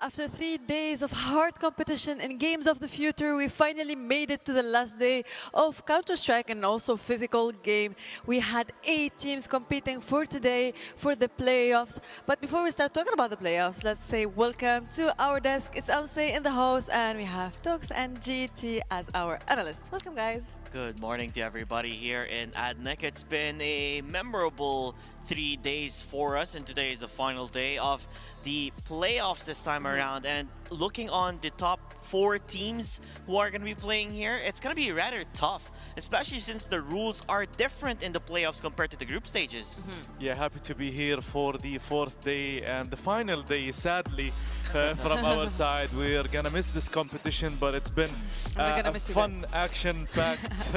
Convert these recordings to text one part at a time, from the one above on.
After 3 days of hard competition in Games of the Future, we finally made it to the last day of Counter-Strike and also physical game. We had 8 teams competing for today for the playoffs. But before we start talking about the playoffs, let's say welcome to our desk. It's Anse in the house, and we have Tox and GT as our analysts. Welcome, guys. Good morning to everybody here in ADNOC. It's been a memorable 3 days for us, and today is the final day of the playoffs this time around. And looking on the top 4 teams who are going to be playing here, it's going to be rather tough, especially since the rules are different in the playoffs compared to the group stages. Yeah, happy to be here for the 4th day and the final day, sadly, from our side. We're going to miss this competition, but it's been a fun, action-packed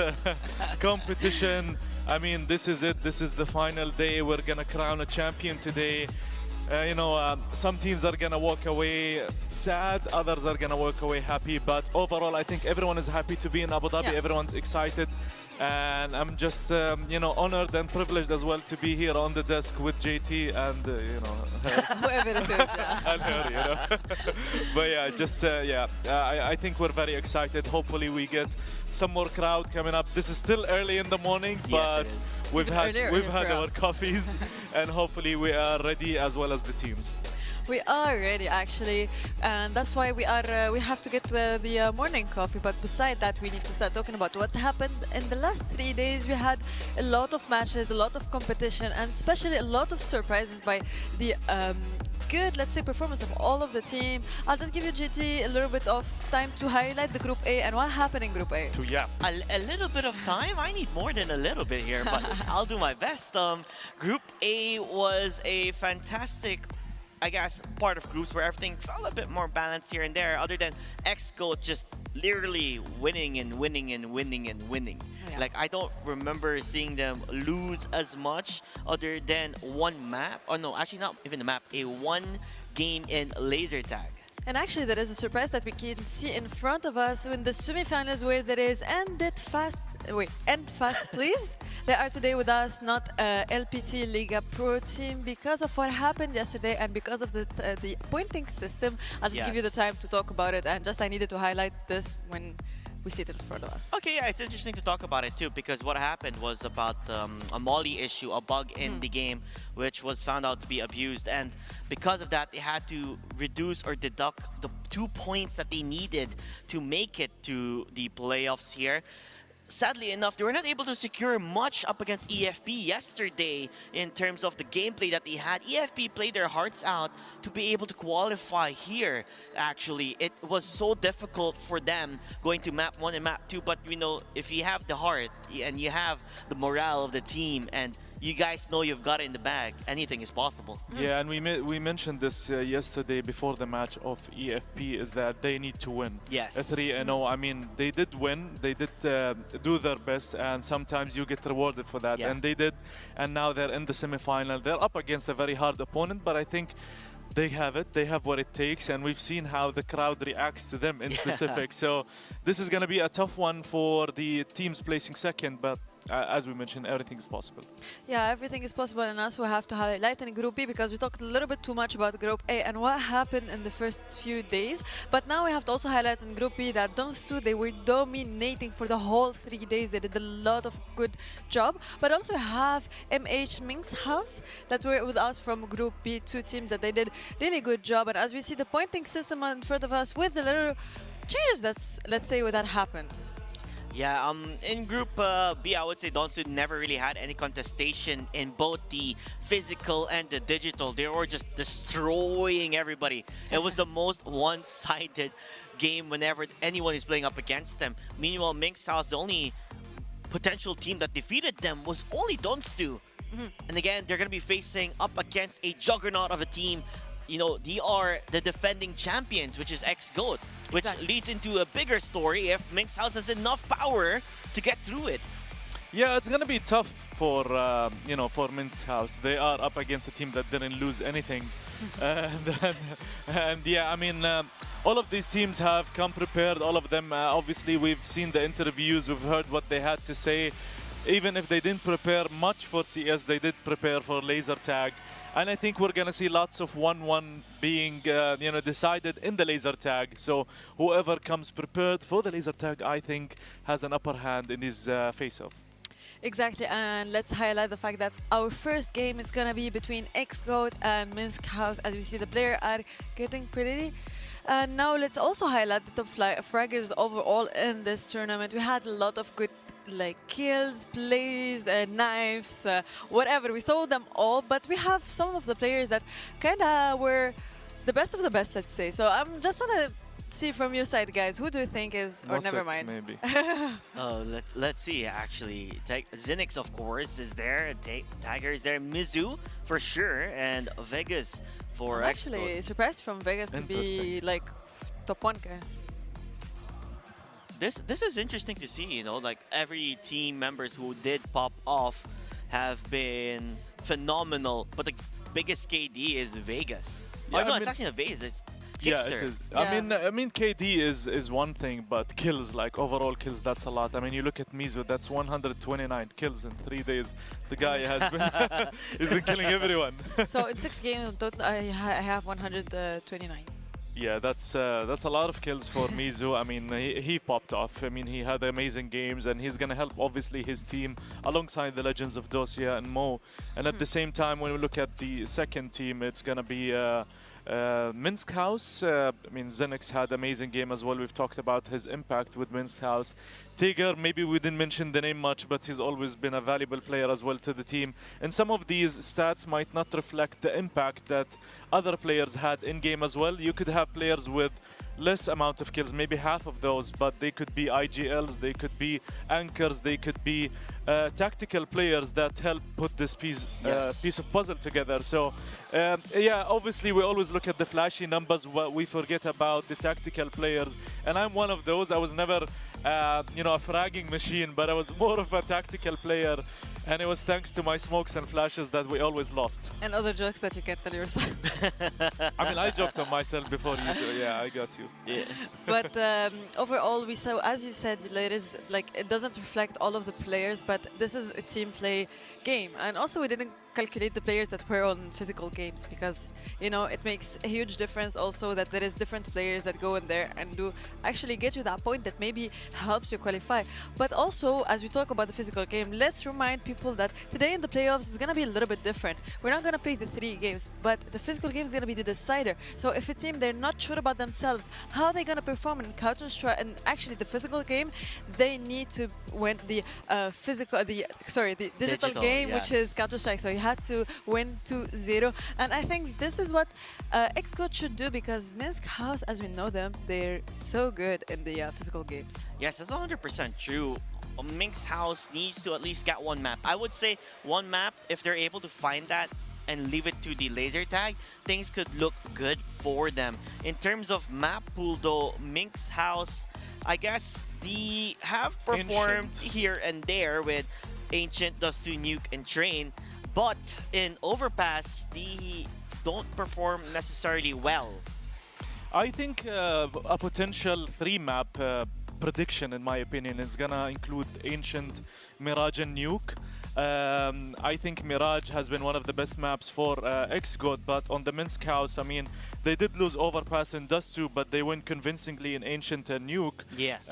competition. I mean, this is it. This is the final day. We're going to crown a champion today. Some teams are going to walk away sad, others are going to walk away happy. But overall, I think everyone is happy to be in Abu Dhabi. Yeah. Everyone's excited. And I'm just, honored and privileged as well to be here on the desk with JT and, whoever it is, yeah. And her, But yeah, I think we're very excited. Hopefully we get some more crowd coming up. This is still early in the morning, but we've had our coffees, and hopefully we are ready as well as the teams. We are ready, actually, and that's why we have to get the morning coffee. But beside that, we need to start talking about what happened in the last 3 days. We had a lot of matches, a lot of competition, and especially a lot of surprises by the good, let's say, performance of all of the team. I'll just give you, GT, a little bit of time to highlight the Group A and what happened in Group A. A little bit of time? I need more than a little bit here, but I'll do my best. Group A was a fantastic, I guess, part of groups where everything felt a bit more balanced here and there, other than XGOAT just literally winning and winning and winning and winning. Yeah. Like, I don't remember seeing them lose as much other than one map. Oh no, actually not even a map, a one game in laser tag. And actually, there is a surprise that we can see in front of us in the semifinals, where there is End Fast, please. They are today with us, not LPT Liga Pro team, because of what happened yesterday and because of the pointing system. I'll just give you the time to talk about it, and I needed to highlight this when we see it in front of us. Okay, yeah, it's interesting to talk about it too, because what happened was about a molly issue, a bug in the game, which was found out to be abused, and because of that, they had to reduce or deduct the 2 points that they needed to make it to the playoffs here. Sadly enough, they were not able to secure much up against EFP yesterday in terms of the gameplay that they had. EFP played their hearts out to be able to qualify here, actually. It was so difficult for them going to map 1 and map 2, but if you have the heart and you have the morale of the team and you guys know you've got it in the bag, anything is possible. Yeah, and we mentioned this yesterday before the match of EFP, is that they need to win. Yes. 3-0. I mean, they did win. They did do their best, and sometimes you get rewarded for that. Yeah. And they did, and now they're in the semi-final. They're up against a very hard opponent, but I think they have it. They have what it takes, and we've seen how the crowd reacts to them in specific. So this is going to be a tough one for the teams placing second, but as we mentioned, everything is possible. Yeah, everything is possible, and also we have to highlight in Group B, because we talked a little bit too much about Group A and what happened in the first few days. But now we have to also highlight in Group B that Donstu, they were dominating for the whole 3 days. They did a lot of good job. But also have MH Ming's House that were with us from Group B, 2 teams that they did really good job. And as we see the pointing system in front of us with the little changes that's, let's say, where that happened. Yeah, in Group B, I would say Donsu never really had any contestation in both the physical and the digital. They were just destroying everybody. It was the most one-sided game whenever anyone is playing up against them. Meanwhile, Mink's House, the only potential team that defeated them was only Donstu. And again, they're going to be facing up against a juggernaut of a team. They are the defending champions, which is XGOAT, which leads into a bigger story if Mink's House has enough power to get through it. Yeah, it's going to be tough for, for Mink's House. They are up against a team that didn't lose anything. and yeah, I mean, all of these teams have come prepared, all of them. Obviously, we've seen the interviews, we've heard what they had to say. even if they didn't prepare much for CS, they did prepare for laser tag. And I think we're going to see lots of 1-1 being decided in the laser tag. So whoever comes prepared for the laser tag, I think, has an upper hand in this face-off. Exactly, and let's highlight the fact that our first game is gonna be between XGOAT and Minsk House. As we see, the players are getting pretty. And now let's also highlight the top fraggers overall in this tournament. We had a lot of good kills, plays, knives, whatever. We saw them all, but we have some of the players that kind of were the best of the best, let's say. So I'm just want to see from your side, guys, who do you think is, or never mind. Maybe. Oh, let's see, actually. Zinix, of course, is there. Tiger is there. Mizu, for sure. And Vegas for I'm actually surprised from Vegas to be like top 1 guy. This is interesting to see, you know, like every team members who did pop off have been phenomenal, but the biggest KD is Vegas. Yeah, oh no, it's actually not Vegas, it's yeah, it is. Yeah. I mean, KD is one thing, but kills, like overall kills, that's a lot. I mean, you look at Mizu, that's 129 kills in 3 days. The guy has been he's been killing everyone. So in 6 games in total, I have 129. Yeah, that's a lot of kills for Mizu. I mean, he popped off. I mean, he had amazing games, and he's gonna help obviously his team alongside the legends of Dosia and Mo. And at the same time, when we look at the second team, it's gonna be Minsk House. I mean, Zenix had amazing game as well. We've talked about his impact with Minsk House. Tiger, maybe we didn't mention the name much, but he's always been a valuable player as well to the team. And some of these stats might not reflect the impact that other players had in-game as well. You could have players with less amount of kills, maybe half of those, but they could be IGLs, they could be anchors, they could be tactical players that help put this piece of puzzle together. So yeah, obviously we always look at the flashy numbers, but we forget about the tactical players. And I'm one of those. I was never a fragging machine, but I was more of a tactical player. And it was thanks to my smokes and flashes that we always lost. And other jokes that you can't tell yourself. I mean, I joked on myself before you do. Yeah, I got you. Yeah. But overall, we saw, as you said, ladies, like it doesn't reflect all of the players, but this is a team play game. And also, we didn't calculate the players that were on physical games because, you know, it makes a huge difference also that there is different players that go in there and do actually get you that point that maybe helps you qualify. But also, as we talk about the physical game, let's remind people that today in the playoffs is going to be a little bit different. We're not going to play the 3 games, but the physical game is going to be the decider. So if a team, they're not sure about themselves, how are they going to perform in Counter-Strike and actually the physical game, they need to win the digital game, yes, which is Counter-Strike. So he has to win 2-0. And I think this is what XGOAT should do because Minsk House, as we know them, they're so good in the physical games. Yes, that's 100% true. Minsk House needs to at least get 1 map. I would say 1 map, if they're able to find that and leave it to the laser tag, things could look good for them. In terms of map pool though, Minsk House, I guess they have performed here and there with Ancient, Dust2, Nuke, and Train, but in Overpass, they don't perform necessarily well. I think a potential 3-map prediction, in my opinion, is gonna include Ancient, Mirage, and Nuke. I think Mirage has been one of the best maps for XGOAT, but on the Minsk House, I mean, they did lose Overpass in Dust2, but they win convincingly in Ancient and Nuke. Yes.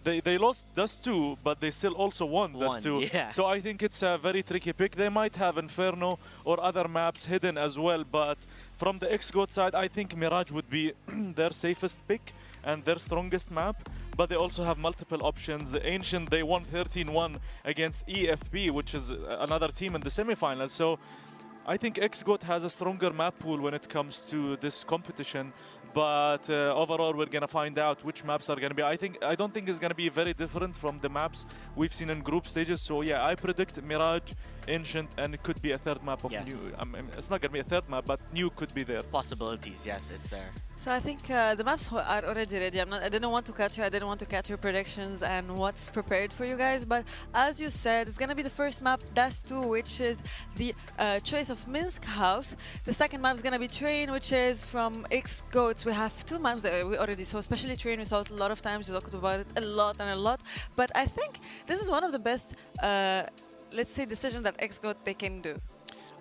They lost Dust2, but they still also won Dust2. Yeah. So I think it's a very tricky pick. They might have Inferno or other maps hidden as well, but from the XGOAT side, I think Mirage would be their safest pick and their strongest map. But they also have multiple options. The Ancient, they won 13-1 against EFP, which is another team in the semifinals. So I think XGOAT has a stronger map pool when it comes to this competition. But overall, we're going to find out which maps are going to be. I don't think it's going to be very different from the maps we've seen in group stages. So yeah, I predict Mirage, Ancient, and it could be a 3rd map of New. I mean, it's not going to be a 3rd map, but New could be there. Possibilities, yes, it's there. So I think the maps are already ready. I didn't want to cut you. I didn't want to cut your predictions and what's prepared for you guys. But as you said, it's going to be the first map, Dust2, which is the choice of of Minsk House. The second map is going to be Train, which is from X-Goats. We have two maps that we already saw, especially Train. We saw it a lot of times. We talked about it a lot and a lot. But I think this is one of the best, let's say, decisions that X-Goat they can do.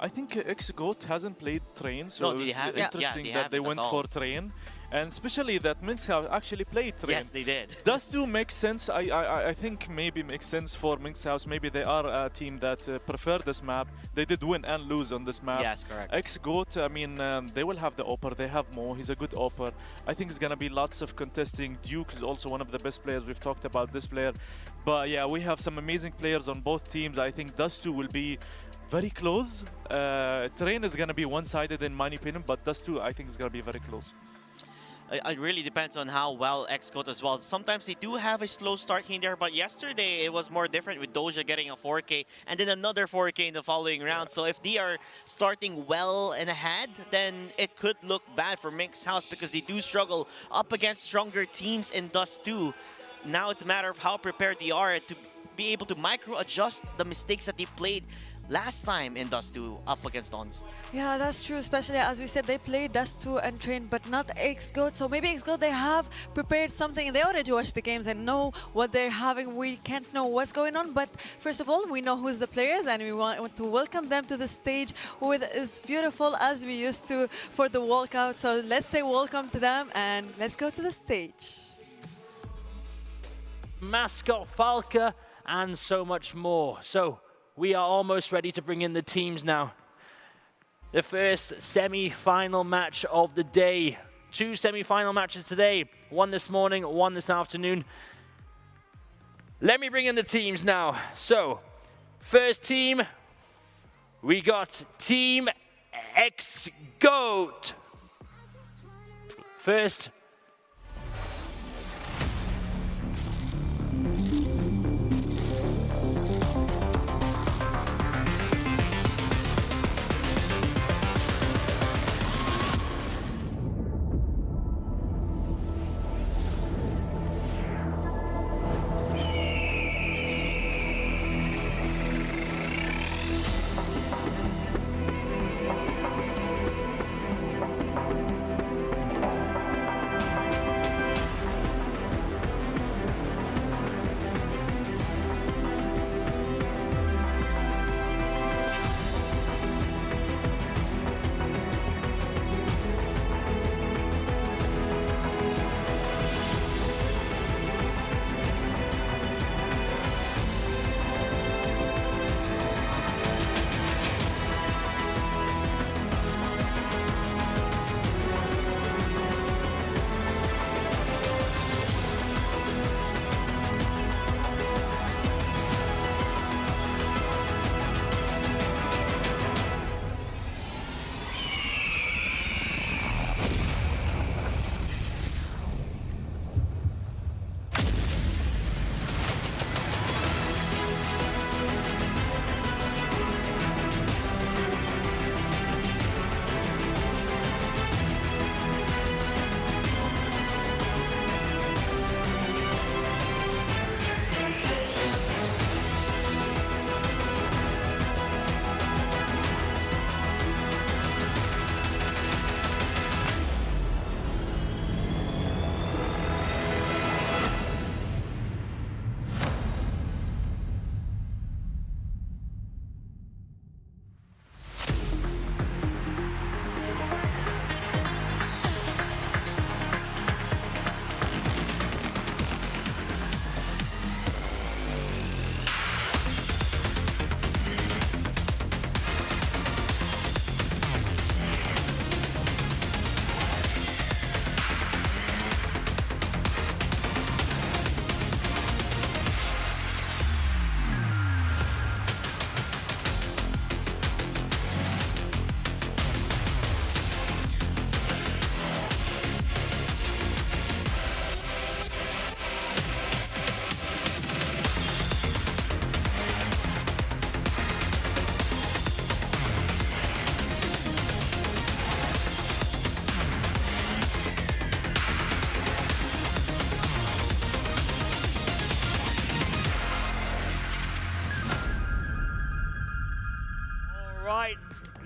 I think X-Goat hasn't played Train, so No, it was interesting that they went for Train. And especially that Minsk House actually played Train. Yes, they did. Does too make sense. I think maybe makes sense for Minsk House. Maybe they are a team that prefer this map. They did win and lose on this map. Yes, correct. X-Goat, I mean, they will have the Opper. They have Mo. He's a good Opper. I think it's going to be lots of contesting. Duke is also one of the best players. We've talked about this player. But yeah, we have some amazing players on both teams. I think Dust2 will be very close. Train is going to be one-sided in my opinion, but Dust2 I think is going to be very close. It really depends on how well X-Goat as well. Sometimes they do have a slow start here and there, but yesterday it was more different with Doja getting a 4K and then another 4K in the following round. So if they are starting well and ahead, then it could look bad for Minsk House because they do struggle up against stronger teams in Dust2. Now it's a matter of how prepared they are to be able to micro-adjust the mistakes that they played last time in Dust2 up against Onst. Yeah, that's true. Especially as we said, they played Dust2 and Train, but not X-Goat. So maybe X-Goat, they have prepared something. They already watched the games and know what they're having. We can't know what's going on, but first of all, we know who's the players and we want to welcome them to the stage with as beautiful as we used to for the walkout. So let's say welcome to them and let's go to the stage. Mascot Falca and so much more. So we are almost ready to bring in the teams now. The first semi-final match of the day. Two semi-final matches today. One this morning, one this afternoon. Let me bring in the teams now. So, first team, we got Team X-Goat. First,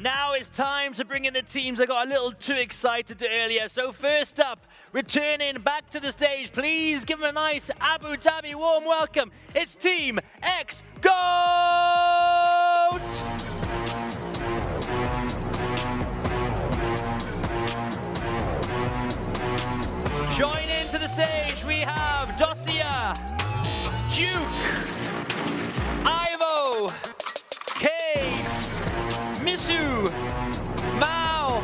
now it's time to bring in the teams. I got a little too excited earlier. So first up, returning back to the stage, please give them a nice Abu Dhabi warm welcome. It's Team X GOAT! Join into the stage, we have Dosia, Duke, Ivo, Kay, Misu, Mao,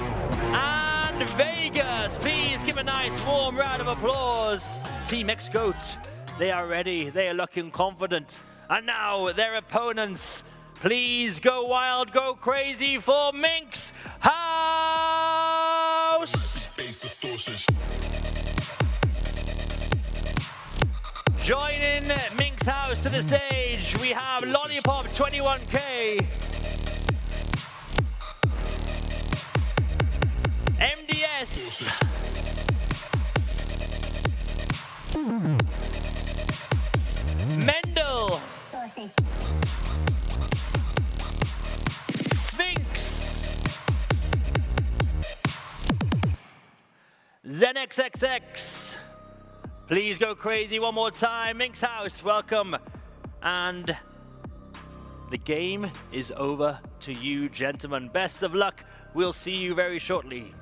and Vegas. Please give a nice warm round of applause. Team X GOAT, they are ready, they are looking confident. And now their opponents, please go wild, go crazy for Minx House. Joining Minx House to the stage, we have Lollipop 21K, MDS, Mendel, Sphinx, ZenXXX. Please go crazy one more time. Minx House, welcome. And the game is over to you, gentlemen. Best of luck. We'll see you very shortly.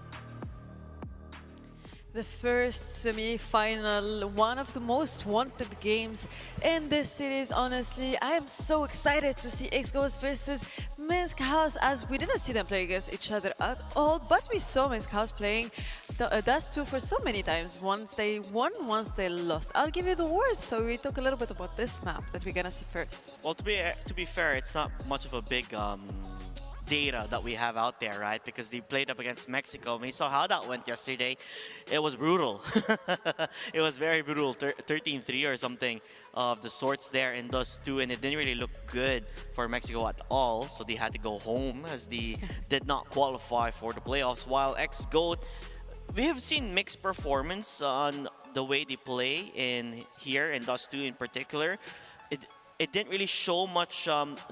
The first semi-final, one of the most wanted games in this series, honestly. I am so excited to see X-GOAT versus Minx House, as we didn't see them play against each other at all, but we saw Minx House playing Dust2 for so many times. Once they won, once they lost. I'll give you the words, so we talk a little bit about this map that we're gonna see first. Well, to be fair, it's not much of a big data that we have out there, right? Because they played up against Mexico. We saw how that went yesterday. It was brutal. It was very brutal. 13-3 or something of the sorts there in Dust2, and it didn't really look good for Mexico at all. So they had to go home as they did not qualify for the playoffs. While X-GOAT, we have seen mixed performance on the way they play in here in Dust2 in particular. It didn't really show much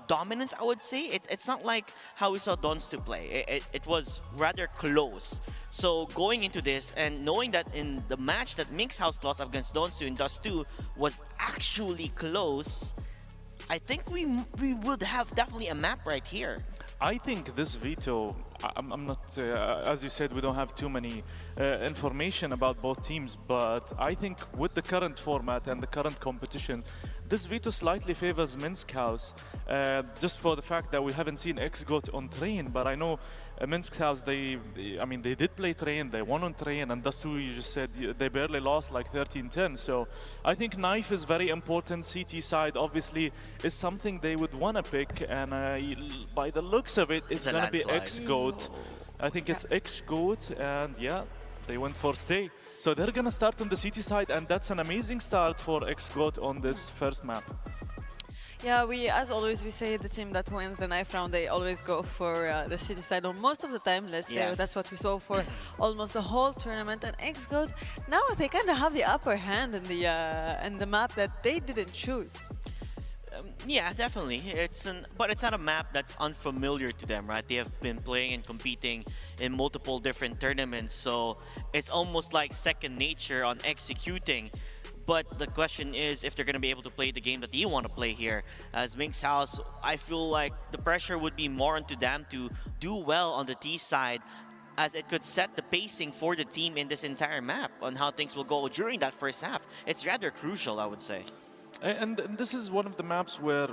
dominance, I would say. It's not like how we saw Dons2 play. It was rather close. So going into this and knowing that in the match that Minx House lost against Dons2 in Dust2 was actually close, I think we would have definitely a map right here. I think this veto, I'm not, as you said, we don't have too many information about both teams, but I think with the current format and the current competition, this veto slightly favors Minx House, just for the fact that we haven't seen X-GOAT on train, but I know Minx House, I mean, they did play train, they won on train, and Dust2, you just said, they barely lost like 13-10, so I think knife is very important. CT side, obviously, is something they would want to pick, and by the looks of it, it's going to be X-GOAT. I think it's X-GOAT, and yeah, they went for stay. So they're going to start on the CT side, and that's an amazing start for X-GOAT on this first map. Yeah, as always, we say the team that wins the knife round, they always go for the city side. Or most of the time, let's say that's what we saw for almost the whole tournament. And X-GOAT, now they kind of have the upper hand in the map that they didn't choose. Yeah, definitely. But it's not a map that's unfamiliar to them, right? They have been playing and competing in multiple different tournaments, so it's almost like second nature on executing. But the question is if they're going to be able to play the game that you want to play here. As Minx House, I feel like the pressure would be more onto them to do well on the T side, as it could set the pacing for the team in this entire map on how things will go during that first half. It's rather crucial, I would say. And this is one of the maps where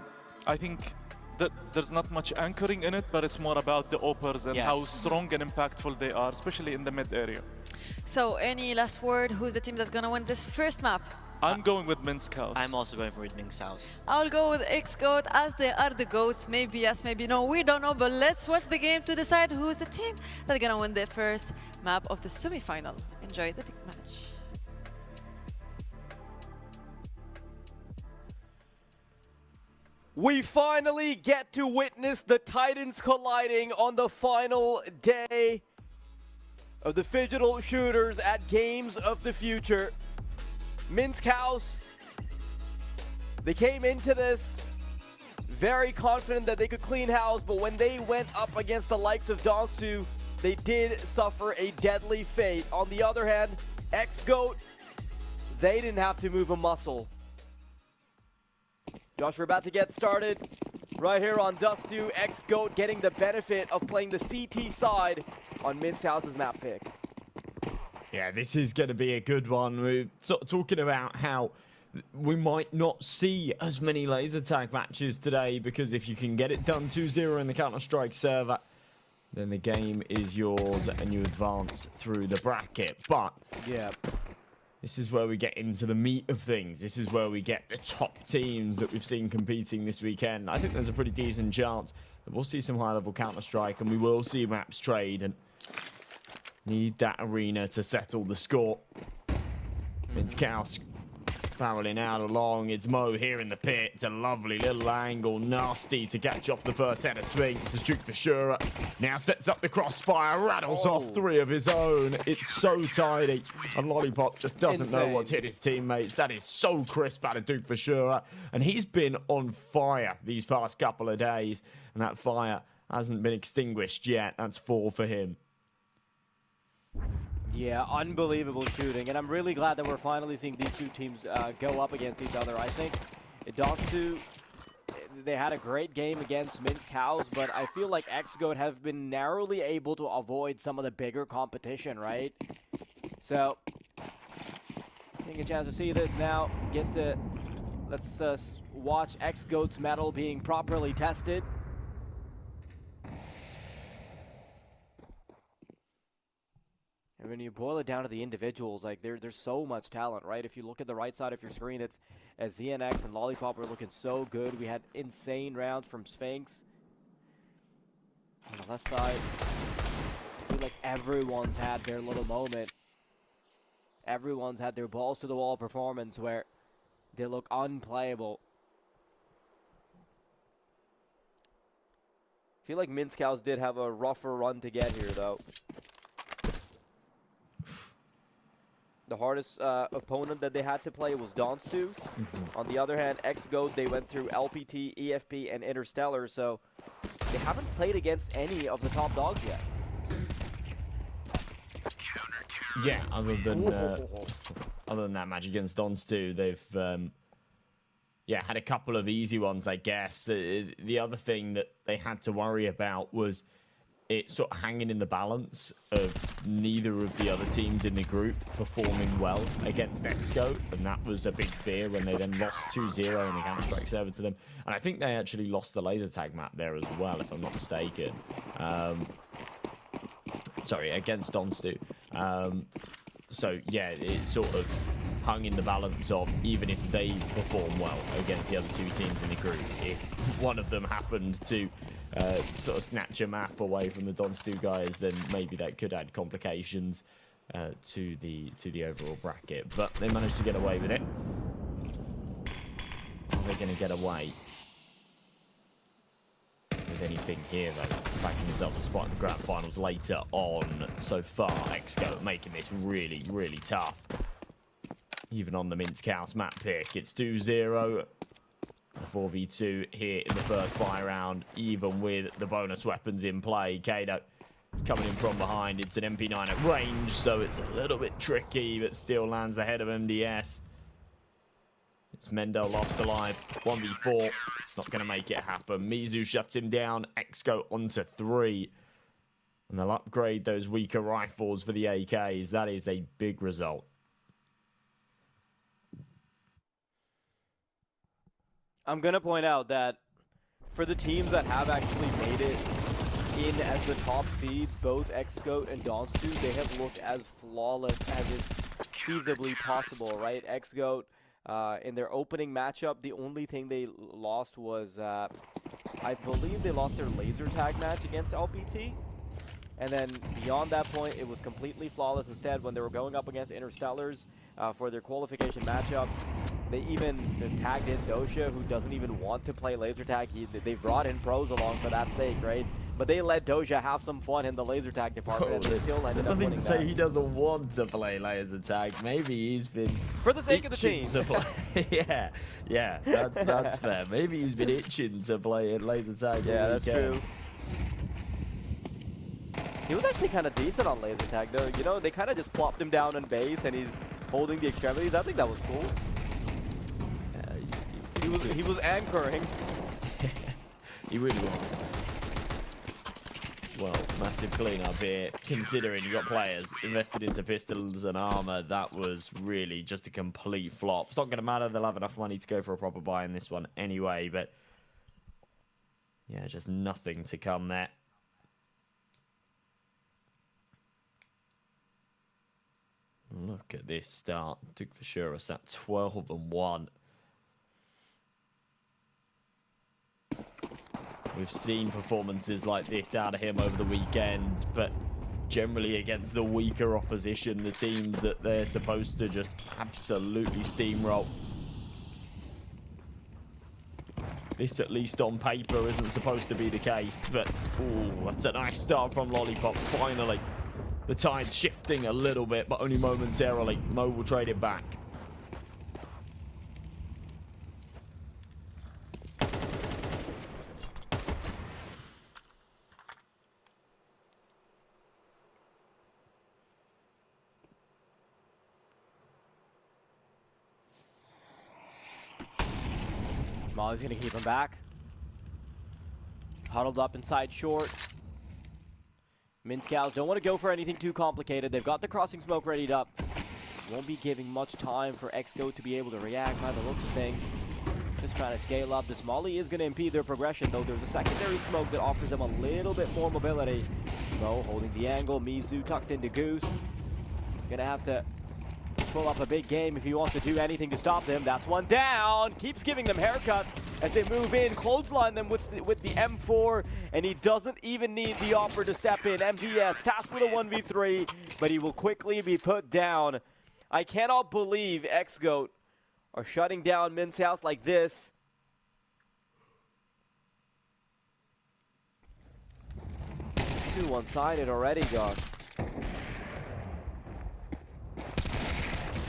I think that there's not much anchoring in it, but it's more about the oppers and how strong and impactful they are, especially in the mid area. So any last word? Who's the team that's going to win this first map? I'm going with Minx House. I'm also going for Minx House. I'll go with X-GOAT, as they are the GOATs. Maybe yes, maybe no, we don't know, but let's watch the game to decide who's the team that's going to win the first map of the semi-final. Enjoy the match. We finally get to witness the Titans colliding on the final day of the Phygital Shooters at Games of the Future. Minx House, they came into this very confident that they could clean house, but when they went up against the likes of Dongsu, they did suffer a deadly fate. On the other hand, X-Goat, they didn't have to move a muscle. Josh, we're about to get started right here on Dust 2. X-Goat getting the benefit of playing the CT side on Mintzhouse's map pick. Yeah, this is going to be a good one. We're talking about how we might not see as many laser tag matches today, because if you can get it done 2-0 in the Counter-Strike server, then the game is yours and you advance through the bracket. But yeah, this is where we get into the meat of things. This is where we get the top teams that we've seen competing this weekend. I think there's a pretty decent chance that we'll see some high-level Counter-Strike, and we will see maps trade, and need that arena to settle the score. Mintzhouse barreling out along. It's Mo here in the pit. It's a lovely little angle. Nasty to catch off the first head of Sphinx. As Duke Vashura now sets up the crossfire. Rattles off 3 of his own. It's so tidy. And Lollipop just doesn't know what's hit his teammates. That is so crisp out of Duke Vashura. And he's been on fire these past couple of days. And that fire hasn't been extinguished yet. That's 4 for him. Yeah, unbelievable shooting, and I'm really glad that we're finally seeing these two teams go up against each other. I think Dongsu, they had a great game against Mintzhouse, but I feel like X-Goat have been narrowly able to avoid some of the bigger competition, right? So, getting a chance to see this now, let's watch X-Goat's metal being properly tested. And when you boil it down to the individuals, like there's so much talent, right? If you look at the right side of your screen, it's as ZNX and Lollipop are looking so good. We had insane rounds from Sphinx. On the left side, I feel like everyone's had their little moment. Everyone's had their balls to the wall performance where they look unplayable. I feel like Mintzhouse did have a rougher run to get here, though. The hardest opponent that they had to play was Dongsu. On the other hand, X-Goat, they went through LPT, EFP, and Interstellar, so they haven't played against any of the top dogs yet. Yeah, other than that match against Dongsu, they've had a couple of easy ones, I guess. The other thing that they had to worry about was it sort of hanging in the balance of neither of the other teams in the group performing well against X-Goat, and that was a big fear when they then lost 2-0 in the Counter-Strike server to them. And I think they actually lost the laser tag map there as well, if I'm not mistaken. Sorry, against Dongsu. So yeah, it sort of hung in the balance of, even if they perform well against the other two teams in the group, if one of them happened to sort of snatch a map away from the Dongsu guys, then maybe that could add complications to the overall bracket. But they managed to get away with it. Are they going to get away with anything here, though? Backing themselves a spot in the grand finals later on. So far, X-Goat making this really, really tough. Even on the Mintzhouse map pick, it's 2-0. 4v2 here in the first buy round, even with the bonus weapons in play. Kado is coming in from behind. It's an MP9 at range, so it's a little bit tricky, but still lands the head of MDS. It's Mendo lost alive. 1v4. It's not going to make it happen. Mizu shuts him down. X-Goat onto 3. And they'll upgrade those weaker rifles for the AKs. That is a big result. I'm going to point out that for the teams that have actually made it in as the top seeds, both X-Goat and Dongsu, they have looked as flawless as is feasibly possible, right? X-Goat, in their opening matchup, the only thing they lost was, I believe they lost their laser tag match against LPT. And then beyond that point, it was completely flawless. Instead, when they were going up against Interstellars for their qualification matchups, they even tagged in Dosha, who doesn't even want to play laser tag. They brought in pros along for that sake, right? But they let Doja have some fun in the laser tag department, and they still ended There's up nothing winning to say that. he doesn't want to play laser tag. Maybe he's been For the sake of the team. to play. yeah, that's fair. Maybe he's been itching to play at laser tag. Yeah, that's true. He was actually kind of decent on laser tag, though. You know, they kind of just plopped him down on base, and he's holding the extremities. I think that was cool. He was anchoring. He really was. Well, massive cleanup here, considering you got players invested into pistols and armor. That was really just a complete flop. It's not going to matter. They'll have enough money to go for a proper buy in this one anyway, but yeah, just nothing to come there. Look at this start. Took for sure us at 12-1. We've seen performances like this out of him over the weekend, but generally against the weaker opposition, the teams that they're supposed to just absolutely steamroll. This, at least on paper, isn't supposed to be the case, but ooh, that's a nice start from Lollipop, finally. The tide's shifting a little bit, but only momentarily. Mo will trade it back. Molly's going to keep him back. Huddled up inside short. Minscows don't want to go for anything too complicated. They've got the crossing smoke readied up. Won't be giving much time for XGOAT to be able to react by the looks of things. Just trying to scale up. This Molly is going to impede their progression, though. There's a secondary smoke that offers them a little bit more mobility. Mo holding the angle. Mizu tucked into Goose. Going to have to pull up a big game if he wants to do anything to stop them. That's one down. Keeps giving them haircuts as they move in. Clothesline them with the M4, and he doesn't even need the offer to step in. MVS tasked with a 1v3, but he will quickly be put down. I cannot believe XGOAT are shutting down Min's house like this. Too one-sided already, John.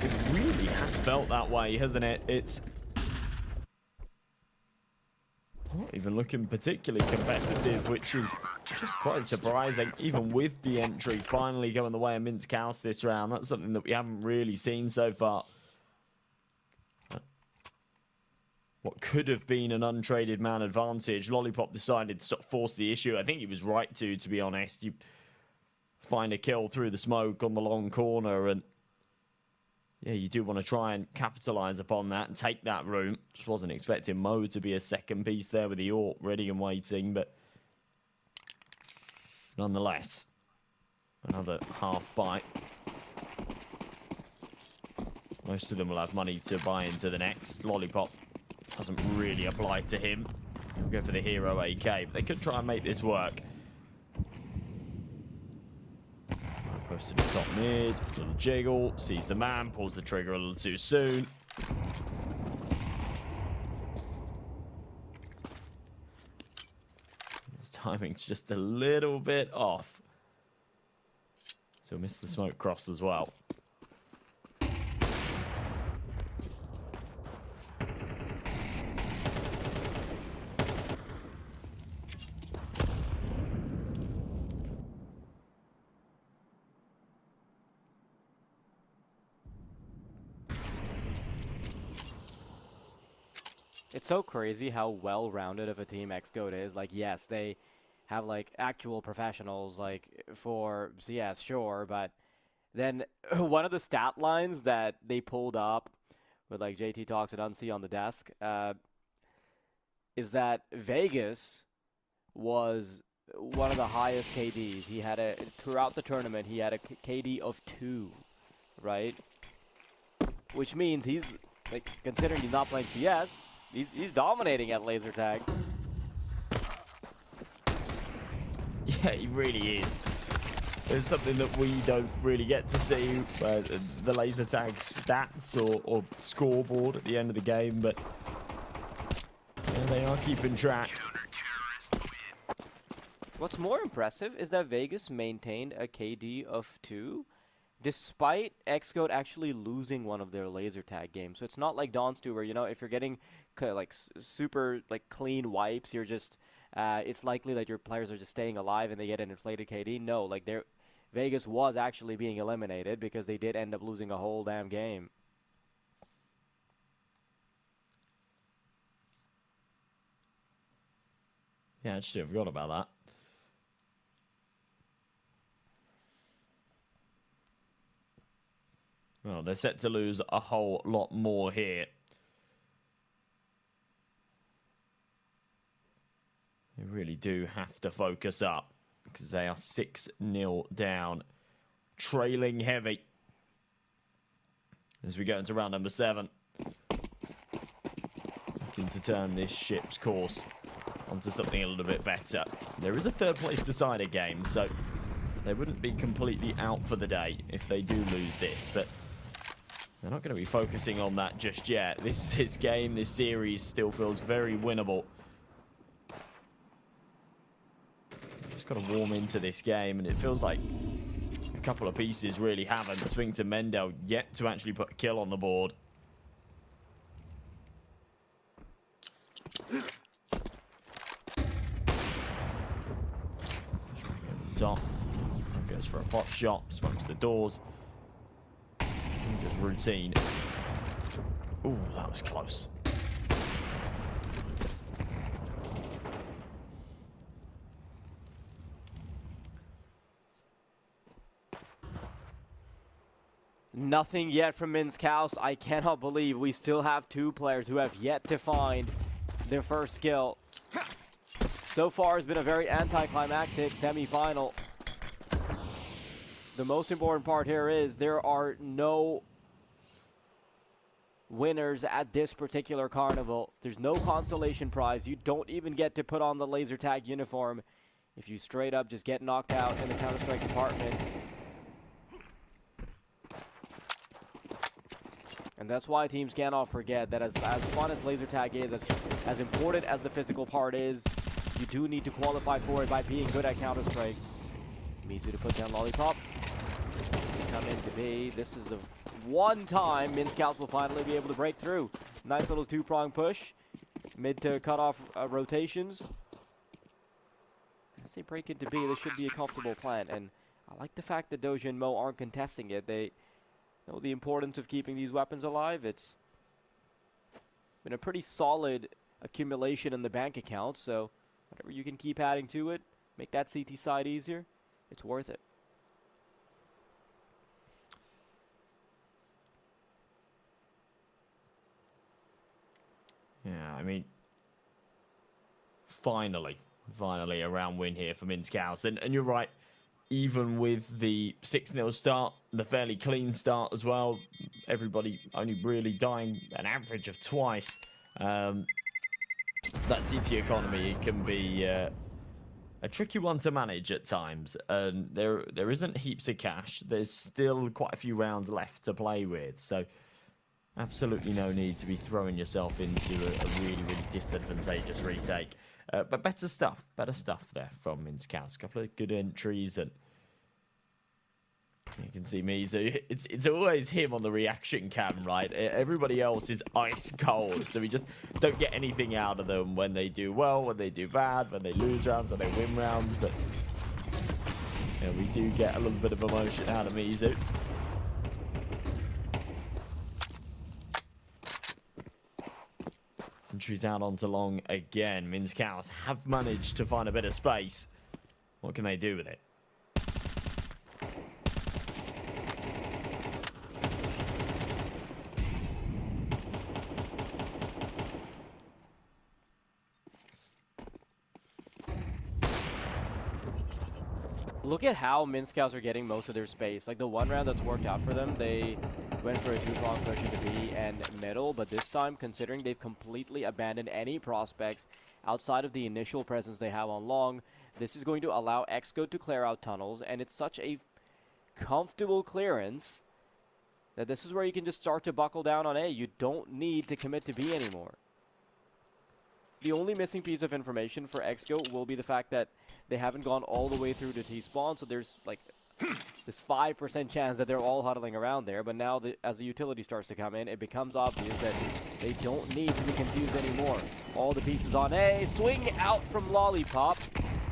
It really has felt that way, hasn't it? It's not even looking particularly competitive, which is just quite surprising, even with the entry finally going the way of Minsk House this round. That's something that we haven't really seen so far. What could have been an untraded man advantage, Lollipop decided to sort of force the issue. I think he was right to be honest. You find a kill through the smoke on the long corner, and yeah, you do want to try and capitalize upon that and take that room. Just wasn't expecting Mo to be a second piece there with the AWP ready and waiting, but nonetheless, another half bite. Most of them will have money to buy into the next. Lollipop doesn't really apply to him. He'll go for the hero AK, but they could try and make this work. Posted to top mid, little jiggle, sees the man, pulls the trigger a little too soon. His timing's just a little bit off. So missed the smoke cross as well. It's so crazy how well-rounded of a team XGOAT is. Like, yes, they have, like, actual professionals, like, for CS, sure, but then one of the stat lines that they pulled up with, like, JT Talks and Unsee on the desk is that Vegas was one of the highest KDs. He had throughout the tournament, he had a KD of 2, right? Which means he's, like, considering he's not playing CS, He's dominating at laser tag. Yeah, he really is. It's something that we don't really get to see, the laser tag stats or scoreboard at the end of the game, but yeah, they are keeping track. What's more impressive is that Vegas maintained a KD of 2 despite Xgoat actually losing one of their laser tag games. So it's not like Dawn's 2 where, you know, if you're getting like super like clean wipes, you're just it's likely that your players are just staying alive and they get an inflated KD. No, like Vegas was actually being eliminated because they did end up losing a whole damn game. Yeah, actually, I forgot about that. Well, they're set to lose a whole lot more here. They really do have to focus up because they are 6-0 down, trailing heavy as we go into round number 7. Looking to turn this ship's course onto something a little bit better. There is a third place decider game, so they wouldn't be completely out for the day if they do lose this, but they're not going to be focusing on that just yet. This game, this series still feels very winnable. Just got to warm into this game, and it feels like a couple of pieces really haven't. Swing to Mendel yet to actually put a kill on the board. Top goes for a pot shot, smokes the doors. Just routine. Ooh, that was close. Nothing yet from Minsk House. I cannot believe we still have 2 players who have yet to find their first skill. So far, it's been a very anticlimactic semi-final. The most important part here is there are no winners at this particular carnival. There's no consolation prize. You don't even get to put on the laser tag uniform if you straight up just get knocked out in the Counter-Strike department. And that's why teams cannot forget that as fun as laser tag is, as important as the physical part is, you do need to qualify for it by being good at Counter-Strike. Mizu to put down Lollipop. Come into B. This is the one time Minsk House will finally be able to break through. Nice little 2-prong push. Mid to cut off rotations. As they break into B, this should be a comfortable plan. And I like the fact that Doja and Mo aren't contesting it. They know the importance of keeping these weapons alive. It's been a pretty solid accumulation in the bank account, so whatever you can keep adding to it, make that CT side easier, it's worth it. Yeah, I mean, finally a round win here for Minsk House. And you're right, even with the 6-0 start, the fairly clean start as well, everybody only really dying an average of twice. That CT economy can be a tricky one to manage at times. And there isn't heaps of cash. There's still quite a few rounds left to play with. So absolutely no need to be throwing yourself into a really, really disadvantageous retake. But better stuff there from Minsk House. A couple of good entries, and you can see me. So it's always him on the reaction cam, right? Everybody else is ice cold, so we just don't get anything out of them when they do well, when they do bad, when they lose rounds, when they win rounds. But yeah, we do get a little bit of emotion out of Mizu. Entries out onto long again. Minsk House have managed to find a bit of space. What can they do with it? Look at how Minsk House are getting most of their space. Like the one round that's worked out for them, they went for a 2-prong push into B and middle, but this time, considering they've completely abandoned any prospects outside of the initial presence they have on long, this is going to allow Xgoat to clear out tunnels, and it's such a comfortable clearance that this is where you can just start to buckle down on A. You don't need to commit to B anymore. The only missing piece of information for Xgoat will be the fact that They haven't gone all the way through to T-spawn, so there's like this 5% chance that they're all huddling around there. But now, as the utility starts to come in, it becomes obvious that they don't need to be confused anymore. All the pieces on A. Swing out from Lollipop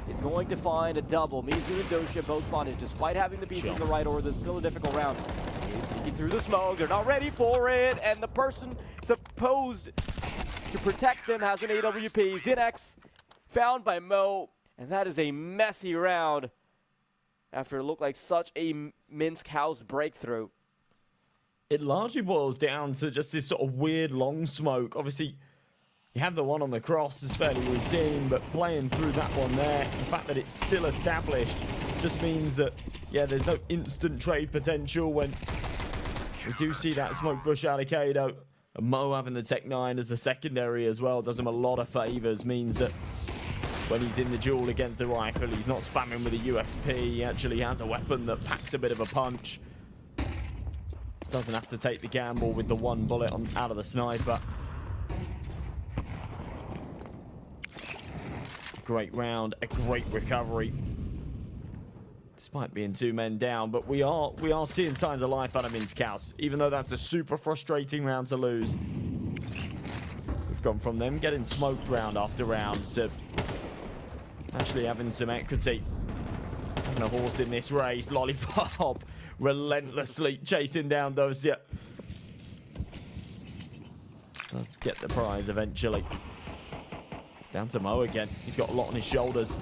is going to find a double. Mizu and Dosha both spotted. Despite having the pieces in the right order, there's still a difficult round. He's sneaking through the smoke. They're not ready for it. And the person supposed to protect them has an AWP. Zinx found by Mo. And that is a messy round after it looked like such a Minsk House breakthrough. It largely boils down to just this sort of weird long smoke. Obviously, you have the one on the cross is fairly routine, but playing through that one there, the fact that it's still established just means that, yeah, there's no instant trade potential when we do see that smoke push out of Kado. And Mo having the Tech 9 as the secondary as well does him a lot of favors, means that when he's in the duel against the rifle, he's not spamming with a USP. He actually has a weapon that packs a bit of a punch. Doesn't have to take the gamble with the one bullet out of the sniper. Great round, a great recovery. Despite being 2 men down, but we are seeing signs of life out of Minsk House, even though that's a super frustrating round to lose. We've gone from them getting smoked round after round to actually having some equity. Having a horse in this race. Lollipop relentlessly chasing down Dosia. Let's get the prize eventually. It's down to Mo again. He's got a lot on his shoulders.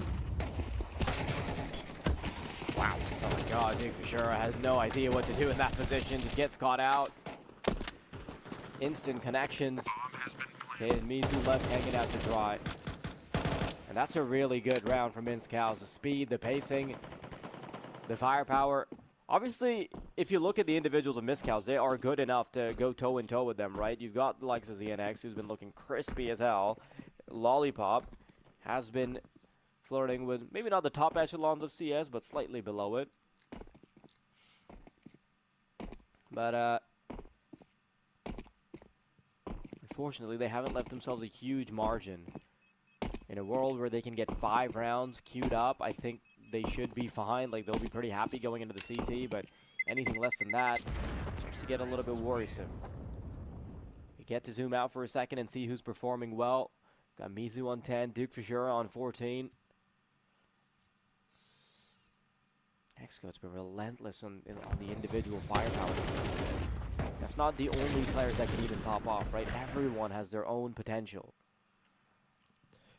Wow. Oh my god, Nick Futura has no idea what to do in that position. Just gets caught out. Instant connections. Okay, and Mizu left hanging out to dry. And that's a really good round for Minsk House. The speed, the pacing, the firepower. Obviously, if you look at the individuals of Minsk House, they are good enough to go toe-in-toe with them, right? You've got the likes of ZNX, who's been looking crispy as hell. Lollipop has been flirting with maybe not the top echelons of CS, but slightly below it. But, unfortunately, they haven't left themselves a huge margin. In a world where they can get 5 rounds queued up, I think they should be fine. Like, they'll be pretty happy going into the CT, but anything less than that starts to get a little bit worrisome. We get to zoom out for a second and see who's performing well. Got Mizu on 10, Duke Futura on 14. Xcoat's been relentless on the individual firepower. That's not the only players that can even pop off, right? Everyone has their own potential.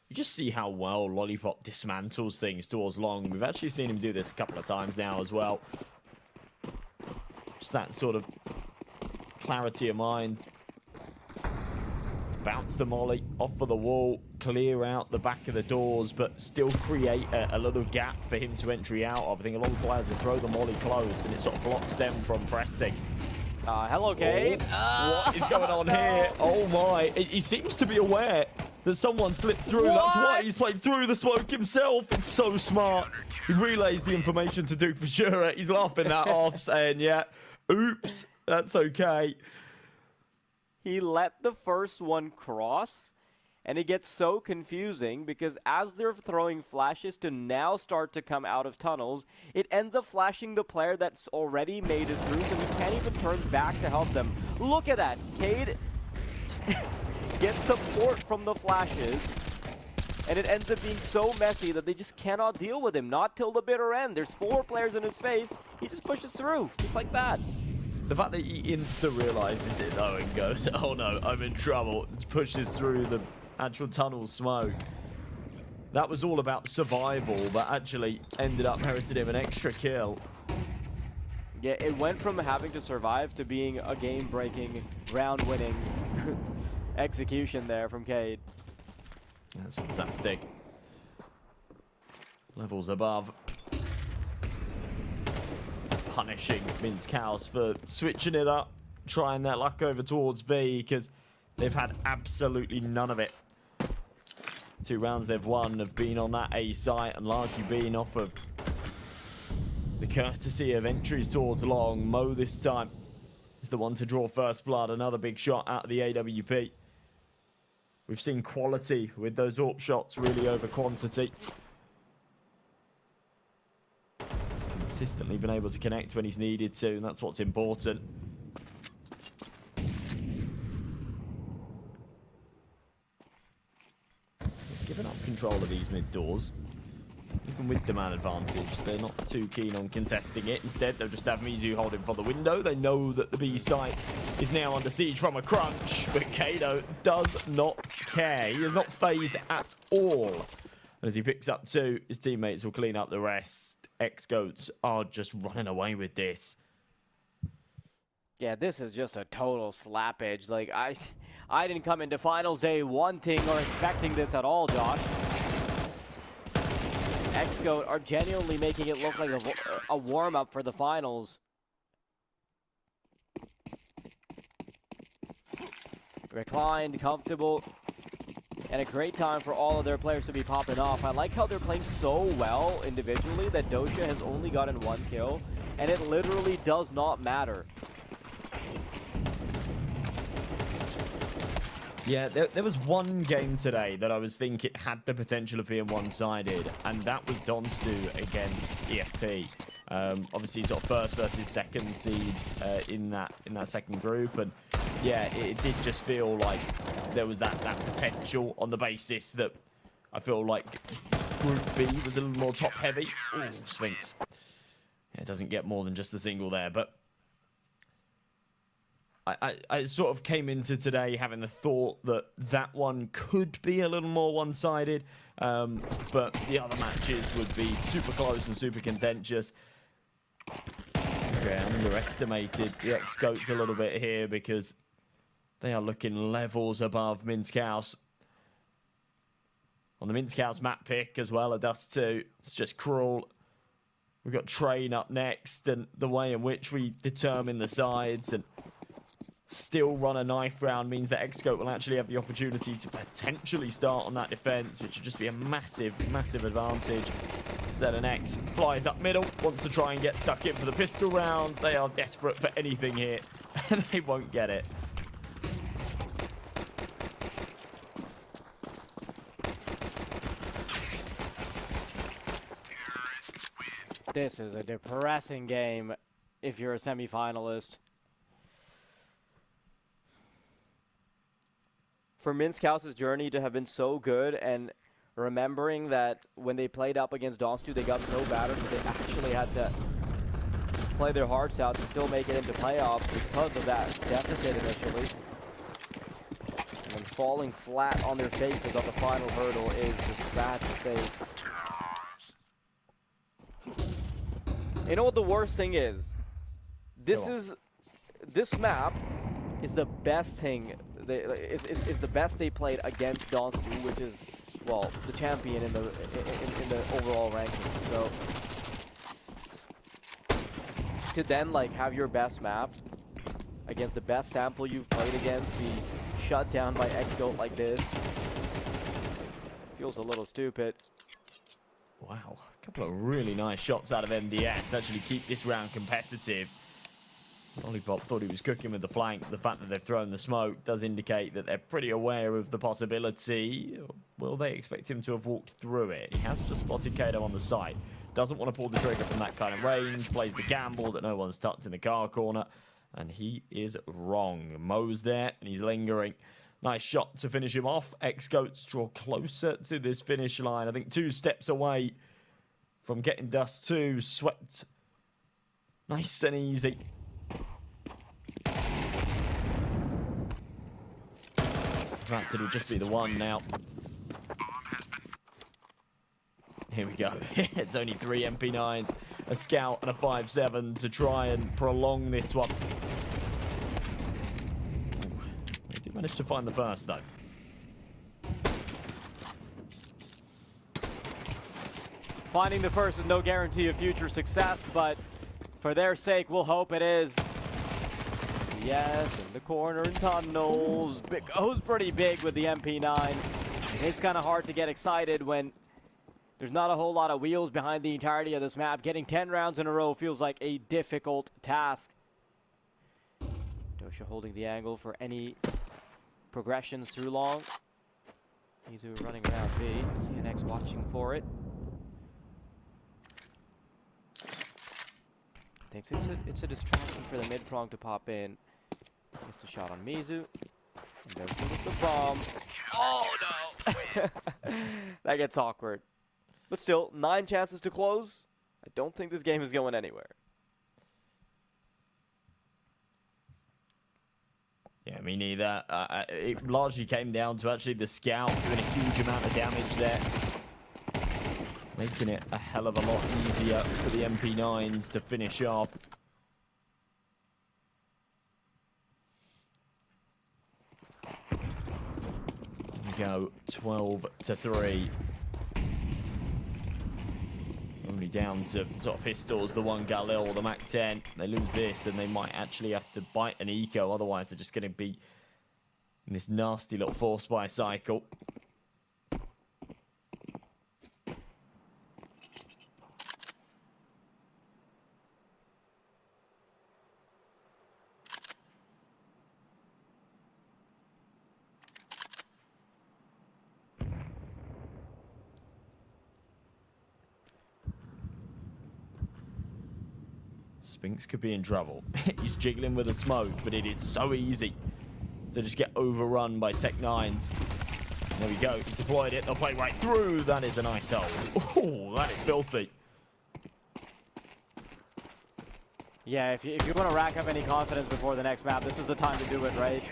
You just see how well Lollipop dismantles things towards long. We've actually seen him do this a couple of times now as well. Just that sort of clarity of mind. Bounce the molly off of the wall, clear out the back of the doors, but still create a little gap for him to entry out of. I think a lot of players will throw the molly close and it sort of blocks them from pressing. Hello, Cade. What is going on here? Oh my, he seems to be aware that someone slipped through. What? That's why he's played through the smoke himself. It's so smart. He relays the information to Duke Futura. He's laughing that off, saying, yeah, oops, that's okay. He let the first one cross, and it gets so confusing because as they're throwing flashes to now start to come out of tunnels, it ends up flashing the player that's already made it through, so he can't even turn back to help them. Look at that. Cade gets support from the flashes, and it ends up being so messy that they just cannot deal with him. Not till the bitter end. There's 4 players in his face. He just pushes through, just like that. The fact that he insta-realizes it, though, and goes, oh no, I'm in trouble, and pushes through the actual tunnel smoke. That was all about survival, but actually ended up meriting him an extra kill. Yeah, it went from having to survive to being a game-breaking, round-winning execution there from Cade. That's fantastic. Levels above. Punishing Minsk House for switching it up, trying their luck over towards B, because they've had absolutely none of it. 2 rounds they've won have been on that A site and largely been off of the courtesy of entries towards long. Mo this time is the one to draw first blood. Another big shot out of the AWP. We've seen quality with those AWP shots really over quantity. consistently been able to connect when he's needed to, and that's what's important. Giving up control of these mid doors. Even with the man advantage, they're not too keen on contesting it. Instead, they'll just have Mizu holding for the window. They know that the B site is now under siege from a crunch, but Kato does not care. He is not phased at all. As he picks up 2, his teammates will clean up the rest. X-Goats are just running away with this. Yeah, this is just a total slappage. Like, I didn't come into finals day wanting or expecting this at all, Josh. X-Goat are genuinely making it look like a warm-up for the finals. Reclined, comfortable, and a great time for all of their players to be popping off. I like how they're playing so well individually that Dosha has only gotten 1 kill, and it literally does not matter. Yeah, there was one game today that I was thinking had the potential of being one-sided, and that was Donstu against EFP. Obviously, sort of first versus second seed in that second group, and yeah, it did just feel like there was that potential on the basis that I feel like Group B was a little more top-heavy. Ooh, Sphinx. Yeah, it doesn't get more than just a single there, but I sort of came into today having the thought that that one could be a little more one-sided, but the other matches would be super close and super contentious. Okay, I underestimated the X-Goats a little bit here because they are looking levels above Minsk House. On the Minsk House map pick as well, a Dust 2. It's just cruel. We've got Train up next, and the way in which we determine the sides and still run a knife round means that X-Goat will actually have the opportunity to potentially start on that defense, which would just be a massive, massive advantage. ZNX flies up middle, wants to try and get stuck in for the pistol round. They are desperate for anything here, and they won't get it. This is a depressing game if you're a semi-finalist. For Minsk House's journey to have been so good, and remembering that when they played up against Donstu, they got so battered that they actually had to play their hearts out to still make it into playoffs because of that deficit initially. And falling flat on their faces on the final hurdle is just sad to say. You know what the worst thing is? This map is the best thing. Is the best they played against Donstu, which is, well, the champion in the overall ranking. So to then like have your best map against the best sample you've played against be shut down by X-Goat like this feels a little stupid. Wow, a couple of really nice shots out of MDS actually keep this round competitive. Lollipop thought he was cooking with the flank. The fact that they've thrown the smoke does indicate that they're pretty aware of the possibility. Will they expect him to have walked through it? He has just spotted Kato on the side. Doesn't want to pull the trigger from that kind of range. Plays the gamble that no one's tucked in the car corner. And he is wrong. Mo's there and he's lingering. Nice shot to finish him off. X-Goats draw closer to this finish line. I think 2 steps away from getting Dust 2 swept. Nice and easy. In fact, it'll just be the one now. Here we go. It's only 3 MP9s, a scout and a 5-7 to try and prolong this one. They did manage to find the first, though. Finding the first is no guarantee of future success, but for their sake, we'll hope it is. Yes, in the corner in tunnels. Goes pretty big with the MP9. It's kind of hard to get excited when there's not a whole lot of wheels behind the entirety of this map. Getting 10 rounds in a row feels like a difficult task. Dosha holding the angle for any progressions through long. Mizu running around B. TNX watching for it. thinks it's a distraction for the mid prong to pop in. Missed a shot on Mizu. And goes with the bomb. Oh no! That gets awkward. But still, 9 chances to close. I don't think this game is going anywhere. Yeah, me neither. It largely came down to actually the scout doing a huge amount of damage there. Making it a hell of a lot easier for the MP9s to finish off. We go 12-3. Only down to sort of pistols, the one Galil, the Mac-10. They lose this and they might actually have to bite an eco, otherwise they're just going to be in this nasty little force buy cycle. Spinks could be in trouble. He's jiggling with the smoke, but it is so easy to just get overrun by Tech-9s. There we go. He's deployed it. They'll play right through. That is a nice hole. Oh, that is filthy. Yeah, if you want to rack up any confidence before the next map, this is the time to do it, right?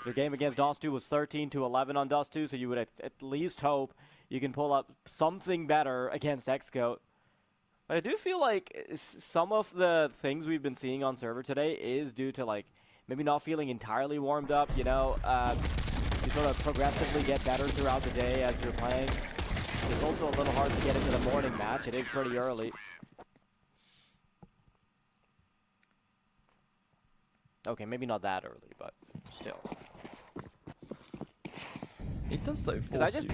Your game against Dust2 was 13-11 on Dust2, so you would at least hope you can pull up something better against Xgoat. But I do feel like some of the things we've been seeing on server today is due to, like, maybe not feeling entirely warmed up, you know? You sort of progressively get better throughout the day as you're playing. It's also a little hard to get into the morning match. It is pretty early. Okay, maybe not that early, but still. It does, though, force you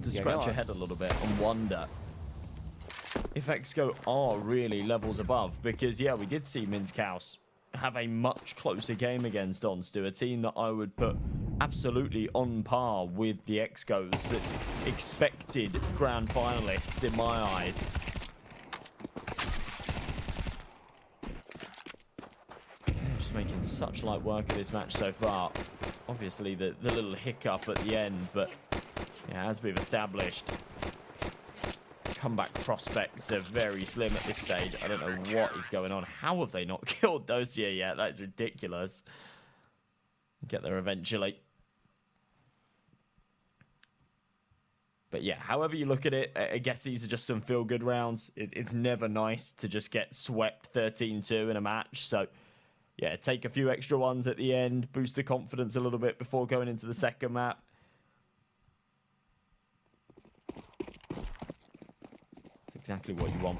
to scratch your head a little bit and wonder if Xgoat are really levels above, because yeah, we did see Minskaus have a much closer game against Dons2, a team that I would put absolutely on par with the Xgoats, that expected grand finalists in my eyes. Just making such light work of this match so far. Obviously the little hiccup at the end, but yeah, as we've established, comeback prospects are very slim at this stage. I don't know what is going on. How have they not killed Dossier yet? That's ridiculous. Get there eventually. But yeah, however you look at it, I guess these are just some feel-good rounds. It's never nice to just get swept 13-2 in a match. So yeah, take a few extra ones at the end, boost the confidence a little bit before going into the second map. Exactly what you want.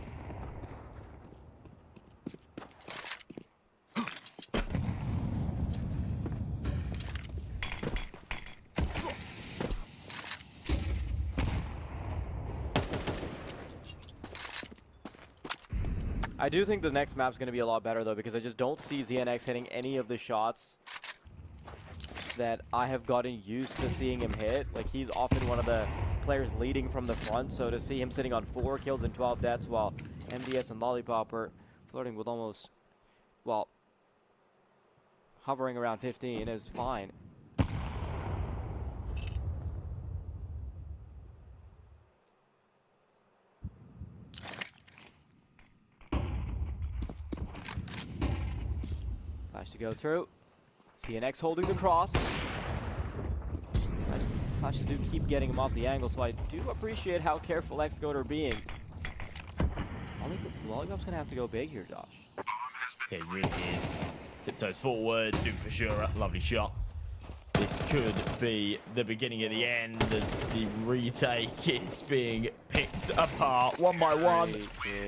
I do think the next map's going to be a lot better, though, because I just don't see ZNX hitting any of the shots that I have gotten used to seeing him hit. Like, he's often one of the players leading from the front, so to see him sitting on 4 kills and 12 deaths while MDS and Lollipop are flirting with almost, well, hovering around 15 is fine. Flash to go through. CNX holding the cross. Flashes do keep getting him off the angle, so I do appreciate how careful Xgoat are being. I think the Lollipop's gonna have to go big here, Josh. Yeah, he really is. Tiptoes forward, do for sure. Lovely shot. This could be the beginning of the end as the retake is being picked apart one by one.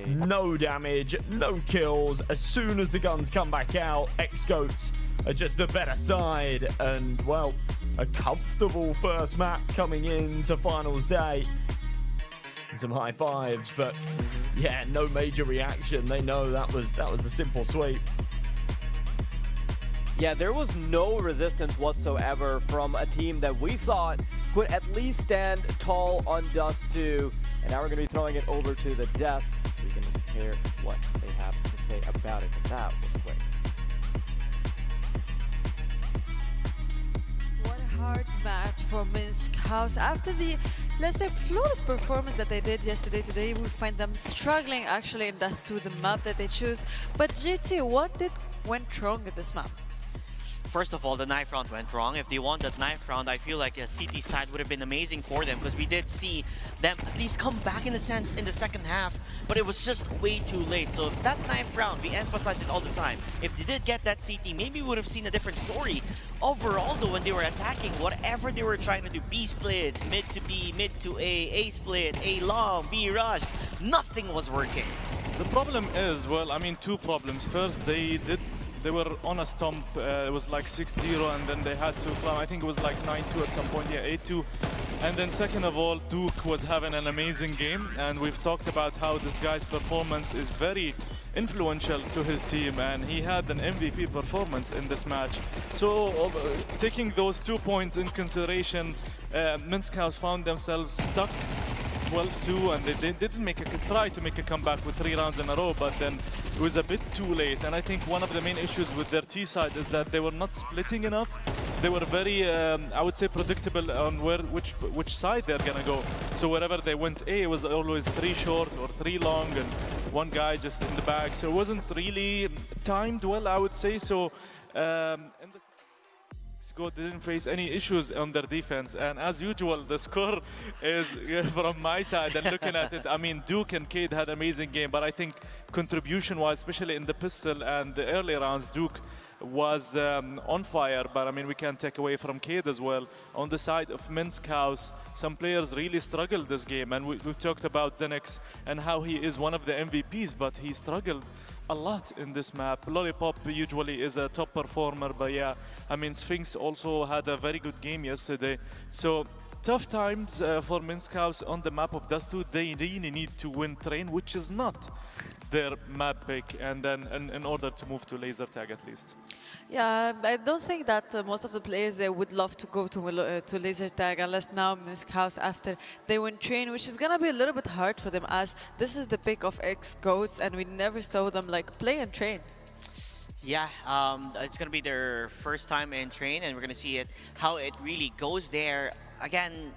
No damage, no kills. As soon as the guns come back out, Xgoats are just the better side. And, well, a comfortable first map coming into finals day. Some high fives, but yeah, no major reaction. They know that was a simple sweep. Yeah, there was no resistance whatsoever from a team that we thought could at least stand tall on Dust2. And now we're going to be throwing it over to the desk. We can hear what they have to to say about it, but that was quick. What a hard match for Minsk House. After the, let's say, flawless performance that they did yesterday, today we find them struggling actually in Dust 2, the map that they choose. But GT, what went wrong in this map? First of all, the knife round went wrong. If they won that knife round, I feel like the CT side would have been amazing for them, because we did see them at least come back in a sense in the second half, but it was just way too late. So if that knife round, we emphasize it all the time, if they did get that CT, maybe we would have seen a different story. Overall though, when they were attacking, whatever they were trying to do, B split, mid to B, mid to A split, A long, B rush, nothing was working. The problem is, well, I mean, two problems. First, they were on a stomp. It was like 6-0, and then they had to climb. I think it was like 9-2 at some point, yeah, 8-2. And then second of all, Duke was having an amazing game, and we've talked about how this guy's performance is very influential to his team, and he had an MVP performance in this match. So taking those 2 points in consideration, Minsk House found themselves stuck 12-2, and they didn't try to make a comeback with 3 rounds in a row, but then it was a bit too late. And I think one of the main issues with their T side is that they were not splitting enough. They were very, I would say, predictable on which side they're gonna go. So wherever they went A, it was always 3 short or 3 long, and one guy just in the back. So it wasn't really timed well, I would say. So in the didn't face any issues on their defense, and as usual the score is from my side. And looking at it, I mean, Duke and Cade had amazing game, but I think contribution wise, especially in the pistol and the early rounds, Duke was on fire. But I mean, we can't take away from Cade as well. On the side of Minsk House, some players really struggled this game, and we've talked about Zenix and how he is one of the MVPs, but he struggled a lot in this map. Lollipop usually is a top performer, but yeah, I mean, Sphinx also had a very good game yesterday. So tough times for Minsk House on the map of Dust 2. They really need to win Train, which is not their map pick, and then in order to move to laser tag at least. Yeah, I don't think that most of the players they would love to go to laser tag, unless now Minsk House after they win Train, which is gonna be a little bit hard for them, as this is the pick of ex-goats and we never saw them like play and train. Yeah, it's gonna be their first time in Train, and we're gonna see how it really goes there. Again,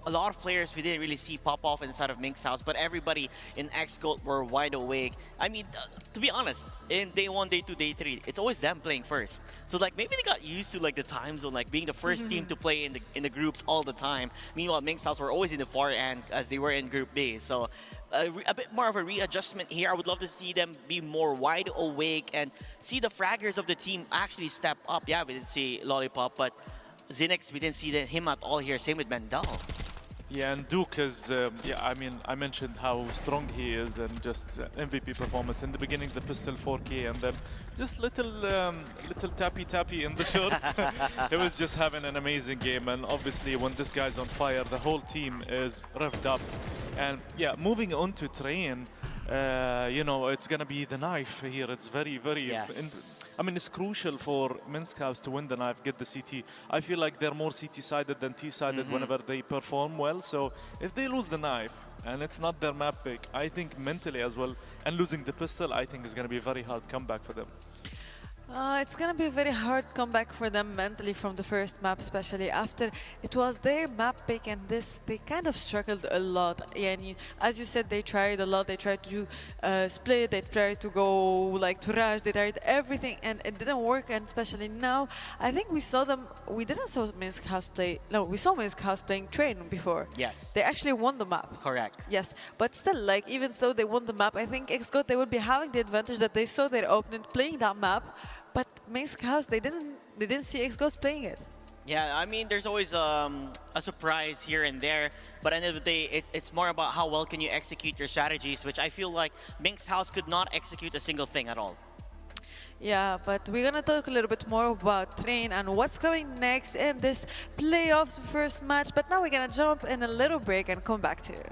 a lot of players we didn't really see pop off inside of Minsk House, but everybody in X-Gold were wide awake. I mean, to be honest, in day 1, day 2, day 3, it's always them playing first. So like maybe they got used to like the time zone, like being the first team to play in the groups all the time. Meanwhile, Minsk House were always in the far end as they were in Group B. So a bit more of a readjustment here. I would love to see them be more wide awake and see the fraggers of the team actually step up. Yeah, we didn't see Lollipop, but Zenix, we didn't see him at all here. Same with Mendel. Yeah, and Duke is, yeah, I mean, I mentioned how strong he is, and just MVP performance. In the beginning, the pistol 4K, and then just little tappy in the short. He was just having an amazing game, and obviously when this guy's on fire, the whole team is revved up. And yeah, moving on to Train, you know, it's gonna be the knife here. It's very, I mean, it's crucial for Minsk House to win the knife, get the CT. I feel like they're more CT-sided than T-sided whenever they perform well. So if they lose the knife and it's not their map pick, I think mentally as well, and losing the pistol, I think is going to be a very hard comeback for them. It's going to be a very hard comeback for them mentally from the first map, especially after it was their map pick, and they kind of struggled a lot. And as you said, they tried a lot. They tried to split, they tried to go like to rush, they tried everything, and it didn't work. And especially now, I think we saw them, we didn't saw Minsk House play, no, we saw Minsk House playing Train before. Yes. They actually won the map. Correct. Yes, but still, like, even though they won the map, I think X-Goat, they would be having the advantage that they saw their opponent playing that map. But Minsk House, they didn't see X-Ghost playing it. Yeah, I mean, there's always a surprise here and there, but at the end of the day, it's more about how well can you execute your strategies, which I feel like Minsk House could not execute a single thing at all. Yeah, but we're gonna talk a little bit more about Train and what's coming next in this playoffs first match, but now we're gonna jump in a little break and come back to you.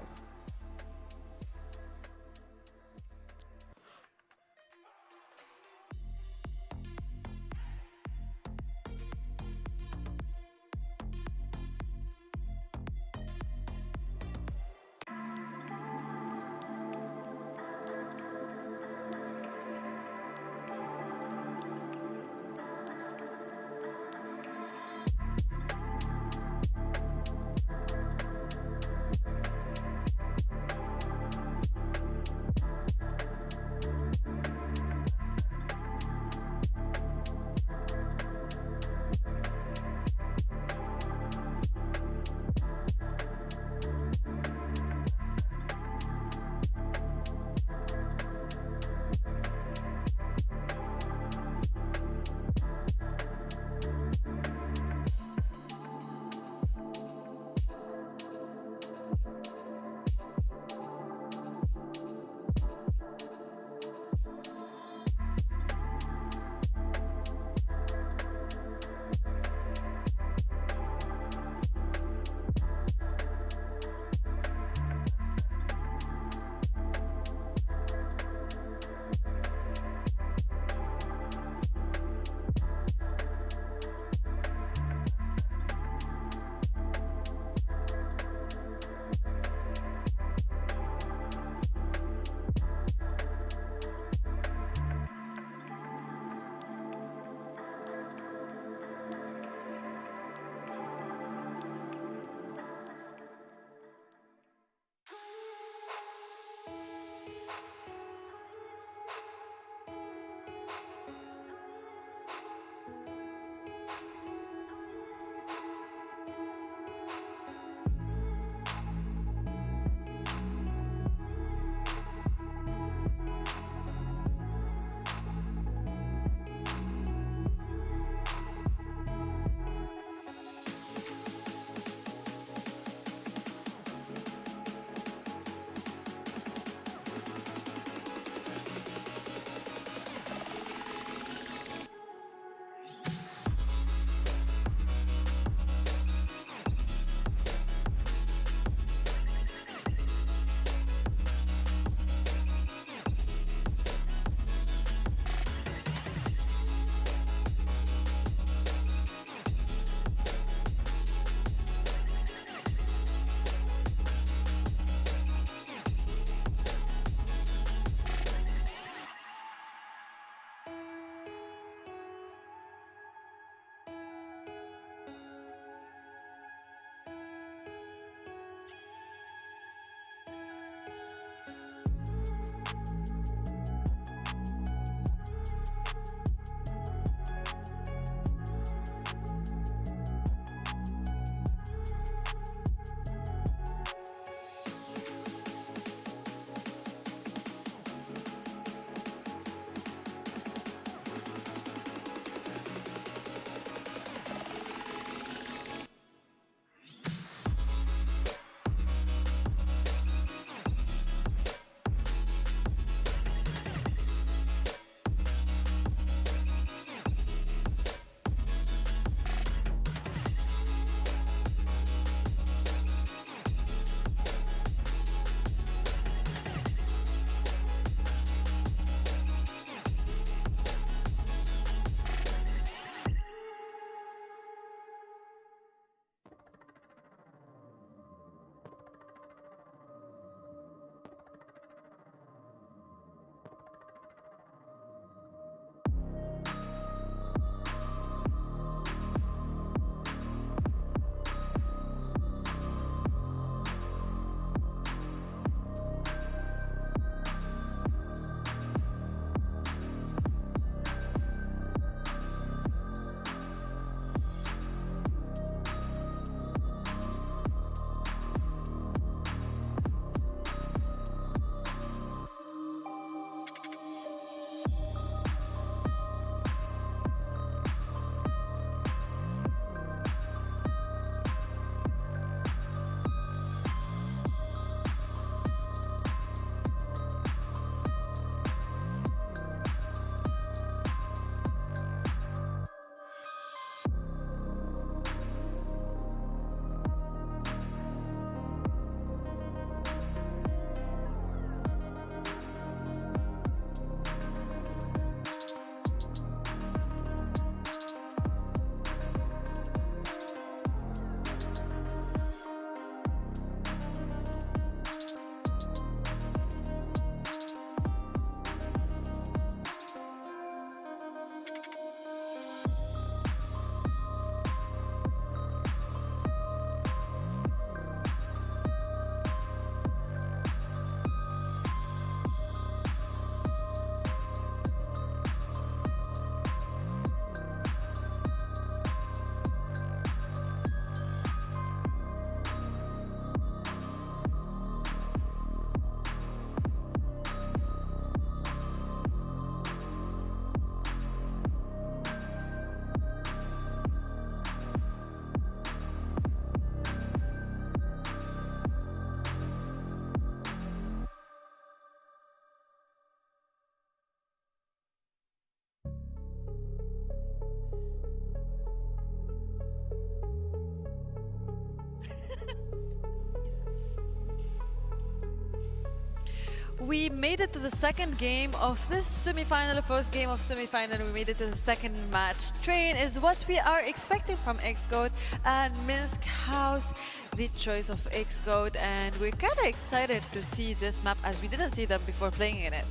We made it to the second game of this semi-final, first game of semi-final. We made it to the second match. Train is what we are expecting from XGOAT and Minsk House, the choice of XGOAT. And we're kind of excited to see this map as we didn't see them before playing in it.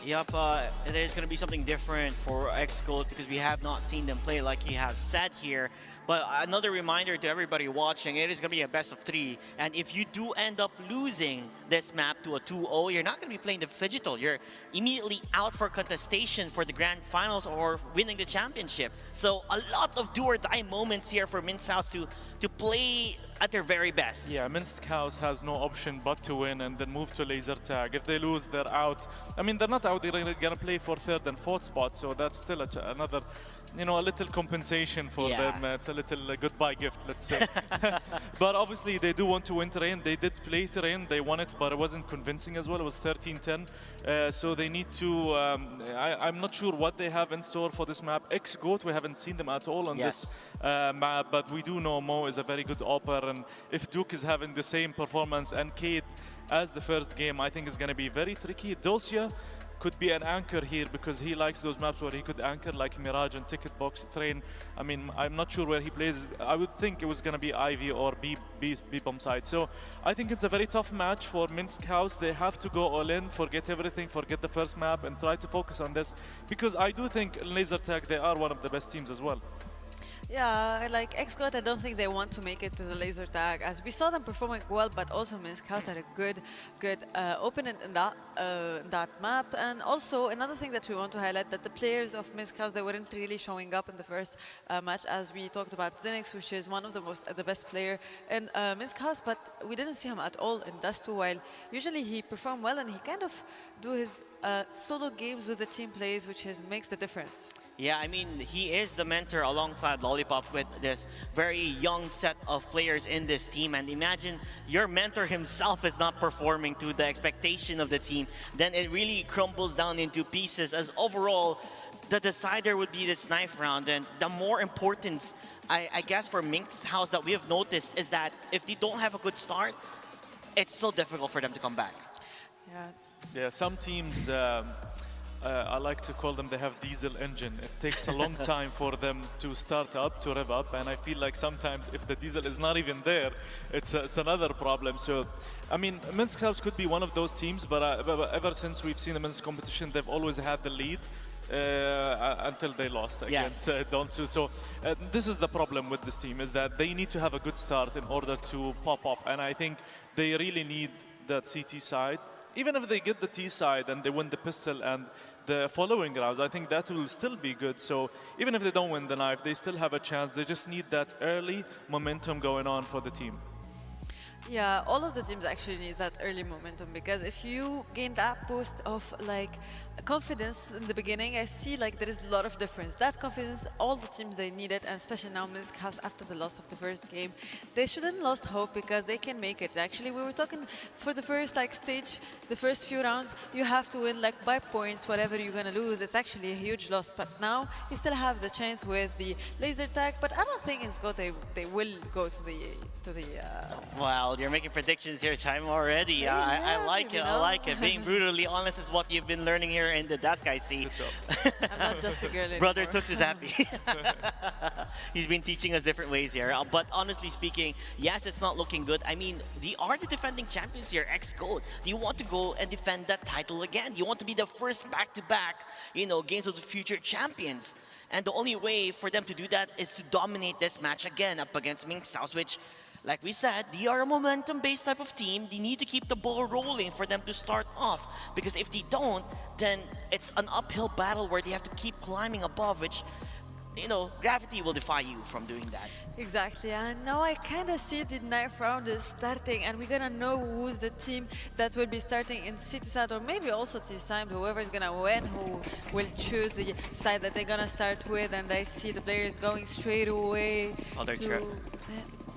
Yep, there's going to be something different for XGOAT because we have not seen them play like you have said here. But another reminder to everybody watching, it is going to be a best of 3. And if you do end up losing this map to a 2-0, you're not going to be playing the Phygital. You're immediately out for contestation for the grand finals or winning the championship. So a lot of do-or-die moments here for Minsk House to play at their very best. Yeah, Minsk House has no option but to win and then move to laser tag. If they lose, they're out. I mean, they're not out. They're going to play for 3rd and 4th spot, so that's still another, you know, a little compensation for them. It's a little goodbye gift, let's say. But obviously, they do want to win terrain. They did play terrain. They won it, but it wasn't convincing as well. It was 13-10. So they need to... I'm not sure what they have in store for this map. XGOAT, we haven't seen them at all on this map, but we do know Mo is a very good opper, and if Duke is having the same performance and Cade as the first game, I think is going to be very tricky. Dosia could be an anchor here because he likes those maps where he could anchor like Mirage and Ticket Box Train. I mean, I'm not sure where he plays. I would think it was going to be Ivy or B bomb side. So I think it's a very tough match for Minsk House. They have to go all in, forget everything, forget the first map, and try to focus on this, because I do think Laser Tag, they are one of the best teams as well. Yeah, like XGOT, I don't think they want to make it to the laser tag, as we saw them performing well, but also Minsk House had a good opponent in that map. And also another thing that we want to highlight, that the players of Minsk House, they weren't really showing up in the first match, as we talked about Zenix, which is one of the best player in Minsk House, but we didn't see him at all in Dust 2, while usually he performed well and he kind of do his solo games with the team plays, which makes the difference. Yeah, I mean, he is the mentor alongside Lollipop with this very young set of players in this team. And imagine your mentor himself is not performing to the expectation of the team, then it really crumbles down into pieces, as overall, the decider would be this knife round. And the more importance, I guess, for Minsk House that we have noticed is that if they don't have a good start, it's so difficult for them to come back. Yeah, some teams, I like to call them, they have diesel engine. It takes a long time for them to start up, to rev up, and I feel like sometimes if the diesel is not even there, it's another problem. So, I mean, Minsk House could be one of those teams, but ever since we've seen them in this competition, they've always had the lead until they lost against Donsu. So this is the problem with this team, is that they need to have a good start in order to pop up, and I think they really need that CT side. Even if they get the T side and they win the pistol and the following rounds, I think that will still be good. So even if they don't win the knife, they still have a chance. They just need that early momentum going on for the team. Yeah, all of the teams actually need that early momentum, because if you gain that boost of like confidence in the beginning, I see like there is a lot of difference. That confidence, all the teams, they need it, and especially now Minsk House after the loss of the first game, they shouldn't lost hope, because they can make it. Actually, we were talking for the first like stage, the first few rounds, you have to win like by points. Whatever you're gonna lose, it's actually a huge loss. But now you still have the chance with the laser tag. But I don't think it's they will go to the Wow, you're making predictions here, Chaim, already. I like it. I like it. Being brutally honest is what you've been learning here in the desk, I see. I'm not just a girl anymore. Brother Tux is happy. He's been teaching us different ways here. But honestly speaking, yes, it's not looking good. I mean, they are the defending champions here, XGOAT. You want to go and defend that title again. You want to be the first back-to-back, games of the future champions. And the only way for them to do that is to dominate this match again up against Minsk House, which, like we said, they are a momentum-based type of team. They need to keep the ball rolling for them to start off, because if they don't, then it's an uphill battle where they have to keep climbing above, which, gravity will defy you from doing that. Exactly, and now I kind of see the knife round is starting, and we're gonna know who's the team that will be starting in City side, or maybe also T-Side, whoever is gonna win, who will choose the side that they're gonna start with. And I see the players going straight away. Oh, they're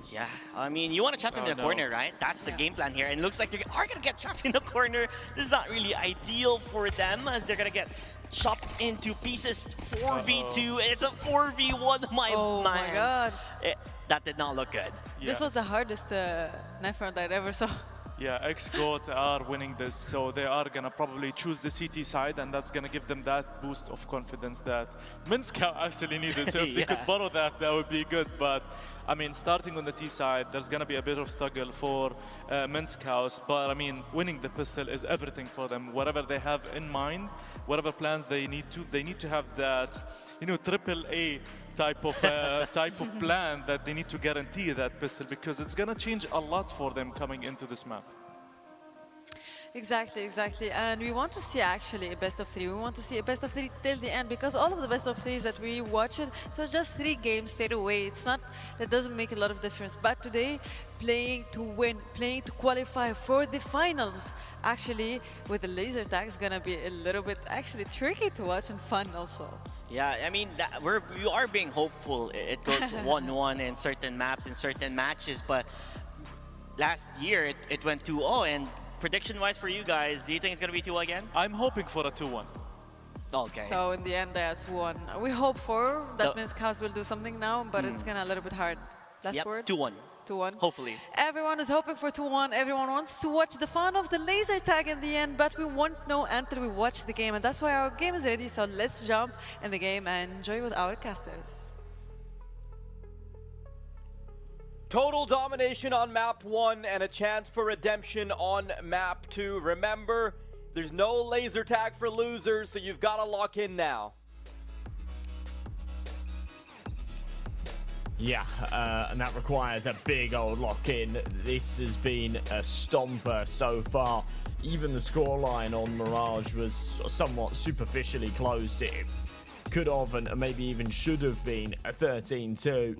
Yeah, I mean, you want to trap him in the corner, right? That's the game plan here. And it looks like they are going to get trapped in the corner. This is not really ideal for them, as they're going to get chopped into pieces. 4v2. It's a 4v1. My God. That did not look good. Yeah. This was the hardest knife round I'd ever saw. Yeah, XGOAT are winning this, so they are gonna probably choose the CT side, and that's gonna give them that boost of confidence that Minsk actually needed. So if they could borrow that, that would be good. But I mean, starting on the T side, there's gonna be a bit of struggle for Minsk House. But I mean, winning the pistol is everything for them. Whatever they have in mind, whatever plans they need to have that, triple A type of plan that they need to guarantee that pistol, because it's gonna change a lot for them coming into this map. Exactly. And we want to see actually a best of 3. We want to see a best of 3 till the end, because all of the best of 3s that we watched, so just 3 games straight away. That doesn't make a lot of difference. But today, playing to win, playing to qualify for the finals, actually with the laser tag, is gonna be a little bit actually tricky to watch and fun also. Yeah, I mean, we are being hopeful. It goes 1-1 in certain maps, in certain matches, but last year it went 2-0. And prediction-wise for you guys, do you think it's going to be 2 again? I'm hoping for a 2-1. Okay. So in the end, they are 2-1. We hope for that Minsk House will do something now, but it's going to a little bit hard. Last word? 2-1. 2-1. Hopefully. Everyone is hoping for 2-1. Everyone wants to watch the fun of the laser tag in the end, but we won't know until we watch the game, and that's why our game is ready. So let's jump in the game and enjoy with our casters. Total domination on map 1 and a chance for redemption on map 2. Remember, there's no laser tag for losers, so you've got to lock in now. Yeah, and that requires a big old lock-in. This has been a stomper so far. Even the scoreline on Mirage was somewhat superficially close. It could have and maybe even should have been a 13-2.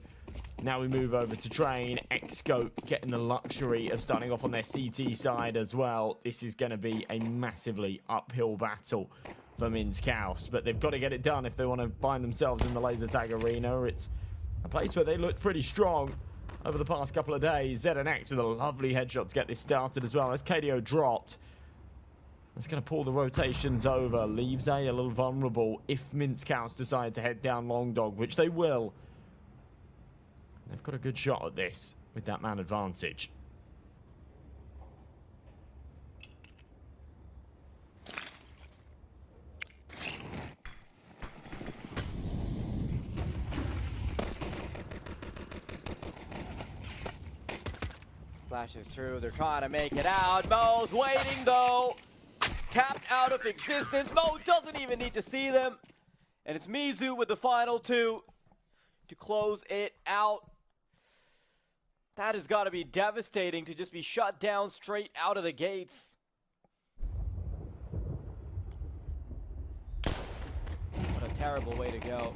Now we move over to Train. Xscope getting the luxury of starting off on their CT side as well. This is going to be a massively uphill battle for Minskaus, but they've got to get it done if they want to find themselves in the laser tag arena. It's a place where they looked pretty strong over the past couple of days. ZNX with a lovely headshot to get this started as well. As KDO dropped, that's going to pull the rotations over. Leaves A little vulnerable if Minskaus decide to head down Long Dog, which they will. They've got a good shot at this with that man advantage. Flashes through, they're trying to make it out. Mo's waiting though. Tapped out of existence. Mo doesn't even need to see them. And it's Mizu with the final 2 to close it out. That has got to be devastating to just be shut down straight out of the gates. What a terrible way to go.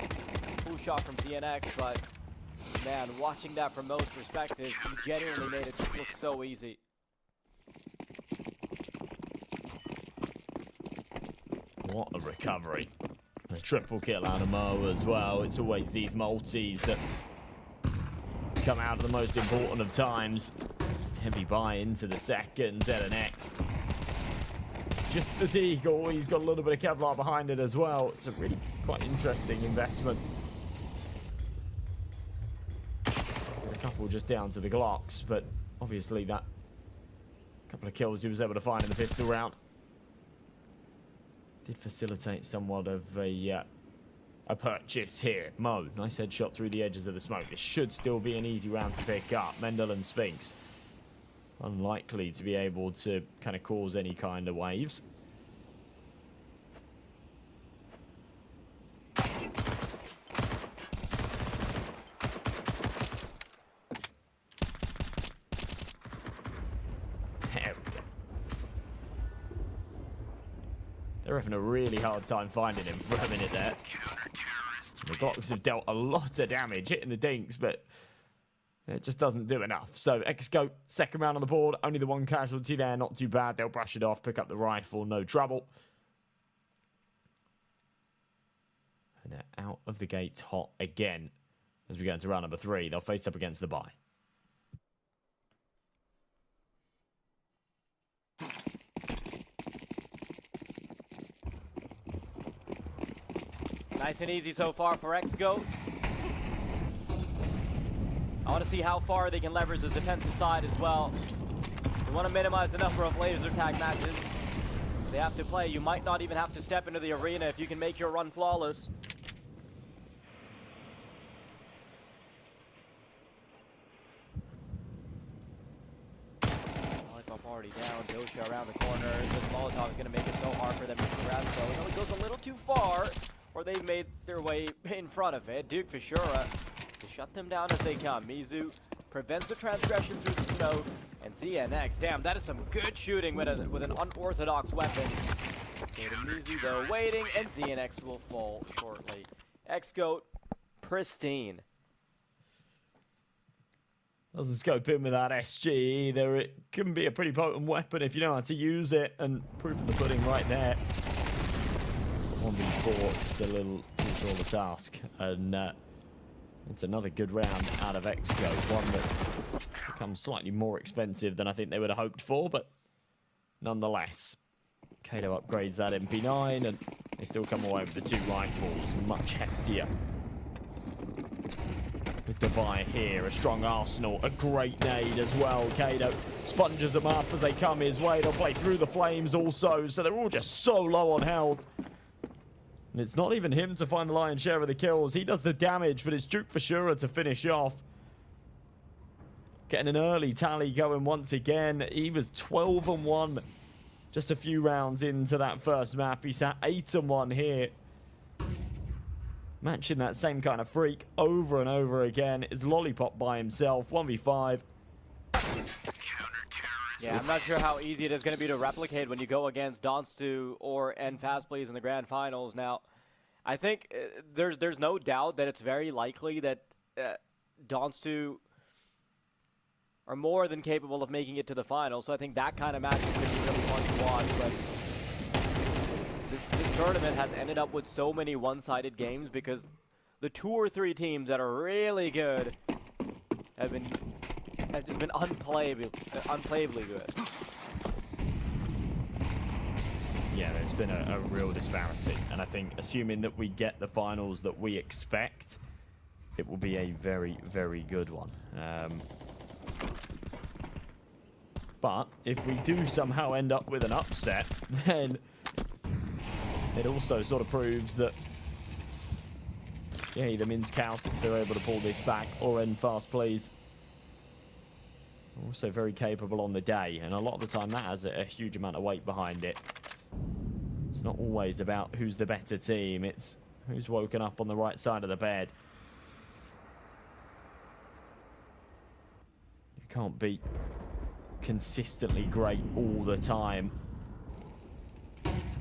Cool shot from DNX, but man, watching that from Mo's perspective, he genuinely made it look so easy. What a recovery. A triple kill out of Mo as well. It's always these multis that come out at the most important of times. Heavy buy into the second. ZNX. Just the Deagle. He's got a little bit of Kevlar behind it as well. It's a really quite interesting investment. A couple just down to the Glocks, but obviously that couple of kills he was able to find in the pistol round did facilitate somewhat of a purchase here. Mo, nice headshot through the edges of the smoke. This should still be an easy round to pick up. Mendel and Spinks unlikely to be able to kind of cause any kind of waves. There we go. They're having a really hard time finding him for a minute there. The Glocks have dealt a lot of damage, hitting the dinks, but it just doesn't do enough. So Xscope, second round on the board, only the one casualty there, not too bad. They'll brush it off, pick up the rifle, no trouble. And they're out of the gates hot again as we go into round number 3. They'll face up against the buy. Nice and easy so far for Xscope. I want to see how far they can leverage the defensive side as well. They want to minimize the number of laser tag matches they have to play. You might not even have to step into the arena if you can make your run flawless. Lollipop already down. Dosha around the corner. This Molotov is going to make it so hard for them to progress, though. It only goes a little too far, or they've made their way in front of it. Duke Fishura to shut them down as they come. Mizu prevents the transgression through the smoke, and ZNX, damn, that is some good shooting with an unorthodox weapon. Okay, to Mizu though, waiting, and ZNX will fall shortly. Xscope, pristine. Doesn't scope in with that SG either. It can be a pretty potent weapon if you know how to use it, and proof of the pudding right there. 1v4, just a little too tall a task, and it's another good round out of Xscope, one that becomes slightly more expensive than I think they would have hoped for, but nonetheless, Kato upgrades that MP9, and they still come away with the 2 rifles, much heftier. with the buy here. A strong Arsenal, a great nade as well. Kado sponges them up as they come his way. They'll play through the flames also, so they're all just so low on health. And it's not even him to find the lion's share of the kills. He does the damage, but it's Duke for sure to finish off. Getting an early tally going once again. He was 12-1 just a few rounds into that first map. He sat 8-1 here. Matching that same kind of freak over and over again is Lollipop by himself. 1v5. Yeah, I'm not sure how easy it is going to be to replicate when you go against Donstu or Fastplays in the grand finals. Now, I think there's no doubt that it's very likely that Donstu are more than capable of making it to the finals. So I think that kind of match is going to be really fun to watch. But this tournament has ended up with so many one-sided games because the 2 or 3 teams that are really good have just been unplayably good. Yeah, there's been a real disparity. And I think assuming that we get the finals that we expect, it will be a very, very good one. But if we do somehow end up with an upset, then it also sort of proves that, yeah, either Minskows, if they're able to pull this back, or Fastplays, also very capable on the day. And a lot of the time that has a huge amount of weight behind it. It's not always about who's the better team, it's who's woken up on the right side of the bed. You can't be consistently great all the time.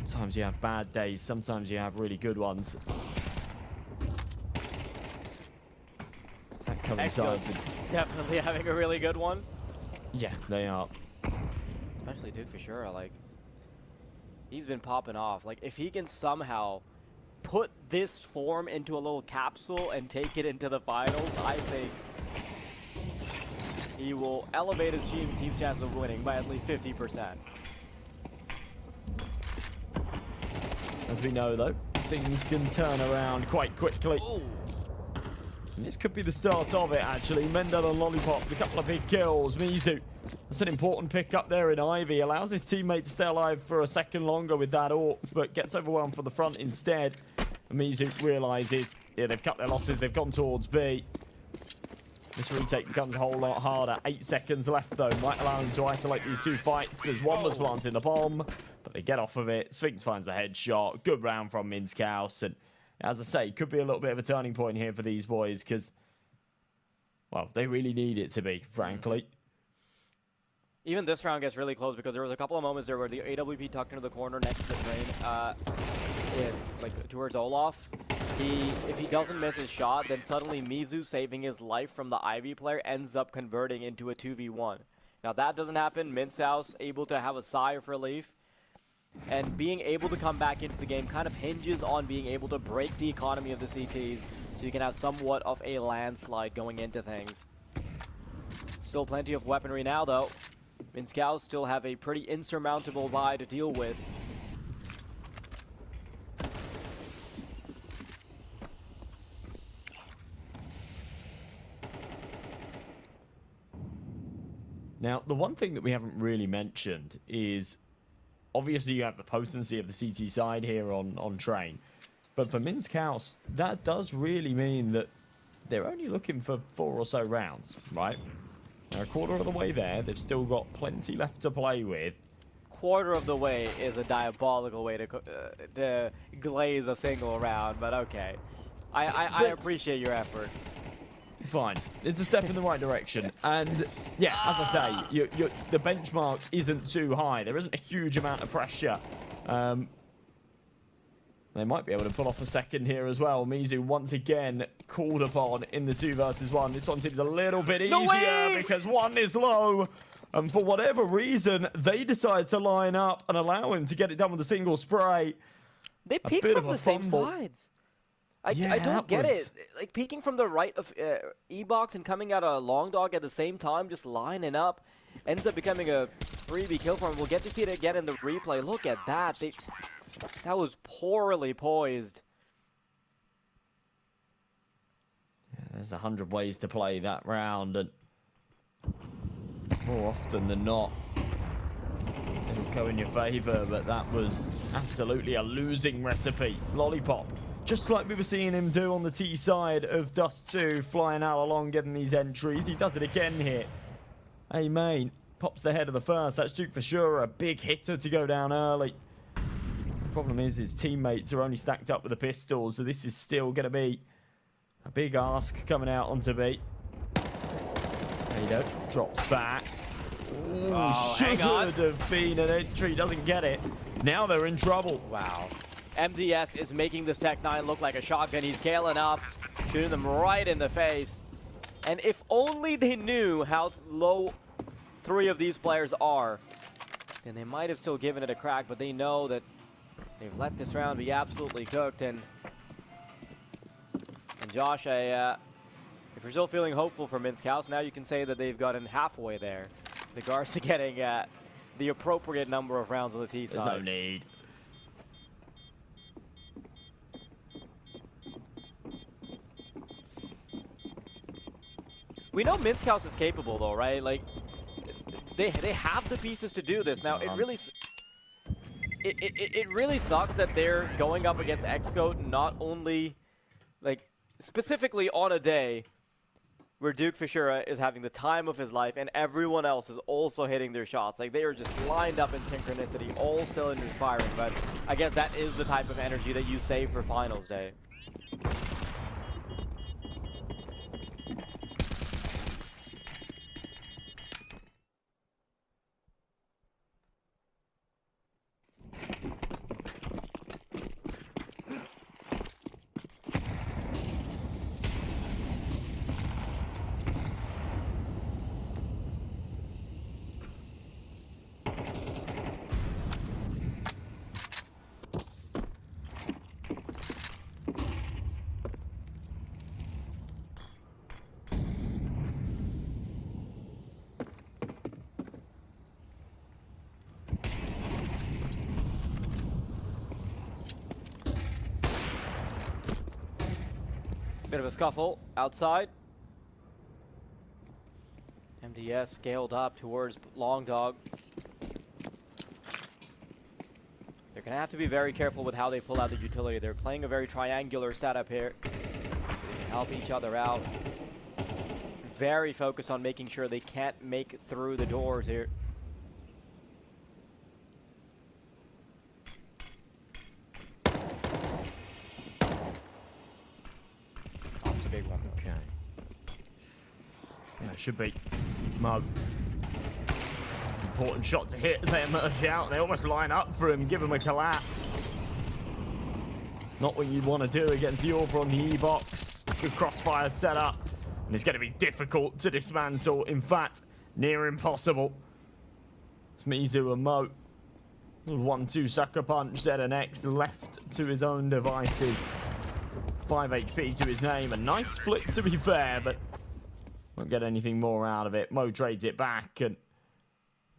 Sometimes you have bad days, sometimes you have really good ones. That coincides with... Definitely having a really good one. Yeah, they are. Especially Duke for sure. Like, he's been popping off. Like, if he can somehow put this form into a little capsule and take it into the finals, I think he will elevate his team's chance of winning by at least 50%. As we know, though, things can turn around quite quickly. Ooh. And this could be the start of it, actually. Mendel and Lollipop, a couple of big kills. Mizu, that's an important pick up there in Ivy. Allows his teammate to stay alive for a second longer with that AWP, but gets overwhelmed from the front instead. And Mizu realizes, yeah, they've cut their losses. They've gone towards B. This retake becomes a whole lot harder. 8 seconds left, though. Might allow them to isolate these 2 fights as one was planting the bomb, but they get off of it. Sphinx finds the headshot. Good round from Minskows. And as I say, could be a little bit of a turning point here for these boys because, well, they really need it to be, frankly. Even this round gets really close because there was a couple of moments there where the AWP tucked into the corner next to the train, like towards Olaf. If he doesn't miss his shot, then suddenly Mizu, saving his life from the Ivy player, ends up converting into a 2v1. Now that doesn't happen. Minskows able to have a sigh of relief. And being able to come back into the game kind of hinges on being able to break the economy of the CTs so you can have somewhat of a landslide going into things. Still plenty of weaponry now, though. Minskows still have a pretty insurmountable buy to deal with. Now, the one thing that we haven't really mentioned is, obviously you have the potency of the CT side here on Train. But for Minskows, that does really mean that they're only looking for 4 or so rounds, right? They're a quarter of the way there. They've still got plenty left to play with. Quarter of the way is a diabolical way to glaze a single round, but okay. I appreciate your effort. Fine. It's a step in the right direction. And, yeah, as I say, the benchmark isn't too high. There isn't a huge amount of pressure. They might be able to pull off a second here as well. Mizu, once again, called upon in the 2 versus 1. This one seems a little bit easier because 1 is low. And for whatever reason, they decide to line up and allow him to get it done with a single spray. They peek from the same sides. I don't get it. Like, peeking from the right of E-Box and coming out a long dog at the same time, just lining up, ends up becoming a freebie kill for him. We'll get to see it again in the replay. Look at that. That was poorly poised. Yeah, There's 100 ways to play that round, and more often than not, it'll go in your favor, but that was absolutely a losing recipe. Lollipop, just like we were seeing him do on the T side of Dust 2, flying out along, getting these entries. He does it again here. A main pops the head of the first. That's Duke for sure, a big hitter to go down early. The problem is his teammates are only stacked up with the pistols, so this is still going to be a big ask coming out onto B. Ado drops back. Ooh, Oh, should hang on. have been an entry, doesn't get it. Now they're in trouble. Wow. MDS is making this Tech-9 look like a shotgun. He's scaling up, shooting them right in the face. And if only they knew how low 3 of these players are, then they might have still given it a crack, but they know that they've let this round be absolutely cooked. And Josh, if you're still feeling hopeful for Minsk House, now you can say that they've gotten halfway there in regards to getting the appropriate number of rounds on the T side. There's no need. We know Minsk House is capable, though, right? Like, they have the pieces to do this. Now, it really sucks that they're going up against Xcode not only, like, specifically on a day where Duke Fishura is having the time of his life and everyone else is also hitting their shots. Like, they are just lined up in synchronicity, all cylinders firing. But I guess that is the type of energy that you save for finals day. Bit of a scuffle outside. MDS scaled up towards Long Dog. They're going to have to be very careful with how they pull out the utility. They're playing a very triangular setup here, so they can help each other out. Very focused on making sure they can't make through the doors here. Big one. Okay. Yeah, it should be. Mug. Important shot to hit as they emerge out. They almost line up for him, give him a collapse. Not what you want to do against the Orb on the E-box. Good crossfire setup. And it's going to be difficult to dismantle. In fact, near impossible. It's Mizu and Mo. 1-2 sucker punch. ZNX left to his own devices. 5 HP to his name. A nice flick, to be fair, but won't get anything more out of it. Mo trades it back, and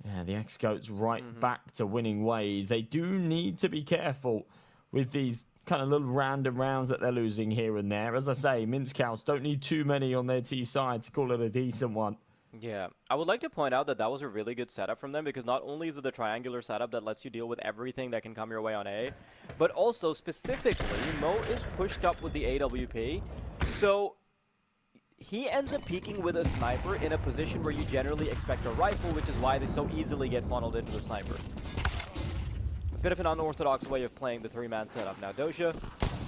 yeah, the X-Goat's right back to winning ways. They do need to be careful with these kind of little random rounds that they're losing here and there. As I say, Minsk House don't need too many on their T side to call it a decent one. Yeah, I would like to point out that that was a really good setup from them, because not only is it the triangular setup that lets you deal with everything that can come your way on A, but also specifically, Mo is pushed up with the AWP, so he ends up peeking with a sniper in a position where you generally expect a rifle, which is why they so easily get funneled into the sniper. A bit of an unorthodox way of playing the 3-man setup. Now, Doja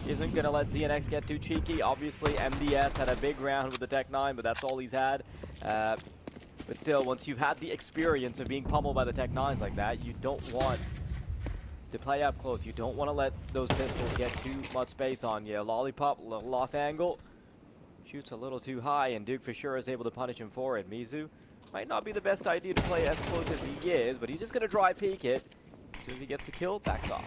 isn't going to let ZNX get too cheeky. Obviously, MDS had a big round with the Tech-9, but that's all he's had. But still, once you've had the experience of being pummeled by the Tech-9s like that, you don't want to play up close. You don't want to let those pistols get too much space on you. Lollipop, a little off angle, shoots a little too high, and Duke for sure is able to punish him for it. Mizu might not be the best idea to play as close as he is, but he's just going to dry peek it. As soon as he gets the kill, backs off.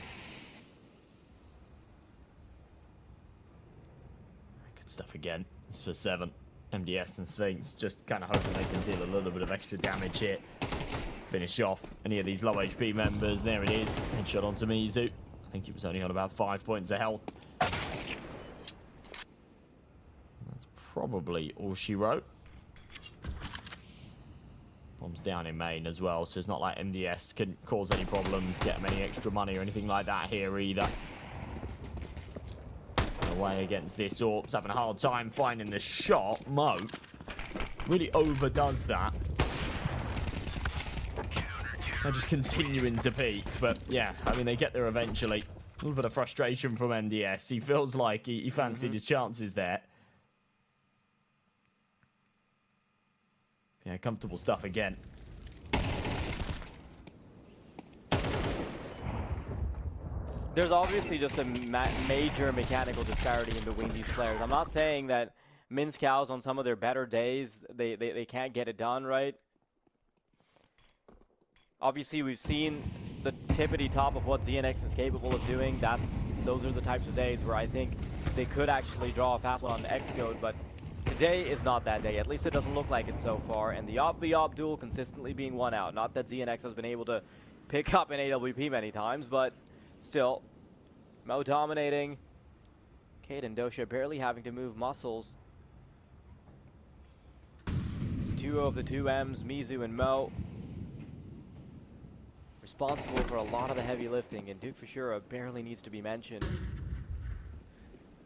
Good stuff again. It's for 7. MDS and Sphinx just kind of hoping they can deal a little bit of extra damage here. Finish off any of these low HP members. There it is. Headshot onto Mizu. I think he was only on about 5 points of health. That's probably all she wrote. Bombs down in main as well, so it's not like MDS can cause any problems, get them any extra money or anything like that here either. Away against this Orps, having a hard time finding the shot. Mo really overdoes that. They're just continuing to peak, but yeah, I mean, they get there eventually. A little bit of frustration from MDS. He feels like he fancied his chances there. Yeah, comfortable stuff again. There's obviously just a major mechanical disparity in between these players. I'm not saying that Min's Cows on some of their better days, they can't get it done, right? Obviously, we've seen the tippity top of what ZNX is capable of doing. Those are the types of days where I think they could actually draw a fast one on the Xcode, but today is not that day. At least it doesn't look like it so far. And the Op v Op duel consistently being won out. Not that ZNX has been able to pick up an AWP many times, but still, Mo dominating. Cade and Dosha barely having to move muscles. Two of the two M's, Mizu and Mo, responsible for a lot of the heavy lifting, and Duke Fishura barely needs to be mentioned.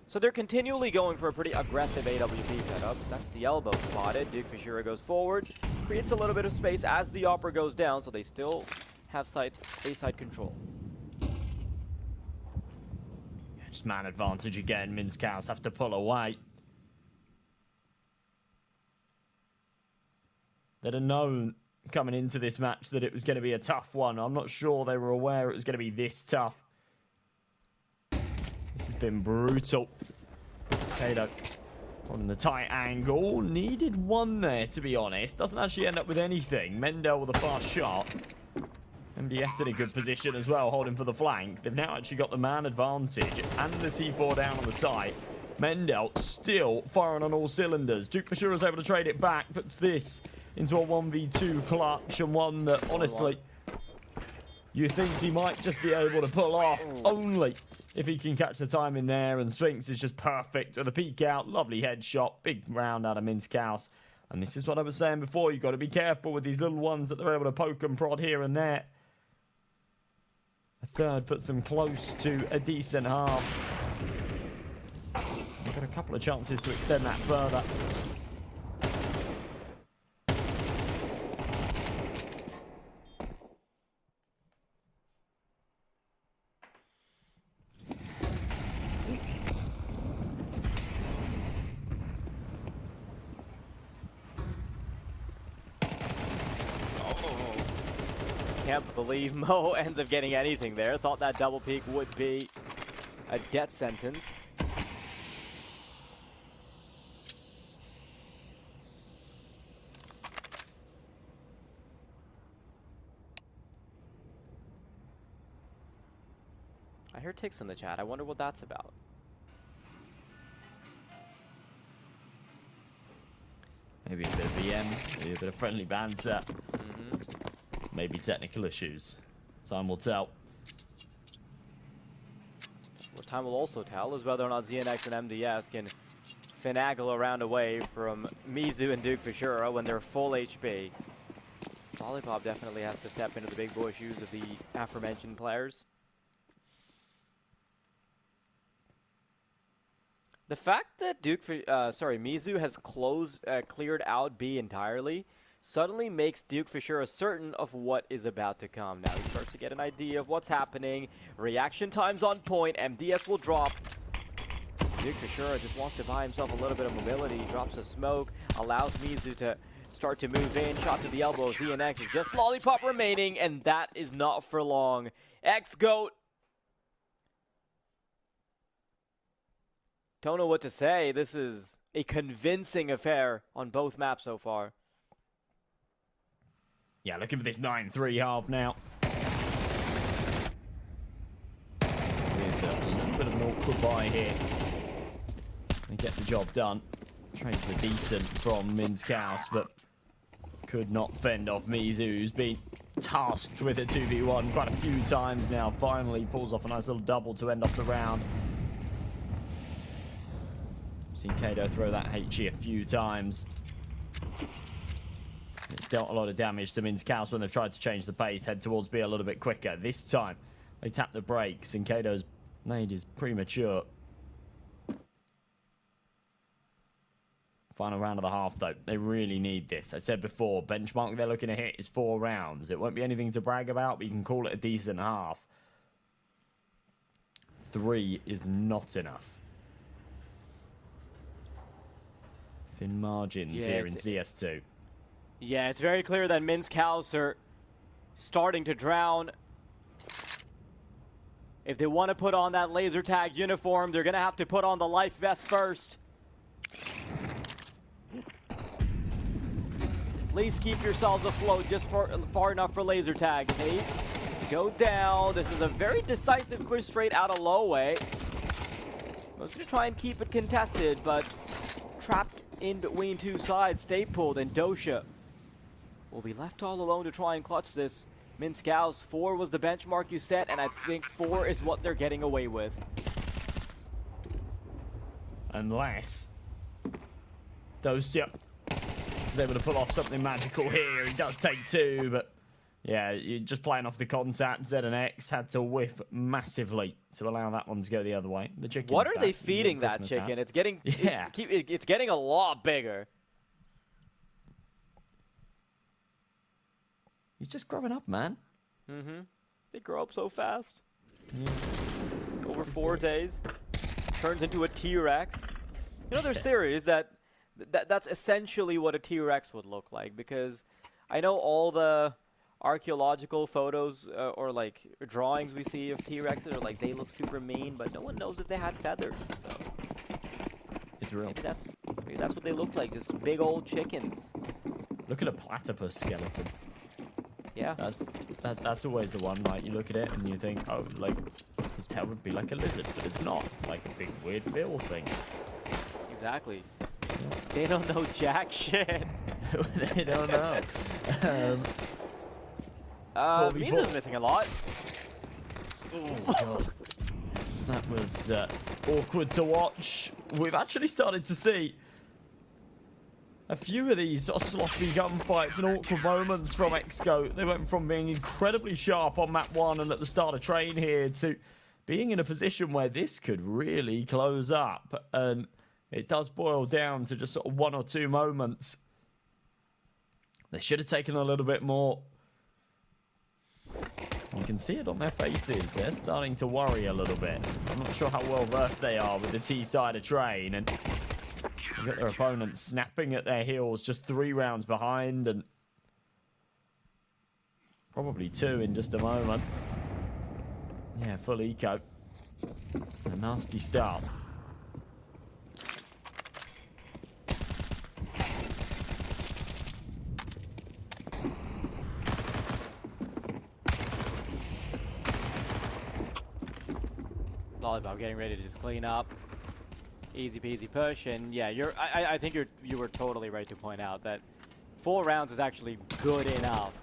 So they're continually going for a pretty aggressive AWP setup. That's the elbow spotted. Duke Fishura goes forward, creates a little bit of space as the Opera goes down, so they still have A-side control. Just man advantage again. Min's Cows have to pull away. They'd have known coming into this match that it was going to be a tough one. I'm not sure they were aware it was going to be this tough. This has been brutal. Kato on the tight angle. Needed one there, to be honest. Doesn't actually end up with anything. Mendel with a fast shot. MDS in a good position as well, holding for the flank. They've now actually got the man advantage and the C4 down on the side. Mendel still firing on all cylinders. Duke Fishura is able to trade it back, puts this into a 1v2 clutch, and one that honestly you think he might just be able to pull off only if he can catch the time in there. And Sphinx is just perfect with a peek out. Lovely headshot. Big round out of Min's Cows. And this is what I was saying before. You've got to be careful with these little ones that they're able to poke and prod here and there. A third puts them close to a decent half. They've got a couple of chances to extend that further. Can't believe Mo ends up getting anything there. Thought that double peek would be a death sentence. I hear ticks in the chat. I wonder what that's about. Maybe a bit of VM, maybe a bit of friendly banter. Maybe technical issues. Time will tell. What time will also tell is whether or not ZNX and MDS can finagle around away from Mizu and Duke Fishura when they're full HP. Lollipop definitely has to step into the big boy shoes of the aforementioned players. The fact that Mizu has cleared out B entirely suddenly makes Duke Fishura certain of what is about to come. Now he starts to get an idea of what's happening. Reaction time's on point. MDS will drop. Duke Fishura just wants to buy himself a little bit of mobility. He drops a smoke, allows Mizu to start to move in. Shot to the elbow. ZNX is just Lollipop remaining, and that is not for long. X-Goat. Don't know what to say. This is a convincing affair on both maps so far. Yeah, looking for this 9-3 half now. With a little bit of an awkward buy here. And get the job done. Trades were decent from Min's Cows, but could not fend off Mizu, who's been tasked with a 2v1 quite a few times now. Finally pulls off a nice little double to end off the round. Seen Kato throw that HE a few times. It's dealt a lot of damage to Minskaus when they've tried to change the pace, head towards B a little bit quicker. This time, they tap the brakes, and Kato's nade is premature. Final round of the half, though. They really need this. I said before, benchmark they're looking to hit is 4 rounds. It won't be anything to brag about, but you can call it a decent half. 3 is not enough. Thin margins here in CS2. Yeah, it's very clear that Minskaus are starting to drown. If they want to put on that laser tag uniform, they're going to have to put on the life vest first. At least keep yourselves afloat just far enough for laser tag. They go down. This is a very decisive push straight out of low way. Most going to try and keep it contested, but trapped in between two sides. Stay pulled, and Dosha will be left all alone to try and clutch this. Minskaus, 4 was the benchmark you set, and I think 4 is what they're getting away with. Unless Dosha is able to pull off something magical here. He does take 2, but yeah, you're just playing off the concept. Z and X had to whiff massively to allow that one to go the other way. The chicken. What are they feeding that chicken? It's getting it's getting a lot bigger. He's just growing up, man. Mm-hmm. They grow up so fast. Yeah. Over 4 days. Turns into a T-Rex. You know, there's theories that's essentially what a T-Rex would look like, because I know all the archaeological photos or like drawings we see of T-Rexes are like they look super mean, but no one knows if they had feathers, so it's real. Maybe that's what they look like, just big old chickens. Look at a platypus skeleton. Yeah. That's always the one, like, you look at it and you think, oh, like, his tail would be like a lizard, but it's not. It's like a big, weird bill thing. Exactly. Yeah. They don't know jack shit. They don't know. Mizu's missing a lot. Oh, God. That was awkward to watch. We've actually started to see a few of these sort of sloppy gunfights and awkward moments from XGOAT. They went from being incredibly sharp on map 1 and at the start of train here to being in a position where this could really close up. And it does boil down to just sort of 1 or 2 moments. They should have taken a little bit more. You can see it on their faces. They're starting to worry a little bit. I'm not sure how well versed they are with the T side of train. And you got their opponents snapping at their heels, just 3 rounds behind, and probably 2 in just a moment. Yeah, full eco. A nasty start. Lollipop getting ready to just clean up. Easy peasy push, and yeah, I think you were totally right to point out that 4 rounds is actually good enough,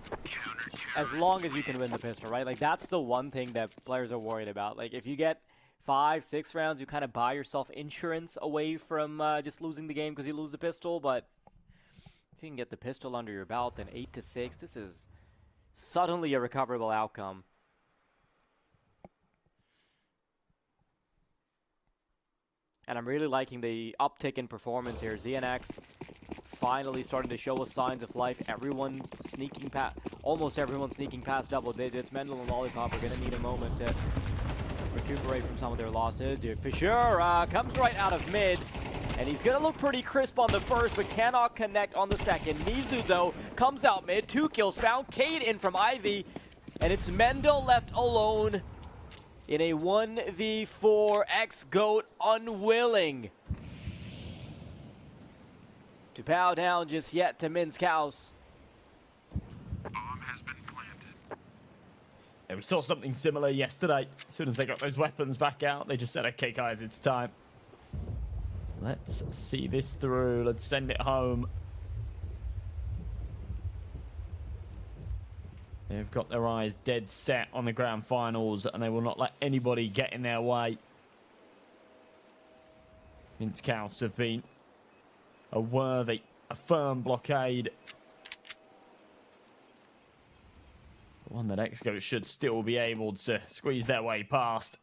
as long as you can win the pistol, right? Like, that's the one thing that players are worried about. Like, if you get 5, 6 rounds, you kind of buy yourself insurance away from just losing the game because you lose the pistol. But if you can get the pistol under your belt, then 8 to 6, this is suddenly a recoverable outcome. And I'm really liking the uptick in performance here. ZNX finally starting to show us signs of life. Everyone sneaking past, almost everyone sneaking past double digits. Mendel and Lollipop are going to need a moment to recuperate from some of their losses. Dude, Fisher comes right out of mid, and he's going to look pretty crisp on the first, but cannot connect on the second. Mizu, though, comes out mid. 2 kills found. Cade in from Ivy, and it's Mendel left alone in a 1v4. XGOAT unwilling to bow down just yet to Minskaus. Bomb has been planted. Yeah, we saw something similar yesterday. As soon as they got those weapons back out, they just said, okay, guys, it's time. Let's see this through. Let's send it home. They've got their eyes dead set on the grand finals, and they will not let anybody get in their way. Mintzkaus have been a firm blockade. One that Exco should still be able to squeeze their way past.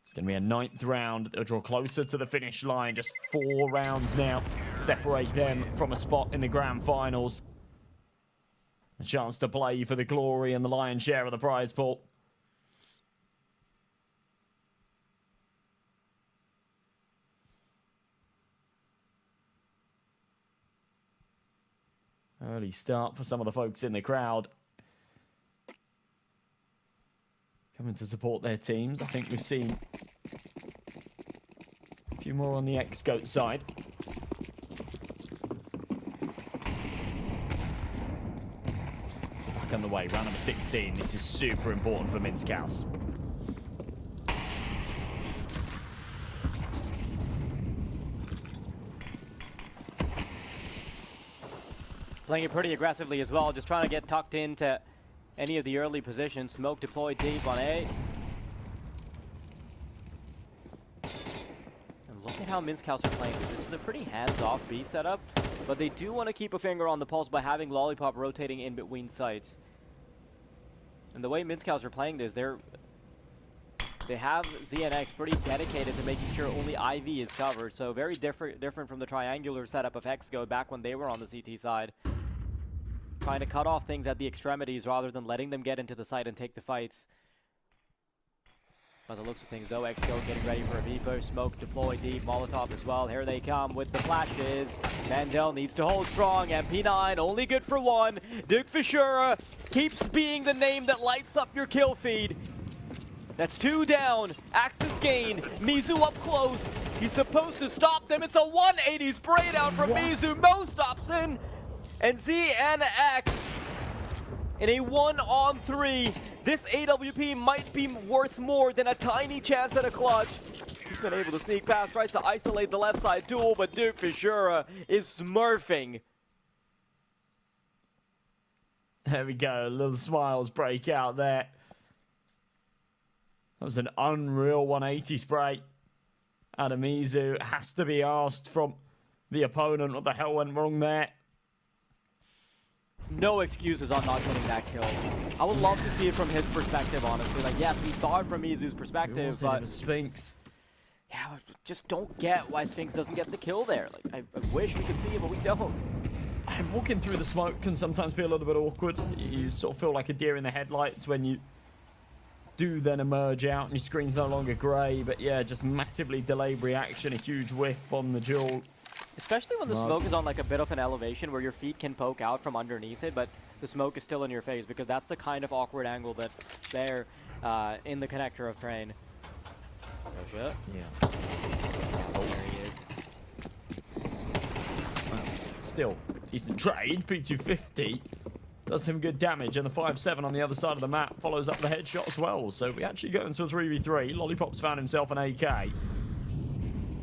It's going to be a 9th round. They'll draw closer to the finish line. Just 4 rounds now separate them from a spot in the grand finals. A chance to play for the glory and the lion's share of the prize pool. Early start for some of the folks in the crowd. Coming to support their teams. I think we've seen a few more on the X-Goat side. Back on the way, round number 16. This is super important for Mintzkaus. Playing it pretty aggressively as well, just trying to get tucked into any of the early positions. Smoke deployed deep on A. And look at how Mintzkaus are playing this. This is a pretty hands-off B setup, but they do want to keep a finger on the pulse by having Lollipop rotating in between sites. And the way Mintzkaus are playing this, they have ZNX pretty dedicated to making sure only IV is covered. So very different from the triangular setup of Hexgo back when they were on the CT side. Trying to cut off things at the extremities rather than letting them get into the site and take the fights. By the looks of things though, Xgo getting ready for a V-push. Smoke deployed deep, Molotov as well. Here they come with the flashes. Mandel needs to hold strong. MP9 only good for 1. Duke Fishura keeps being the name that lights up your kill feed. That's 2 down. Axis gain. Mizu up close. He's supposed to stop them. It's a 180 spray down from Mizu. Mo stops in. And ZNX in a 1-on-3. This AWP might be worth more than a tiny chance at a clutch. He's been able to sneak past, tries to isolate the left side duel, but Duke Fishura is smurfing. There we go, little smiles break out there. That was an unreal 180 spray. Adamizu has to be asked from the opponent what the hell went wrong there. No excuses on not getting that kill. I would love to see it from his perspective, honestly. Like, yes, we saw it from Mizu's perspective, but Sphinx. Yeah, I just don't get why Sphinx doesn't get the kill there. Like, I wish we could see it, but we don't. Walking through the smoke can sometimes be a little bit awkward. You sort of feel like a deer in the headlights when you do then emerge out and your screen's no longer grey. But yeah, just massively delayed reaction, a huge whiff on the duel. Especially when the smoke is on like a bit of an elevation where your feet can poke out from underneath it, but the smoke is still in your face, because that's the kind of awkward angle that's there in the connector of Train. Oh shit. Yeah. Oh, there he is. Well, still, decent trade. P250 does some good damage, and the 5-7 on the other side of the map follows up the headshot as well. So we actually go into a 3v3. Lollipop's found himself an AK.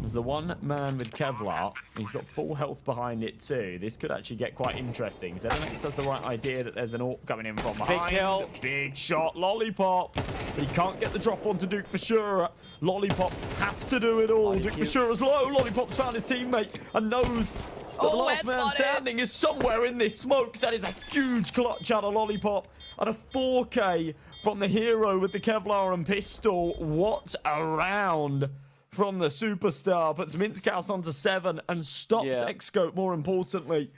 As the one man with Kevlar, he's got full health behind it too. This could actually get quite interesting. ZNX has the right idea that there's an AWP coming in from behind. Big kill. Big shot, Lollipop. But he can't get the drop onto Duke Fishura. Lollipop has to do it all. Duke Fishura's low. Lollipop's found his teammate and knows that the last man standing is somewhere in this smoke. That is a huge clutch out of Lollipop. And a 4K from the hero with the Kevlar and pistol. What a round from the superstar. Puts Mintzkaus onto 7 and stops Xscope, more importantly,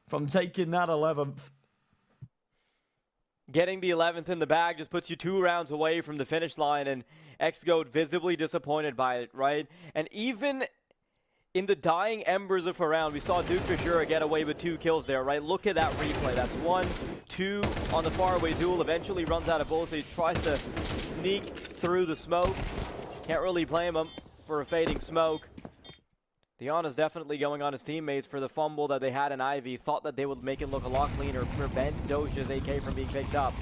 from taking that 11th. Getting the 11th in the bag just puts you 2 rounds away from the finish line, and Xgoat visibly disappointed by it, right? And even in the dying embers of a round, we saw Duke Fishura get away with 2 kills there, right? Look at that replay. That's 1, 2 on the faraway duel. Eventually runs out of bullets, so he tries to sneak through the smoke. Can't really blame him for a fading smoke. Diana's definitely going on his teammates for the fumble that they had in Ivy. Thought that they would make it look a lot cleaner, prevent Doja's AK from being picked up.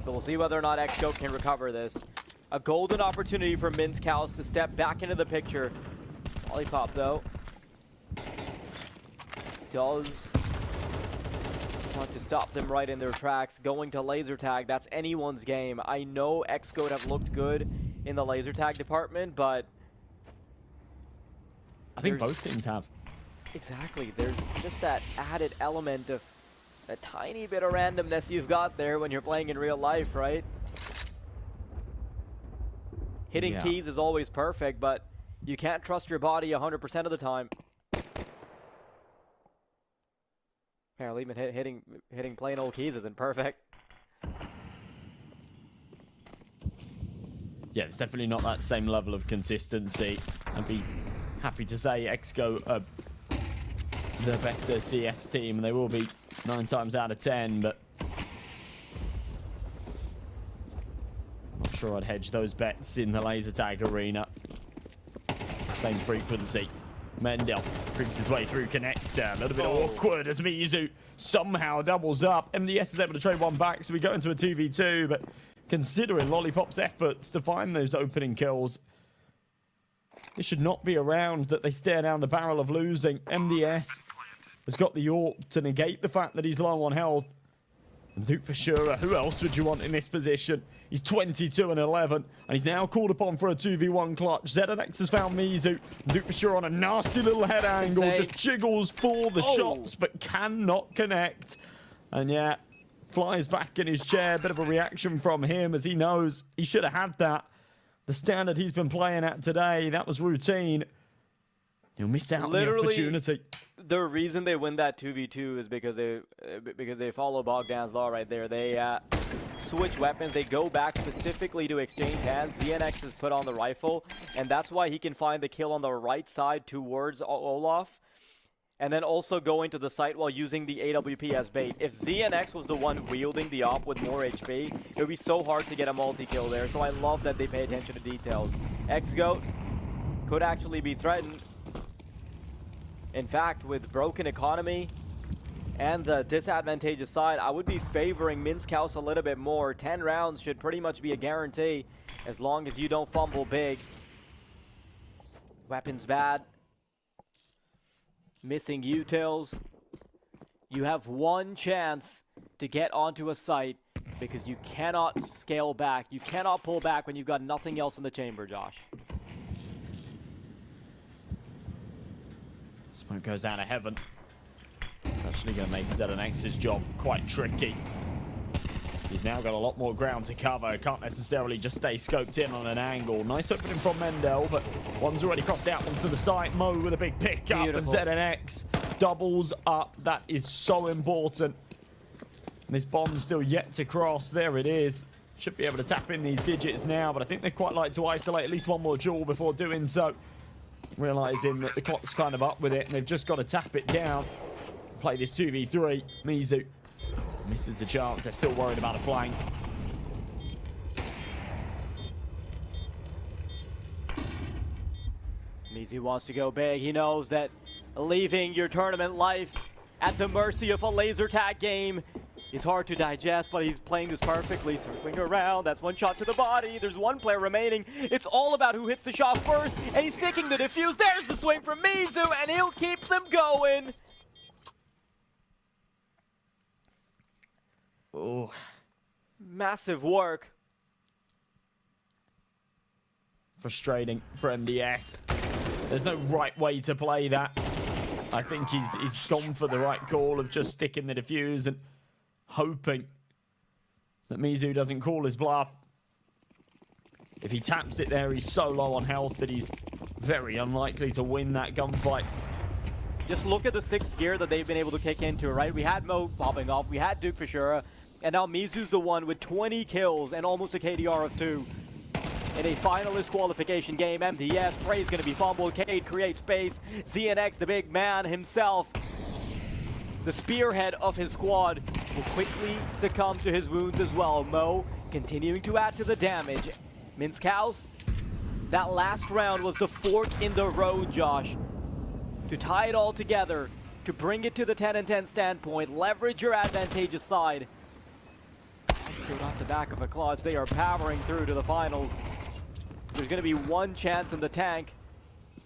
But we'll see whether or not Xgoat can recover this. A golden opportunity for Mintzkaus to step back into the picture. Lollipop, though, does want to stop them right in their tracks. Going to laser tag, that's anyone's game. I know Xgoat have looked good in the laser tag department, but I think both teams have. Exactly. There's just that added element of a tiny bit of randomness you've got there when you're playing in real life, right? Hitting keys is always perfect, but you can't trust your body 100% of the time. Apparently, even hitting plain old keys isn't perfect. Yeah, it's definitely not that same level of consistency. I'd be happy to say XGO are the better CS team, and they will be 9 times out of 10, but not sure I'd hedge those bets in the laser tag arena. Same frequency. Mendel creeps his way through connector. A little bit awkward as Mizu somehow doubles up. MDS is able to trade one back, so we go into a 2v2, but considering Lollipop's efforts to find those opening kills, this should not be around that they stare down the barrel of losing. MDS has got the AWP to negate the fact that he's low on health. And Duke for sure, who else would you want in this position? He's 22 and 11, and he's now called upon for a 2v1 clutch. ZNX has found Mizu. Duke for sure on a nasty little head angle, just jiggles for the shots, but cannot connect. And yeah, flies back in his chair. Bit of a reaction from him as he knows he should have had that. The standard he's been playing at today, that was routine. He'll miss out on the opportunity. The reason they win that 2v2 is because they follow Bogdan's law right there. They switch weapons. They go back specifically to exchange hands. ZNX is put on the rifle, and that's why he can find the kill on the right side towards Olaf, and then also go into the site while using the AWP as bait. If ZNX was the one wielding the op with more HP, it would be so hard to get a multi-kill there, so I love that they pay attention to details. XGOAT could actually be threatened. In fact, with broken economy and the disadvantageous side, I would be favoring Minskaus a little bit more. 10 rounds should pretty much be a guarantee as long as you don't fumble big. Weapons bad. Missing utils. You have one chance to get onto a site because you cannot scale back. You cannot pull back when you've got nothing else in the chamber, Josh. Smoke goes out of heaven. It's actually going to make ZNX's job quite tricky. He's now got a lot more ground to cover. Can't necessarily just stay scoped in on an angle. Nice opening from Mendel, but one's already crossed out onto the site. Mo with a big pickup, and ZNX doubles up. That is so important. And this bomb's still yet to cross. There it is. Should be able to tap in these digits now, but I think they quite like to isolate at least one more jewel before doing so. Realizing that the clock's kind of up with it, and they've just got to tap it down. Play this 2v3. Mizu misses the chance. They're still worried about a flank. Mizu wants to go big. He knows that leaving your tournament life at the mercy of a laser tag game is hard to digest, but he's playing this perfectly. Circling around, that's one shot to the body. There's one player remaining. It's all about who hits the shot first, and he's sticking the defuse. There's the swing from Mizu, and he'll keep them going. Oh, massive work. Frustrating for MDS. There's no right way to play that. I think he's gone for the right call of just sticking the defuse and hoping that Mizu doesn't call his bluff. If he taps it there, he's so low on health that he's very unlikely to win that gunfight. Just look at the 6th gear that they've been able to kick into, right? We had Mo popping off, we had Duke Fishura, and now Mizu's the one with 20 kills and almost a KDR of 2. In a finalist qualification game, MDS, Frey's gonna be fumbled, Cade creates space, ZNX, the big man himself, the spearhead of his squad, will quickly succumb to his wounds as well. Mo continuing to add to the damage. Minskaus, that last round was the fork in the road, Josh. To tie it all together, to bring it to the 10 and 10 standpoint, leverage your advantageous side. Let's go off the back of a clutch. They are powering through to the finals. There's going to be one chance in the tank,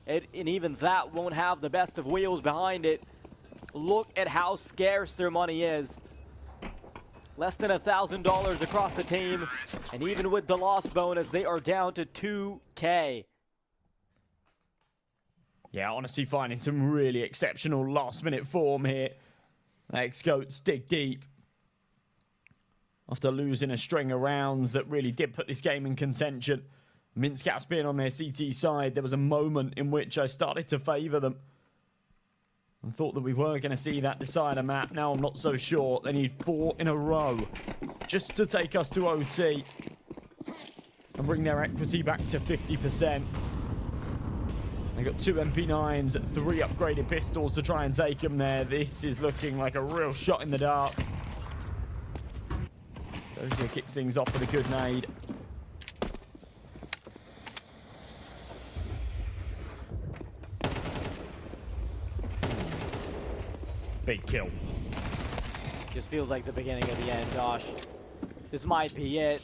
and even that won't have the best of wheels behind it. Look at how scarce their money is. Less than $1,000 across the team, and even with the loss bonus, they are down to 2K. Yeah, honestly finding some really exceptional last-minute form here. X-Goats dig deep. After losing a string of rounds that really did put this game in contention. Minskows being on their CT side, there was a moment in which I started to favour them. I thought that we were going to see that decider map. Now I'm not so sure. They need 4 in a row just to take us to OT and bring their equity back to 50%. They got 2 MP9s, 3 upgraded pistols to try and take them there. This is looking like a real shot in the dark. Dozier kicks things off with a good nade. Big kill. Just feels like the beginning of the end, Josh. This might be it.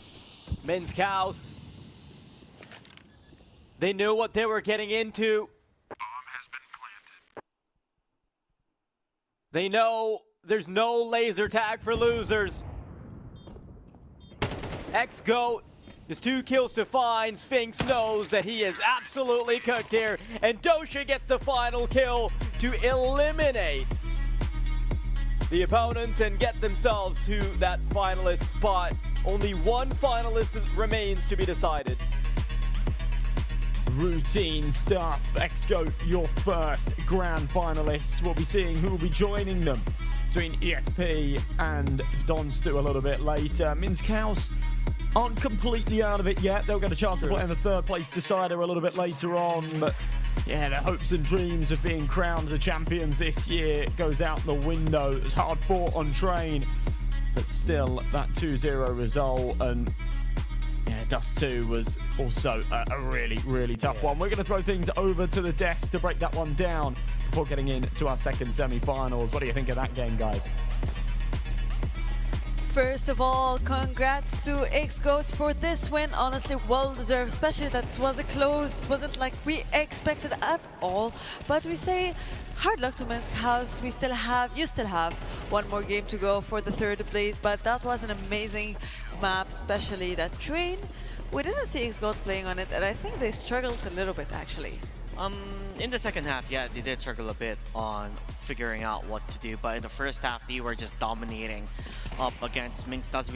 Minskows. They knew what they were getting into. Bomb has been planted. They know there's no laser tag for losers. X-Goat is 2 kills to find. Sphinx knows that he is absolutely cooked here. And Dosha gets the final kill to eliminate the opponents and get themselves to that finalist spot. Only 1 finalist remains to be decided. Routine stuff. X-Goat, your first grand finalists. We'll be seeing who will be joining them between EFP and Donstu a little bit later. Minskows aren't completely out of it yet. They'll get a chance to play in the 3rd place decider a little bit later on, but yeah, their hopes and dreams of being crowned the champions this year goes out the window. It was hard fought on train, but still that 2-0 result, and yeah, Dust 2 was also a really, really tough one. We're going to throw things over to the desk to break that one down before getting into our second semi-finals. What do you think of that game, guys? First of all, congrats to X-Goats for this win. Honestly, well deserved, especially that it was a close. It wasn't like we expected at all. But we say hard luck to Minskows. You still have 1 more game to go for the 3rd place. But that was an amazing map, especially that train. We didn't see X-Goats playing on it, and I think they struggled a little bit actually. In the second half, yeah, they did struggle a bit on figuring out what to do, but in the first half, they were just dominating up against Minskows.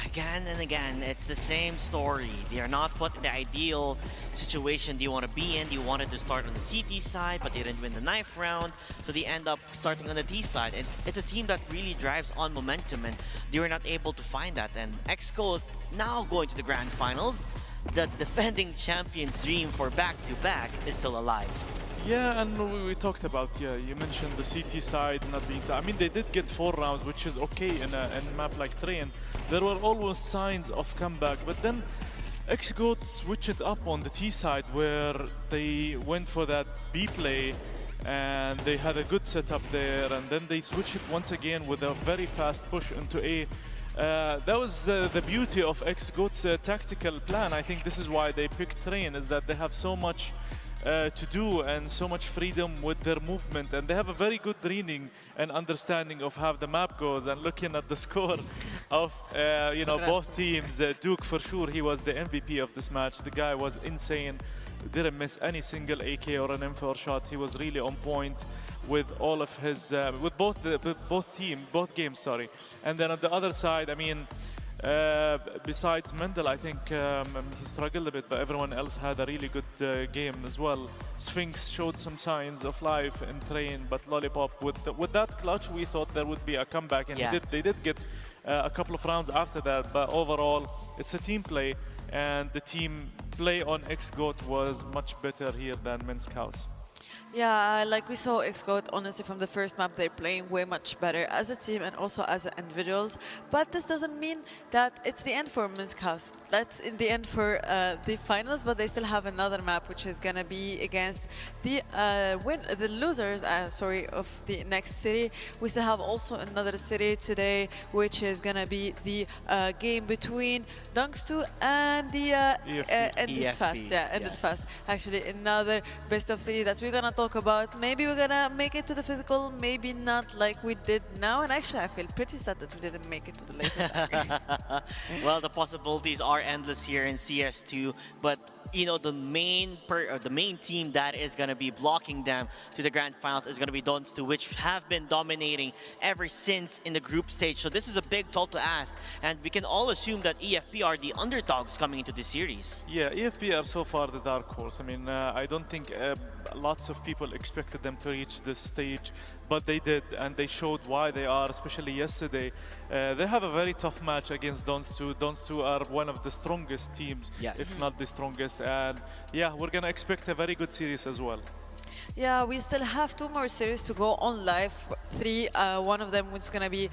Again and again, it's the same story. They are not put in the ideal situation they want to be in. They wanted to start on the CT side, but they didn't win the knife round, so they end up starting on the D side. It's a team that really drives on momentum, and they were not able to find that. And X-Goat now going to the grand finals. The defending champion's dream for back-to-back is still alive. Yeah, and we talked about, yeah, you mentioned the CT side not being... I mean, they did get 4 rounds, which is okay in a map like Train. There were always signs of comeback, but then X-Goat switched it up on the T side where they went for that B play and they had a good setup there, and then they switched it once again with a very fast push into A. That was the beauty of X-Goat's tactical plan. I think this is why they picked Train, is that they have so much to do and so much freedom with their movement, and they have a very good reading and understanding of how the map goes. And looking at the score of both teams, Duke for sure, he was the MVP of this match. The guy was insane, didn't miss any single AK or an M4 shot. He was really on point with all of his with both games, sorry. And then on the other side, I mean, besides Mendel, I think he struggled a bit, but everyone else had a really good game as well. Sphinx showed some signs of life in Train, but Lollipop, with that clutch, we thought there would be a comeback, and yeah, they did get a couple of rounds after that. But overall, it's a team play, and the team play on X-Goat was much better here than Minskows. Yeah, like we saw X-Goat, honestly, from the first map, they're playing way much better as a team and also as individuals. But this doesn't mean that it's the end for Minskows. That's in the end for the finals, but they still have another map, which is going to be against the losers, of the next city. We still have also another city today, which is going to be the game between Dungstu and the Ended EFP. Fast. Yeah, Ended Fast. Actually, another best of 3 that we're going to gonna talk about maybe we're gonna make it to the physical, maybe not like we did now. And actually, I feel pretty sad that we didn't make it to the later. Well, the possibilities are endless here in CS2, but you know the main team that is going to be blocking them to the grand finals is going to be Dons2, which have been dominating ever since in the group stage. So this is a big toll to ask, and we can all assume that EFP are the underdogs coming into this series. Yeah, EFP are so far the dark horse. I mean, I don't think lots of people expected them to reach this stage, but they did, and they showed why they are, especially yesterday. They have a very tough match against Dons2. Dons2 are one of the strongest teams, if not the strongest, and yeah, we're gonna expect a very good series as well. Yeah, we still have 2 more series to go on live. 3, one of them is gonna be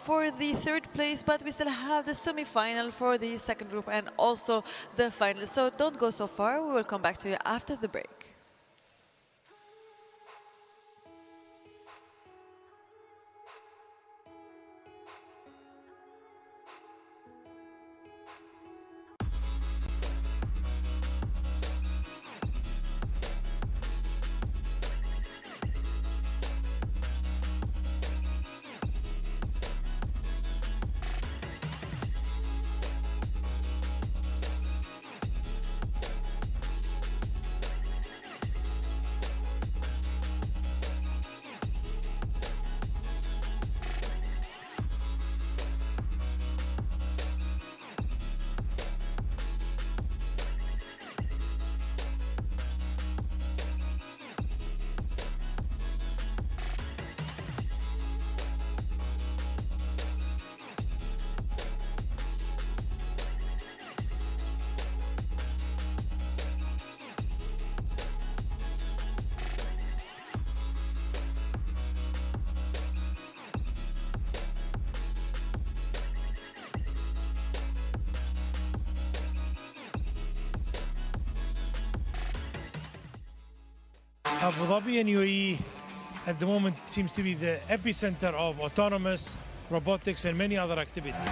for the 3rd place, but we still have the semi-final for the 2nd group and also the final. So don't go so far. We will come back to you after the break. Abu Dhabi and UAE at the moment seems to be the epicenter of autonomous robotics and many other activities.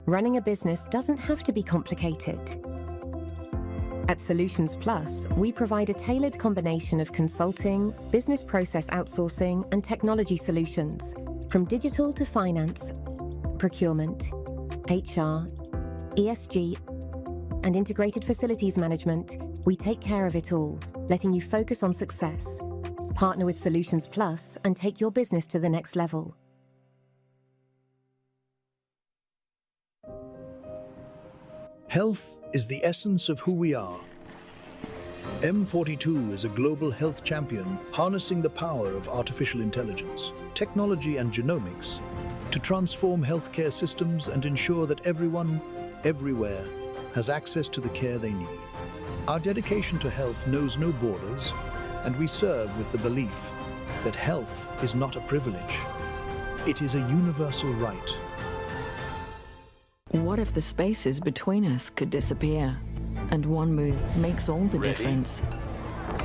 Running a business doesn't have to be complicated. At Solutions Plus, we provide a tailored combination of consulting, business process outsourcing, and technology solutions, from digital to finance, procurement, HR, ESG, and integrated facilities management. We take care of it all, letting you focus on success. Partner with Solutions Plus and take your business to the next level. Health is the essence of who we are. M42 is a global health champion harnessing the power of artificial intelligence, technology and genomics to transform healthcare systems and ensure that everyone, everywhere, has access to the care they need. Our dedication to health knows no borders, and we serve with the belief that health is not a privilege. It is a universal right. What if the spaces between us could disappear? And one move makes all the difference.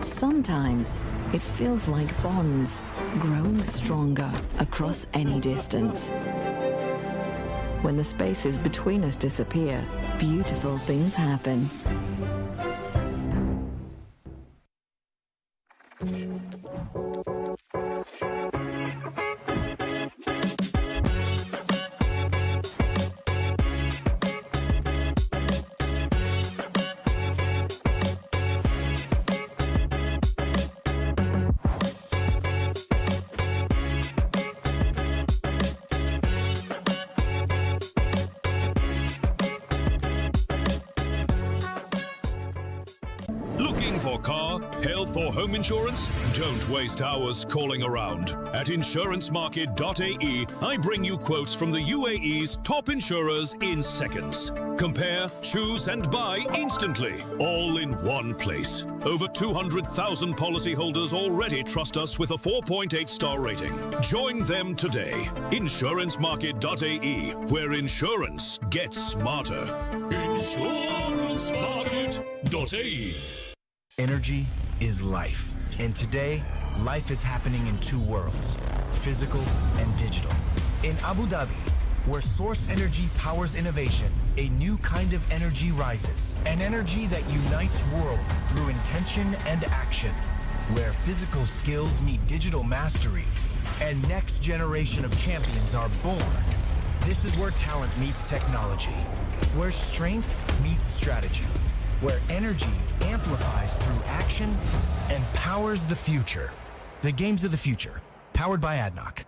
Sometimes it feels like bonds growing stronger across any distance. When the spaces between us disappear, beautiful things happen. Looking for car, health or home insurance? Don't waste hours calling around. At insurancemarket.ae, I bring you quotes from the UAE's top insurers in seconds. Compare, choose and buy instantly, all in one place. Over 200,000 policyholders already trust us with a 4.8-star rating. Join them today. Insurancemarket.ae, where insurance gets smarter. Insurancemarket.ae. Energy is life. And today, life is happening in two worlds, physical and digital. In Abu Dhabi, where source energy powers innovation, a new kind of energy rises. An energy that unites worlds through intention and action. Where physical skills meet digital mastery and next generation of champions are born. This is where talent meets technology. Where strength meets strategy. Where energy amplifies through action and powers the future. The games of the future, powered by ADNOC.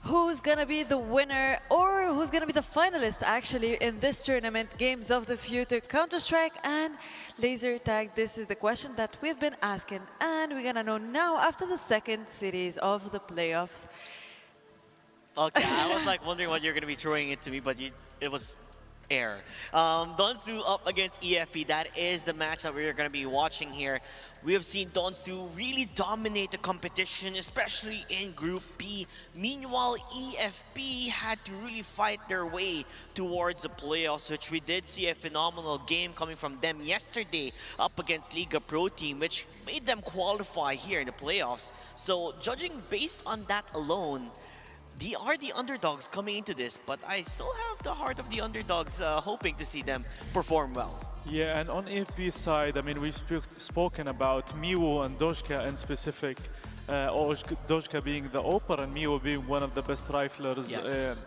who's gonna be the winner or who's gonna be the finalist actually in this tournament, Games of the Future, Counter-Strike and laser tag. This is the question that we've been asking, and we're gonna know now after the second series of the playoffs. Okay, I was like wondering what you're gonna be throwing into me, but it was air. Donstu up against EFP. That is the match that we're going to be watching here. We have seen Donstu really dominate the competition, especially in Group B. Meanwhile, EFP had to really fight their way towards the playoffs, which we did see a phenomenal game coming from them yesterday up against Liga Pro Team, which made them qualify here in the playoffs. So judging based on that alone, they are the underdogs coming into this, but I still have the heart of the underdogs, hoping to see them perform well. Yeah, and on AFB's side, I mean, we've spoken about Miwo and Dojka in specific, Dojka being the opener and Miwo being one of the best riflers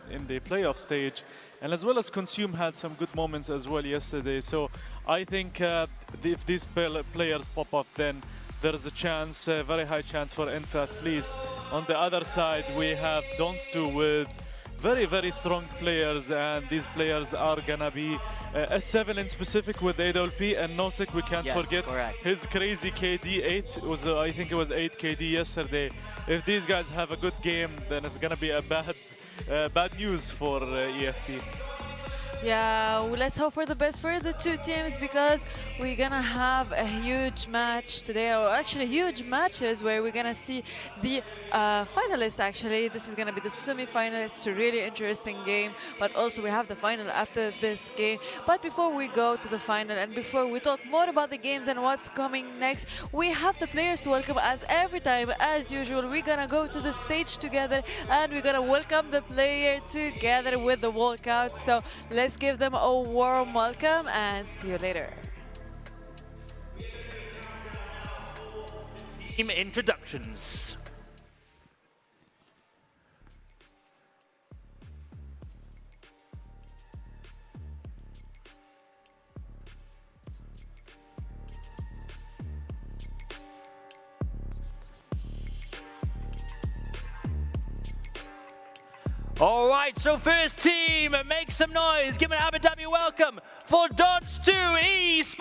in the playoff stage. And as well as Consume had some good moments as well yesterday. So I think if these players pop up, then there is a chance, a very high chance for Enfast, please. On the other side, we have Donstu with very, very strong players, and these players are gonna be S7 in specific with AWP and Nosik. We can't forget his crazy KD 8. I think it was 8 KD yesterday. If these guys have a good game, then it's gonna be a bad news for EFP. Yeah, well, let's hope for the best for the two teams, because we're gonna have a huge match today, or actually huge matches where we're gonna see the finalists. Actually, this is gonna be the semi-final. It's a really interesting game, but also we have the final after this game. But before we go to the final and before we talk more about the games and what's coming next, we have the players to welcome. As every time, as usual, we're gonna go to the stage together and we're gonna welcome the player together with the walkout. So let's give them a warm welcome and see you later. Team introductions. All right, so first team, make some noise. Give an Abu Dhabi welcome for Donstu Esports.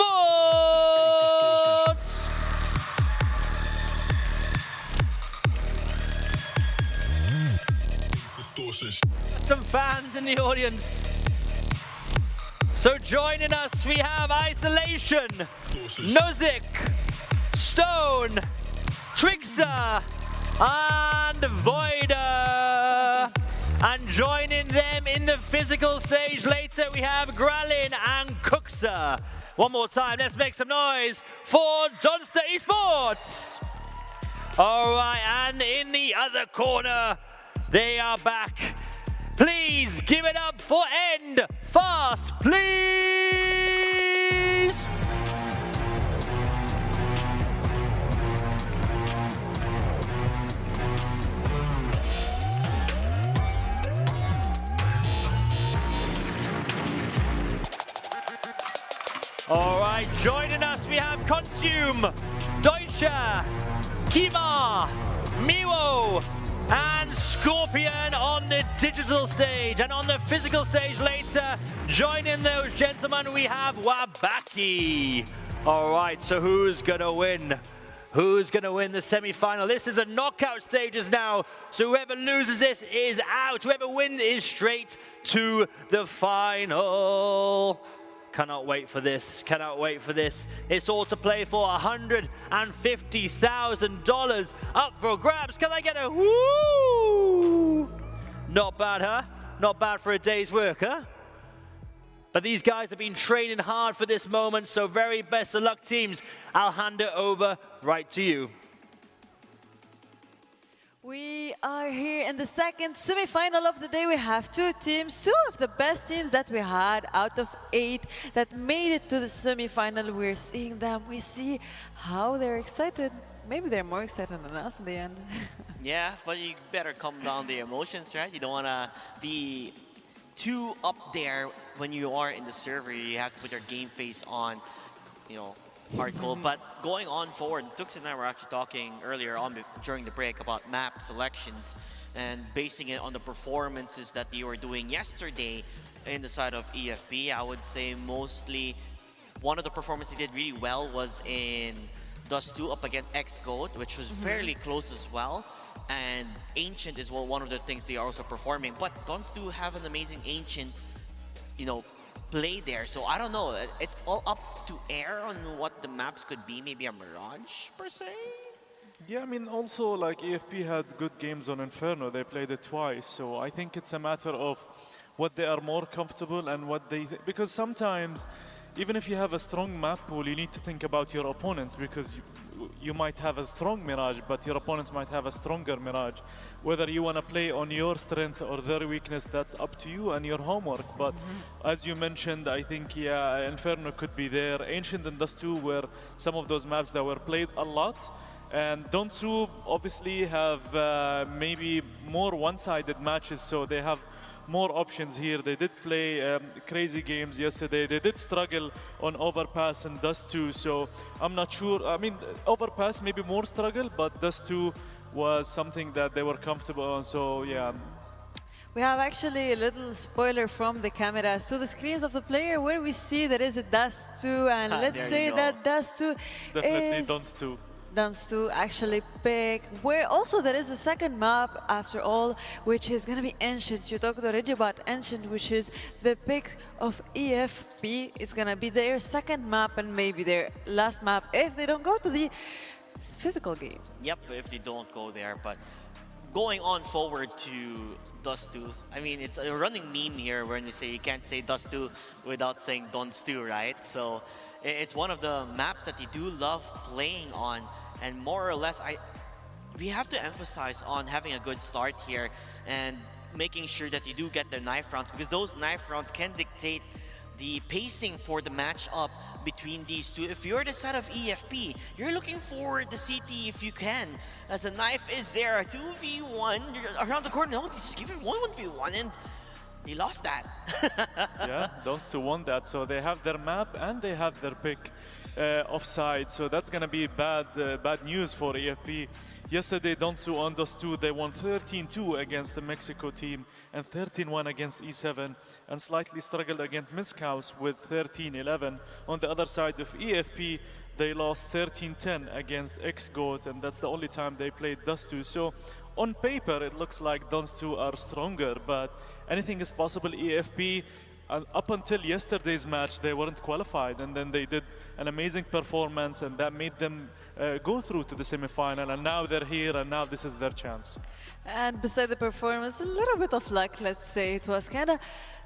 Some fans in the audience. So joining us, we have Isolation, Nozick, Stone, Trixer, and Voider. And joining them in the physical stage later, we have Gralin and Cookser. One more time, let's make some noise for Donstu Esports. All right, and in the other corner, they are back. Please give it up for End Fast, please. All right, joining us, we have Consume, Deutsche, Kima, Miwo, and Scorpion on the digital stage. And on the physical stage later, joining those gentlemen, we have Wabaki. All right, so who's gonna win? Who's gonna win the semi-final? This is a knockout stages now, so whoever loses this is out. Whoever wins is straight to the final. Cannot wait for this, cannot wait for this. It's all to play for $150,000 up for grabs. Can I get a woo? Not bad, huh? Not bad for a day's work, huh? But these guys have been training hard for this moment, so very best of luck, teams. I'll hand it over right to you. We are here in the second semi-final of the day. We have two teams, two of the best teams that we had out of 8 that made it to the semi-final. We're seeing them. We see how they're excited. Maybe they're more excited than us in the end. Yeah, but you better calm down the emotions, right? You don't want to be too up there when you are in the server. You have to put your game face on, you know, hardcore. But going on forward, Tux and I were actually talking earlier on during the break about map selections. and basing it on the performances that you were doing yesterday in the side of EFP, I would say mostly one of the performances they did really well was in Dust 2 up against X-Goat, which was fairly close as well. And Ancient is one of the things they are also performing. But Dons 2 have an amazing Ancient, you know, play there. So I don't know. It's all up to air on what the maps could be. Maybe a Mirage per se. Yeah, I mean, also like EFP had good games on Inferno. They played it twice. So I think it's a matter of what they are more comfortable and what they because sometimes even if you have a strong map pool, you need to think about your opponents, because you might have a strong Mirage, but your opponents might have a stronger Mirage. Whether you want to play on your strength or their weakness, that's up to you and your homework. But as you mentioned, I think, yeah, Inferno could be there. Ancient and Dust 2 were some of those maps that were played a lot. And Donsu obviously have maybe more one-sided matches, so they have more options here. They did play crazy games yesterday. They did struggle on Overpass and Dust 2, so I'm not sure. I mean, Overpass maybe more struggle, but Dust 2 was something that they were comfortable on, so yeah. We have actually a little spoiler from the cameras to the screens of the player where we see there is a Dust 2, and let's say that Dust 2 definitely is... Dust 2. Dons to actually pick, where also there is a second map after all, which is going to be Ancient. You talked already about Ancient, which is the pick of EFP. It's going to be their second map and maybe their last map if they don't go to the physical game. Yep, if they don't go there. But going on forward to Dust 2, I mean, it's a running meme here when you say you can't say Dust 2 without saying Dons 2, right? So it's one of the maps that you do love playing on, and more or less we have to emphasize on having a good start here and making sure that you do get the knife rounds, because those knife rounds can dictate the pacing for the matchup between these two. If you're the side of EFP, you're looking for the CT if you can, as the knife is there, a 2v1 around the corner. No, they just give it 1v1 and they lost that. Yeah, those two won that, so they have their map and they have their pick offside, so that's gonna be bad news for EFP. Yesterday, Donsu on Dust 2, they won 13-2 against the Mexico team and 13-1 against E7, and slightly struggled against Miskaus with 13-11. On the other side of EFP, they lost 13-10 against X-Goat, and that's the only time they played Dust 2. So on paper, it looks like Dons 2 are stronger, but anything is possible. EFP, up until yesterday's match, they weren't qualified, and then they did an amazing performance, and that made them go through to the semifinal, and now they're here, and now this is their chance. And beside the performance, a little bit of luck, let's say. It was kind of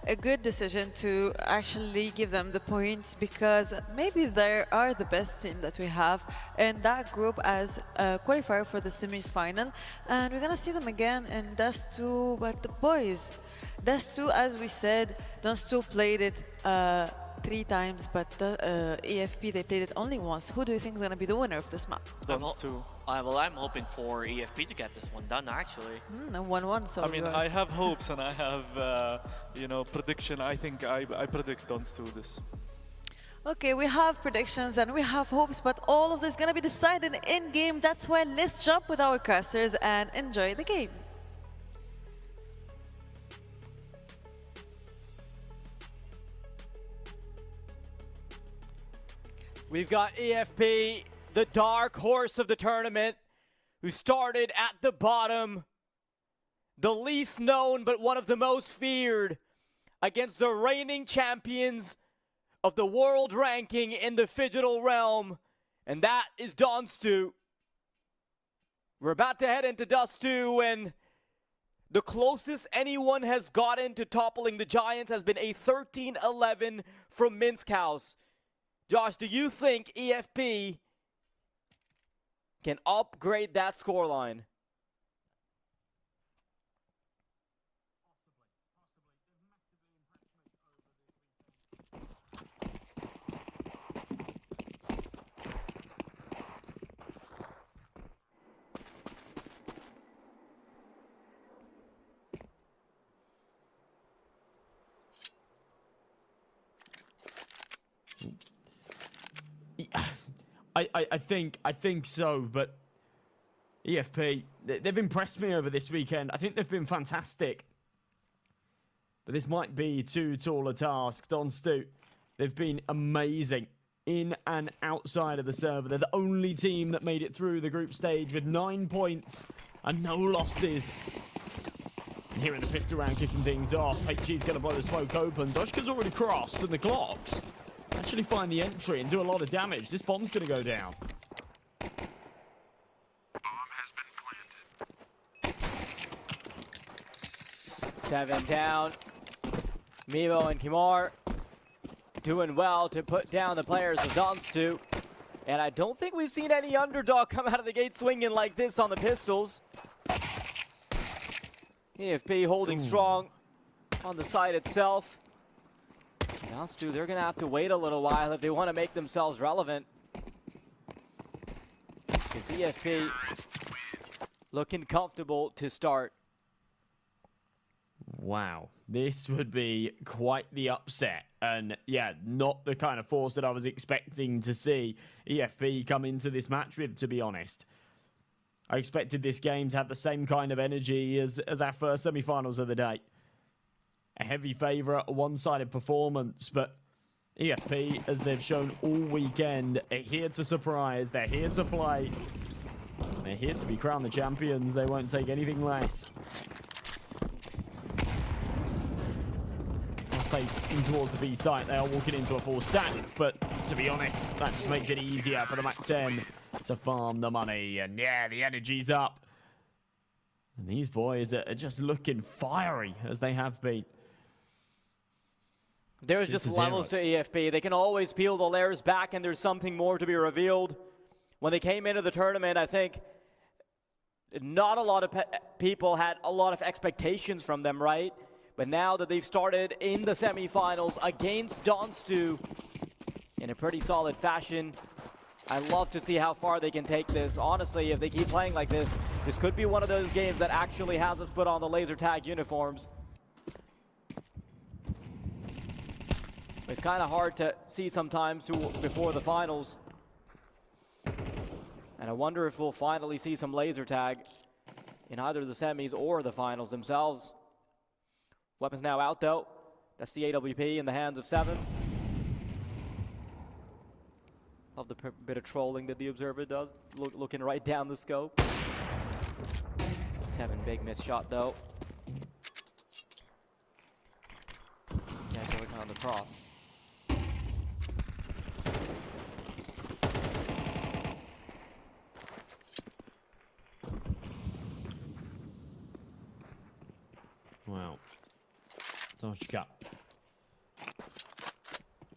a good decision to actually give them the points, because maybe they are the best team that we have in that group as a qualifier for the semi-final, and we're gonna see them again in Dust 2. But the boys, Dust 2, as we said, Dust 2 played it 3 times, but EFP, they played it only once. Who do you think is gonna be the winner of this map? Dons 2. Well, I'm hoping for EFP to get this one done, actually. 1-1, so... I mean, I have hopes and I have, you know, prediction. I think I predict Dons 2 this. Okay, we have predictions and we have hopes, but all of this is going to be decided in-game. That's why let's jump with our casters and enjoy the game. We've got EFP, the dark horse of the tournament, who started at the bottom, the least known but one of the most feared, against the reigning champions of the world ranking in the Phygital realm, and that is Dons 2. We're about to head into Dust 2, and the closest anyone has gotten to toppling the Giants has been a 13-11 from Miskaus. Josh, do you think EFP can upgrade that scoreline? I think so, but EFP, they've impressed me over this weekend. I think they've been fantastic. But this might be too tall a task. Don Stu, they've been amazing in and outside of the server. They're the only team that made it through the group stage with 9 points and no losses. And here in the pistol round, kicking things off. HG's going to blow the smoke open. Doshka's already crossed, and the Glocks actually find the entry and do a lot of damage. This bomb's going to go down. Bomb has been planted. 7 down. Mevo and Kimar doing well to put down the players of Donstu. And I don't think we've seen any underdog come out of the gate swinging like this on the pistols. EFP holding strong on the side itself. Donstu, they're going to have to wait a little while if they want to make themselves relevant. Because EFP looking comfortable to start. Wow, this would be quite the upset. And yeah, not the kind of force that I was expecting to see EFP come into this match with, to be honest. I expected this game to have the same kind of energy as our first semi-finals of the day. A heavy favourite, a one-sided performance, but EFP, as they've shown all weekend, are here to surprise, they're here to play, and they're here to be crowned the champions. They won't take anything less. Space in towards the B site. They are walking into a full stack, but to be honest, that just makes it easier for the MAC-10 to farm the money. And yeah, the energy's up. And these boys are just looking fiery as they have been. There's just levels to EFP. They can always peel the layers back, and there's something more to be revealed. When they came into the tournament, I think not a lot of people had a lot of expectations from them, right? But now that they've started in the semifinals against Donstu in a pretty solid fashion, I love to see how far they can take this. Honestly, if they keep playing like this, this could be one of those games that actually has us put on the laser tag uniforms. It's kind of hard to see sometimes before the finals. And I wonder if we'll finally see some laser tag in either the semis or the finals themselves. Weapons now out though. That's the AWP in the hands of 7. Love the bit of trolling that the Observer does, looking right down the scope. 7, big miss shot though. Can't work on the cross. Wow. Doshka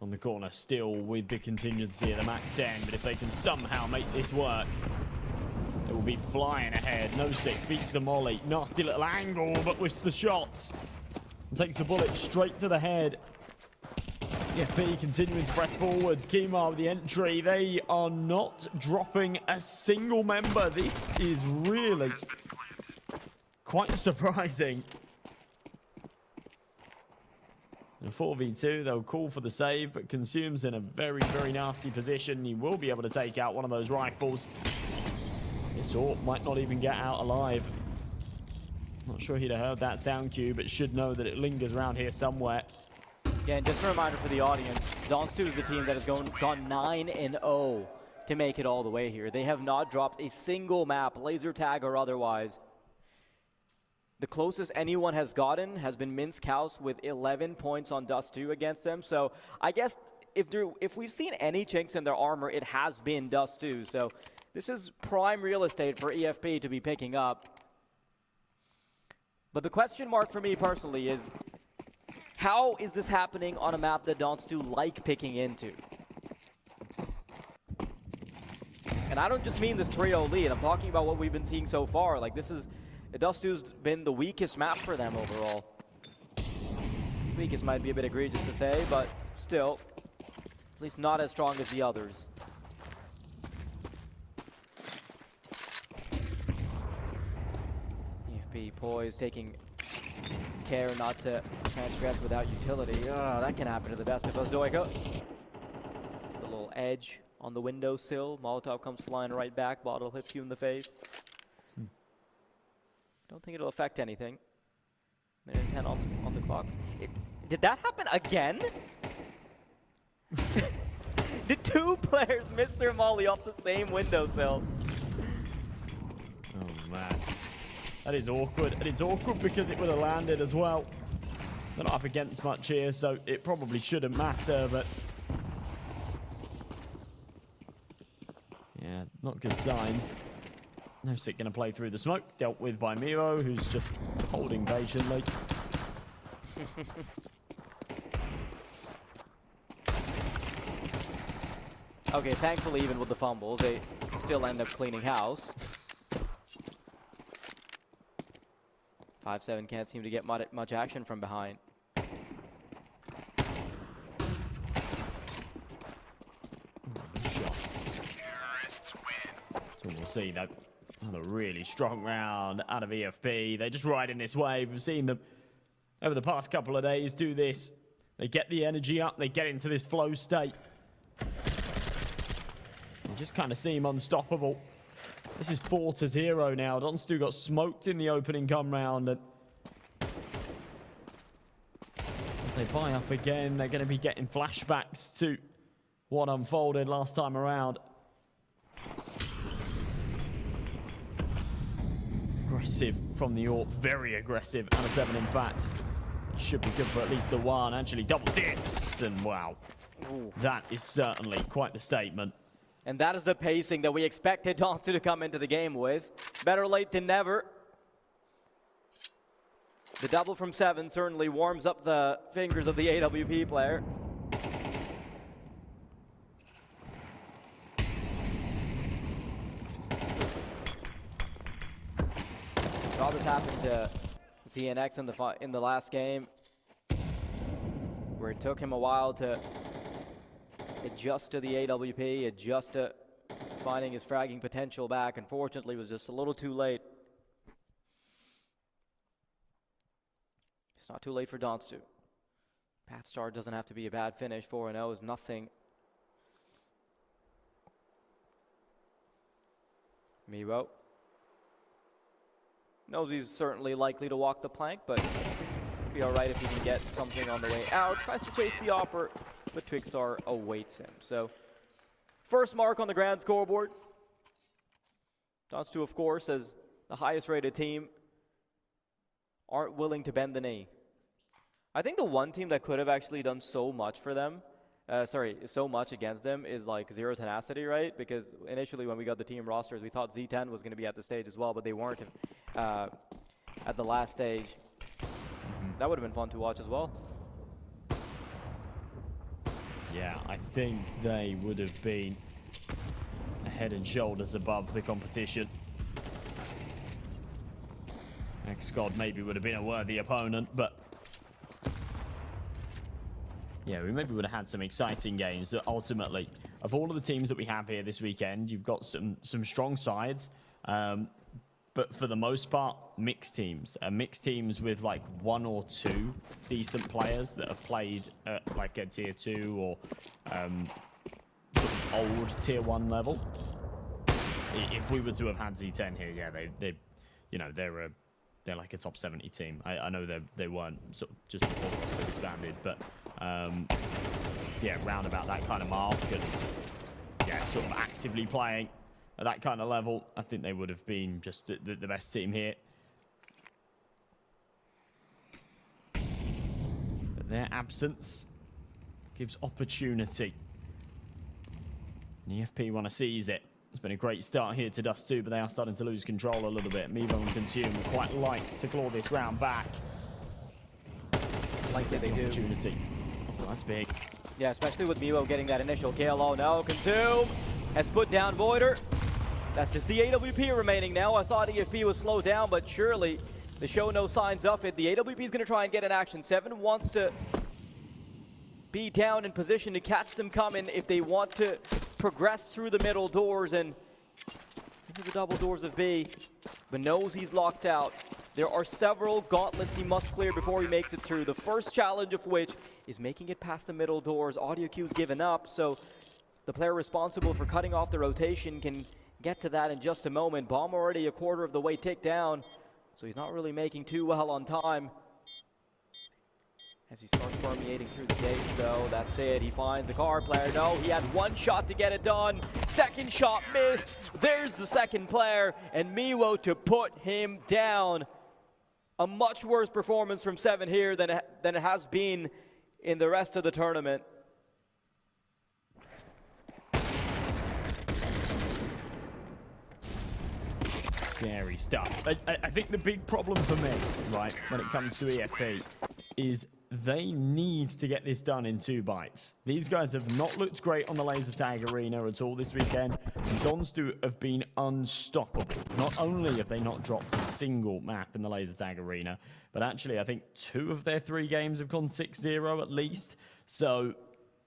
on the corner, still with the contingency of the MAC-10, but if they can somehow make this work, it will be flying ahead. No 6 beats the molly. Nasty little angle, but with the shots. And takes the bullet straight to the head. EFP continuing to press forwards. Kimar with the entry. They are not dropping a single member. This is really quite surprising. In 4v2, they'll call for the save, but Consume's in a very, very nasty position. He will be able to take out one of those rifles. This AWP might not even get out alive. Not sure he'd have heard that sound cue, but should know that it lingers around here somewhere. Yeah, and just a reminder for the audience, Donstu is a team that has gone 9-0 to make it all the way here. They have not dropped a single map, laser tag or otherwise. The closest anyone has gotten has been Minsk House with 11 points on Dust 2 against them. So I guess if we've seen any chinks in their armor, it has been Dust 2. So this is prime real estate for EFP to be picking up. But the question mark for me personally is, how is this happening on a map that Dust 2 like picking into? And I don't just mean this 3-0 lead. I'm talking about what we've been seeing so far. Like this is... Dust 2's been the weakest map for them overall. Weakest might be a bit egregious to say, but still, at least not as strong as the others. EFP poised, taking care not to transgress without utility. Oh, that can happen to the best of us, Doika. Just a little edge on the windowsill. Molotov comes flying right back. Bottle hits you in the face. Don't think it'll affect anything. Minute and 10 on the clock. Did that happen again? Did 2 players miss their molly off the same windowsill? Oh man, that is awkward, and it's awkward because it would have landed as well. They're not up against much here, so it probably shouldn't matter, but yeah, not good signs. NoSick going to play through the smoke, dealt with by Miro, who's just holding patiently. Okay, thankfully, even with the fumbles, they still end up cleaning house. 5-7 can't seem to get much action from behind. So we'll see that. Another really strong round out of EFP. They're just riding this wave. We've seen them over the past couple of days do this. They get the energy up. They get into this flow state. You just kind of seem unstoppable. This is 4-0 now. Donstu got smoked in the opening come round. And if they buy up again, they're going to be getting flashbacks to what unfolded last time around. Aggressive from the AWP, very aggressive. And a 7, in fact. It should be good for at least the 1. Actually, double dips. And wow, that is certainly quite the statement. And that is the pacing that we expected Donstu to come into the game with. Better late than never. The double from 7 certainly warms up the fingers of the AWP player. Saw this happen to ZNX in the last game, where it took him a while to adjust to the AWP, adjust to finding his fragging potential back. Unfortunately, it was just a little too late. It's not too late for Donstu. Pat Star doesn't have to be a bad finish. 4-0 is nothing. Miro knows he's certainly likely to walk the plank, but it'll be all right if he can get something on the way out. Tries to chase the Opper, but Twixar awaits him. So, first mark on the grand scoreboard. Donstu, of course, as the highest rated team, aren't willing to bend the knee. I think the one team that could have actually done so much for them, so much against them is like Zero Tenacity, right? Because initially when we got the team rosters, we thought Z10 was going to be at the stage as well, but they weren't at the last stage. That would have been fun to watch as well. Yeah, I think they would have been head and shoulders above the competition. XGod maybe would have been a worthy opponent, but yeah, we maybe would have had some exciting games. Ultimately, of all of the teams that we have here this weekend, you've got some strong sides, but for the most part, mixed teams. Mixed teams with like 1 or 2 decent players that have played at like a tier 2 or sort of old tier 1 level. If we were to have had Z10 here, yeah, they're like a top 70 team. I know they weren't sort of just before the roster disbanded, but yeah, round about that kind of mark, and yeah, sort of actively playing at that kind of level, I think they would have been just the best team here. But their absence gives opportunity. And EFP want to seize it. It's been a great start here to Dust 2, but they are starting to lose control a little bit. Mevo and Consume would quite like to claw this round back. It's like they do. Opportunity. Oh, that's big. Yeah, especially with Mevo getting that initial kill. Oh no, Consume has put down Voider. That's just the AWP remaining now. I thought EFP was slowed down, but surely they show no signs of it. The AWP is going to try and get an action. 7 wants to be down in position to catch them coming if they want to progress through the middle doors and into the double doors of B, but knows he's locked out. There are several gauntlets he must clear before he makes it through. The first challenge of which is making it past the middle doors. Audio cue's given up, so the player responsible for cutting off the rotation can get to that in just a moment. Bomb already a quarter of the way ticked down. So he's not really making too well on time. As he starts permeating through the gates, though, that's it. He finds a card player. No, he had one shot to get it done. Second shot missed. There's the second player, and Miwo to put him down. A much worse performance from Seven here than it has been in the rest of the tournament. Scary stuff. I think the big problem for me, right, when it comes to EFP, is they need to get this done in 2 bites. These guys have not looked great on the laser tag arena at all this weekend. And Donstu have been unstoppable. Not only have they not dropped a single map in the laser tag arena, but actually I think 2 of their 3 games have gone 6-0 at least. So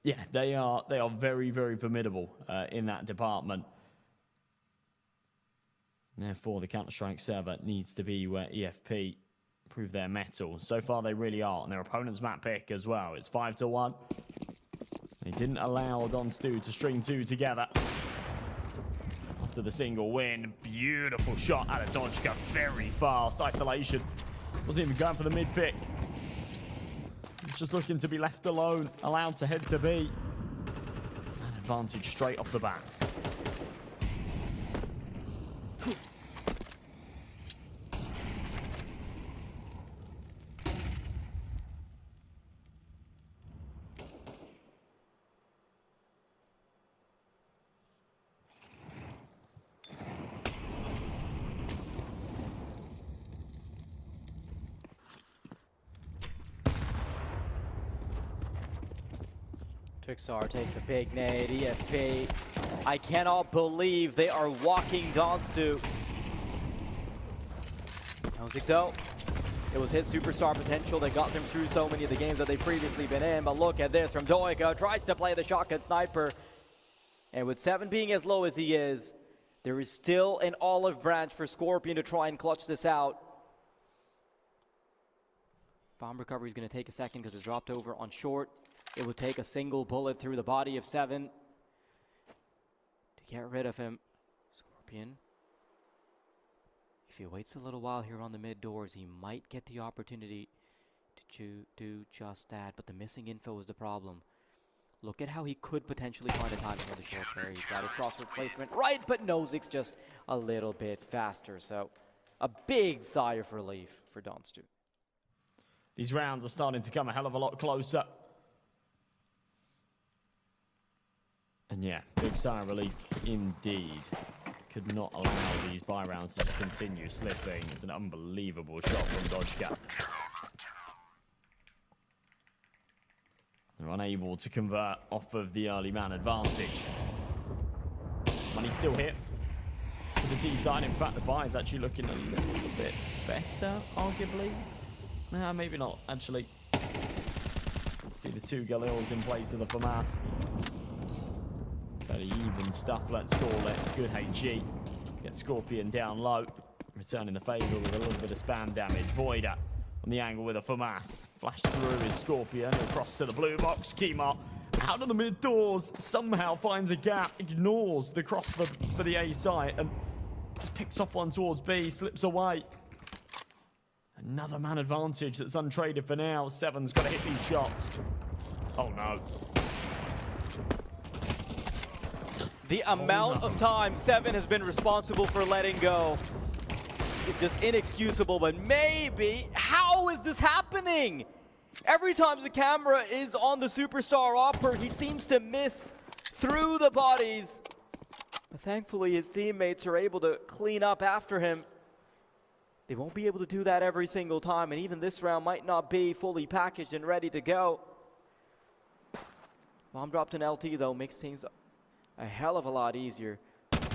yeah, they are very, very formidable in that department. Therefore, the Counter-Strike server needs to be where EFP prove their mettle. So far, they really are. And their opponent's map pick as well. It's 5-1. They didn't allow Donstu to string 2 together. After the single win, beautiful shot out of Dodgka. Very fast isolation. Wasn't even going for the mid pick. Just looking to be left alone. Allowed to head to B. An advantage straight off the bat. Trixar takes a big nade. EFP. I cannot believe they are walking Donstu. Nozick though. It was his superstar potential that got them through so many of the games that they've previously been in. But look at this from Doika. Tries to play the shotgun sniper. And with 7 being as low as he is, there is still an olive branch for Scorpion to try and clutch this out. Bomb recovery is going to take a second because it's dropped over on short. It would take a single bullet through the body of 7 to get rid of him. Scorpion. If he waits a little while here on the mid doors, he might get the opportunity to do just that. But the missing info is the problem. Look at how he could potentially find a timing for the short player. He's got his cross replacement right, but Nozick's just a little bit faster. So a big sigh of relief for Donstu. These rounds are starting to come a hell of a lot closer. And yeah, big sigh of relief indeed. Could not allow these buy rounds to just continue slipping. It's an unbelievable shot from Dodgka. They're unable to convert off of the early man advantage. Money still here for the T side. In fact, the buy is actually looking a little bit better, arguably. Nah, maybe not, actually. See the 2 Galils in place to the FAMAS. Fairly even stuff, let's call it. Good HG. Get Scorpion down low. Returning the favor with a little bit of spam damage. Voida on the angle with a FAMAS. Flashed through his Scorpion. Across to the blue box. Kima out of the mid doors. Somehow finds a gap. Ignores the cross for the A site. And just picks off one towards B. Slips away. Another man advantage that's untraded for now. 7's got to hit these shots. Oh no. The amount of time 7 has been responsible for letting go is just inexcusable, but maybe, how is this happening? Every time the camera is on the superstar Opper, he seems to miss through the bodies. But thankfully, his teammates are able to clean up after him. They won't be able to do that every single time, and even this round might not be fully packaged and ready to go. Bomb dropped an LT, though, makes things a hell of a lot easier.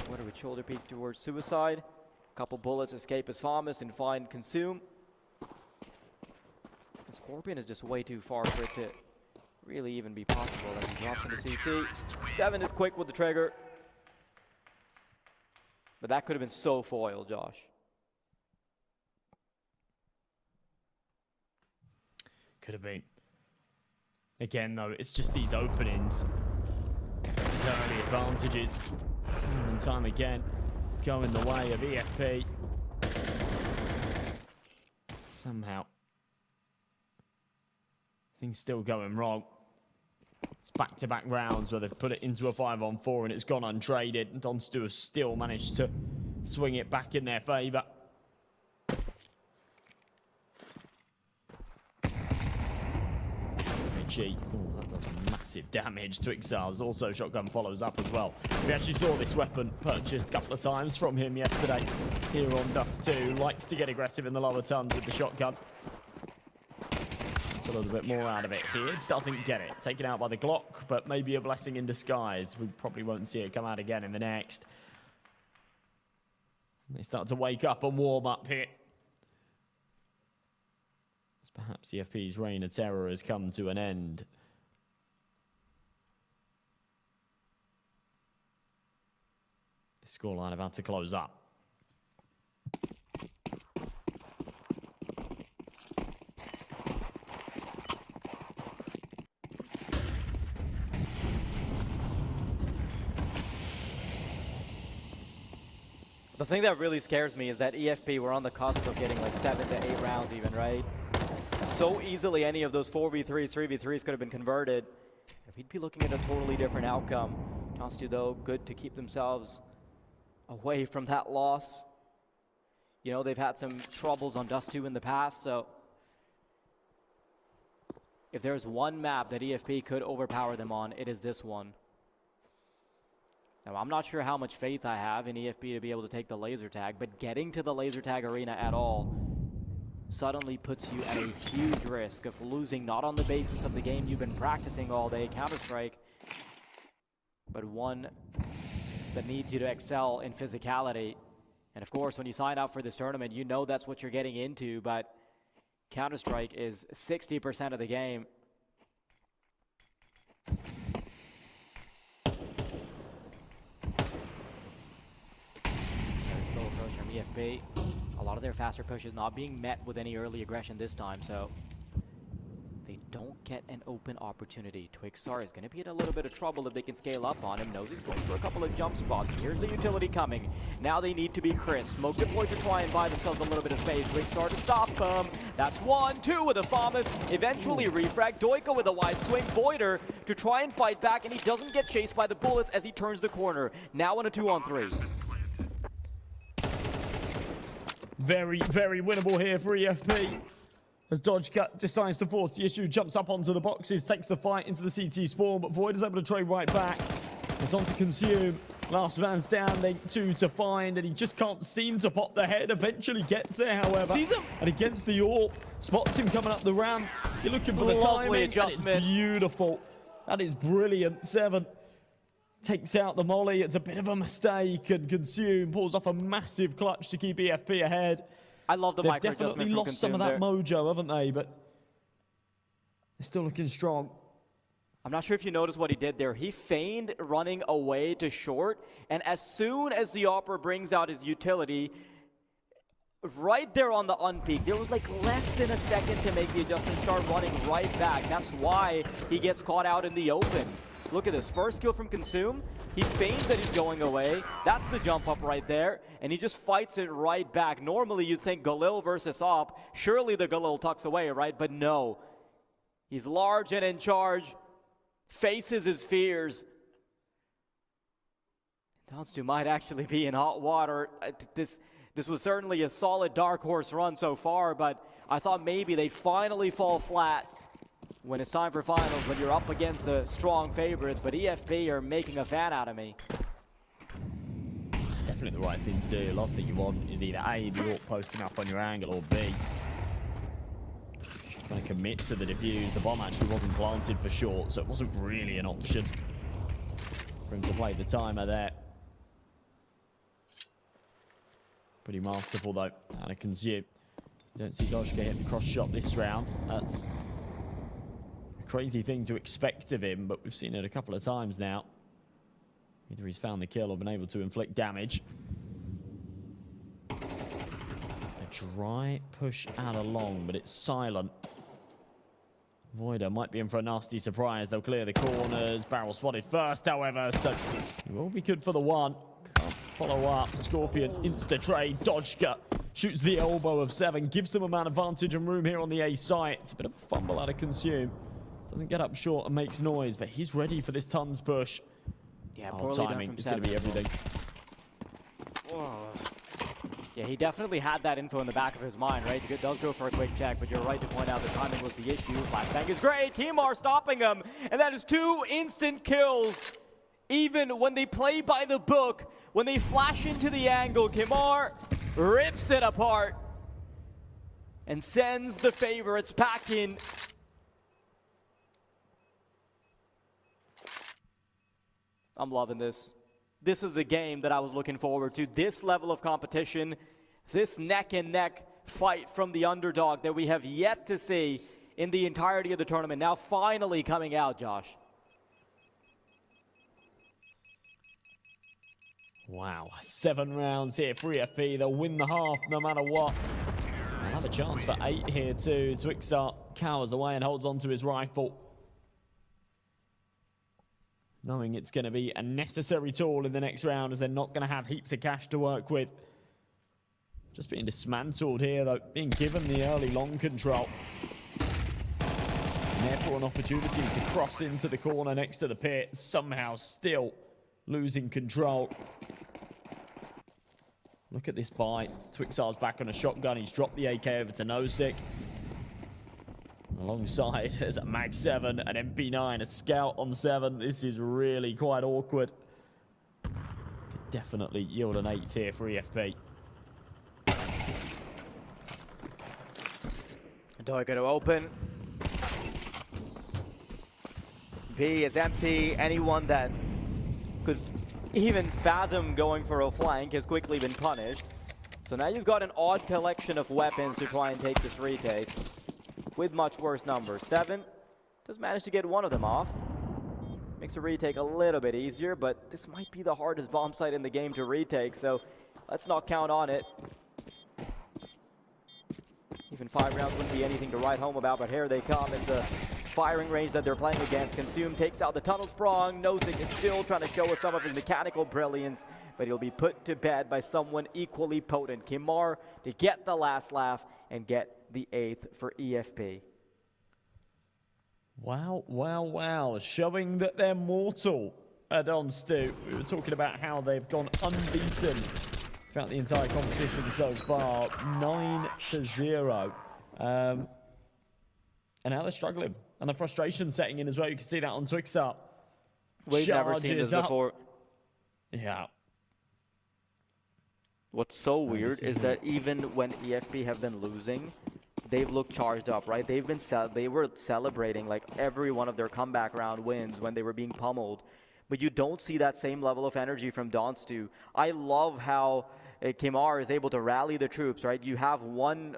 Whether with shoulder peeks towards suicide. Couple bullets escape his FAMAS and find consume. And Scorpion is just way too far for it to really even be possible. And he drops into CT. 7 is quick with the trigger. But that could have been so foiled, Josh. Could have been. Again, though, it's just these openings. These early advantages. Time and time again. Going the way of EFP. somehow things still going wrong. It's back-to-back rounds where they've put it into a 5-on-4 and it's gone untraded. And Donstu have still managed to swing it back in their favour. Oh, that does massive damage to Ixar's. Also, shotgun follows up as well. We actually saw this weapon purchased a couple of times from him yesterday here on Dust 2. Likes to get aggressive in the lower tons with the shotgun. It's a little bit more out of it here. Doesn't get it. Taken out by the Glock, but maybe a blessing in disguise. We probably won't see it come out again in the next. They start to wake up and warm up here. Perhaps CFP's reign of terror has come to an end. The scoreline about to close up. The thing that really scares me is that EFP were on the cusp of getting like 7 to 8 rounds even, right? So easily any of those 4v3s, 3v3s could have been converted. We'd be looking at a totally different outcome. Donstu, though, good to keep themselves away from that loss. You know, they've had some troubles on Dust 2 in the past, so if there's one map that EFP could overpower them on, it is this one. Now, I'm not sure how much faith I have in EFP to be able to take the laser tag, but getting to the laser tag arena at all suddenly puts you at a huge risk of losing, not on the basis of the game you've been practicing all day, Counter-Strike, but one that needs you to excel in physicality. And of course, when you sign up for this tournament, you know that's what you're getting into, but Counter-Strike is 60% of the game. Very slow approach from EFP. A lot of their faster pushes not being met with any early aggression this time, so they don't get an open opportunity. Twixar is going to be in a little bit of trouble if they can scale up on him. Knows he's going for a couple of jump spots. Here's the utility coming. Now they need to be crisp. Smoke deployed to try and buy themselves a little bit of space. Twixar to stop them. That's 1, 2 with a FAMAS. Eventually refrag. Doika with a wide swing. Voider to try and fight back, and he doesn't get chased by the bullets as he turns the corner. Now on a 2-on-3. Very, very winnable here for EFP. As Dodgecut decides to force the issue, jumps up onto the boxes, takes the fight into the CT spawn, but Void is able to trade right back. It's on to Consume. Last man standing, 2 to find, and he just can't seem to pop the head. Eventually gets there, however. Sees him. And against the AWP, spots him coming up the ramp. You're looking for the timing, adjustment. And it's beautiful. That is brilliant. 7 takes out the molly. It's a bit of a mistake, and Consume pulls off a massive clutch to keep EFP ahead. I love the micro adjustment from They've definitely lost some of that mojo, haven't they? But they're still looking strong. I'm not sure if you noticed what he did there. He feigned running away to short, and as soon as the Opera brings out his utility, right there on the unpeak, there was like less than a second to make the adjustment, start running right back. That's why he gets caught out in the open. Look at this, first kill from Consume. He feigns that he's going away. That's the jump up right there, and he just fights it right back. Normally you'd think Galil versus Op, surely the Galil tucks away, right? But no, he's large and in charge, faces his fears. Donstu might actually be in hot water. This was certainly a solid dark horse run so far, but I thought maybe they finally fall flat when it's time for finals, when you're up against the strong favorites, but EFP are making a fan out of me. Definitely the right thing to do. Last thing you want is either A, the AWP posting up on your angle, or B, trying to commit to the defuse. The bomb actually wasn't planted for short, so it wasn't really an option for him to play the timer there. Pretty masterful though, out of Consume. You don't see Dodgka hit the cross shot this round. That's crazy thing to expect of him, but we've seen it a couple of times now. Either he's found the kill or been able to inflict damage. A dry push out along, but it's silent. Voider might be in for a nasty surprise. They'll clear the corners. Barrel spotted first, however, so he will be good for the one. Can't follow up. Scorpion insta trade. Dodgka Shoots the elbow of 7, gives them a man advantage and room here on the A site. It's a bit of a fumble out of Consume. Doesn't get up short and makes noise, but he's ready for this tons push. Yeah, timing is going to be everything. Whoa. Yeah, he definitely had that info in the back of his mind, right? He does go for a quick check, but you're right to point out the timing was the issue. Flashbang is great. Kimar stopping him, and that is 2 instant kills. Even when they play by the book, when they flash into the angle, Kimar rips it apart and sends the favorites packing. I'm loving this. This is a game that I was looking forward to. This level of competition, this neck-and-neck fight from the underdog that we have yet to see in the entirety of the tournament. Now finally coming out, Josh. Wow, 7 rounds here for EFP. They'll win the half no matter what. They'll have a chance for 8 here too. Twixar cowers away and holds on to his rifle, knowing it's going to be a necessary tool in the next round, as they're not going to have heaps of cash to work with. Just being dismantled here, though, being given the early long control. And therefore an opportunity to cross into the corner next to the pit, somehow still losing control. Look at this buy. Twixar's back on a shotgun. He's dropped the AK over to Nosik. Alongside there's a Mag 7, an MP9, a Scout on 7. This is really quite awkward. Could definitely yield an 8th here for EFP. Door going to open. B is empty. Anyone that could even fathom going for a flank has quickly been punished. So now you've got an odd collection of weapons to try and take this retake with much worse numbers. 7 does manage to get one of them off. Makes the retake a little bit easier, but this might be the hardest bomb site in the game to retake, so let's not count on it. Even 5 rounds wouldn't be anything to write home about, but here they come. It's a firing range that they're playing against. Consume takes out the tunnel sprung. Nosik is still trying to show us some of his mechanical brilliance, but he'll be put to bed by someone equally potent. Kimar to get the last laugh and get the 8th for EFP. Wow, wow, wow. Showing that they're mortal at Onstu. We were talking about how they've gone unbeaten throughout the entire competition so far. 9-0. And now they're struggling. And the frustration setting in as well. You can see that on Twixar. We've never seen this before. Yeah. What's so weird is that even when EFP have been losing, they've looked charged up, right? They were celebrating like every one of their comeback round wins when they were being pummeled. But you don't see that same level of energy from Donstu. I love how Kimar is able to rally the troops, right? You have one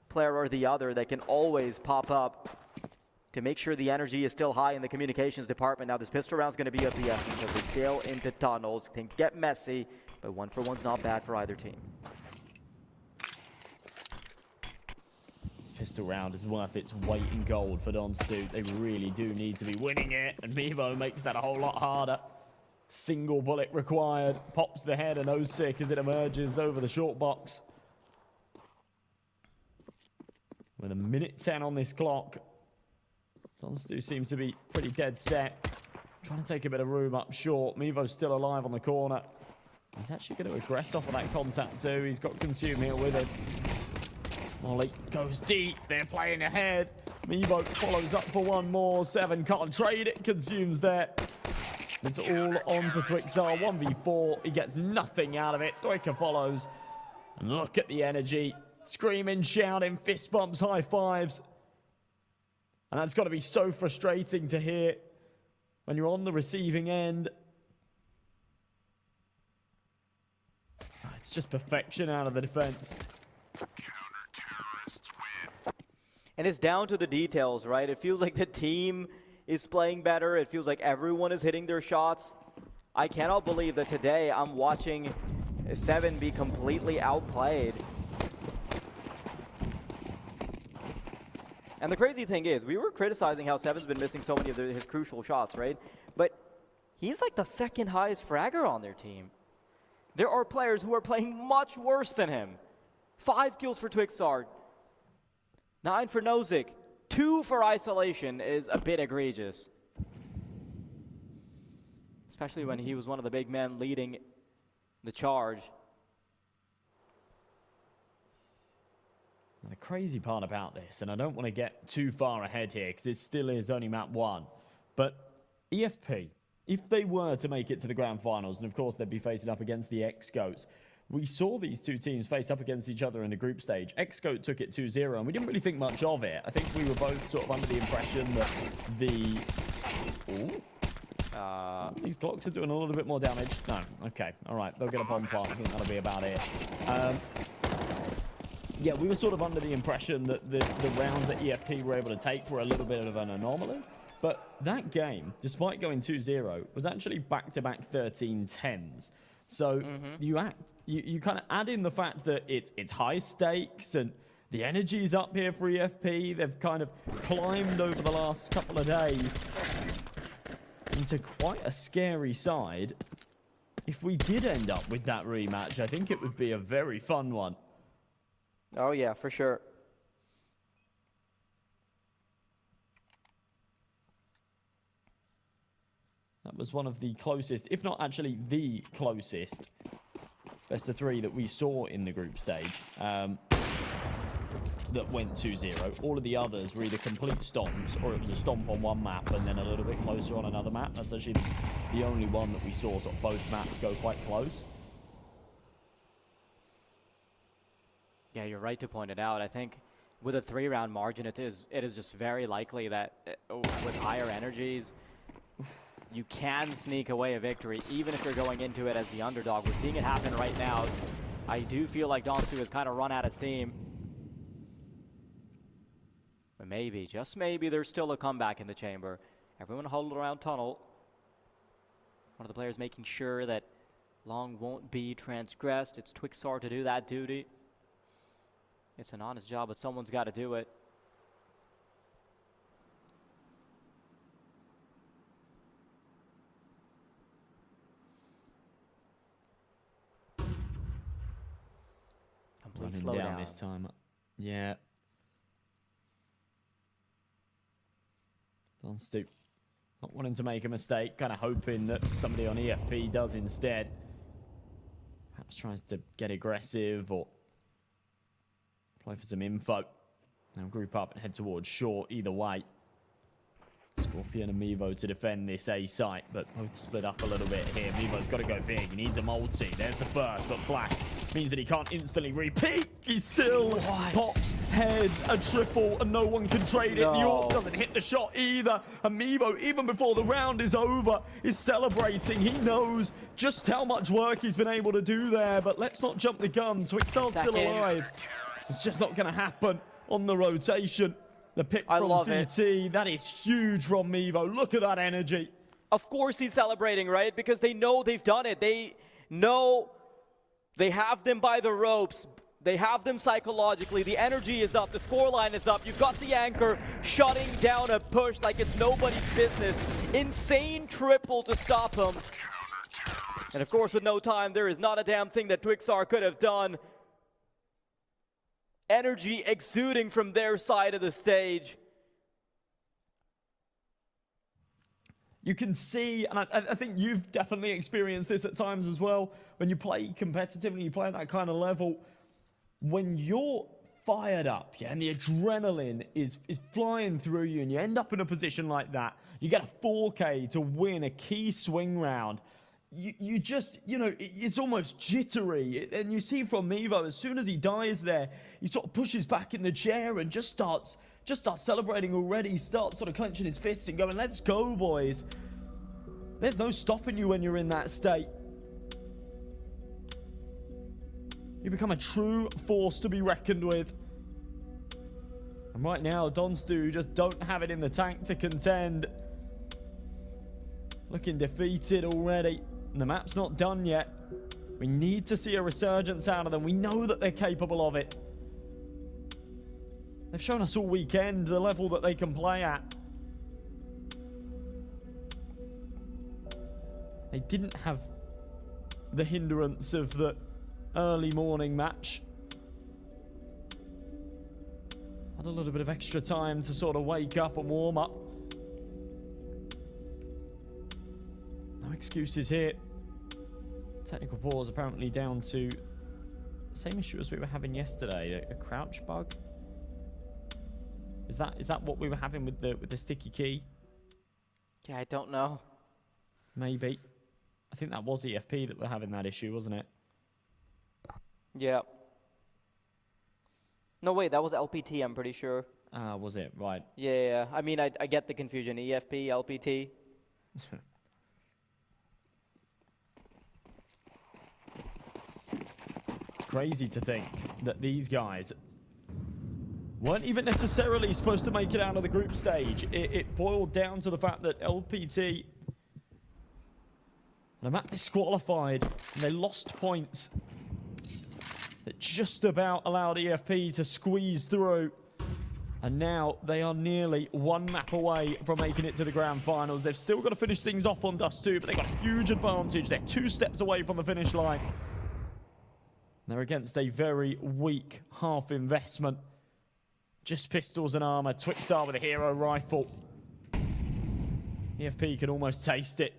player or the other that can always pop up to make sure the energy is still high in the communications department. Now this pistol round is going to be of the essence as they scale into tunnels. Things get messy, but 1-for-1's not bad for either team. This pistol round is worth its weight in gold for Donstu. They really do need to be winning it, and Mevo makes that a whole lot harder. Single bullet required. Pops the head and Nosik as it emerges over the short box. With 1:10 on this clock, Donstu seem to be pretty dead set. Trying to take a bit of room up short. Mevo's still alive on the corner. He's actually going to aggress off of that contact too. He's got Consume here with him. Molly goes deep. They're playing ahead. Mevo follows up for one more. 7 can't trade it. Consumes there. It's all on to Twixar. 1v4. He gets nothing out of it. Doika follows. And look at the energy. Screaming, shouting, fist bumps, high fives. And that's got to be so frustrating to hear when you're on the receiving end. It's just perfection out of the defense. And it's down to the details, right? It feels like the team is playing better. It feels like everyone is hitting their shots. I cannot believe that today I'm watching 7 be completely outplayed. And the crazy thing is, we were criticizing how 7's been missing so many of his crucial shots, right? But he's like the 2nd highest fragger on their team. There are players who are playing much worse than him. 5 kills for Twixar. 9 for Nozick. 2 for Isolation is a bit egregious. Especially when he was one of the big men leading the charge. The crazy part about this, and I don't want to get too far ahead here because it still is only map 1, but EFP, if they were to make it to the grand finals, and of course they'd be facing up against the X-Goats, we saw these two teams face up against each other in the group stage. X-Goat took it 2-0, and we didn't really think much of it. I think we were both sort of under the impression that the... Ooh. These Glocks are doing a little bit more damage. No, okay, all right, they'll get a bomb plant. I think that'll be about it. Yeah, we were sort of under the impression that the rounds that EFP were able to take were a little bit of an anomaly. But that game, despite going 2-0, was actually back-to-back 13-10s. So you kind of add in the fact that it's high stakes and the energy's up here for EFP. They've kind of climbed over the last couple of days into quite a scary side. If we did end up with that rematch, I think it would be a very fun one. Oh yeah, for sure. That was one of the closest, if not actually the closest, best of 3 that we saw in the group stage that went 2-0. All of the others were either complete stomps or it was a stomp on one map and then a little bit closer on another map. That's actually the only one that we saw sort of both maps go quite close. Yeah, you're right to point it out. I think with a 3-round margin, it is just very likely that with higher energies, you can sneak away a victory, even if you're going into it as the underdog. We're seeing it happen right now. I do feel like Donsu has kind of run out of steam. But maybe, just maybe, there's still a comeback in the chamber. Everyone huddled around tunnel. One of the players making sure that long won't be transgressed. It's Twixar to do that duty. It's an honest job, but someone's got to do it. Complete slowdown this time. Yeah. Donstu not wanting to make a mistake, kind of hoping that somebody on EFP does instead. Perhaps tries to get aggressive or play for some info. Now group up and head towards short either way. Scorpion and Mevo to defend this A site, but both split up a little bit here. Mevo's got to go big. He needs a multi. There's the first, but Flash means that he can't instantly repeat. He still pops heads a triple, and no one can trade it. The AWP doesn't hit the shot either. And Mevo, even before the round is over, is celebrating. He knows just how much work he's been able to do there, but let's not jump the gun. Twixar's still alive. It's just not going to happen on the rotation. The pick from CT, that is huge from Mevo. Look at that energy. Of course he's celebrating, right? Because they know they've done it. They know they have them by the ropes. They have them psychologically. The energy is up. The scoreline is up. You've got the anchor shutting down a push like it's nobody's business. Insane triple to stop him. And of course, with no time, there is not a damn thing that Twixar could have done. Energy exuding from their side of the stage. You can see, and I think you've definitely experienced this at times as well, when you play competitively, you play at that kind of level, when you're fired up, yeah, and the adrenaline is flying through you, and you end up in a position like that, you get a 4K to win a key swing round. You just, you know, it's almost jittery. And you see from Mevo, as soon as he dies there, he sort of pushes back in the chair and just starts celebrating already. He starts sort of clenching his fists and going, let's go, boys. There's no stopping you when you're in that state. You become a true force to be reckoned with. And right now, Donstu just don't have it in the tank to contend. Looking defeated already. And the map's not done yet. We need to see a resurgence out of them. We know that they're capable of it. They've shown us all weekend the level that they can play at. They didn't have the hindrance of the early morning match. Had a little bit of extra time to sort of wake up and warm up. No excuses here. Technical pause apparently down to the same issue as we were having yesterday, a crouch bug. Is that what we were having with the sticky key? Yeah, I don't know. Maybe. I think that was EFP that were having that issue, wasn't it? Yeah. No, wait, that was LPT, I'm pretty sure. Ah, was it? Right. Yeah. I mean, I get the confusion. EFP, LPT. It's crazy to think that these guys weren't even necessarily supposed to make it out of the group stage. It boiled down to the fact that LPT, the map disqualified, and they lost points that just about allowed EFP to squeeze through. And now they are nearly one map away from making it to the grand finals. They've still got to finish things off on Dust 2, but they've got a huge advantage. They're 2 steps away from the finish line. They're against a very weak half investment. Just pistols and armor. Twixar with a hero rifle. EFP can almost taste it.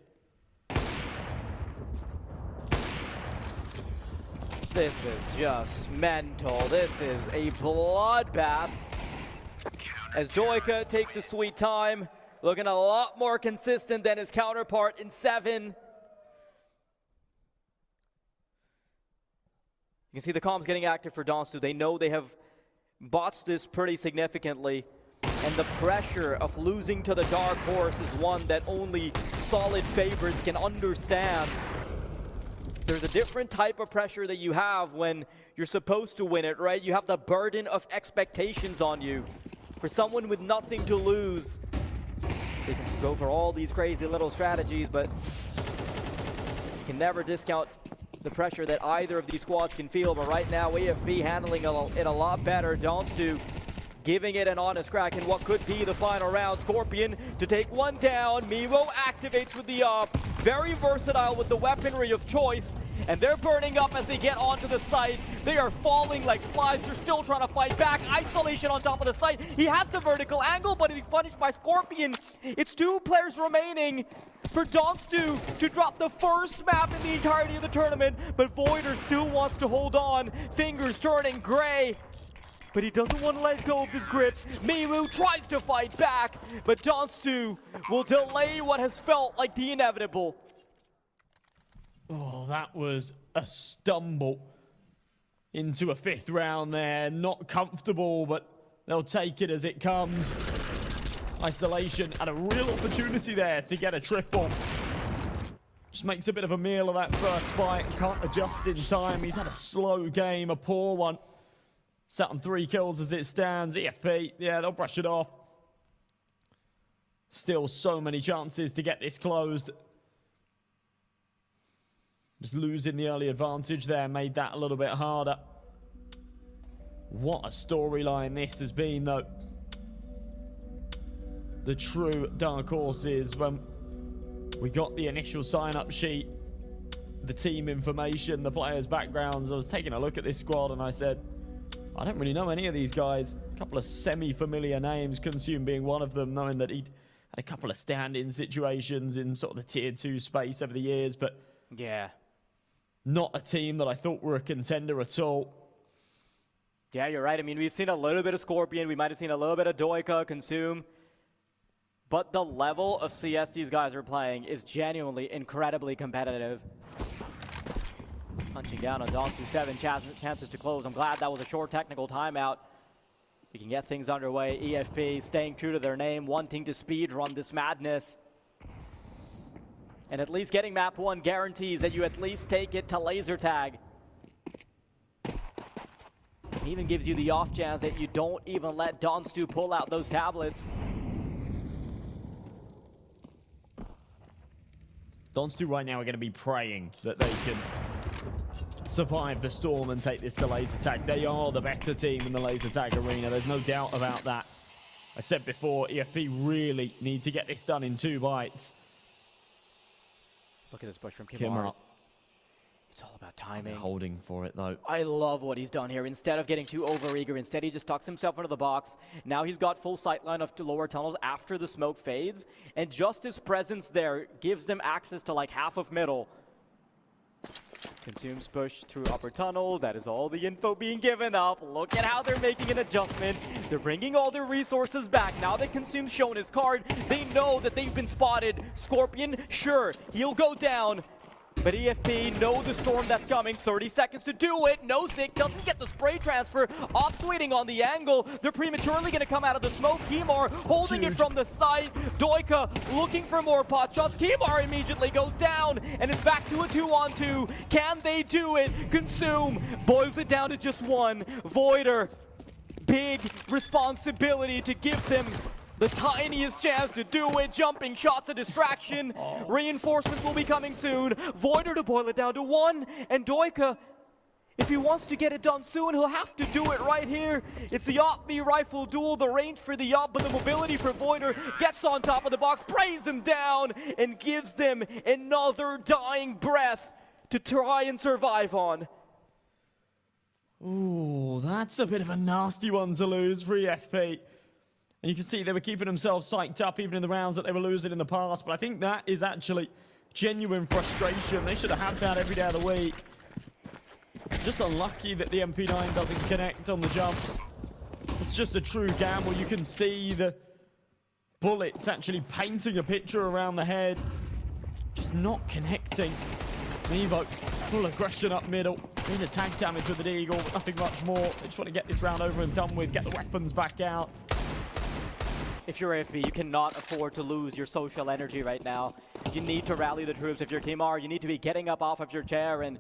This is just mental. This is a bloodbath. As Doika takes a sweet time, looking a lot more consistent than his counterpart in 7. You can see the comms getting active for Donstu. They know they have botched this pretty significantly, and the pressure of losing to the Dark Horse is one that only solid favorites can understand. There's a different type of pressure that you have when you're supposed to win it, right? You have the burden of expectations on you. For someone with nothing to lose, they can go for all these crazy little strategies, but you can never discount the pressure that either of these squads can feel. But right now, AFB handling it a lot better. Donstu giving it an honest crack in what could be the final round. Scorpion to take one down. Miro activates with the up. Very versatile with the weaponry of choice. And they're burning up as they get onto the site. They are falling like flies. They're still trying to fight back. Isolation on top of the site. He has the vertical angle, but he's punished by Scorpion. It's 2 players remaining for Donstu to drop the first map in the entirety of the tournament. But Voider still wants to hold on. Fingers turning gray. But he doesn't want to let go of his grip. Miru tries to fight back, but Donstu will delay what has felt like the inevitable. Oh, that was a stumble into a 5th round there. Not comfortable, but they'll take it as it comes. Isolation had a real opportunity there to get a triple. Just makes a bit of a meal of that first fight. Can't adjust in time. He's had a slow game, a poor one. Sat on 3 kills as it stands. EFP, yeah, they'll brush it off. Still so many chances to get this closed. Just losing the early advantage there made that a little bit harder. What a storyline this has been, though. The true dark horses. When we got the initial sign-up sheet, the team information, the players' backgrounds, I was taking a look at this squad and I said, I don't really know any of these guys. A couple of semi-familiar names, Consume being one of them, knowing that he'd had a couple of stand-in situations in sort of the tier 2 space over the years, but yeah, not a team that I thought were a contender at all. Yeah, you're right. I mean, we've seen a little bit of Scorpion. We might have seen a little bit of Doika, Consume. But the level of CS these guys are playing is genuinely incredibly competitive. Punching down on Donstu, 7 chances to close. I'm glad that was a short technical timeout. We can get things underway. EFP staying true to their name, wanting to speed run this madness. And at least getting map 1 guarantees that you at least take it to laser tag. It even gives you the off chance that you don't even let Donstu pull out those tablets. Donstu right now are going to be praying that they can survive the storm and take this to laser tag. They are the better team in the laser tag arena. There's no doubt about that. I said before, EFP really need to get this done in 2 bites. Look at this push from Kimura. It's all about timing. Holding for it though. I love what he's done here. Instead of getting too overeager, instead he just tucks himself into the box. Now he's got full sightline of the lower tunnels after the smoke fades. And just his presence there gives them access to like half of middle. Consumes push through upper tunnel. That is all the info being given up. Look at how they're making an adjustment. They're bringing all their resources back. Now that Consume's shown his card, they know that they've been spotted. Scorpion, sure, he'll go down. But EFP know the storm that's coming. 30 seconds to do it. Nozick doesn't get the spray transfer. Ops waiting on the angle. They're prematurely going to come out of the smoke. Kimar holding it from the side. Doika looking for more pot shots. Kimar immediately goes down. And it's back to a 2-on-2. Can they do it? Consume boils it down to just one. Voider, big responsibility to give them the tiniest chance to do it. Jumping shots, a distraction. Reinforcements will be coming soon. Voider to boil it down to one. And Doika, if he wants to get it done soon, he'll have to do it right here. It's the Yacht v Rifle duel. The range for the Yacht, but the mobility for Voider gets on top of the box, sprays him down, and gives them another dying breath to try and survive on. Ooh, that's a bit of a nasty one to lose for EFP. And you can see they were keeping themselves psyched up even in the rounds that they were losing in the past. But I think that is actually genuine frustration. They should have had that every day of the week. Just unlucky that the MP9 doesn't connect on the jumps. It's just a true gamble. You can see the bullets actually painting a picture around the head. Just not connecting. Nevo, full aggression up middle. Doing the tag damage with the Deagle, but nothing much more. They just want to get this round over and done with. Get the weapons back out. If you're AFB, you cannot afford to lose your social energy right now. You need to rally the troops. If you're Kimar, you need to be getting up off of your chair and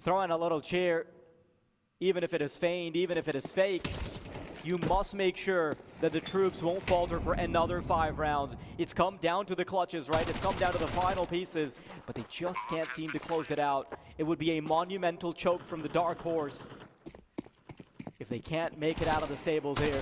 throwing a little cheer, even if it is feigned, even if it is fake. You must make sure that the troops won't falter for another 5 rounds. It's come down to the clutches, right? It's come down to the final pieces, but they just can't seem to close it out. It would be a monumental choke from the Dark Horse if they can't make it out of the stables here.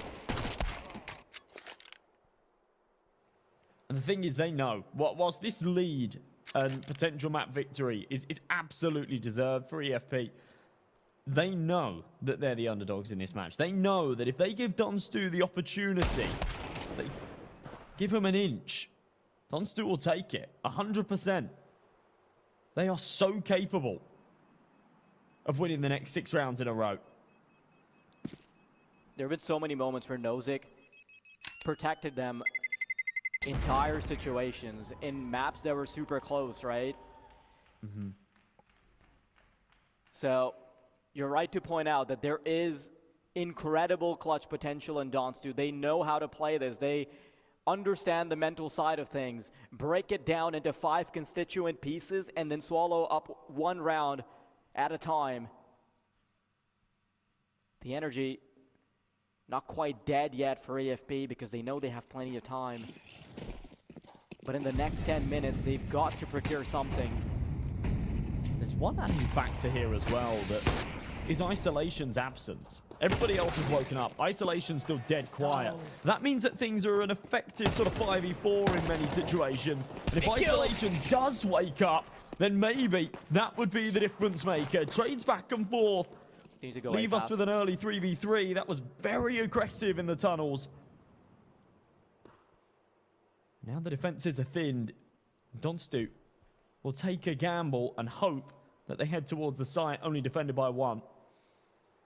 And the thing is, they know, whilst this lead and potential map victory is absolutely deserved for EFP, they know that they're the underdogs in this match. They know that if they give Donstu the opportunity, they give him an inch, Donstu will take it, 100%. They are so capable of winning the next 6 rounds in a row. There have been so many moments where Nozick protected them entire situations in maps that were super close, right? Mm-hmm. So you're right to point out that there is incredible clutch potential in Donstu. They know how to play this. They understand the mental side of things. Break it down into 5 constituent pieces and then swallow up 1 round at a time. The energy not quite dead yet for AFP because they know they have plenty of time. But in the next 10 minutes, they've got to procure something. There's one adding factor here as well that is Isolation's absence. Everybody else has woken up. Isolation's still dead quiet. No. That means that things are an effective sort of 5v4 in many situations. And if Isolation does wake up, then maybe that would be the difference maker. Trades back and forth. Need to go leave us with an early 3v3. That was very aggressive in the tunnels. Now the defenses are thinned. Donstu will take a gamble and hope that they head towards the site, only defended by 1.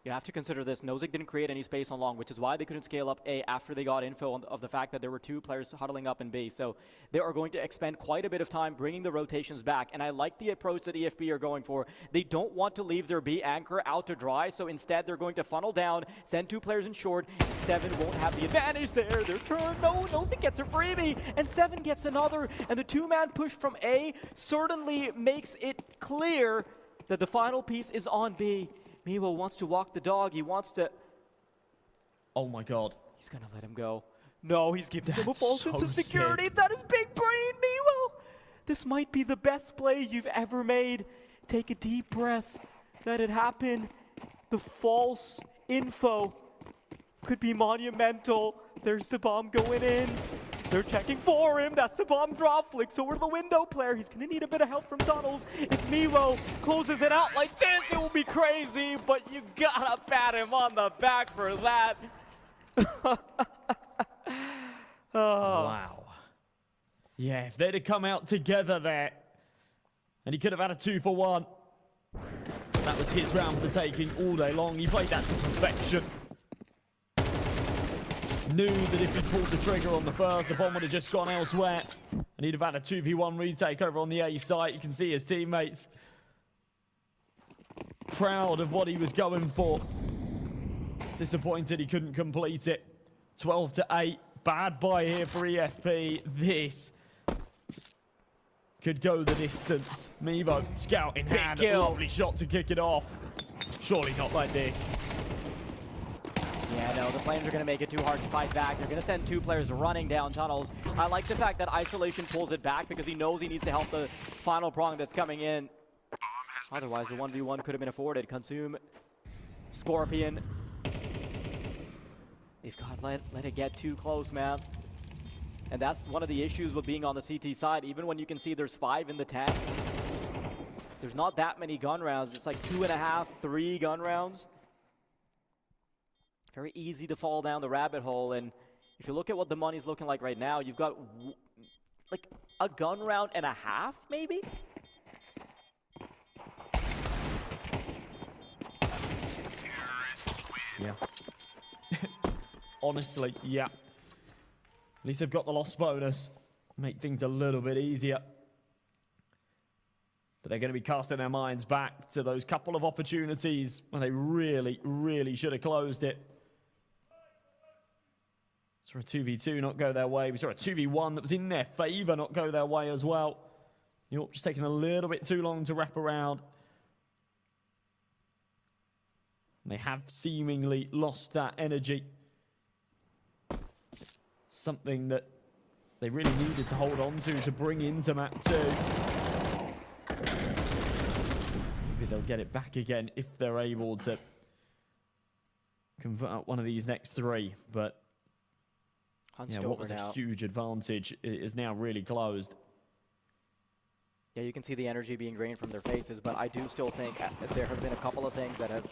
You have to consider this. Nozick didn't create any space on long, which is why they couldn't scale up A after they got info of the fact that there were 2 players huddling up in B. So they are going to expend quite a bit of time bringing the rotations back. And I like the approach that EFB are going for. They don't want to leave their B anchor out to dry. So instead, they're going to funnel down, send 2 players in short. 7 won't have the advantage there. Their turn. No, Nozick gets a freebie. And 7 gets another. And the 2-man push from A certainly makes it clear that the final piece is on B. Mewo wants to walk the dog. He wants to... Oh my god. He's going to let him go. No, he's giving him a false sense of security. That is big brain, Mewo. This might be the best play you've ever made. Take a deep breath. Let it happen. The false info could be monumental. There's the bomb going in. They're checking for him. That's the bomb drop. Flicks over to the window player. He's going to need a bit of help from tunnels. If Miro closes it out like this, it will be crazy. But you got to pat him on the back for that. Wow. Yeah, if they'd have come out together there, and he could have had a 2-for-1. That was his round for the taking all day long. He played that to perfection. Knew that if he pulled the trigger on the first, the bomb would have just gone elsewhere. And he'd have had a 2v1 retake over on the A site. You can see his teammates proud of what he was going for. Disappointed he couldn't complete it. 12-8. Bad buy here for EFP. This could go the distance. Mevo, scout in hand. Lovely shot to kick it off. Surely not like this. Yeah, no, the Flames are going to make it too hard to fight back. They're going to send 2 players running down tunnels. I like the fact that Isolation pulls it back because he knows he needs to help the final prong that's coming in. Otherwise, the 1v1 could have been afforded. Consume, Scorpion. They've got to let it get too close, man. And that's one of the issues with being on the CT side. Even when you can see there's 5 in the tank, there's not that many gun rounds. It's like 2.5, 3 gun rounds. Very easy to fall down the rabbit hole. And if you look at what the money's looking like right now, you've got like a gun round and a half, maybe? Yeah. Honestly, yeah. At least they've got the loss bonus. Make things a little bit easier. But they're going to be casting their minds back to those couple of opportunities when they really, really should have closed it. Saw a 2v2 not go their way. We saw a 2v1 that was in their favor not go their way as well. York just taking a little bit too long to wrap around. They have seemingly lost that energy. Something that they really needed to hold on to bring into map 2. Maybe they'll get it back again if they're able to convert out one of these next 3. But yeah, what was a huge advantage is now really closed. Yeah, you can see the energy being drained from their faces, but I do still think there have been a couple of things that have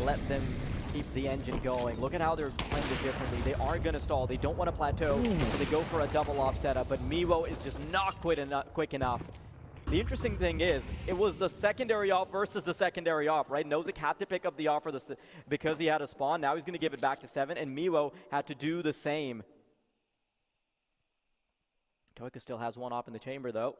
let them keep the engine going. Look at how they're playing this differently. They aren't going to stall. They don't want to plateau, so they go for a double op setup, but Miwo is just not quick enough. The interesting thing is, it was the secondary op versus the secondary op, right? Nozick had to pick up the op because he had a spawn. Now he's going to give it back to 7, and Miwo had to do the same. Toika still has 1 op in the chamber, though.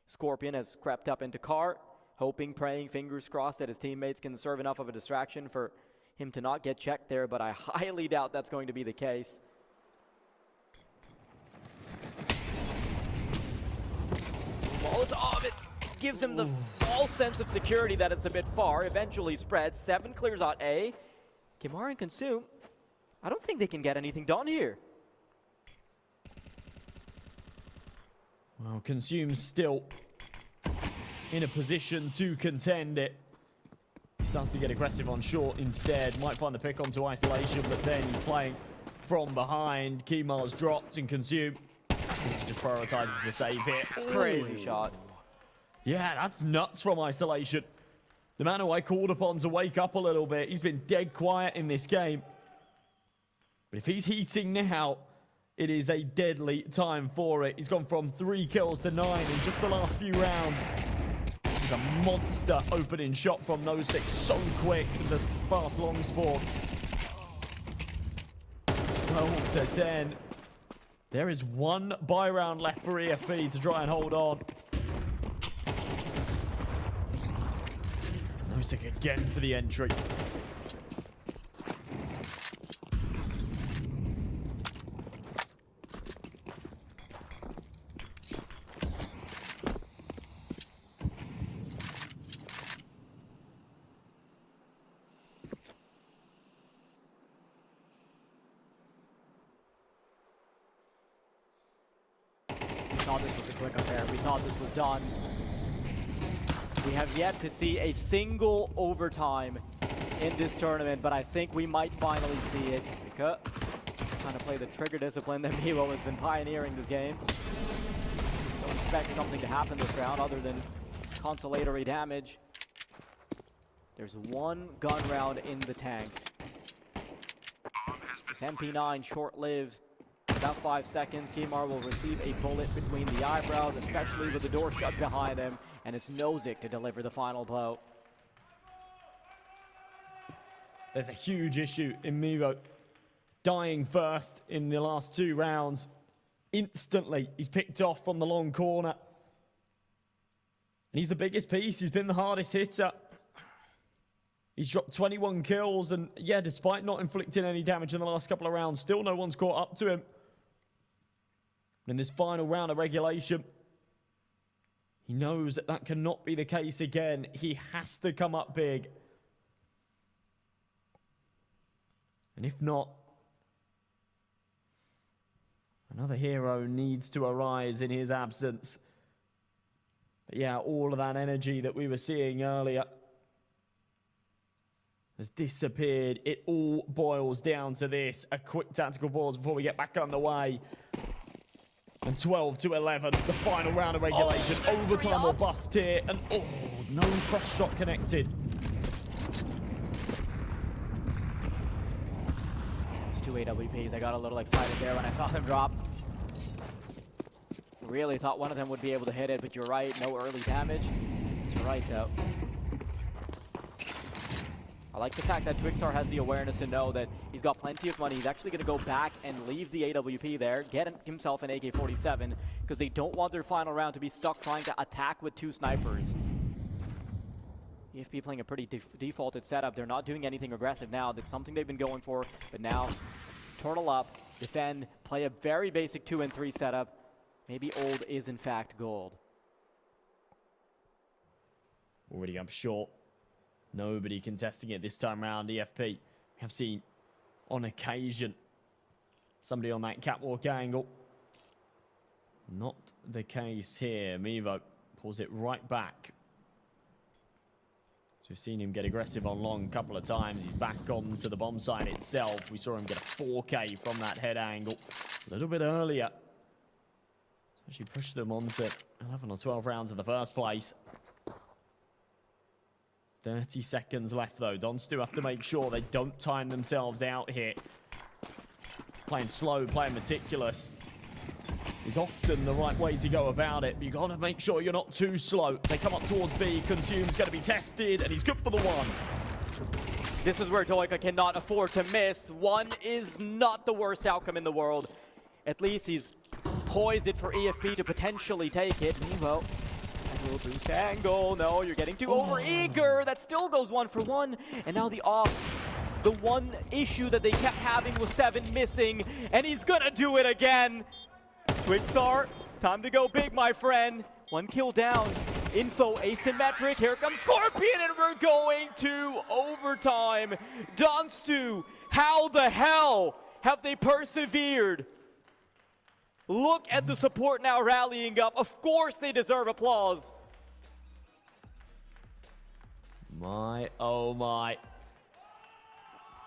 Scorpion has crept up into car, hoping, praying, fingers crossed that his teammates can serve enough of a distraction for him to not get checked there, but I highly doubt that's going to be the case. Molotov, it gives him the false sense of security that it's a bit far, eventually spreads. 7 clears out A. Kimar and Consume, I don't think they can get anything done here. Well, Consume's still in a position to contend it. He starts to get aggressive on short instead. Might find the pick onto Isolation, but then he's playing from behind. Kimar's dropped and Consume just prioritizes the save here. Crazy shot. Yeah, that's nuts from Isolation. The man who I called upon to wake up a little bit. He's been dead quiet in this game. But if he's heating now, it is a deadly time for it. He's gone from 3 kills to 9 in just the last few rounds. He's a monster opening shot from those 6. So quick with the fast long spawn. 12-10. There is 1 buy round left for EFP to try and hold on. Nozick again for the entry. Done. We have yet to see a single overtime in this tournament, but I think we might finally see it. Trying to play the trigger discipline that Mevo has been pioneering this game. Don't expect something to happen this round other than consolatory damage. There's one gun round in the tank. This MP9 short-lived. About 5 seconds, Kimar will receive a bullet between the eyebrows, especially with the door shut behind him, and it's Nozick to deliver the final blow. There's a huge issue in Mevo dying first in the last 2 rounds. Instantly, he's picked off from the long corner. And he's the biggest piece. He's been the hardest hitter. He's dropped 21 kills, and yeah, despite not inflicting any damage in the last couple of rounds, still no one's caught up to him. In this final round of regulation, he knows that that cannot be the case again. He has to come up big. And if not, another hero needs to arise in his absence. But yeah, all of that energy that we were seeing earlier has disappeared. It all boils down to this. A quick tactical pause before we get back underway. And 12-11, the final round of regulation. Overtime or bust here. And oh, no cross shot connected. Those 2 AWPs, I got a little excited there when I saw them drop. Really thought one of them would be able to hit it, but you're right, no early damage. It's right though. I like the fact that Twixar has the awareness to know that he's got plenty of money. He's actually going to go back and leave the AWP there, get himself an AK-47, because they don't want their final round to be stuck trying to attack with 2 snipers. EFP playing a pretty defaulted setup. They're not doing anything aggressive now. That's something they've been going for, but now turtle up, defend, play a very basic 2 and 3 setup. Maybe old is in fact gold. Already up short. Nobody contesting it this time around. EFP, we have seen on occasion somebody on that catwalk angle. Not the case here. Mevo pulls it right back. So we've seen him get aggressive on long a couple of times. He's back onto the bomb site itself. We saw him get a 4K from that head angle a little bit earlier. Actually pushed them onto 11 or 12 rounds in the first place. 30 seconds left though. Dons do have to make sure they don't time themselves out here. Playing slow, playing meticulous is often the right way to go about it. But you got to make sure you're not too slow. They come up towards B. Consume's going to be tested, and he's good for the 1. This is where Doika cannot afford to miss. 1 is not the worst outcome in the world. At least he's poised it for EFP to potentially take it. Mevo. Little boost angle. No, you're getting too over-eager. That still goes 1 for 1. And now the off. The one issue that they kept having was 7 missing. And he's gonna do it again. Twixar, time to go big, my friend. 1 kill down. Info asymmetric. Here comes Scorpion, and we're going to overtime. Donstu, how the hell have they persevered? Look at the support now rallying up. Of course they deserve applause. My, oh my.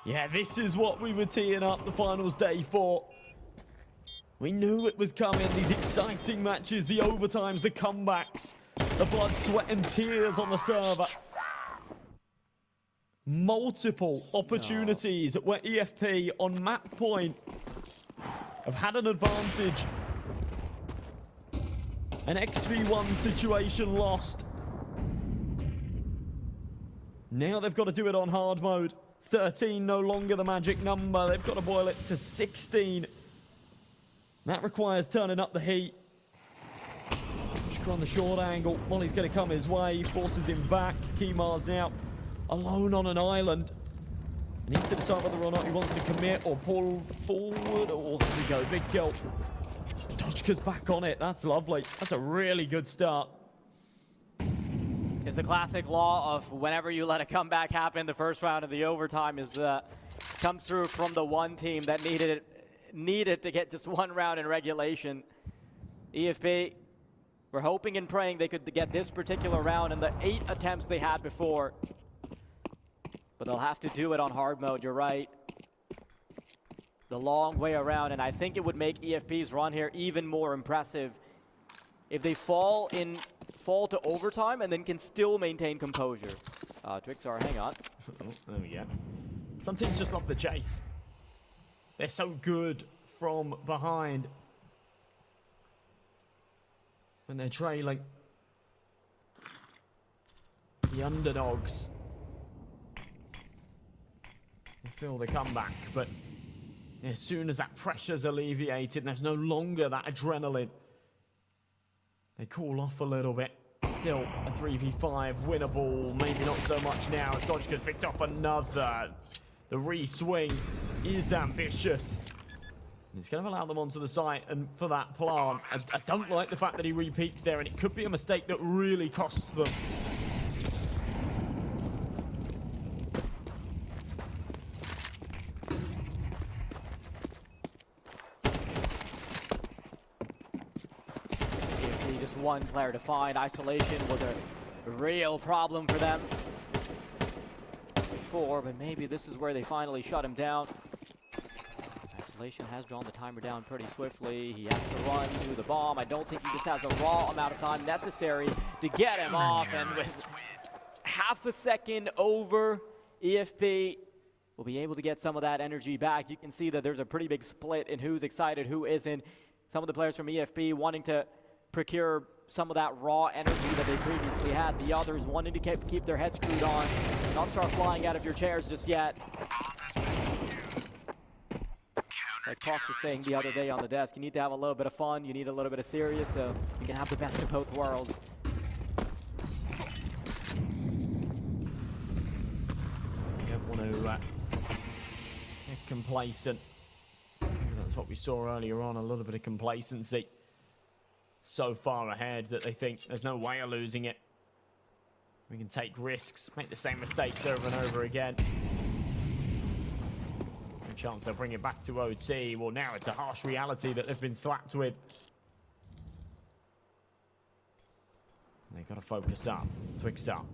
Yeah, this is what we were teeing up the finals day for. We knew it was coming. These exciting matches, the overtimes, the comebacks, the blood, sweat, and tears on the server. Multiple opportunities where EFP on map point have had an advantage. An XV1 situation lost. Now they've got to do it on hard mode. 13 no longer the magic number. They've got to boil it to 16. That requires turning up the heat. Just on the short angle. Molly's going to come his way. Forces him back. Kimar's now alone on an island. And he needs to decide whether or not he wants to commit or pull forward. Oh, there we go. Big kill. Doshka's back on it. That's lovely. That's a really good start. It's a classic law of whenever you let a comeback happen, the first round of the overtime is comes through from the one team that needed to get just 1 round in regulation. EFP, we're hoping and praying they could get this particular round in the 8 attempts they had before. But they'll have to do it on hard mode, you're right. the long way around, and I think it would make EFP's run here even more impressive if they fall to overtime and then can still maintain composure. Twixar, hang on. Oh, there we go. Some teams just love the chase. They're so good from behind when they're trailing. The underdogs, they feel the comeback, but as soon as that pressure's alleviated, there's no longer that adrenaline. They cool off a little bit. Still a 3v5 winnable, maybe not so much now. Dodgka's picked up another. The re-swing is ambitious. It's going to allow them onto the site, and for that plant, I don't like the fact that he re-peeked there, and it could be a mistake that really costs them. Just one player to find. Isolation was a real problem for them before, but maybe this is where they finally shut him down. Isolation has drawn the timer down pretty swiftly. He has to run to the bomb. I don't think he just has a raw amount of time necessary to get him off, and with half a second over, EFP will be able to get some of that energy back. You can see that there's a pretty big split in who's excited, who isn't. Some of the players from EFP wanting to procure some of that raw energy that they previously had. The others wanting to keep their heads screwed on, not start flying out of your chairs just yet. Like Talk was saying the other day on the desk, you need to have a little bit of fun, you need a little bit of serious, so you can have the best of both worlds. You don't want to get complacent. That's what we saw earlier on, a little bit of complacency. So far ahead that they think there's no way of losing it. We can take risks, make the same mistakes over and over again. No chance they'll bring it back to OT. Well, now it's a harsh reality that they've been slapped with. They've got to focus up, Twix up.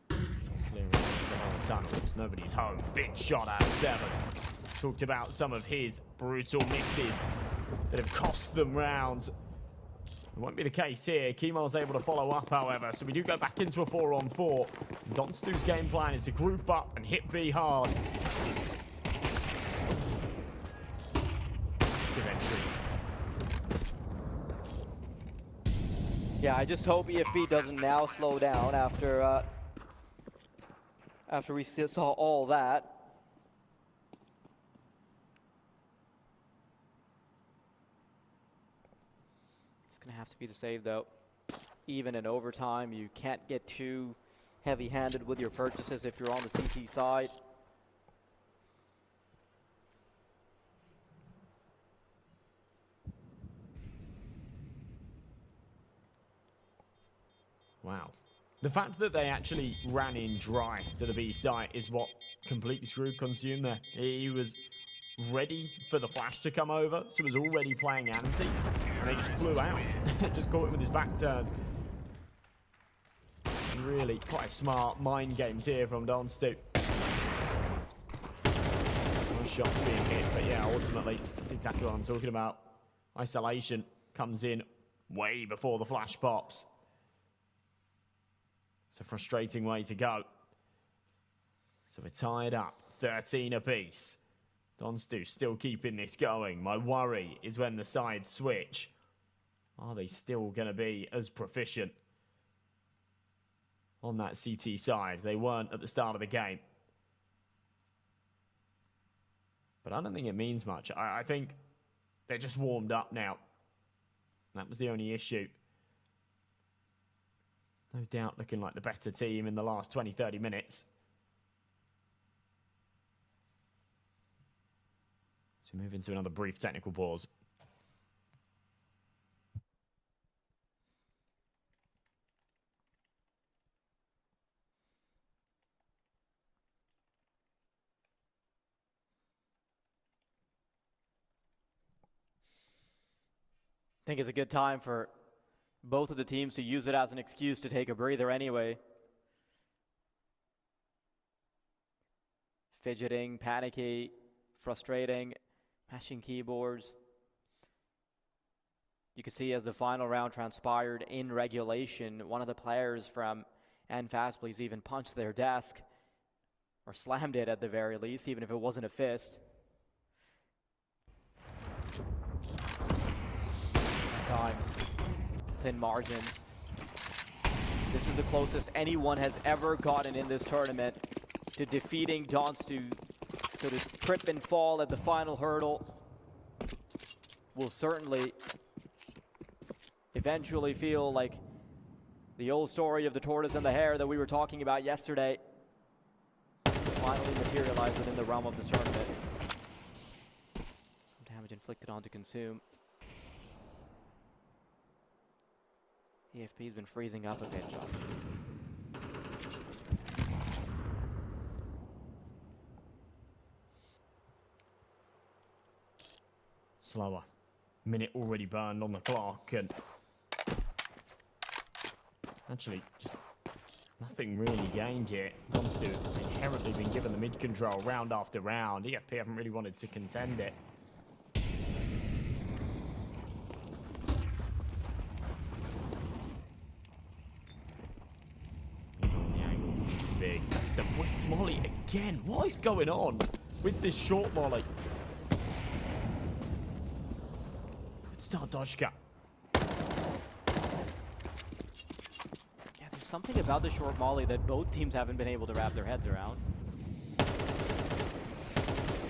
Clearing the whole tunnels, nobody's home. Big shot out of 7. Talked about some of his brutal misses that have cost them rounds. It won't be the case here. Kemal's able to follow up, however, so we do go back into a 4-on-4. Donstu's game plan is to group up and hit B hard. Massive entries. Yeah, I just hope EFP doesn't now slow down after we saw all that. Gonna have to be the save though. Even in overtime, you can't get too heavy-handed with your purchases if you're on the CT side. Wow. The fact that they actually ran in dry to the B site is what completely screwed Consume there. He was ready for the flash to come over, so was already playing anti, and they just flew out. Just caught him with his back turned. Really quite smart mind games here from Donstu. Nice shots being hit, but yeah, ultimately, that's exactly what I'm talking about. Isolation comes in way before the flash pops. It's a frustrating way to go. So we're tied up, 13 apiece. Donstu still keeping this going. My worry is when the sides switch. Are they still going to be as proficient on that CT side? They weren't at the start of the game. But I don't think it means much. I think they're just warmed up now. That was the only issue. No doubt looking like the better team in the last 20, 30 minutes. So we move into another brief technical pause. I think it's a good time for both of the teams to use it as an excuse to take a breather anyway. Fidgeting, panicky, frustrating, mashing keyboards. You can see as the final round transpired in regulation, one of the players from Fastplays even punched their desk, or slammed it at the very least, even if it wasn't a fist. At times, thin margins. This is the closest anyone has ever gotten in this tournament to defeating Donstu. So to trip and fall at the final hurdle will certainly eventually feel like the old story of the tortoise and the hare that we were talking about yesterday finally materialized within the realm of this tournament. Some damage inflicted onto Consume. EFP's been freezing up a bit, Josh. Slower. Minute already burned on the clock, and actually just nothing really gained yet. Donstu has inherently been given the mid control round after round. EFP haven't really wanted to contend it. Big. That's the whipped molly again. What is going on with this short molly? Good start, Dodgka. Yeah, there's something about the short molly that both teams haven't been able to wrap their heads around.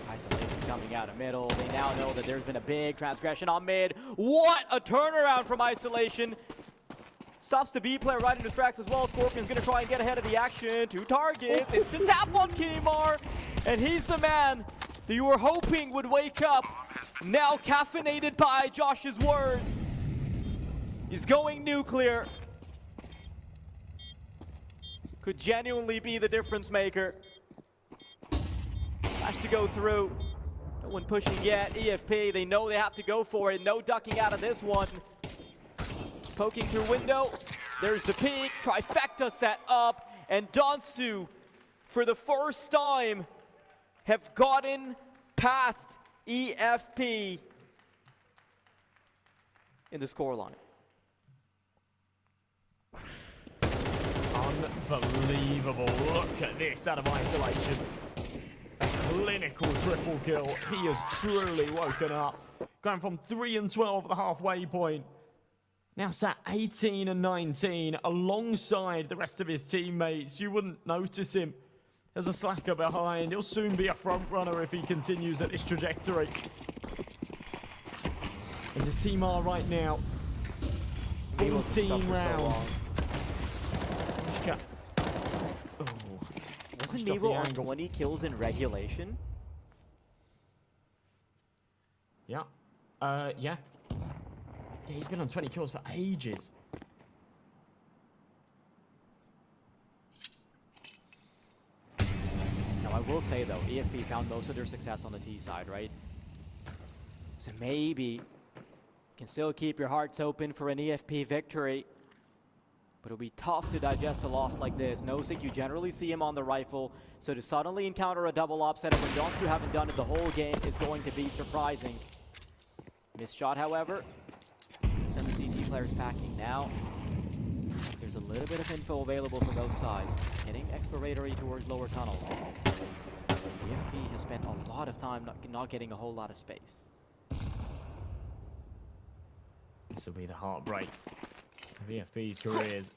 Isolation coming out of middle. They now know that there's been a big transgression on mid. What a turnaround from Isolation. Stops the B player right into tracks as well. Scorpion's gonna try and get ahead of the action. 2 targets, instant tap on Kimar. And he's the man that you were hoping would wake up. Now caffeinated by Josh's words. He's going nuclear. Could genuinely be the difference maker. Flash to go through. No one pushing yet. EFP, they know they have to go for it. No ducking out of this one. Poking through window, there's the peak, trifecta set up, and Donstu, for the first time, have gotten past EFP in the scoreline. Unbelievable. Look at this out of Isolation. A clinical triple kill. He has truly woken up. Going from 3 and 12 at the halfway point. Now sat 18 and 19 alongside the rest of his teammates. You wouldn't notice him as a slacker behind. He'll soon be a front runner if he continues at this trajectory. As his team are right now. 14 rounds. Oh. Wasn't Nevo on 20 kills in regulation? Yeah. Yeah. Yeah, he's been on 20 kills for ages. Now, I will say, though, EFP found most of their success on the T side, right? So maybe you can still keep your hearts open for an EFP victory. But it'll be tough to digest a loss like this. Nosik, you generally see him on the rifle. So to suddenly encounter a double op setup when Donstu haven't done it the whole game is going to be surprising. Missed shot, however. Send the CT players packing now. There's a little bit of info available from both sides. Heading exploratory towards lower tunnels. The EFP has spent a lot of time not getting a whole lot of space. This will be the heartbreak of EFP's careers.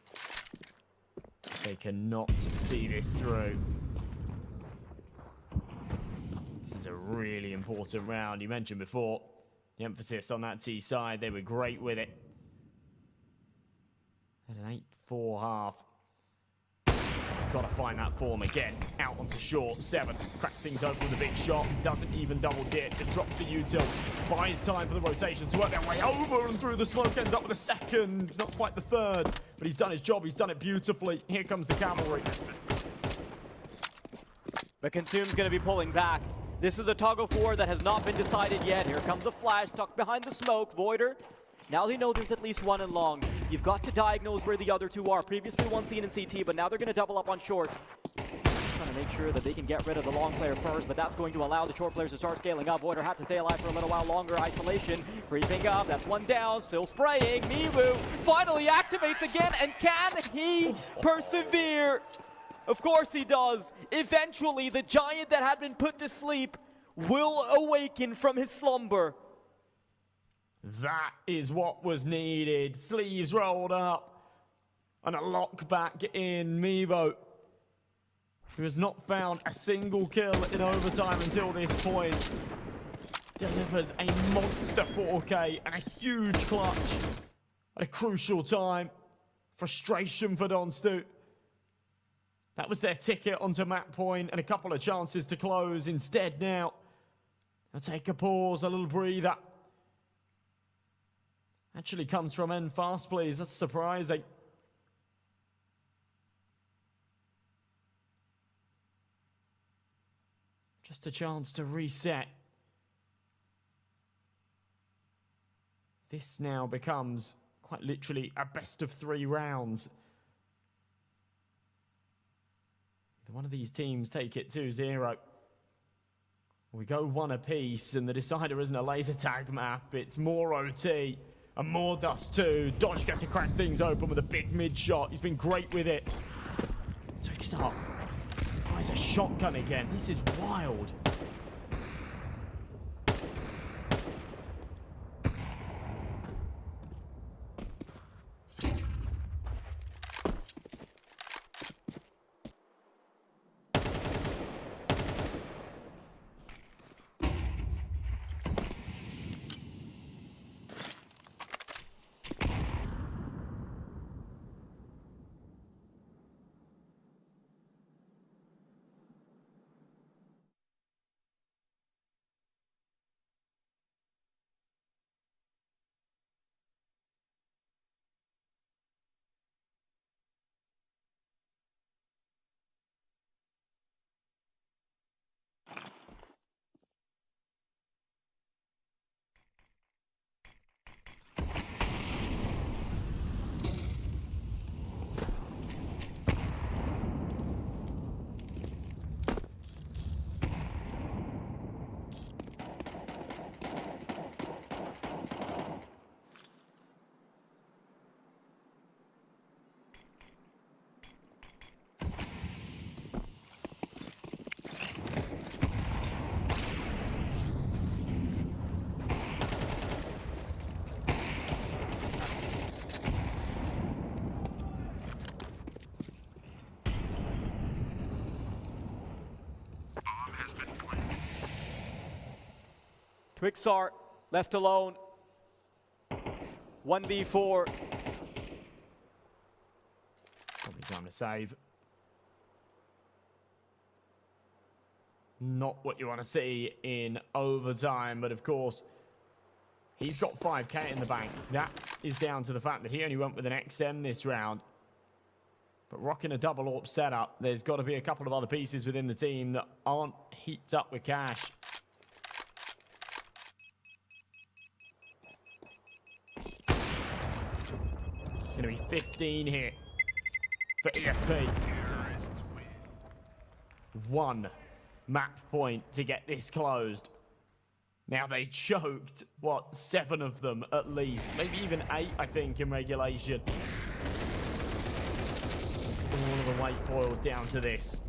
They cannot see this through. This is a really important round. You mentioned before, the emphasis on that T side, they were great with it. At an 8-4 half. Gotta find that form again. Out onto short. 7. Cracks things open with a big shot. Doesn't even double dip. It drops the util. Buys time for the rotation to work their way over and through the smoke. Ends up with a second. Not quite the third. But he's done his job. He's done it beautifully. Here comes the cavalry. But Consume's gonna be pulling back. This is a tug of war that has not been decided yet. Here comes the flash, tucked behind the smoke. Voider, now they know there's at least one in long. You've got to diagnose where the other two are. Previously one seen in CT, but now they're going to double up on short. trying to make sure that they can get rid of the long player first, but that's going to allow the short players to start scaling up. Voider had to stay alive for a little while longer. Isolation creeping up. That's one down, still spraying. Mivu finally activates again, and can he persevere? Of course he does. Eventually, the giant that had been put to sleep will awaken from his slumber. That is what was needed. Sleeves rolled up and a lock back in. Mevo, who has not found a single kill in overtime until this point, delivers a monster 4K and a huge clutch at a crucial time. Frustration for Donstu. That was their ticket onto map point and a couple of chances to close. Instead now, they'll take a pause, a little breather. Actually comes from end fast, please. That's surprising. Just a chance to reset. This now becomes quite literally a best of 3 rounds. One of these teams take it 2-0. We go 1 apiece, and the decider isn't a laser tag map. It's more OT and more dust too. Dodge gets to crack things open with a big mid shot. He's been great with it. Twixar. Oh, it's a shotgun again. This is wild. Twixar left alone. 1v4. Probably time to save. Not what you want to see in overtime, but of course, he's got 5K in the bank. That is down to the fact that he only went with an XM this round. But rocking a double AWP setup, there's got to be a couple of other pieces within the team that aren't heaped up with cash. It's going to be 15 here for EFP. 1 map point to get this closed. Now they choked, what, 7 of them at least. Maybe even 8, I think, in regulation. All of the weight boils down to this.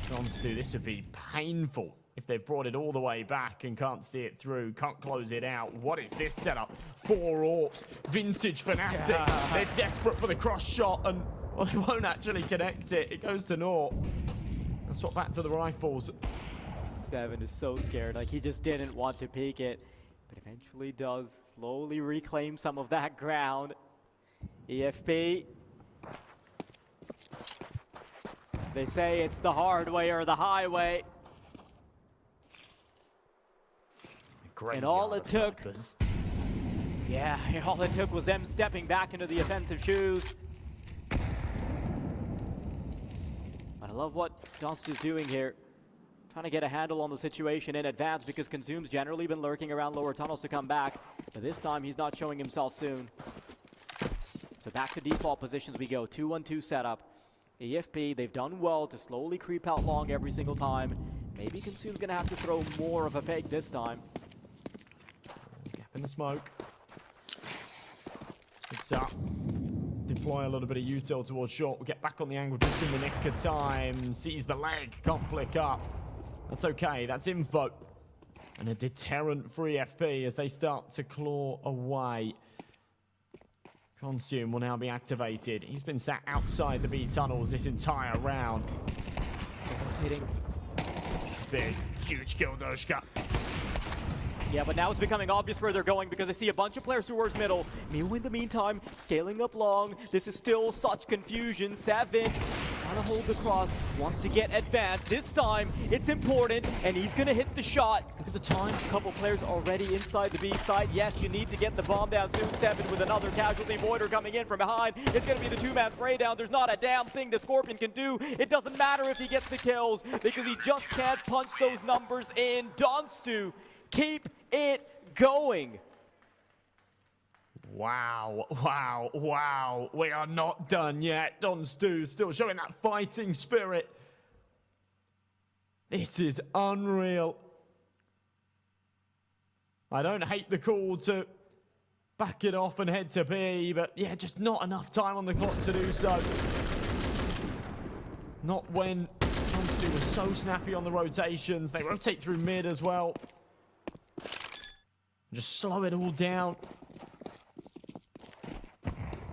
Donstu, this would be painful if they've brought it all the way back and can't see it through, can't close it out. What is this setup? 4 AWPs, vintage Fnatic. Yeah. They're desperate for the cross shot and, well, they won't actually connect it. It goes to naught. Let's swap back to the rifles. 7 is so scared, like he just didn't want to peek it, but eventually does slowly reclaim some of that ground. EFP. They say it's the hard way or the highway. And all it took, all it took was them stepping back into the offensive shoes. But I love what Donstu's doing here. Trying to get a handle on the situation in advance because Consume's generally been lurking around lower tunnels to come back. But this time he's not showing himself soon. So back to default positions we go. 2-1-2 setup. EFP, they've done well to slowly creep out long every single time. Maybe Consume's gonna have to throw more of a fake this time. Gap in the smoke. It's up. Deploy a little bit of util towards short. We'll get back on the angle just in the nick of time. Sees the leg, can't flick up. That's okay, that's info. And a deterrent for EFP as they start to claw away. Consume will now be activated. He's been sat outside the B tunnels this entire round. Rotating. This is big. Huge kill, Doshka. Yeah, but now it's becoming obvious where they're going because I see a bunch of players towards middle. Mew in the meantime, scaling up long. This is still such confusion. Seven trying to hold the cross, wants to get advanced. This time, it's important, and he's gonna hit the shot. Look at the time. A couple players already inside the B side. Yes, you need to get the bomb down soon. Seven with another casualty. Voider coming in from behind. It's gonna be the two-man spray down. There's not a damn thing the Scorpion can do. It doesn't matter if he gets the kills because he just can't punch those numbers in. Donstu, keep it going. Wow, wow, wow. We are not done yet. Donstu still showing that fighting spirit. This is unreal. I don't hate the call to back it off and head to B, but yeah, just not enough time on the clock to do so. Not when Donstu was so snappy on the rotations. They rotate through mid as well. Just slow it all down.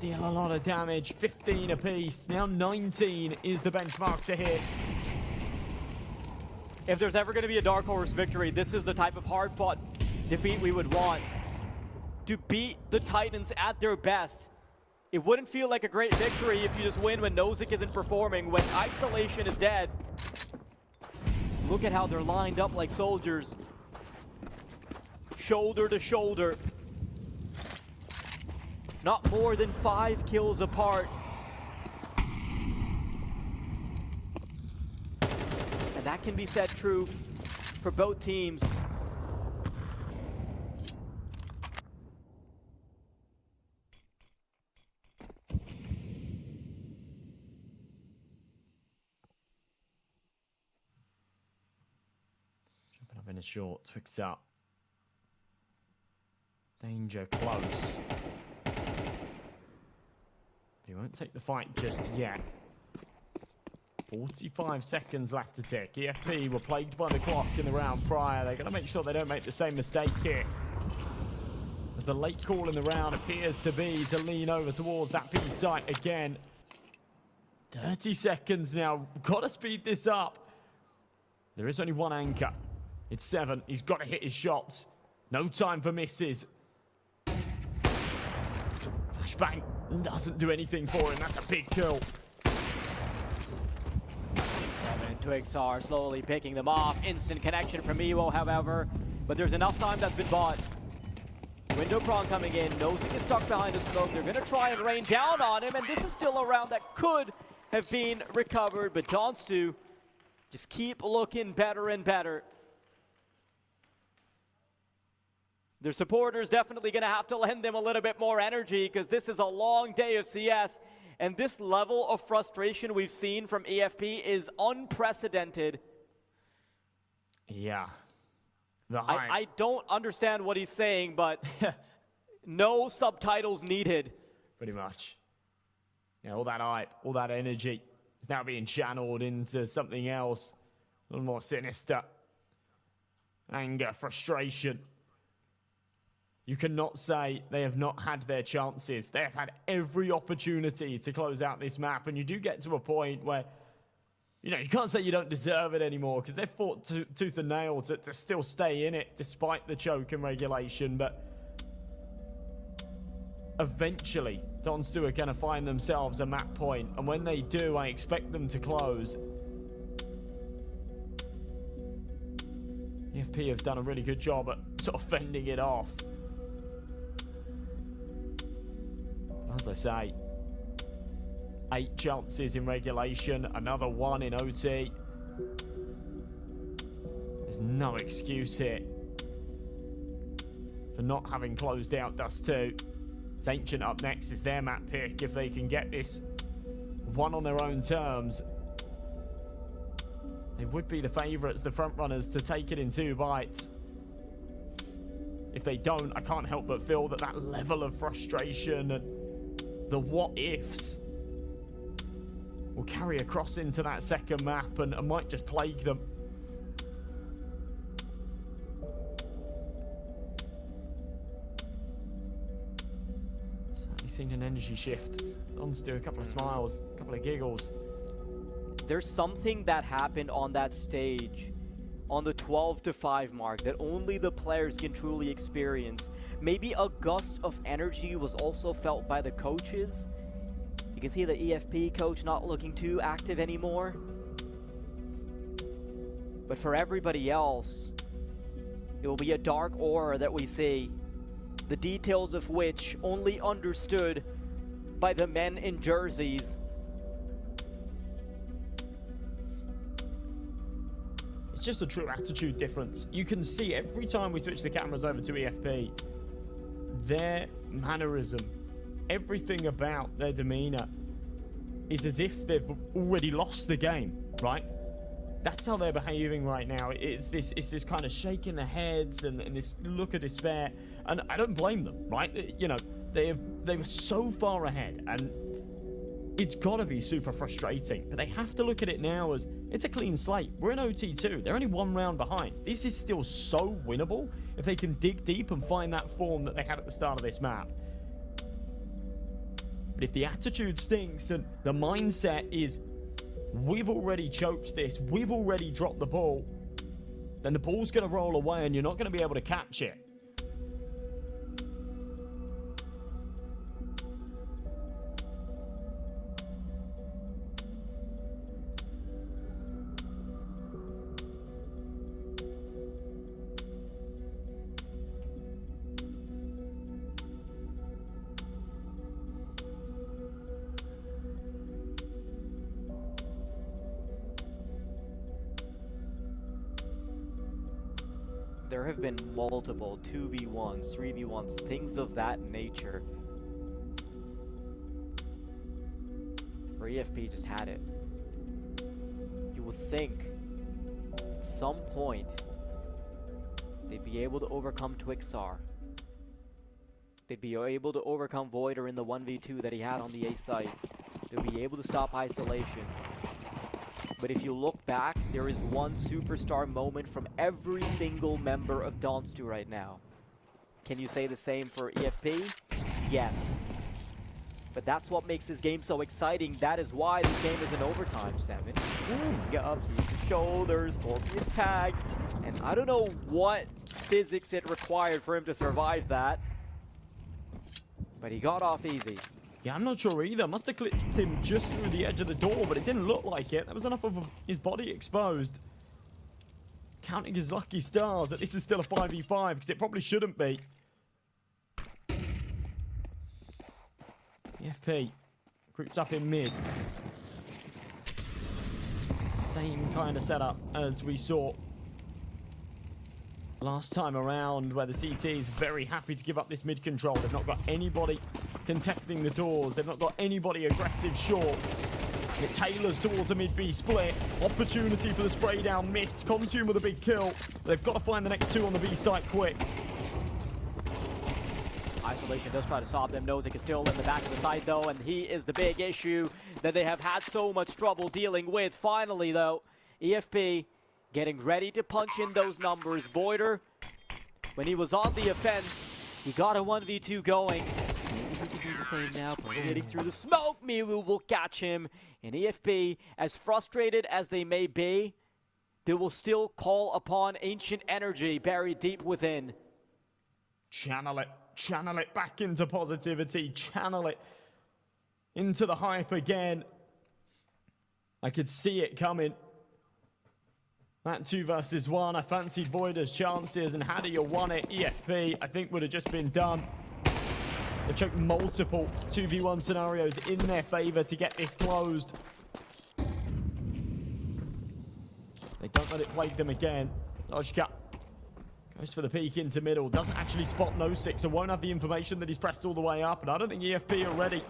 Deal a lot of damage, 15 apiece. Now 19 is the benchmark to hit. If there's ever going to be a dark horse victory, this is the type of hard-fought defeat we would want. To beat the Titans at their best. It wouldn't feel like a great victory if you just win when Nozick isn't performing, when isolation is dead. Look at how they're lined up like soldiers. Shoulder to shoulder. Not more than 5 kills apart. And that can be said true for both teams. Jumping up in a short, Twix up. Danger close. He won't take the fight just yet. 45 seconds left to tick. EFP were plagued by the clock in the round prior. They're going to make sure they don't make the same mistake here. As the late call in the round appears to be to lean over towards that B site again. 30 seconds now. Got to speed this up. There is only one anchor. It's 7. He's got to hit his shots. No time for misses. Flashbang doesn't do anything for him. That's a big kill. Seven Twigs are slowly picking them off. Instant connection from Ewo, however. But there's enough time that's been bought. Window Prong coming in. Nozick is stuck behind the smoke. They're going to try and rain down on him. And this is still a round that could have been recovered. But Donstu just keep looking better and better. Their supporters definitely going to have to lend them a little bit more energy because this is a long day of CS. And this level of frustration we've seen from EFP is unprecedented. Yeah. I don't understand what he's saying, but no subtitles needed. Pretty much. Yeah, all that hype, all that energy is now being channeled into something else. A little more sinister. Anger, frustration. You cannot say they have not had their chances. They have had every opportunity to close out this map. And you do get to a point where, you know, you can't say you don't deserve it anymore because they've fought tooth and nail to still stay in it despite the choke and regulation. But eventually, Donstu are going to find themselves a map point. And when they do, I expect them to close. EFP have done a really good job at sort of fending it off. As I say, 8 chances in regulation, another 1 in OT. There's no excuse here for not having closed out Dust 2. It's Ancient up next. It's their map pick if they can get this won on their own terms. They would be the favourites, the front runners, to take it in 2 bites. If they don't, I can't help but feel that that level of frustration and the what-ifs will carry across into that second map and might just plague them. Certainly seen an energy shift. Don's do a couple of smiles, a couple of giggles. There's something that happened on that stage on the 12-5 mark that only the players can truly experience. Maybe a gust of energy was also felt by the coaches. You can see the EFP coach not looking too active anymore. But for everybody else, it will be a dark aura that we see, the details of which only understood by the men in jerseys. It's just a true attitude difference. You can see every time we switch the cameras over to EFP, their mannerism, everything about their demeanor is as if they've already lost the game, right? That's how they're behaving right now. It's this kind of shaking their heads and this look of despair. And I don't blame them, right? You know, they were so far ahead, and it's got to be super frustrating. But they have to look at it now as it's a clean slate. We're in OT2. They're only 1 round behind. This is still so winnable if they can dig deep and find that form that they had at the start of this map. But if the attitude stinks and the mindset is, we've already choked this, we've already dropped the ball, then the ball's going to roll away and you're not going to be able to catch it. There have been multiple 2v1s, 3v1s, things of that nature, where EFP just had it. You would think at some point they'd be able to overcome Twixar. They'd be able to overcome Voider in the 1v2 that he had on the A site. They'd be able to stop isolation. But if you look back, there is one superstar moment from every single member of Donstu right now. Can you say the same for EFP? Yes. But that's what makes this game so exciting. That is why this game is in overtime, 7. Get up, see the shoulders, Scorpion tag. And I don't know what physics it required for him to survive that. But he got off easy. Yeah, I'm not sure either. Must have clipped him just through the edge of the door, but it didn't look like it. That was enough of his body exposed. Counting his lucky stars that this is still a 5v5, because it probably shouldn't be. EFP groups up in mid. Same kind of setup as we saw last time around, where the CT is very happy to give up this mid control. They've not got anybody contesting the doors. They've not got anybody aggressive short. It tailors towards a mid-B split. Opportunity for the spray down missed. Consume with a big kill. They've got to find the next 2 on the B site quick. Isolation does try to stop them. Nozick is still in the back of the side though, and he is the big issue that they have had so much trouble dealing with. Finally though, EFP getting ready to punch in those numbers. Voider, when he was on the offense, he got a 1v2 going. Now, getting through the smoke, Miwu will catch him. And EFP, as frustrated as they may be, they will still call upon ancient energy buried deep within. Channel it back into positivity, channel it into the hype again. I could see it coming. That 2 versus 1, I fancied Voider's chances, and had he won it, EFP, I think would have just been done. They choked multiple 2v1 scenarios in their favor to get this closed. They don't let it plague them again. Lojka goes for the peek into middle. Doesn't actually spot No6, so won't have the information that he's pressed all the way up. And I don't think EFP are ready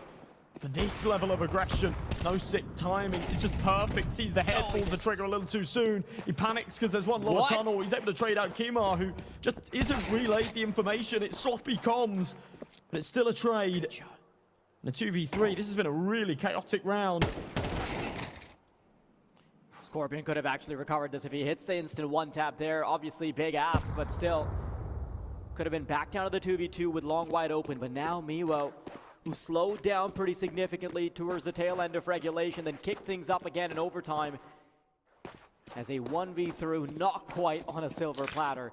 for this level of aggression. No sick timing, it's just perfect. Sees the head, pulls the trigger a little too soon. He panics because there's one lower tunnel. He's able to trade out Kimar, who just isn't relayed the information. It's sloppy comms, but it's still a trade. And a 2v3, this has been a really chaotic round. Scorpion could have actually recovered this if he hits the instant one tap there. Obviously big ask, but still. Could have been back down to the 2v2 with long wide open, but now Miwo, who slowed down pretty significantly towards the tail end of regulation, then kicked things up again in overtime. As a 1v3, not quite on a silver platter.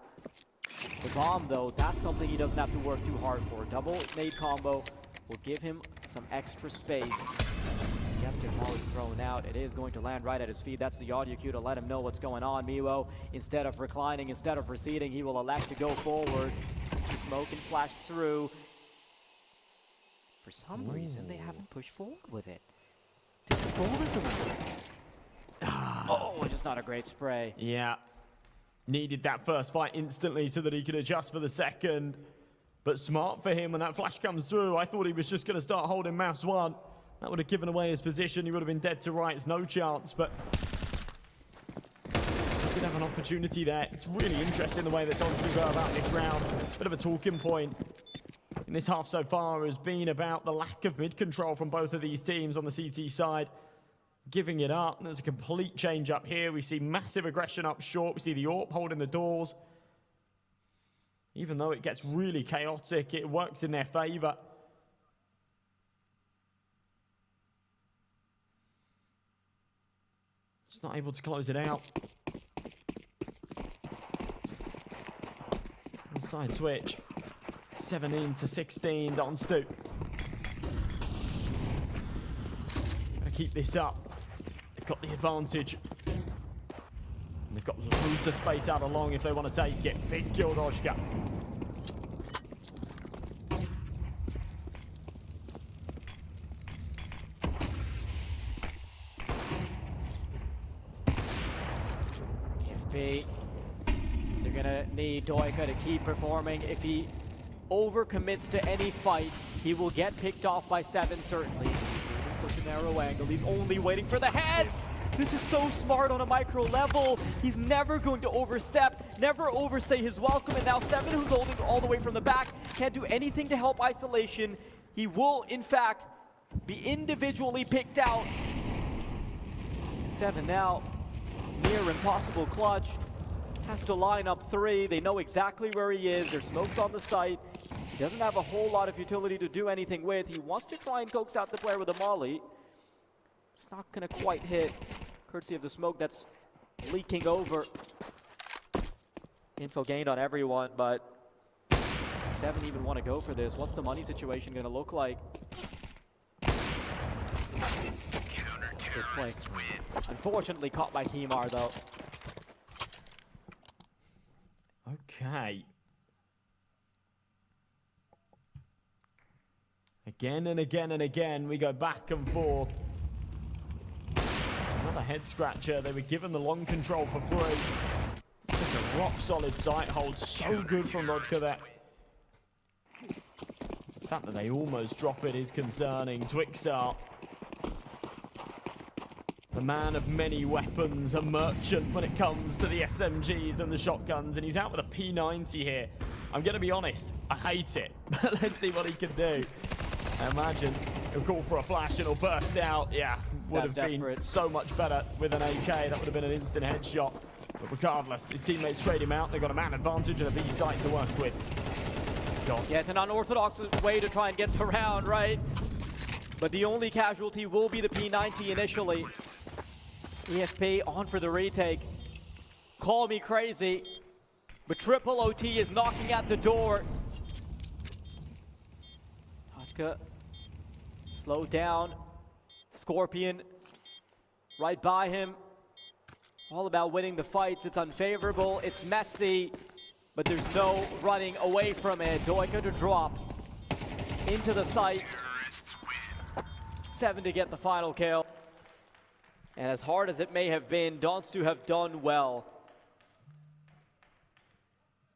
The bomb though, that's something he doesn't have to work too hard for. Double nade combo will give him some extra space. Get Molly thrown out. It is going to land right at his feet. That's the audio cue to let him know what's going on. Miwo, instead of reclining, instead of receding, he will elect to go forward. The smoke and flash through. For some reason, they haven't pushed forward with it. This is golden for them. Oh, just not a great spray. Yeah. Needed that first fight instantly so that he could adjust for the second. But smart for him when that flash comes through. I thought he was just going to start holding Mouse 1. That would have given away his position. He would have been dead to rights, no chance. But he did have an opportunity there. It's really interesting the way that Donsu go about this round. Bit of a talking point in this half so far has been about the lack of mid-control from both of these teams on the CT side. Giving it up. There's a complete change up here. We see massive aggression up short. We see the AWP holding the doors. Even though it gets really chaotic, it works in their favor. Just not able to close it out. Inside switch. 17 to 16, Donstu. Gotta keep this up. They've got the advantage. And they've got loads of space out along if they want to take it. Big kill, Doshka. They're gonna need Doika to keep performing. If he overcommits to any fight, he will get picked off by 7 certainly. He's moving such a narrow angle. He's only waiting for the head. This is so smart on a micro level. He's never going to overstep, never overstay his welcome. And now 7, who's holding all the way from the back, can't do anything to help isolation. He will, in fact, be individually picked out. 7 now. Near impossible clutch. Has to line up 3. They know exactly where he is. There's smokes on the site. He doesn't have a whole lot of utility to do anything with. He wants to try and coax out the player with a molly. It's not going to quite hit, courtesy of the smoke that's leaking over. Info gained on everyone, but 7 even want to go for this. What's the money situation going to look like? Good play. Unfortunately caught by Kimar though. Okay. Again and again and again, we go back and forth. Another head scratcher. They were given the long control for free. Just a rock solid sight hold. So good from Rodka there. The fact that they almost drop it is concerning. Twixar, the man of many weapons, a merchant when it comes to the SMGs and the shotguns, and he's out with a P90 here. I'm going to be honest, I hate it, but let's see what he can do. I imagine he'll call for a flash and he'll burst out. Yeah, would have been so much better with an AK. That would have been an instant headshot. But regardless, his teammates trade him out. They've got a man advantage and a B site to work with. Yeah, it's an unorthodox way to try and get the round, right? But the only casualty will be the P90 initially. ESP on for the retake. Call me crazy, but Triple OT is knocking at the door. Hachka slowed down. Scorpion right by him. All about winning the fights. It's unfavorable, it's messy, but there's no running away from it. Doika to drop into the site. 7 to get the final kill. And as hard as it may have been, Donstu have done well.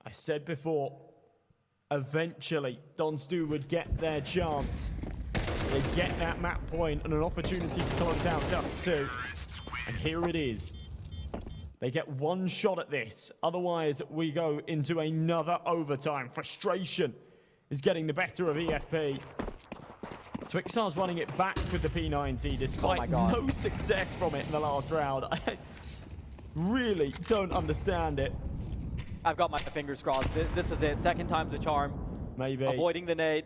I said before, eventually Donstu would get their chance. They get that map point and an opportunity to close out Dust 2. And here it is. They get one shot at this. Otherwise, we go into another overtime. Frustration is getting the better of EFP. Twixar's running it back with the P90 despite no success from it in the last round. I really don't understand it. I've got my fingers crossed. This is it. Second time's a charm. Maybe. Avoiding the nade.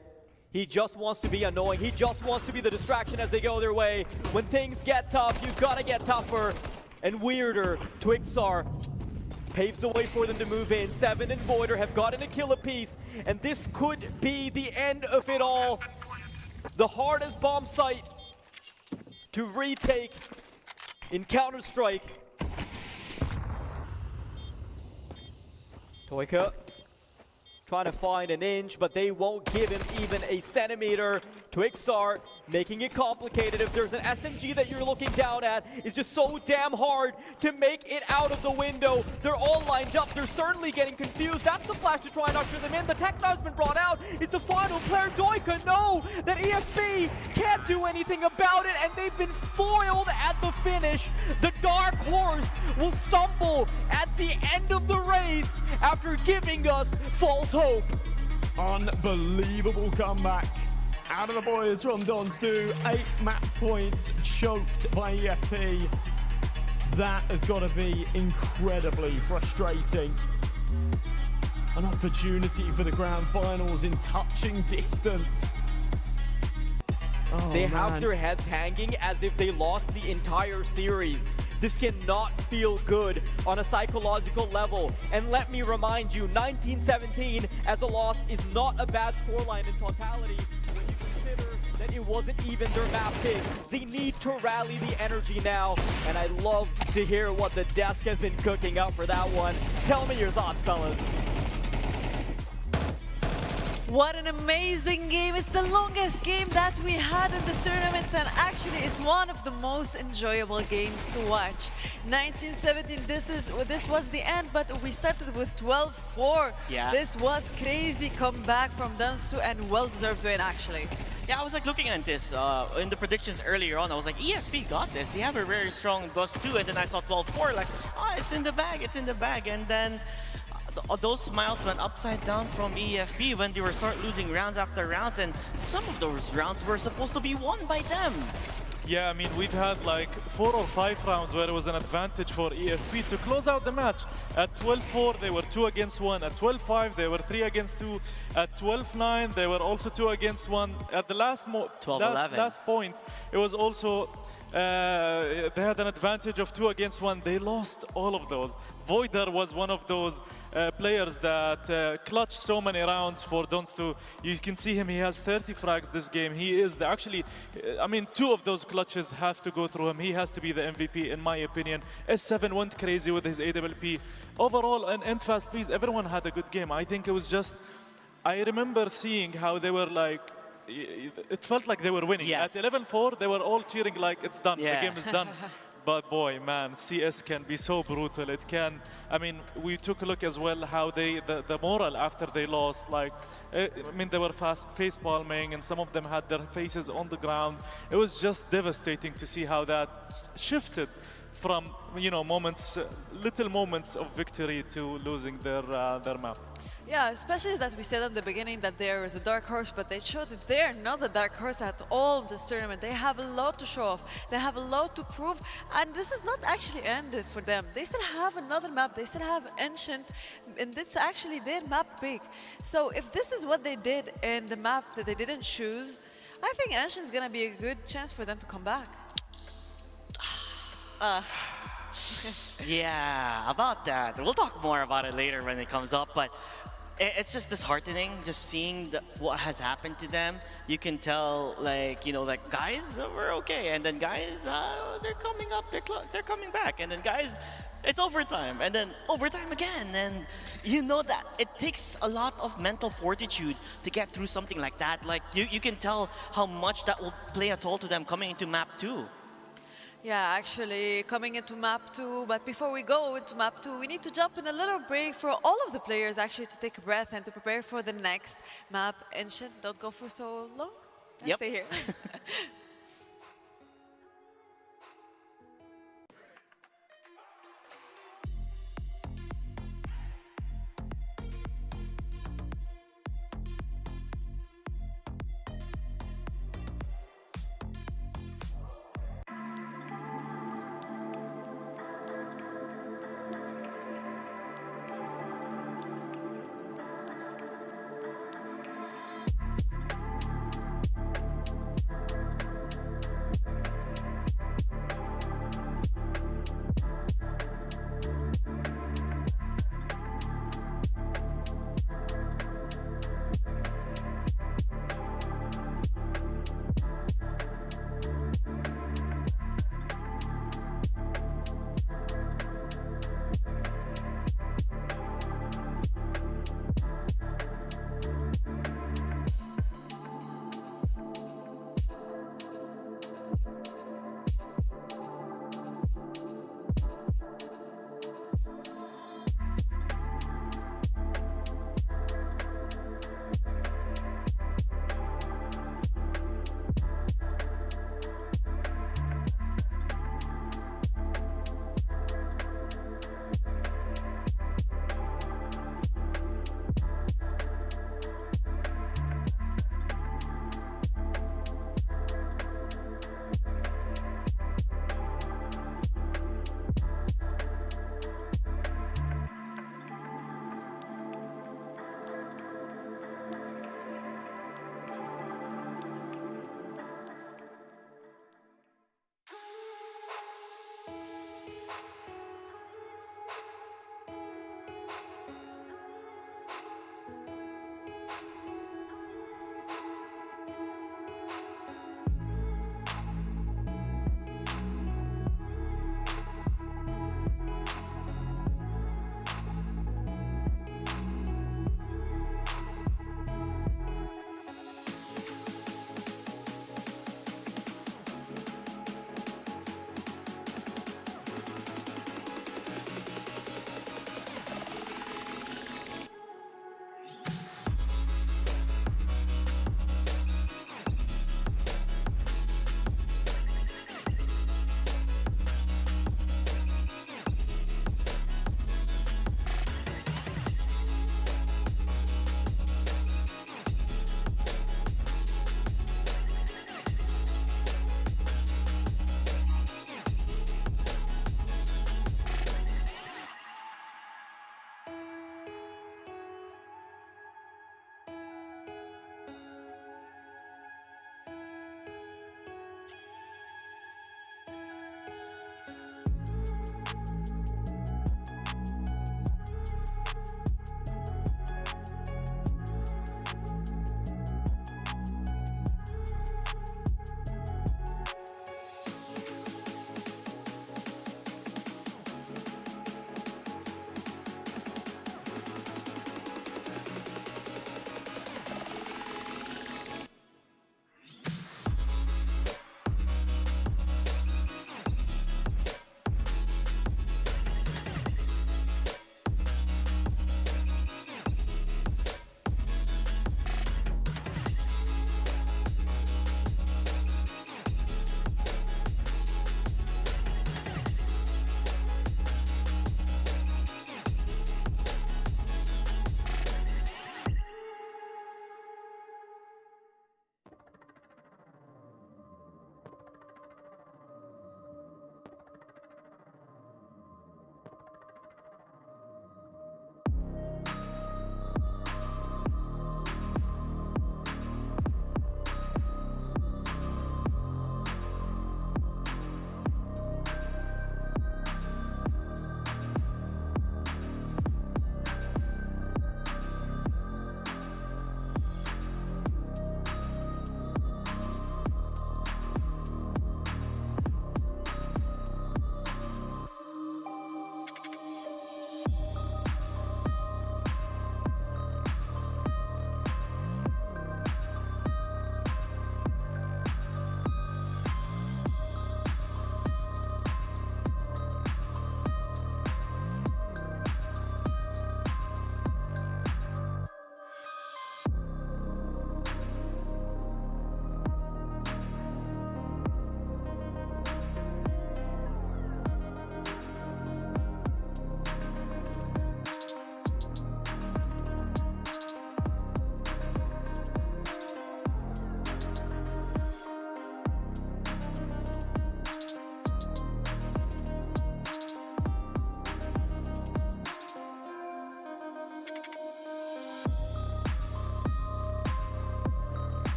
He just wants to be annoying. He just wants to be the distraction as they go their way. When things get tough, you've got to get tougher and weirder. Twixar paves the way for them to move in. Seven and Voider have gotten a kill apiece, and this could be the end of it all. The hardest bomb site to retake in Counter-Strike. Toika trying to find an inch, but they won't give him even a centimeter. Twixar making it complicated. If there's an SMG that you're looking down at, it's just so damn hard to make it out of the window. They're all lined up. They're certainly getting confused. That's the flash to try and usher them in. The tech now's been brought out. It's the final player. Doika know that ESP can't do anything about it, and they've been foiled at the finish. The Dark Horse will stumble at the end of the race after giving us false hope. Unbelievable comeback out of the boys from Donstu. 8 map points choked by EFP. That has got to be incredibly frustrating. An opportunity for the grand finals in touching distance. They have their heads hanging as if they lost the entire series. This cannot feel good on a psychological level. And let me remind you, 1917 as a loss is not a bad scoreline in totality. When you consider that it wasn't even their map pick, they need to rally the energy now. And I'd love to hear what the desk has been cooking up for that one. Tell me your thoughts, fellas. What an amazing game. It's the longest game that we had in this tournament, and actually it's one of the most enjoyable games to watch. 1917, this was the end, but we started with 12-4. Yeah. This was crazy comeback from Dansu and well-deserved win, actually. Yeah, I was like looking at this in the predictions earlier on. I was like, EFP got this. They have a very strong Dust 2, and then I saw 12-4, like, oh, it's in the bag, it's in the bag. And then those smiles went upside down from EFP when they were start losing rounds after rounds, and some of those rounds were supposed to be won by them. Yeah, I mean, we've had like 4 or 5 rounds where it was an advantage for EFP to close out the match. At 12-4, they were 2 against 1. At 12-5, they were 3 against 2. At 12-9, they were also 2 against 1. At the last point, it was also they had an advantage of 2 against 1. They lost all of those. Voider was one of those players that clutched so many rounds for Donstu. You can see him, he has 30 frags this game. He is the actually, I mean, 2 of those clutches have to go through him. He has to be the MVP in my opinion. S7 went crazy with his AWP. Overall, and Endfast, please, everyone had a good game. I think it was just, I remember seeing how they were like, it felt like they were winning. Yes. At 11-4, they were all cheering like it's done, the game is done. But boy, man, CS can be so brutal. It can, I mean, we took a look as well how they, the moral after they lost, like, I mean, they were face palming and some of them had their faces on the ground. It was just devastating to see how that shifted from, you know, moments, little moments of victory to losing their map. Yeah, especially that we said at the beginning that they're the dark horse, but they showed that they're not the dark horse at all in this tournament. They have a lot to show off. They have a lot to prove, and this is not actually ended for them. They still have another map. They still have Ancient, and it's actually their map pick. So if this is what they did in the map that they didn't choose, I think Ancient's gonna be a good chance for them to come back. Yeah, about that. We'll talk more about it later when it comes up, but it's just disheartening just seeing what has happened to them. You can tell, like, you know, like, guys, we're okay, and then guys, they're coming up, they're coming back, and then guys, it's overtime, and then overtime again, and you know that it takes a lot of mental fortitude to get through something like that. Like, you can tell how much that will play a toll to them coming into map 2. Yeah, actually coming into map 2, but before we go into map 2, we need to jump in a little break for all of the players actually to take a breath and to prepare for the next map. Ancient, don't go for so long. Yep. Stay here.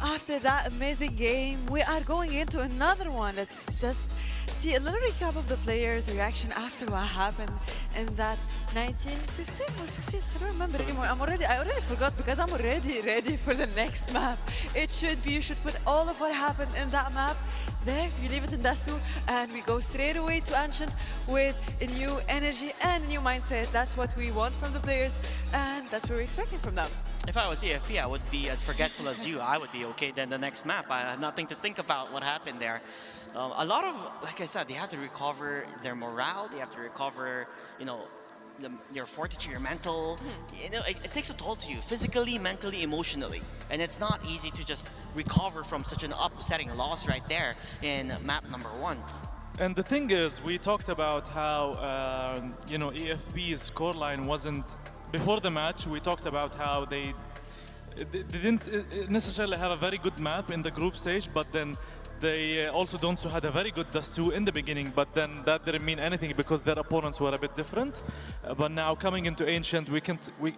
after that amazing game, we are going into another one. Let's just see a little recap of the players' reaction after what happened in that 15 or 16. I don't remember anymore. I already forgot because I'm already ready for the next map. You should put all of what happened in that map there. You leave it in Dust 2, and we go straight away to Ancient with a new energy and a new mindset. That's what we want from the players, and that's what we're expecting from them. If I was EFP, I would be as forgetful as you. I would be okay then the next map. I have nothing to think about what happened there. A lot of, like I said, they have to recover their morale. They have to recover, you know, your fortitude, your mental. You know, it takes a toll to you, physically, mentally, emotionally. And it's not easy to just recover from such an upsetting loss right there in map number 1. And the thing is, we talked about how, you know, EFP's scoreline wasn't, before the match, we talked about how they didn't necessarily have a very good map in the group stage, but then they also had a very good Dust 2 in the beginning, but then that didn't mean anything because their opponents were a bit different. But now coming into Ancient,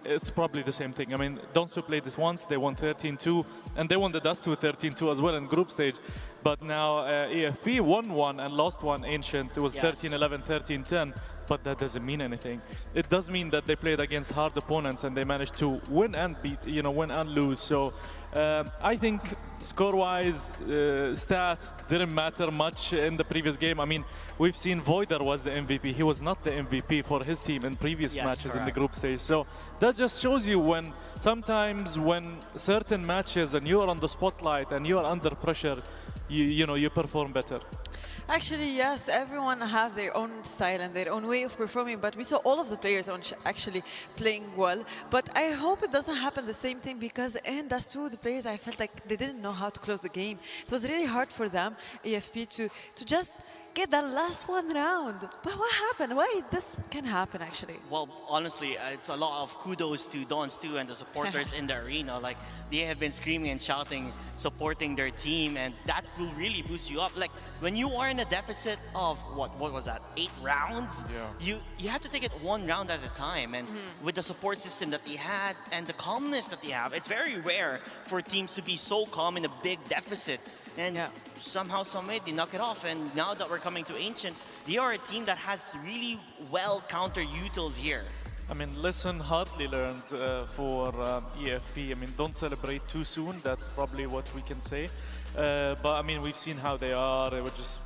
it's probably the same thing. I mean, Dons 2 played it once, they won 13-2, and they won the Dust 2 13-2 as well in group stage. But now EFP won one and lost one Ancient. It was 13-11, 13-10. But that doesn't mean anything. It does mean that they played against hard opponents and they managed to win and win and lose. So I think score-wise, stats didn't matter much in the previous game. I mean, we've seen Voider was the MVP. He was not the MVP for his team in previous matches in the group stage. So that just shows you sometimes when certain matches and you're on the spotlight and you're under pressure, you perform better. Actually, yes, everyone have their own style and their own way of performing, but we saw all of the players actually playing well. But I hope it doesn't happen the same thing, because in Dust 2, the players, I felt like they didn't know how to close the game. It was really hard for them, EFP, to just get that last one round. But what happened? Why this can happen, actually? Well, honestly, it's a lot of kudos to Dons 2 and the supporters in the arena. Like, they have been screaming and shouting, supporting their team, and that will really boost you up. Like, when you are in a deficit of, what was that, 8 rounds? Yeah. You have to take it one round at a time. And with the support system that they had and the calmness that they have, it's very rare for teams to be so calm in a big deficit. And somehow, some way, they knock it off. And now that we're coming to Ancient, they are a team that has really well counter-utils here. I mean, lesson hardly learned for EFP. I mean, don't celebrate too soon. That's probably what we can say. But I mean, we've seen how they are. They were just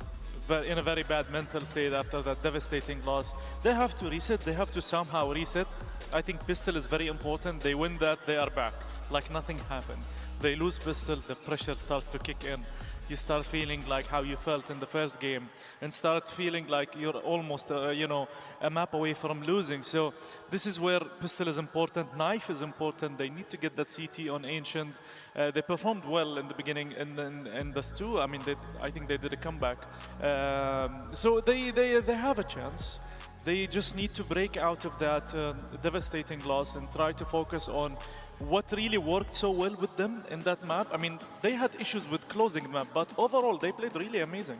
in a very bad mental state after that devastating loss. They have to reset. They have to somehow reset. I think Pistol is very important. They win that, they are back. Like nothing happened. They lose Pistol, the pressure starts to kick in. You start feeling like how you felt in the first game and start feeling like you're almost, a map away from losing. So this is where Pistol is important, Knife is important. They need to get that CT on Ancient. They performed well in the beginning and Dust 2. I mean, I think they did a comeback. So they have a chance. They just need to break out of that devastating loss and try to focus on what really worked so well with them in that map. I mean, they had issues with closing the map, but overall, they played really amazing.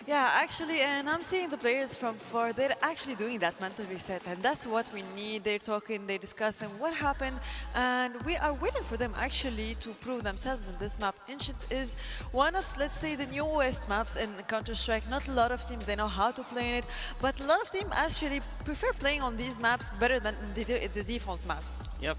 Yeah, actually, and I'm seeing the players from far, they're actually doing that mental reset, and that's what we need. They're talking, they're discussing what happened, and we are waiting for them actually to prove themselves in this map. Ancient is one of, let's say, the newest maps in Counter-Strike. Not a lot of teams, they know how to play in it, but a lot of teams actually prefer playing on these maps better than the default maps. Yep,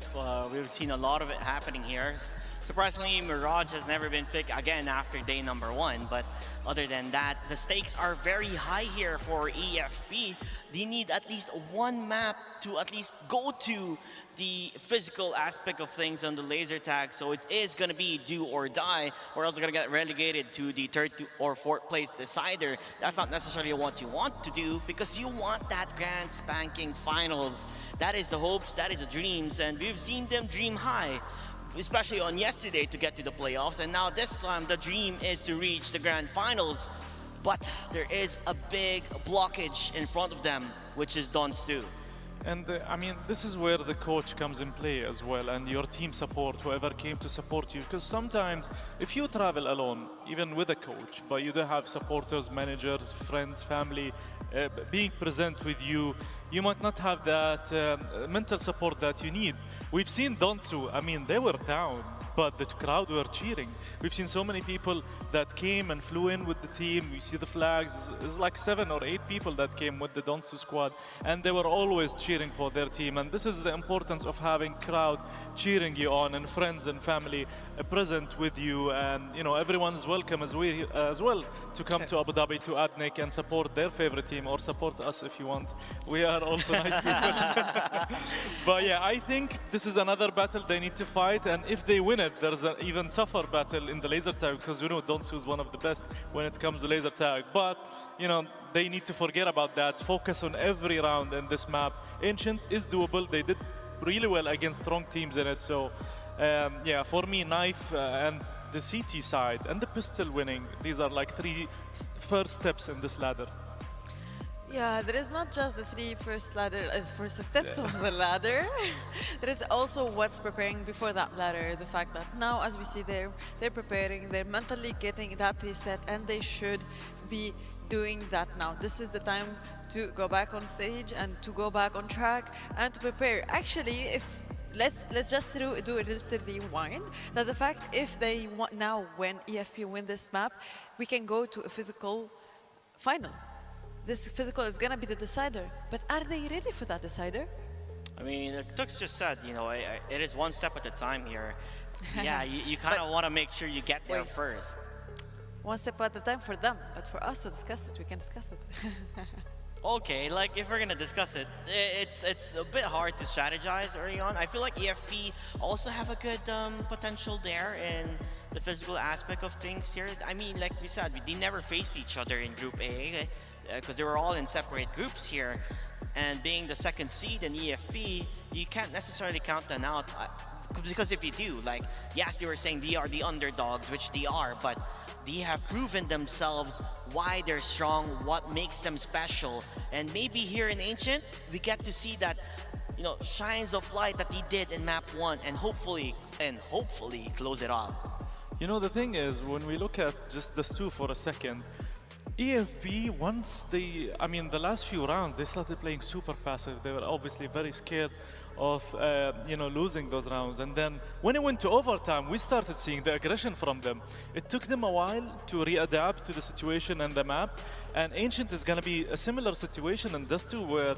we've seen a lot of it happening here. Surprisingly, Mirage has never been picked again after day number 1, but other than that, the stakes are very high here for EFP. They need at least one map to at least go to the physical aspect of things on the laser tag, so it is going to be do or die, or else they're going to get relegated to the 3rd or 4th place decider. That's not necessarily what you want to do, because you want that grand spanking finals. That is the hopes, that is the dreams, and we've seen them dream high, especially on yesterday to get to the playoffs, and now this time the dream is to reach the grand finals. But there is a big blockage in front of them, which is Dons 2. And I mean, this is where the coach comes in play as well, and your team support, whoever came to support you. Because sometimes, if you travel alone, even with a coach, but you don't have supporters, managers, friends, family, being present with you, you might not have that mental support that you need. We've seen Donsu, I mean, they were down, but the crowd were cheering. We've seen so many people that came and flew in with the team. You see the flags. It's like 7 or 8 people that came with the Donsu squad, and they were always cheering for their team. And this is the importance of having crowd cheering you on, and friends and family present with you. And you know, everyone's welcome as well to come to Abu Dhabi, to ADNOC, and support their favorite team, or support us if you want. We are also nice people. But yeah, I think this is another battle they need to fight, and if they win it, there's an even tougher battle in the laser tag, because you know Donsu is one of the best when it comes to laser tag. But you know, they need to forget about that, focus on every round in this map. Ancient is doable. They did really well against strong teams in it. So yeah, for me, Knife and the CT side and the pistol winning, these are like 3 first steps in this ladder. Yeah, there is not just the 3 first steps of the ladder. There is also what's preparing before that ladder. The fact that now, as we see there, they're preparing, they're mentally getting that reset, and they should be doing that now. This is the time to go back on stage and to go back on track and to prepare. Actually, if let's just do a little rewind. That the fact if they now when EFP win this map, we can go to a physical final. This physical is going to be the decider. But are they ready for that decider? I mean, like Tux just said, you know, it is one step at a time here. Yeah, you kind of want to make sure you get there first. One step at a time for them, but for us to discuss it, we can discuss it. Okay, like if we're gonna discuss it, it's a bit hard to strategize early on. I feel like EFP also have a good potential there in the physical aspect of things here. I mean, like we said, they never faced each other in Group A, because they were all in separate groups here. And being the second seed in EFP, you can't necessarily count them out. Because if you do, like, yes, they were saying they are the underdogs, which they are, but they have proven themselves why they're strong, what makes them special. And maybe here in Ancient, we get to see that, you know, shines of light that they did in map 1, and hopefully close it off. You know, the thing is, when we look at just this 2 for a second, EFP, once they, I mean, the last few rounds, they started playing super passive. They were obviously very scared of, you know, losing those rounds. And then when it went to overtime, we started seeing the aggression from them. It took them a while to readapt to the situation and the map. And Ancient is going to be a similar situation in Dust2, where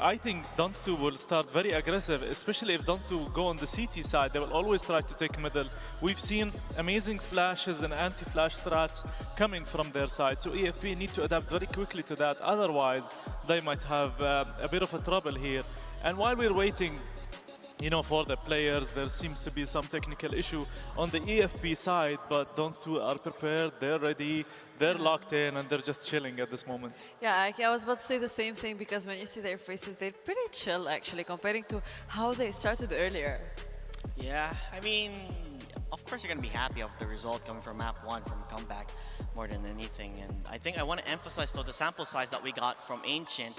I think Dust2 will start very aggressive, especially if Dust2 go on the CT side. They will always try to take middle. We've seen amazing flashes and anti-flash strats coming from their side. So EFP need to adapt very quickly to that. Otherwise, they might have a bit of a trouble here. And while we're waiting, you know, for the players, there seems to be some technical issue on the EFP side, but Dons2 are prepared, they're ready, they're locked in, and they're just chilling at this moment. Yeah, I was about to say the same thing, because when you see their faces, they're pretty chill, actually, comparing to how they started earlier. Yeah, I mean, of course you're going to be happy of the result coming from map 1, from comeback, more than anything. And I think I want to emphasize, though, the sample size that we got from Ancient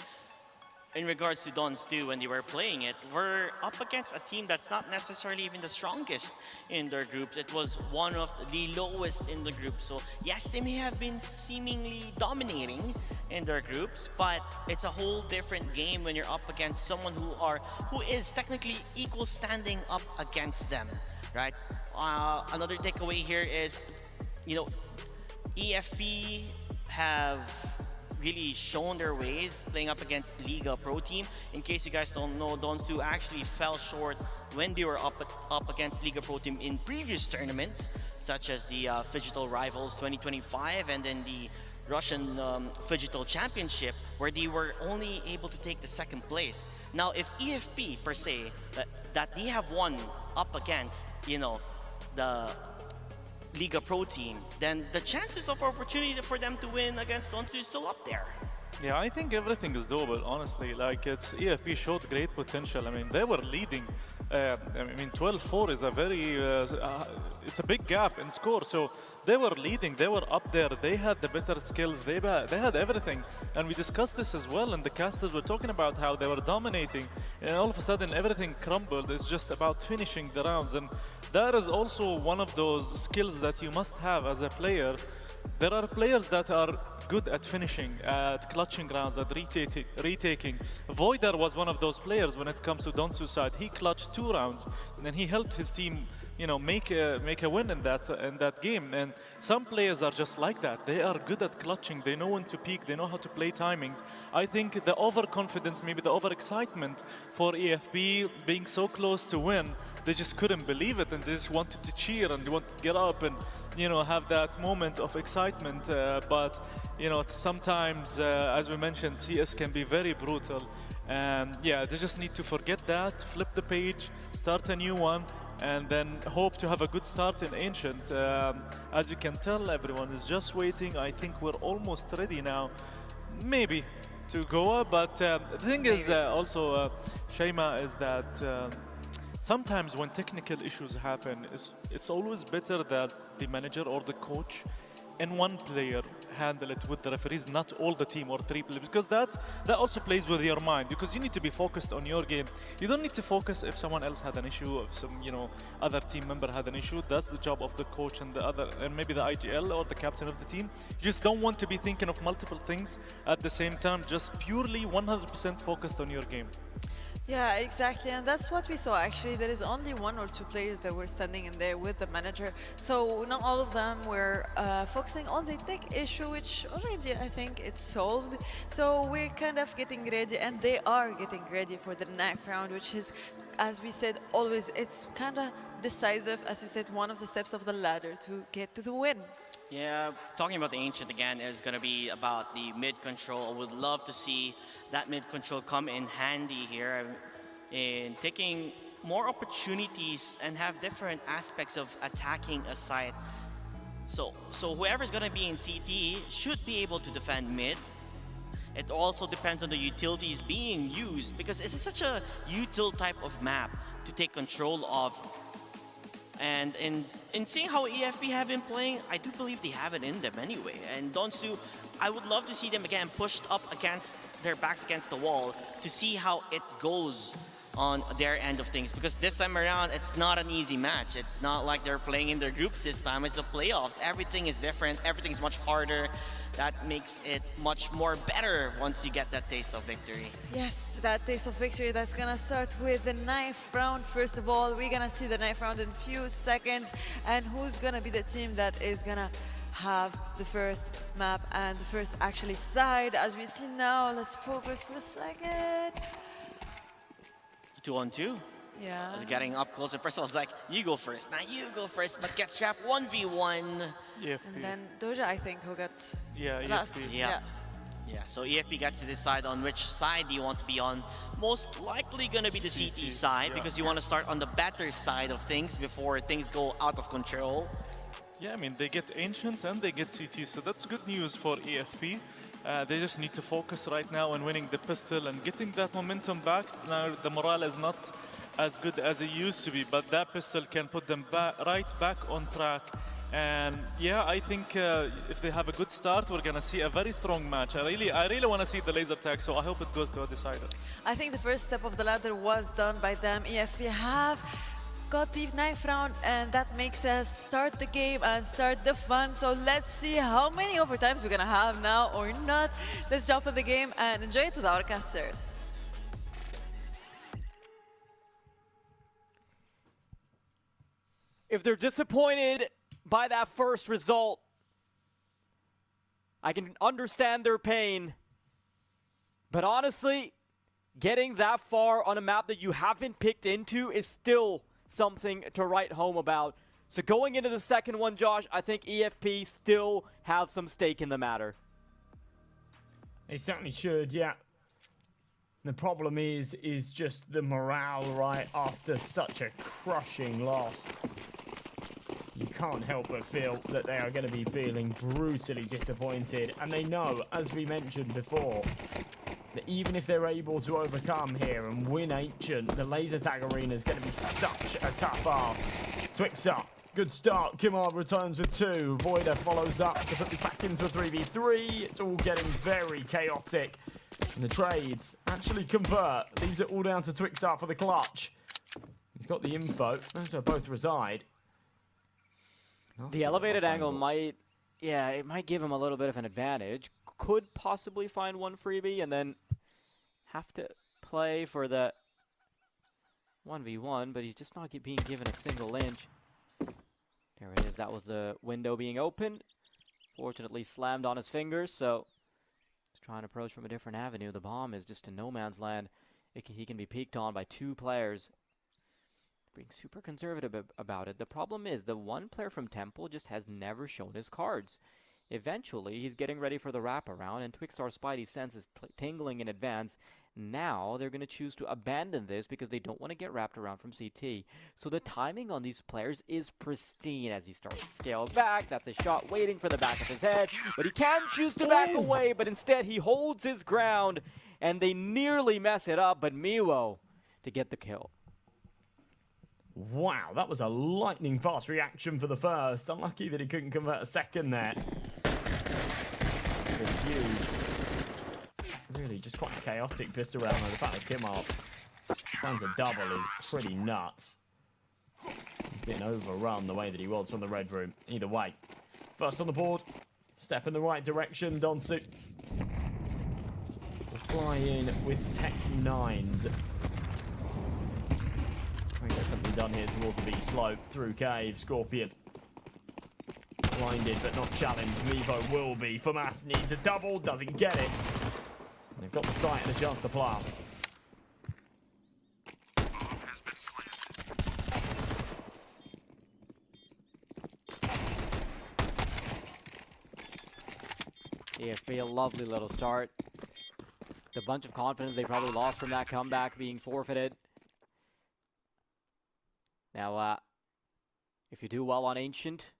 in regards to Dons2 when they were playing it. We're up against a team that's not necessarily even the strongest in their groups. It was one of the lowest in the group. So yes, they may have been seemingly dominating in their groups, but it's a whole different game when you're up against someone who is technically equal standing up against them, right? Another takeaway here is, you know, EFP have really shown their ways playing up against Liga Pro Team. In case you guys don't know, Dons2 actually fell short when they were up against Liga Pro Team in previous tournaments, such as the Phygital Rivals 2025 and then the Russian Phygital Championship, where they were only able to take the 2nd place. Now, if EFP per se, that they have won up against, you know, the Liga Pro Team, then the chances of opportunity for them to win against Dons2 is still up there. Yeah, I think everything is doable, honestly. Like, it's EFP showed great potential. I mean, they were leading. I mean, 12-4 is a very, it's a big gap in score. So they were leading, they were up there, they had the better skills, they had everything. And we discussed this as well, and the casters were talking about how they were dominating, and all of a sudden everything crumbled. It's just about finishing the rounds. And that is also one of those skills that you must have as a player. There are players that are good at finishing, at clutching rounds, at retaking. Voider was one of those players when it comes to Donsu's side. He clutched 2 rounds, and then he helped his team, you know, make a win in that game. And some players are just like that. They are good at clutching. They know when to peak. They know how to play timings. I think the overconfidence, maybe the overexcitement for EFP being so close to win, they just couldn't believe it, and they just wanted to cheer and they wanted to get up and, you know, have that moment of excitement. But, you know, sometimes, as we mentioned, CS can be very brutal. And yeah, they just need to forget that, flip the page, start a new one, and then hope to have a good start in Ancient. As you can tell, everyone is just waiting. I think we're almost ready now, maybe, to go up. But the thing is also, Shayma, is that sometimes when technical issues happen, it's always better that the manager or the coach and one player handle it with the referees, not all the team or 3 players, because that also plays with your mind, because you need to be focused on your game. You don't need to focus if someone else had an issue, if some, you know, other team member had an issue. That's the job of the coach and and maybe the IGL or the captain of the team. You just don't want to be thinking of multiple things at the same time, just purely 100% focused on your game. Yeah, exactly, and that's what we saw actually. There is only 1 or 2 players that were standing in there with the manager, so not all of them were focusing on the tech issue, which already I think it's solved. So we're kind of getting ready, and they are getting ready for the 9th round, which is, as we said, always, it's kind of decisive, as you said, one of the steps of the ladder to get to the win. Yeah, talking about the Ancient again is going to be about the mid control. I would love to see that mid control come in handy here in taking more opportunities and have different aspects of attacking a site. So whoever's going to be in CT should be able to defend mid. It also depends on the utilities being used, because this is such a util type of map to take control of. And in seeing how EFP have been playing, I do believe they have it in them anyway. And Donsu, I would love to see them again pushed up against their backs against the wall to see how it goes on their end of things, because this time around it's not an easy match. It's not like they're playing in their groups this time. It's the playoffs. Everything is different. Everything's much harder. That makes it much more better once you get that taste of victory. Yes, that taste of victory, that's gonna start with the 9th round. First of all, we're gonna see the 9th round in a few seconds, and who's gonna be the team that is gonna have the first map and the first actually side. As we see now, let's focus for a second. 2-on-2. Yeah. Getting up close, and first of all, it's like, you go first. Now you go first, but get strapped 1v1. EFP. And then Doja, I think, who got last. EFP. Yeah, so EFP gets to decide on which side you want to be on. Most likely going to be the CT side, because you want to start on the better side of things before things go out of control. Yeah, I mean, they get Ancient and they get CT, so that's good news for EFP. They just need to focus right now on winning the pistol and getting that momentum back. Now, the morale is not as good as it used to be, but that pistol can put them right back on track. And yeah, I think if they have a good start, we're gonna see a very strong match. I really want to see the laser tag, so I hope it goes to a decider. I think the first step of the ladder was done by them. EFP have got the 9th round, and that makes us start the game and start the fun. So let's see how many overtimes we're gonna have now or not. Let's jump in the game and enjoy it with our casters. If they're disappointed by that first result, I can understand their pain. But honestly, getting that far on a map that you haven't picked into is still something to write home about. So going into the second one, Josh, I think EFP still have some stake in the matter. They certainly should, yeah. The problem is just the morale, right, after such a crushing loss. You can't help but feel that they are going to be feeling brutally disappointed. And they know, as we mentioned before, that even if they're able to overcome here and win Ancient, the laser tag arena is going to be such a tough ask. Twix up. Good start. Kimar returns with 2. Voider follows up to put this back into a 3v3. It's all getting very chaotic. And the trades actually convert. Leaves it all down to Twix up for the clutch. He's got the info. Those where both reside. The elevated angle might, yeah, it might give him a little bit of an advantage. Could possibly find one freebie and then have to play for the 1v1, but he's just not being given a single inch. There it is. That was the window being opened. Fortunately slammed on his fingers, so he's trying to approach from a different avenue. The bomb is just in no man's land. He can be peeked on by 2 players. Being super conservative about it. The problem is the one player from Temple just has never shown his cards. Eventually, he's getting ready for the wraparound, and Twixtar's spidey sense is tingling in advance. Now, they're going to choose to abandon this because they don't want to get wrapped around from CT. So the timing on these players is pristine as he starts to scale back. That's a shot waiting for the back of his head, but he can choose to back away, but instead he holds his ground, and they nearly mess it up, but Miwo to get the kill. Wow, that was a lightning fast reaction for the first. Unlucky that he couldn't convert a second there. Huge. Really just quite a chaotic pistol round. The fact that Kimar finds a double is pretty nuts. He's been overrun the way that he was from the red room. Either way, first on the board, step in the right direction. Donsu will fly in with Tech 9s. Trying to get something done here towards the B slope through cave. Scorpion blinded but not challenged. Mevo will be. Famas needs a double, doesn't get it. And they've got the sight and a chance to plow. EFB, a lovely little start. The bunch of confidence they probably lost from that comeback being forfeited. Now, if you do well on Ancient,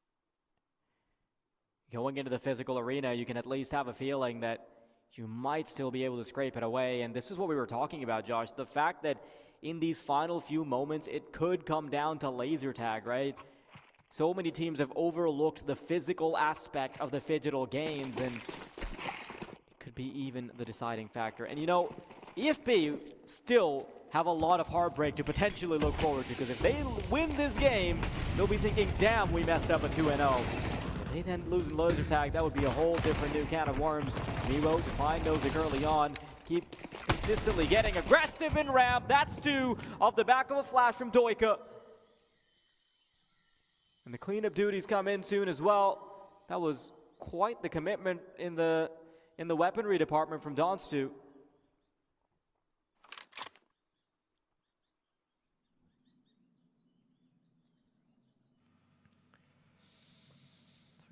going into the physical arena, you can at least have a feeling that you might still be able to scrape it away. And this is what we were talking about, Josh. The fact that in these final few moments, it could come down to laser tag, right? So many teams have overlooked the physical aspect of the Phygital games, and it could be even the deciding factor. And you know, EFB still have a lot of heartbreak to potentially look forward to, because if they win this game, they'll be thinking, damn, we messed up a 2-0. If they then lose in laser tag, that would be a whole different new can of worms. Miwo to find Nozick early on, keeps consistently getting aggressive in ramp. That's 2 off the back of a flash from Doika. And the cleanup duties come in soon as well. That was quite the commitment in the weaponry department from Donstu.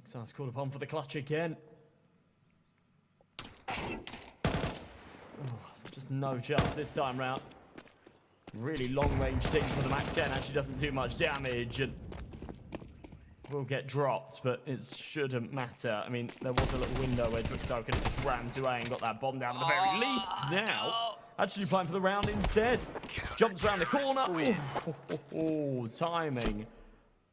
Twixtar's called upon for the clutch again. Oh, just no chance this time round. Really long range thing for the Mac 10. Actually doesn't do much damage and will get dropped, but it shouldn't matter. I mean, there was a little window where Twixtar could have just ran to A and got that bomb down at the very least. Now, actually playing for the round instead. Jumps around the corner. Oh, timing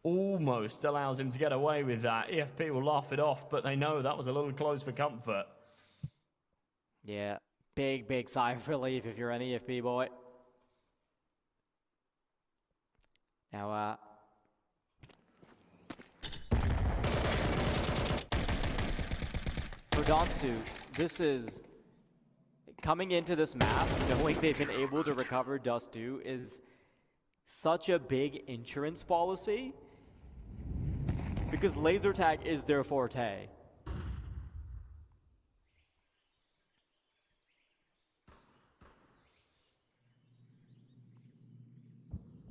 almost allows him to get away with that. EFP will laugh it off, but they know that was a little close for comfort. Yeah, big sigh of relief if you're an EFP boy. Now, for Donstu, this is coming into this map, knowing they've been able to recover Dust 2 is such a big insurance policy, because laser tag is their forte.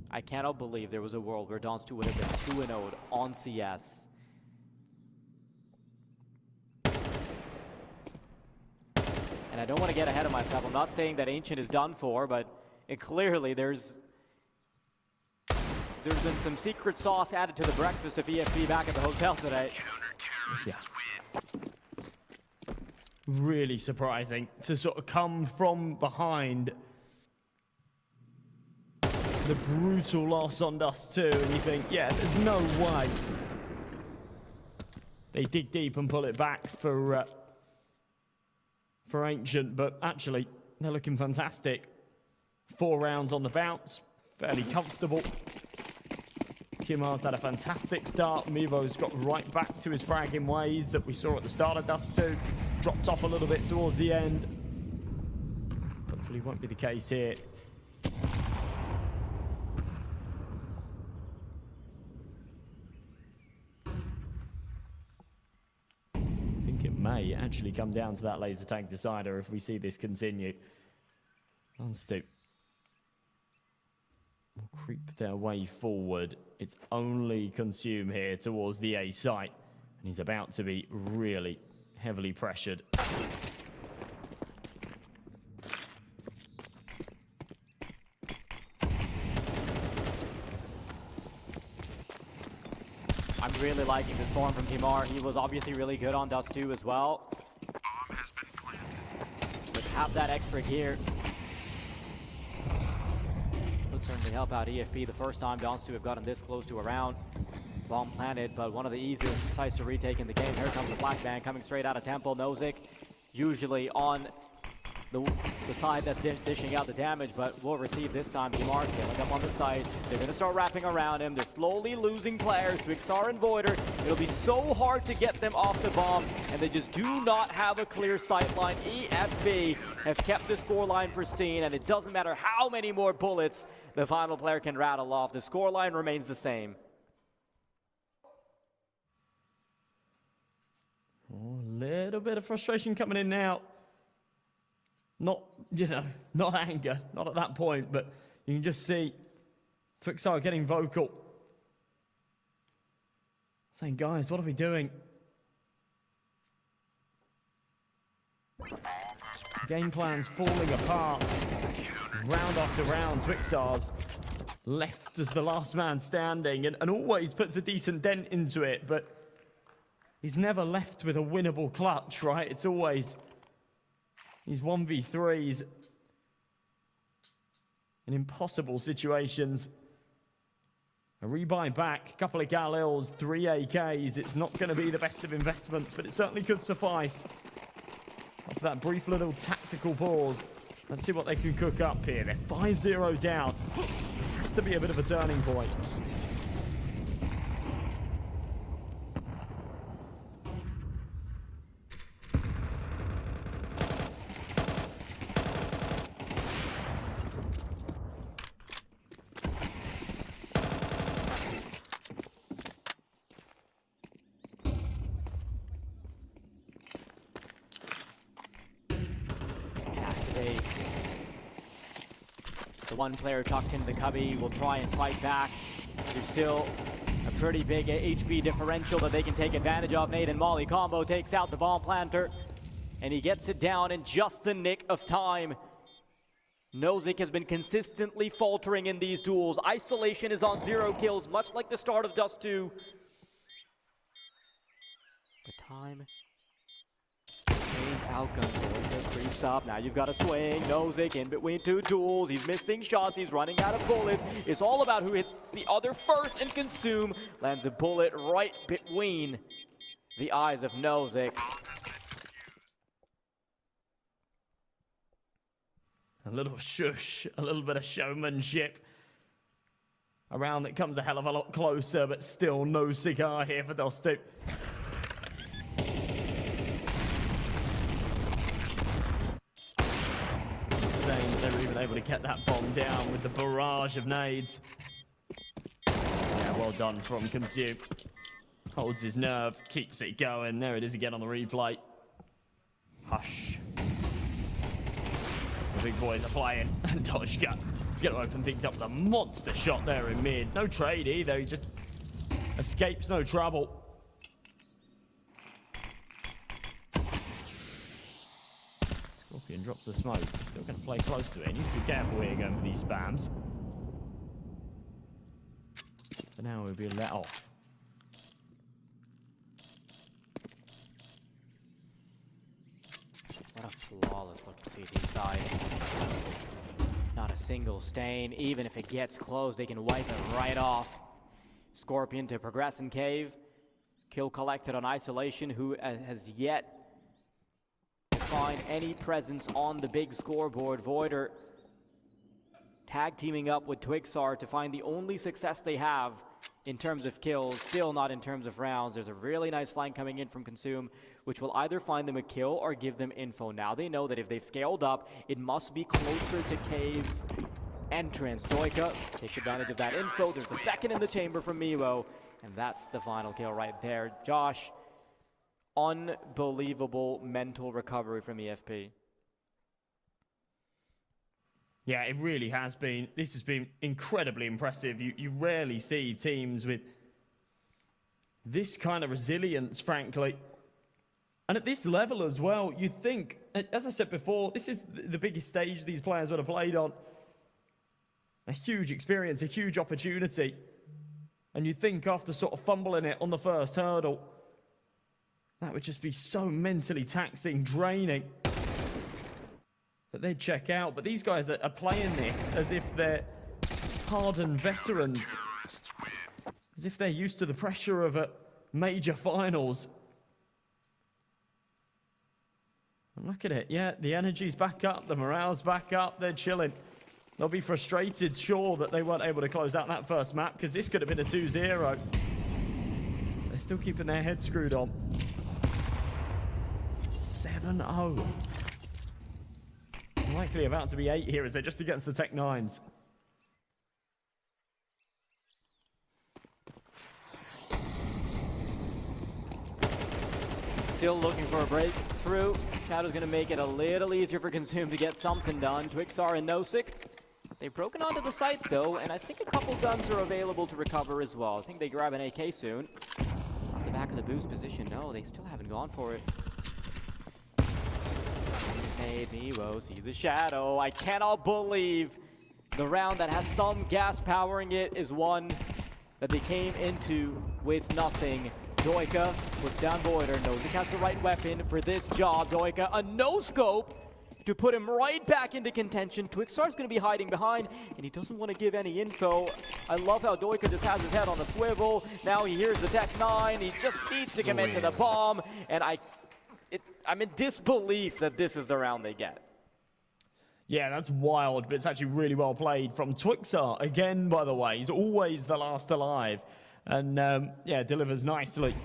I cannot believe there was a world where Donstu would have been 2-0'd on CS. And I don't want to get ahead of myself. I'm not saying that Ancient is done for, but clearly there's been some secret sauce added to the breakfast of EFP back at the hotel today. Yeah. Really surprising to sort of come from behind the brutal loss on Dust 2, and you think, yeah, there's no way. They dig deep and pull it back for Ancient, but actually, they're looking fantastic. 4 rounds on the bounce. fairly comfortable. Kimar's had a fantastic start. Mevo's got right back to his fragging ways that we saw at the start of Dust 2. Dropped off a little bit towards the end. Hopefully won't be the case here. I think it may actually come down to that laser tag decider if we see this continue. Unstoop will creep their way forward. It's only Consume here towards the A site, and he's about to be really heavily pressured. I'm really liking this form from Kimar. He was obviously really good on Dust 2 as well. Bomb has been planted. But have that extra gear would certainly help out EFP the first time Dons 2 have gotten this close to a round. Bomb planted, but one of the easiest sites to retake in the game. Here comes the flashbang coming straight out of Temple. Nozick usually on the side that's dishing out the damage, but will receive this time. Kimar scaling up on the site. They're going to start wrapping around him. They're slowly losing players to Ixar and Voider. It'll be so hard to get them off the bomb, and they just do not have a clear sight line. EFB have kept the scoreline pristine, and it doesn't matter how many more bullets the final player can rattle off. The scoreline remains the same. Oh, a little bit of frustration coming in now. Not, you know, not anger, not at that point, but you can just see Twixar getting vocal. Saying, guys, what are we doing? Game plan's falling apart. Round after round, Twixar's left as the last man standing and always puts a decent dent into it, but he's never left with a winnable clutch, right? It's always these 1v3s in impossible situations. A rebuy back, a couple of Galils, 3 AKs. It's not going to be the best of investments, but it certainly could suffice. After that brief little tactical pause, let's see what they can cook up here. They're 5-0 down. This has to be a bit of a turning point. The one player tucked into the cubby will try and fight back. There's still a pretty big HP differential that they can take advantage of. Nate and Molly combo takes out the bomb planter, and he gets it down in just the nick of time. Nozick has been consistently faltering in these duels. Isolation is on 0 kills, much like the start of Dust 2. The time outcomes. Creeps up. Now you've got a swing. Nozick in between 2 duels. He's missing shots. He's running out of bullets. It's all about who hits the other first, and Consume lands a bullet right between the eyes of Nozick. A little shush, a little bit of showmanship. A round that comes a hell of a lot closer, but still no cigar here for Dostu. They were even able to get that bomb down with the barrage of nades. Yeah, well done from Consume. Holds his nerve, keeps it going. There it is again on the replay. Hush. The big boys are playing. And Doshka is going to open things up with a monster shot there in mid. No trade either, he just escapes no trouble. Scorpion drops the smoke. He's still going to play close to it. He needs to be careful here going for these spams. For now, we'll be let off. What a flawless looking CT side. Not a single stain. Even if it gets close, they can wipe it right off. Scorpion to progress in cave. Kill collected on Isolation, who has yet find any presence on the big scoreboard. Voider tag teaming up with Twixar to find the only success they have in terms of kills, still not in terms of rounds. There's a really nice flank coming in from Consume, which will either find them a kill or give them info. Now they know that if they've scaled up, it must be closer to Cave's entrance. Doika takes advantage of that info. There's a second in the chamber from Mevo, and that's the final kill right there. Josh, unbelievable mental recovery from EFP. Yeah, it really has been. This has been incredibly impressive. You rarely see teams with this kind of resilience, frankly. And at this level as well, you'd think, as I said before, this is the biggest stage these players would have played on. A huge experience, a huge opportunity. And you'd think after sort of fumbling it on the first hurdle, that would just be so mentally taxing, draining, that they'd check out. But these guys are playing this as if they're hardened veterans, as if they're used to the pressure of a major finals. And look at it, yeah, the energy's back up, the morale's back up, they're chilling. They'll be frustrated, sure, that they weren't able to close out that first map, because this could have been a 2-0. They're still keeping their head screwed on. 7-0. Likely about to be 8 here as they're just against the Tech 9s. Still looking for a breakthrough. Shadow's going to make it a little easier for Consume to get something done. Twixar and Nosik, they've broken onto the site though, and I think a couple guns are available to recover as well. I think they grab an AK soon. Off the back of the boost position, no, they still haven't gone for it. Hey, Mevo sees a Shadow. I cannot believe the round that has some gas powering it is one that they came into with nothing. Doika puts down Voider. Nozick has the right weapon for this job. Doika, a no-scope to put him right back into contention. Twixar's going to be hiding behind, and he doesn't want to give any info. I love how Doika just has his head on a swivel. Now he hears the Tech 9. He just needs to commit to the bomb, and I'm in disbelief that this is the round they get. Yeah, that's wild, but it's actually really well played from Twixar. Again, by the way, he's always the last alive. And, yeah, delivers nicely.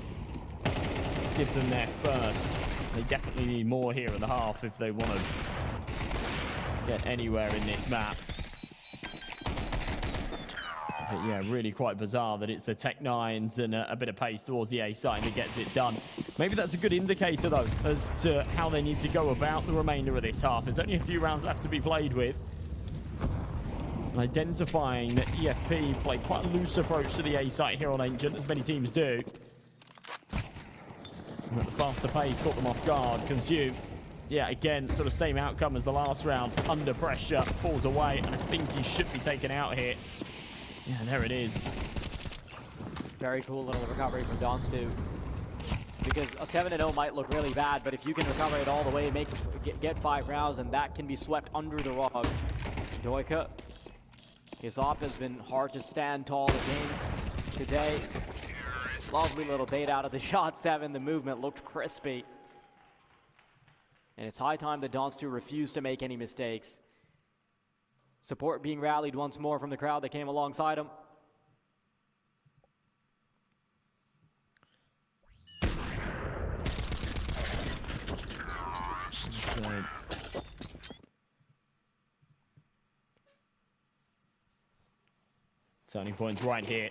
Give them their first. They definitely need more here in the half if they want to get anywhere in this map. But, yeah, really quite bizarre that it's the Tech 9s and a bit of pace towards the A side that gets it done. Maybe that's a good indicator, though, as to how they need to go about the remainder of this half. There's only a few rounds left to be played with. And identifying that EFP played quite a loose approach to the A site here on Ancient, as many teams do. And at the faster pace, caught them off guard. Consume, yeah, again, sort of same outcome as the last round. Under pressure, falls away, and I think he should be taken out here. Yeah, there it is. Very cool little recovery from Donstu. Because a 7-0 might look really bad, but if you can recover it all the way, get 5 rounds, and that can be swept under the rug. Doika, his op has been hard to stand tall against today. Lovely little bait out of the shot 7. The movement looked crispy. And it's high time that Donstu refused to make any mistakes. Support being rallied once more from the crowd that came alongside him. Turning points right here.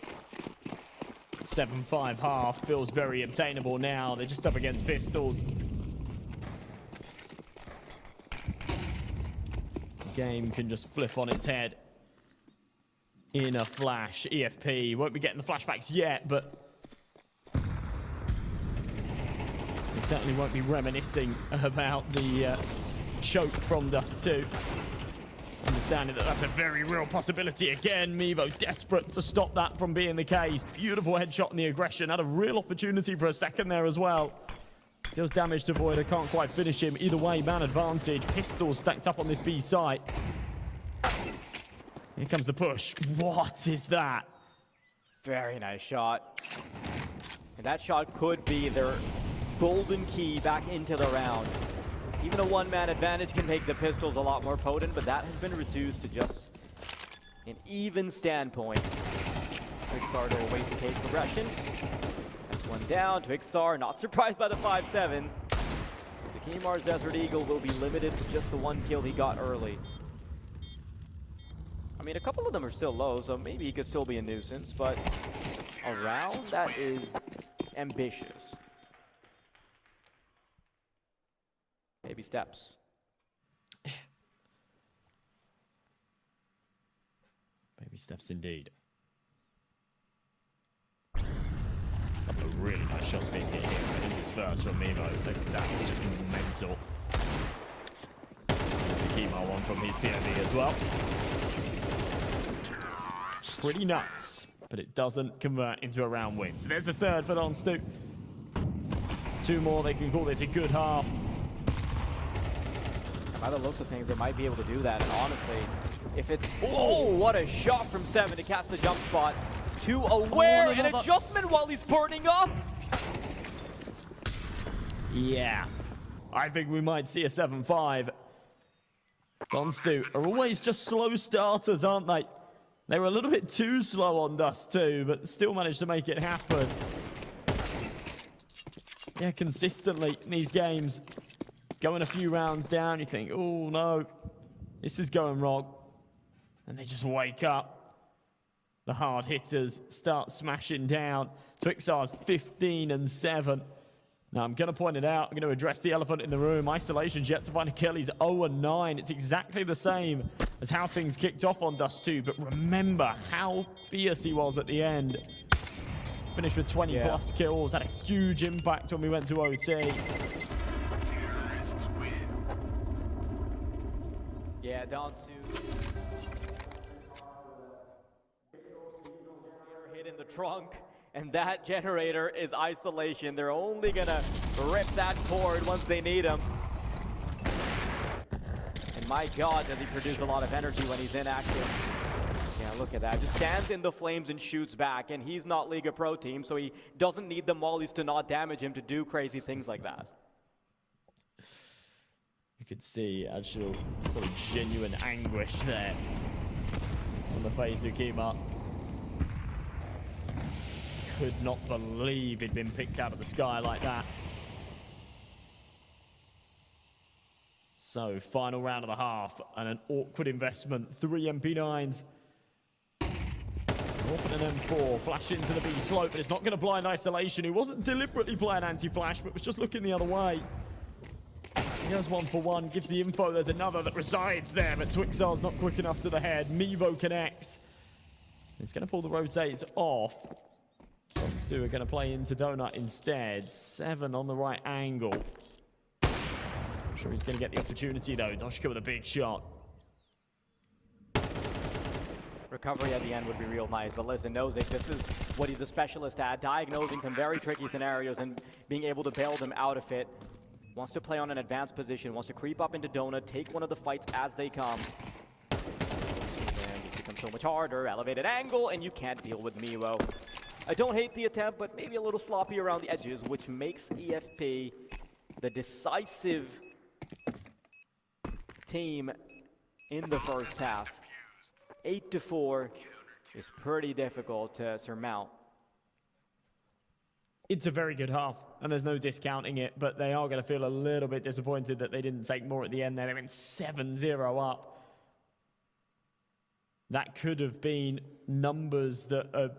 7-5 half feels very obtainable now. They're just up against pistols. The game can just flip on its head in a flash. EFP won't be getting the flashbacks yet, but they certainly won't be reminiscing about the choke from Dust 2. Understanding that that's a very real possibility again. Mevo desperate to stop that from being the case. Beautiful headshot in the aggression. Had a real opportunity for a second there as well. Deals damage to Voider. Can't quite finish him. Either way, man advantage. Pistols stacked up on this B site. Here comes the push. What is that? Very nice shot. And that shot could be their golden key back into the round. Even a one-man advantage can make the pistols a lot more potent, but that has been reduced to just an even standpoint. Twixar to await the cage progression. That's one down. Twixar not surprised by the 5-7. The Kimar's Desert Eagle will be limited to just the one kill he got early. I mean, a couple of them are still low, so maybe he could still be a nuisance, but a round that is ambitious. Baby steps. Baby steps indeed. A couple of really nice shots being hit here, but it's first from Mimo. That's just mental. The Kimo one from his POV as well. Pretty nuts, but it doesn't convert into a round win. So there's the third for Donstu. 2 more, they can call this a good half. And by the looks of things, they might be able to do that. And honestly, if it's... Oh, what a shot from 7 to catch the jump spot. 2 aware, an adjustment while he's burning up. Yeah, I think we might see a 7-5. Donstu are always just slow starters, aren't they? They were a little bit too slow on Dust too, but still managed to make it happen. Yeah, consistently in these games, going a few rounds down, you think, oh no, this is going wrong. And they just wake up. The hard hitters start smashing down. Twixar's 15-7. Now, I'm going to point it out. I'm going to address the elephant in the room. Isolation's yet to find a kill. He's 0-9. It's exactly the same as how things kicked off on Dust 2. But remember how fierce he was at the end. Finished with 20-plus kills. Had a huge impact when we went to OT. Yeah, Donstu. Hit in the trunk. And that generator is isolation. They're only gonna rip that cord once they need him. And my God, does he produce a lot of energy when he's inactive. Yeah, look at that. Just stands in the flames and shoots back. And he's not Liga Pro team, so he doesn't need the mollies to not damage him to do crazy things like that. You could see actual sort of genuine anguish there on the face of Kima. Could not believe he'd been picked out of the sky like that. So, final round of the half, and an awkward investment. 3 MP9s. Open an M4, flash into the B slope, but it's not going to blind Isolation, who wasn't deliberately playing anti-flash, but was just looking the other way. He goes 1 for 1, gives the info, there's another that resides there, but Twixar's not quick enough to the head. Mevo connects. He's going to pull the rotates off. Donstu are going to play into Donut instead. 7 on the right angle. I'm sure he's going to get the opportunity though. Doshka with a big shot. Recovery at the end would be real nice, but listen, Nozick, this is what he's a specialist at, diagnosing some very tricky scenarios and being able to bail them out of it. Wants to play on an advanced position, wants to creep up into Donut, take one of the fights as they come. And it becomes so much harder, elevated angle, and you can't deal with Mevo. I don't hate the attempt, but maybe a little sloppy around the edges, which makes EFP the decisive team in the first half. 8-4 is pretty difficult to surmount. It's a very good half, and there's no discounting it, but they are going to feel a little bit disappointed that they didn't take more at the end there. They went 7-0 up. That could have been numbers that are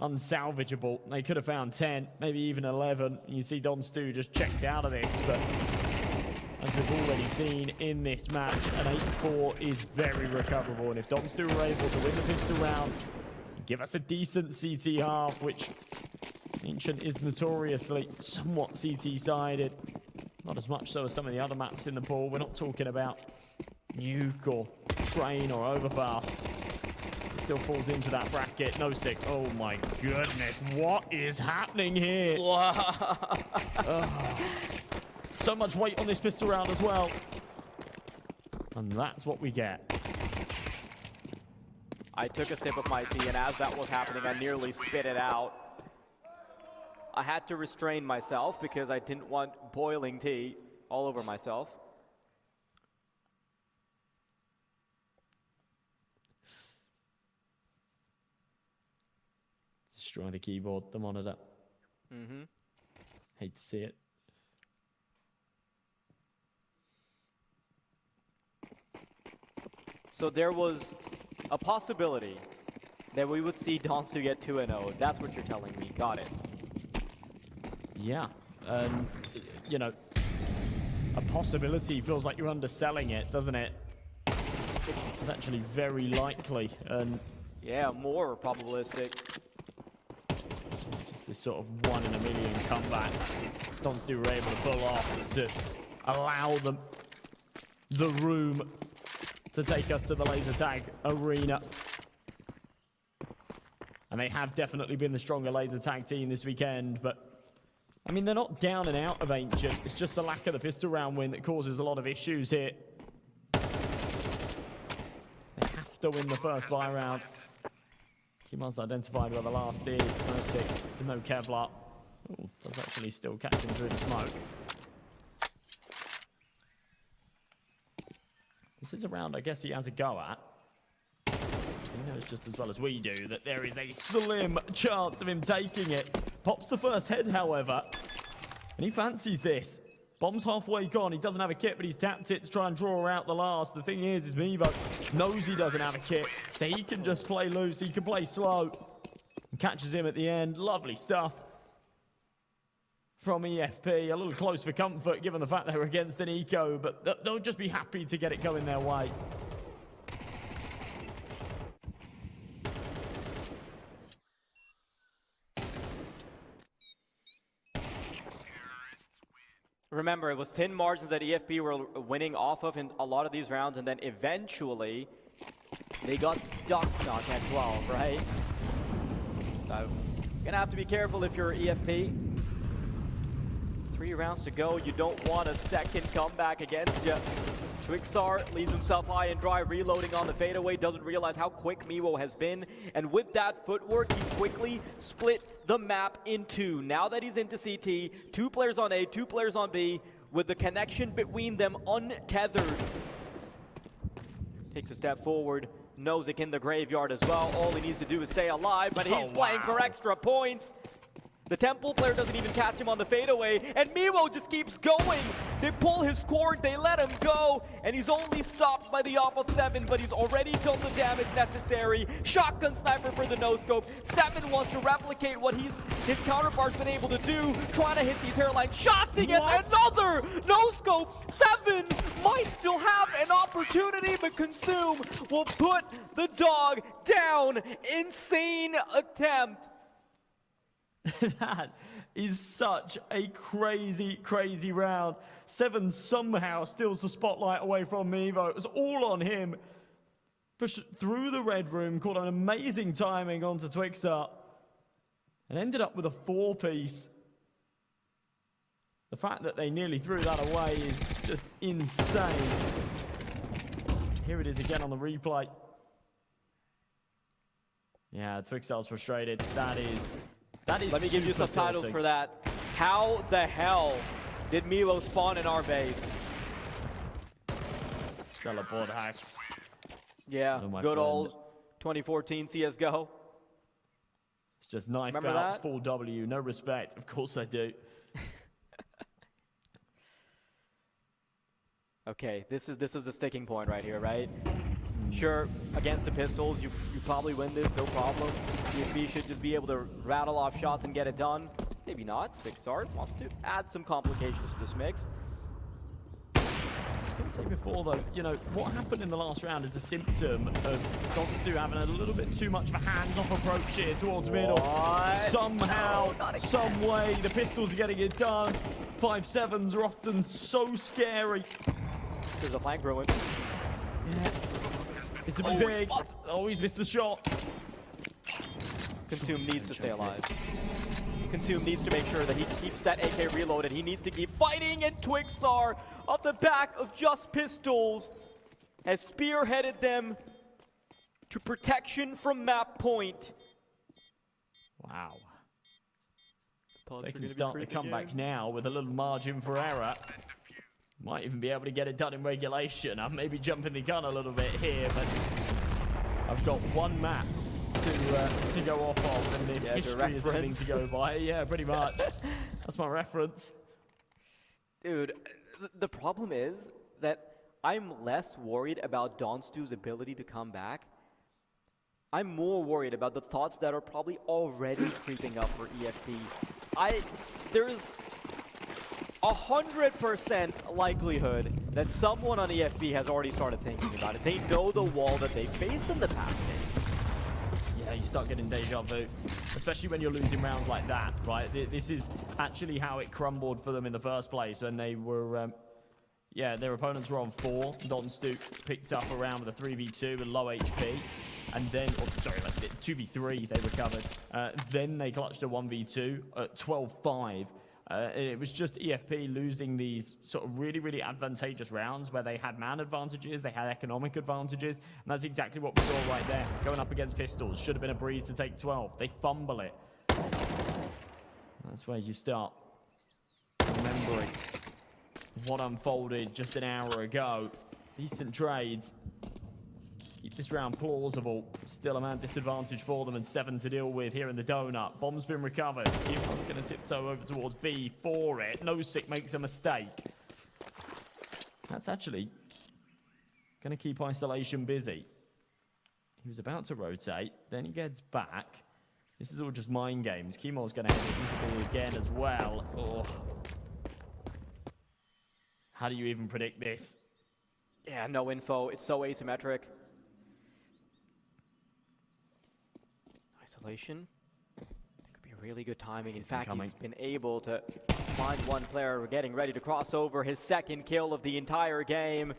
unsalvageable. They could have found 10, maybe even 11. You see Donstu just checked out of this, but as we've already seen in this match, an 8-4 is very recoverable. And if Donstu were able to win the pistol round, give us a decent CT half, which Ancient is notoriously somewhat CT-sided. Not as much so as some of the other maps in the pool. We're not talking about Nuke or Train or Overpass. Still falls into that bracket. No sick. Oh my goodness. What is happening here? So much weight on this pistol round as well. And that's what we get. I took a sip of my tea, and as that was happening, I nearly spit it out. I had to restrain myself because I didn't want boiling tea all over myself. Destroy the keyboard, the monitor. Hate to see it. So there was a possibility that we would see Donsu get 2-0. That's what you're telling me. Got it. Yeah. You know, a possibility feels like you're underselling it, doesn't it? It's actually very likely. And yeah, more probabilistic. Just this sort of 1 in a million comeback Donsu were able to pull off to allow them the room to take us to the laser tag arena. And they have definitely been the stronger laser tag team this weekend, but I mean, they're not down and out of Ancient. It's just the lack of the pistol round win that causes a lot of issues here. They have to win the first buy round. Kimon's identified where the last is. No Sick, no Kevlar. Oh, does actually still catch him through the smoke. This is a round I guess he has a go at. He knows just as well as we do that there is a slim chance of him taking it. Pops the first head, however, and he fancies this. Bomb's halfway gone. He doesn't have a kit, but he's tapped it to try and draw out the last. The thing is Mevo knows he doesn't have a kit, so he can just play loose. He can play slow. And catches him at the end. Lovely stuff from EFP. A little close for comfort, given the fact they were against an eco, but they'll just be happy to get it going their way. Remember, it was thin margins that EFP were winning off of in a lot of these rounds, and then eventually they got stuck at 12, right? So, you're gonna have to be careful if you're EFP. 3 rounds to go. You don't want a second comeback against you. Twixar leaves himself high and dry, reloading on the fadeaway, doesn't realize how quick Mewo has been, and with that footwork, he's quickly split the map in 2. Now that he's into CT, 2 players on A, 2 players on B, with the connection between them untethered. Takes a step forward, Nozick in the graveyard as well. All he needs to do is stay alive, but he's playing for extra points. The Temple player doesn't even catch him on the fadeaway, and Mewo just keeps going. They pull his cord, they let him go, and he's only stopped by the op of 7, but he's already done the damage necessary. Shotgun sniper for the no-scope. 7 wants to replicate what his counterpart's been able to do, trying to hit these hairline shots. He gets another no-scope. 7 might still have an opportunity, but Consume will put the dog down. Insane attempt. That is such a crazy, crazy round. 7 somehow steals the spotlight away from Mevo. It was all on him. Pushed through the red room, caught an amazing timing onto Twixar, and ended up with a 4-piece. The fact that they nearly threw that away is just insane. Here it is again on the replay. Yeah, Twixar's frustrated. That is Let me give you some titles for that. How the hell did Mewo spawn in our base? Teleport hacks. Yeah, good old 2014 CSGO. It's just knife out, that? Full W, no respect. Of course I do. Okay, this is the sticking point right here, right? Sure, against the pistols, you probably win this, no problem. EFP should just be able to rattle off shots and get it done. Maybe not. Twixar wants to add some complications to this mix. I was going to say before, though, you know, what happened in the last round is a symptom of Donsu having a little bit too much of a hands-off approach here towards middle. Somehow, some way, the pistols are getting it done. 5-7s are often so scary. There's a flank ruin. Yeah. It's a big. Oh, he's missed the shot. Consume needs to stay alive. Consume needs to make sure that he keeps that AK reloaded. He needs to keep fighting, and Twixar, off the back of just pistols, has spearheaded them to protection from map point. Wow. They can start the comeback now with a little margin for error. Might even be able to get it done in regulation. I'm maybe jumping the gun a little bit here, but I've got one map to go off of, and if Yeah, history is anything to go by, yeah, pretty much. That's my reference. Dude, the problem is that I'm less worried about Donstu's ability to come back. I'm more worried about the thoughts that are probably already creeping up for EFP. There's 100% likelihood that someone on EFP has already started thinking about it. They know the wall that they faced in the past game. Yeah, you start getting deja vu, especially when you're losing rounds like that, right? This is actually how it crumbled for them in the first place when they were, yeah, their opponents were on 4. Donstu picked up a round with a 3v2 with low HP, and then, sorry, like 2v3 they recovered. Then they clutched a 1v2 at 12-5. It was just EFP losing these sort of really, really advantageous rounds where they had man advantages, they had economic advantages, and that's exactly what we saw right there. Going up against Pistols, should have been a breeze to take 12. They fumble it. That's where you start remembering what unfolded just an hour ago. Decent trades. Keep this round plausible. Still a man disadvantage for them and 7 to deal with here in the donut. Bomb's been recovered. Evan's going to tiptoe over towards B for it. Nosik makes a mistake. That's actually going to keep Isolation busy. He was about to rotate. Then he gets back. This is all just mind games. Keemor's going to head into B again as well. Oh. How do you even predict this? Yeah, no info. It's so asymmetric. Isolation. It could be really good timing. In fact, he's been able to find one player getting ready to cross over. His second kill of the entire game.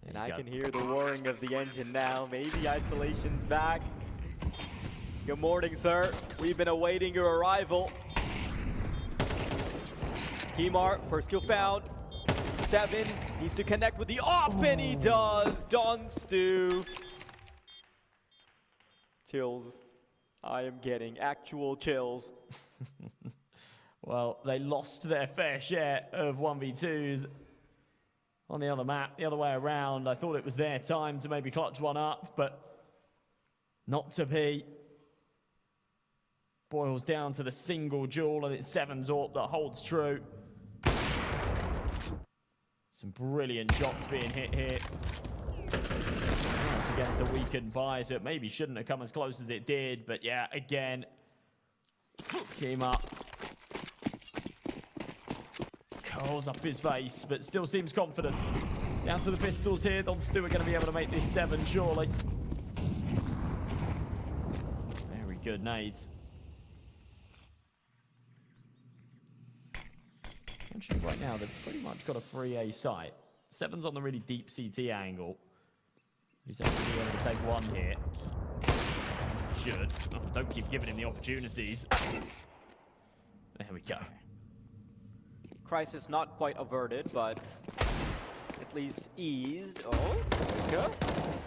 And I can hear the roaring of the engine now. Maybe Isolation's back. Good morning, sir. We've been awaiting your arrival. Keemor, first kill found. 7 needs to connect with the AWP, and he does. Donstu. Chills. I am getting actual chills. Well, they lost their fair share of 1v2s on the other map, the other way around. I thought it was their time to maybe clutch one up, but not to be. Boils down to the single duel, and it's 7's AWP that holds true. Some brilliant shots being hit here. Against the weakened buy, so it maybe shouldn't have come as close as it did, but yeah, again, came up. Curls up his face, but still seems confident. Down to the Pistols here. Donstu are going to be able to make this 7, surely. Very good nades. Actually, right now, they've pretty much got a free A site. 7's on the really deep CT angle. He's actually able to take one here. He should. Oh, don't keep giving him the opportunities. There we go. Crisis not quite averted, but at least eased. Oh, there we go.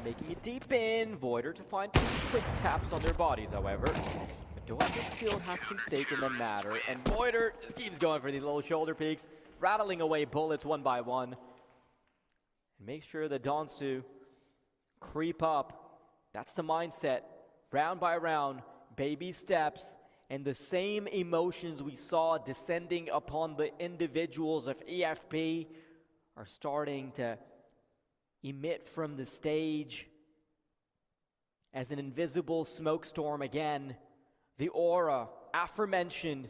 Making it deep in. Voider to find 2 quick taps on their bodies, however. But Doa's skill has some stake in the matter, and Voider keeps going for these little shoulder peeks, rattling away bullets one by one. And make sure that Donstu creep up. That's the mindset. Round by round, baby steps, and the same emotions we saw descending upon the individuals of EFP are starting to emit from the stage as an invisible smokestorm again. The aura, aforementioned,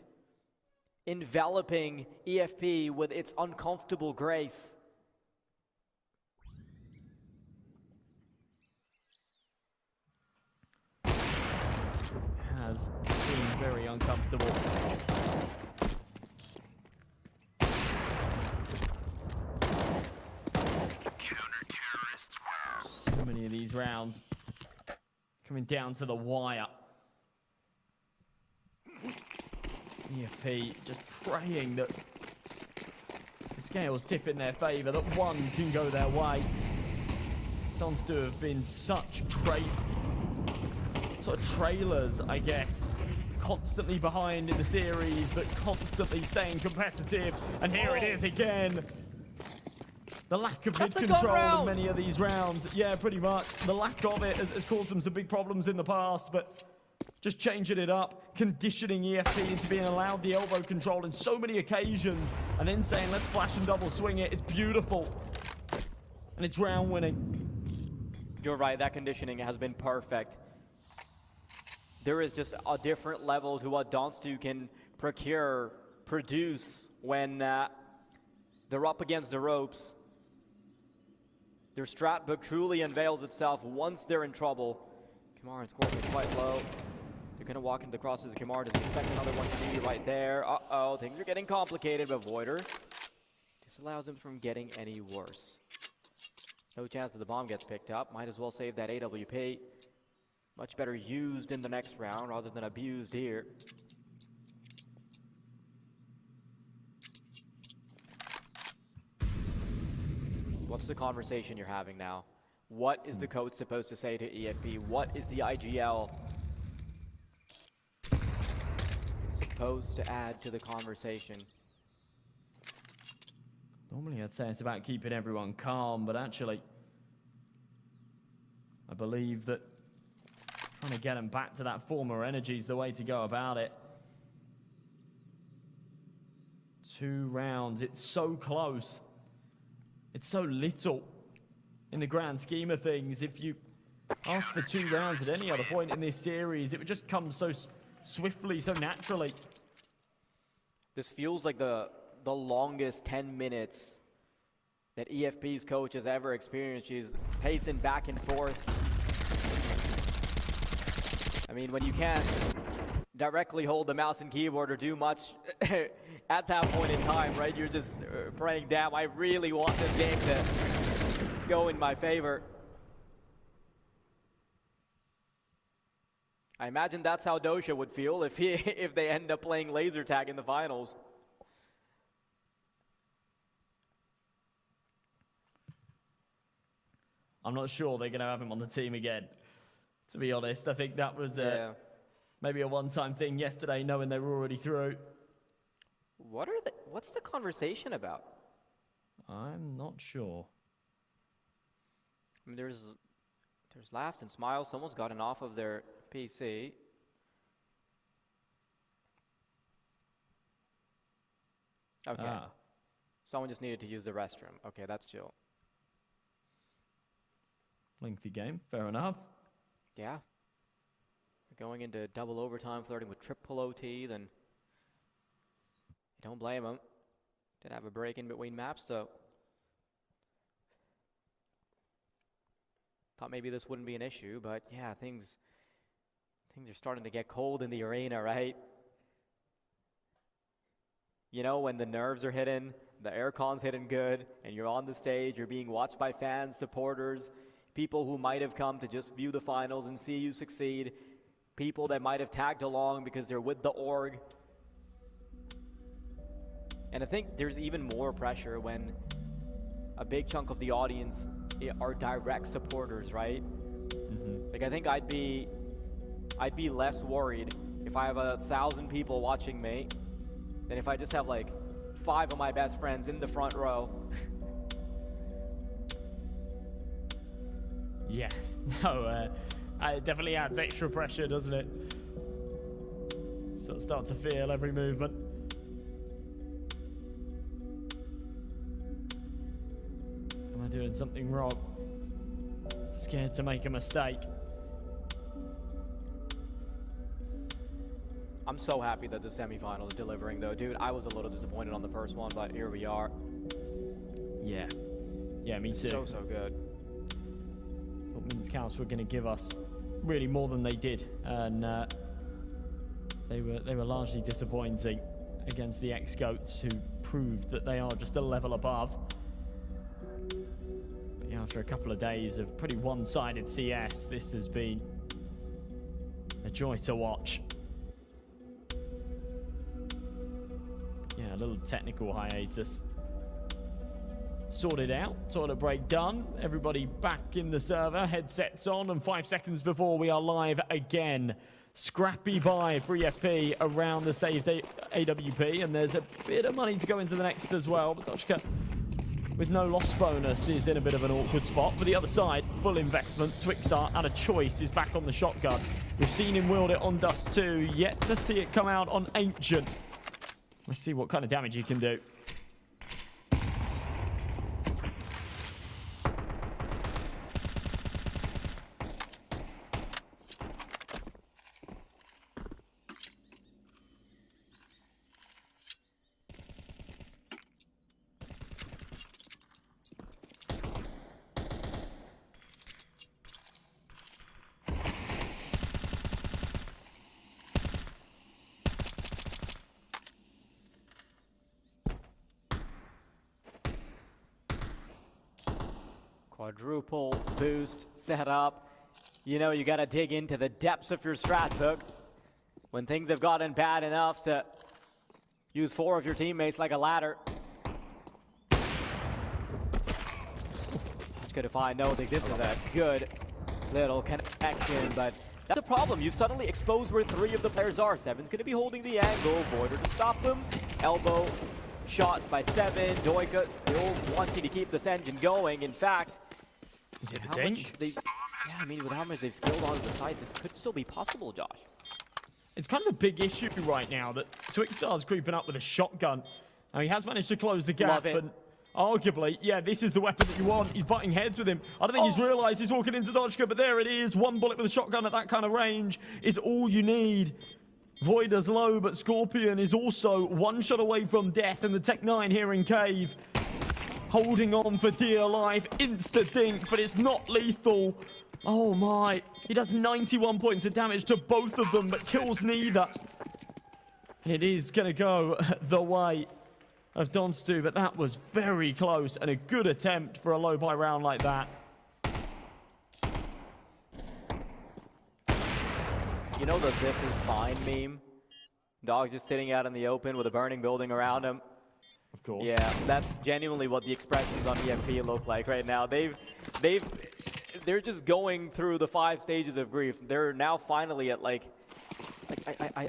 enveloping EFP with its uncomfortable grace. Has been very uncomfortable. Counter-terrorists, wow. So many of these rounds coming down to the wire. EFP just praying that the scales tip in their favor, that one can go their way. Donstu have been such great sort of trailers, I guess. Constantly behind in the series, but constantly staying competitive. And here it is again. The lack of mid control in many of these rounds. Yeah, pretty much. The lack of it has caused them some big problems in the past, but just changing it up, conditioning EFP into being allowed the elbow control in so many occasions, and then saying, let's flash and double swing it. It's beautiful. And it's round winning. You're right, that conditioning has been perfect. There is just a different level to what Donstu can produce when they're up against the ropes. Their strat book truly unveils itself once they're in trouble. Kamar and Scorpion quite low. They're gonna walk into the crosses. Kamar doesn't expect another one to be right there. Uh-oh, things are getting complicated, but Voider disallows him from getting any worse. No chance that the bomb gets picked up. Might as well save that AWP. Much better used in the next round rather than abused here. What's the conversation you're having now? What is the coach supposed to say to EFP? What is the IGL supposed to add to the conversation? Normally I'd say it's about keeping everyone calm, but actually I believe that trying to get them back to that former energy is the way to go about it. 2 rounds, it's so close. It's so little in the grand scheme of things. If you ask for 2 rounds at any other point in this series, it would just come so swiftly, so naturally. This feels like the longest 10 minutes that EFP's coach has ever experienced. She's pacing back and forth. I mean, when you can't directly hold the mouse and keyboard or do much at that point in time, right? You're just praying, damn, I really want this game to go in my favor. I imagine that's how Dosha would feel if they end up playing laser tag in the finals. I'm not sure they're going to have him on the team again, to be honest. I think that was maybe a one-time thing yesterday, knowing they were already through. What's the conversation about? I'm not sure. I mean, there's laughs and smiles. Someone's gotten off of their PC. Okay. Someone just needed to use the restroom. Okay, that's chill. Lengthy game, fair enough. Yeah. Going into double overtime, flirting with triple OT, then you don't blame them. Did have a break in between maps, so thought maybe this wouldn't be an issue, but yeah, things are starting to get cold in the arena, right? You know, when the nerves are hitting, the aircon's hitting good, and you're on the stage, you're being watched by fans, supporters, people who might have come to just view the finals and see you succeed, people that might have tagged along because they're with the org. And I think there's even more pressure when a big chunk of the audience are direct supporters, right? Mm-hmm. Like, I think I'd be less worried if I have 1,000 people watching me than if I just have like 5 of my best friends in the front row. Yeah, no, it definitely adds extra pressure, doesn't it? Sort of start to feel every movement. Am I doing something wrong? Scared to make a mistake. I'm so happy that the semifinal is delivering, though. Dude, I was a little disappointed on the first one, but here we are. Yeah. Yeah, me too. So good. Thought Minsk House were going to give us really more than they did, and they were largely disappointing against the ex-Goats, who proved that they are just a level above. But yeah, after a couple of days of pretty one-sided CS, this has been a joy to watch. Yeah, a little technical hiatus sorted out, toilet break done, everybody back in the server, headsets on, and 5 seconds before we are live again. Scrappy buy for EFP around the saved AWP, and there's a bit of money to go into the next as well, but Doshka with no loss bonus is in a bit of an awkward spot. For the other side, full investment. Twixar out of choice is back on the shotgun. We've seen him wield it on Dust 2, yet to see it come out on Ancient. Let's see what kind of damage he can do. Quadruple boost set up. You know, you got to dig into the depths of your strat book. When things have gotten bad enough to use 4 of your teammates like a ladder. Just gonna find no, I think this is a good little connection, but that's a problem. You've suddenly exposed where 3 of the players are. 7's gonna be holding the angle. Voider to stop them. Elbow shot by 7. Doika still wanting to keep this engine going. In fact, is it a dink? Yeah, I mean, with how much they've scaled onto the side, this could still be possible, Josh. It's kind of a big issue right now that Twixar's creeping up with a shotgun. Now, he has managed to close the gap, but arguably, yeah, this is the weapon that you want. He's butting heads with him. I don't think he's realized he's walking into Dodgka, but there it is. 1 bullet with a shotgun at that kind of range is all you need. Voider's low, but Scorpion is also 1 shot away from death, and the Tech-9 here in Cave holding on for dear life. Insta-dink, but it's not lethal. Oh my, he does 91 points of damage to both of them, but kills neither. And it is going to go the way of Donstu, but that was very close and a good attempt for a low buy round like that. You know the "this is fine" meme? Dog's just sitting out in the open with a burning building around him. Of course. Yeah, that's genuinely what the expressions on EFP look like right now. They're just going through the 5 stages of grief. They're now finally at I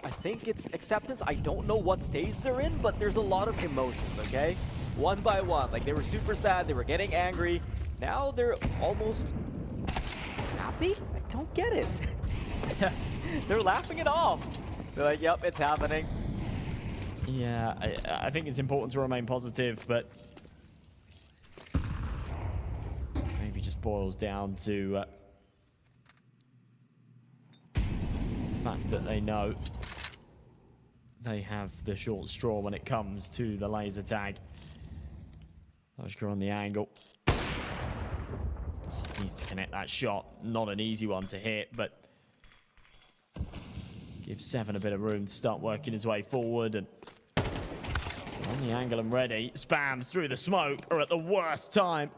think it's acceptance. I don't know what stage they're in, but there's a lot of emotions, okay? One by one. Like, they were super sad, they were getting angry. Now they're almost happy? I don't get it. They're laughing it off. They're like, yep, it's happening. Yeah, I think it's important to remain positive, but maybe just boils down to the fact that they know they have the short straw when it comes to the laser tag. Dodgka on the angle. Needs to connect that shot. Not an easy one to hit, but gives 7 a bit of room to start working his way forward. And on the angle and ready, spams through the smoke or at the worst time.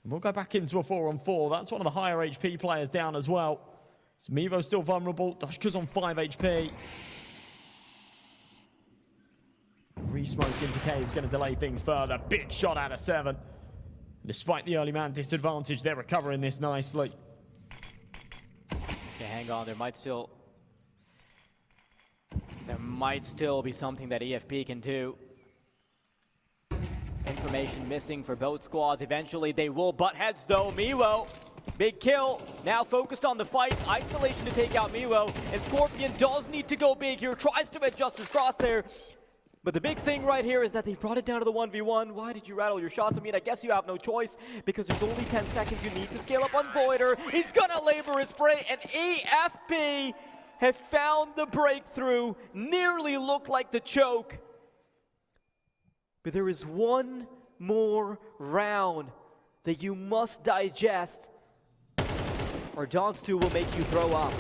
And we'll go back into a 4-on-4. That's one of the higher HP players down as well. So Mevo's still vulnerable. Dodgka's on 5 HP. Re-smoke into Cave is going to delay things further. Big shot out of 7. And despite the early man disadvantage, they're recovering this nicely. Yeah, hang on. There might still be something that EFP can do. Information missing for both squads. Eventually they will butt heads though. Mewo, big kill. Now focused on the fights. Isolation to take out Mewo. And Scorpion does need to go big here. Tries to adjust his crosshair. But the big thing right here is that they've brought it down to the 1v1. Why did you rattle your shots? I mean, I guess you have no choice because there's only 10 seconds you need to scale up on Voider. He's gonna labor his spray, and EFP have found the breakthrough. Nearly looked like the choke. But there is one more round that you must digest, or Donstu will make you throw up.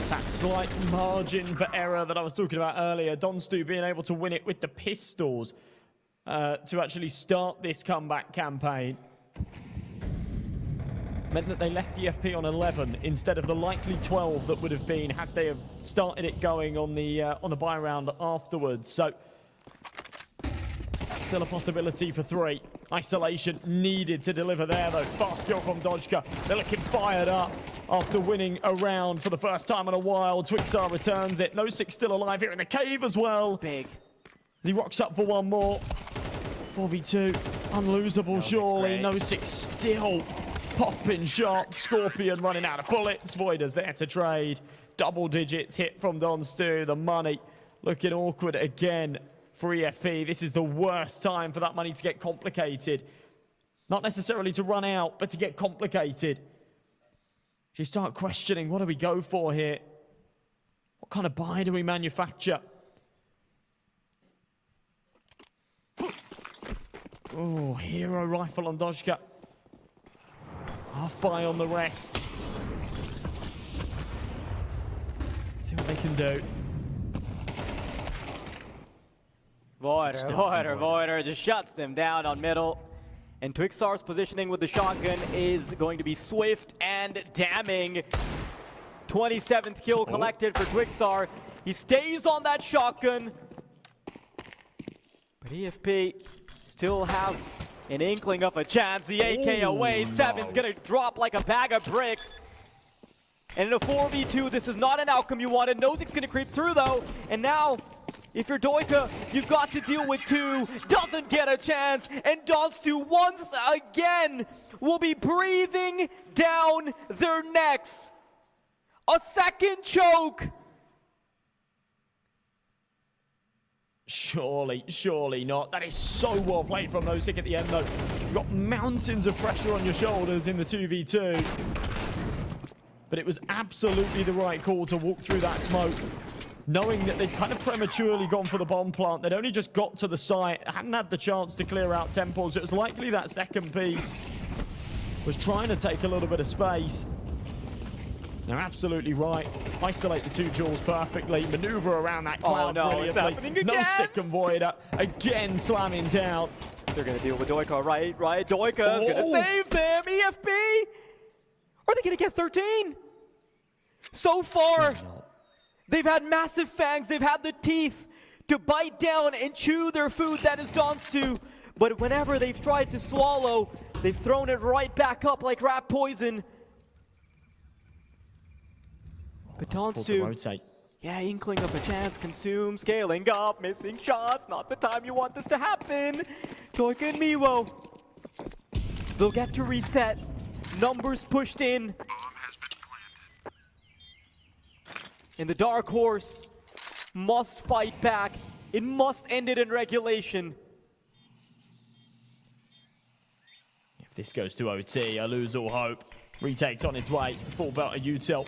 That slight margin for error that I was talking about earlier. Donstu being able to win it with the pistols to actually start this comeback campaign meant that they left the FP on 11 instead of the likely 12 that would have been had they have started it going on the buy round afterwards. So still a possibility for 3. Isolation needed to deliver there though. Fast kill from Dodgka. They're looking fired up after winning a round for the first time in a while. Twixar returns it. No 6 still alive here in the cave as well. Big. He rocks up for one more. 4v2, unlosable surely. No 6 still popping sharp. Scorpion running out of bullets. Voider's there to trade. Double digits hit from Donstu. The money looking awkward again for EFP. This is the worst time for that money to get complicated. Not necessarily to run out, but to get complicated. You start questioning, what do we go for here? What kind of buy do we manufacture? Oh, hero rifle on Dojka. Half buy on the rest. See what they can do. Voider just shuts them down on middle. And Twixar's positioning with the shotgun is going to be swift and damning. 27th kill collected for Twixar. He stays on that shotgun. But EFP still have an inkling of a chance. The AK away. Seven's gonna drop like a bag of bricks. And in a 4v2, this is not an outcome you wanted. Nozik's gonna creep through though. And now, if you're Doika, you've got to deal with 2. Doesn't get a chance. And Donstu once again will be breathing down their necks. A second choke. Surely not. That is so well played from Nozick at the end though. You've got mountains of pressure on your shoulders in the 2v2. But it was absolutely the right call to walk through that smoke, knowing that they'd kind of prematurely gone for the bomb plant. They'd only just got to the site, hadn't had the chance to clear out temples. It was likely that second piece was trying to take a little bit of space. They're absolutely right. Isolate the 2 jewels perfectly. Maneuver around that cloud brilliantly. It's happening again. No second Voider. Again slamming down. They're going to deal with Doika, right? Doika's going to save them. EFP. Are they going to get 13? So far, they've had massive fangs. They've had the teeth to bite down and chew their food. That is Donstu. But whenever they've tried to swallow, they've thrown it right back up like rat poison. But Donstu, yeah, inkling of a chance. Consume, scaling up, missing shots. Not the time you want this to happen. Doika and Miwo, they'll get to reset. Numbers pushed in. And the Dark Horse must fight back. It must end it in regulation. If this goes to OT, I lose all hope. Retake's on its way. Full belt of util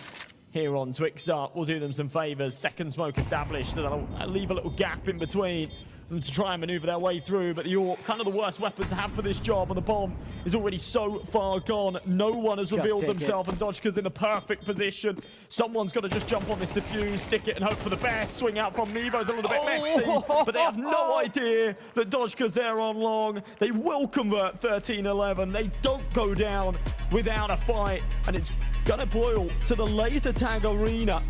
here on Twixar. We'll do them some favors. Second smoke established, so that'll leave a little gap in between them to try and maneuver their way through. But you're kind of the worst weapon to have for this job, and the bomb is already so far gone. No one has revealed themselves, and Dodgka's in the perfect position. Someone's got to just jump on this defuse, stick it, and hope for the best. Swing out from Mevo's a little bit messy, but they have no idea that Dodgka's there on long. They will convert 13-11. They don't go down without a fight, and it's gonna boil to the laser tag arena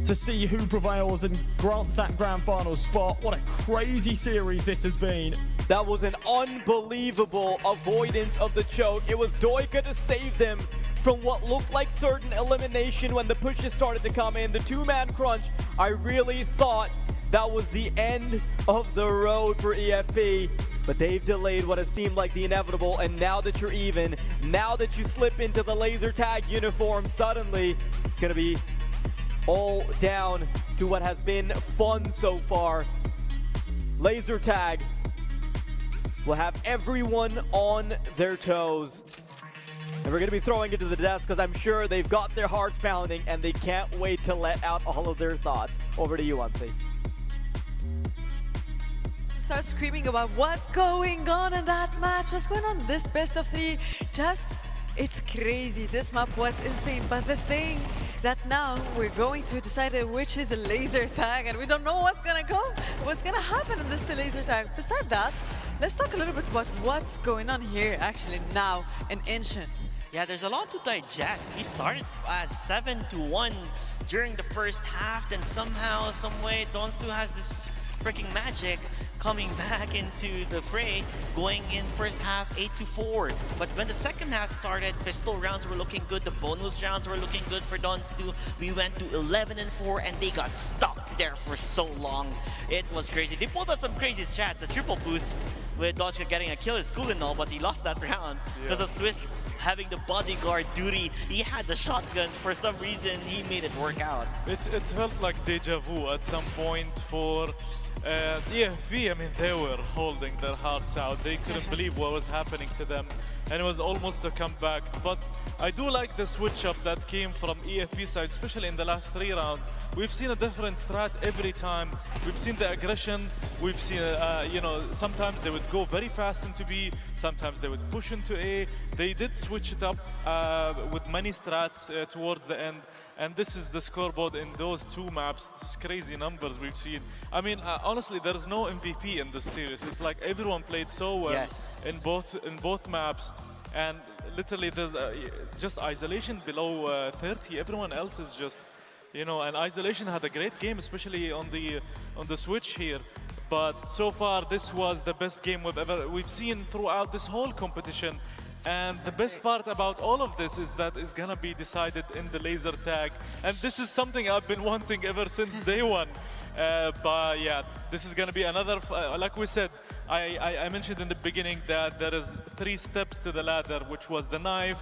to see who prevails and grants that grand final spot. What a crazy series this has been. That was an unbelievable avoidance of the choke. It was Doika to save them from what looked like certain elimination when the pushes started to come in. The 2-man crunch, I really thought that was the end of the road for EFP. But they've delayed what has seemed like the inevitable, and now that you're even, now that you slip into the laser tag uniform, suddenly it's gonna be all down to what has been fun so far. Laser tag will have everyone on their toes. And we're gonna be throwing it to the desk because I'm sure they've got their hearts pounding and they can't wait to let out all of their thoughts. Over to you, Ansi. Start screaming about what's going on in that match, what's going on this best of 3. It's crazy. This map was insane, but the thing that now we're going to decide which is a laser tag, and we don't know what's gonna happen in this laser tag. Besides that, let's talk a little bit about what's going on here actually now in Ancient. Yeah, there's a lot to digest. We started as 7-1 during the first half, then somehow, some way, Donstu has this freaking magic coming back into the fray, going in first half 8-4. But when the second half started, pistol rounds were looking good, the bonus rounds were looking good for Donstu. We went to 11-4 and they got stopped there for so long. It was crazy. They pulled out some crazy strats. The triple boost with Dodge getting a kill is cool and all, but he lost that round because of Twist having the bodyguard duty. He had the shotgun. For some reason, he made it work out. It felt like deja vu at some point for EFB. I mean, they were holding their hearts out. They couldn't believe what was happening to them, and it was almost a comeback. But I do like the switch up that came from EFB side, especially in the last 3 rounds. We've seen a different strat every time. We've seen the aggression. We've seen, you know, sometimes they would go very fast into B. Sometimes they would push into A. They did switch it up with many strats towards the end. And this is the scoreboard in those 2 maps. It's crazy numbers we've seen. I mean, honestly, there's no MVP in this series. It's like everyone played so well in both maps. And literally, there's just Isolation below 30. Everyone else is just, you know, and Isolation had a great game, especially on the switch here. But so far, this was the best game we've seen throughout this whole competition. And the best part about all of this is that it's gonna be decided in the laser tag. And this is something I've been wanting ever since day one. But yeah, this is gonna be another, like we said, I mentioned in the beginning that there is 3 steps to the ladder, which was the knife,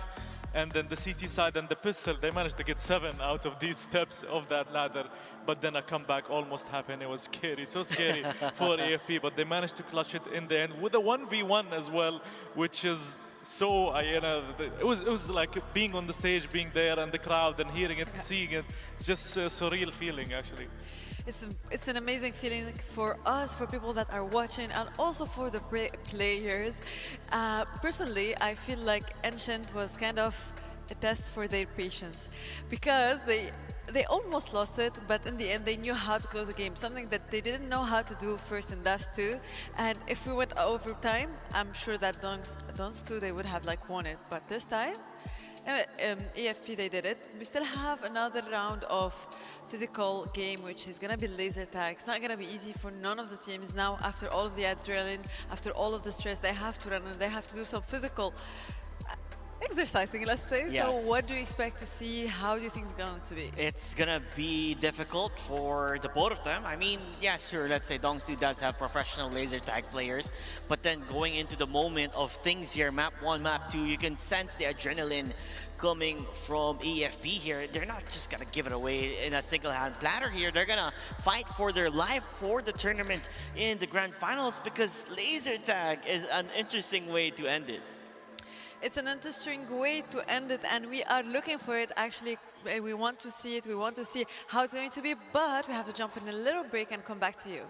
and then the CT side and the pistol. They managed to get 7 out of these steps of that ladder, but then a comeback almost happened. It was scary, so scary for AFP, but they managed to clutch it in the end with a 1v1 as well, which is so, you know, it was like being on the stage, being there, and the crowd, and hearing it, seeing it. It's just a surreal feeling, actually. It's an amazing feeling for us, for people that are watching, and also for the players. Personally, I feel like Ancient was kind of a test for their patience, because they almost lost it, but in the end they knew how to close the game, something that they didn't know how to do first in Dust 2. And if we went overtime, I'm sure that Dons 2 they would have like won it, but this time EFP they did it. We still have another round of physical game, which is gonna be laser tag. It's not gonna be easy for none of the teams now. After all of the adrenaline, after all of the stress, they have to run and they have to do some physical exercising, let's say. Yes. So what do you expect to see? How do you think it's going to be? It's gonna be difficult for the both of them. I mean, yeah, sure, let's say Dongstu does have professional laser tag players, but then going into the moment of things here, map 1, map 2, you can sense the adrenaline coming from EFP here. They're not just gonna give it away in a single-hand platter here. They're gonna fight for their life for the tournament in the grand finals, because laser tag is an interesting way to end it. It's an interesting way to end it, and we are looking for it. Actually, we want to see it. We want to see how it's going to be, but we have to jump in a little break and come back to you.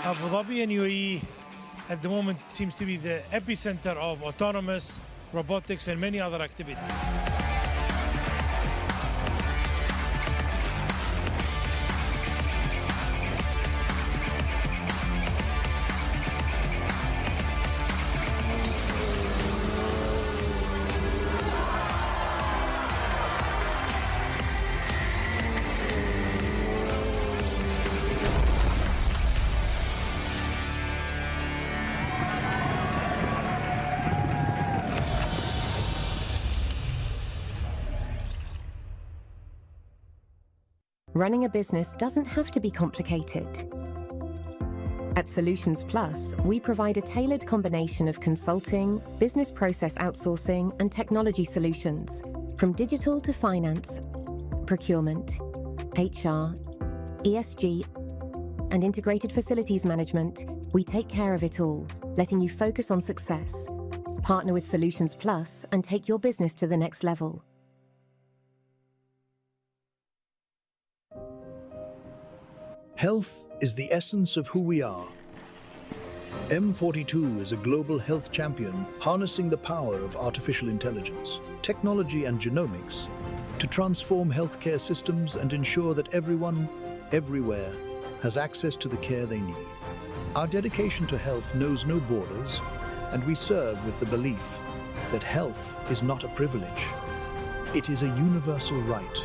Abu Dhabi and UAE at the moment seems to be the epicenter of autonomous, robotics, and many other activities. Running a business doesn't have to be complicated. At Solutions Plus, we provide a tailored combination of consulting, business process outsourcing, and technology solutions, from digital to finance, procurement, HR, ESG, and integrated facilities management. We take care of it all, letting you focus on success. Partner with Solutions Plus and take your business to the next level. Health is the essence of who we are. M42 is a global health champion harnessing the power of artificial intelligence, technology and genomics to transform healthcare systems and ensure that everyone, everywhere, has access to the care they need. Our dedication to health knows no borders, and we serve with the belief that health is not a privilege. It is a universal right.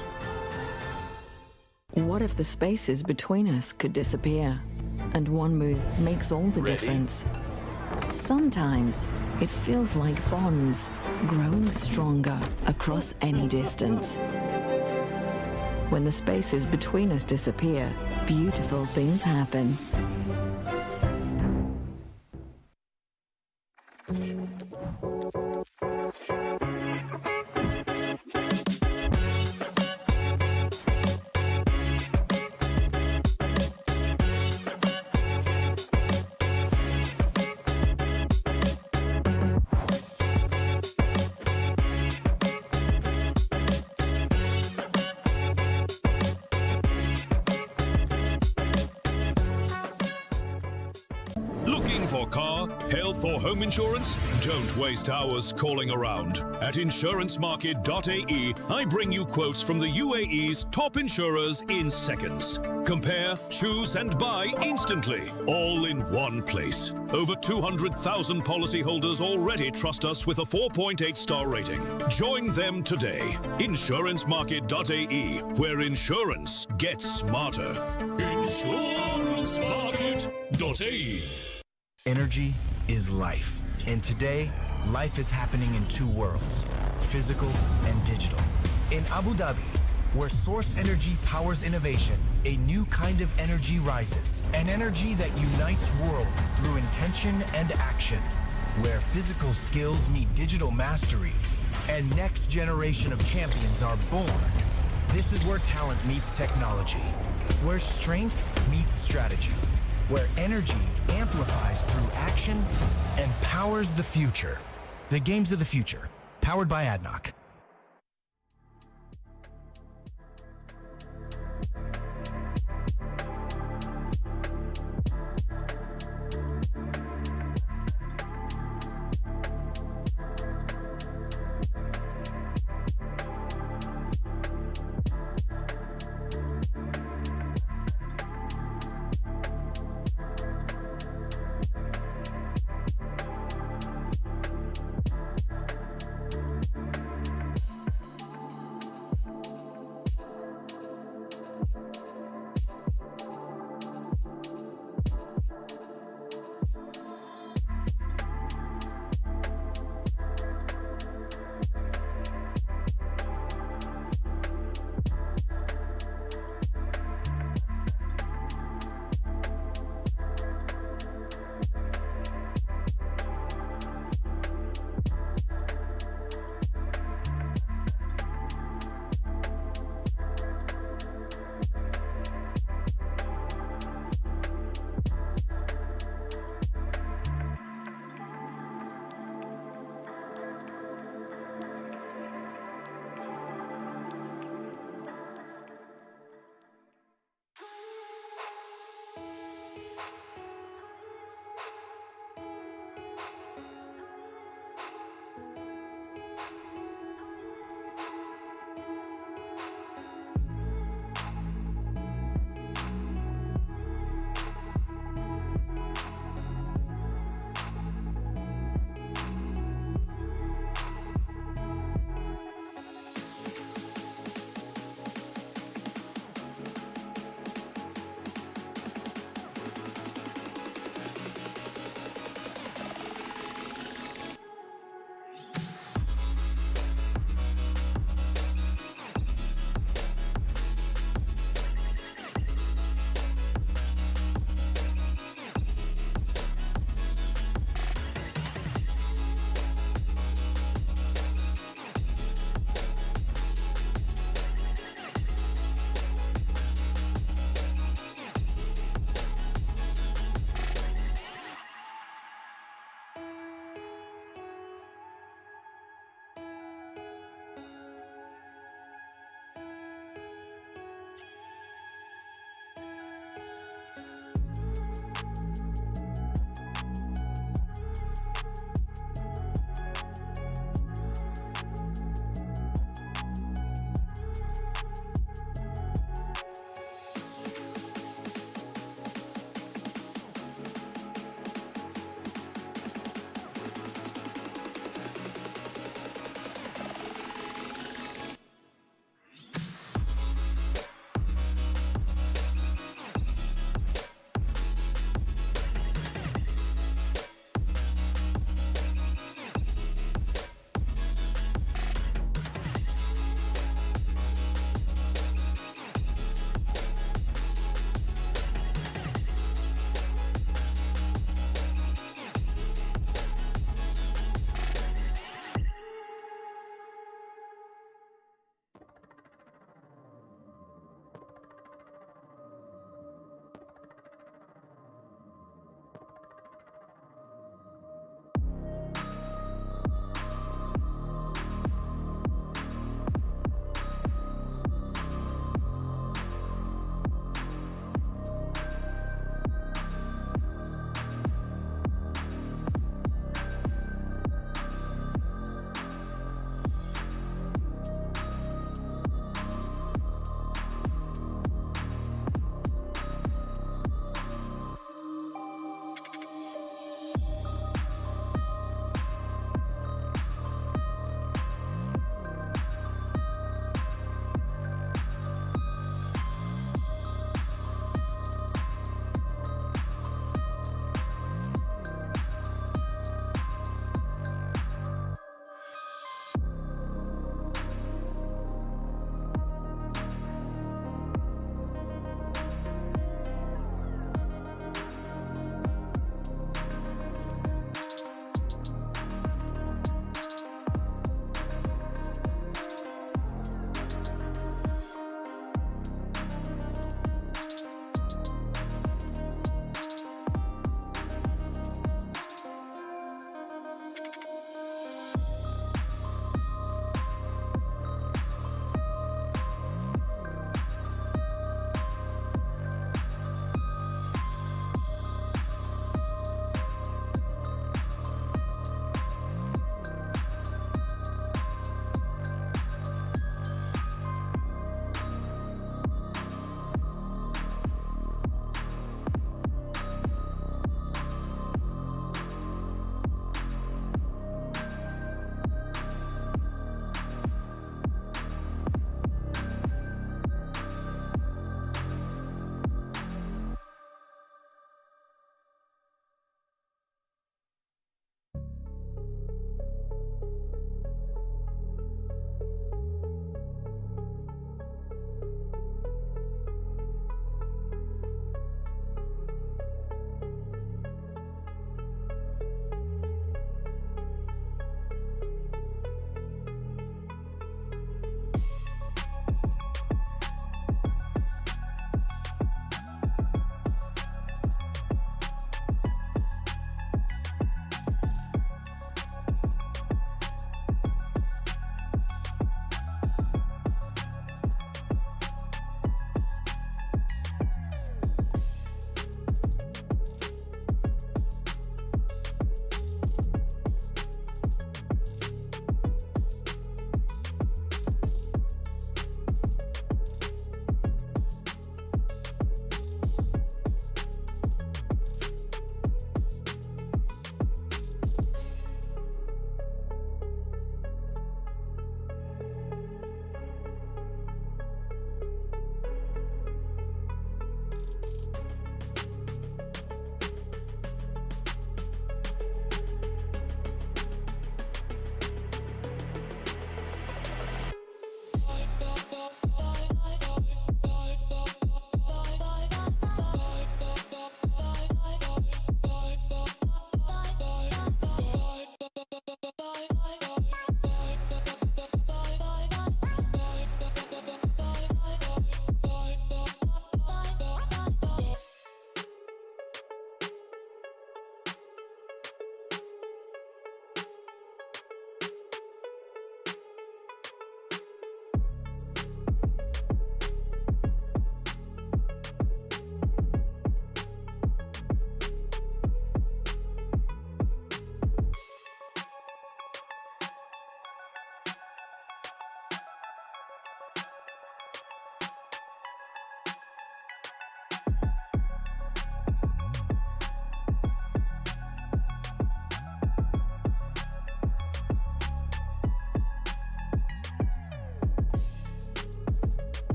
What if the spaces between us could disappear? And one move makes all the difference. Sometimes it feels like bonds growing stronger across any distance. When the spaces between us disappear, beautiful things happen. Looking for car, health or home insurance? Don't waste hours calling around. At insurancemarket.ae, I bring you quotes from the UAE's top insurers in seconds. Compare, choose and buy instantly, all in one place. Over 200,000 policyholders already trust us with a 4.8 star rating. Join them today. Insurancemarket.ae, where insurance gets smarter. Insurancemarket.ae. Energy is life. And today, life is happening in two worlds, physical and digital. In Abu Dhabi, where source energy powers innovation, a new kind of energy rises. An energy that unites worlds through intention and action. Where physical skills meet digital mastery, and next generation of champions are born. This is where talent meets technology. Where strength meets strategy. Where energy amplifies through action and powers the future. The games of the future, powered by ADNOC.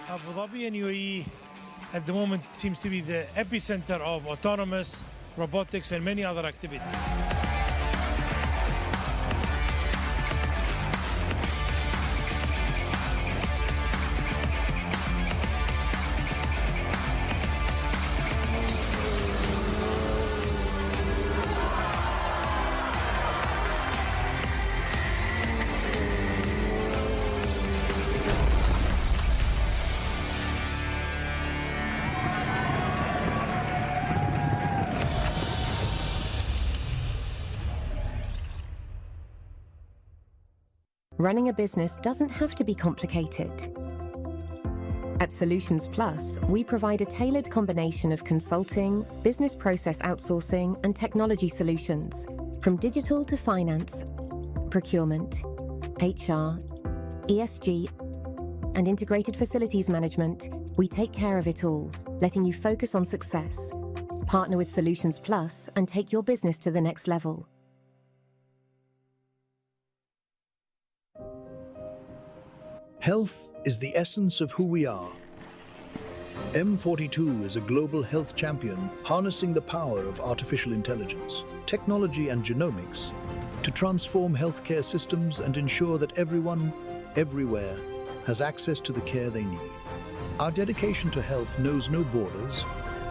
Abu Dhabi and UAE at the moment seems to be the epicenter of autonomous, robotics and many other activities. Running a business doesn't have to be complicated. At Solutions Plus, we provide a tailored combination of consulting, business process outsourcing, and technology solutions, from digital to finance, procurement, HR, ESG, and integrated facilities management. We take care of it all, letting you focus on success. Partner with Solutions Plus and take your business to the next level. Health is the essence of who we are. M42 is a global health champion harnessing the power of artificial intelligence, technology and genomics to transform healthcare systems and ensure that everyone, everywhere, has access to the care they need. Our dedication to health knows no borders,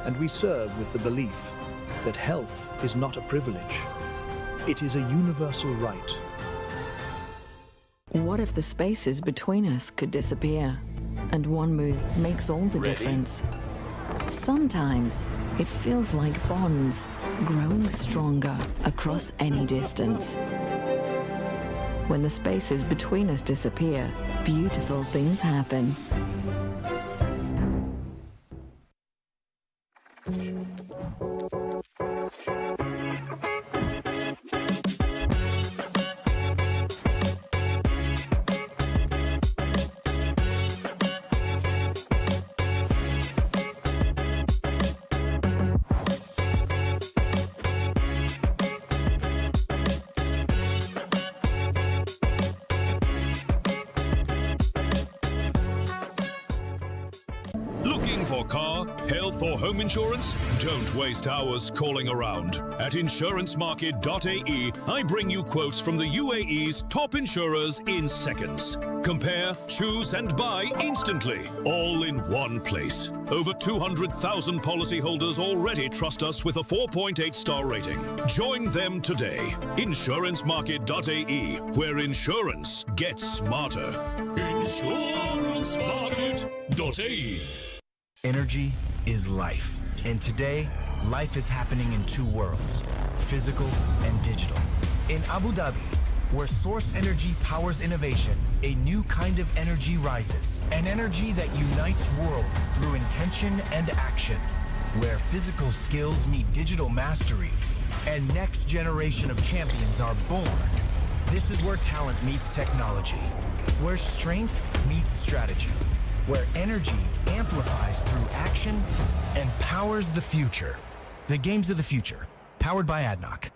and we serve with the belief that health is not a privilege. It is a universal right. What if the spaces between us could disappear? And one move makes all the difference. Sometimes it feels like bonds growing stronger across any distance. When the spaces between us disappear, beautiful things happen. Looking for car, health or home insurance? Don't waste hours calling around. At insurancemarket.ae, I bring you quotes from the UAE's top insurers in seconds. Compare, choose and buy instantly, all in one place. Over 200,000 policyholders already trust us with a 4.8-star rating. Join them today. Insurancemarket.ae, where insurance gets smarter. Insurancemarket.ae. Energy is life. And today, life is happening in two worlds, physical and digital. In Abu Dhabi, where source energy powers innovation, a new kind of energy rises. An energy that unites worlds through intention and action. Where physical skills meet digital mastery, and next generation of champions are born. This is where talent meets technology. Where strength meets strategy. Where energy amplifies through action and powers the future. The games of the future, powered by ADNOC.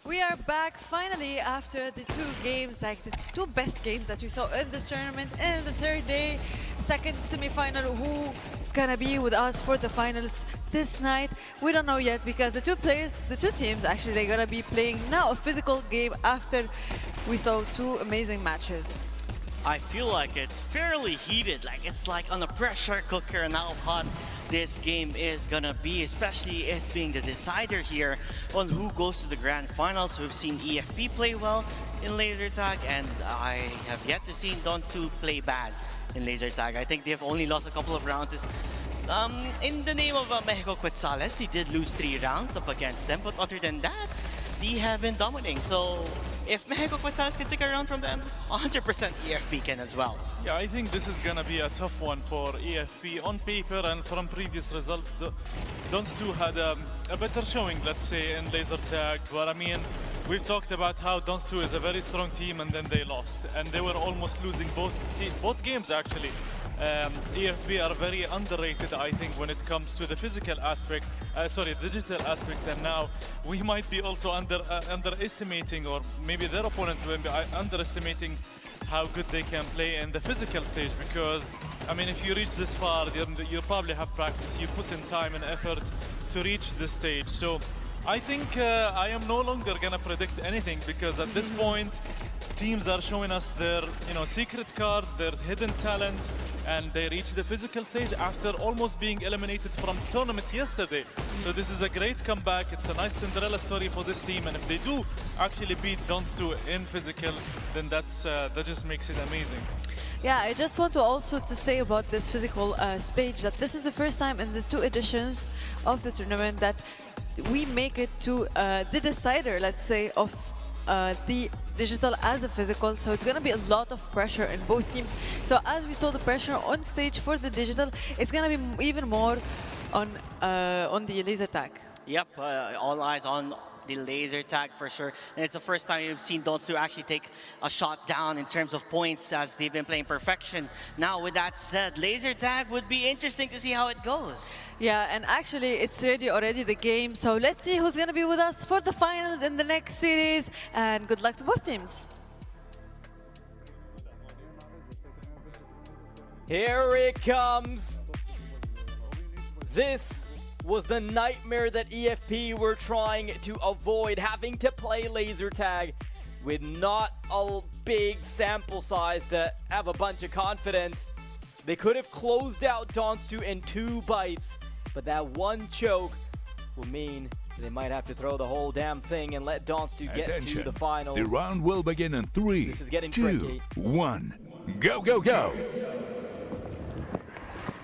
We are back finally after the two games, like the two best games that we saw in this tournament. And the third day, second semi-final, who is gonna be with us for the finals this night? We don't know yet, because the two teams actually, they're gonna be playing now a physical game after we saw two amazing matches. I feel like it's fairly heated, like it's like on a pressure cooker and how hot this game is gonna be, especially it being the decider here on who goes to the grand finals. We've seen EFP play well in laser tag, and I have yet to see Dons2 play bad in laser tag. I think they have only lost a couple of rounds. In the name of Mexico Quetzales, they did lose 3 rounds up against them, but other than that, they have been dominating. So if Mexico Quetzales can take a round from them, 100% EFP can as well. Yeah, I think this is gonna be a tough one for EFP on paper, and from previous results, Dons2 had a better showing, let's say, in laser tag. But I mean, we've talked about how Dons2 is a very strong team, and then they lost, and they were almost losing both games actually. EFB are very underrated, I think, when it comes to the physical aspect, digital aspect, and now we might be also underestimating, or maybe their opponents will be underestimating how good they can play in the physical stage, because, I mean, if you reach this far, you probably have practice, you put in time and effort to reach this stage. So I think I am no longer gonna predict anything, because at this point, teams are showing us their, secret cards, their hidden talents, and they reach the physical stage after almost being eliminated from the tournament yesterday. So this is a great comeback. It's a nice Cinderella story for this team, and if they do actually beat Dons2 in physical, then that just makes it amazing. Yeah, I just want to also say about this physical stage that this is the first time in the 2 editions of the tournament that we make it to the decider, let's say, of the digital as a physical. So it's going to be a lot of pressure in both teams. So as we saw the pressure on stage for the digital, it's going to be even more on the laser tag. Yep, all eyes on the laser tag for sure. And it's the first time you've seen Dons2 actually take a shot down in terms of points, as they've been playing perfection. Now, with that said, laser tag would be interesting to see how it goes. Yeah, and actually it's already the game. So let's see who's going to be with us for the finals in the next series. And good luck to both teams. Here it comes. This was the nightmare that EFP were trying to avoid, having to play laser tag with not a big sample size to have a bunch of confidence. They could have closed out Dons2 in 2 bites, but that one choke will mean they might have to throw the whole damn thing and let Dons2 get to the finals. The round will begin in 3, this is getting 2, tricky. 1. Go, go, go!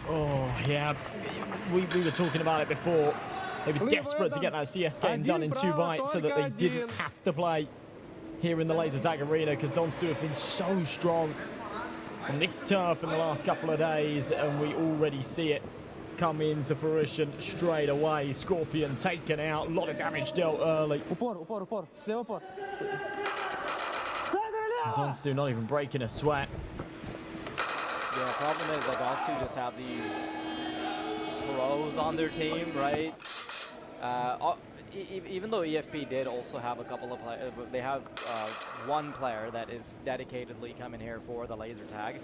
Oh, yeah. We were talking about it before. They were desperate to get that CS game done in 2 bites so that they didn't have to play here in the laser tag arena, because Dons2 have been so strong on this turf in the last couple of days, and we already see it come into fruition straight away. Scorpion taken out, a lot of damage dealt early. Dons2 not even breaking a sweat. Yeah, problem is that Dons2 just have these pros on their team, right? Even though EFP did also have a couple of players, they have one player that is dedicatedly coming here for the laser tag.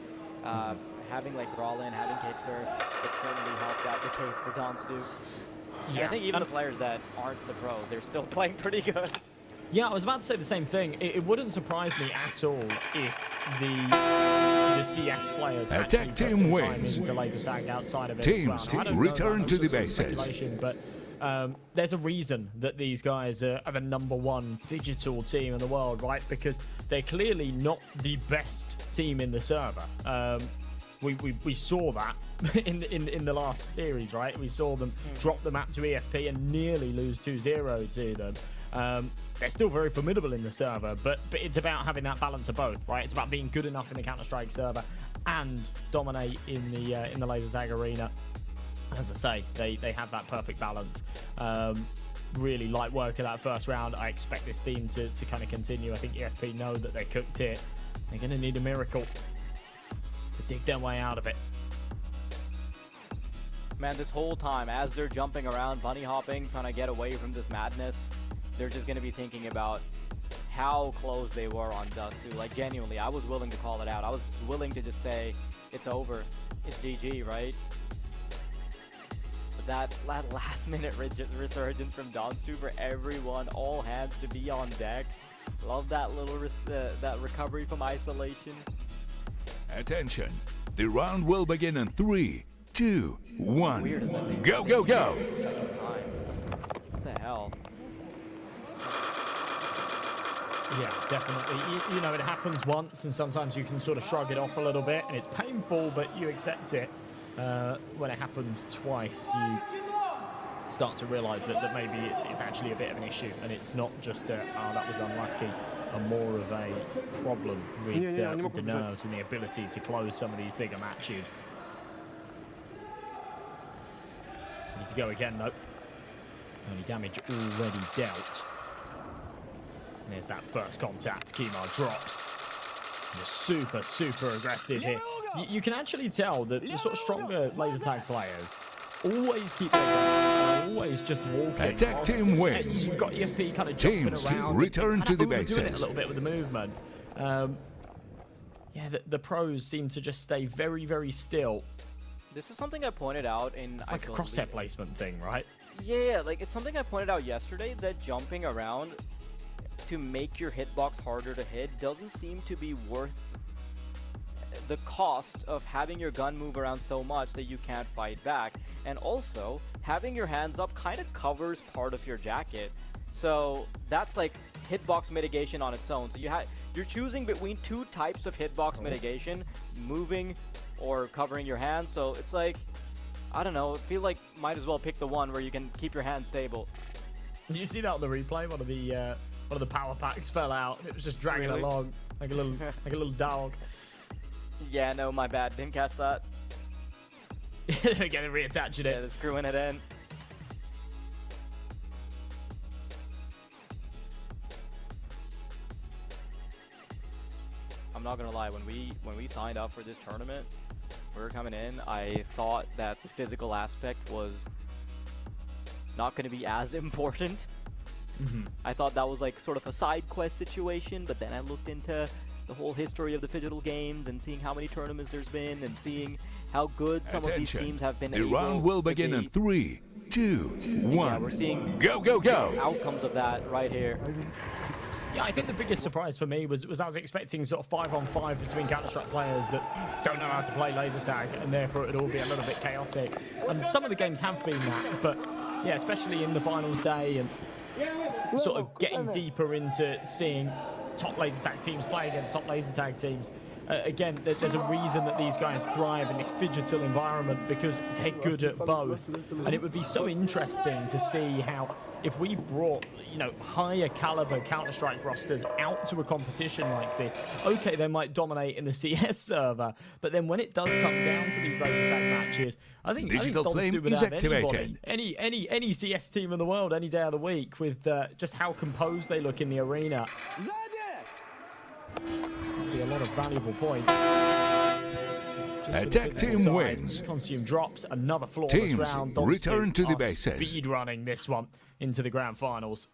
Having like Brawlin, having Kickser, it certainly helped out the case for Dons2. Yeah, I think even the players that aren't the pro, they're still playing pretty good. Yeah, I was about to say the same thing. It wouldn't surprise me at all if the CS players actually put some time into laser tag outside of it as well. Return to the bases. But there's a reason that these guys are the #1 Phygital team in the world, right? Because they're clearly not the best team in the server. We saw that in the last series, right? We saw them drop the map to EFP and nearly lose 2-0 to them. They're still very formidable in the server, but it's about having that balance of both, right? It's about being good enough in the Counter-Strike server and dominate in the laser tag arena. As I say, they have that perfect balance. Really light work of that first round. I expect this team to kind of continue. I think EFP know that they're cooked here. They're going to need a miracle to dig their way out of it. Man, this whole time, as they're jumping around, bunny hopping, trying to get away from this madness, they're just going to be thinking about how close they were on Dust2. Like, genuinely, I was willing to call it out. I was willing to just say, it's over. It's GG, right? But that last-minute resurgence from Dons2 for everyone, all hands to be on deck. Love that little that recovery from isolation. Attention, the round will begin in 3, 2, 1. Go, go, go! Second time. What the hell? Yeah, definitely. You know, it happens once, and sometimes you can sort of shrug it off a little bit, and it's painful, but you accept it. When it happens twice, you start to realise that maybe it's actually a bit of an issue, and it's not just that was unlucky, and more of a problem with the nerves and the ability to close some of these bigger matches. Need to go again, though. Only damage already dealt. There's that first contact. Kemar drops. Just super aggressive here. You can actually tell that the sort of stronger laser tag players always keep their gun, always just walking. Attack team wins. You've got EFP kind of jumping Teams around. return to the overdoing it bases. a little bit with the movement. Yeah, the pros seem to just stay very, very still. This is something I pointed out in... It's like a crosshair placement thing, right? Yeah, like it's something I pointed out yesterday, that jumping around to make your hitbox harder to hit doesn't seem to be worth the cost of having your gun move around so much that you can't fight back. And also, having your hands up kind of covers part of your jacket. So that's like hitbox mitigation on its own. So you're choosing between two types of hitbox mitigation, moving or covering your hands. So it's like, I don't know, I feel like might as well pick the one where you can keep your hands stable. Did you see that on the replay? One of the power packs fell out. It was just dragging along like a little dog. Yeah, no, my bad. Didn't catch that. Again, reattaching it. Yeah, they're screwing it in. I'm not gonna lie, when we signed up for this tournament, we were coming in, I thought that the physical aspect was not gonna be as important. I thought that was like sort of a side quest situation, but then I looked into the whole history of the Phygital games and seeing how many tournaments there's been and seeing how good some of these teams have been able to be. The round will begin in 3, 2, 1. Yeah, we're seeing go. outcomes of that right here. Yeah, I think the biggest surprise for me was I was expecting sort of 5-on-5 between Counter-Strike players that don't know how to play laser tag, and therefore it'd all be a little bit chaotic. And some of the games have been that, but yeah, especially in the finals day and sort of getting deeper into seeing top laser tag teams play against top laser tag teams. Again, there's a reason that these guys thrive in this Phygital environment, because they're good at both. And it would be so interesting to see how, if we brought, you know, higher caliber Counter-Strike rosters out to a competition like this, okay, they might dominate in the CS server, but then when it does come down to these laser tag matches, I think Digital Flame would is have activated. any CS team in the world any day of the week with just how composed they look in the arena. Be a lot of valuable points. Attack team wins. Consume drops, another flawless Teams round. return to the bases. Speed running this one into the grand finals.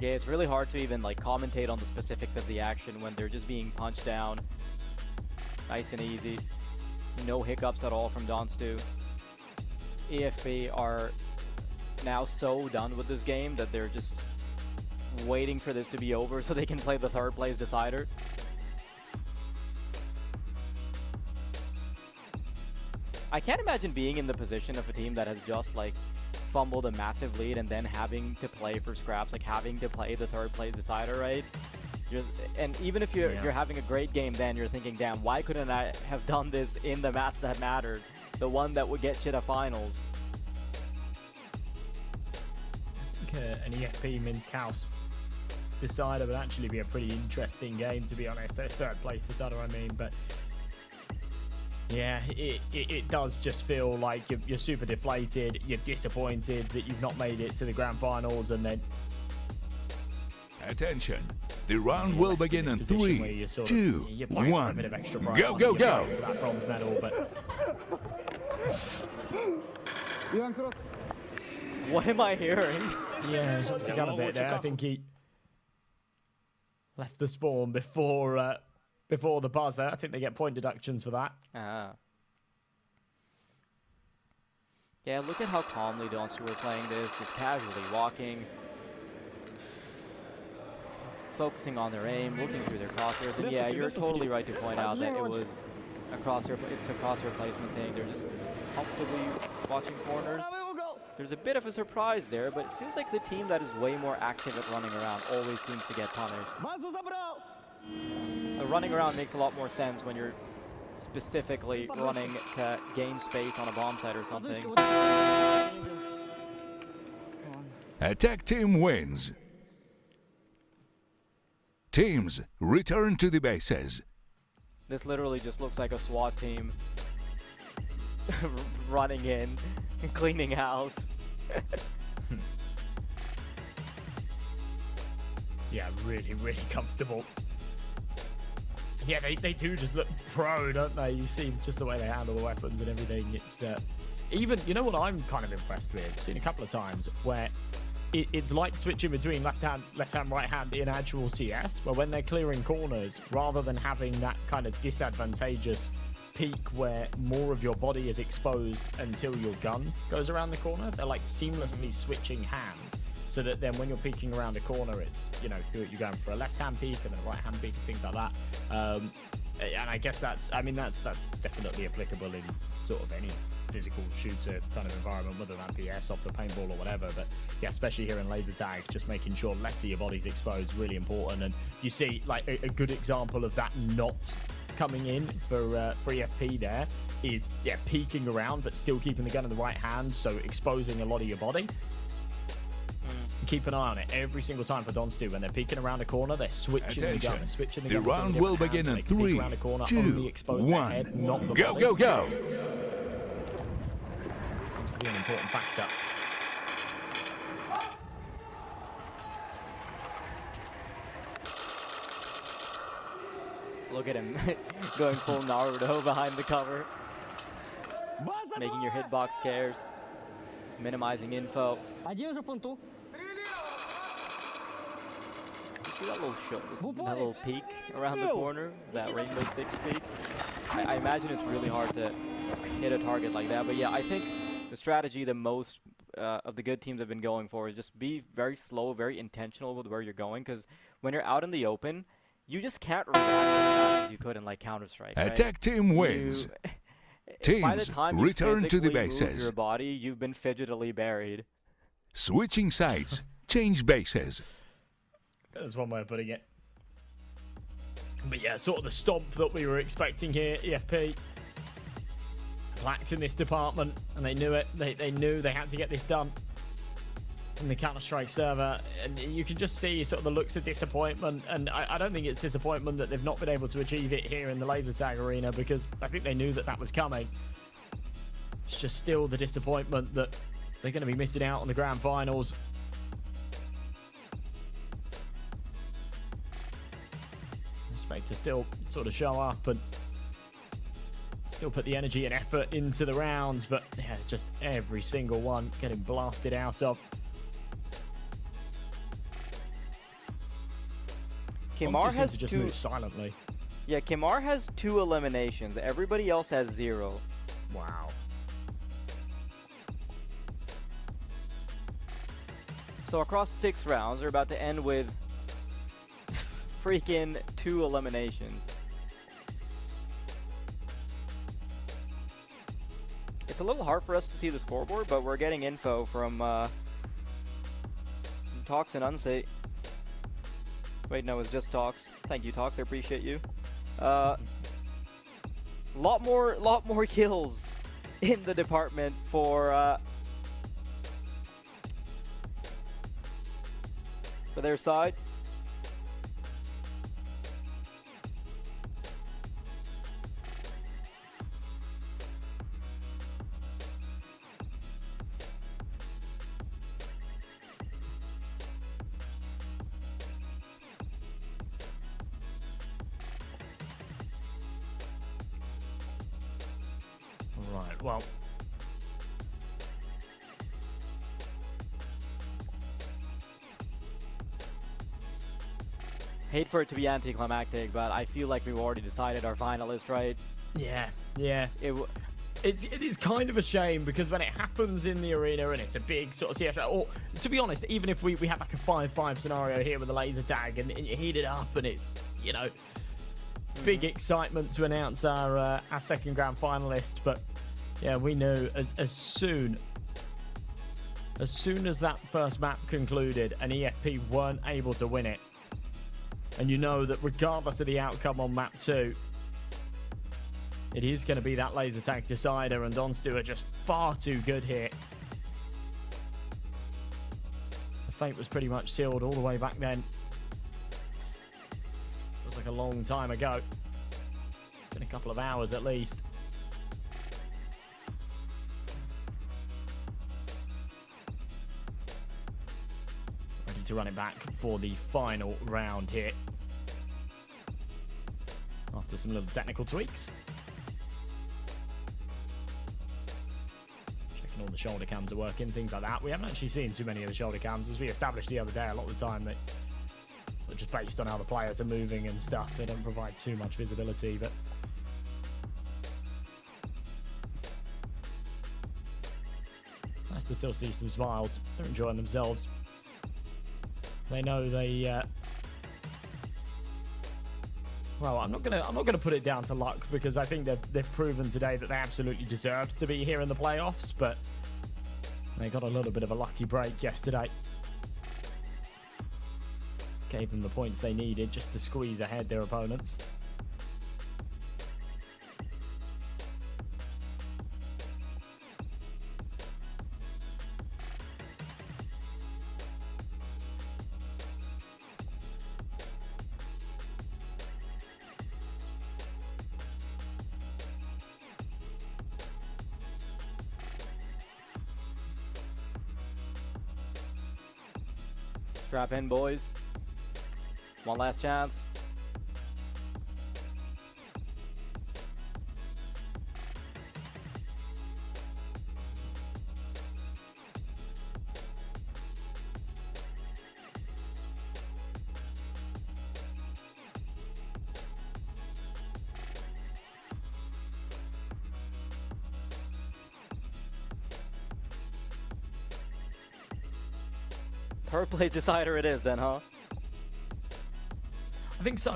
Yeah, it's really hard to even like commentate on the specifics of the action when they're just being punched down. Nice and easy. No hiccups at all from Donstu. EFP are now so done with this game that they're just waiting for this to be over so they can play the third place decider. I can't imagine being in the position of a team that has just like fumbled a massive lead and then having to play for scraps, like having to play the third place decider, right? And even if you're having a great game, then you're thinking, damn, why couldn't I have done this in the match that mattered, the one that would get you to finals? I think an EFP Minsk House decider would actually be a pretty interesting game, to be honest. A third place decider, I mean, but yeah, it does just feel like you're super deflated, you're disappointed that you've not made it to the grand finals, and then attention, the round will begin in 3, 2, 1. Go. For that bronze medal, but what am I hearing? Yeah, jumps the gun a bit there. I think he left the spawn before the buzzer. I think they get point deductions for that. Yeah, look at how calmly Donstu were playing this, just casually walking, focusing on their aim, looking through their crosshairs. And yeah, you're totally right to point out that it's a crosshair placement thing. They're just comfortably watching corners. There's a bit of a surprise there, but it feels like the team that is way more active at running around always seems to get punished. The running around makes a lot more sense when you're specifically running to gain space on a bomb site or something. Attack team wins. Teams return to the bases. This literally just looks like a SWAT team running in and cleaning house. Yeah, really, really comfortable. Yeah, they do just look pro, don't they? You see just the way they handle the weapons and everything. It's even, you know what I'm kind of impressed with? I've seen a couple of times where it's like switching between left hand, right hand in actual CS, where when they're clearing corners, rather than having that kind of disadvantageous peak where more of your body is exposed until your gun goes around the corner, they're like seamlessly switching hands, so that then when you're peeking around the corner, it's, you know, you're going for a left hand peek and then a right hand peek and things like that. And I guess that's definitely applicable in sort of any physical shooter kind of environment, whether that be airsoft or paintball or whatever. But yeah, especially here in laser tag, just making sure less of your body's exposed, really important. And you see like a good example of that not coming in for EFP there is, yeah, peeking around but still keeping the gun in the right hand, so exposing a lot of your body. Keep an eye on it every single time for Donstu. When they're peeking around a corner, they're switching the gun. They're switching the gun. The round will begin in 3, 2, 1. Head, not the go, body. go, go! Seems to be an important factor. Look at him going full Naruto behind the cover. Making your hitbox scarce. Minimizing info. You see that little peek around the corner, that Rainbow Six peek? I imagine it's really hard to hit a target like that. But yeah, I think the strategy that most of the good teams have been going for is just be very slow, very intentional with where you're going. Because when you're out in the open, you just can't react as fast as you could in like Counter-Strike. Attack team wins. Teams, by the time you return to the physically move bases. your body, you've been fidgetily buried. Switching sides, change bases. That's one way of putting it. But yeah, sort of the stomp that we were expecting here. EFP lacked in this department, and they knew it. They knew they had to get this done in the Counter-Strike server, and you can just see sort of the looks of disappointment. And I don't think it's disappointment that they've not been able to achieve it here in the laser tag arena, because I think they knew that that was coming. It's just still the disappointment that they're going to be missing out on the grand finals. To still sort of show up and still put the energy and effort into the rounds, but yeah, just every single one getting blasted out of. Kmart has to just two. Move silently. Yeah, Kmart has 2 eliminations. Everybody else has 0. Wow. So across 6 rounds, they're about to end with freaking 2 eliminations. It's a little hard for us to see the scoreboard, but we're getting info from Talks and Unsay. Wait, no, it's just Talks. Thank you, Talks. I appreciate you. Lot more kills in the department for their side. Right, well. Hate for it to be anticlimactic, but I feel like we've already decided our finalist, right? Yeah, yeah. It is kind of a shame, because when it happens in the arena and it's a big sort of CS, or to be honest, even if we have like a 5-5 scenario here with a laser tag and you heat it up and it's, you know, big excitement to announce our second grand finalist. But yeah, we knew as soon as that first map concluded and EFP weren't able to win it, and you know that regardless of the outcome on map 2, it is going to be that laser tag decider, and Donstu are just far too good here. The fate was pretty much sealed all the way back then. It was like a long time ago. It's been a couple of hours at least. Ready to run it back for the final round here. after some little technical tweaks. Checking all the shoulder cams are working, things like that. We haven't actually seen too many of the shoulder cams. As we established the other day, a lot of the time they just based on how the players are moving and stuff, they don't provide too much visibility, but nice to still see some smiles. They're enjoying themselves. They know they well, I'm not gonna put it down to luck, because I think they've proven today that they absolutely deserve to be here in the playoffs, but they got a little bit of a lucky break yesterday. Gave them the points they needed just to squeeze ahead their opponents. Strap in, boys. One last chance. Third place decider it is then, huh? I think so.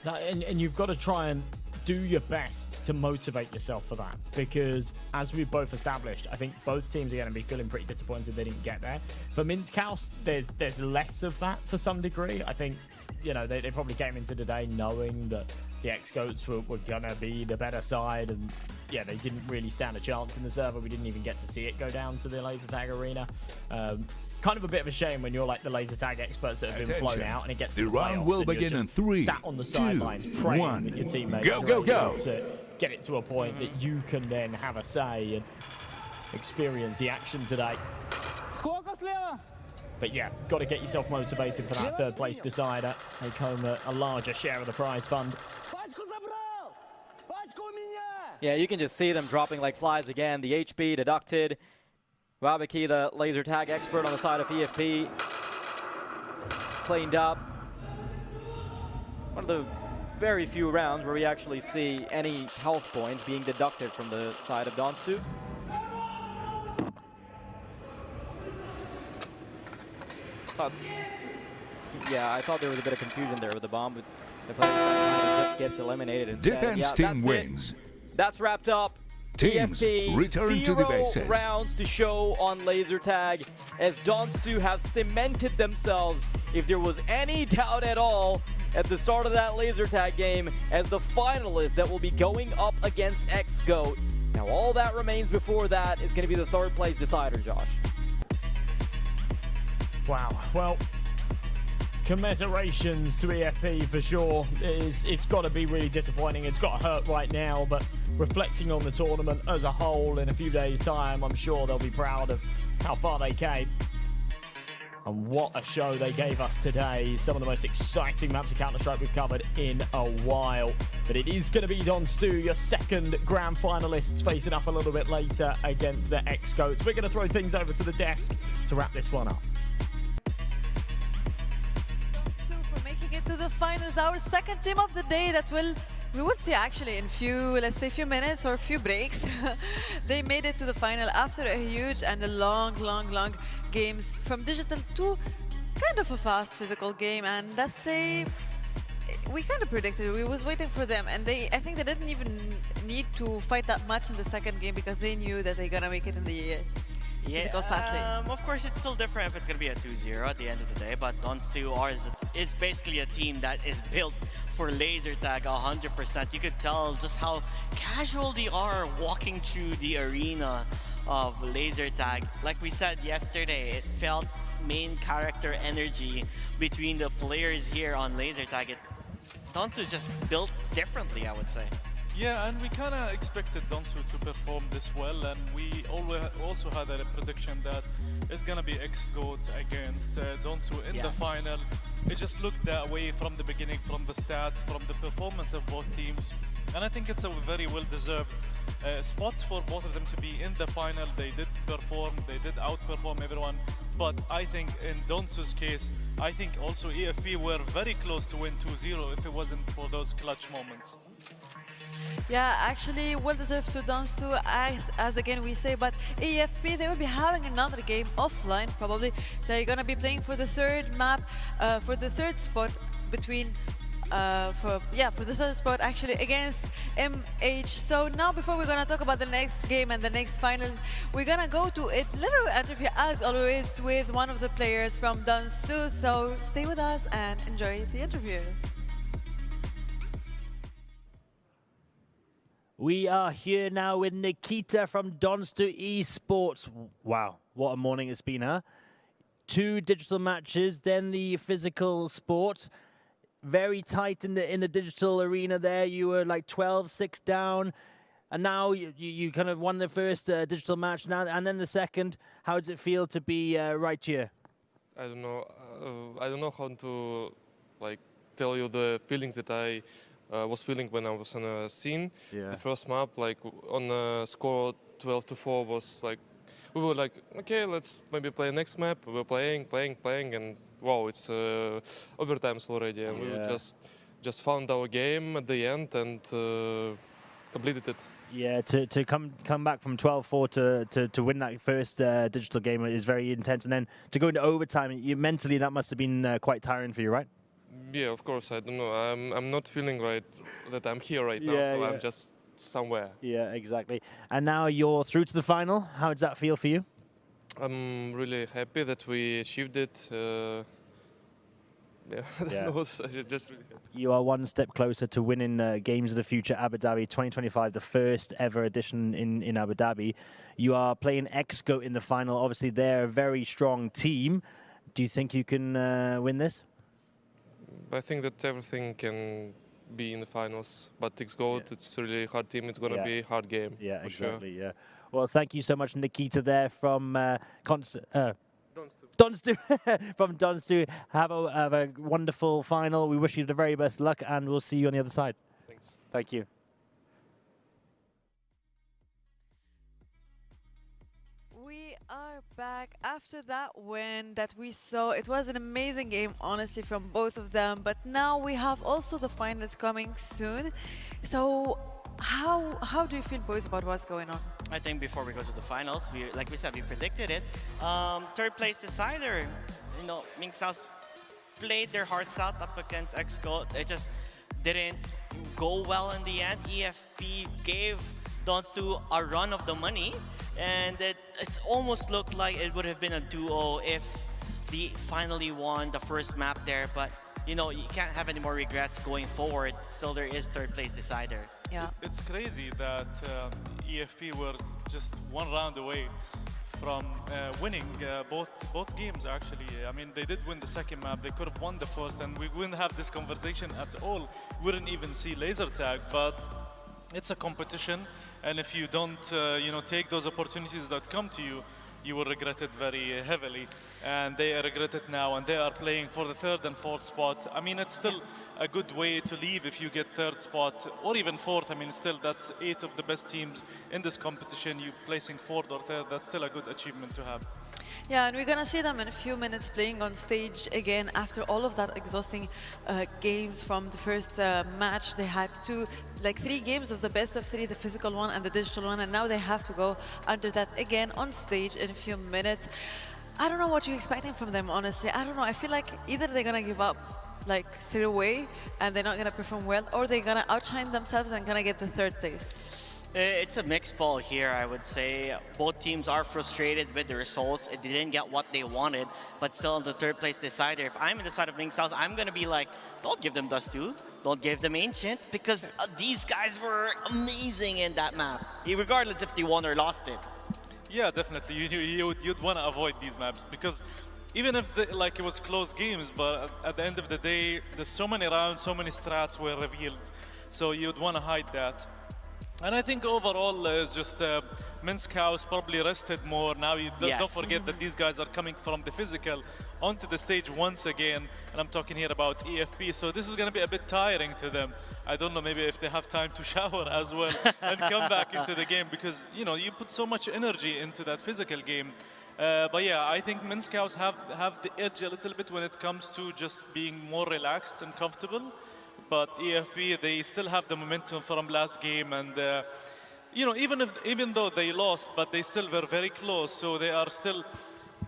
And you've got to try and do your best to motivate yourself for that, because as we've both established, I think both teams are going to be feeling pretty disappointed they didn't get there. For Minskaus, there's less of that to some degree. I think, you know, they probably came into today knowing that the X-Goats were going to be the better side, and yeah, they didn't really stand a chance in the server. We didn't even get to see it go down to the laser tag arena. Kind of a bit of a shame when you're like the laser tag experts that have been flown out, and it gets to the round will begin in 3, sat on the sidelines praying that your teammates go to get it to a point that you can then have a say and experience the action today. But yeah, got to get yourself motivated for that third place decider. Take home a larger share of the prize fund. Yeah, you can just see them dropping like flies again. The HP deducted. Wabaki, the laser tag expert on the side of EFP, cleaned up. One of the very few rounds where we actually see any health points being deducted from the side of Donsu. Yeah, I thought there was a bit of confusion there with the bomb, but the player just gets eliminated instead. Defense team wins. That's wrapped up. Teams EFP, return to the bases. 0 rounds to show on laser tag, as Donstu have cemented themselves, if there was any doubt at all at the start of that laser tag game, as the finalists that will be going up against X-Goat. Now all that remains before that is going to be the third place decider, Josh. Wow, well, commiserations to EFP for sure. It's got to be really disappointing. It's got to hurt right now, but reflecting on the tournament as a whole in a few days' time, I'm sure they'll be proud of how far they came. And what a show they gave us today. Some of the most exciting maps of Counter-Strike we've covered in a while. But it is going to be Donstu, your second grand finalists, facing up a little bit later against the X-Goats. We're going to throw things over to the desk to wrap this one up. To the finals, our second team of the day that we will see actually in let's say few minutes or few breaks. They made it to the final after a huge and a long games from digital to kind of a fast physical game, and let's say we kind of predicted, we was waiting for them, and I think they didn't even need to fight that much in the second game because they knew that they're gonna make it in the physical fast lane. Of course, it's still different if it's going to be a 2-0 at the end of the day, but Donstu is basically a team that is built for laser tag 100%. You could tell just how casual they are walking through the arena of laser tag. Like we said yesterday, it felt main character energy between the players here on laser tag. Donstu is just built differently, I would say. Yeah, and we kind of expected Donsu to perform this well, and we also had a prediction that it's going to be X-GOAT against Donsu in the final. It just looked that way from the beginning, from the stats, from the performance of both teams. And I think it's a very well-deserved spot for both of them to be in the final. They did perform, they did outperform everyone. But I think in Donsu's case, I think also EFP were very close to win 2-0 if it wasn't for those clutch moments. Yeah, actually, well-deserved to Donsu, as again we say, but EFP, they will be having another game offline, probably. They're going to be playing for the third map, for the third spot between, for the third spot, actually, against MH. So now, before we're going to talk about the next game and the next final, we're going to go to a little interview, as always, with one of the players from Donsu. So stay with us and enjoy the interview. We are here now with Nikita from Donsu Esports. Wow, what a morning it's been, huh? 2 digital matches, then the physical sport. Very tight in the digital arena there. You were like 12-6 down, and now you kind of won the first digital match now, and then the second. How does it feel to be right here? I don't know. I don't know how to like tell you the feelings that I was feeling when I was on a scene. Yeah. The first map, like on a score 12-4, was like we were like, okay, let's maybe play next map. We were playing, and wow, it's overtimes already, and we just found our game at the end and completed it. Yeah, to come back from 12-4 to win that first digital game is very intense, and then to go into overtime, mentally that must have been quite tiring for you, right? Yeah, of course. I don't know. I'm not feeling right that I'm here right now, so I'm just somewhere. Yeah, exactly. And now you're through to the final. How does that feel for you? I'm really happy that we achieved it. Just really happy. You are one step closer to winning Games of the Future Abu Dhabi 2025, the first ever edition in Abu Dhabi. You are playing X-GOAT in the final. Obviously, they're a very strong team. Do you think you can win this? I think that everything can be in the finals, but X-GOAT, it's a really hard team. It's going to be a hard game, for exactly, sure. Yeah. Well, thank you so much, Nikita, there from Donsu. From Donsu. Have a wonderful final. We wish you the very best luck, and we'll see you on the other side. Thanks. Thank you. We are back after that win that we saw. It was an amazing game, honestly, from both of them. But now we have also the finals coming soon. So how do you feel, boys, about what's going on? I think before we go to the finals, like we said, we predicted it. Third place decider. You know, Mingsao's played their hearts out up against X-GOAT. It just didn't go well in the end. EFP gave Donsu a run of the money, and it almost looked like it would have been a duo if they finally won the first map there. But you know, you can't have any more regrets going forward. Still, there is third place decider. Yeah. It's crazy that EFP were just one round away from winning both games, actually. I mean, they did win the second map. They could have won the first, and we wouldn't have this conversation at all. We wouldn't even see laser tag, but it's a competition, and if you don't, take those opportunities that come to you, you will regret it very heavily. And they regret it now, and they are playing for the third and fourth spot. I mean, it's still a good way to leave if you get third spot or even fourth. I mean, still, that's 8 of the best teams in this competition. You placing fourth or third, that's still a good achievement to have. Yeah, and we're gonna see them in a few minutes playing on stage again after all of that exhausting games from the first match. They had 3 games of the best of 3, the physical one and the digital one, and now they have to go under that again on stage in a few minutes. I don't know what you're expecting from them, honestly. I don't know. I feel like either they're gonna give up straight away and they're not gonna perform well, or they're gonna outshine themselves and gonna get the third place. It's a mixed ball here, I would say. Both teams are frustrated with the results. They didn't get what they wanted, but still on the third place decider. If I'm in the side of Mingsao's, I'm going to be like, don't give them Dust 2. Don't give them Ancient, because these guys were amazing in that map, regardless if they won or lost it. Yeah, definitely. You'd want to avoid these maps, because even if it was close games, but at the end of the day, there's so many rounds, so many strats were revealed. So you'd want to hide that. And I think overall it's just Minskow's probably rested more. Now you don't forget that these guys are coming from the physical onto the stage once again, and I'm talking here about EFP, so this is going to be a bit tiring to them. I don't know, maybe if they have time to shower as well and come back into the game, because you know you put so much energy into that physical game. But yeah, I think Minskows have the edge a little bit when it comes to just being more relaxed and comfortable. But EFP, they still have the momentum from last game, and you know, even though they lost, but they still were very close, so they are still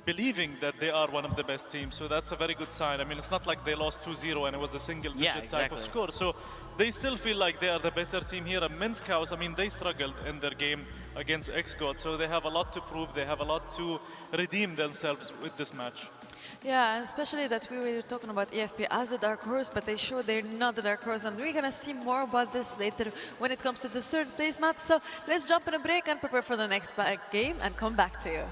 believing that they are one of the best teams. So that's a very good sign. I mean, it's not like they lost 2-0 and it was a single-digit type of score. So they still feel like they are the better team here. And Minskows, I mean, they struggled in their game against XGOT, so they have a lot to prove. They have a lot to redeem themselves with this match. Yeah, and especially that we were talking about EFP as the dark horse, but they show they're not the dark horse, and we're gonna see more about this later when it comes to the third place map. So let's jump in a break and prepare for the next game and come back to you.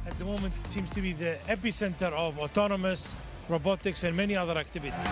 At the moment, it seems to be the epicenter of autonomous, robotics, and many other activities.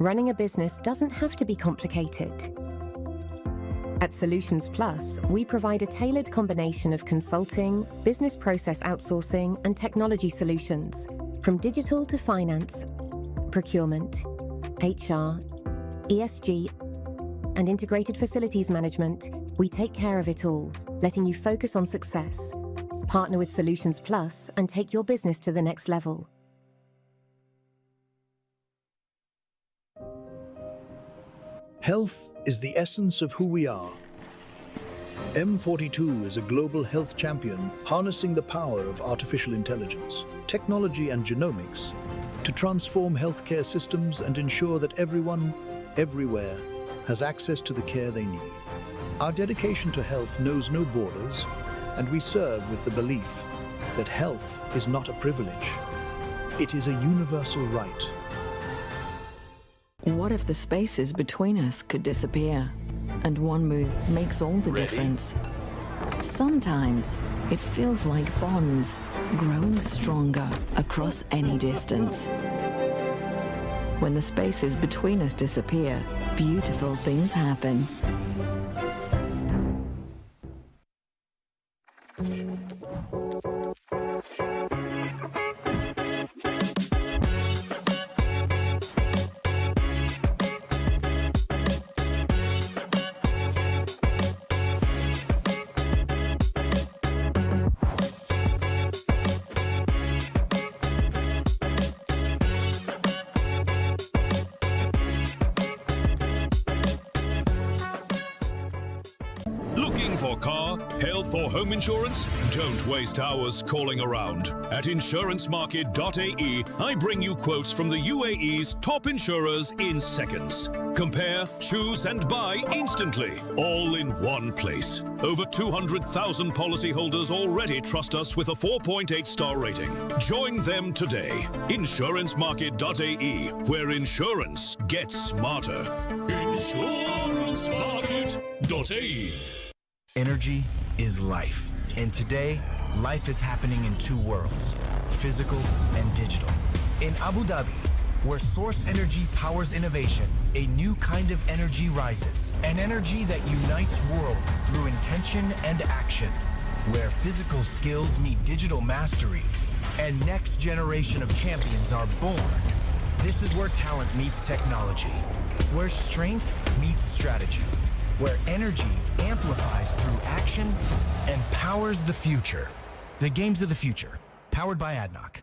Running a business doesn't have to be complicated. At Solutions Plus, we provide a tailored combination of consulting, business process outsourcing, and technology solutions, from digital to finance, procurement, HR, ESG, and integrated facilities management. We take care of it all, letting you focus on success. Partner with Solutions Plus and take your business to the next level. Health is the essence of who we are. M42 is a global health champion harnessing the power of artificial intelligence, technology and genomics to transform healthcare systems and ensure that everyone, everywhere, has access to the care they need. Our dedication to health knows no borders, and we serve with the belief that health is not a privilege. It is a universal right. What if the spaces between us could disappear? And one move makes all the difference. Sometimes it feels like bonds growing stronger across any distance. When the spaces between us disappear, beautiful things happen. Looking for car, health or home insurance? Don't waste hours calling around. At insurancemarket.ae, I bring you quotes from the UAE's top insurers in seconds. Compare, choose and buy instantly, all in one place. Over 200,000 policyholders already trust us with a 4.8-star rating. Join them today. Insurancemarket.ae, where insurance gets smarter. Insurancemarket.ae. Energy is life. And today, life is happening in two worlds, physical and digital. In Abu Dhabi, where source energy powers innovation, a new kind of energy rises. An energy that unites worlds through intention and action, where physical skills meet digital mastery, and next generation of champions are born. This is where talent meets technology, where strength meets strategy, where energy amplifies through action and powers the future. The games of the future, powered by ADNOC.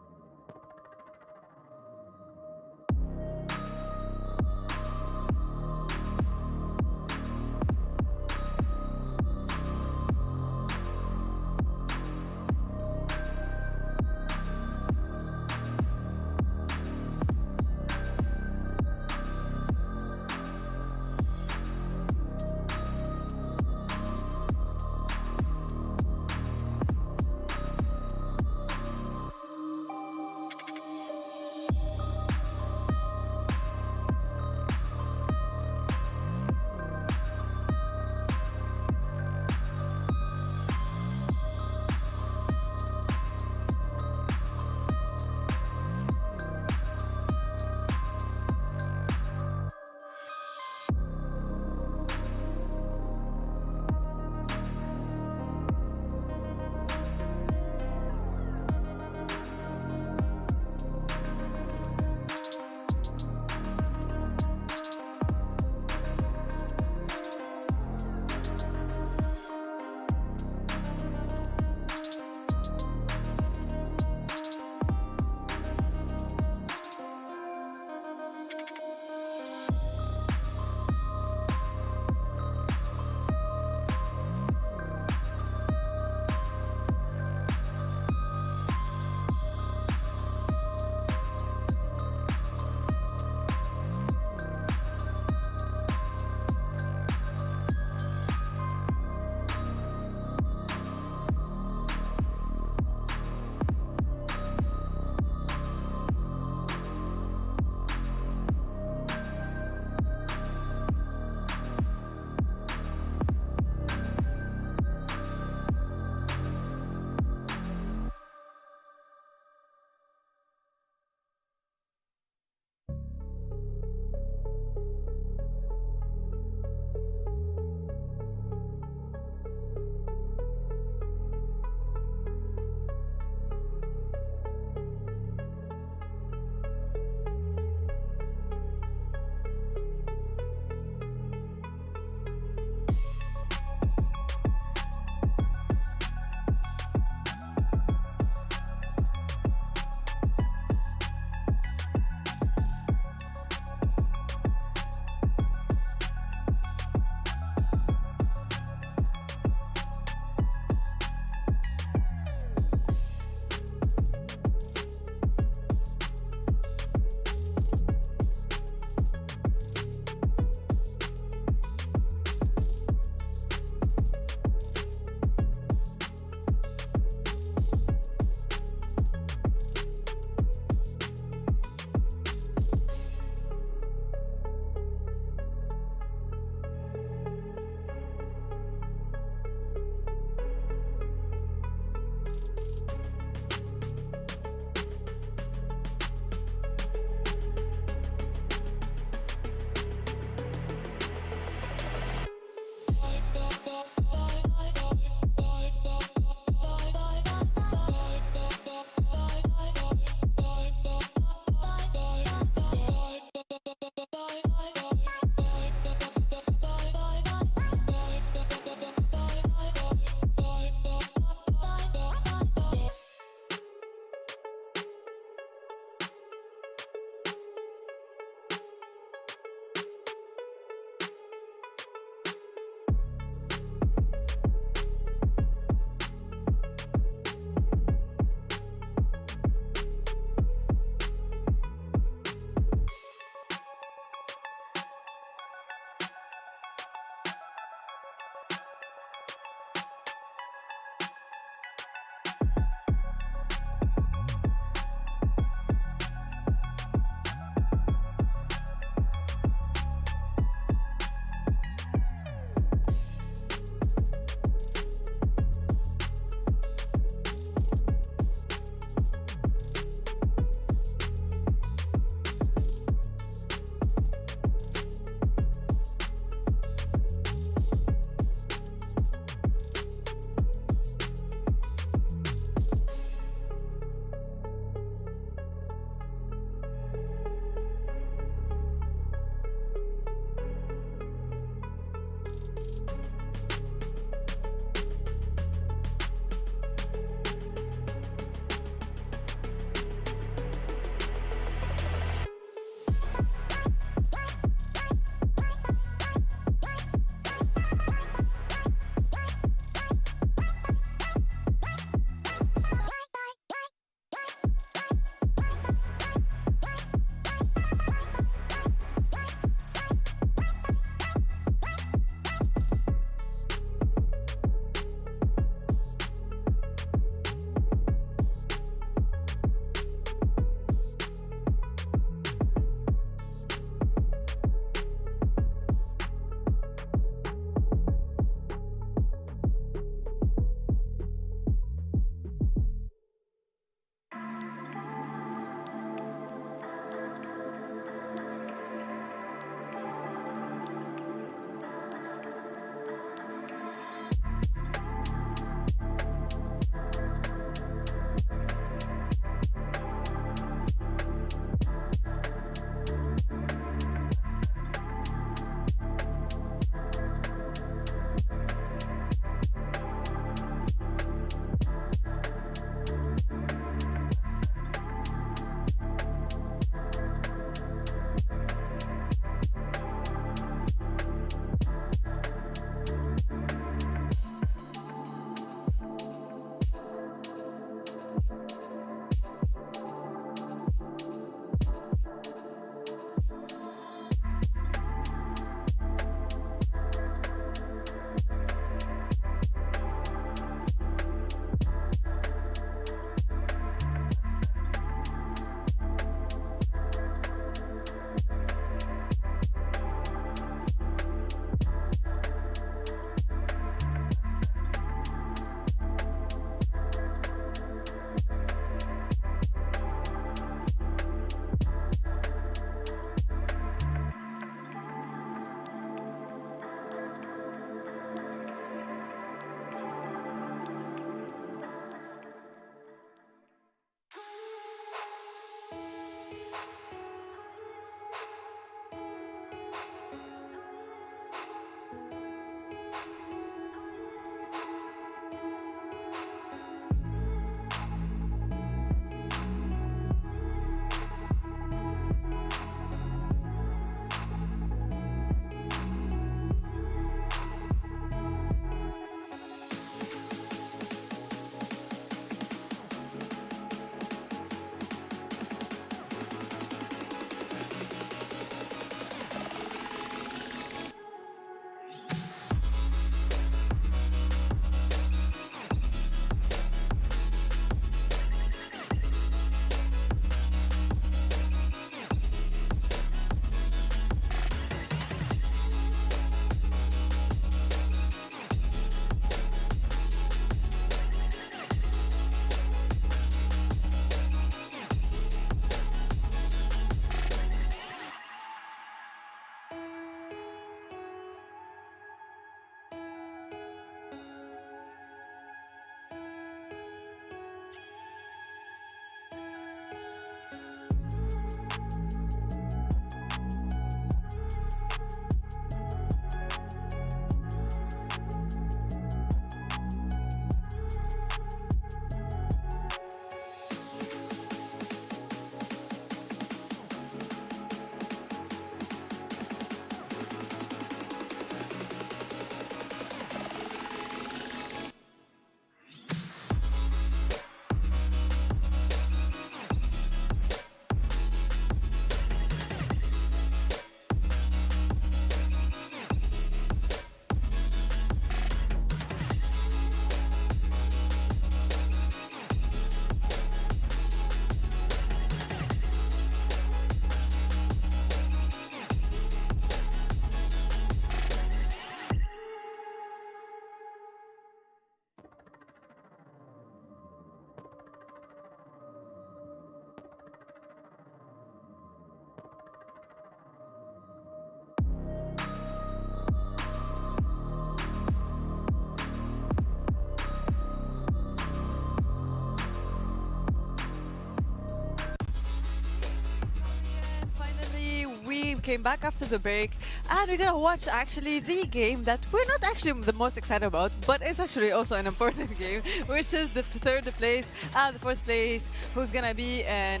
team came back after the break, and we're gonna watch actually the game that we're not actually the most excited about, but it's actually also an important game, which is the third place and the fourth place, who's gonna be in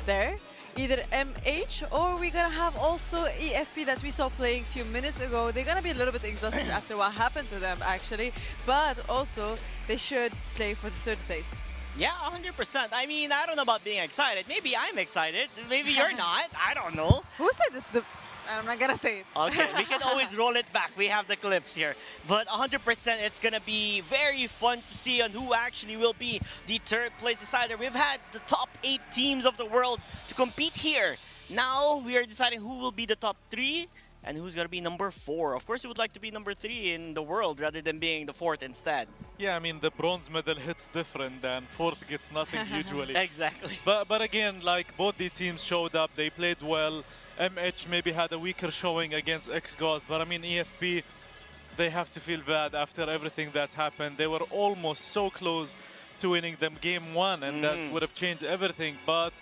there. Either MH or we're gonna have also EFP that we saw playing a few minutes ago. They're gonna be a little bit exhausted after what happened to them actually, but also they should play for the third place. Yeah, 100%. I mean, I don't know about being excited. Maybe I'm excited. Maybe you're not. I don't know. Who said this? I'm not gonna say it. Okay, we can always roll it back. We have the clips here. But 100%, it's gonna be very fun to see on who actually will be the third place decider. We've had the top 8 teams of the world to compete here. Now we are deciding who will be the top 3 and who's gonna be number 4. Of course, you would like to be number 3 in the world rather than being the 4th instead. Yeah, I mean, the bronze medal hits different than 4th gets nothing usually. Exactly. But again, like both the teams showed up, they played well. MH maybe had a weaker showing against XGOT, but I mean, EFP, they have to feel bad after everything that happened. They were almost so close to winning them game 1, and that would have changed everything. But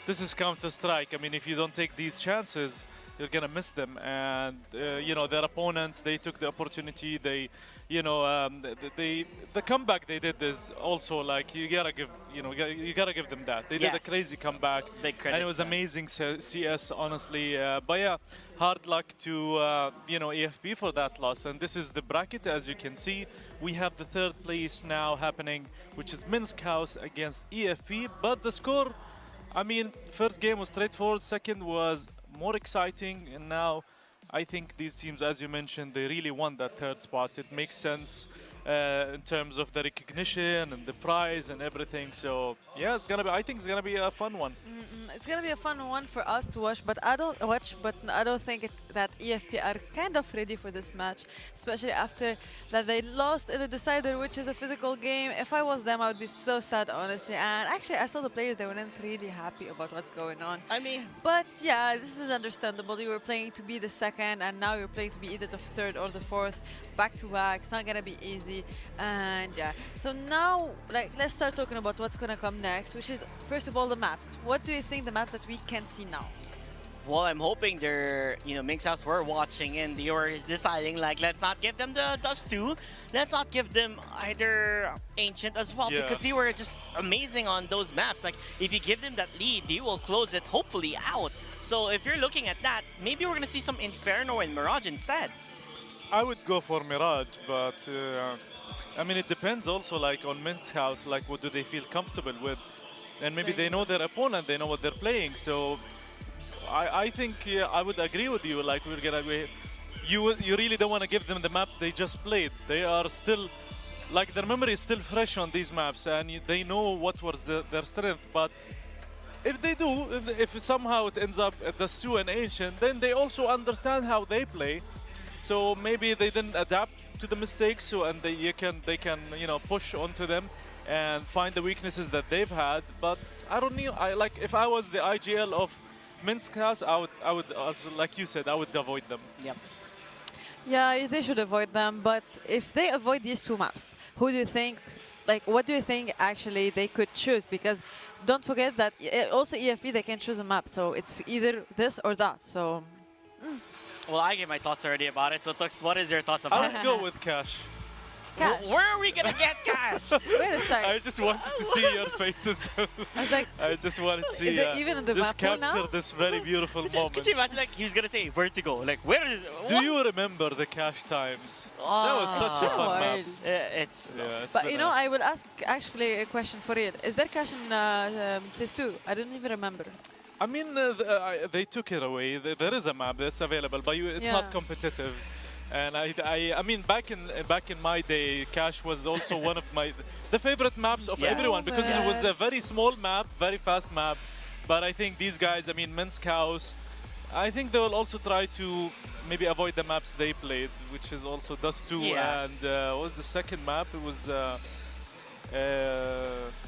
this is Counter-Strike. I mean, if you don't take these chances, you're gonna miss them. And you know, their opponents, they took the opportunity. They, you know, the comeback they did is also like, you gotta give, you know, you gotta give them that. They did a crazy comeback, and it was amazing CS, honestly. But yeah, hard luck to you know, EFP for that loss. And this is the bracket, as you can see. We have the third place now happening, which is Minsk House against EFP. But the score, I mean, first game was straightforward. Second was more exciting, and now I think these teams, as you mentioned, they really want that third spot. It makes sense in terms of the recognition and the prize and everything. So yeah, it's gonna be, I think it's gonna be a fun one. It's gonna be a fun one for us to watch, but I don't think that EFP are kind of ready for this match, especially after that they lost in the decider, which is a physical game. If I was them, I would be so sad, honestly. And actually, I saw the players; they weren't really happy about what's going on. I mean, but yeah, this is understandable. You were playing to be the second, and now you're playing to be either the third or the fourth. Back to back, it's not gonna be easy. And yeah, so now like let's start talking about what's gonna come next, which is first of all the maps. What do you think the maps that we can see now? Well, I'm hoping they're, you know, Minx House were watching and they were deciding like, let's not give them the Dust 2. Let's not give them either Ancient as well, because they were just amazing on those maps. Like, if you give them that lead, they will close it hopefully out. So if you're looking at that, maybe we're gonna see some Inferno and Mirage instead. I would go for Mirage, but I mean, it depends also like on Minsk House, like what do they feel comfortable with, and maybe they know their opponent, they know what they're playing. So I think I would agree with you. Like you really don't want to give them the map they just played. They are still, like their memory is still fresh on these maps, and they know what was their strength. But if they do, if somehow it ends up at the Stu and Ancient, then they also understand how they play. So maybe they didn't adapt to the mistakes, so and they can you know, push onto them and find the weaknesses that they've had. But I don't know. Like if I was the IGL of Minsk House, I would also, like you said, I would avoid them. Yep. Yeah, they should avoid them. But if they avoid these two maps, who do you think? Like, what do you think actually they could choose? Because don't forget that also EFP, they can choose a map, so it's either this or that. So. Well, I gave my thoughts already about it, so Tux, what is your thoughts about it? I would go with Cash. Cash. Where are we gonna get Cash? Wait a second. I just wanted to see your faces. I was like, I just wanted to see. Is it even in the just map capture now? this very beautiful moment. Could you imagine, like, he's gonna say Vertigo? Like, where is? Do you remember the Cash times? That was such a fun map. It's. But you know, I will ask actually a question for real. Is there Cash in CS2? I don't even remember. I mean, they took it away. There is a map that's available, but it's not competitive. And I mean, back in my day, Cash was also one of the favorite maps of everyone, because it was a very small map, very fast map. But I think these guys, I mean, Minsk House, I think they will also try to maybe avoid the maps they played, which is also Dust 2. And what was the second map? It was.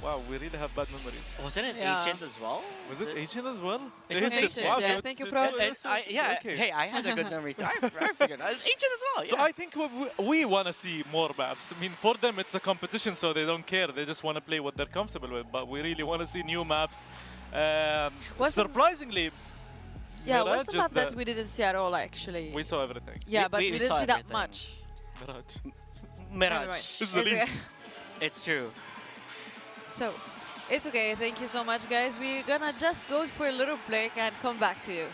Wow, we really have bad memories. Wasn't it Ancient as well? Was it Ancient as well? It was Ancient. Wow, yeah, thank you, Pro. Hey, I had a good memory too. I figured Ancient as well. So I think we want to see more maps. I mean, for them it's a competition, so they don't care. They just want to play what they're comfortable with. But we really want to see new maps. Surprisingly, Yeah, Mirage what's the is map that we didn't see at all, actually? We saw everything. Yeah, but we we didn't saw see that everything. much. Mirage. Mirage. Anyway, This is the least. It's true. So, it's okay. Thank you so much, guys. We're gonna just go for a little break and come back to you.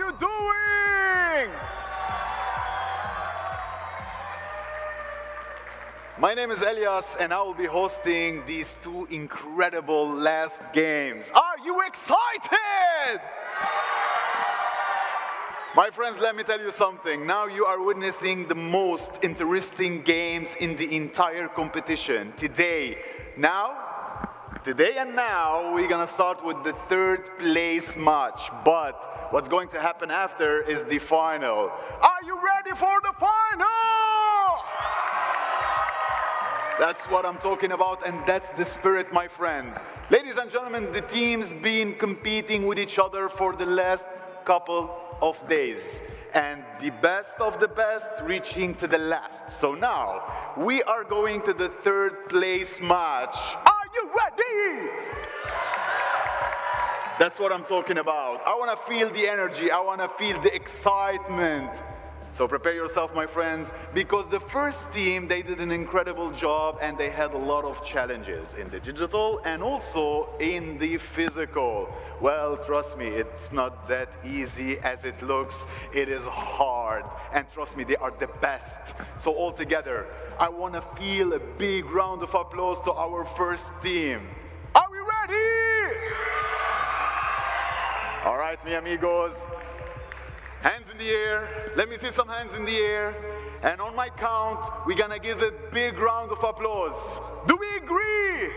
you doing? My name is Elias, and I will be hosting these two incredible last games. Are you excited? My friends, let me tell you something. Now you are witnessing the most interesting games in the entire competition. Today and now, we're gonna start with the third place match. But what's going to happen after is the final. Are you ready for the final? That's what I'm talking about, and that's the spirit, my friend. Ladies and gentlemen, the teams been competing with each other for the last couple of days, and the best of the best reaching to the last. So now, we are going to the third place match. Are you ready? That's what I'm talking about. I want to feel the energy. I want to feel the excitement. So prepare yourself, my friends, because the first team, they did an incredible job and they had a lot of challenges in the digital and also in the physical. Well, trust me, it's not that easy as it looks. It is hard. And trust me, they are the best. So all together, I want to feel a big round of applause to our first team. Are we ready? All right, mi amigos. Hands in the air. Let me see some hands in the air. And on my count, we're gonna give a big round of applause. Do we agree?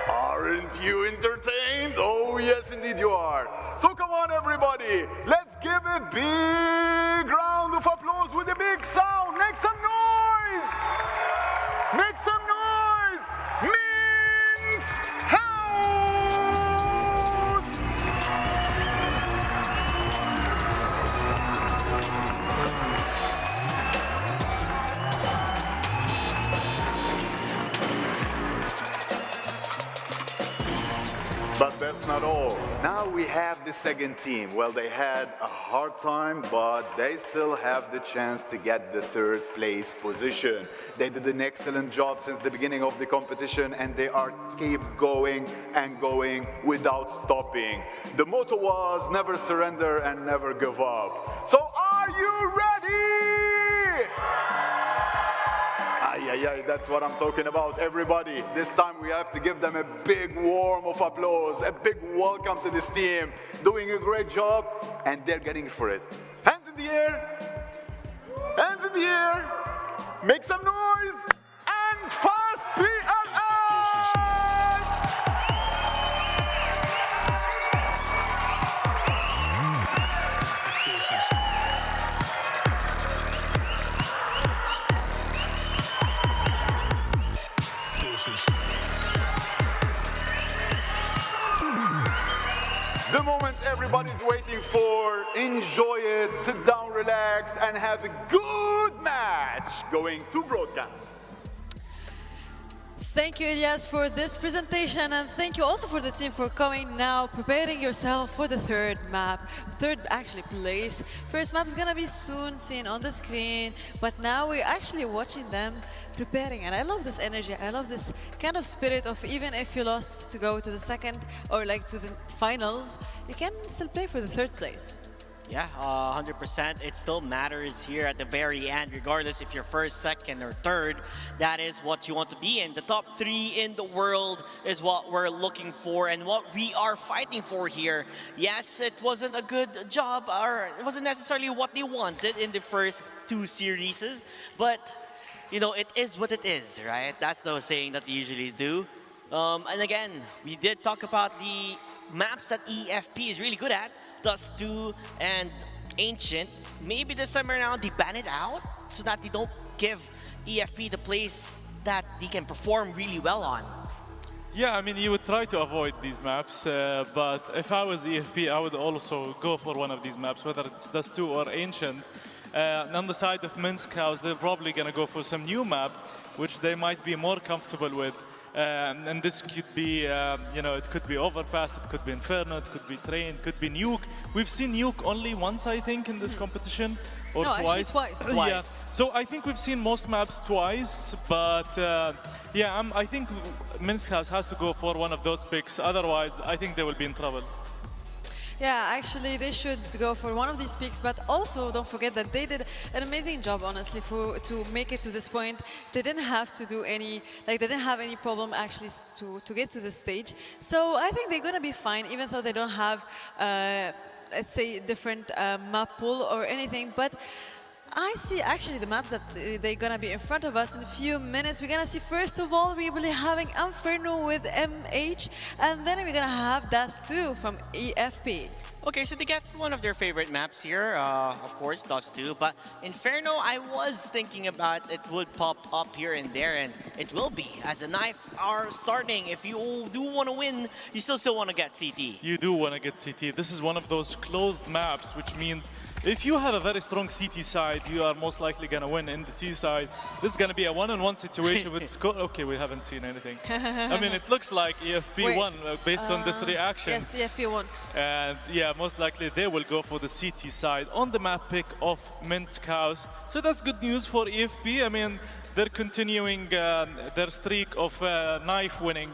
Aren't you entertained? Oh, yes, indeed you are. So come on, everybody. Let's give a big round of applause with a big sound. Make some noise. Make some noise. Minsk House. But that's not all. Now we have the second team. Well, they had a hard time, but they still have the chance to get the third place position. They did an excellent job since the beginning of the competition, and they are keep going and going without stopping. The motto was never surrender and never give up. So are you ready? Yeah, that's what I'm talking about, everybody. This time we have to give them a big warm of applause, a big welcome to this team. Doing a great job, and they're getting for it. Hands in the air. Hands in the air. Make some noise. And fast PLS! The moment everybody's waiting for. Enjoy it, sit down, relax, and have a good match going to broadcast. Thank you, Elias, for this presentation, and thank you also for the team for coming now, preparing yourself for the third map. Third, actually, place. First map is gonna be soon seen on the screen, but now we're actually watching them preparing, and I love this energy. I love this kind of spirit of even if you lost to go to the second or like to the finals, you can still play for the third place. Yeah, 100%. It still matters here at the very end, regardless if you're first, second, or third. That is what you want to be in. The top 3 in the world is what we're looking for and what we are fighting for here. Yes, it wasn't a good job, or it wasn't necessarily what they wanted in the first 2 series, but you know, it is what it is, right? That's the saying that they usually do. And again, we did talk about the maps that EFP is really good at. Dust 2 and Ancient. Maybe this time around they ban it out so that they don't give EFP the place that they can perform really well on. Yeah, I mean, you would try to avoid these maps, but if I was EFP, I would also go for one of these maps, whether it's Dust 2 or Ancient. On the side of Minsk House, they're probably going to go for some new map, which they might be more comfortable with. And this could be, you know, it could be Overpass, it could be Inferno, it could be Train, it could be Nuke. We've seen Nuke only once, I think, in this competition, or twice. Actually twice. Yeah. So I think we've seen most maps twice, but yeah, I think Minsk House has to go for one of those picks. Otherwise, I think they will be in trouble. Yeah, actually, they should go for one of these picks, but also don't forget that they did an amazing job, honestly, to make it to this point. They didn't have to do any, like, they didn't have any problem actually to get to this stage. So I think they're gonna be fine, even though they don't have, let's say, different map pool or anything. But I see actually the maps that they're gonna be in front of us in a few minutes. We're gonna see, first of all, we'll be having Inferno with MH, and then we're gonna have Dust 2 from EFP. Okay, so they get one of their favorite maps here, of course, Dust 2. But Inferno, I was thinking about it would pop up here and there, and it will be, as the knife are starting. If you do want to win, you still want to get CT. You do want to get CT. This is one of those closed maps, which means if you have a very strong CT side, you are most likely going to win in the T side. This is going to be a one-on-one situation with score. Okay, we haven't seen anything. I mean, it looks like EFP won based on this reaction. Yes, EFP won. And yeah, most likely they will go for the CT side on the map pick of Minsk House. So that's good news for EFP. I mean, they're continuing their streak of knife winning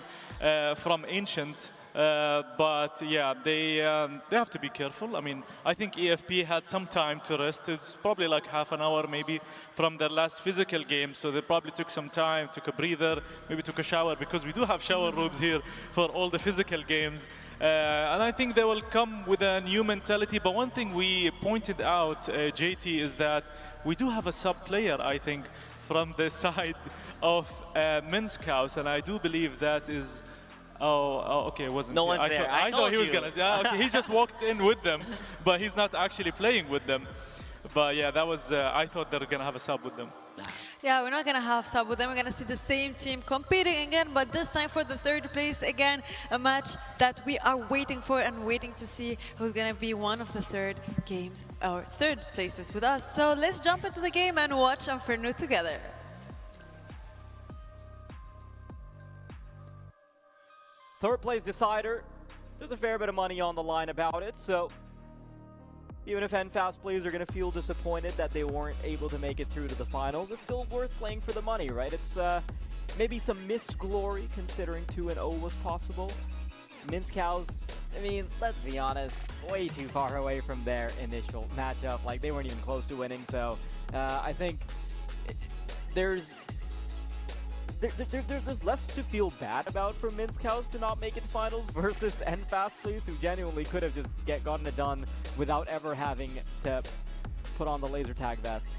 from Ancient. But yeah, they have to be careful. I mean, I think EFP had some time to rest. It's probably like half an hour maybe from their last physical game. So they probably took some time, took a breather, maybe took a shower, because we do have shower rooms here for all the physical games. And I think they will come with a new mentality. But one thing we pointed out, JT, is that we do have a sub player, I think, from the side of Minsk House. And I do believe that is... Oh, okay, it wasn't. No one's there. I thought he was gonna. Yeah, okay, he just walked in with them, but he's not actually playing with them. But yeah, that was. I thought they were gonna have a sub with them. Yeah, we're not gonna have sub with them. We're gonna see the same team competing again, but this time for the third place again, a match that we are waiting for and waiting to see who's gonna be one of the third games or third places with us. So let's jump into the game and watch Inferno together. Third place decider. There's a fair bit of money on the line about it, so even if NFast players are going to feel disappointed that they weren't able to make it through to the finals, it's still worth playing for the money, right? It's maybe some missed glory considering 2-0 was possible. Minsk House, I mean, let's be honest, way too far away from their initial matchup. Like, they weren't even close to winning, so I think there's less to feel bad about for Minsk House to not make it to finals versus NFast Please, who genuinely could have just gotten it done without ever having to put on the laser tag vest.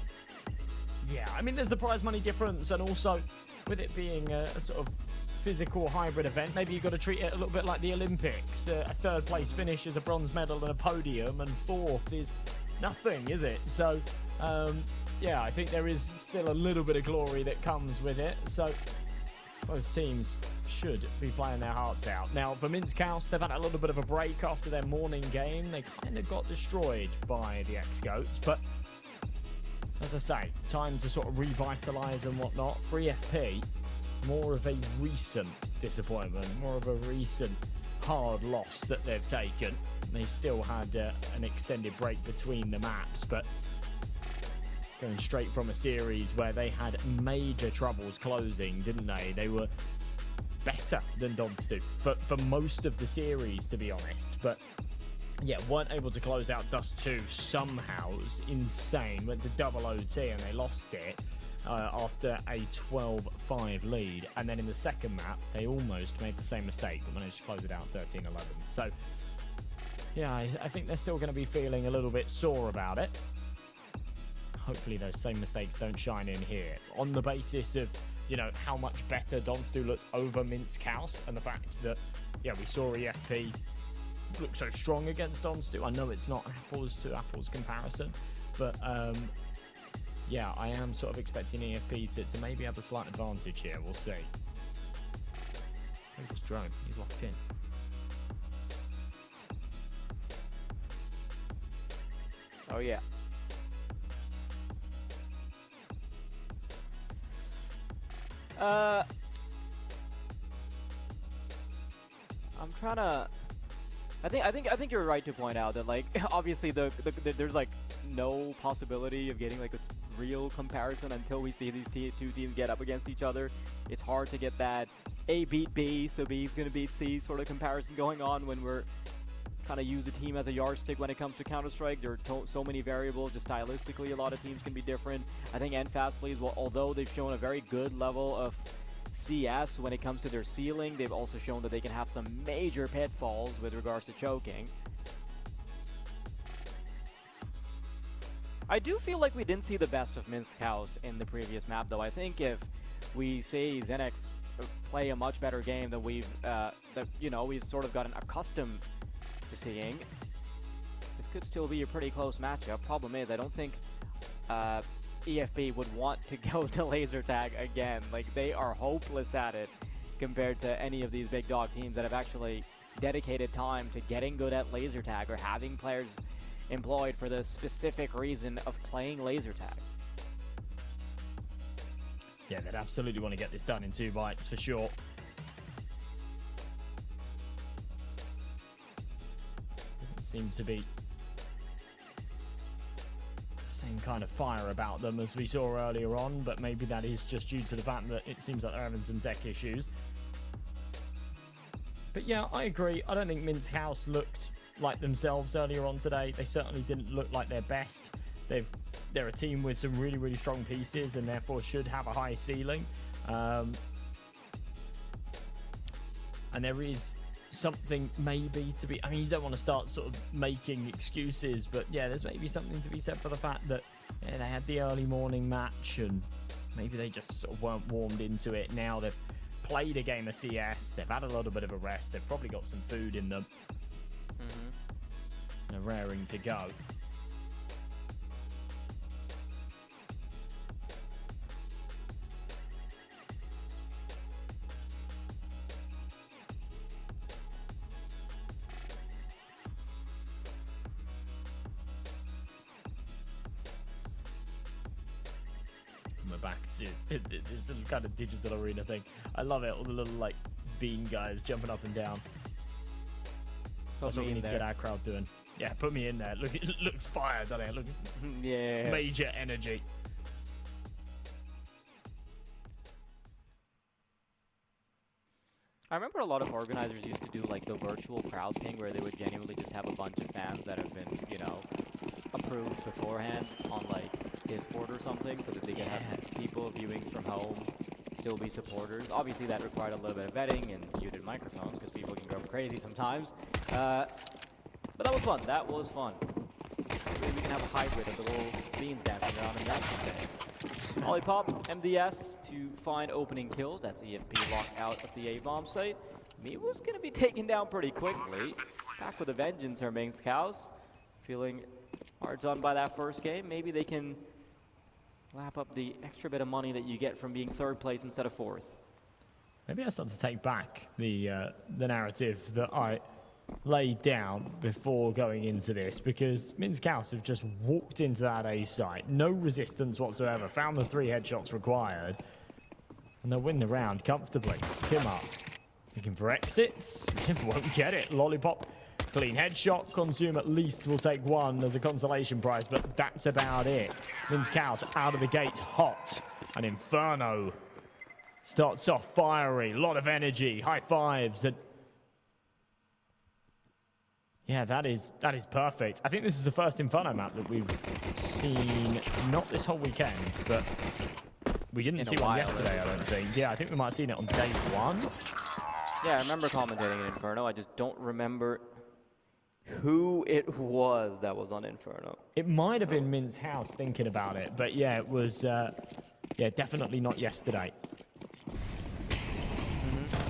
Yeah, I mean, there's the prize money difference, and also with it being a sort of physical hybrid event, maybe you've got to treat it a little bit like the Olympics. A third place finish is a bronze medal and a podium, and fourth is nothing, is it? So, yeah, I think there is still a little bit of glory that comes with it. So both teams should be playing their hearts out. Now, for Minsk House, they've had a little bit of a break after their morning game. They kind of got destroyed by the X-Goats, but as I say, time to sort of revitalise and whatnot. For EFP, more of a recent disappointment, more of a recent hard loss that they've taken. They still had an extended break between the maps, but going straight from a series where they had major troubles closing, didn't they? They were better than Donstu for most of the series, to be honest. But yeah, weren't able to close out Dust 2 somehow. It was insane. Went to double OT and they lost it after a 12-5 lead. And then in the second map, they almost made the same mistake, but managed to close it out 13-11. So yeah, I think they're still going to be feeling a little bit sore about it. Hopefully those same mistakes don't shine in here. On the basis of, you know, how much better Donstu looked over Minsk House, and the fact that, yeah, we saw EFP look so strong against Donstu. I know it's not apples to apples comparison, but yeah, I am sort of expecting EFP to maybe have a slight advantage here. We'll see. Look at Drone, he's locked in. Oh yeah. I'm trying to. I think you're right to point out that, like, obviously there's like no possibility of getting like a real comparison until we see these two teams get up against each other. It's hard to get that A beat B, so B's gonna beat C sort of comparison going on when we're kind of use a team as a yardstick when it comes to Counter-Strike. There are so many variables, just stylistically a lot of teams can be different. I think NFast plays, well, although they've shown a very good level of CS when it comes to their ceiling, they've also shown that they can have some major pitfalls with regards to choking. I do feel like we didn't see the best of Minsk House in the previous map, though. I think if we see Xenex play a much better game than we've sort of gotten accustomed to seeing, this could still be a pretty close matchup. Problem is, I don't think EFB would want to go to laser tag again. Like, they are hopeless at it compared to any of these big dog teams that have actually dedicated time to getting good at laser tag or having players employed for the specific reason of playing laser tag. Yeah, they'd absolutely want to get this done in 2 bites for sure. Doesn't seem to be same kind of fire about them as we saw earlier on, but maybe that is just due to the fact that it seems like they're having some tech issues. But yeah, I agree. I don't think Minsk House looked like themselves earlier on today. They certainly didn't look like their best. They're a team with some really, really strong pieces and therefore should have a high ceiling. And there is something maybe to be, I mean, you don't want to start sort of making excuses, but yeah, there's maybe something to be said for the fact that they had the early morning match and maybe they just sort of weren't warmed into it. Now they've played a game of CS, they've had a little bit of a rest, they've probably got some food in them. They're raring to go. We're back to this little kind of digital arena thing. I love it, all the little like bean guys jumping up and down. That's what we need to get our crowd doing. Yeah, put me in there. Look, it looks fire, doesn't it? Look, yeah. Major energy. I remember a lot of organizers used to do like the virtual crowd thing where they would genuinely just have a bunch of fans that have been, you know, approved beforehand on like Discord or something so that they can have people viewing from home still be supporters. Obviously that required a little bit of vetting and muted microphones because people can go crazy sometimes. But that was fun. That was fun. Maybe we can have a hybrid of the little beans dancing around in that someday. Lollipop, MDS to find opening kills. That's EFP locked out at the A-bomb site. Miwo's going to be taken down pretty quickly. Back with a vengeance, her Minsk House. Feeling hard done by that first game. Maybe they can lap up the extra bit of money that you get from being 3rd place instead of 4th. Maybe I start to take back the narrative that I laid down before going into this, because Minsk House have just walked into that A site, no resistance whatsoever, found the 3 headshots required, and they'll win the round comfortably. Kim up, looking for exits, won't get it. Lollipop, clean headshot. Consume at least will take 1 as a consolation prize, but that's about it. Minsk House out of the gate hot, and Inferno starts off fiery, a lot of energy, high fives, and yeah, that is perfect. I think this is the first Inferno map that we've seen, not this whole weekend, but we didn't see one yesterday, I don't think. Yeah, I think we might have seen it on day 1. Yeah, I remember commentating in Inferno. I just don't remember who it was that was on Inferno. It might have been Minsk House thinking about it, but yeah, it was, yeah, definitely not yesterday.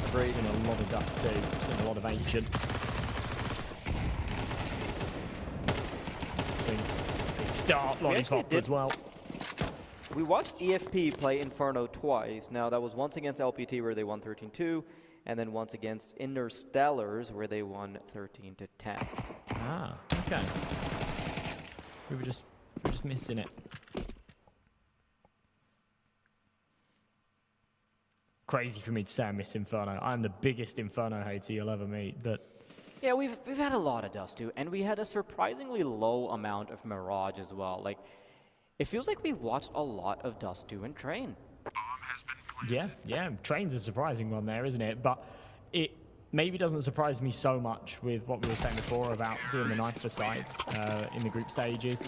Agreed. Seen a lot of dust too, seen a lot of ancient. Big start, Lollipop as well. We watched EFP play Inferno twice. Now, that was once against LPT where they won 13-2, and then once against Interstellars where they won 13-10. Ah, okay. We were just missing it. Crazy for me to say I miss Inferno. I'm the biggest Inferno hater you'll ever meet, but yeah, we've had a lot of Dust too, and we had a surprisingly low amount of Mirage as well. Like, it feels like we've watched a lot of Dust 2 and Train. Yeah, Train's a surprising one there, isn't it? But it maybe doesn't surprise me so much with what we were saying before about doing the nicer sides in the group stages.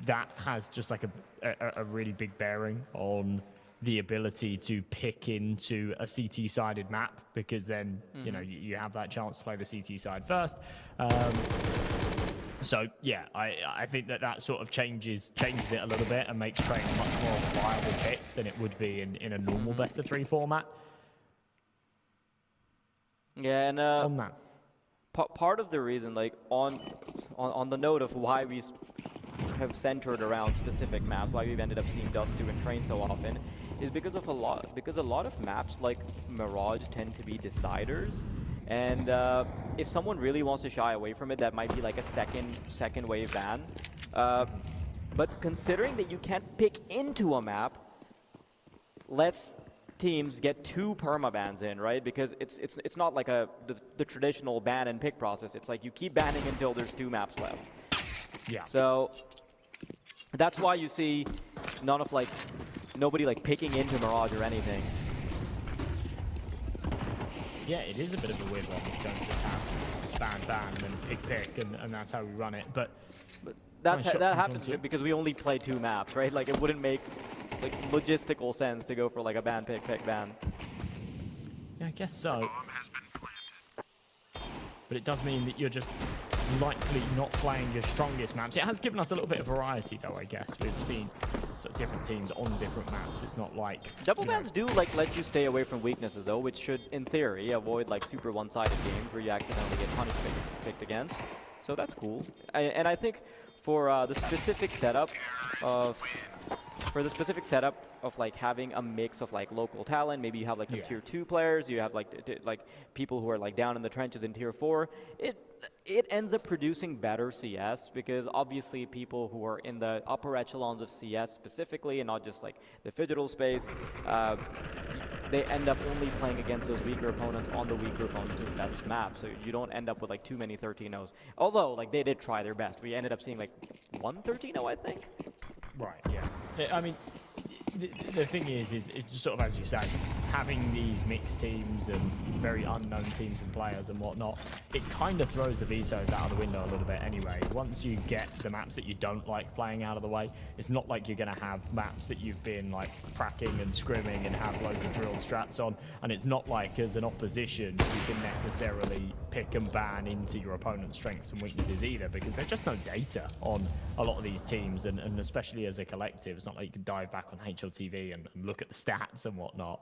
That has just like a really big bearing on the ability to pick into a CT-sided map, because then you know you have that chance to play the CT side first. So yeah, I think that sort of changes it a little bit and makes Train a much more viable pick than it would be in a normal best of 3 format. Yeah, and on that, part of the reason, like on the note of why we have centered around specific maps, why we've ended up seeing Dust2 and Train so often, is because a lot of maps like Mirage tend to be deciders. And if someone really wants to shy away from it, that might be like a second wave ban. But considering that you can't pick into a map, let's teams get 2 permabans in, right? Because it's not like the traditional ban and pick process. It's like you keep banning until there's 2 maps left. Yeah. So that's why you see nobody like picking into Mirage or anything. Yeah, it is a bit of a weird one. We don't just have ban, and then pick, and that's how we run it. But that happens because we only play 2 maps, right? Like it wouldn't make like logistical sense to go for like a ban, pick, ban. Yeah, I guess so. But it does mean that you're just likely not playing your strongest maps. It has given us a little bit of variety, though, I guess. We've seen sort of different teams on different maps. It's not like... Double bans do like let you stay away from weaknesses, though, which should, in theory, avoid like super one-sided games where you accidentally get punished picked against. So that's cool. And I think for the specific setup of... like having a mix of like local talent, maybe you have like some tier 2 players, you have like people who are like down in the trenches in tier 4, it ends up producing better CS, because obviously people who are in the upper echelons of CS specifically, and not just like the Phygital space, they end up only playing against those weaker opponents on the weaker opponent's best map, so you don't end up with like too many 13-0s. Although like they did try their best. We ended up seeing like 1 13-0, I think. Right, yeah. I mean, the thing is it's just sort of, as you say, having these mixed teams and very unknown teams and players and whatnot, it kind of throws the vetoes out of the window a little bit anyway. Once you get the maps that you don't like playing out of the way, it's not like you're going to have maps that you've been like cracking and scrimming and have loads of drilled strats on, and it's not like as an opposition you can necessarily pick and ban into your opponent's strengths and weaknesses either, because there's just no data on a lot of these teams, and especially as a collective, it's not like you can dive back on HLTV and look at the stats and whatnot.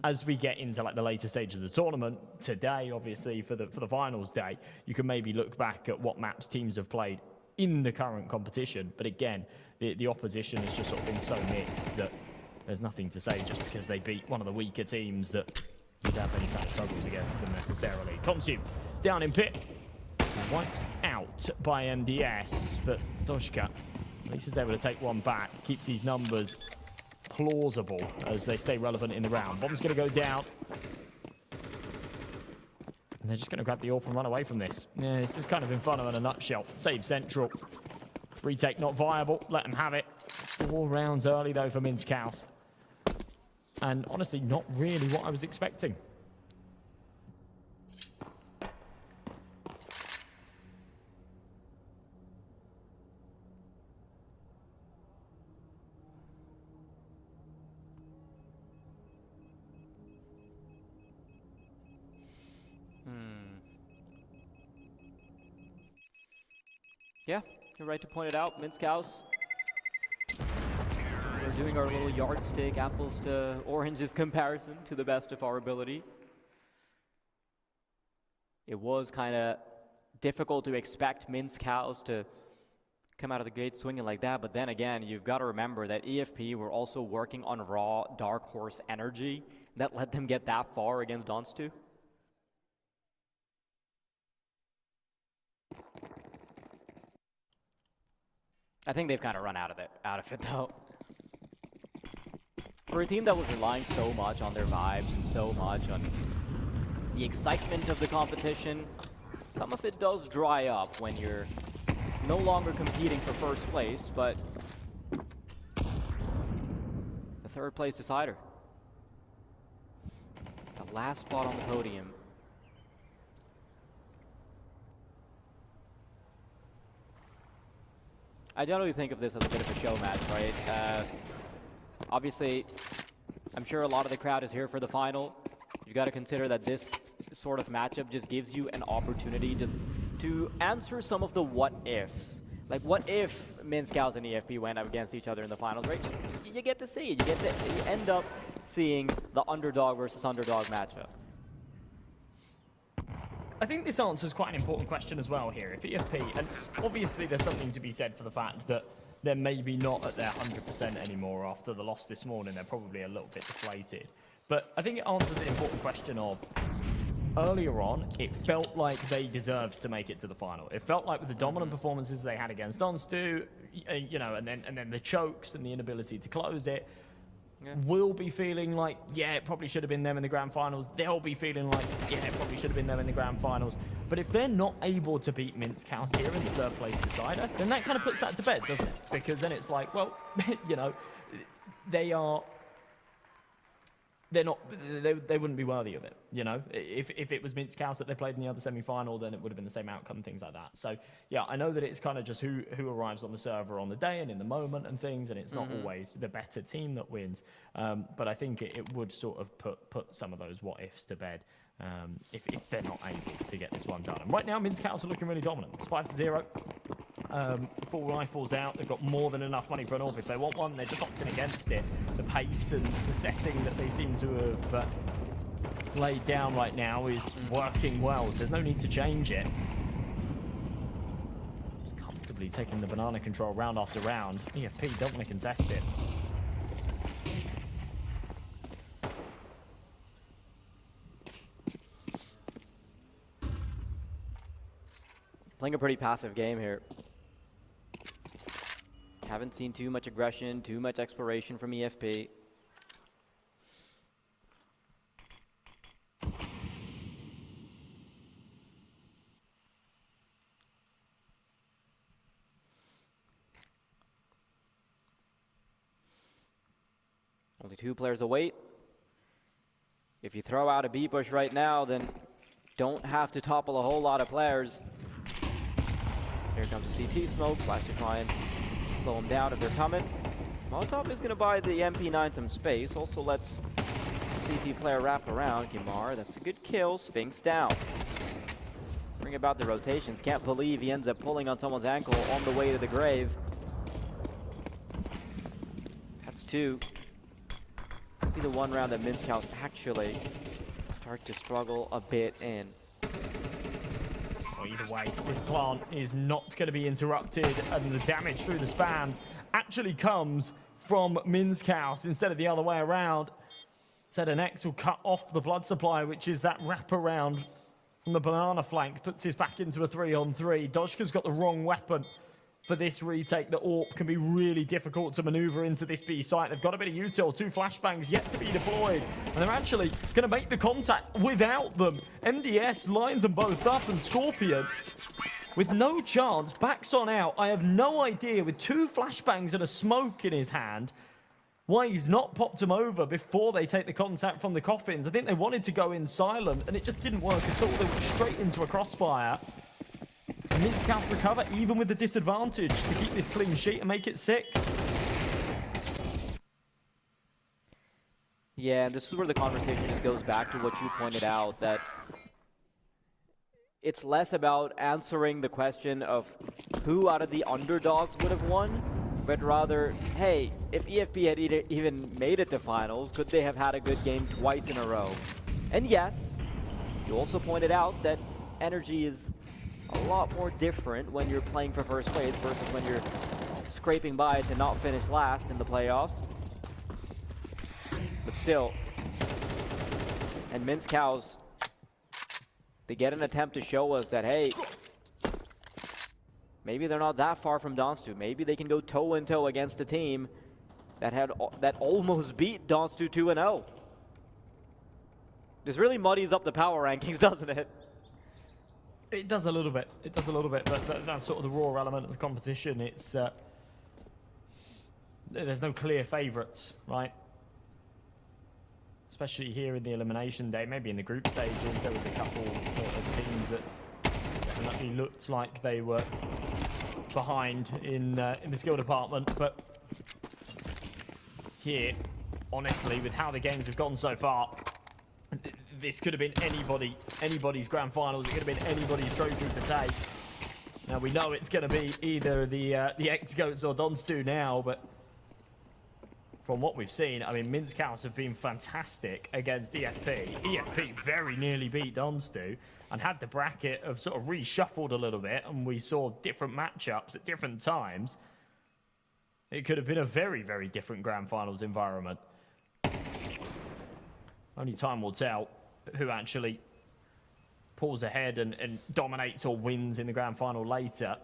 As we get into like the later stage of the tournament today, obviously for the finals day, you can maybe look back at what maps teams have played in the current competition, but again, the opposition has just sort of been so mixed that there's nothing to say just because they beat one of the weaker teams that you'd have any kind of struggles against them necessarily. Consume down in pit, wiped out by MDS, but Doshka at least is able to take one back, keeps these numbers plausible as they stay relevant in the round. Bomb's going to go down. And they're just going to grab the AWP and run away from this. Yeah, this is kind of Inferno in a nutshell. Save Central. Retake not viable. Let them have it. 4 rounds early, though, for Minskaus. And honestly, not really what I was expecting. Yeah, you're right to point it out. Minskaus. We're doing our little yardstick, apples to oranges comparison to the best of our ability. It was kind of difficult to expect Minskaus to come out of the gate swinging like that, but then again, you've got to remember that EFP were also working on raw Dark Horse energy that let them get that far against Dons2. I think they've kind of run out of it though. For a team that was relying so much on their vibes and so much on the excitement of the competition, some of it does dry up when you're no longer competing for first place, but the 3rd place decider. The last spot on the podium I generally think of this as a bit of a show match, right? Obviously, I'm sure a lot of the crowd is here for the final. You got to consider that this sort of matchup just gives you an opportunity to answer some of the what-ifs. Like, what if Minskows and EFP went up against each other in the finals, right? You get to see it. You end up seeing the underdog versus underdog matchup. I think this answers quite an important question as well here. If EFP, and obviously there's something to be said for the fact that they're maybe not at their 100% anymore after the loss this morning. They're probably a little bit deflated. But I think it answers the important question of, earlier on, it felt like they deserved to make it to the final. It felt like with the dominant performances they had against Donstu, you know, and then the chokes and the inability to close it, we'll be feeling like, yeah, it probably should have been them in the grand finals. They'll be feeling like, yeah, it probably should have been them in the grand finals. But if they're not able to beat Minskows here in the third place decider, then that kind of puts that to bed, doesn't it? Because then it's like, well, you know, they wouldn't be worthy of it, you know? If it was Minskows that they played in the other semi-final, then it would have been the same outcome, things like that. So, yeah, I know that it's kind of just who arrives on the server on the day and in the moment and things, and it's not always the better team that wins. But I think it would sort of put some of those what-ifs to bed if they're not able to get this one done. And right now, Minskows are looking really dominant. It's 5-0. Full rifles out. They've got more than enough money for an AWP. If they want one, they're just opting against it. The pace and the setting that they seem to have laid down right now is working well, so there's no need to change it. Just comfortably taking the banana control round after round. EFP don't want to contest it. Playing a pretty passive game here. Haven't seen too much aggression, too much exploration from EFP. Only 2 players await. If you throw out a B push right now, then don't have to topple a whole lot of players. Here comes the CT smoke. Flash to try and slow them down if they're coming. Molotov is going to buy the MP9 some space. Also lets the CT player wrap around. Gimar, that's a good kill. Sphinx down. Bring about the rotations. Can't believe he ends up pulling on someone's ankle on the way to the grave. That's 2. Could be the one round that Minskows actually start to struggle a bit in. Well, either way, this plant is not going to be interrupted, and the damage through the spams actually comes from Minskows instead of the other way around. ZNX will cut off the blood supply, which is that wraparound from the banana flank, puts his back into a 3-on-3. Dojka's got the wrong weapon for this retake. The AWP can be really difficult to maneuver into this B site. They've got a bit of util, 2 flashbangs yet to be deployed, and they're actually going to make the contact without them. MDS lines them both up, and Scorpion, with no chance, backs on out. I have no idea, with 2 flashbangs and a smoke in his hand, why he's not popped them over before they take the contact from the coffins. I think they wanted to go in silent, and it just didn't work at all. They went straight into a crossfire. And Minskows recover, even with the disadvantage, to keep this clean sheet and make it 6. Yeah, and this is where the conversation just goes back to what you pointed out, that it's less about answering the question of who out of the underdogs would have won, but rather, hey, if EFP had even made it to finals, could they have had a good game twice in a row? And yes, you also pointed out that energy is a lot more different when you're playing for first place versus when you're scraping by to not finish last in the playoffs. But still, and Minskows, they get an attempt to show us that, hey, maybe they're not that far from Donstu. Maybe they can go toe-in-toe against a team that almost beat Donstu 2-0. This really muddies up the power rankings, doesn't it? It does a little bit. It does a little bit, but that's sort of the raw element of the competition. It's there's no clear favourites, right? Especially here in the elimination day, maybe in the group stages, there was a couple of teams that definitely looked like they were behind in the skill department, but here, honestly, with how the games have gone so far, this could have been anybody's grand finals. It could have been anybody's trophy to take. Now we know it's going to be either the X-Goats or Donstu now, but from what we've seen, I mean, Minsk House have been fantastic against EFP. EFP very nearly beat Donstu and had the bracket of sort of reshuffled a little bit, and we saw different matchups at different times. It could have been a very, very different grand finals environment. Only time will tell who actually pulls ahead and dominates or wins in the grand final later,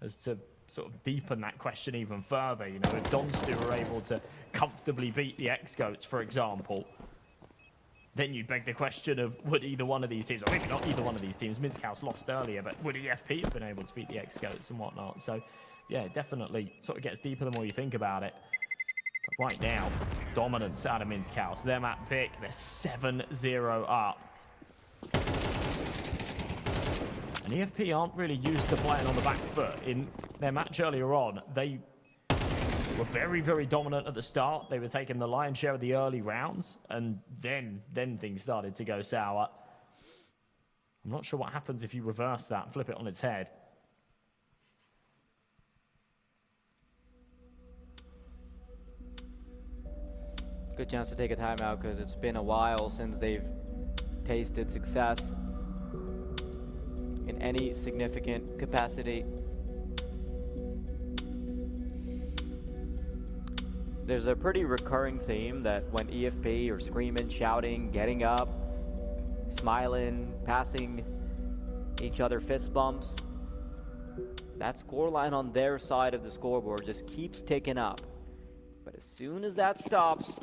as to sort of deepen that question even further. You know, if Donstu were able to comfortably beat the X-Goats, for example, then you beg the question of would either one of these teams, or maybe not either one of these teams, Minsk House lost earlier, but would EFP have been able to beat the X-Goats and whatnot? So, yeah, it definitely sort of gets deeper the more you think about it. But right now, dominance out of Minsk House. They're at pick, they're 7-0 up. And EFP aren't really used to playing on the back foot. In their match earlier on, they were very, very dominant at the start. They were taking the lion's share of the early rounds, and then things started to go sour. I'm not sure what happens if you reverse that and flip it on its head. Good chance to take a timeout because it's been a while since they've tasted success in any significant capacity. There's a pretty recurring theme that when EFP are screaming, shouting, getting up, smiling, passing each other fist bumps, that scoreline on their side of the scoreboard just keeps ticking up. But as soon as that stops,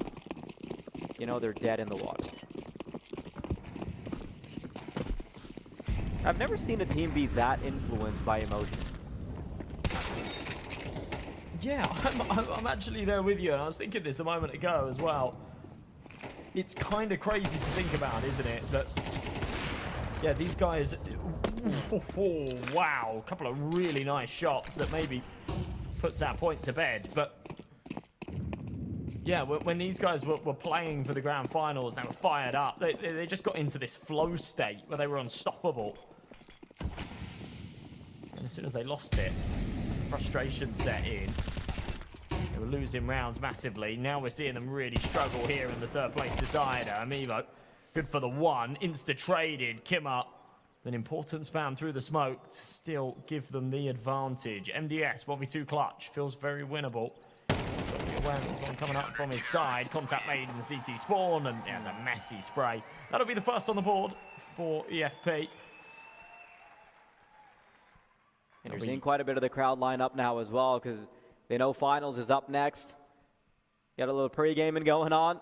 you know they're dead in the water. I've never seen a team be that influenced by emotion. Yeah, I'm actually there with you, and I was thinking this a moment ago as well. It's kind of crazy to think about, isn't it? That, yeah, these guys, oh, wow, a couple of really nice shots that maybe puts that point to bed, but yeah, when these guys were playing for the grand finals, they were fired up. They just got into this flow state where they were unstoppable. And as soon as they lost it, frustration set in. They were losing rounds massively. Now we're seeing them really struggle here in the third place decider. Amiibo, good for the one. Insta-traded. Kimmer, an important spam through the smoke to still give them the advantage. MDS, 1v2 clutch, feels very winnable. There's one coming up from his side. Contact made in the CT spawn, and yeah, it's a messy spray. That'll be the first on the board for EFP. And you're seeing quite a bit of the crowd line up now as well, because they know finals is up next. Got a little pre-gaming going on.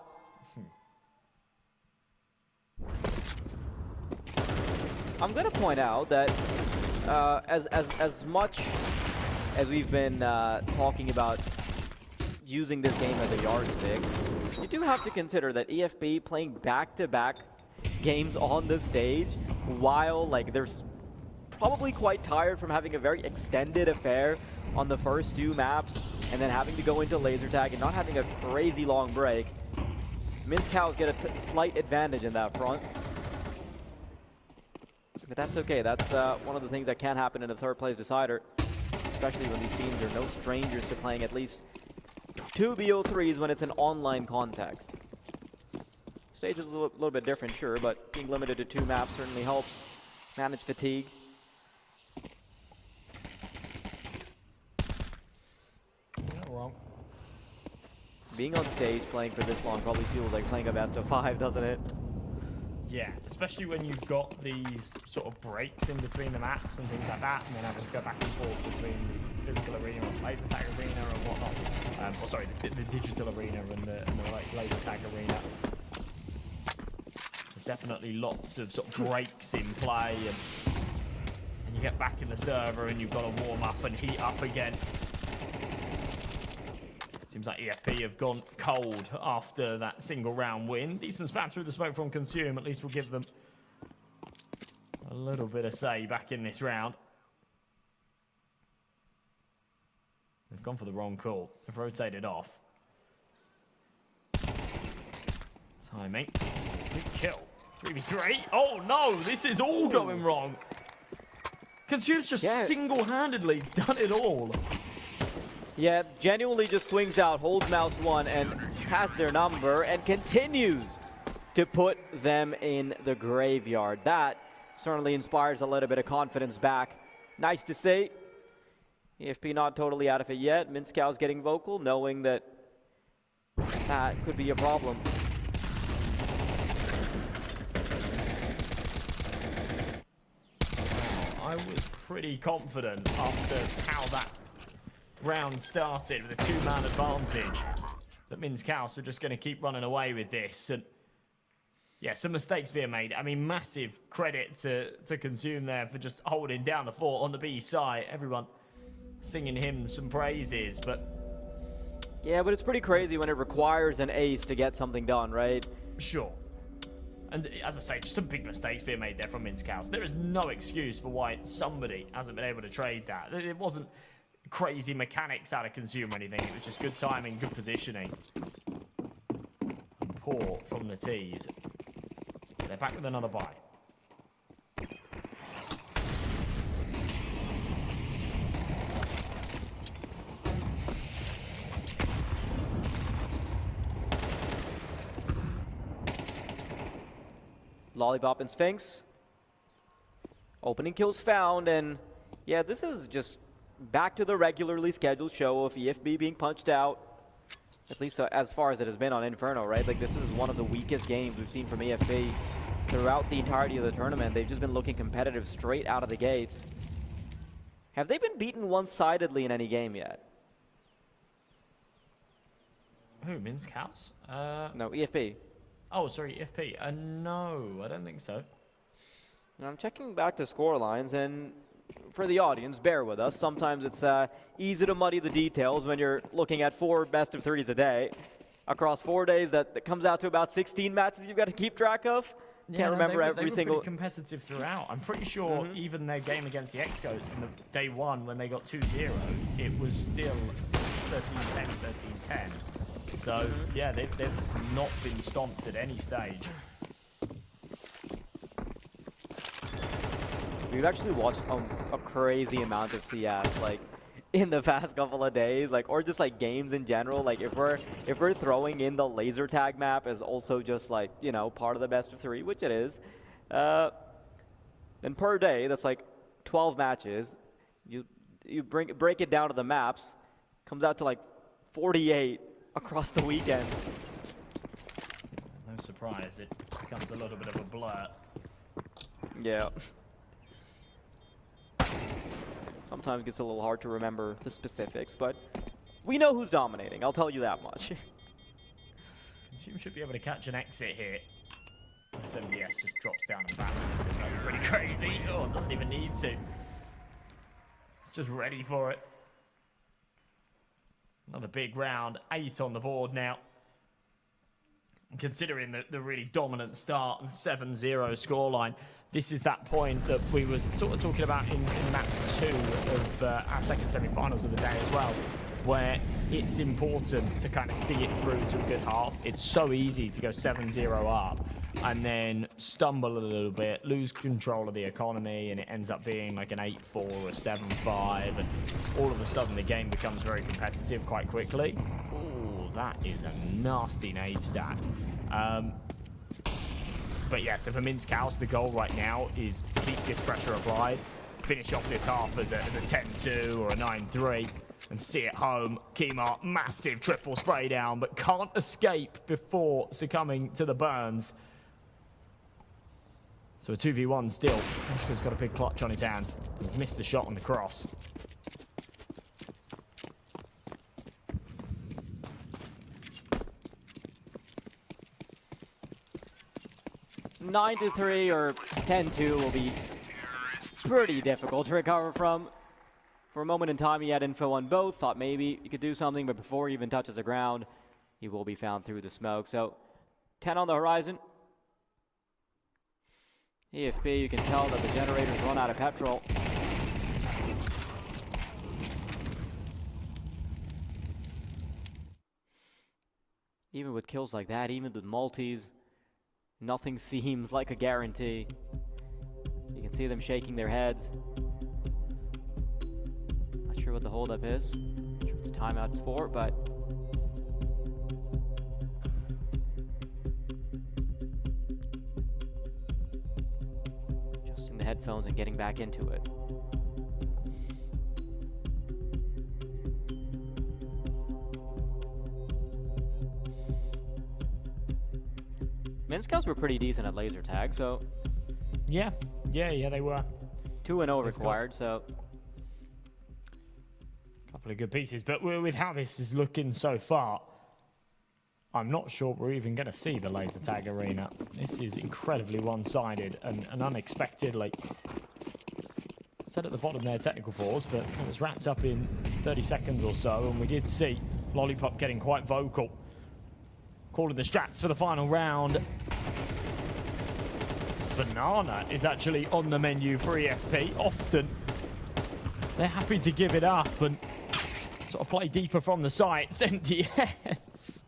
I'm going to point out that as much as we've been talking about using this game as a yardstick, you do have to consider that EFP playing back-to-back games on the stage while they're probably quite tired from having a very extended affair on the first two maps and then having to go into laser tag and not having a crazy long break. Minsk House get a slight advantage in that front. But that's okay. That's one of the things that can happen in a third place decider, especially when these teams are no strangers to playing at least 2 BO3s when it's an online context. Stage is a little bit different, sure, but being limited to 2 maps certainly helps manage fatigue. Not wrong. Being on stage playing for this long probably feels like playing a best of 5, doesn't it? Yeah, especially when you've got these sort of breaks in between the maps and things like that, and then having to go back and forth between the physical arena and laser tag arena and whatnot. Or sorry, the digital arena and the laser tag arena. There's definitely lots of sort of breaks in play, and you get back in the server and you've got to warm up and heat up again. Seems like EFP have gone cold after that single round win. Decent spam through the smoke from Consume. At least we'll give them a little bit of say back in this round. They've gone for the wrong call. They've rotated off. Timing. Big kill. 3v3. Oh no, this is all going wrong. Consume's just single-handedly done it all. Yeah, genuinely just swings out, holds mouse 1, and has their number, and continues to put them in the graveyard. That certainly inspires a little bit of confidence back. Nice to see. EFP not totally out of it yet. Minskow's getting vocal, knowing that that could be a problem. I was pretty confident after how that round started with a 2-man advantage that Minskaus were just going to keep running away with this. And yeah, some mistakes being made. I mean, massive credit to Consume there for just holding down the fort on the B side. Everyone singing him some praises, but... Yeah, but it's pretty crazy when it requires an ace to get something done, right? Sure. And as I say, just some big mistakes being made there from Minskaus. There is no excuse for why somebody hasn't been able to trade that. It wasn't crazy mechanics out of Consume or anything. It was just good timing, good positioning. And poor from the tees. They're back with another buy. Lollipop and Sphinx. Opening kills found, and yeah, this is just back to the regularly scheduled show of EFB being punched out. At least as far as it has been on Inferno, right? Like, this is one of the weakest games we've seen from EFB throughout the entirety of the tournament. They've just been looking competitive straight out of the gates. Have they been beaten one-sidedly in any game yet? Who, Minskaus? No, EFB. Oh, sorry, EFP. No, I don't think so. And I'm checking back to score lines, and for the audience, bear with us. Sometimes it's easy to muddy the details when you're looking at 4 best-of-3s a day. Across 4 days, that comes out to about 16 matches you've got to keep track of. Can't remember every single... They were pretty competitive throughout. I'm pretty sure even their game against the X-Goats in the day 1 when they got 2-0, it was still 13-10, 13-10. So, yeah, they've not been stomped at any stage. We've actually watched a crazy amount of CS, like, in the past couple of days, like, or just, like, games in general. Like, if we're throwing in the laser tag map as also just, like, you know, part of the best-of-3, which it is, then per day, that's, like, 12 matches. You break it down to the maps, comes out to, like, 48 across the weekend. No surprise, it becomes a little bit of a blur. Yeah. Sometimes it gets a little hard to remember the specifics, but we know who's dominating, I'll tell you that much. Consume should be able to catch an exit here. SMDS just drops down and back. It's pretty crazy. Oh, it doesn't even need to. It's just ready for it. Another big round, 8 on the board now. And considering the really dominant start and 7-0 scoreline, this is that point that we were sort of talking about in map 2 of our second semi-finals of the day as well, where it's important to kind of see it through to a good half. It's so easy to go 7-0 up and then stumble a little bit, lose control of the economy, and it ends up being like an 8-4 or a 7-5, and all of a sudden the game becomes very competitive quite quickly. Ooh, that is a nasty nade stack. But yeah, so for Minskaus, the goal right now is keep this pressure applied, finish off this half as a 10-2 or a 9-3, and see it home. Kemar, massive triple spray down, but can't escape before succumbing to the burns. So a 2v1 still. Pushka's got a big clutch on his hands. He's missed the shot on the cross. Nine to 3 or 10-2 will be pretty difficult to recover from. For a moment in time, he had info on both, thought maybe he could do something, but before he even touches the ground, he will be found through the smoke. So 10 on the horizon. EFB, you can tell that the generators run out of petrol. Even with kills like that, even with multis, nothing seems like a guarantee. You can see them shaking their heads. Not sure what the holdup is. Not sure what the timeout's for, but adjusting the headphones and getting back into it. Min-Scouts were pretty decent at laser tag, so Yeah, they were. 2-0 required, so a couple of good pieces. But with how this is looking so far, I'm not sure we're even going to see the laser tag arena. This is incredibly one-sided and unexpectedly. Said at the bottom there, technical pause, but it was wrapped up in 30 seconds or so, and we did see Lollipop getting quite vocal, calling the strats for the final round. Banana is actually on the menu for EFP. Often they're happy to give it up and sort of play deeper from the sights. MDS,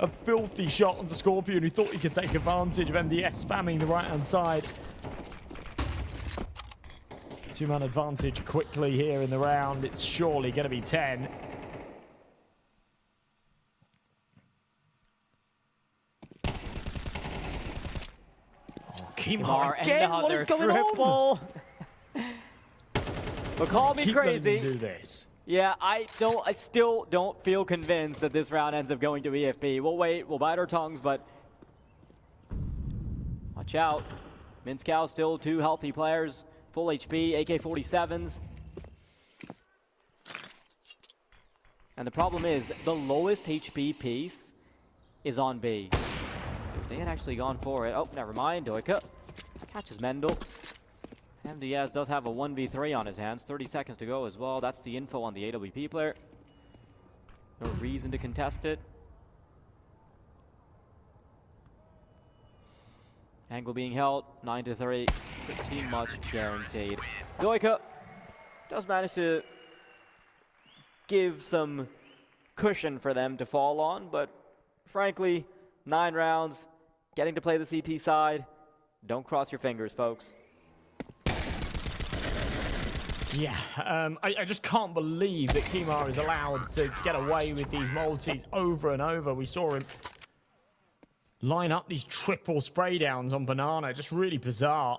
a filthy shot onto Scorpion, who thought he could take advantage of MDS spamming the right-hand side. Two-man advantage quickly here in the round. It's surely going to be 10. Kimar again, what is going on? But call me crazy. Do this. Yeah, I still don't feel convinced that this round ends up going to EFP. We'll wait, we'll bite our tongues, but watch out. Min-Scout still 2 healthy players, full HP, AK-47s. And the problem is, the lowest HP piece is on B. So if they had actually gone for it, oh, never mind, Doika catches Mendel. MDS does have a 1v3 on his hands, 30 seconds to go as well. That's the info on the AWP player. No reason to contest it. Angle being held, 9-3, pretty much guaranteed. Doika does manage to give some cushion for them to fall on, but frankly, 9 rounds, getting to play the CT side. Don't cross your fingers, folks. Yeah, I just can't believe that Kimar is allowed to get away with these multis over and over. We saw him line up these triple spray downs on Banana, just really bizarre.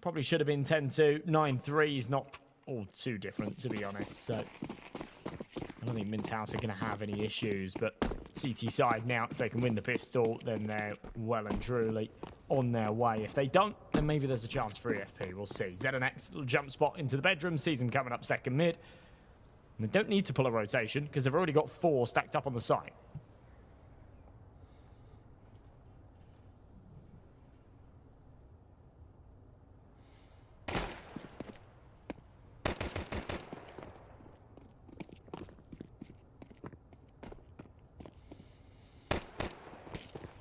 Probably should have been 10-2, 9-3 is not all too different, to be honest. So I don't think Mince House are going to have any issues, but CT side now, if they can win the pistol, then they're well and truly on their way. If they don't, then maybe there's a chance for EFP. We'll see. ZNX, little jump spot into the bedroom, sees them coming up second mid. And they don't need to pull a rotation because they've already got 4 stacked up on the site.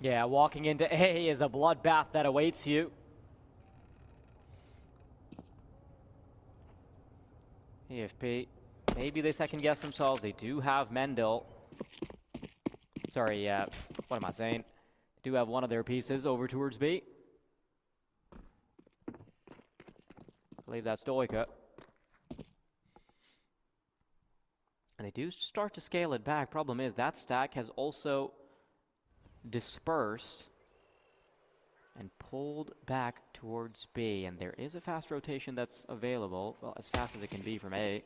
Yeah, walking into A is a bloodbath that awaits you. EFP, maybe they second guess themselves. They do have Mendel. Sorry, what am I saying? They do have one of their pieces over towards B. I believe that's Doika. And they do start to scale it back. Problem is that stack has also dispersed and pulled back towards B, and there is a fast rotation that's available, well, as fast as it can be from A.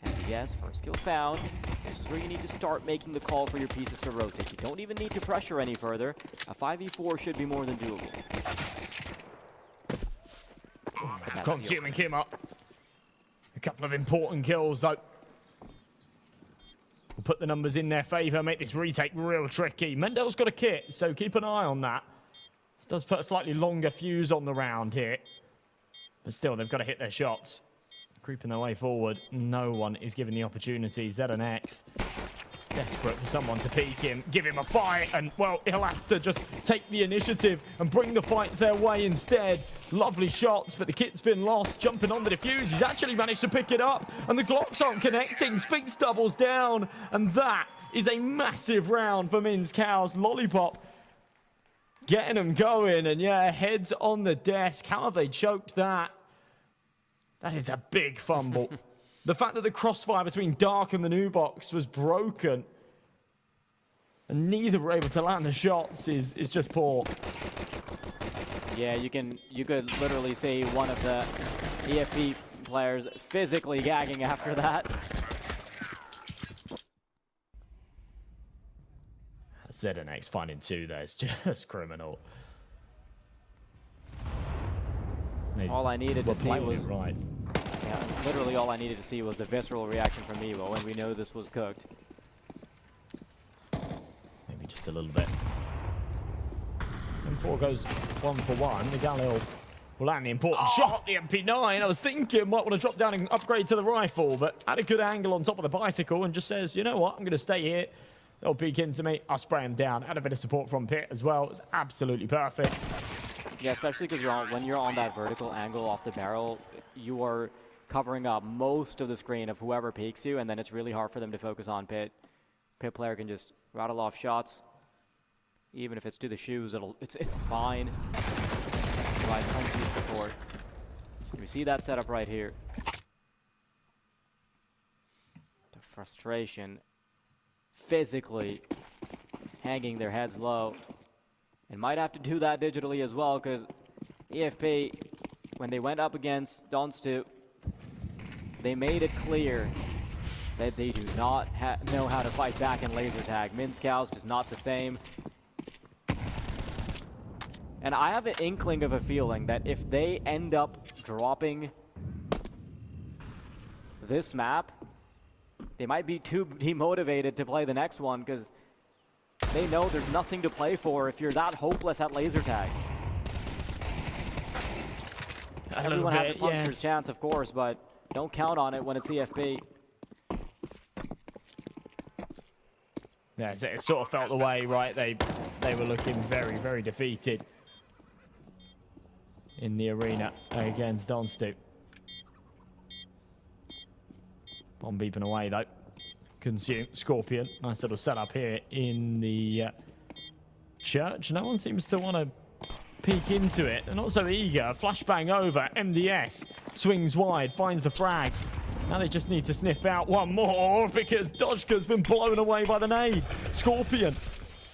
And yes, first skill found. This is where you need to start making the call for your pieces to rotate. You don't even need to pressure any further. A 5v4 should be more than doable. Consuming him up. A couple of important kills though. We'll put the numbers in their favor, make this retake real tricky. Mendel's got a kit, so keep an eye on that. This does put a slightly longer fuse on the round here. But still, they've got to hit their shots. Creeping their way forward. No one is given the opportunity. ZNX desperate for someone to peek him, give him a fight, and, well, he'll have to just take the initiative and bring the fights their way instead. Lovely shots, but the kit's been lost. Jumping on the defuse, he's actually managed to pick it up, and the Glocks aren't connecting. Spinks doubles down, and that is a massive round for Min's Cows. Lollipop getting them going, and yeah, heads on the desk. How have they choked that? That is a big fumble. The fact that the crossfire between Dark and the new box was broken, and neither were able to land the shots is just poor. Yeah, you could literally see one of the EFP players physically gagging after that. ZNX finding 2 there is just criminal. All I needed to see was right. Yeah, literally all I needed to see was a visceral reaction from Evo, and we know this was cooked. Maybe just a little bit. M4 goes 1 for 1. The Galil will land the important shot, the MP9. I was thinking might want to drop down and upgrade to the rifle, but had a good angle on top of the bicycle and just says, you know what, I'm going to stay here. They'll peek into me. I'll spray him down. Had a bit of support from Pit as well. It was absolutely perfect. Yeah, especially because when you're on that vertical angle off the barrel, you are covering up most of the screen of whoever peeks you, and then it's really hard for them to focus on Pit. Pit player can just rattle off shots. Even if it's to the shoes, it's fine. Provide plenty of support. We see that setup right here. The frustration, physically hanging their heads low, and might have to do that digitally as well, because EFP, when they went up against Donstu, they made it clear that they do not know how to fight back in laser tag. Min's Cows just not the same. And I have an inkling of a feeling that if they end up dropping this map, they might be too demotivated to play the next one, because they know there's nothing to play for if you're that hopeless at laser tag. Everyone has a puncher's chance, of course, but don't count on it when it's EFP. Yeah, it sort of felt the way, right? They were looking very, very defeated in the arena against Donstu. Bomb beeping away though. Consume Scorpion. Nice little setup here in the church. No one seems to want to peek into it. They're not so eager. Flashbang over. MDS swings wide, finds the frag. Now they just need to sniff out one more because Dodgka's been blown away by the nade. Scorpion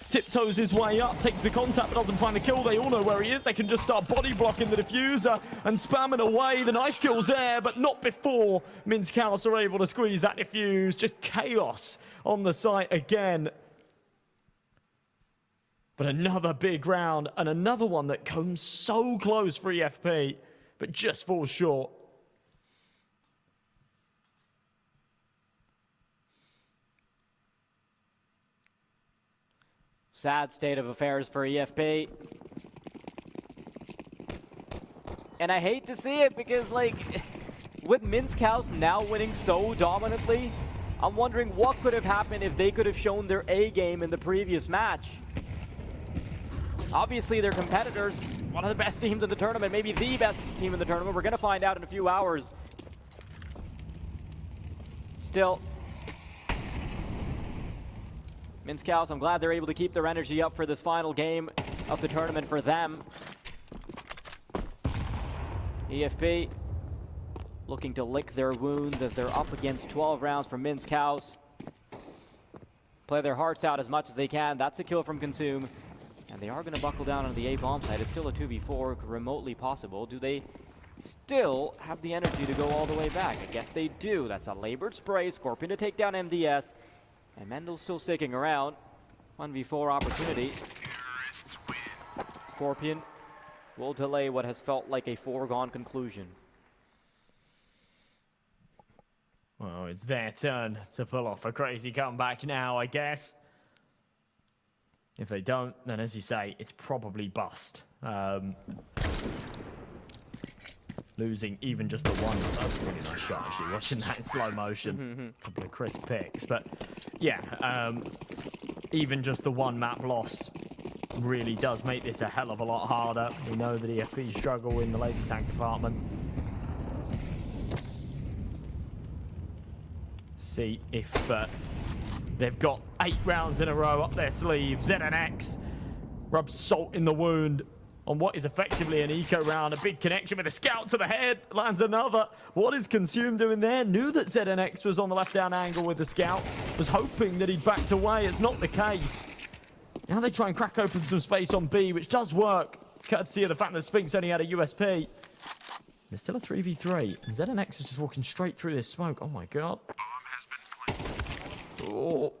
tiptoes his way up, takes the contact but doesn't find the kill. They all know where he is. They can just start body blocking the diffuser and spamming away. The knife kill's there, but not before Min's Cows are able to squeeze that diffuse. Just chaos on the site again. But another big round and another one that comes so close for EFP, but just falls short. Sad state of affairs for EFP. And I hate to see it because, like, with Min's Cows now winning so dominantly, I'm wondering what could have happened if they could have shown their A game in the previous match. Obviously, they're competitors, one of the best teams in the tournament, maybe the best team in the tournament. We're going to find out in a few hours. Still, Min's Cows, I'm glad they're able to keep their energy up for this final game of the tournament for them. EFP looking to lick their wounds as they're up against 12 rounds from Min's Cows. Play their hearts out as much as they can. That's a kill from Consume. And they are going to buckle down on the A bomb side. It's still a 2v4, remotely possible. Do they still have the energy to go all the way back? I guess they do. That's a labored spray. Scorpion to take down MDS. And Mendel's still sticking around. 1v4 opportunity. Scorpion will delay what has felt like a foregone conclusion. Well, it's their turn to pull off a crazy comeback now, I guess. If they don't, then as you say, it's probably bust. Losing even just the one. That was a really nice shot, actually, watching that in slow motion. A couple of crisp picks. But yeah, even just the one map loss really does make this a hell of a lot harder. We know that EFP struggle in the laser tag department. See if They've got 8 rounds in a row up their sleeve. ZNX rubs salt in the wound on what is effectively an eco round. A big connection with a scout to the head. Lands another. What is Consume doing there? Knew that ZNX was on the left-down angle with the scout. Was hoping that he'd backed away. It's not the case. Now they try and crack open some space on B, which does work, courtesy of the fact that Spinks only had a USP. There's still a 3v3. And ZNX is just walking straight through this smoke. Oh my god. Oh,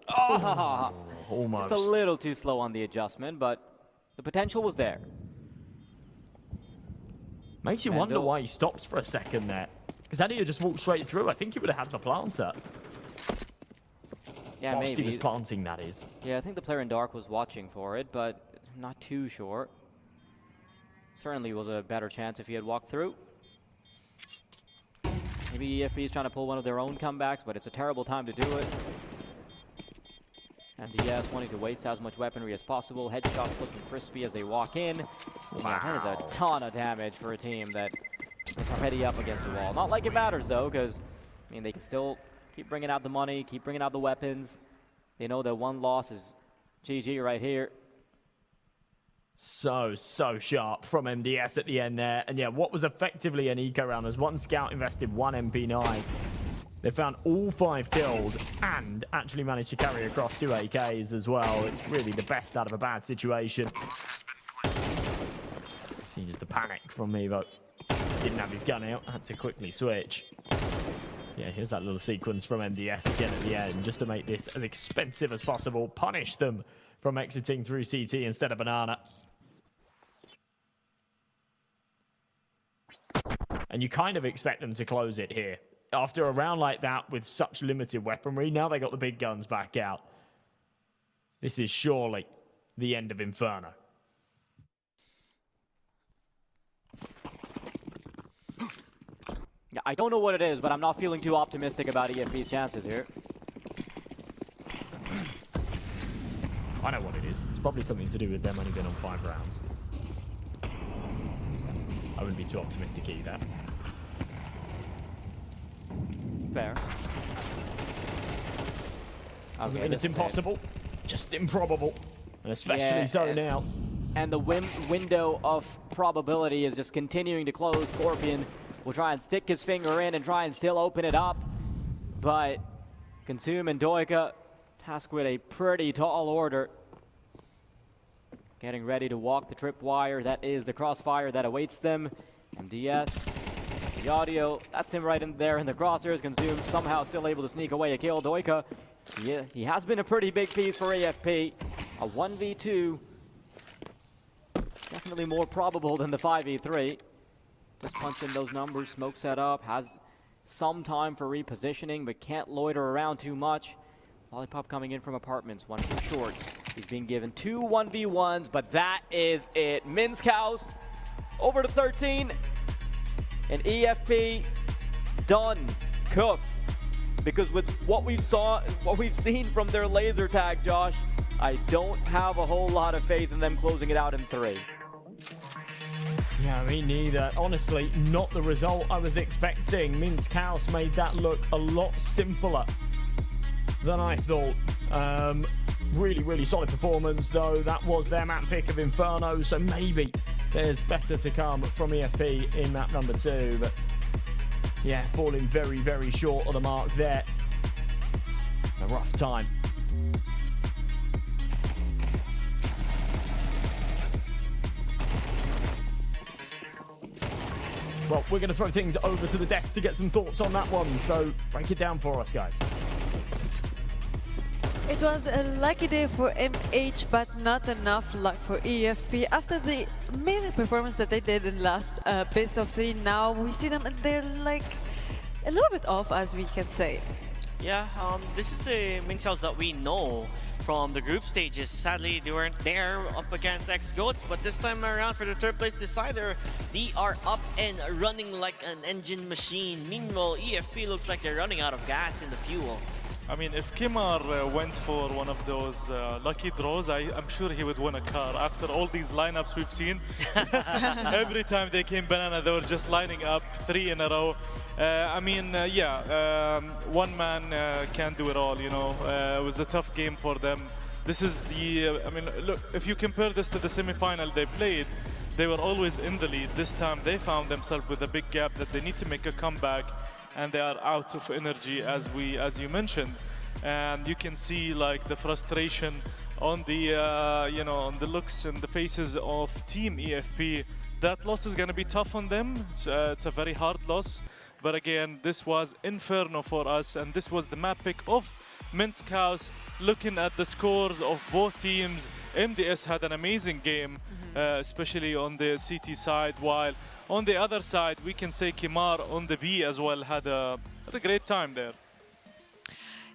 almost. Just a little too slow on the adjustment, but the potential was there. Makes you wonder why he stops for a second there. Because had he just walked straight through, I think he would have had the planter. Yeah, whilst maybe. he was planting, that is. Yeah, I think the player in dark was watching for it, but not too sure. Certainly was a better chance if he had walked through. Maybe EFB is trying to pull one of their own comebacks, but it's a terrible time to do it. MDS wanting to waste as much weaponry as possible. Headshots looking crispy as they walk in. Wow. Yeah, that is a ton of damage for a team that is already up against the wall. Not like it matters, though, because, I mean, they can still keep bringing out the money, keep bringing out the weapons. They know that one loss is GG right here. So sharp from MDS at the end there. And yeah, what was effectively an eco round. There's one scout invested, one MP9. They found all 5 kills and actually managed to carry across 2 AKs as well. It's really the best out of a bad situation. See just the panic from Mevo. Didn't have his gun out, had to quickly switch. Yeah, here's that little sequence from MDS again at the end, just to make this as expensive as possible. Punish them from exiting through CT instead of Banana. And you kind of expect them to close it here. After a round like that with such limited weaponry, now they got the big guns back out. This is surely the end of Inferno. Yeah, I don't know what it is, but I'm not feeling too optimistic about EFB's chances here. I know what it is. It's probably something to do with them only being on 5 rounds. I wouldn't be too optimistic either. Fair. Doesn't mean it's impossible, just improbable. And especially so now. And the window of probability is just continuing to close. Scorpion will try and stick his finger in and try and still open it up. But Consume and Doika tasked with a pretty tall order. Getting ready to walk the tripwire. That is the crossfire that awaits them. MDS. The audio, that's him right in there in the crosshairs. Consume somehow still able to sneak away a kill. Doika, he has been a pretty big piece for AFP. A 1v2. Definitely more probable than the 5v3. Just punch in those numbers. Smoke set up. Has some time for repositioning, but can't loiter around too much. Lollipop coming in from apartments. One too short. He's being given 2 1v1s, but that is it. Minsk House over to 13. And EFP done, cooked. Because with what we've seen from their laser tag, Josh, I don't have a whole lot of faith in them closing it out in 3. Yeah, me neither. Honestly, not the result I was expecting. Minsk House made that look a lot simpler than I thought. Really solid performance, though. That was their map pick of Inferno, so maybe there's better to come from EFP in map number 2. But yeah, falling very short of the mark there. A rough time. Well, we're going to throw things over to the desk to get some thoughts on that one, so break it down for us, guys. It was a lucky day for MH, but not enough luck for EFP. After the amazing performance that they did in last best of 3, now we see them and they're like a little bit off, as we can say. Yeah, this is the Minsk House that we know from the group stages. Sadly, they weren't there up against X-Goats, but this time around for the 3rd place decider, they are up and running like an engine machine. Meanwhile, EFP looks like they're running out of gas in the fuel. I mean, if Kimar went for one of those lucky draws, I'm sure he would win a car. After all these lineups we've seen, every time they came banana, they were just lining up 3 in a row. I mean, one man can't do it all, you know. It was a tough game for them. This is the, I mean, look, if you compare this to the semi-final they played, they were always in the lead. This time they found themselves with a big gap that they need to make a comeback, and they are out of energy, as you mentioned. And you can see like the frustration on the, you know, on the looks and the faces of Team EFP. That loss is going to be tough on them. It's a very hard loss. But again, this was Inferno for us, and this was the map pick of Minsk House. Looking at the scores of both teams, MDS had an amazing game, especially on the CT side, while on the other side, we can say Kimar on the B as well had a great time there.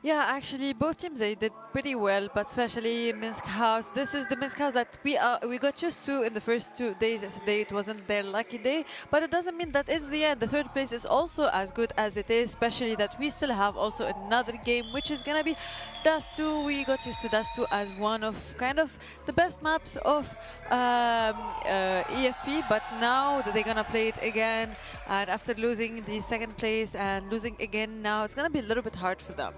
Yeah, actually, both teams, they did pretty well, but especially Minsk House. This is the Minsk House that we got used to in the first 2 days. Yesterday, it wasn't their lucky day, but it doesn't mean that it's the end. The third place is also as good as it is, especially that we still have also another game, which is going to be Dust 2. We got used to Dust 2 as one of kind of the best maps of EFP, but now that they're going to play it again, and after losing the second place and losing again now, it's going to be a little bit hard for them.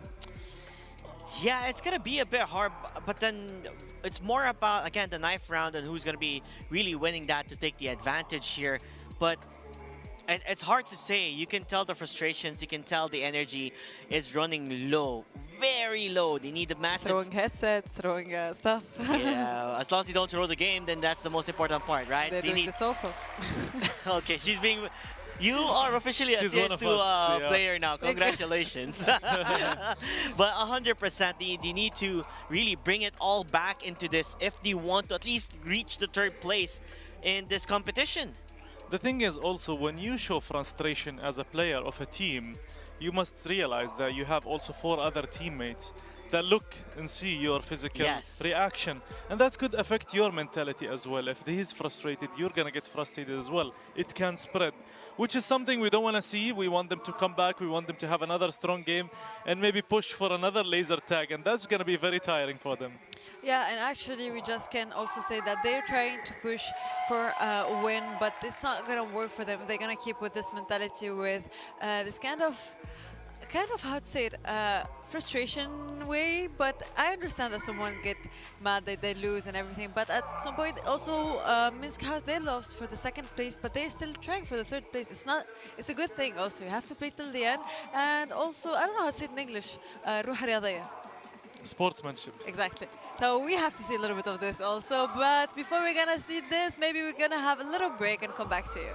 Yeah, it's going to be a bit hard, but then it's more about, again, the knife round and who's going to be really winning that to take the advantage here. But it's hard to say. You can tell the frustrations. You can tell the energy is running low, very low. They need a massive... Throwing headsets, throwing stuff. Yeah, as long as you don't throw the game, then that's the most important part, right? They're doing this also. Okay, she's being... You are officially a CS2 player now. Congratulations. But 100%, they need to really bring it all back into this if they want to at least reach the third place in this competition. The thing is also, when you show frustration as a player of a team, you must realize that you have also 4 other teammates that look and see your physical reaction. And that could affect your mentality as well. If he's frustrated, you're going to get frustrated as well. It can spread, which is something we don't want to see. We want them to come back. We want them to have another strong game and maybe push for another laser tag. And that's going to be very tiring for them. Yeah, and actually we just can also say that they're trying to push for a win, but it's not going to work for them. They're going to keep with this mentality, with this kind of how to say it, frustration way. But I understand that someone get mad that they lose and everything, but at some point also Minsk House, they lost for the second place, but they're still trying for the third place. It's a good thing also. You have to play till the end, and also I don't know how to say it in English, روح رياضية. Sportsmanship. Exactly. So we have to see a little bit of this also, but before we're gonna see this, maybe we're gonna have a little break and come back to you.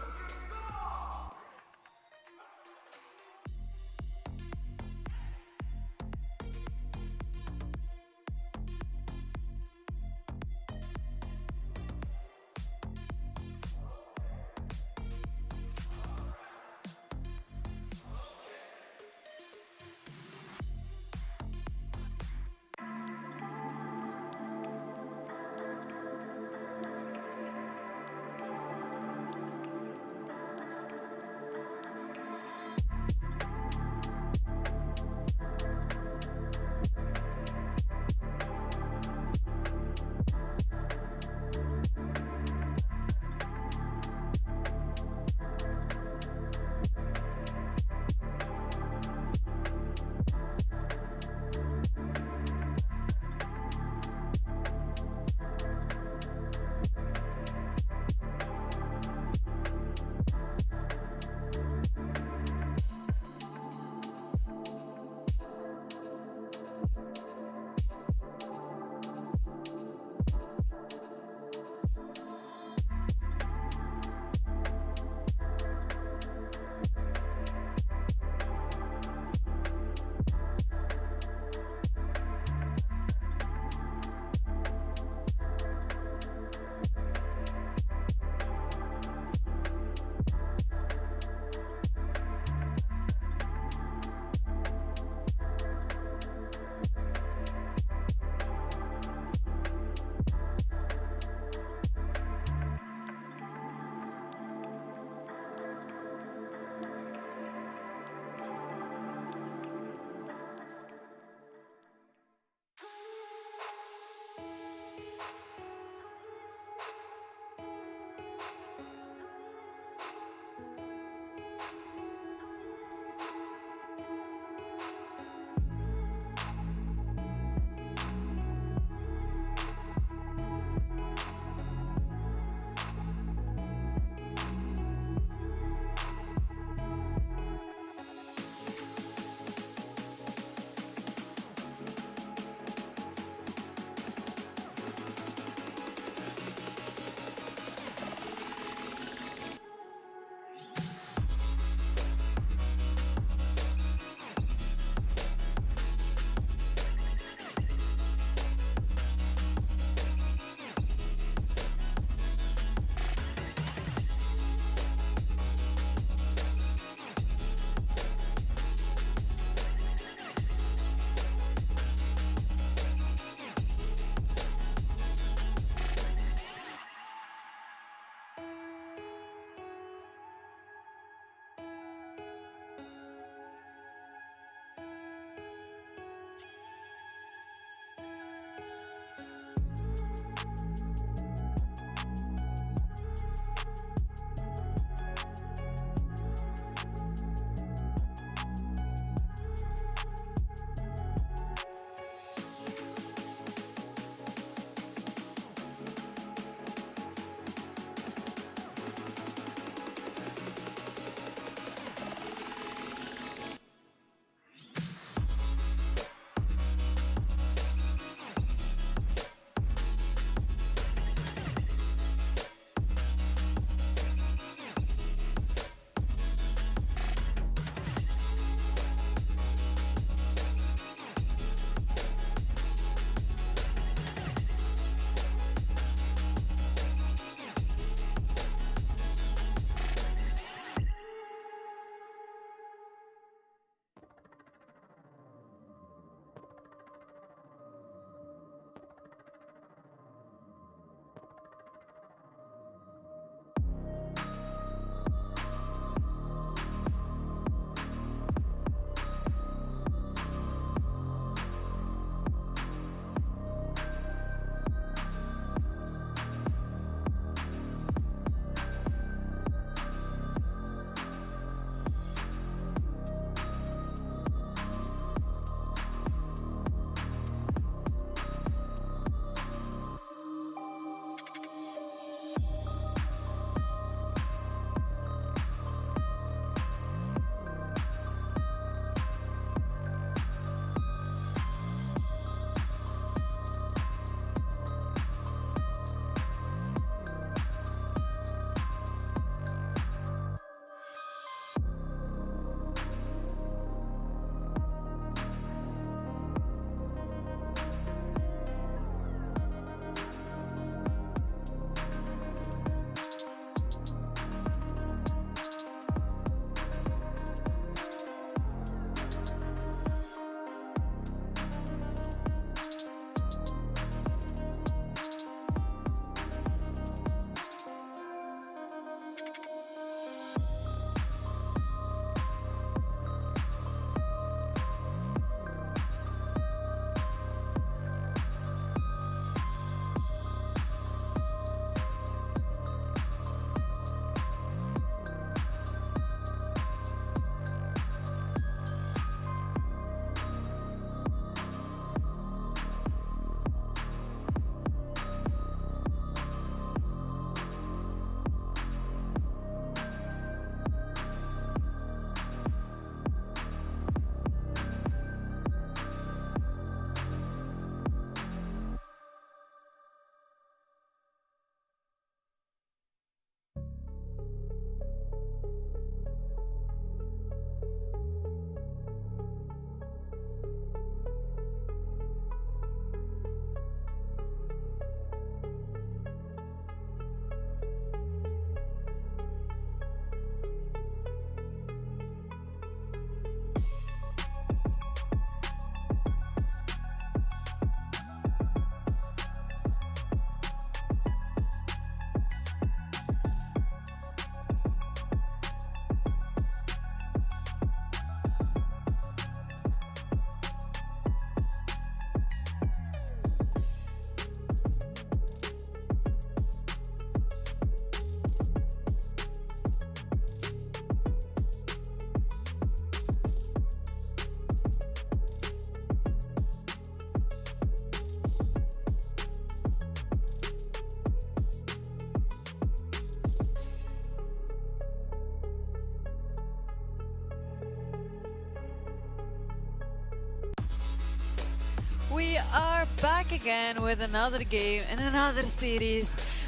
back again with another game in another series.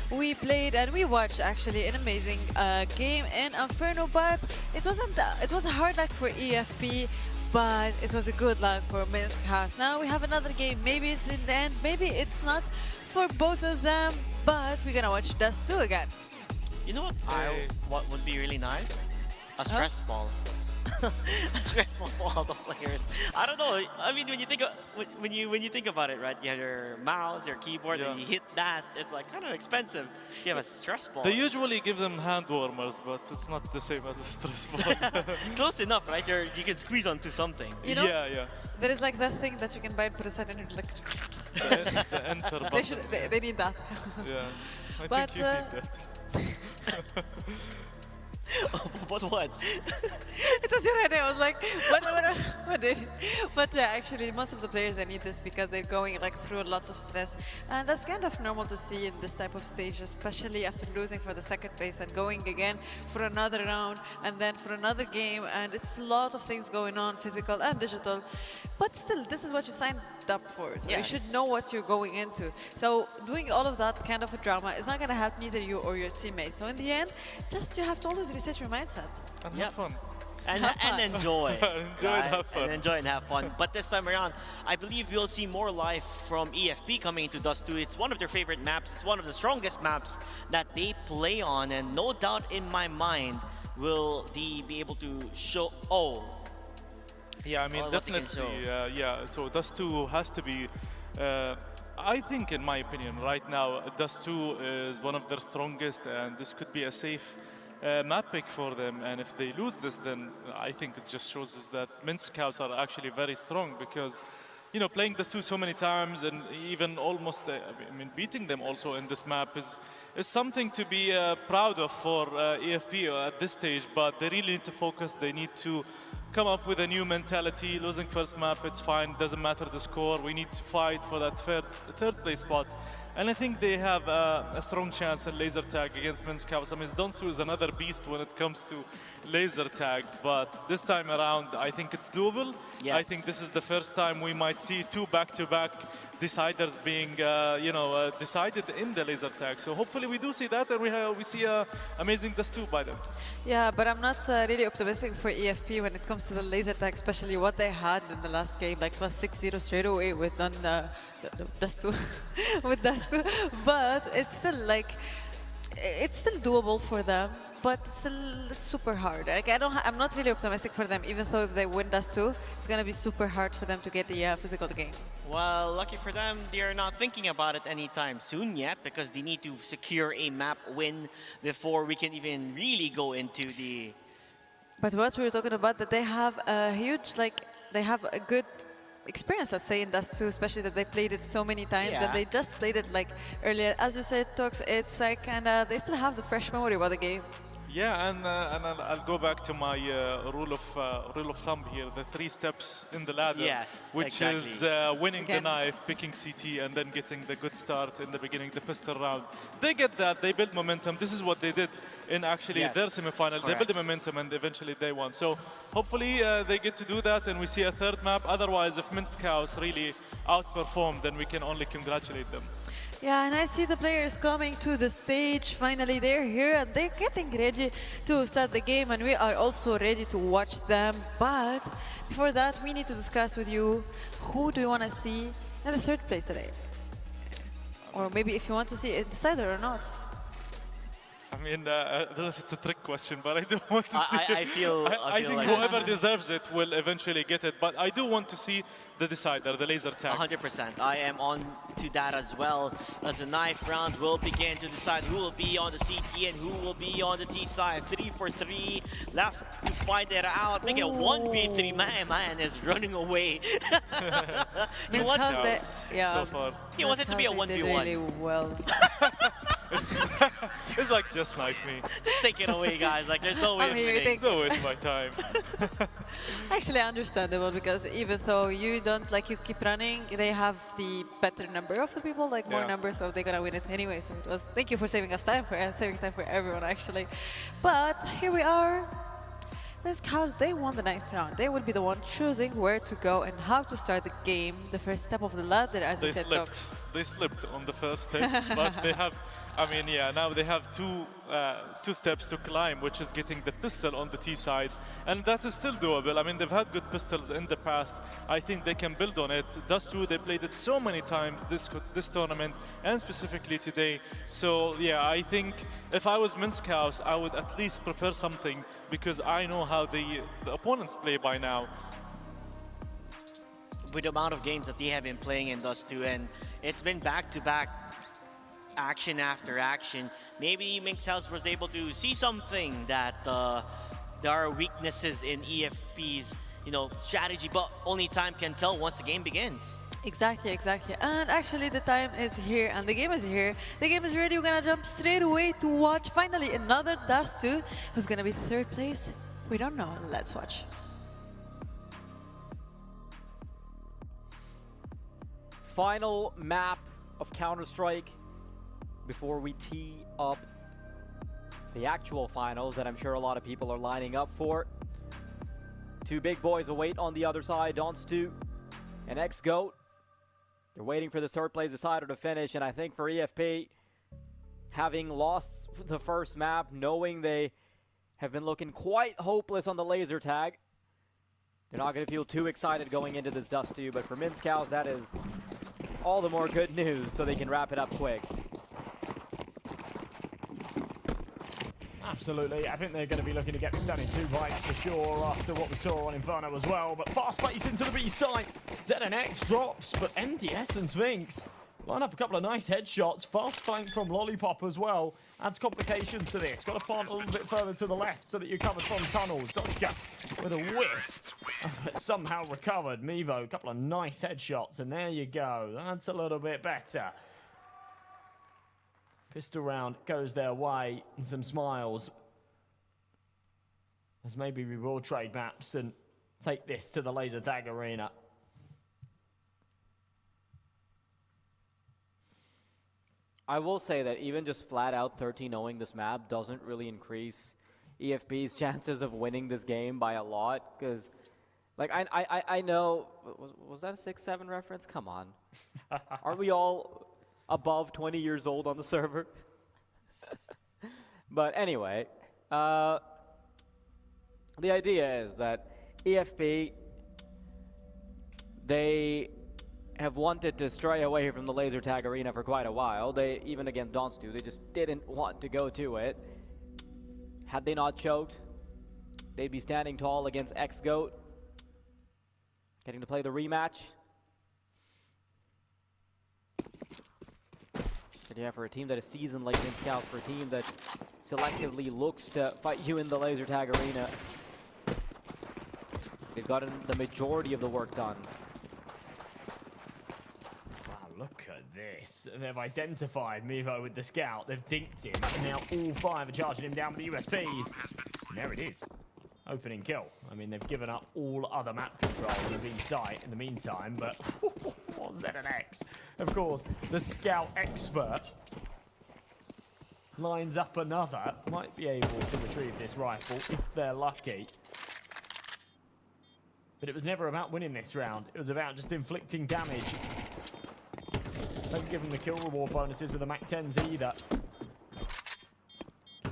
We played and we watched actually an amazing game in Inferno, but it was a hard luck for EFP, but it was a good luck for Minsk House. Now we have another game. Maybe it's in the end, maybe it's not for both of them, but we're gonna watch Dust 2 again. You know what would be really nice? A stress ball. A stress ball for all the players. I don't know. I mean, when you think about it, right? You have your mouse, your keyboard, and you hit that. It's like kind of expensive. You have a stress ball. They usually give them hand warmers, but it's not the same as a stress ball. Close enough, right? You can squeeze onto something. You know? Yeah. There is like that thing that you can buy and put aside and like. The enter button. They need that. Yeah, I but, think you need that. But what? It was your idea. I was like, what did? But actually, most of the players they need this because they're going like through a lot of stress, and that's kind of normal to see in this type of stage, especially after losing for the second place and going again for another round and then for another game, and it's a lot of things going on, physical and digital. But still, this is what you signed up for, so you should know what you're going into. So doing all of that kind of a drama is not going to help neither you or your teammates. So in the end, just you have to always reset your mindset. And have fun. And enjoy. Enjoy and have fun. And enjoy and have fun. But this time around, I believe we'll see more life from EFP coming into Dust 2. It's one of their favorite maps. It's one of the strongest maps that they play on. And no doubt in my mind, will they be able to show... Yeah, I mean, definitely, yeah. So Dust 2 has to be, I think, in my opinion, right now, Dust 2 is one of their strongest, and this could be a safe map pick for them. And if they lose this, then I think it just shows us that Minsk House are actually very strong, because, you know, playing Dust 2 so many times and even almost, I mean, beating them also in this map is something to be proud of for EFP at this stage. But they really need to focus. They need to come up with a new mentality. Losing first map, it's fine. Doesn't matter the score. We need to fight for that third place spot. And I think they have a strong chance in laser tag against Minsk House. I mean, Donsu is another beast when it comes to laser tag, but this time around, I think it's doable. Yes. I think this is the first time we might see two back-to-back deciders being, decided in the laser tag. So hopefully we do see that, and we see amazing Dust 2 by them. Yeah, but I'm not really optimistic for EFP when it comes to the laser tag, especially what they had in the last game. Like it was 6-0 straight away with Dust 2, with Dust 2. But it's still like, it's still doable for them. But still, it's super hard. Like I'm not really optimistic for them. Even though if they win Dust 2, it's gonna be super hard for them to get the physical game. Well, lucky for them, they're not thinking about it anytime soon yet, because they need to secure a map win before we can even really go into the... But what we were talking about, that they have a huge, like, they have a good experience, let's say, in Dust 2, especially that they played it so many times, and they just played it like earlier. As you said, Tox, it's like, and they still have the fresh memory about the game. Yeah, and I'll go back to my rule of thumb here, the 3 steps in the ladder, which is winning the knife, picking CT, and then getting the good start in the beginning, the pistol round. They get that, they build momentum. This is what they did in actually their semifinal. They built the momentum, and eventually they won. So hopefully they get to do that, and we see a third map. Otherwise, if Minsk House really outperform, then we can only congratulate them. Yeah, and I see the players coming to the stage. Finally, they're here and they're getting ready to start the game, and we are also ready to watch them. But before that, we need to discuss with you, who do you want to see in the third place today? Or maybe if you want to see a decider or not. I mean, I don't know if it's a trick question, but I do want to see I feel I think like whoever deserves it will eventually get it, but I do want to see the decider, the laser tag. 100%. I am on to that as well, as the knife round will begin to decide who will be on the CT and who will be on the T side. 3 for 3 left to find it out. Make it a 1v3. Man is running away. He wants so far. He wants it to be a 1v1. Really well. It's like, just knife me. Just take it away, guys. Like, there's no way of winning. No waste my time. Actually, understandable, because even though you don't, like, you keep running, they have the better number of the people, like more numbers, so they're gonna win it anyway. So it was, thank you for saving us time, for saving time for everyone, actually. But here we are. Because they won the 9th round. They will be the one choosing where to go and how to start the game, the first step of the ladder, as you said, Docs. They slipped on the first step, but they have, I mean, yeah, now they have two steps to climb, which is getting the pistol on the T side, and that is still doable. I mean, they've had good pistols in the past. I think they can build on it. Dust2, they played it so many times this tournament, and specifically today. So, yeah, I think if I was Minsk House, I would at least prepare something, because I know how the opponents play by now. With the amount of games that they have been playing in Dust2, and it's been back-to-back action after action, maybe Minsk House was able to see something that there are weaknesses in EFP's, you know, strategy, but only time can tell once the game begins. Exactly, exactly. And actually the time is here and the game is here. The game is ready. We're gonna jump straight away to watch finally another Dust2. Who's gonna be 3rd place? We don't know. Let's watch. Final map of Counter-Strike before we tee up the actual finals that I'm sure a lot of people are lining up for. Two big boys await on the other side, Dons2 and XGOAT. They're waiting for the 3rd place decider to finish, and I think for EFP, having lost the first map, knowing they have been looking quite hopeless on the laser tag, they're not going to feel too excited going into this Dust2, but for Minsk House, that is all the more good news, so they can wrap it up quick. Absolutely, I think they're going to be looking to get this done in 2 bites for sure after what we saw on Inferno as well. But fast pace into the B side, ZNX drops, but MDS and Sphinx line up a couple of nice headshots. Fast flank from Lollipop as well adds complications to this. Got to plant a little bit further to the left so that you're covered from tunnels. Dodgka with a whiff, but somehow recovered. Mevo, a couple of nice headshots, and there you go. That's a little bit better. Pistol round goes their way, and some smiles. As maybe we will trade maps and take this to the laser tag arena. I will say that even just flat out 13-0ing this map doesn't really increase EFP's chances of winning this game by a lot, because like I know, was that a 6-7 reference? Come on. Aren't we all above 20 years old on the server? But anyway, the idea is that EFP, they have wanted to stray away from the laser tag arena for quite a while. They, even against Dons2, they just didn't want to go to it. Had they not choked, they'd be standing tall against XGOAT, getting to play the rematch. But yeah, for a team that is seasoned like Minsk House, for a team that selectively looks to fight you in the laser tag arena, they've gotten the majority of the work done. Wow, look at this. They've identified Mevo with the scout. They've dinked him, and now all 5 are charging him down with the USPs. And there it is. Opening kill. I mean, they've given up all other map control on the B site in the meantime, but ZNX, of course, the scout expert, lines up another. Might be able to retrieve this rifle if they're lucky. But it was never about winning this round. It was about just inflicting damage. Don't give them the kill reward bonuses with the MAC-10s either.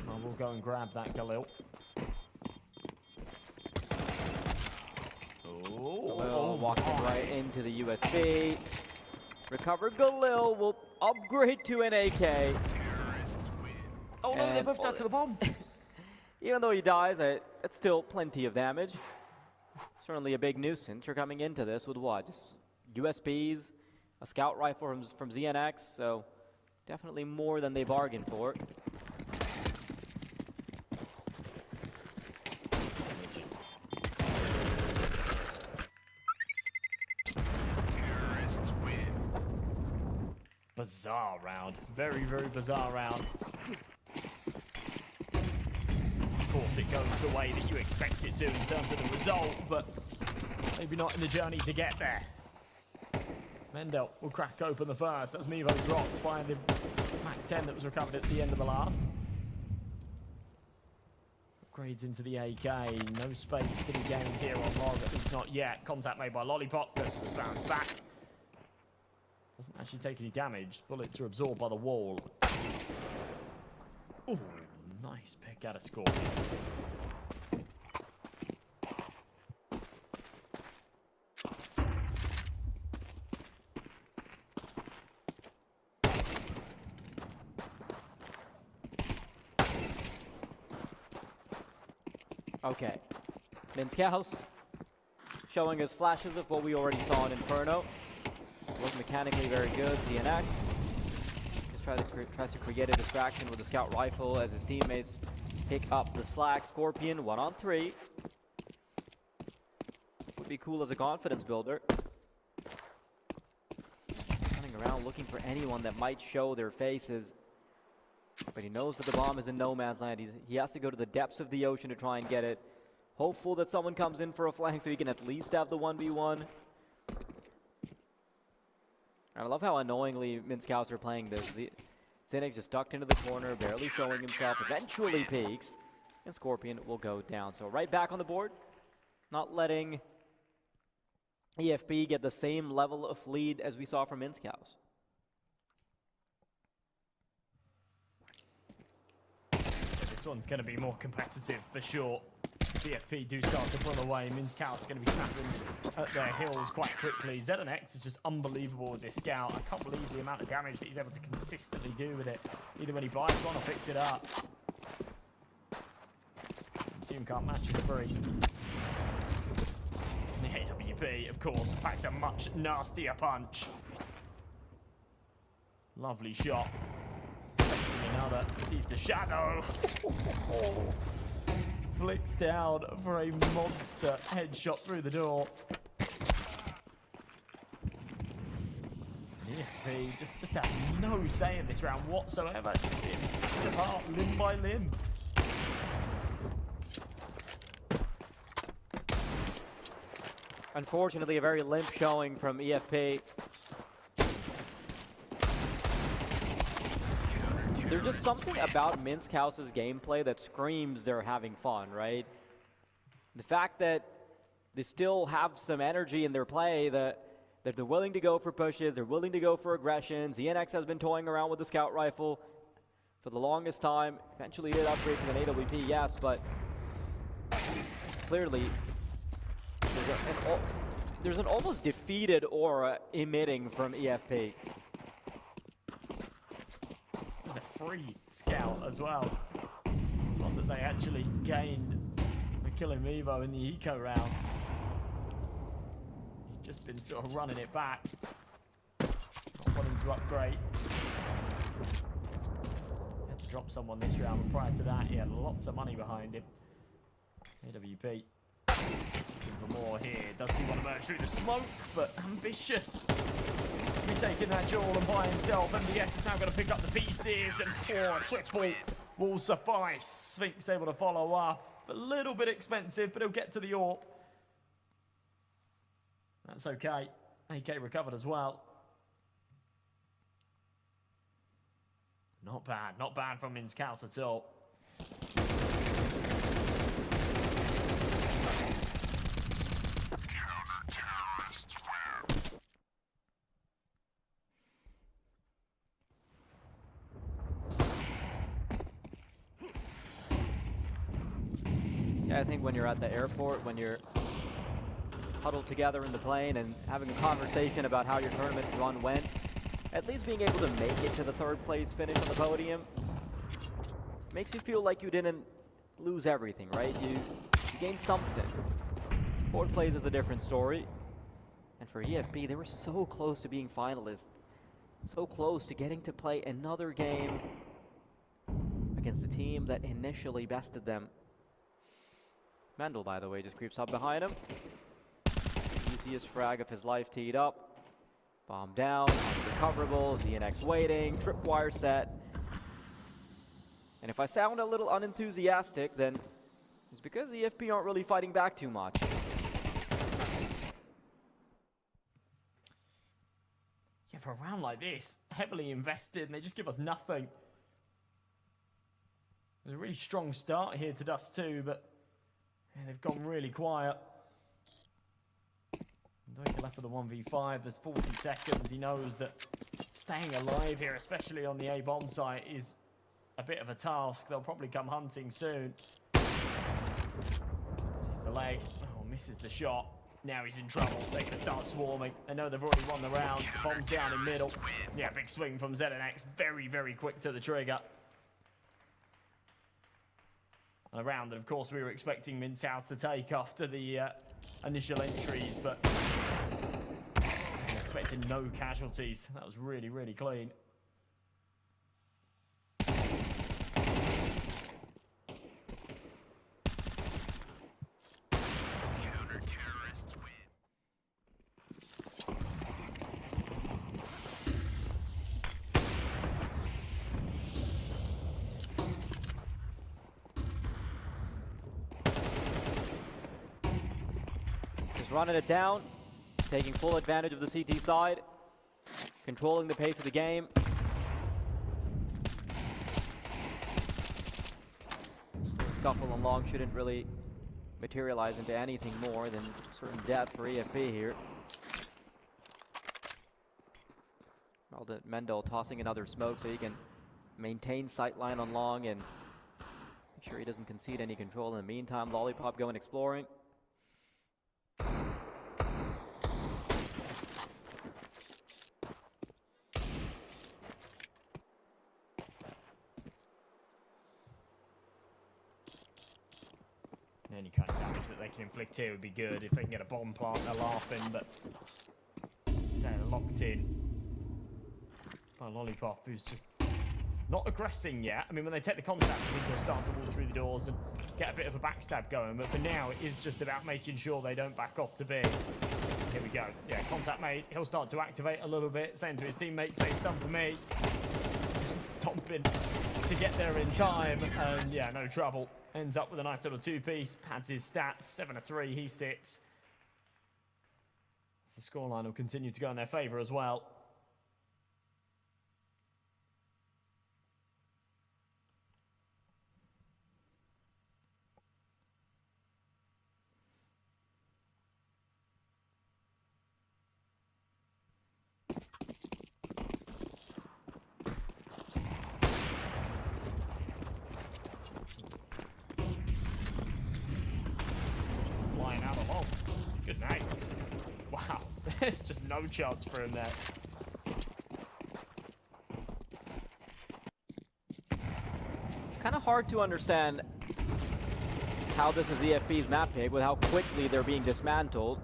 Well, we'll go and grab that Galil. Galil walking right into the USB. Recover Galil will upgrade to an AK. Oh no, they both died to the bomb. Even though he dies, it's still plenty of damage. Certainly a big nuisance. You're coming into this with what? Just USPs, a scout rifle from ZNX, so definitely more than they bargained for. Bizarre round. Very, very bizarre round. Of course, it goes the way that you expect it to in terms of the result, but maybe not in the journey to get there. Mendel will crack open the first. That's Mevo dropped by the MAC-10 that was recovered at the end of the last. Upgrades into the AK. No space to be gained here on Log, at least not yet. Contact made by Lollipop. Goes for the bounce back. Doesn't actually take any damage. Bullets are absorbed by the wall. Ooh, nice pick out of Scorpion. Okay, Minskouse showing us flashes of what we already saw in Inferno. Was mechanically very good. ZNX just tries to create a distraction with the scout rifle as his teammates pick up the slack. Scorpion 1-on-3. Would be cool as a confidence builder. Running around looking for anyone that might show their faces. But he knows that the bomb is in no man's land. He has to go to the depths of the ocean to try and get it. Hopeful that someone comes in for a flank so he can at least have the 1v1. I love how annoyingly Minskouse are playing this. Zinix is ducked into the corner, barely showing himself, eventually peeks, and Scorpion will go down. So right back on the board, not letting EFP get the same level of lead as we saw from Minskouse. This one's going to be more competitive for sure. DFP do start to pull away. Minskouse is going to be snapping at their heels quite quickly. ZNX is just unbelievable with this scout. I can't believe the amount of damage that he's able to consistently do with it, either when he buys one or picks it up. Consume can't match his free. The AWP, of course, packs a much nastier punch. Lovely shot. Another sees the shadow. Flicks down for a monster headshot through the door. EFP just have no say in this round whatsoever. Just being picked apart limb by limb. Unfortunately, a very limp showing from EFP. There's just something about Minskouse's gameplay that screams they're having fun, right? The fact that they still have some energy in their play, that they're willing to go for pushes, they're willing to go for aggression. ZNX has been toying around with the scout rifle for the longest time. Eventually did upgrade to an AWP, yes, but clearly there's an almost defeated aura emitting from EFP. Free scout as well. It's one that they actually gained for killing Mevo in the eco round. He's just been sort of running it back, not wanting to upgrade. He had to drop someone this round, but prior to that he had lots of money behind him. AWP looking for more here. Does he want to merge through the smoke, but ambitious. He's taking that jewel and by himself. MDS is now going to pick up the pieces, and triple will suffice. Sphinx able to follow up. A little bit expensive, but he'll get to the AWP. That's okay. AK recovered as well. Not bad from Minskouse at all. I think when you're at the airport, when you're huddled together in the plane and having a conversation about how your tournament run went, at least being able to make it to the third place finish on the podium makes you feel like you didn't lose everything, right? You gained something. Fourth place is a different story. And for EFP, they were so close to being finalists. So close to getting to play another game against a team that initially bested them. Mendel, by the way, just creeps up behind him. Easiest frag of his life teed up. Bomb down, unrecoverable, ZNX waiting, tripwire set. And if I sound a little unenthusiastic, then it's because EFP aren't really fighting back too much. Yeah, for a round like this, heavily invested, and they just give us nothing. It was a really strong start here to Dust 2, but yeah, they've gone really quiet. Doika left for the 1v5. There's 40 seconds. He knows that staying alive here, especially on the A bomb site, is a bit of a task. They'll probably come hunting soon. Sees the leg. Oh, misses the shot. Now he's in trouble. They're going to start swarming. They know they've already won the round. Bombs down in middle. Yeah, big swing from ZNX. Very, very quick to the trigger. And a round that, of course, we were expecting Mince House to take after the initial entries, but expecting no casualties. That was really, really clean. Counter-terrorists win. Just running it down. Taking full advantage of the CT side, controlling the pace of the game. Scuffle on long shouldn't really materialize into anything more than certain death for EFP here. Mendel tossing another smoke so he can maintain sightline on long and make sure he doesn't concede any control. In the meantime, Lollipop going exploring. Any kind of damage that they can inflict here would be good. If they can get a bomb plant, they're laughing, but they're locked in by Lollipop, who's just not aggressing yet. I mean, when they take the contact, I think they'll start to walk through the doors and get a bit of a backstab going, but for now, it is just about making sure they don't back off to B. Here we go. Yeah, contact made. He'll start to activate a little bit, saying to his teammates, save some for me. Stomping to get there in time, and yeah, no trouble. Ends up with a nice little two-piece, pads his stats, 7-3, he sits. The scoreline will continue to go in their favor as well. Good night. Wow, there's just no chance for him there. Kind of hard to understand how this is EFP's map pick with how quickly they're being dismantled.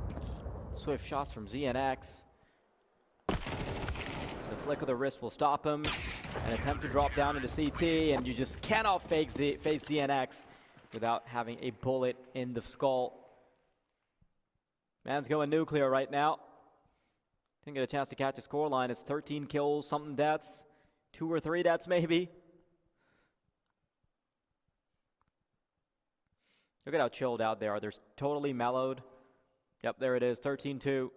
Swift shots from ZNX. The flick of the wrist will stop him. An attempt to drop down into CT, and you just cannot face ZNX without having a bullet in the skull. Man's going nuclear right now. Didn't get a chance to catch a scoreline. It's 13 kills, something deaths, 2 or 3 deaths maybe. Look at how chilled out they are. They're totally mellowed. Yep, there it is, 13-2.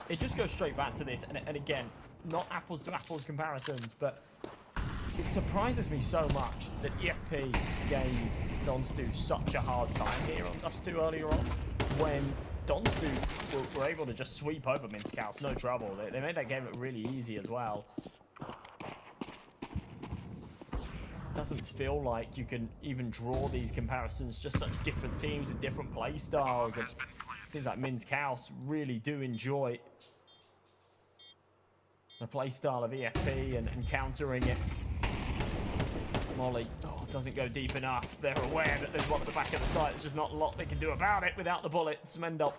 It just goes straight back to this, and again, not apples to apples comparisons, but it surprises me so much that EFP gave Donstu such a hard time here on Dust 2 earlier on, when Donstu were able to just sweep over Minskows, no trouble. They made that game look really easy as well. Doesn't feel like you can even draw these comparisons, just such different teams with different play styles, and it seems like Minskows really do enjoy the play style of EFP and countering it. Molly, doesn't go deep enough. They're aware that there's one at the back of the site. There's just not a lot they can do about it without the bullets. Mendel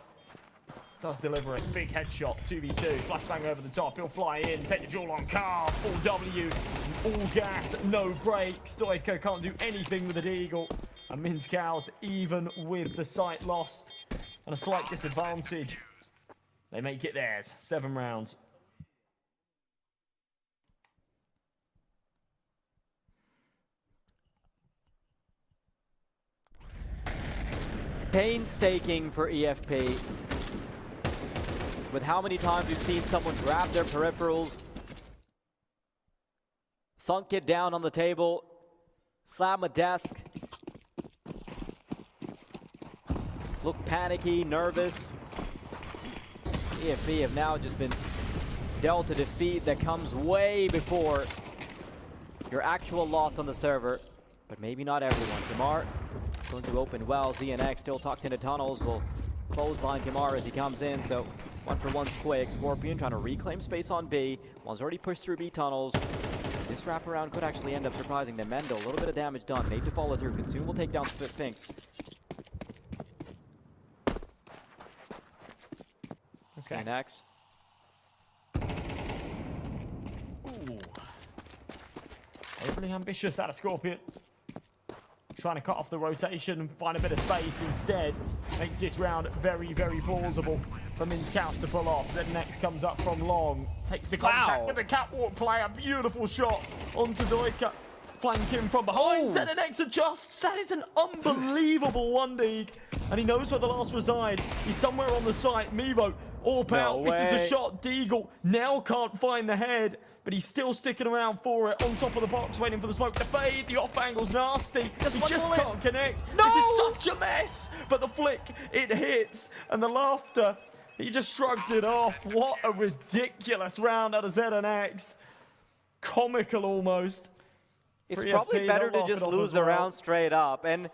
does deliver it. Big headshot, 2v2. Flashbang over the top. He'll fly in, take the duel on Carl. Full W, all gas, no break. Stoico can't do anything with the Deagle. And Minskows, even with the site lost and a slight disadvantage, they make it theirs. 7 rounds. Painstaking for EFP. With how many times we've seen someone grab their peripherals, thunk it down on the table, slam a desk, look panicky, nervous. EFP have now just been dealt a defeat that comes way before your actual loss on the server, but maybe not everyone. Kimar going to open well. ZNX still tucked into tunnels, will clothesline Kimar as he comes in, so 1-for-1's quick. Scorpion trying to reclaim space on B. One's already pushed through B tunnels. This wraparound could actually end up surprising them. Mendo, a little bit of damage done. Need to follow through. Consume will take down Finks. Okay. ZNX. Ooh. Overly ambitious out of Scorpion. Trying to cut off the rotation and find a bit of space instead. Makes this round very, very plausible for Minskaus to pull off. Then next comes up from long. Takes the contact with the catwalk play. A beautiful shot onto Doika. Flanking from behind. ZNX adjusts. That is an unbelievable 1D. And he knows where the last reside. He's somewhere on the site. Mevo, AWP out. This is the shot. Deagle now can't find the head, but he's still sticking around for it. On top of the box, waiting for the smoke to fade. The off angle's nasty. He just can't connect. No! This is such a mess. But the flick, it hits. And the laughter, he just shrugs it off. What a ridiculous round out of ZNX. Comical almost. It's probably better to just lose the round straight up. And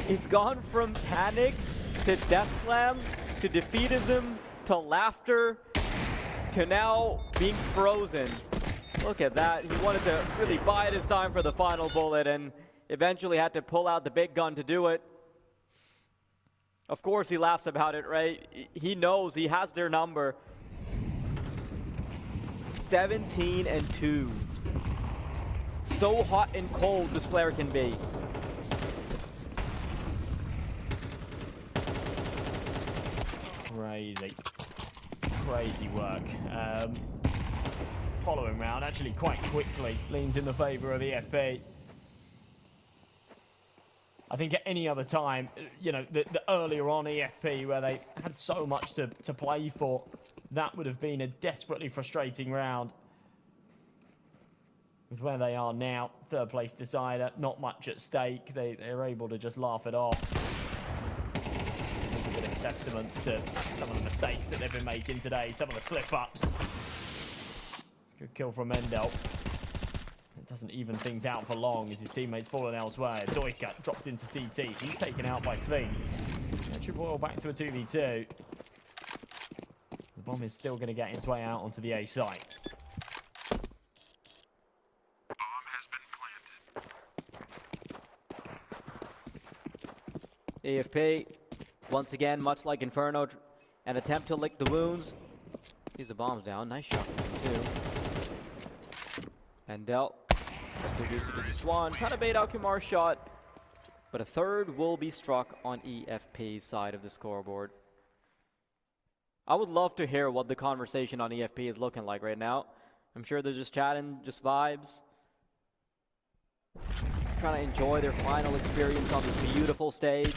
it's gone from panic to death slams to defeatism to laughter to now being frozen. Look at that. He wanted to really bide his time for the final bullet and eventually had to pull out the big gun to do it. Of course he laughs about it, right? He knows he has their number. 17-2. So hot and cold this player can be. Crazy work. Following round actually quite quickly leans in the favor of EFP. I think at any other time, you know, the earlier on EFP where they had so much to play for, that would have been a desperately frustrating round. With where they are now, third place decider, not much at stake. They're able to just laugh it off. A bit of testament to some of the mistakes that they've been making today, some of the slip-ups. Good kill from Mendel. It doesn't even things out for long as his teammates falling elsewhere. Doika drops into CT. He's taken out by Sphinx. Triple Boil back to a 2v2. The bomb is still going to get its way out onto the A site. AFP, once again, much like Inferno, an attempt to lick the wounds. He's the bombs down. Nice shot from him, too. Mendel, let's reduce it to just one. Trying to bait out Kimar's shot, but a third will be struck on EFP's side of the scoreboard. I would love to hear what the conversation on EFP is looking like right now. I'm sure they're just chatting, just vibes. Trying to enjoy their final experience on this beautiful stage.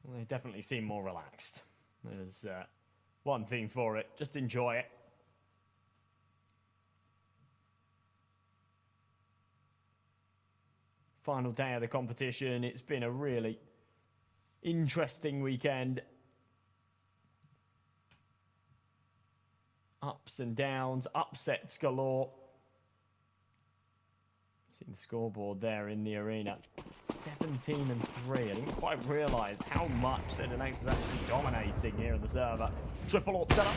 Well, they definitely seem more relaxed. There's one thing for it, just enjoy it. Final day of the competition. It's been a really interesting weekend. Ups and downs, upsets galore. See the scoreboard there in the arena. 17-3. I didn't quite realize how much ZNX was actually dominating here in the server. Triple AWP setup.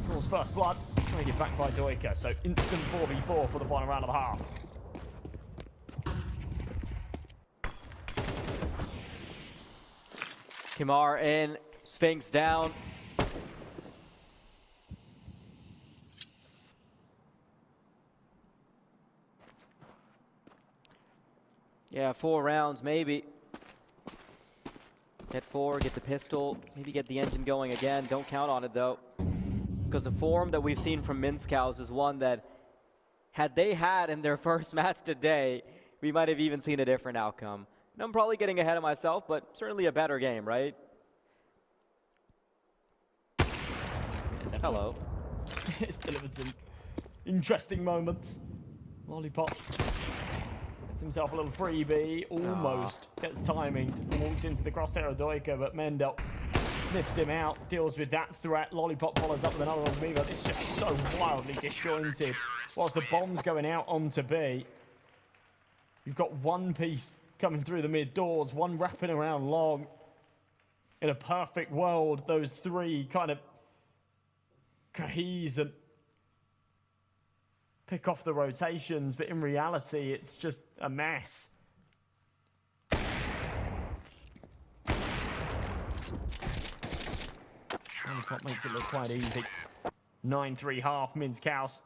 Draws first blood. Trying to get back by Doika. So instant 4v4 for the final round of the half. Kimar in, Sphinx down. Yeah, 4 rounds maybe. Get 4, get the pistol, maybe get the engine going again. Don't count on it though. Because the form that we've seen from Minskows is one that, had they had in their first match today, we might have even seen a different outcome. And I'm probably getting ahead of myself, but certainly a better game, right? Hello. It's delivered some interesting moments. Lollipop gets himself a little freebie, almost gets timing, walks into the crosshair of Doika, but Mendel sniffs him out, deals with that threat. Lollipop follows up with another one. But it's just so wildly disjointed. Whilst the bomb's going out onto B, you've got one piece coming through the mid doors, one wrapping around long. In a perfect world, those three kind of cohese and pick off the rotations, but in reality, it's just a mess. Lollipop makes it look quite easy. 9-3 half, Minskows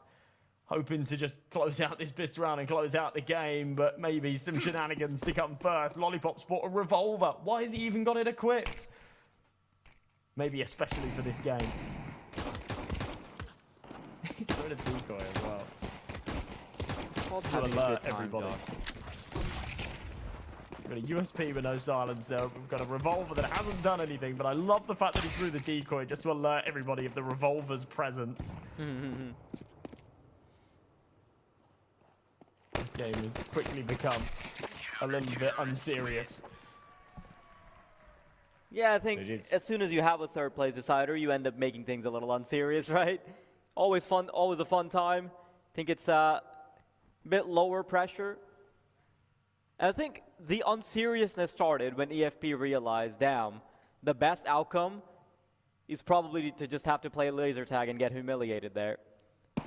hoping to just close out this best round and close out the game, but maybe some shenanigans to come first. Lollipop's bought a revolver. Why has he even got it equipped? Maybe especially for this game. He's throwing a decoy as well. To alert everybody. We've got a USP with no silencer. We've got a revolver that hasn't done anything, but I love the fact that he threw the decoy just to alert everybody of the revolver's presence. This game has quickly become a little bit unserious. Yeah, I think as soon as you have a third place decider, you end up making things a little unserious, right? Always fun, always a fun time. I think it's a bit lower pressure. And I think the unseriousness started when EFP realized, damn, the best outcome is probably to just have to play laser tag and get humiliated there. I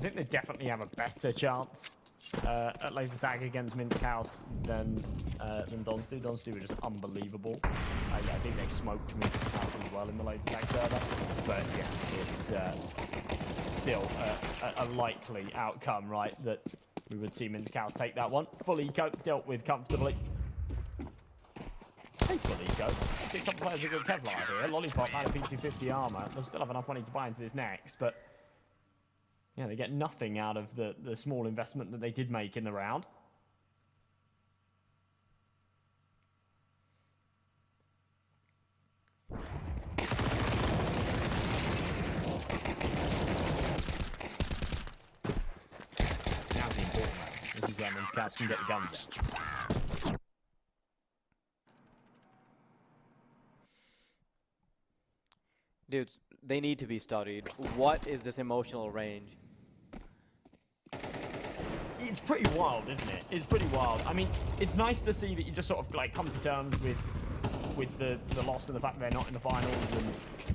think they definitely have a better chance at laser tag against Minskows than Donstu. Donstu were just unbelievable. Yeah, I think they smoked Minskows as well in the laser tag server. But yeah, it's still a likely outcome, right? That we would see Minskows take that one. Fully dealt with comfortably. Hey, fully coped. I think a couple players have got Kevlar here. Lollipop out of P250 armor. They'll still have enough money to buy into this next, but yeah, they get nothing out of the small investment that they did make in the round. Now the important one. This is where Minskows can get the guns out. Dudes, they need to be studied. What is this emotional range? It's pretty wild, isn't it? It's pretty wild. I mean, it's nice to see that you just sort of like come to terms with the loss and the fact they're not in the finals, and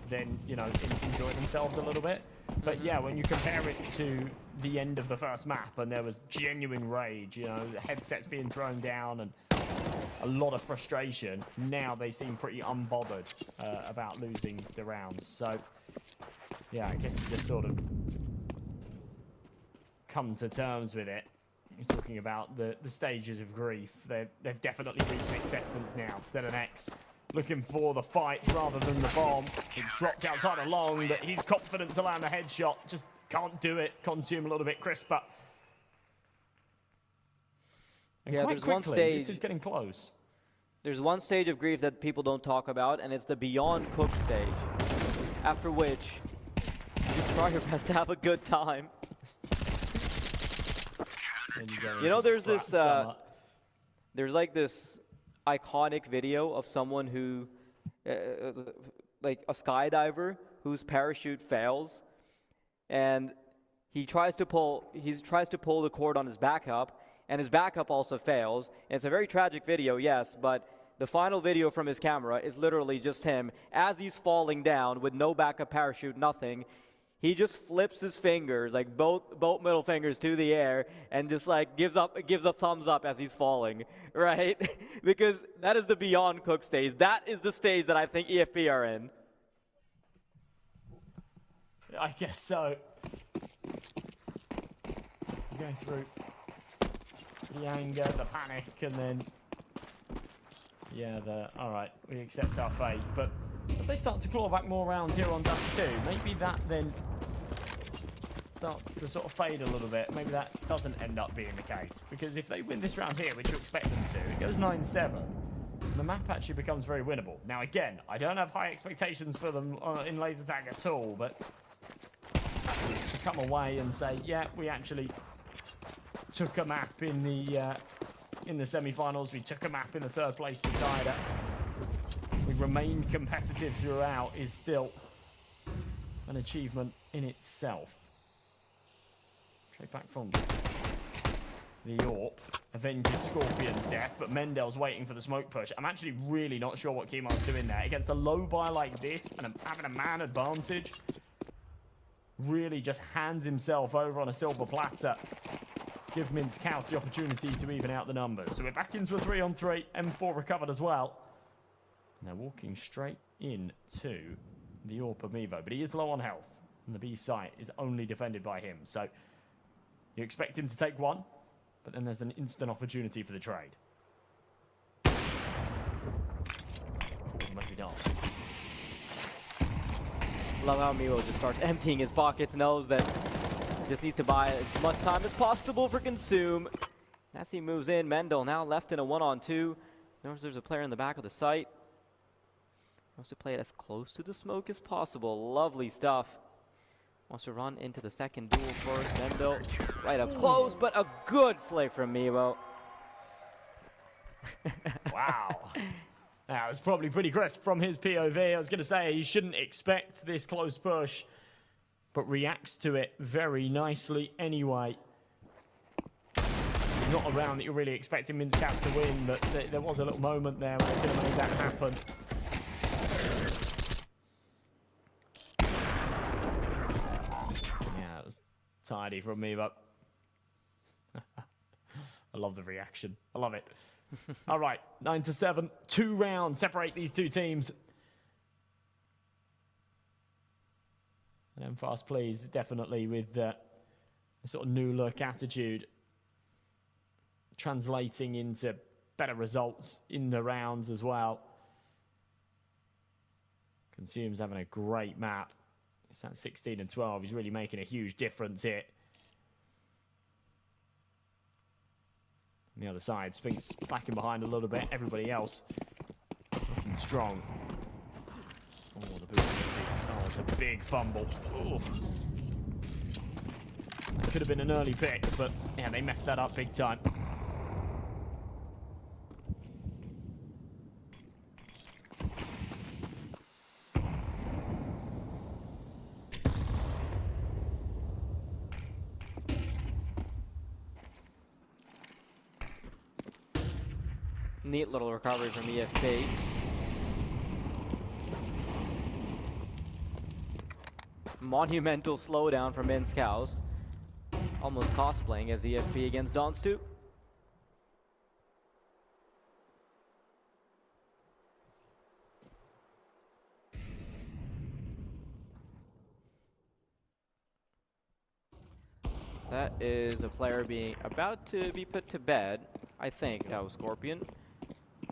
then, you know, enjoy themselves a little bit. But yeah, when you compare it to the end of the first map and there was genuine rage, you know, the headsets being thrown down and a lot of frustration, now they seem pretty unbothered about losing the rounds. So yeah, I guess you just sort of come to terms with it. You're talking about the stages of grief. They've definitely reached acceptance now. ZNX looking for the fight rather than the bomb. It's dropped outside of long, but he's confident to land the headshot. Just can't do it. Consume a little bit crisper. And yeah, there's one stage. This is getting close. There's one stage of grief that people don't talk about, and it's the beyond cook stage. After which, you try your best to have a good time. You know, there's this, there's like this iconic video of someone who, like a skydiver whose parachute fails, and he tries to pull the cord on his backup, and his backup also fails. And it's a very tragic video, yes, but the final video from his camera is literally just him as he's falling down with no backup parachute, nothing. He just flips his fingers, like both middle fingers to the air, and just like gives a thumbs up as he's falling, right? Because that is the beyond cook stage. That is the stage that I think EFP are in. I guess so. Going through the anger, the panic, and then Yeah, all right, we accept our fate. But as they start to claw back more rounds here on Dust 2, maybe that then starts to sort of fade a little bit. Maybe that doesn't end up being the case. Because if they win this round here, which you expect them to, it goes 9-7. The map actually becomes very winnable. Now, again, I don't have high expectations for them in laser tag at all, but to come away and say, yeah, we actually took a map in the semi-finals, we took a map in the third place decider, we remained competitive throughout, is still an achievement in itself. Straight back from the AWP. Avenges Scorpion's death, but Mendel's waiting for the smoke push. I'm actually really not sure what Keemar's doing there. Against a low buy like this, and having a man advantage, really just hands himself over on a silver platter. Give Mintzkaus the opportunity to even out the numbers. So we're back into a 3-on-3. M4 recovered as well. And they're walking straight into the AWP of Mevo, but he is low on health. And the B site is only defended by him. So you expect him to take one, but then there's an instant opportunity for the trade. Maybe not. Love how Miro just starts emptying his pockets, knows that he just needs to buy as much time as possible for Consume. As he moves in, Mendel now left in a 1-on-2. Notice there's a player in the back of the site. Wants to play it as close to the smoke as possible. Lovely stuff. Wants to run into the second duel first. Mendel right up close, but a good flick from Mevo. Wow. That was probably pretty crisp from his POV. I was going to say he shouldn't expect this close push, but reacts to it very nicely anyway. Not a round that you're really expecting Mintzkaus to win, but there was a little moment there where they could have made that happen. Yeah, it was tidy from me, but I love the reaction. I love it. All right, 9-7, 2 rounds separate these two teams. And fast please, definitely with a sort of new look attitude, translating into better results in the rounds as well. Consume's having a great map. It's at 16 and 12. He's really making a huge difference here. On the other side, Spinks slacking behind a little bit. Everybody else looking strong. Oh, the boost misses. Oh, it's a big fumble. Ooh. That could have been an early pick, but yeah, they messed that up big time. Neat little recovery from EFP. Monumental slowdown from Mintzkaus. Almost cosplaying as EFP against Donstu. That is a player being about to be put to bed. I think that was Scorpion.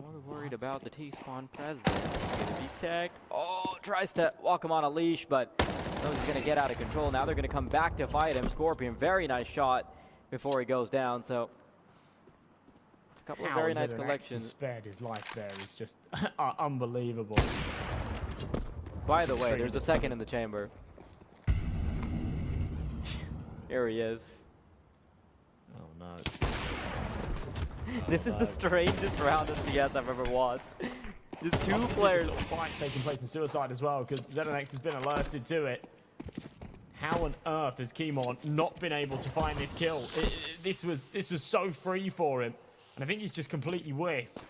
More worried about the T-spawn present. Gonna be tagged. Oh, tries to walk him on a leash, but knows he's gonna get out of control. Now they're gonna come back to fight him. Scorpion, very nice shot before he goes down. So it's a couple of very nice collections. Spared his life there is just unbelievable. By the way, there's a second in the chamber. Here he is. Oh no. This is the strangest round of CS I've ever watched. Just two players. Little fight taking place in Suicide as well, because ZNX has been alerted to it. How on earth has Keemon not been able to find this kill? This was so free for him, and I think he's just completely whiffed.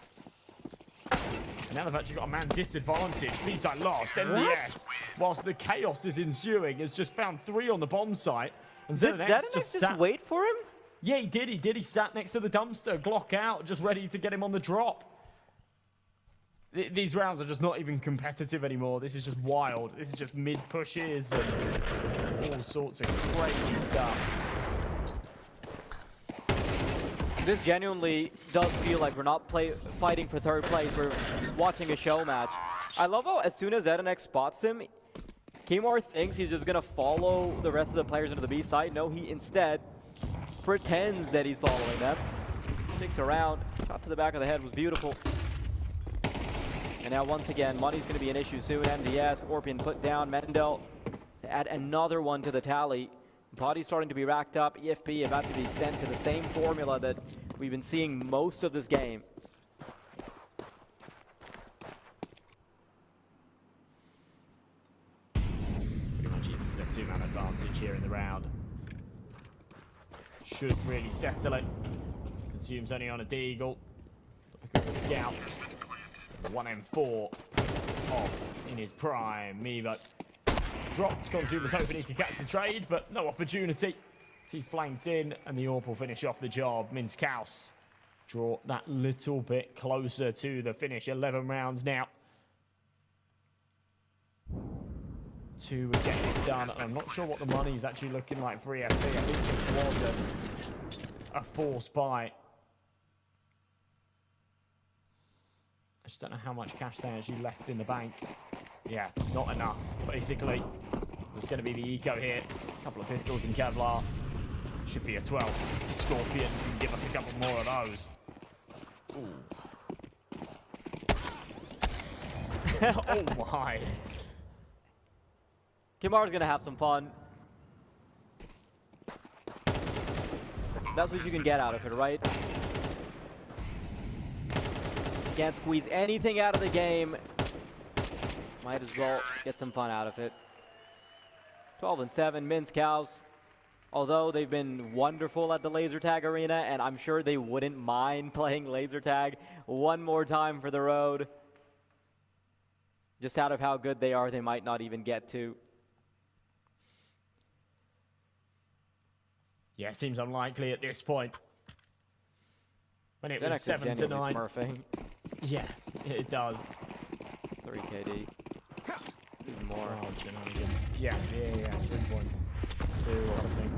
And now they've actually got a man disadvantage. B-side lost. MDS, whilst the chaos is ensuing, has just found 3 on the bomb site. And Did ZNX just wait for him? Yeah, he did. He did. He sat next to the dumpster, Glock out, just ready to get him on the drop. These rounds are just not even competitive anymore. This is just wild. This is just mid-pushes and all sorts of crazy stuff. This genuinely does feel like we're not fighting for third place. We're just watching a show match. I love how as soon as ADNOC spots him, Kimar thinks he's just going to follow the rest of the players into the B side. No, he instead pretends that he's following them. Sticks around. Shot to the back of the head was beautiful. And now once again, money's going to be an issue soon. MDS, Scorpion put down. Mendel to add another one to the tally. Body's starting to be racked up. EFP about to be sent to the same formula that we've been seeing most of this game. Pretty much instant two-man advantage here in the round. Should really settle it. Consumes only on a Deagle. Looking for a scout. 1M4 off in his prime. Mevo dropped. Consume was hoping he could catch the trade, but no opportunity. He's flanked in, and the AWP will finish off the job. Minskaus draw that little bit closer to the finish. 11 rounds now. 2 would get it done. And I'm not sure what the money's actually looking like for EFP. I think this was a forced buy. I just don't know how much cash they actually left in the bank. Yeah, not enough, basically. There's going to be the eco here. A couple of pistols in Kevlar. Should be a 12. Scorpion can give us a couple more of those. Oh my. Kimar's going to have some fun. That's what you can get out of it, right? Can't squeeze anything out of the game. Might as well get some fun out of it. 12-7, Minskaus. Although they've been wonderful at the laser tag arena, and I'm sure they wouldn't mind playing laser tag one more time for the road. Just out of how good they are, they might not even get to. Yeah, seems unlikely at this point. When it was 7-9. Smurfing. Yeah, it does. 3 KD. Even more. Oh, shenanigans. Yeah, 3.2 or something.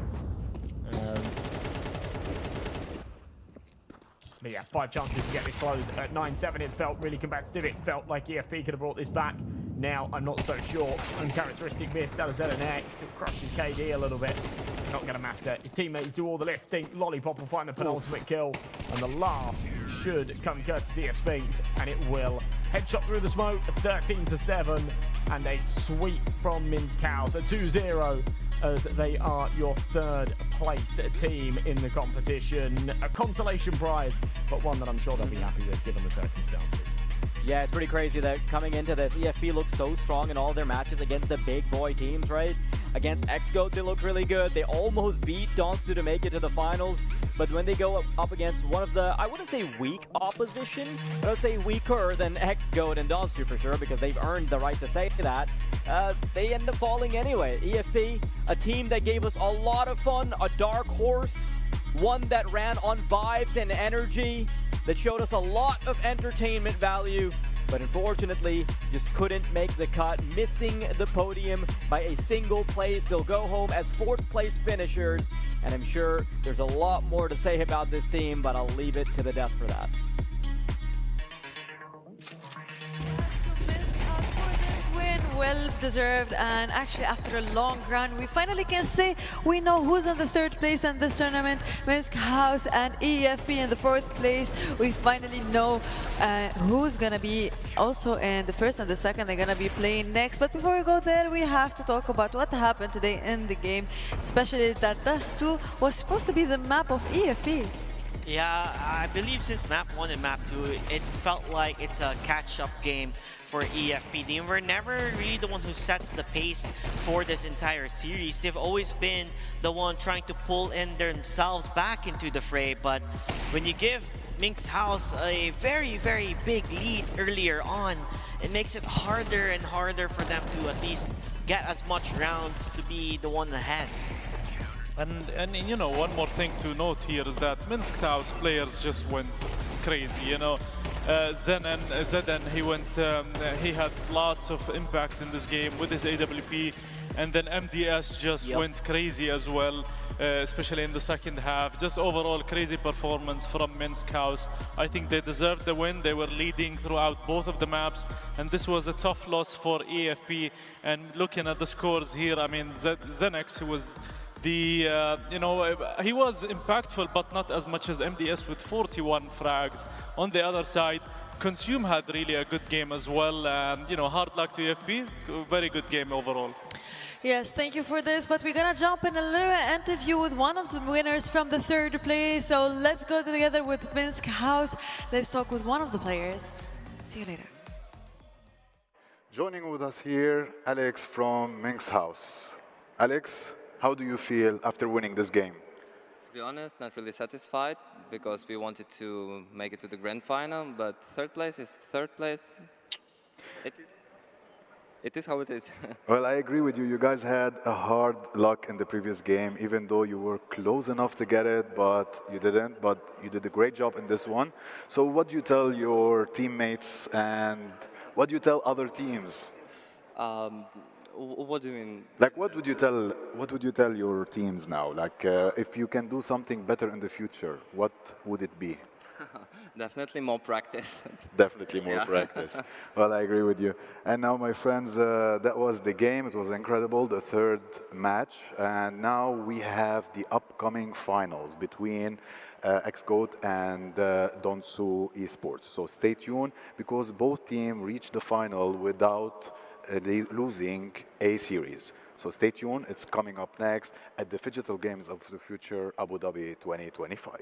But yeah, 5 chances to get this closed at 9-7. It felt really competitive. It felt like EFP could have brought this back. Now, I'm not so sure. Uncharacteristic miss out of ZNX. It crushes KD a little bit. Not going to matter. His teammates do all the lifting. Lollipop will find the penultimate kill. And the last should come courtesy of Spinks. And it will. Headshot through the smoke. 13-7. And a sweep from Minskaus. A 2-0 as they are your 3rd place team in the competition. A consolation prize, but one that I'm sure they'll be happy with given the circumstances. Yeah, it's pretty crazy that coming into this, EFP looks so strong in all their matches against the big boy teams, right? Against XGOAT, they look really good. They almost beat Donstu to make it to the finals. But when they go up against one of the, I wouldn't say weak opposition, but I would say weaker than XGOAT and Donstu for sure, because they've earned the right to say that, they end up falling anyway. EFP, a team that gave us a lot of fun, a dark horse, one that ran on vibes and energy, that showed us a lot of entertainment value, but unfortunately just couldn't make the cut, missing the podium by a single place. They'll go home as 4th place finishers, and I'm sure there's a lot more to say about this team, but I'll leave it to the desk for that. Well deserved, and actually after a long run we finally can say we know who's in the 3rd place in this tournament. Minskaus and EFP in the 4th place. We finally know who's gonna be also in the 1st and the 2nd. They're gonna be playing next, but before we go there we have to talk about what happened today in the game, especially that Dust 2 was supposed to be the map of EFP. Yeah, I believe since map 1 and map 2, it felt like it's a catch-up game for EFP. They were never really the one who sets the pace for this entire series. They've always been the one trying to pull in themselves back into the fray, but when you give Minskaus a very, very big lead earlier on, it makes it harder and harder for them to at least get as much rounds to be the one ahead. And you know, one more thing to note here is that Minskaus players just went crazy, you know. Zeden, he had lots of impact in this game with his AWP, and then MDS just went crazy as well. especially in the second half. Just overall crazy performance from Minsk House. I think they deserved the win. They were leading throughout both of the maps, and this was a tough loss for AFP. And looking at the scores here, I mean, Zenex, who was the, he was impactful, but not as much as MDS with 41 frags. On the other side, Consume had really a good game as well. Hard luck to AFP. Very good game overall. Yes, thank you for this. But we're going to jump in a little interview with one of the winners from the third place. So let's go together with Minsk House. Let's talk with one of the players. See you later. Joining with us here, Alex from Minsk House. Alex, how do you feel after winning this game? To be honest, not really satisfied because we wanted to make it to the grand final, but third place is third place. It is how it is. Well, I agree with you. You guys had a hard luck in the previous game, even though you were close enough to get it, but you didn't. But you did a great job in this one. So what do you tell your teammates and what do you tell other teams? What do you mean? Like, what would you tell your teams now? Like, if you can do something better in the future, what would it be? Definitely more practice. Definitely more practice. Well, I agree with you. And now, my friends, that was the game. It was incredible, the third match. And now we have the upcoming finals between XGOAT and Donsu Esports. So stay tuned, because both teams reached the final without losing a series. So stay tuned. It's coming up next at the Phygital Games of the Future Abu Dhabi 2025.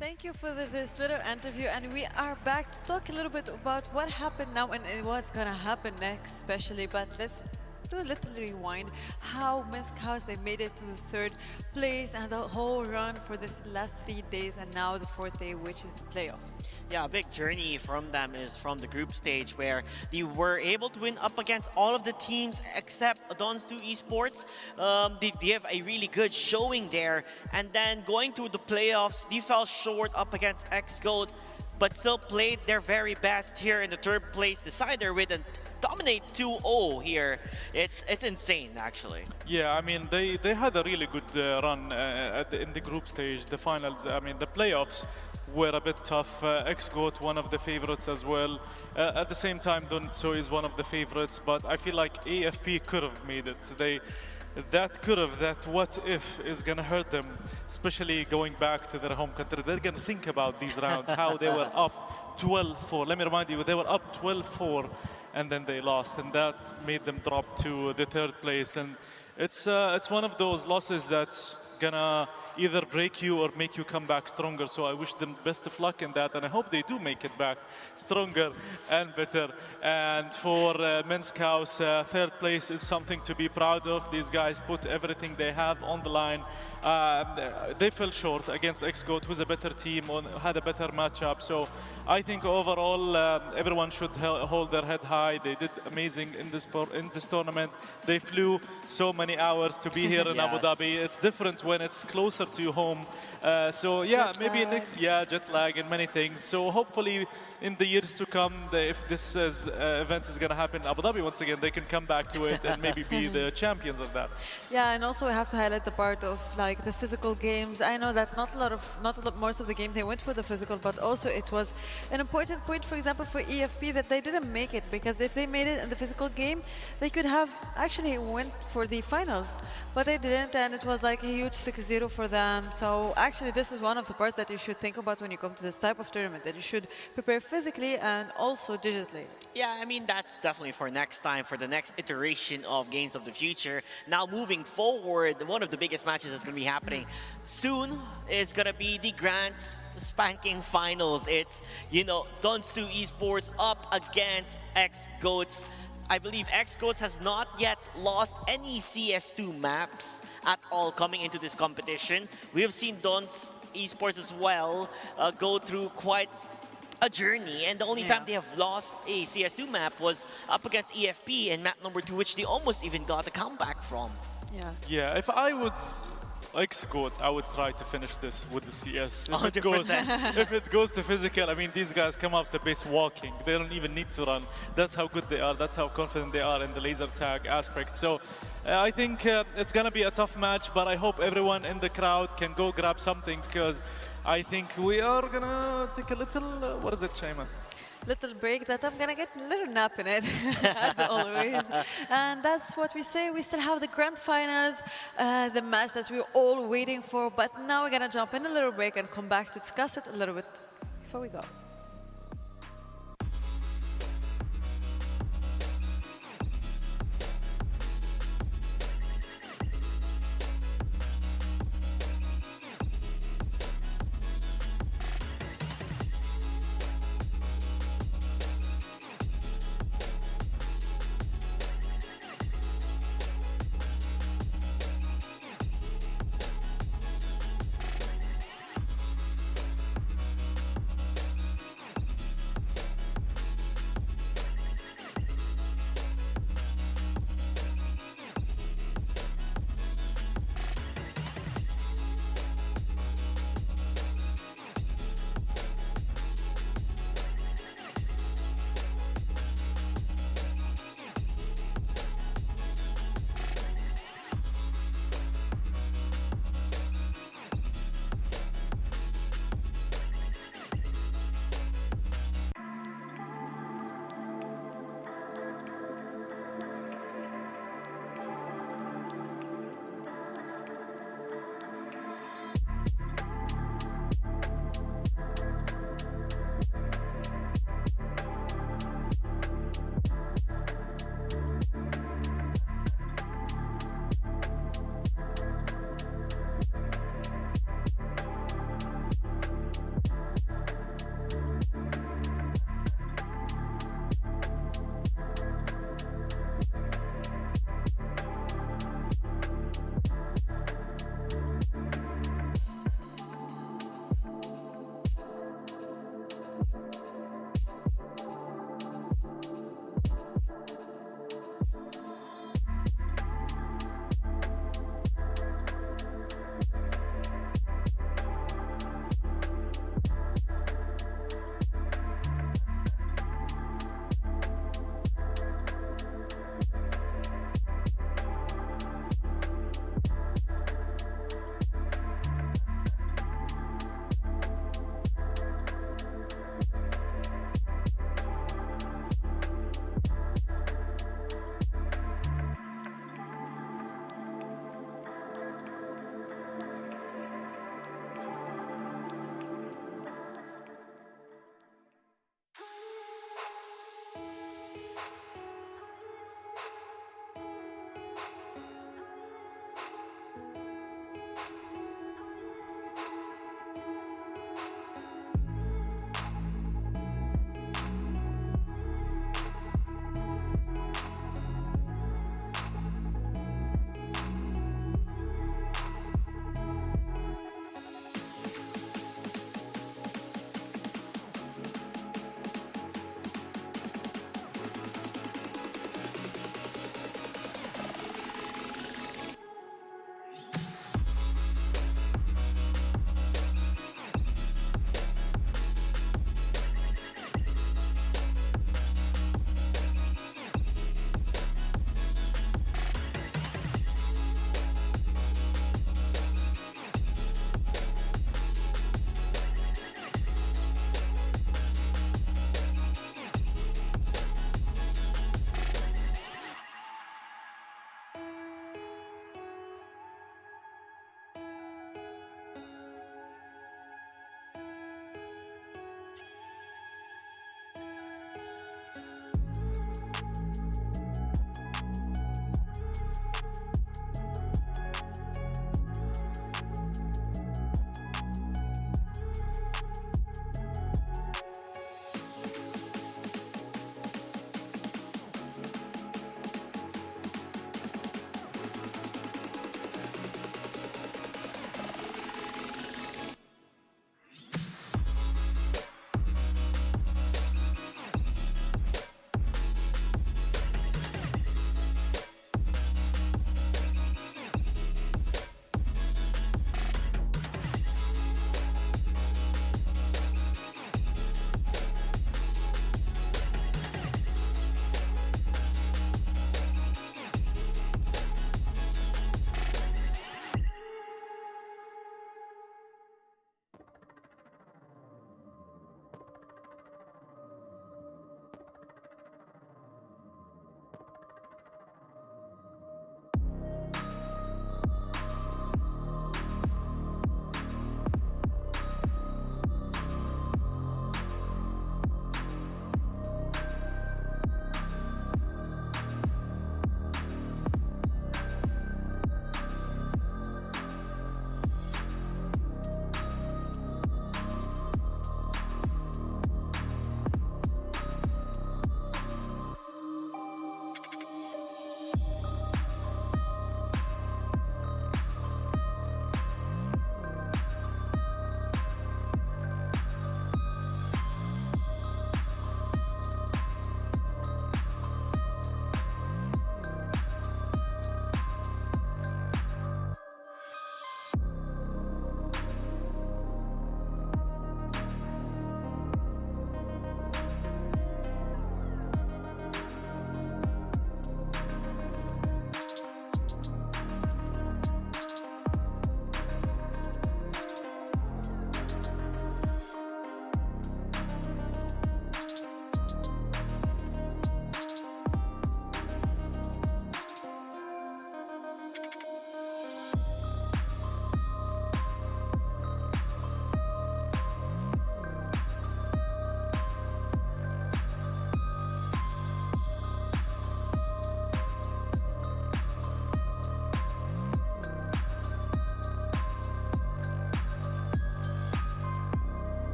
Thank you for this little interview, and we are back to talk a little bit about what happened now and what's gonna happen next, especially. But let's do a little rewind. How Minsk House, they made it to the third place and the whole run for the last 3 days, and now the fourth day, which is the playoffs. Yeah, a big journey from them is from the group stage, where they were able to win up against all of the teams except Donsu Esports. They have a really good showing there, and then going to the playoffs, they fell short up against XGOAT, but still played their very best here in the third place decider with a dominate 2-0 here. It's insane, actually. Yeah, I mean, they had a really good run in the group stage. The finals, I mean, the playoffs were a bit tough. XGOAT, one of the favorites as well. At the same time, Donsu is one of the favorites, but I feel like AFP could have made it. That what if is gonna hurt them, especially going back to their home country. They're gonna think about these rounds, how they were up 12-4. Let me remind you, they were up 12-4, and then they lost, and that made them drop to the third place. And it's one of those losses that's gonna either break you or make you come back stronger. So I wish them best of luck in that, and I hope they do make it back stronger and better. And for Minsk House, third place is something to be proud of. These guys put everything they have on the line. They fell short against XGOAT, who's a better team, had a better matchup. So I think overall, everyone should hold their head high. They did amazing in this tournament. They flew so many hours to be here in Abu Dhabi. It's different when it's closer to your home. So yeah, maybe next, jet lag and many things. So hopefully in the years to come, if this event is going to happen in Abu Dhabi once again, they can come back to it and maybe be the champions of that. Yeah, and also we have to highlight the part of like the physical games. I know that most of the game they went for the physical, but also it was an important point, for example, for EFP that they didn't make it, because if they made it in the physical game, they could have actually went for the finals, but they didn't, and it was like a huge 6-0 for them. So actually, this is one of the parts that you should think about when you come to this type of tournament, that you should prepare physically and also digitally. Yeah, I mean, that's definitely for next time, for the next iteration of Games of the Future. Now, moving forward, one of the biggest matches that's going to be happening soon is going to be the Grand Spanking Finals. It's, Donsu Esports up against XGOATs. I believe XGOATs has not yet lost any CS2 maps at all coming into this competition. We have seen Donsu Esports as well go through quite a journey, and the only time they have lost a CS2 map was up against EFP in map number 2, which they almost even got a comeback from. Yeah, if I would X-Goat, I would try to finish this with the CS. If 100%. if it goes to physical, I mean, these guys come up the base walking. They don't even need to run. That's how good they are. That's how confident they are in the laser tag aspect. So I think it's going to be a tough match, but I hope everyone in the crowd can go grab something, because I think we are going to take a little, what is it, Shayma? Little break that I'm gonna get a little nap in it, as always. And that's what we say. We still have the grand finals, the match that we're all waiting for. But now we're gonna jump in a little break and come back to discuss it a little bit before we go.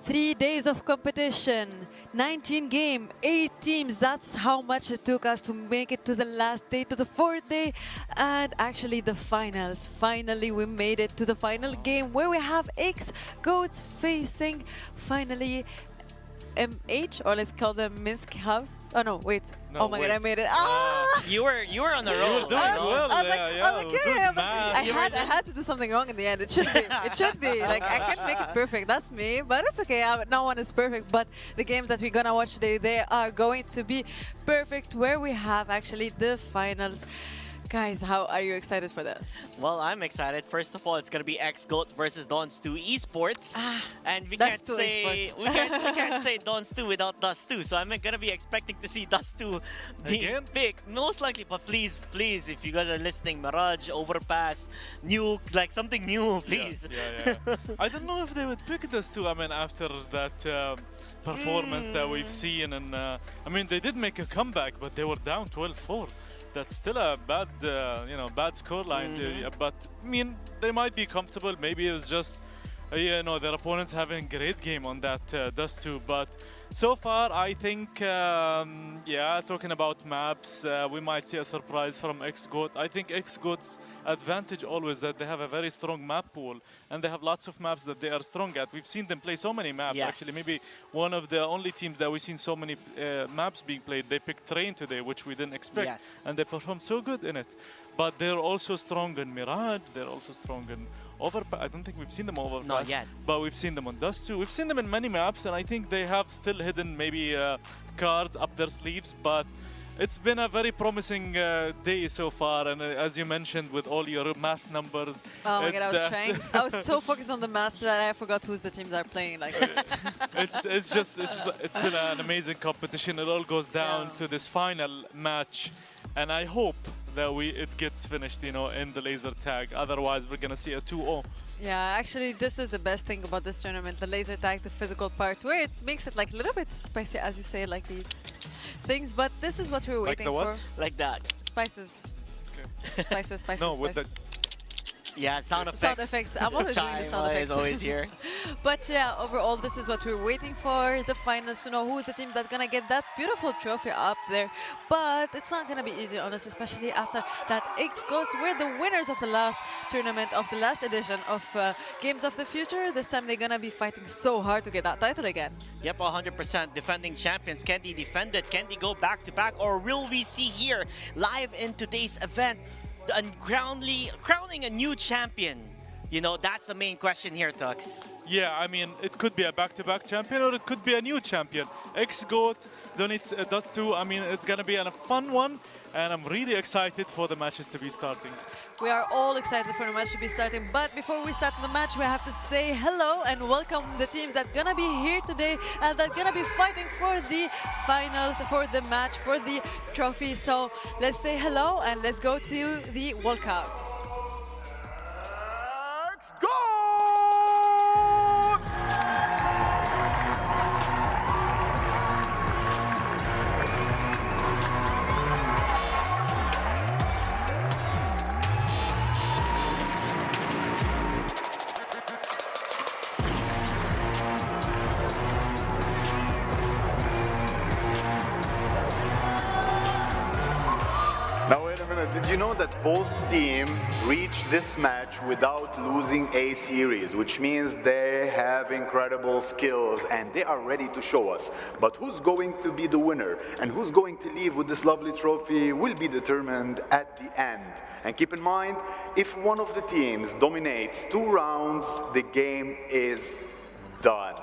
3 days of competition, 19 game, 8 teams. That's how much it took us to make it to the last day, to the 4th day, and actually the finals. Finally, we made it to the final game where we have X Goats facing finally MH, or let's call them Minsk House. Oh no, wait. No, oh my god, I made it. You were on the roll. Doing well, I was like, good yeah, math. I had to do something wrong in the end. It should be. It should be. Like, I can't make it perfect. That's me, but it's okay. No one is perfect. But the games that we're gonna watch today, they are going to be perfect. Where we have actually the finals. Guys, how are you excited for this? Well, I'm excited. First of all, it's gonna be X-Goat versus Dons2 Esports, and we Dust can't 2 say Esports. we can't say Dons2 without Dust2. So I'm gonna be expecting to see Dust2 being Again? picked, most likely. But please, if you guys are listening, Mirage, Overpass, Nuke, like something new, please. Yeah. I don't know if they would pick Dust2. I mean, after that performance that we've seen, and I mean, they did make a comeback, but they were down 12-4. That's still a bad, bad scoreline. But I mean, they might be comfortable. Maybe it was just, their opponents having a great game on that Dust2. But so far, I think, talking about maps, we might see a surprise from X-Goat. I think X-Goat's advantage always that they have a very strong map pool, and they have lots of maps that they are strong at. We've seen them play so many maps. Yes. Actually, maybe one of the only teams that we've seen so many maps being played. They picked Train today, which we didn't expect, Yes. and they performed so good in it. But they're also strong in Mirage. They're also strong in Overpass. I don't think we've seen them Overpass. Not yet. But we've seen them on Dust2. We've seen them in many maps, and I think they have still hidden maybe cards up their sleeves. But it's been a very promising day so far, and as you mentioned, with all your math numbers. Oh my god, I was trying. I was so focused on the math that I forgot who's the teams are playing. Like, it's been an amazing competition. It all goes down to this final match, and I hope that it gets finished, in the laser tag. Otherwise, we're gonna see a 2-0. yeah, actually, this is the best thing about this tournament: the laser tag, the physical part, where it makes it like a little bit spicy, as you say, like these things. But this is what we were Like waiting the what? for. Like that. Spices. Spices. No, with the Yeah, sound effects. Sound effects. I'm always doing the sound effects. is always here. But yeah, overall, this is what we're waiting for, the finals, to know who's the team that's gonna get that beautiful trophy up there. But it's not gonna be easy on us, especially after that X-Goats were the winners of the last tournament, of the last edition of Games of the Future. This time they're gonna be fighting so hard to get that title again. Yep, 100% defending champions. Can they defend it? Can they go back to back? Or will we see here, live in today's event, crowning a new champion? That's the main question here, Tux. Yeah, I mean, it could be a back-to-back champion, or it could be a new champion. X-Goat donates Dust2. I mean, it's gonna be a fun one, and I'm really excited for the matches to be starting. We are all excited for the match to be starting, but before we start the match, we have to say hello and welcome the teams that are gonna be here today and that are gonna be fighting for the finals, for the match, for the trophy. So let's say hello and let's go to the walkouts. Let's go! Now wait a minute, did you know that both teams reached this match without losing a series, which means they have incredible skills and they are ready to show us. But who's going to be the winner and who's going to leave with this lovely trophy will be determined at the end. And keep in mind, if one of the teams dominates 2 rounds, the game is done.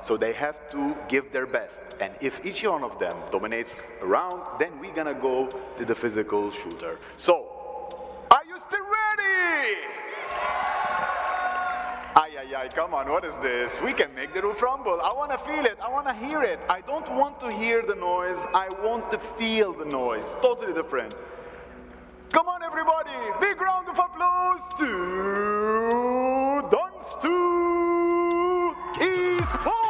So they have to give their best. And if each one of them dominates a round, then we're gonna go to the physical shooter. So, are you still ready? Ay, come on, what is this? We can make the roof rumble. I wanna feel it, I wanna hear it. I don't want to hear the noise, I want to feel the noise. Totally different. Come on everybody, big round of applause to Dons2 Esports!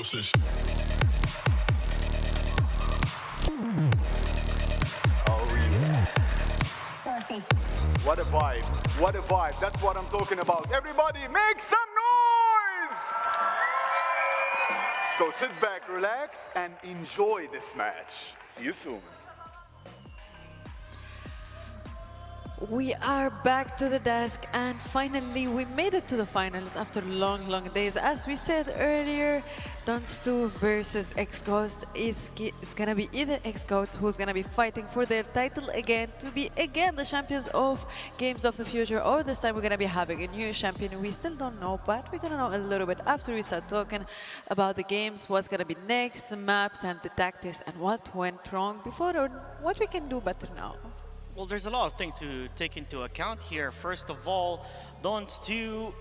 Entonces. What a vibe. What a vibe. That's what I'm talking about. Everybody make some noise! So sit back, relax, and enjoy this match. See you soon. We are back to the desk, and finally we made it to the finals after long, long days. As we said earlier, Dons2 versus X-Ghost. It's gonna be either X-Ghost who's gonna be fighting for their title again, to be again the champions of Games of the Future, or this time we're gonna be having a new champion. We still don't know, but we're gonna know a little bit after we start talking about the games, what's gonna be next, the maps and the tactics, and what went wrong before, or what we can do better now. Well, there's a lot of things to take into account here. First of all, Dons2,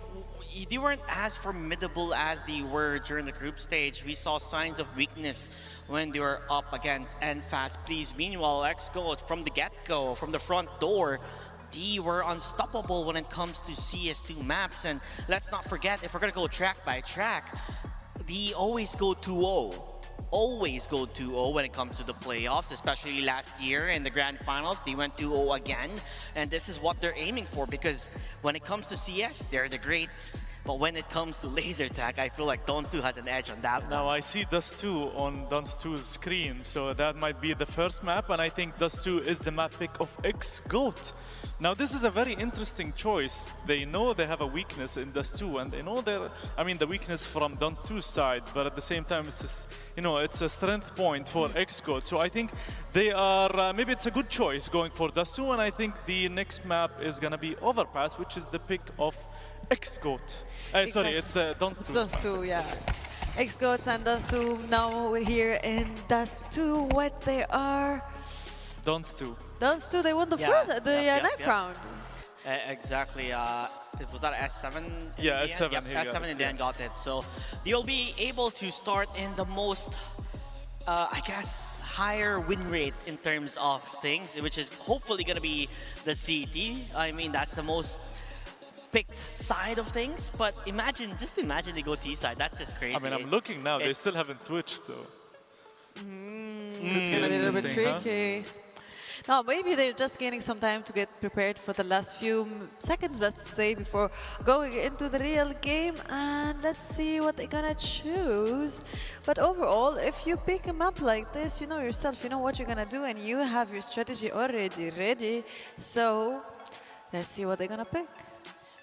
they weren't as formidable as they were during the group stage. We saw signs of weakness when they were up against Fast Please. Meanwhile, X-Ghost, from the get-go, from the front door, they were unstoppable when it comes to CS2 maps. And let's not forget, if we're gonna go track by track, they always go 2-0. Always go 2-0 when it comes to the playoffs, especially last year in the grand finals. They went 2-0 again, and this is what they're aiming for, because when it comes to CS, they're the greats. But when it comes to laser tag, I feel like Dons2 has an edge on that Now one. I see Dust2 on Dons2's screen, so that might be the first map, and I think Dust2 is the map pick of X-Goat. Now this is a very interesting choice. They know they have a weakness in Dust2, and they know the weakness from Dons2's side, but at the same time it's just, it's a strength point for X-Goat. So I think they are, maybe it's a good choice going for Dust2, and I think the next map is gonna be Overpass, which is the pick of X-Goat. Sorry, it's Dons2. Dons2, yeah. X-Goats and Dons2, now we're here in Dust2, what they are. Dons2. Dons2, they won the knife round. Exactly. Was that S7? Yeah, S7. Yep, S7 and then got it. So they'll be able to start in the most, I guess, higher win rate in terms of things, which is hopefully going to be the CT. I mean, that's the most picked side of things. But just imagine they go T side. That's just crazy. I mean, I'm looking now. They still haven't switched, so. It's going to be a little bit tricky. Huh? Now, maybe they're just gaining some time to get prepared for the last few seconds, let's say, before going into the real game. And let's see what they're gonna choose. But overall, if you pick a map like this, you know yourself, you know what you're gonna do, and you have your strategy already ready. So let's see what they're gonna pick.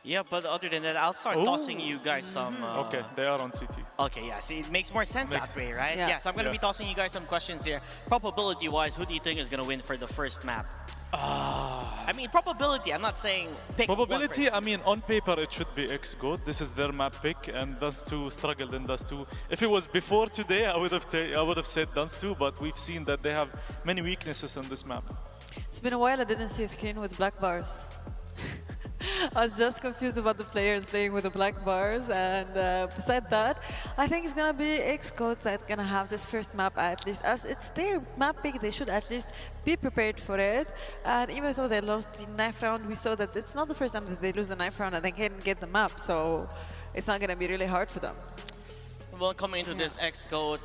Yeah, but other than that, I'll start tossing you guys some... okay, they are on CT. Okay, yeah, see, it makes more sense that way, right? Yeah, so I'm going to be tossing you guys some questions here. Probability-wise, who do you think is going to win for the first map? I mean, probability, I'm not saying pick probability, I mean, on paper, it should be X-Goat. This is their map pick, and Dust2 struggled in Dust2. If it was before today, I would have said Dust2, but we've seen that they have many weaknesses on this map. It's been a while I didn't see a screen with black bars. I was just confused about the players playing with the black bars, and besides that, I think it's gonna be X-Goat that's gonna have this first map at least. As it's their map pick, they should at least be prepared for it. And even though they lost the knife round, we saw that it's not the first time that they lose the knife round and they can't get the map, so it's not gonna be really hard for them. Well, coming into this X-Goat,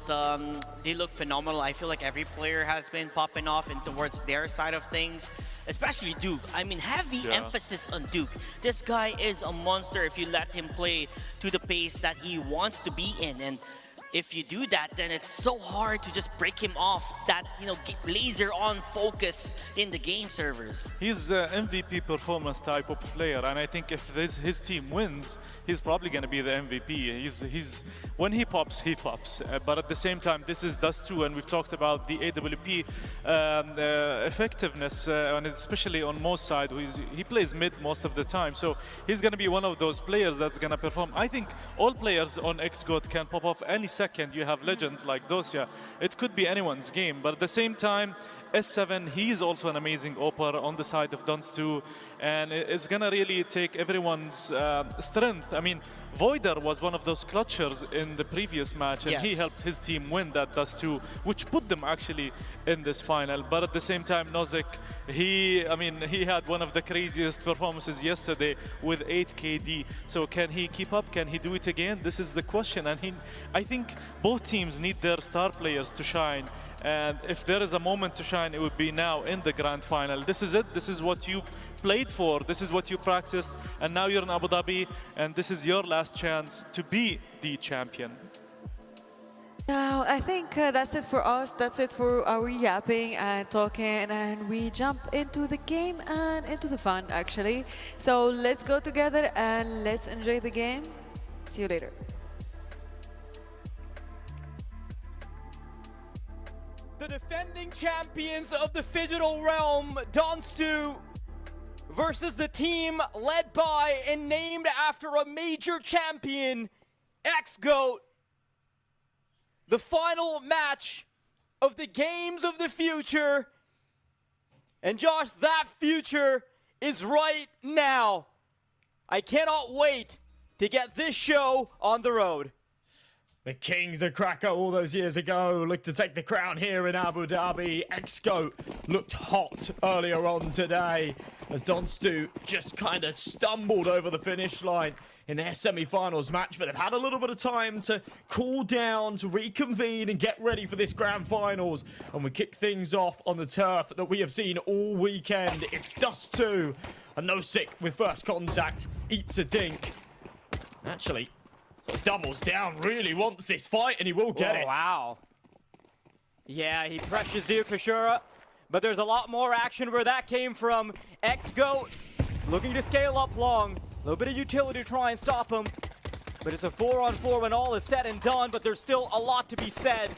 they look phenomenal. I feel like every player has been popping off in towards their side of things, especially Duke. I mean, heavy emphasis on Duke. This guy is a monster if you let him play to the pace that he wants to be in. And if you do that, then it's so hard to just break him off that, laser on focus in the game servers. He's an MVP performance type of player, and I think if his team wins, he's probably going to be the MVP. He's when he pops, he pops. But at the same time, this is Dust2, and we've talked about the AWP effectiveness, and especially on most side, he plays mid most of the time. So he's going to be one of those players that's going to perform. I think all players on X-Goat can pop off any second. You have legends like Dosya. It could be anyone's game, but at the same time, S7, he's also an amazing oper on the side of Dons2, and it's gonna really take everyone's strength. I mean, Voider was one of those clutchers in the previous match, and he helped his team win that Dust 2, which put them actually in this final. But at the same time, Nozick, he had one of the craziest performances yesterday with 8 KD. So can he keep up? Can he do it again? This is the question. And I think both teams need their star players to shine. And if there is a moment to shine, it would be now in the grand final. This is it. This is what you played for. This is what you practiced. And now you're in Abu Dhabi, and this is your last chance to be the champion. Now, I think that's it for us. That's it for our yapping and talking, and we jump into the game and into the fun, actually. So let's go together and let's enjoy the game. See you later. The defending champions of the Phygital realm, Donstu, versus the team led by and named after a major champion, XGOAT. The final match of the games of the future. And Josh, that future is right now. I cannot wait to get this show on the road. The Kings of Krakow all those years ago looked to take the crown here in Abu Dhabi. XGOAT looked hot earlier on today as Donstu just kind of stumbled over the finish line in their semi-finals match, but they've had a little bit of time to cool down, to reconvene and get ready for this grand finals. And we kick things off on the turf that we have seen all weekend. It's Dust 2, and ADNOC with first contact, eats a dink. Actually, doubles down, really wants this fight, and he will get it. Wow. Yeah, he pressures Duke for sure, but there's a lot more action where that came from. XGOAT looking to scale up long. A little bit of utility to try and stop him. But it's a 4-on-4 when all is said and done, but there's still a lot to be said.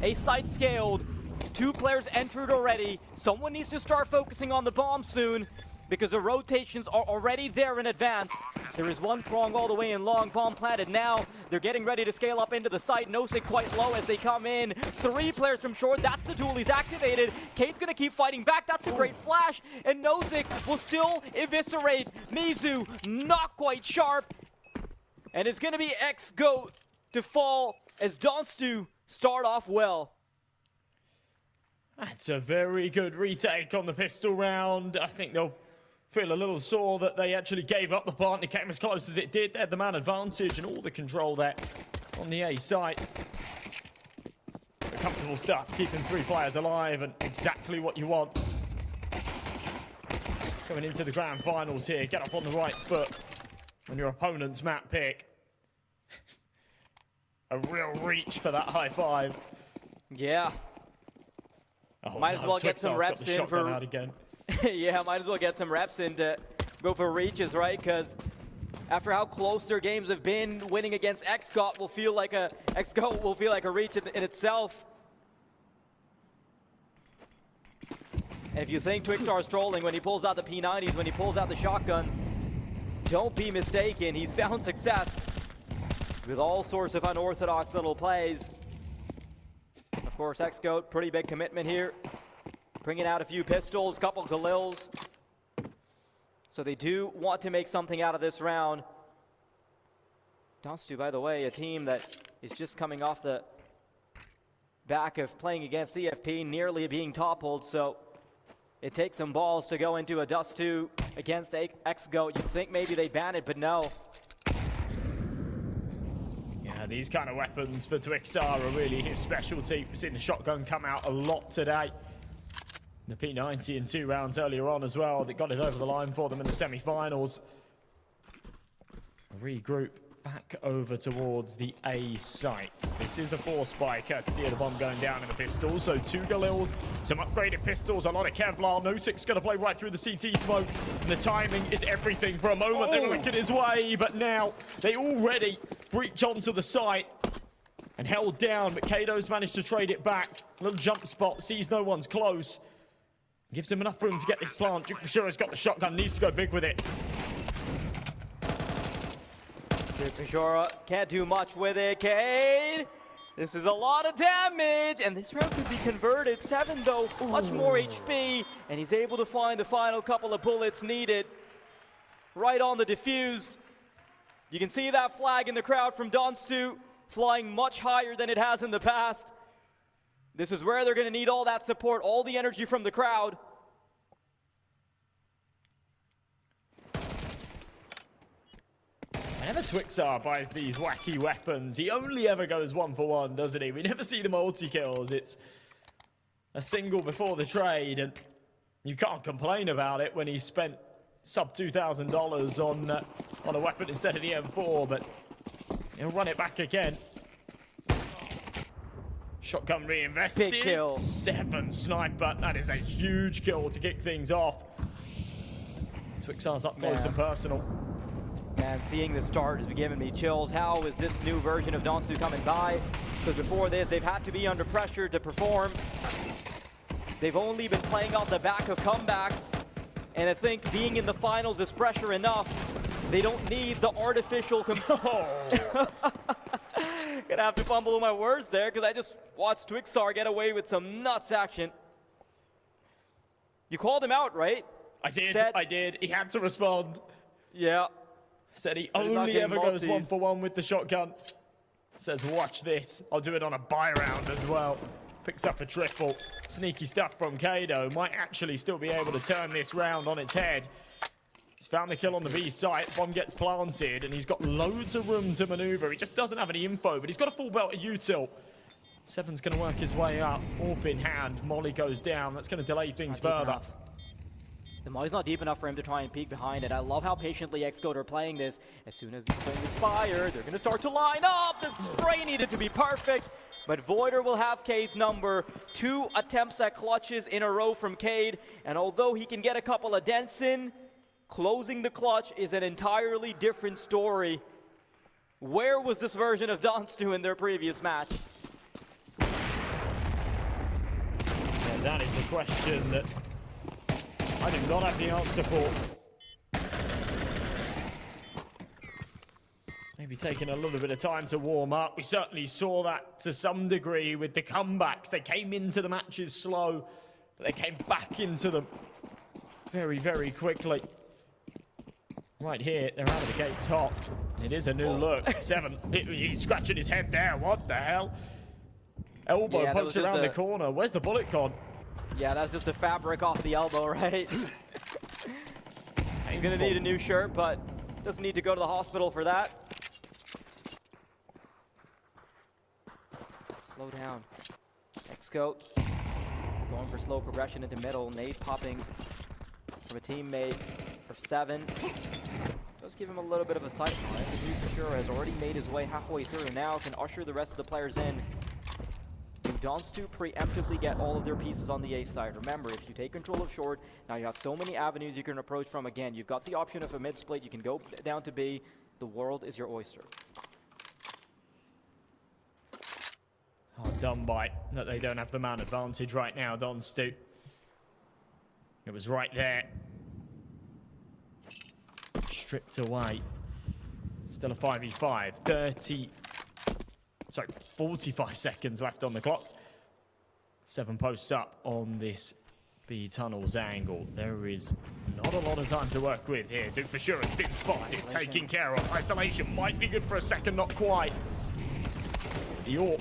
A site scaled. 2 players entered already. Someone needs to start focusing on the bomb soon because the rotations are already there in advance. There is 1 prong all the way in long, bomb planted now. They're getting ready to scale up into the site. ADNOC quite low as they come in. 3 players from short, that's the duel, he's activated. Kate's gonna keep fighting back, that's a great flash. And ADNOC will still eviscerate Mizu, not quite sharp. And it's gonna be XGOAT to fall as Donstu start off well. That's a very good retake on the pistol round. I think they'll feel a little sore that they actually gave up the plant. It came as close as it did. They had the man advantage and all the control there on the A site. The comfortable stuff, keeping 3 players alive and exactly what you want. Coming into the grand finals here, get up on the right foot on your opponent's map pick. A real reach for that high 5. Yeah. Oh, might as well get some reps in for... out again. Yeah, might as well get some reps in to go for reaches, right? Because after how close their games have been, winning against XGOAT will feel like a reach in itself. And if you think Twixar is trolling when he pulls out the P90s, when he pulls out the shotgun, don't be mistaken. He's found success with all sorts of unorthodox little plays. Of course, XGOAT, pretty big commitment here. Bringing out a few pistols, couple Galils. So they do want to make something out of this round. Donstu, by the way, a team that is just coming off the back of playing against CFP, nearly being toppled. So it takes some balls to go into a Dust 2 against XGOAT. You'd think maybe they ban it, but no. Yeah, these kind of weapons for Twixar are really his specialty. We've seen the shotgun come out a lot today. The P90 in 2 rounds earlier on as well. They got it over the line for them in the semi-finals. Regroup back over towards the A site. This is a 4-spy courtesy of the bomb going down in the pistol. So 2 Galils, some upgraded pistols, a lot of Kevlar. ADNOC's going to play right through the CT smoke. And the timing is everything. For a moment, they were looking his way, but now they already breach onto the site and held down. But Kato's managed to trade it back. A little jump spot, sees no one's close. Gives him enough room to get this plant. Duke for sure has got the shotgun, needs to go big with it. Duke for sure can't do much with it. Cade, this is a lot of damage, and this round could be converted. 7 though, much more HP, and he's able to find the final couple of bullets needed right on the defuse. You can see that flag in the crowd from Donstu flying much higher than it has in the past. This is where they're going to need all that support, all the energy from the crowd. Whenever Twixar buys these wacky weapons, he only ever goes 1-for-1, doesn't he? We never see the multi-kills. It's a single before the trade, and you can't complain about it when he spent sub $2,000 on a weapon instead of the M4, but he'll run it back again. Shotgun reinvested. Big kill. 7 sniper. That is a huge kill to kick things off. Twixar's up close and personal. Man, seeing the start has been giving me chills. How is this new version of Donstu coming by? Because before this, they've had to be under pressure to perform. They've only been playing off the back of comebacks. And I think being in the finals is pressure enough. They don't need the artificial... Gonna have to fumble my words there because I just watched Twixar get away with some nuts action. You called him out, right? I did. He had to respond. Yeah. Said he only ever goes 1-for-1 with the shotgun. Says, watch this. I'll do it on a buy round as well. Picks up a triple. Sneaky stuff from Kado. Might actually still be able to turn this round on its head. He's found the kill on the B site. Bomb gets planted, and he's got loads of room to maneuver. He just doesn't have any info, but he's got a full belt of util. Seven's going to work his way up. AWP in hand. Molly goes down. That's going to delay things further. The Molly's not deep enough for him to try and peek behind it. I love how patiently XGOAT are playing this. As soon as the thing expired, they're going to start to line up. The spray needed to be perfect. But Voider will have Cade's number. 2 attempts at clutches in a row from Cade. And although he can get a couple of dents in, closing the clutch is an entirely different story. Where was this version of Donstu in their previous match? Yeah, that is a question that I do not have the answer for. Maybe taking a little bit of time to warm up. We certainly saw that to some degree with the comebacks. They came into the matches slow, but they came back into them very, very quickly. Right here, they're out of the gate top. It is a new look. 7, he's scratching his head there. What the hell? Elbow pokes around the corner. Where's the bullet gone? Yeah, that's just the fabric off the elbow, right? He's gonna need a new shirt, but doesn't need to go to the hospital for that. Slow down. XGOAT going for slow progression into middle. Nade popping from a teammate for 7. Does give him a little bit of a sight line. The dude for sure has already made his way halfway through and now can usher the rest of the players in. Do Donstu preemptively get all of their pieces on the A side? Remember, if you take control of short, now you have so many avenues you can approach from. Again, you've got the option of a mid split. You can go down to B. The world is your oyster. Oh, dumb bite that they don't have the man advantage right now, Donstu. It was right there. Stripped away. Still a 5v5. 45 seconds left on the clock. 7 posts up on this B tunnels angle. There is not a lot of time to work with here. Duke for sure has been spotted, taken care of. Isolation might be good for a second, not quite. York,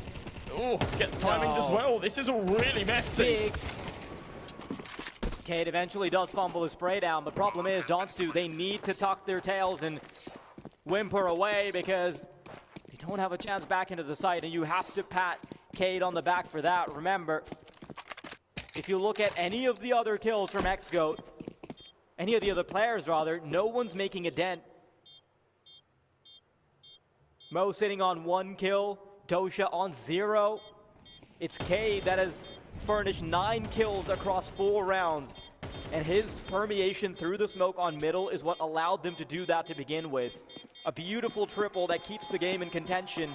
gets timing as well. This is all really messy. Cade eventually does fumble his spray down, but problem is, Donstu, they need to tuck their tails and whimper away because they don't have a chance back into the site, and you have to pat Cade on the back for that. Remember, if you look at any of the other kills from XGOAT, any of the other players rather, no one's making a dent. Mo sitting on 1 kill, Dosha on 0. It's Cade that has furnished 9 kills across 4 rounds, and his permeation through the smoke on middle is what allowed them to do that to begin with. A beautiful triple that keeps the game in contention.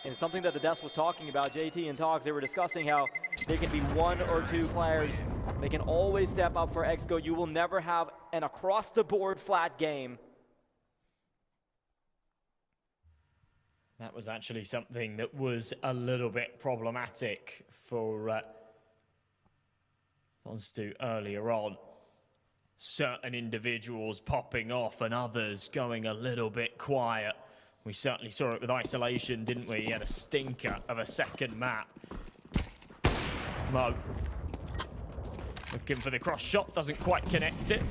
And something that the desk was talking about, JT and Togs, they were discussing how there can be 1 or 2 players. They can always step up for XGOAT. You will never have an across-the-board flat game. That was actually something that was a little bit problematic for Donstu earlier on. certain individuals popping off and others going a little bit quiet. We certainly saw it with Isolation, didn't we? He had a stinker of a second map. Mo looking for the cross shot, doesn't quite connect it.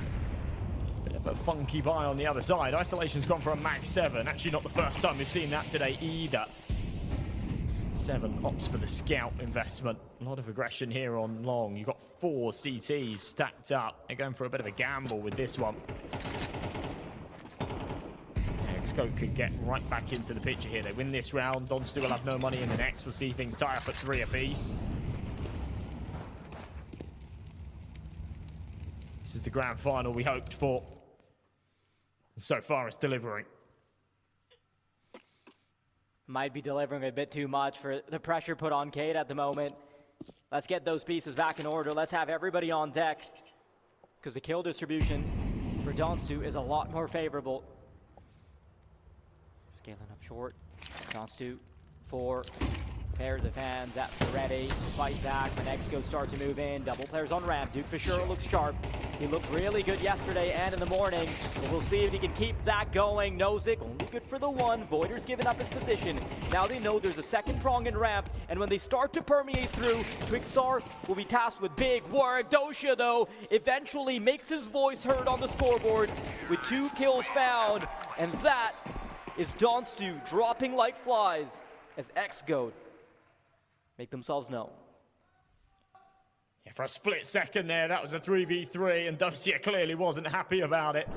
Bit of a funky buy on the other side. Isolation's gone for a Mag 7. Actually not the first time we've seen that today either. 7 opts for the scout investment. A lot of aggression here on long. You've got 4 CTs stacked up. They're going for a bit of a gamble with this one. Xscope could get right back into the picture here. They win this round. Donstu will have no money in the next. We'll see things tie up at 3 apiece. This is the grand final we hoped for. And so far, it's delivering. Might be delivering a bit too much for the pressure put on Cade at the moment. Let's get those pieces back in order. Let's have everybody on deck, because the kill distribution for Donstu is a lot more favorable. Scaling up short. Donstu, 4 pairs of hands at the ready. Fight back when Xscope start to move in. Double players on ramp. Duke for sure looks sharp. He looked really good yesterday and in the morning. But we'll see if he can keep that going. Nozick only good for the 1. Voider's given up his position. Now they know there's a second prong in ramp. And when they start to permeate through, Twixar will be tasked with big work. Dosha, though, eventually makes his voice heard on the scoreboard with 2 kills found. And that is Donstu dropping like flies as Xscope make themselves known. Yeah, for a split second there, that was a 3v3, and Dosia clearly wasn't happy about it.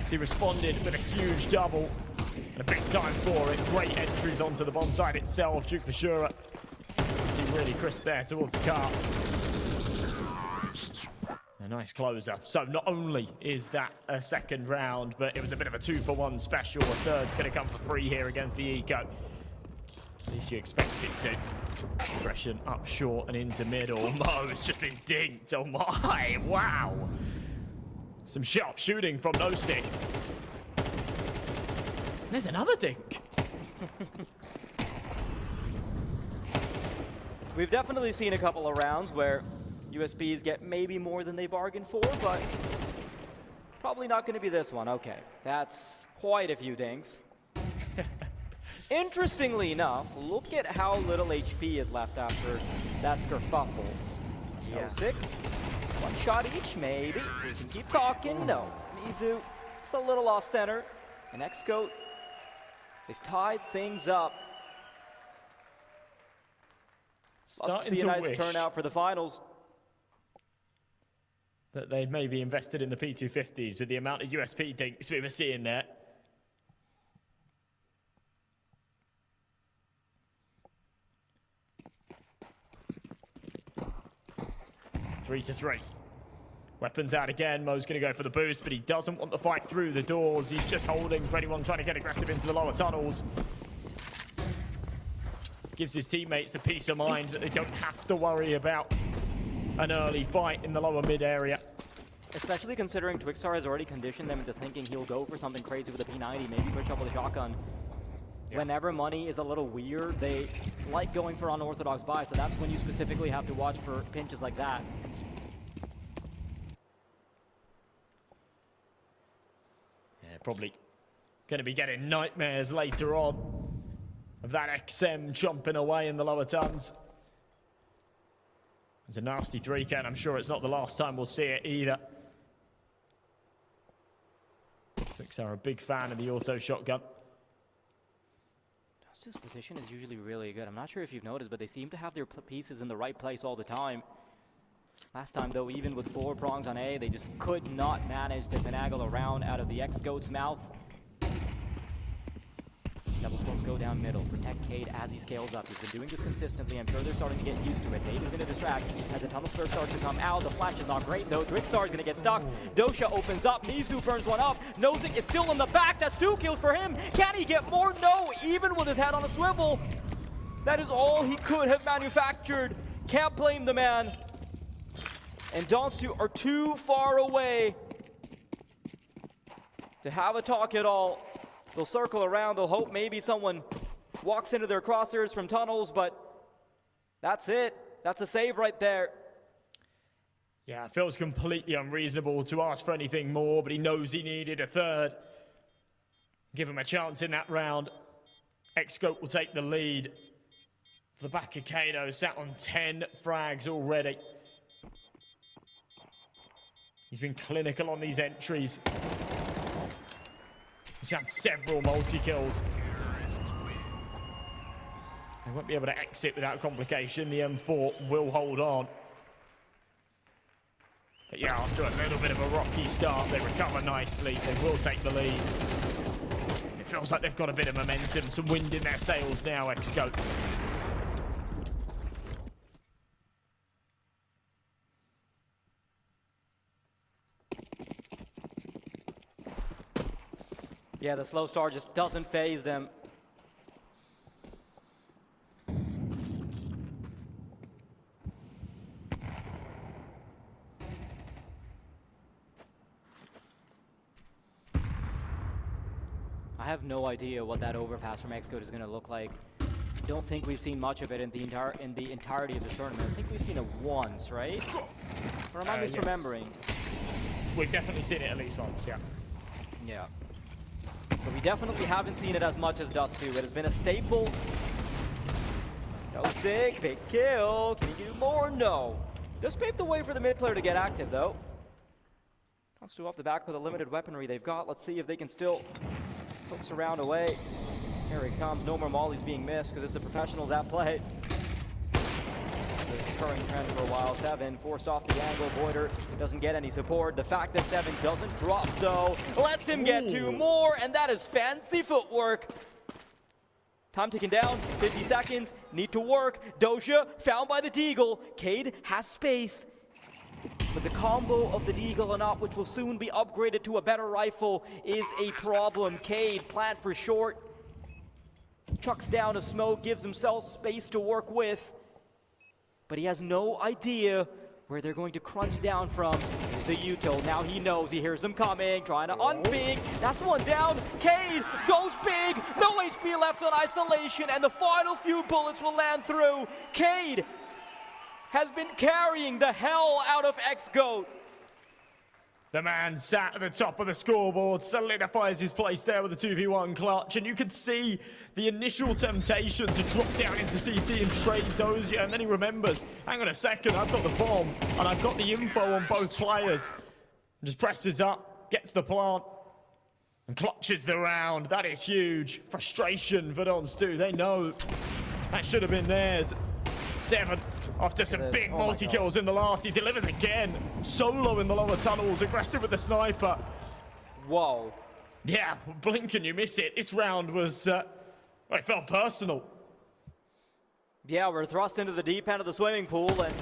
He responded with a huge double, and a big time for it. Great entries onto the bomb site itself. Duke for sure. See really crisp there towards the car. A nice closer. So not only is that a second round, but it was a bit of a 2-for-1 special. A third's going to come for free here against the Eco. At least you expect it to. Aggression up short and into middle. Mo's just been dinked. Oh my, wow. Some sharp shooting from Nosik. There's another dink. We've definitely seen a couple of rounds where USBs get maybe more than they bargained for, but probably not going to be this one. Okay, that's quite a few dinks. Interestingly enough, look at how little HP is left after that skerfuffle. Nozick, 1 shot each, maybe. We can keep talking. No. Mizu, just a little off center. And Xscope, they've tied things up. Love to see a nice turnout for the finals. That they'd maybe invested in the P250s with the amount of USP dinks we were seeing there. 3-3. Weapons out again. Mo's going to go for the boost, but he doesn't want the fight through the doors. He's just holding for anyone trying to get aggressive into the lower tunnels. Gives his teammates the peace of mind that they don't have to worry about an early fight in the lower mid area. Especially considering Twixar has already conditioned them into thinking he'll go for something crazy with a P90, maybe push up with a shotgun. Yeah. Whenever money is a little weird, they like going for unorthodox buy, so that's when you specifically have to watch for pinches like that. Yeah, probably going to be getting nightmares later on of that XM chomping away in the lower tons. It's a nasty 3-can. I'm sure it's not the last time we'll see it either. Twixar are a big fan of the auto shotgun. Donstu's position is usually really good. I'm not sure if you've noticed, but they seem to have their pieces in the right place all the time. Last time, though, even with 4 prongs on A, they just could not manage to finagle a round out of the Xscope's mouth. Double smokes go down middle. Protect Cade as he scales up. He's been doing this consistently. I'm sure they're starting to get used to it. Cade is going to distract as the tunnel spur starts to come out. The flash is not great, though. Twixar is going to get stuck. Dosha opens up. Mizu burns one up. Nozick is still in the back. That's 2 kills for him. Can he get more? No, even with his head on a swivel. That is all he could have manufactured. Can't blame the man. And Donstu are too far away to have a talk at all. They'll circle around. They'll hope maybe someone walks into their crosshairs from tunnels, but that's it. That's a save right there. Yeah, it feels completely unreasonable to ask for anything more, but he knows he needed a third. Give him a chance in that round. Xscope will take the lead. The back of Kato sat on 10 frags already. He's been clinical on these entries. He's found several multi-kills. They won't be able to exit without complication. The M4 will hold on. But yeah, after a little bit of a rocky start, they recover nicely. They will take the lead. It feels like they've got a bit of momentum, some wind in their sails now, Xscope. Yeah, the slow start just doesn't phase them. I have no idea what that overpass from Xcode is going to look like. Don't think we've seen much of it in the entirety of the tournament. I think we've seen it once, right? Or am I misremembering? Yes. We've definitely seen it at least once, yeah. Yeah. But we definitely haven't seen it as much as Dust 2. It has been a staple. No sick, big kill. Can he do more? No. Just paved the way for the mid player to get active, though. Dust 2 off the back with the limited weaponry they've got. Let's see if they can still hooks around away. Here it comes. No more mollies being missed because it's the professionals at play. The recurring trend for a while. 7 forced off the angle. Boyder doesn't get any support. The fact that 7 doesn't drop, though, lets him get 2 more, and that is fancy footwork. Time ticking down. 50 seconds. Need to work. Doja found by the Deagle. Cade has space. But the combo of the Deagle and up, which will soon be upgraded to a better rifle, is a problem. Cade, plant for short. Chucks down a smoke, gives himself space to work with. But he has no idea where they're going to crunch down from. Here's the Util. Now he knows. He hears them coming, trying to unping. That's one down. Cade goes big. No HP left on isolation, and the final few bullets will land through. Cade has been carrying the hell out of Xgoat. The man sat at the top of the scoreboard, solidifies his place there with a 2v1 clutch, and you can see the initial temptation to drop down into CT and trade Dozier, and then he remembers, hang on a second, I've got the bomb, and I've got the info on both players. And just presses up, gets the plant, and clutches the round. That is huge. Frustration for Dons2. They know that should have been theirs. 7 after some big multi-kills in the last. He delivers again. Solo in the lower tunnels, aggressive with the sniper. Whoa. Yeah, blink and you miss it. This round was, it felt personal. Yeah, we're thrust into the deep end of the swimming pool, and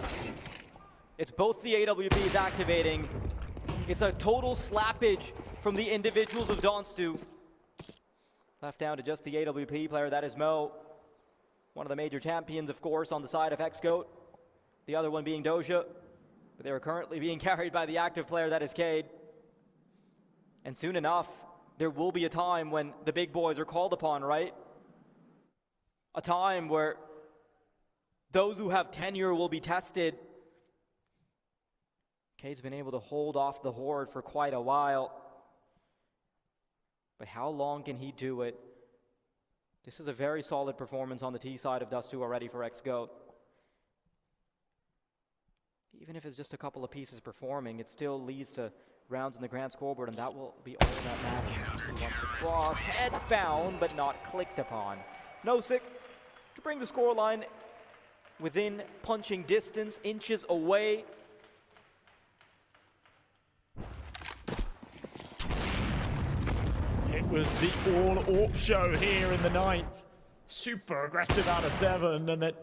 it's both the AWPs activating. It's a total slappage from the individuals of Dons2. Left down to just the AWP player, that is Mo. One of the major champions, of course, on the side of Xgoat. The other one being Doja. But they are currently being carried by the active player, that is Cade. And soon enough, there will be a time when the big boys are called upon, right? A time where those who have tenure will be tested. Cade's been able to hold off the Horde for quite a while. But how long can he do it? This is a very solid performance on the T side of Dust 2 already for Xgoat. Even if it's just a couple of pieces performing, it still leads to rounds in the grand scoreboard, and that will be all that matters. He wants to cross, head found, but not clicked upon. Nosik to bring the scoreline within punching distance, inches away. It was the all-AWP show here in the 9th. Super aggressive out of 7, and then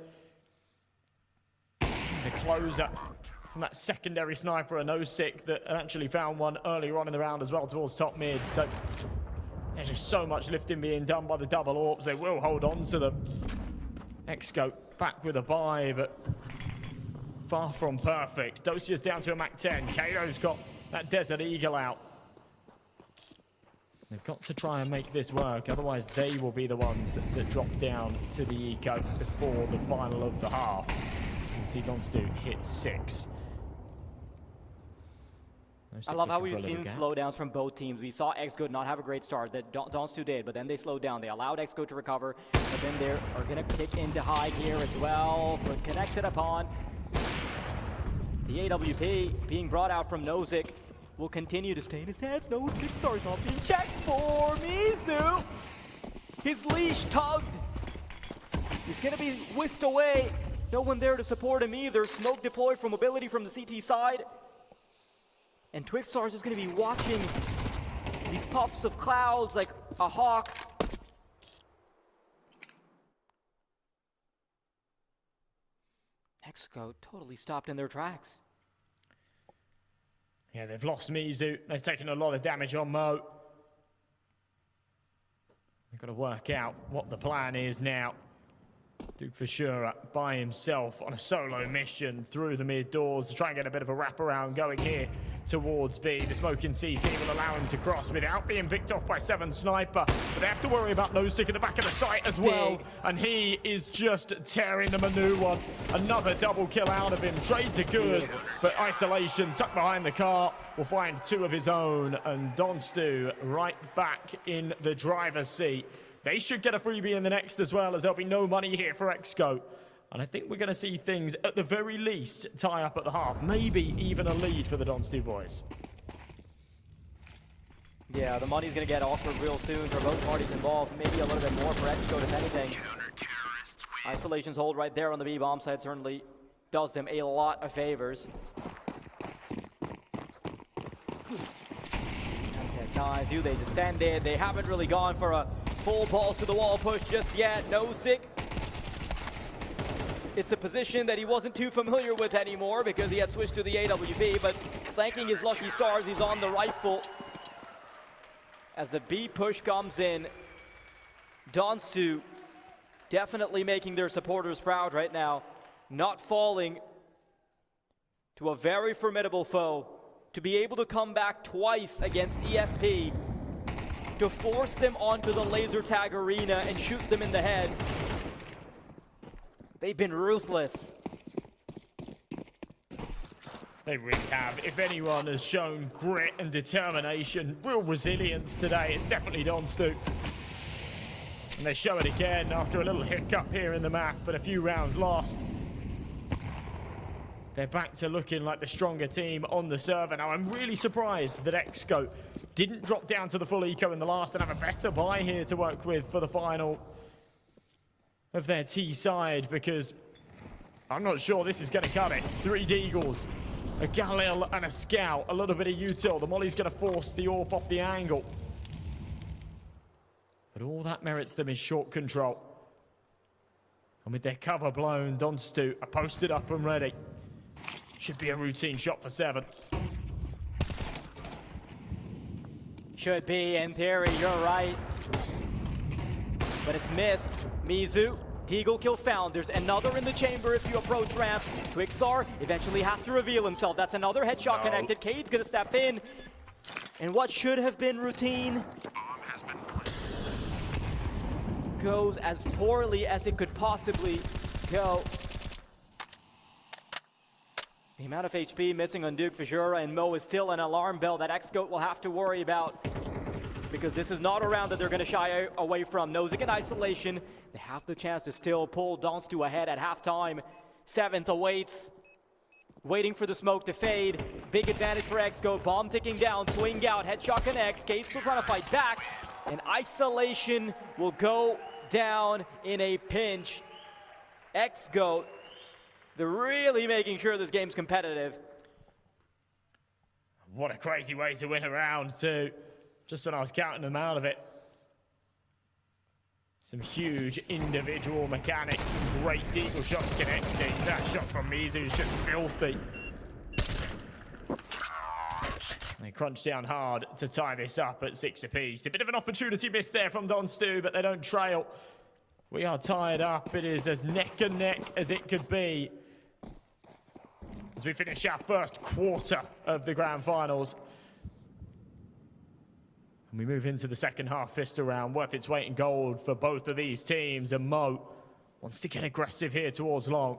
the closer from that secondary sniper, a Nosik, that actually found one earlier on in the round as well towards top mid. So there's just so much lifting being done by the double AWPs. They will hold on to them. Xscope back with a buy, but far from perfect. Dosia's down to a Mac 10. Kato's got that Desert Eagle out. They've got to try and make this work, otherwise they will be the ones that drop down to the eco before the final of the half. You see Dons2 hit 6. I love how we've seen slowdowns from both teams. We saw XGO not have a great start, that Donstu did, but then they slowed down. They allowed XGO to recover, but then they are going to kick into high gear as well. Foot connected upon. The AWP being brought out from Nozick will continue to stay in his hands. No, Pixar's not being checked for Mizu. His leash tugged. He's going to be whisked away. No one there to support him either. Smoke deployed for mobility from the CT side. And Twixtar is going to be watching these puffs of clouds like a hawk. Mexico totally stopped in their tracks. Yeah, they've lost Mizu. They've taken a lot of damage on Mo. They've got to work out what the plan is now. Duke for sure by himself on a solo mission through the mid doors to try and get a bit of a wraparound going here towards B. The smoking C team will allow him to cross without being picked off by 7 Sniper, but they have to worry about Nozick at the back of the site as well, and he is just tearing them a new one. Another double kill out of him. Trades are good, but Isolation tucked behind the car will find 2 of his own, and Donstu right back in the driver's seat. They should get a freebie in the next as well, as there'll be no money here for XGO. And I think we're going to see things, at the very least, tie up at the half. Maybe even a lead for the Donstu boys. Yeah, the money's going to get awkward real soon for both parties involved. Maybe a little bit more for XGO, if anything. Isolation's hold right there on the B-bomb side certainly does them a lot of favors. Okay, do they descended? They haven't really gone for a full balls to the wall push just yet. Nozick. It's a position that he wasn't too familiar with anymore because he had switched to the AWP, but thanking his lucky stars, he's on the rifle. As the B push comes in, Donstu definitely making their supporters proud right now, not falling to a very formidable foe. To be able to come back twice against EFP, to force them onto the laser tag arena and shoot them in the head. They've been ruthless. They really have. If anyone has shown grit and determination, real resilience today, it's definitely Donstu. And they show it again after a little hiccup here in the map, but a few rounds lost. They're back to looking like the stronger team on the server. Now, I'm really surprised that XGO didn't drop down to the full eco in the last and have a better buy here to work with for the final of their T side, because I'm not sure this is going to cut it. 3 Deagles, a Galil and a Scout, a little bit of util. The Molly's going to force the AWP off the angle. But all that merits them is short control. And with their cover blown, Donstu are posted up and ready. Should be a routine shot for 7. Should be, in theory, you're right. But it's missed. Mizu, Deagle kill found. There's another in the chamber if you approach ramp. Twixar eventually has to reveal himself. That's another headshot connected. Cade's gonna step in. And what should have been routine goes as poorly as it could possibly go. The amount of HP missing on Duke Fajura and Mo is still an alarm bell that XGOAT will have to worry about, because this is not a round that they're going to shy away from. Nozick in isolation. They have the chance to still pull Donstu ahead at halftime. 7th awaits, waiting for the smoke to fade. Big advantage for XGOAT. Bomb ticking down, swing out, headshot connects. Cade still trying to fight back, and isolation will go down in a pinch. XGOAT, they're really making sure this game's competitive. What a crazy way to win a round too. Just when I was counting them out of it. Some huge individual mechanics, some great Deagle shots connecting. That shot from Mizu is just filthy. They crunch down hard to tie this up at 6 apiece. A bit of an opportunity missed there from Donstu, but they don't trail. We are tied up. It is as neck and neck as it could be as we finish our first quarter of the grand finals. And we move into the second half pistol round. Worth its weight in gold for both of these teams. And Mo wants to get aggressive here towards long.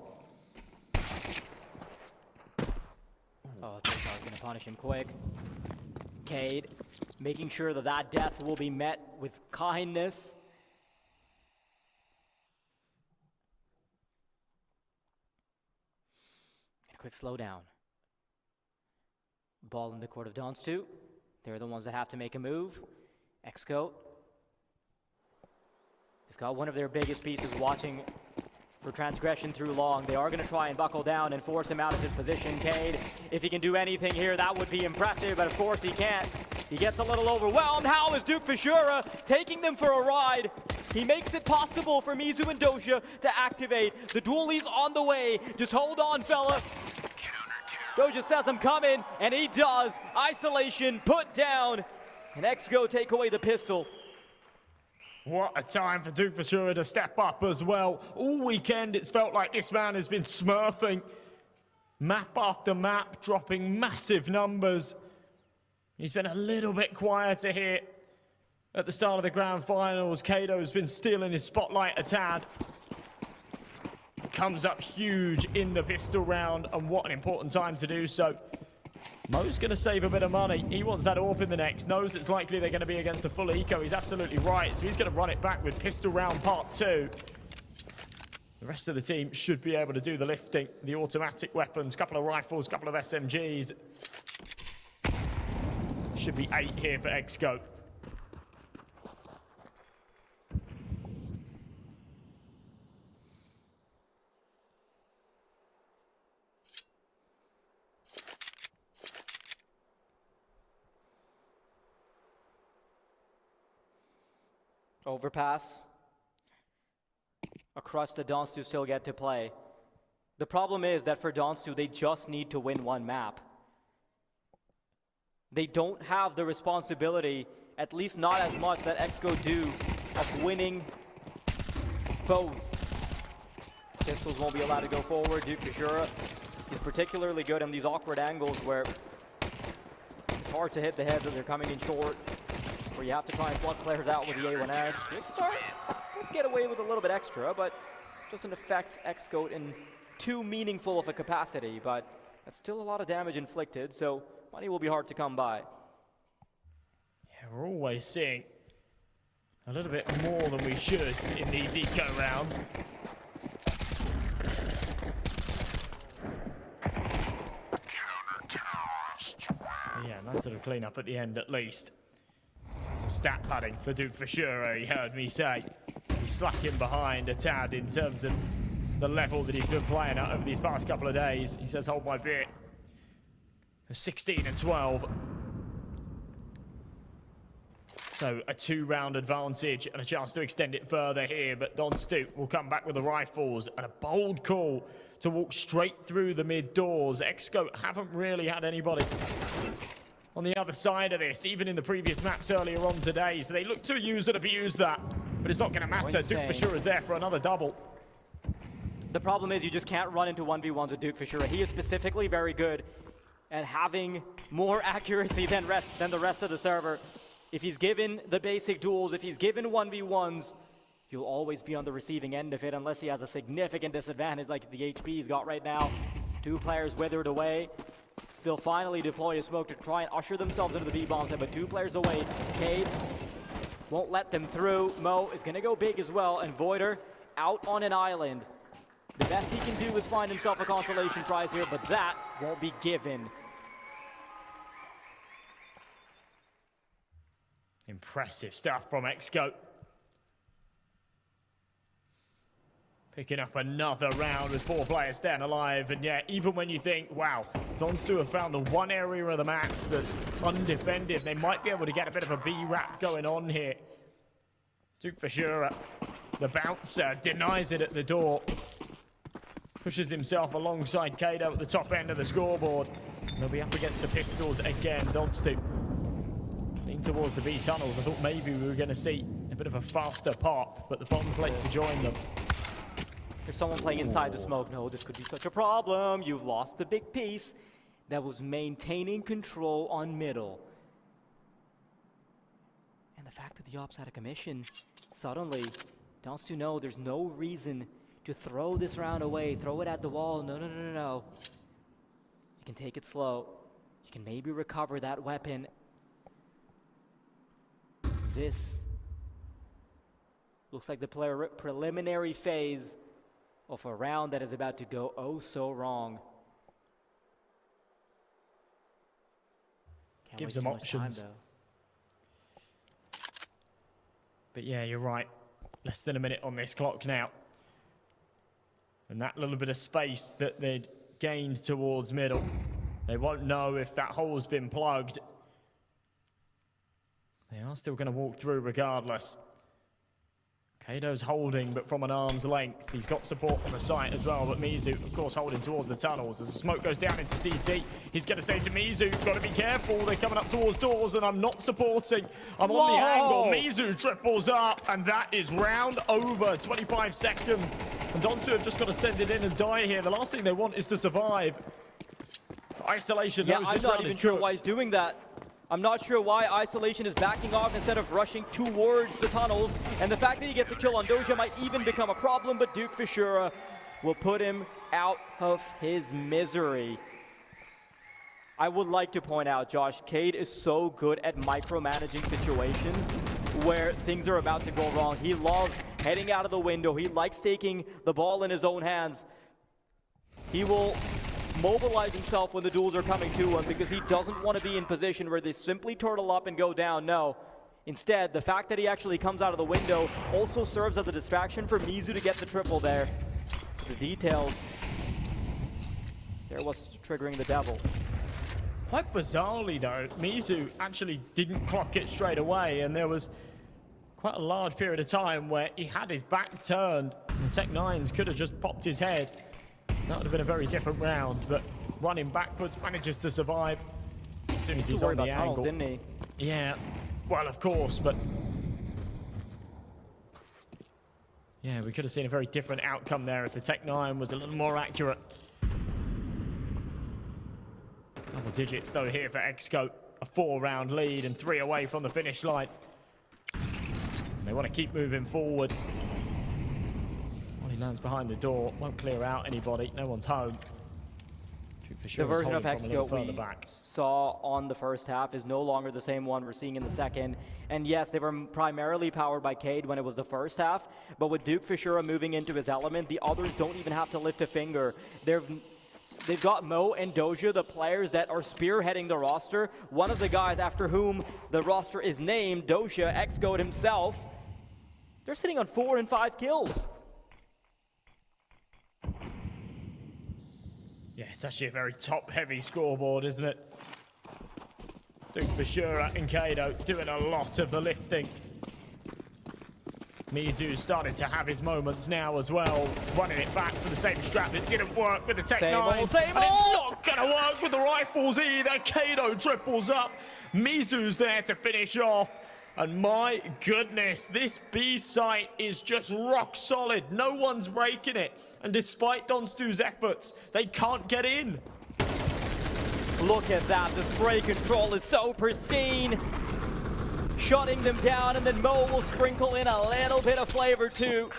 Oh, Gonna punish him quick. Cade making sure that that death will be met with kindness. And a quick slowdown. Ball in the court of Donstu. They're the ones that have to make a move. Xcoat. They've got one of their biggest pieces watching for transgression through long. They are going to try and buckle down and force him out of his position. Cade, if he can do anything here, that would be impressive, but of course he can't. He gets a little overwhelmed. How is Duke Fishura taking them for a ride? He makes it possible for Mizu and Doja to activate. The duelie's on the way. Just hold on, fella. Doja says I'm coming, and he does. Isolation put down, and Xgo take away the pistol. What a time for Duke Fishura to step up as well. All weekend, it's felt like this man has been smurfing. Map after map, dropping massive numbers. He's been a little bit quieter here at the start of the grand finals. Kado's been stealing his spotlight a tad. Comes up huge in the pistol round, and what an important time to do so. Mo's going to save a bit of money. He wants that AWP in the next. Knows it's likely they're going to be against a full eco. He's absolutely right. So he's going to run it back with pistol round part 2. The rest of the team should be able to do the lifting. The automatic weapons, couple of rifles, couple of SMGs. Should be 8 here for Xgo. Overpass. Across the Donstu still get to play. The problem is that for Donstu, they just need to win one map. They don't have the responsibility, at least not as much that Xgo do, of winning both. Pistols won't be allowed to go forward. Duke Fishura is particularly good on these awkward angles where it's hard to hit the heads as they're coming in short, where you have to try and plug players out with the A1S. Let's get away with a little bit extra, but doesn't affect Xgoat in too meaningful of a capacity, but that's still a lot of damage inflicted, so money will be hard to come by. Yeah, we're always seeing a little bit more than we should in these eco rounds. Yeah, nice little clean up at the end at least. Some stat padding for Duke Fishura, he heard me say. He's slacking behind a tad in terms of the level that he's been playing at over these past couple of days. He says, hold my beer. 16 and 12. So a 2-round advantage and a chance to extend it further here, but Donstu will come back with the rifles and a bold call to walk straight through the mid doors. Xgo haven't really had anybody on the other side of this, even in the previous maps earlier on today, so they look to use and abuse that, but it's not going to matter. Duke Fishura is there for another double. The problem is you just can't run into 1v1s with Duke Fishura. He is specifically very good at having more accuracy than the rest of the server. If he's given the basic duels, if he's given 1v1s, you'll always be on the receiving end of it unless he has a significant disadvantage like the HP he's got right now. 2 players withered away. They'll finally deploy a smoke to try and usher themselves into the B-bomb set, but 2 players away. Cade won't let them through. Mo is going to go big as well, and Voider out on an island. The best he can do is find himself a consolation prize here, but that won't be given. Impressive stuff from Xgo. Picking up another round with 4 players staying alive. And yeah, even when you think, wow, Donstu have found the one area of the map that's undefended, they might be able to get a bit of a B-wrap going on here. Duke Fishura, the bouncer, denies it at the door. Pushes himself alongside Kado at the top end of the scoreboard. And they'll be up against the pistols again. Donstu lean towards the B tunnels. I thought maybe we were going to see a bit of a faster pop, but the bomb's late to join them. There's someone playing inside the smoke. No, this could be such a problem. You've lost a big piece that was maintaining control on middle. And the fact that the ops had a commission, suddenly, Donstu know there's no reason to throw this round away, throw it at the wall. No. You can take it slow. You can maybe recover that weapon. This looks like the preliminary phase of a round that is about to go oh so wrong. Can't Gives waste them too much time, options. though. But yeah, you're right. Less than a minute on this clock now. And that little bit of space that they'd gained towards middle, they won't know if that hole's been plugged. They are still going to walk through regardless. Kado's holding, but from an arm's length. He's got support on the site as well, but Mizu, of course, holding towards the tunnels. As the smoke goes down into CT, he's going to say to Mizu, got to be careful. They're coming up towards doors, and I'm not supporting. I'm on the angle. Mizu triples up, and that is round over. 25 seconds. And Donstu have just got to send it in and die here. The last thing they want is to survive. Isolation knows I'm this not round even is sure cooked. why he's doing that. I'm not sure why Isolation is backing off instead of rushing towards the tunnels. And the fact that he gets a kill on Doja might even become a problem, but Duke Fishura will put him out of his misery. I would like to point out, Josh, Cade is so good at micromanaging situations where things are about to go wrong. He loves heading out of the window. He likes taking the ball in his own hands. He will mobilize himself when the duels are coming to him because he doesn't want to be in position where they simply turtle up and go down. No. Instead, the fact that he actually comes out of the window also serves as a distraction for Mizu to get the triple there. So the details. There was triggering the devil. Quite bizarrely though, Mizu actually didn't clock it straight away, and there was quite a large period of time where he had his back turned. And the Tech-9s could have just popped his head. That would have been a very different round, but running backwards manages to survive as soon as he's on the angle. Tunnels, didn't he? Yeah, well, of course, but yeah, we could have seen a very different outcome there if the Tech-9 was a little more accurate. Double digits though here for Xscope, a 4-round lead and 3 away from the finish line. And they want to keep moving forward. He lands behind the door, won't clear out anybody, no one's home. The version of Xscope we saw on the first half is no longer the same one we're seeing in the second. And yes, they were primarily powered by Cade when it was the first half, but with Duke Fishura moving into his element, the others don't even have to lift a finger. They've got Mo and Doja, the players that are spearheading the roster. One of the guys after whom the roster is named, Doja, Xscope himself, they're sitting on 4 and 5 kills. Yeah, it's actually a very top-heavy scoreboard, isn't it? Duke Fishura and Kado doing a lot of the lifting. Mizu's started to have his moments now as well, running it back for the same strap. It didn't work with the Tech-9, and it's not going to work with the rifles either. Kado triples up. Mizu's there to finish off. And my goodness, this B site is just rock solid. No one's breaking it. And despite Donstu's efforts, they can't get in. Look at that. The spray control is so pristine. Shutting them down, and then Mo will sprinkle in a little bit of flavor too.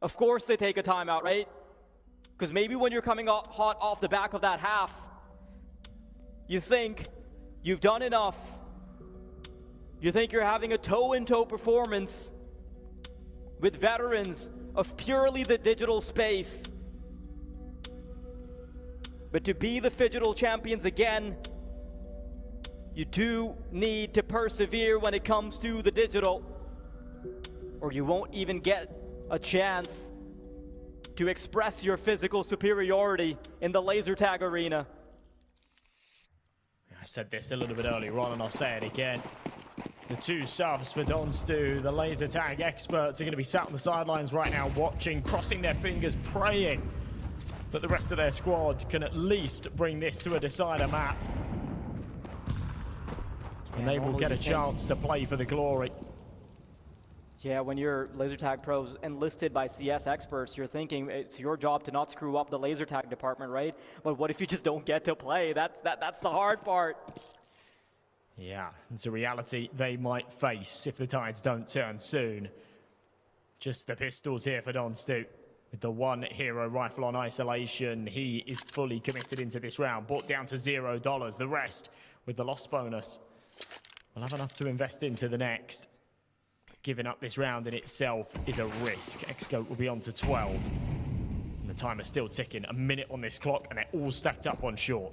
Of course they take a timeout, right? Because maybe when you're coming hot off the back of that half, you think you've done enough. You think you're having a toe-in-toe performance with veterans of purely the digital space. But to be the Phygital champions again, you do need to persevere when it comes to the digital, or you won't even get a chance to express your physical superiority in the laser tag arena. I said this a little bit earlier on, and I'll say it again. The 2 subs for Donstu, the laser tag experts, are going to be sat on the sidelines right now watching, crossing their fingers, praying that the rest of their squad can at least bring this to a decider map. And they will get a chance to play for the glory. Yeah, when you're laser tag pros enlisted by CS experts, you're thinking it's your job to not screw up the laser tag department, right? But what if you just don't get to play? That's the hard part. Yeah, it's a reality they might face if the tides don't turn soon. Just the pistols here for Donstu. with the one hero rifle on isolation. He is fully committed into this round, brought down to $0. The rest, with the loss bonus, will have enough to invest into the next. Giving up this round in itself is a risk. Xgoat will be on to 12. And the timer's still ticking. A minute on this clock, and they're all stacked up on short.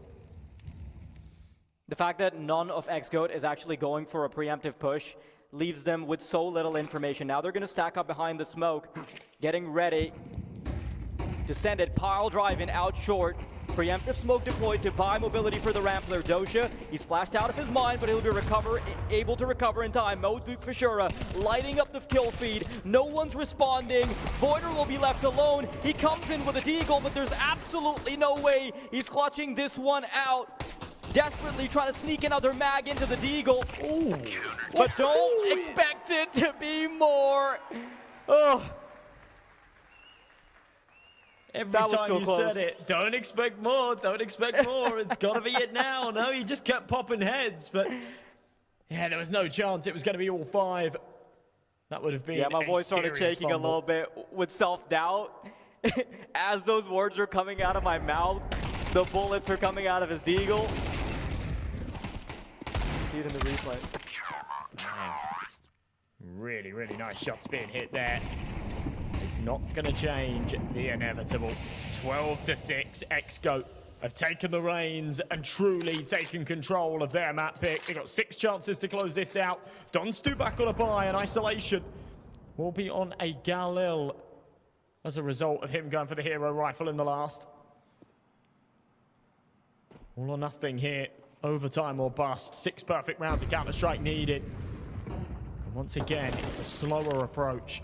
The fact that none of Xgoat is actually going for a preemptive push leaves them with so little information. Now they're going to stack up behind the smoke, getting ready to send it pile driving out short. Preemptive smoke deployed to buy mobility for the ramp player. Doja, he's flashed out of his mind, but he'll be able to recover in time. Mo Duke Fishura lighting up the kill feed. No one's responding. Voider will be left alone. He comes in with a deagle, but there's absolutely no way he's clutching this one out. Desperately trying to sneak another mag into the deagle. Ooh. But don't expect it to be more. Oh. Every time you said it, don't expect more, don't expect more. It's got to be it now. No, he just kept popping heads, but yeah, there was no chance it was going to be all 5. That would have been my voice started shaking fumble. a little bit with self-doubt. As those words are coming out of my mouth, the bullets are coming out of his deagle. See it in the replay. Man. Really, really nice shots being hit there. It's not going to change the inevitable. 12-6, Xgoat have taken the reins and truly taken control of their map pick. They've got 6 chances to close this out. Donstu back on a buy, and isolation will be on a Galil as a result of him going for the hero rifle in the last. All or nothing here. Overtime or bust. 6 perfect rounds of Counter-Strike needed. And once again, it's a slower approach.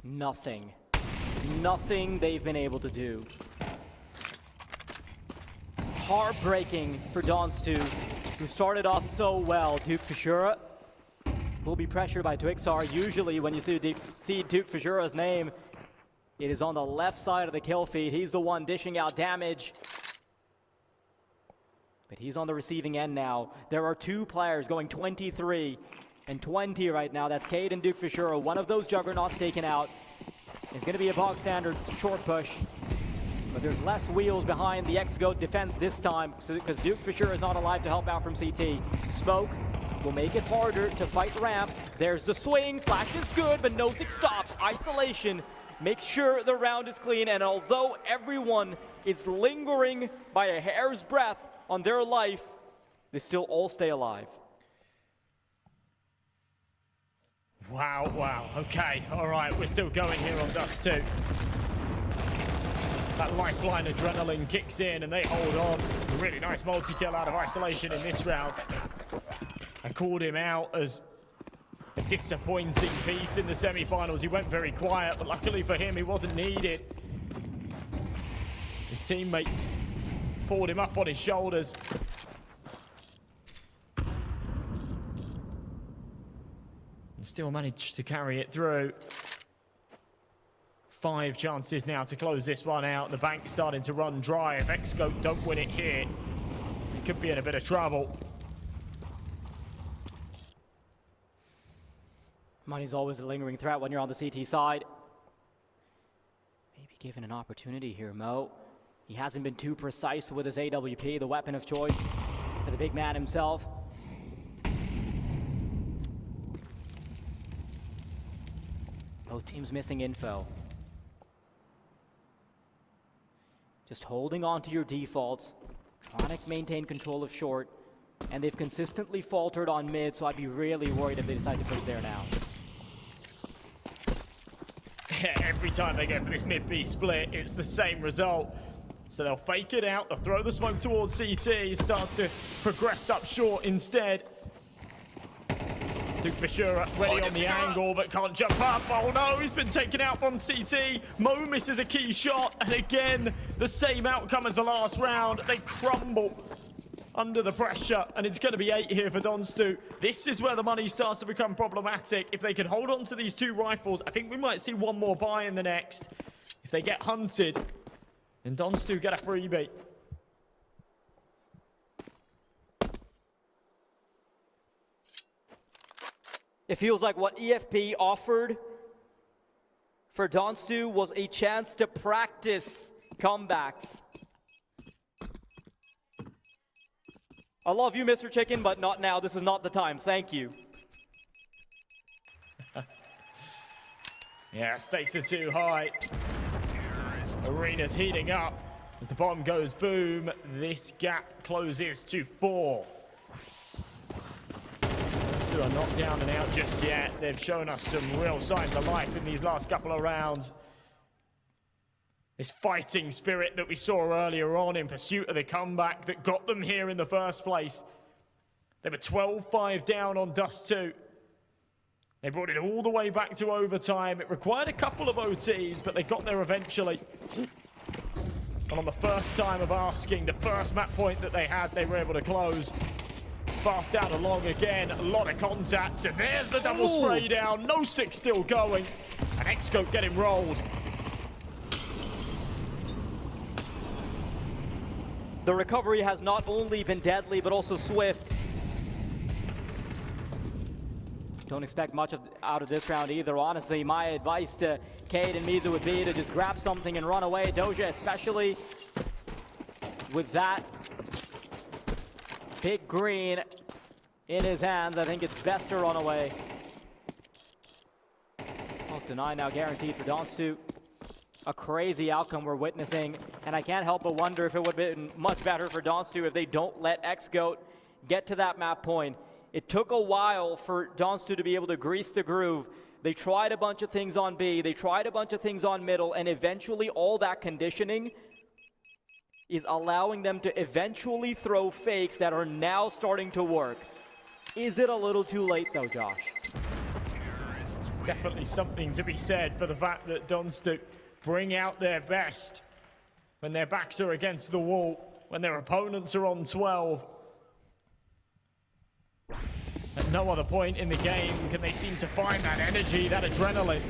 Nothing they've been able to do. Heartbreaking for Donstu, who started off so well. Duke Fishura will be pressured by Twixar. Usually when you see Duke Fishura's name, it is on the left side of the kill feed. He's the one dishing out damage. But he's on the receiving end now. There are 2 players going 23 and 20 right now. That's Cade and Duke Fishura. One of those juggernauts taken out. It's going to be a bog standard short push. But there's less wheels behind the Xgoat defense this time because Duke Fishura is not alive to help out from CT. Smoke will make it harder to fight ramp. There's the swing. Flash is good, but Nozick stops. Isolation makes sure the round is clean. And although everyone is lingering by a hair's breadth on their life, they still all stay alive. Wow, wow. Okay, all right, we're still going here on Dust 2. That lifeline adrenaline kicks in and they hold on. A really nice multi-kill out of isolation in this round. I called him out as a disappointing piece in the semi-finals. He went very quiet, but luckily for him, he wasn't needed. His teammates pulled him up on his shoulders. And still managed to carry it through. 5 chances now to close this one out. The bank's starting to run dry. If Xgoat don't win it here, they could be in a bit of trouble. Money's always a lingering threat when you're on the CT side. Maybe given an opportunity here, Mo. He hasn't been too precise with his AWP, the weapon of choice for the big man himself. Both teams missing info. Just holding on to your defaults, trying to maintain control of short, and they've consistently faltered on mid, so I'd be really worried if they decide to push there now. Every time they go for this mid-B split, it's the same result. So they'll fake it out, they'll throw the smoke towards CT, start to progress up short instead. Duke Fishura ready on the angle, but can't jump up. Oh no, he's been taken out from CT. Mo misses a key shot, and again, the same outcome as the last round. They crumble under the pressure, and it's going to be 8 here for Donstu. This is where the money starts to become problematic. If they can hold on to these 2 rifles, I think we might see one more buy in the next. If they get hunted, then Donstu get a freebie. It feels like what EFP offered for Donstu was a chance to practice comebacks. I love you, Mr. Chicken, but not now. This is not the time. Thank you. Yeah, stakes are too high. Arena's heating up. As the bomb goes boom, this gap closes to 4. Still are not down and out just yet. They've shown us some real signs of life in these last couple of rounds. This fighting spirit that we saw earlier on in pursuit of the comeback that got them here in the first place. They were 12-5 down on Dust 2. They brought it all the way back to overtime. It required a couple of OTs, but they got there eventually. And on the first time of asking, the first map point that they had, they were able to close. Fast out along again, a lot of contact, and there's the double spray down. No six still going, and Xscope getting rolled. The recovery has not only been deadly, but also swift. Don't expect much out of this round either, honestly. My advice to Cade and Mizu would be to just grab something and run away. Doja especially with that big green in his hands. I think it's best to run away. Close to 9 now guaranteed for Donstu. A crazy outcome we're witnessing, and I can't help but wonder if it would have been much better for Donstu if they don't let XGOAT get to that map point. It took a while for Donstu to be able to grease the groove. They tried a bunch of things on B, they tried a bunch of things on middle, and eventually all that conditioning is allowing them to eventually throw fakes that are now starting to work. Is it a little too late though, Josh? It's definitely something to be said for the fact that Donstu bring out their best when their backs are against the wall, when their opponents are on 12. At no other point in the game can they seem to find that energy, that adrenaline.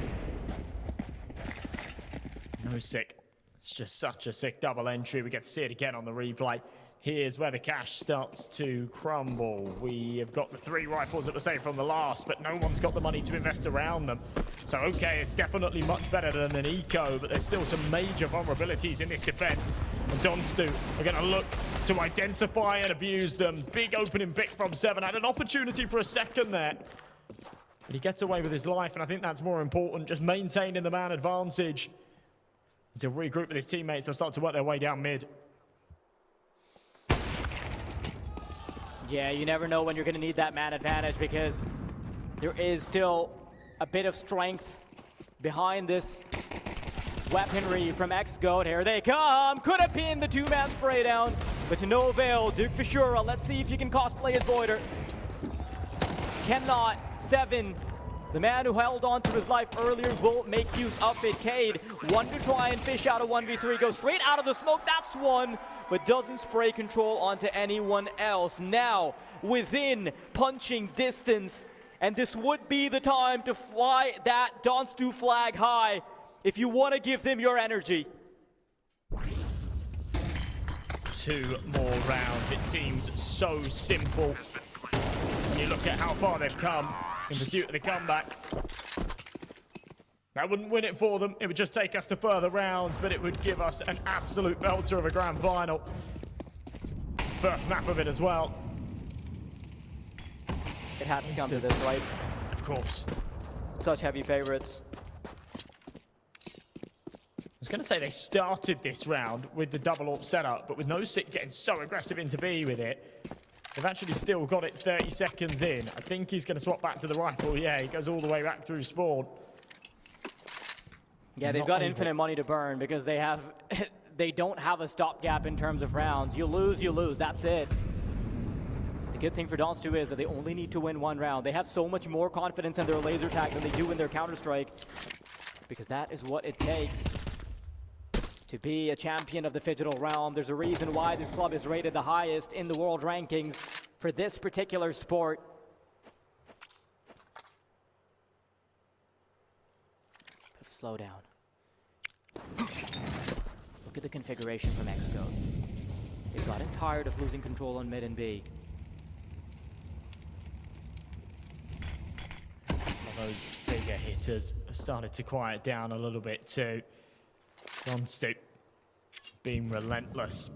No sick. It's just such a sick double entry. We get to see it again on the replay. Here's where the cash starts to crumble. We have got the 3 rifles that were saved from the last, but no one's got the money to invest around them. So, okay, it's definitely much better than an eco, but there's still some major vulnerabilities in this defense. And Donstu are going to look to identify and abuse them. Big opening pick from 7. Had an opportunity for a second there. But he gets away with his life, and I think that's more important, just maintaining the man advantage. He'll regroup with his teammates. They'll start to work their way down mid. Yeah, you never know when you're going to need that man advantage because there is still a bit of strength behind this weaponry from XGOAT. Here they come. Could have pinned the 2-man spray down, but to no avail. Duke Fishura, let's see if you can cosplay as Voider. Cannot. 7. The man who held on to his life earlier will make use of it. Cade, one to try and fish out a 1v3. Goes straight out of the smoke. That's one, but doesn't spray control onto anyone else. Now, within punching distance, and this would be the time to fly that Donstu flag high if you want to give them your energy. 2 more rounds. It seems so simple. When you look at how far they've come in pursuit of the comeback. That wouldn't win it for them. It would just take us to further rounds, but it would give us an absolute belter of a grand final. First map of it as well. It had to come to this, right? Of course. Such heavy favorites. I was going to say they started this round with the double AWP setup, but with no sick getting so aggressive into B with it, they've actually still got it 30 seconds in. I think he's going to swap back to the rifle. Yeah, he goes all the way back through spawn. Yeah, they've got infinite money to burn because they have, they don't have a stopgap in terms of rounds. You lose, that's it. The good thing for Donstu is that they only need to win 1 round. They have so much more confidence in their laser tag than they do in their Counter-Strike because that is what it takes to be a champion of the Phygital realm. There's a reason why this club is rated the highest in the world rankings for this particular sport. Slow down. Look at the configuration from XGOAT. They've gotten tired of losing control on mid and B. those bigger hitters have started to quiet down a little bit too. Donstu being relentless.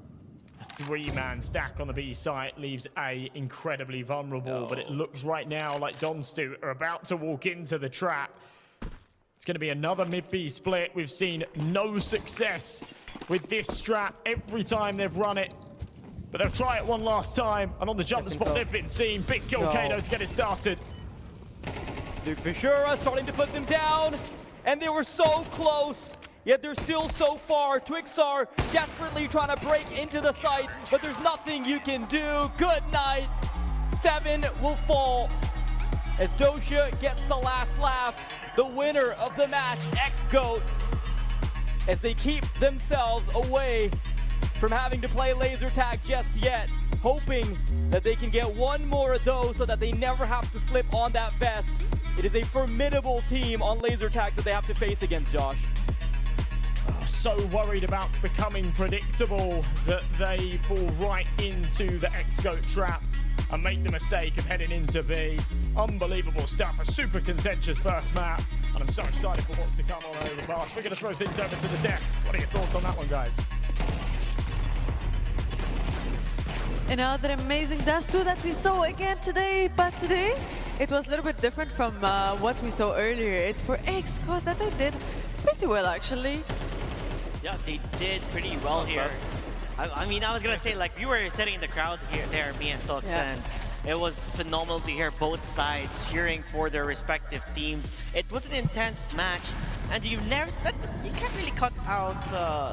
A 3-man stack on the B site leaves A incredibly vulnerable, but it looks right now like Donstu are about to walk into the trap. It's going to be another mid-B split. We've seen no success with this strat every time they've run it. But they'll try it one last time, and on the jump spot they've been seen. Big kill Kato to get it started. Duke Fishura starting to put them down, and they were so close, yet they're still so far. Twix are desperately trying to break into the site, but there's nothing you can do. Good night. 7 will fall as Dosha gets the last laugh. The winner of the match, XGOAT, as they keep themselves away from having to play laser tag just yet, hoping that they can get one more of those so that they never have to slip on that vest. It is a formidable team on laser tag that they have to face against, Josh. Oh, so worried about becoming predictable that they fall right into the XGOAT trap and make the mistake of heading into B. Unbelievable stuff, a super contentious first map, and I'm so excited for what's to come on Overpass. We're going to throw things over to the desk. What are your thoughts on that one, guys? Another amazing dash 2 that we saw again today, but today it was a little bit different from what we saw earlier. It's for XGOAT that they did pretty well, actually. Yeah, they did pretty well here. I mean, I was gonna say, like, we were sitting in the crowd here, there, me and Tux, and it was phenomenal to hear both sides cheering for their respective teams. It was an intense match, and you can't really cut out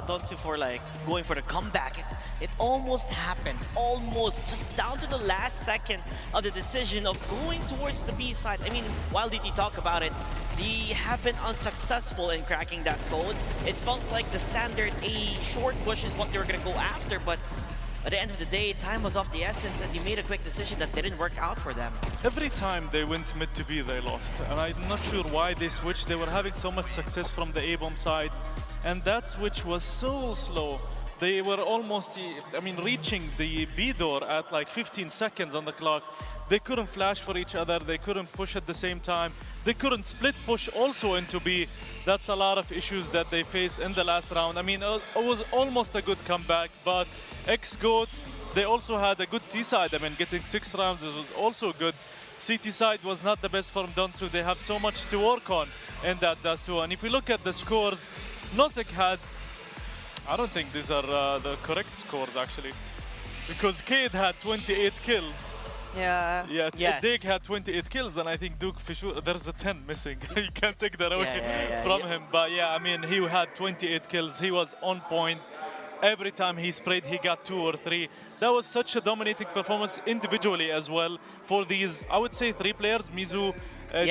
Donsu for like going for the comeback. It almost happened, almost, just down to the last second of the decision of going towards the B side. I mean, while DT talk about it, they have been unsuccessful in cracking that code. It felt like the standard A short push is what they were going to go after, but at the end of the day, time was of the essence, and they made a quick decision that didn't work out for them. Every time they went mid to B, they lost. And I'm not sure why they switched. They were having so much success from the A-bomb side, and that switch was so slow. They were almost, I mean, reaching the B door at like 15 seconds on the clock. They couldn't flash for each other. They couldn't push at the same time. They couldn't split push also into B. That's a lot of issues that they faced in the last round. I mean, it was almost a good comeback, but XGOAT, they also had a good T side. I mean, getting 6 rounds was also good. CT side was not the best from Donsu. They have so much to work on in that Dash 2. And if we look at the scores, Nosek had, I don't think these are the correct scores actually, because Cade had 28 kills. Yeah. Yeah, yes. Dig had 28 kills, and I think Duke Fishura, there's a 10 missing. You can't take that away from him. But yeah, I mean, he had 28 kills. He was on point. Every time he sprayed, he got 2 or 3. That was such a dominating performance individually as well for these, I would say, 3 players, Mizu,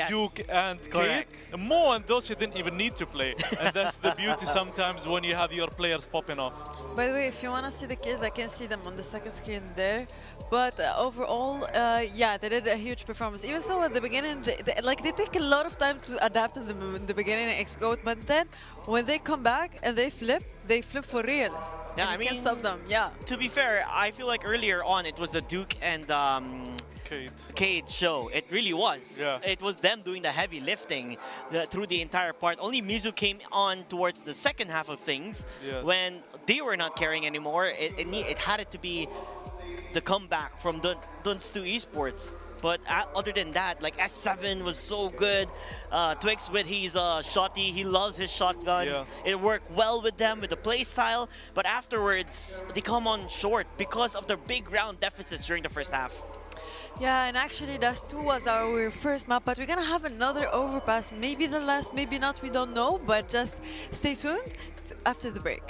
Duke, and Cade. Mo and Dosha didn't even need to play. And that's the beauty sometimes when you have your players popping off. By the way, if you want to see the kills, I can see them on the second screen there. But overall, yeah, they did a huge performance. Even though at the beginning, they take a lot of time to adapt in the beginning in XGOAT, but then when they come back and they flip for real. Yeah, I mean, can't stop them. Yeah. To be fair, I feel like earlier on it was the Duke and Cade show. It really was. Yeah. It was them doing the heavy lifting through the entire part. Only Mizu came on towards the second half of things when they were not carrying anymore. It had to be the comeback from Dunstu Esports. But other than that, like S7 was so good. Twix with his shotty, he loves his shotguns. Yeah. It worked well with them with the play style. But afterwards, they come on short because of their big round deficits during the first half. Yeah, and actually Dash 2 was our first map, but we're gonna have another overpass. Maybe the last, maybe not, we don't know. But just stay tuned after the break.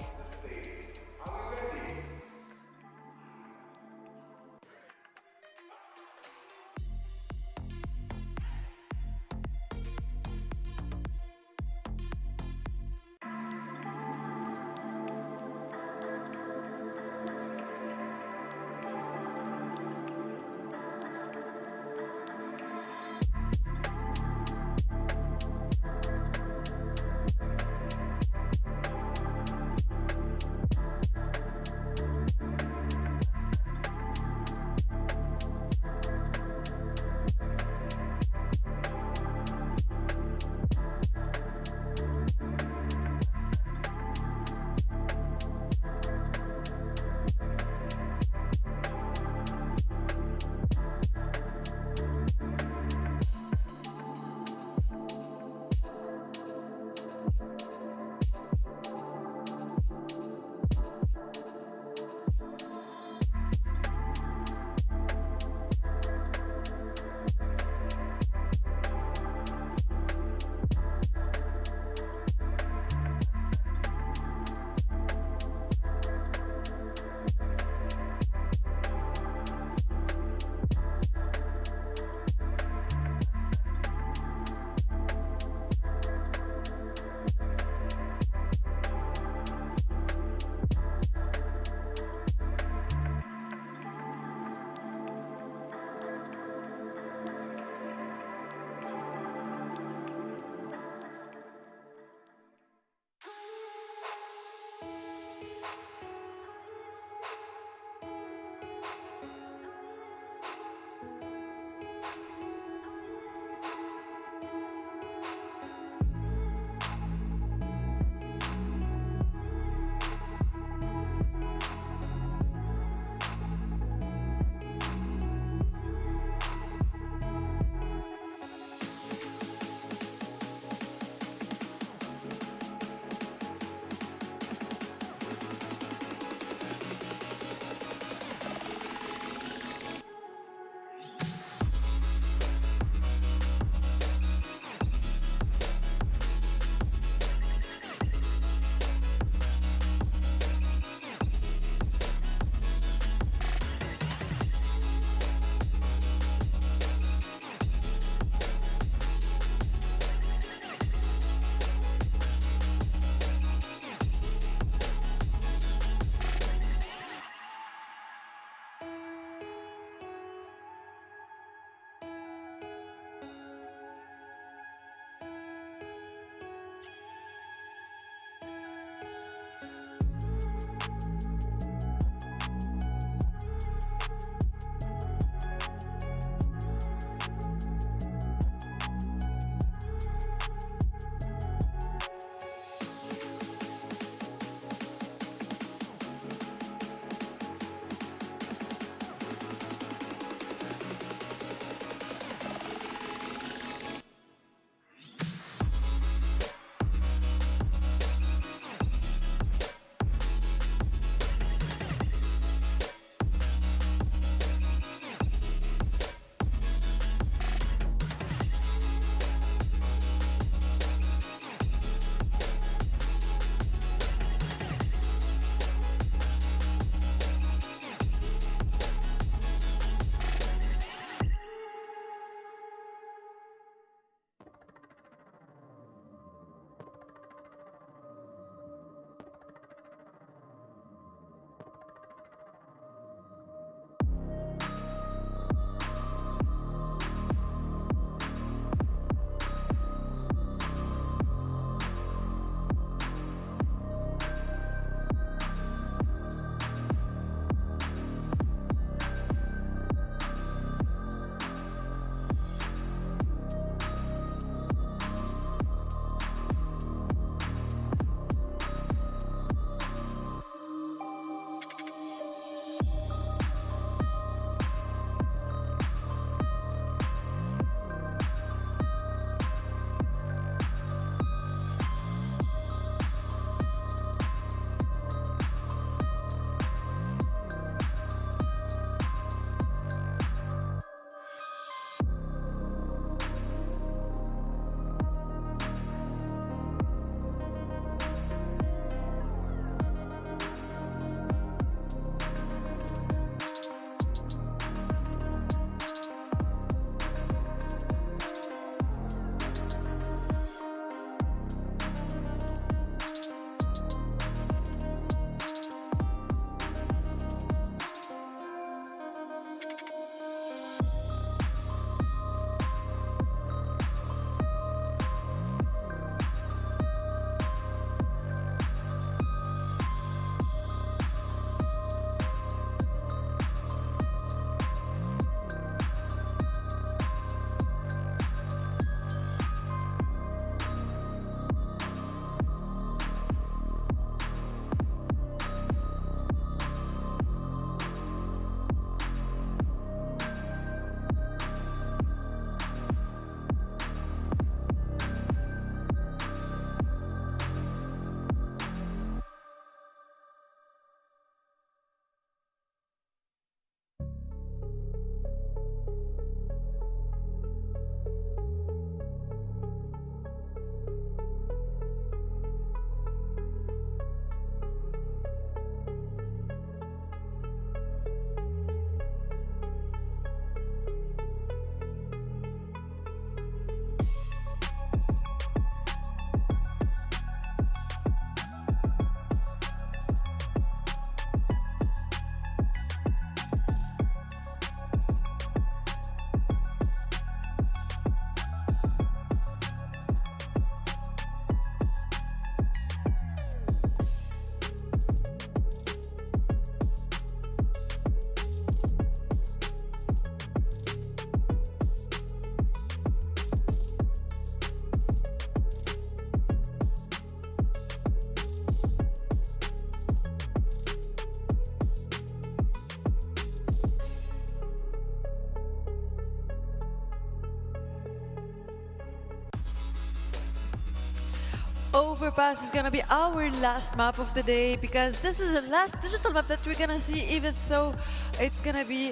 Overpass is gonna be our last map of the day because this is the last digital map that we're gonna see, even though it's gonna be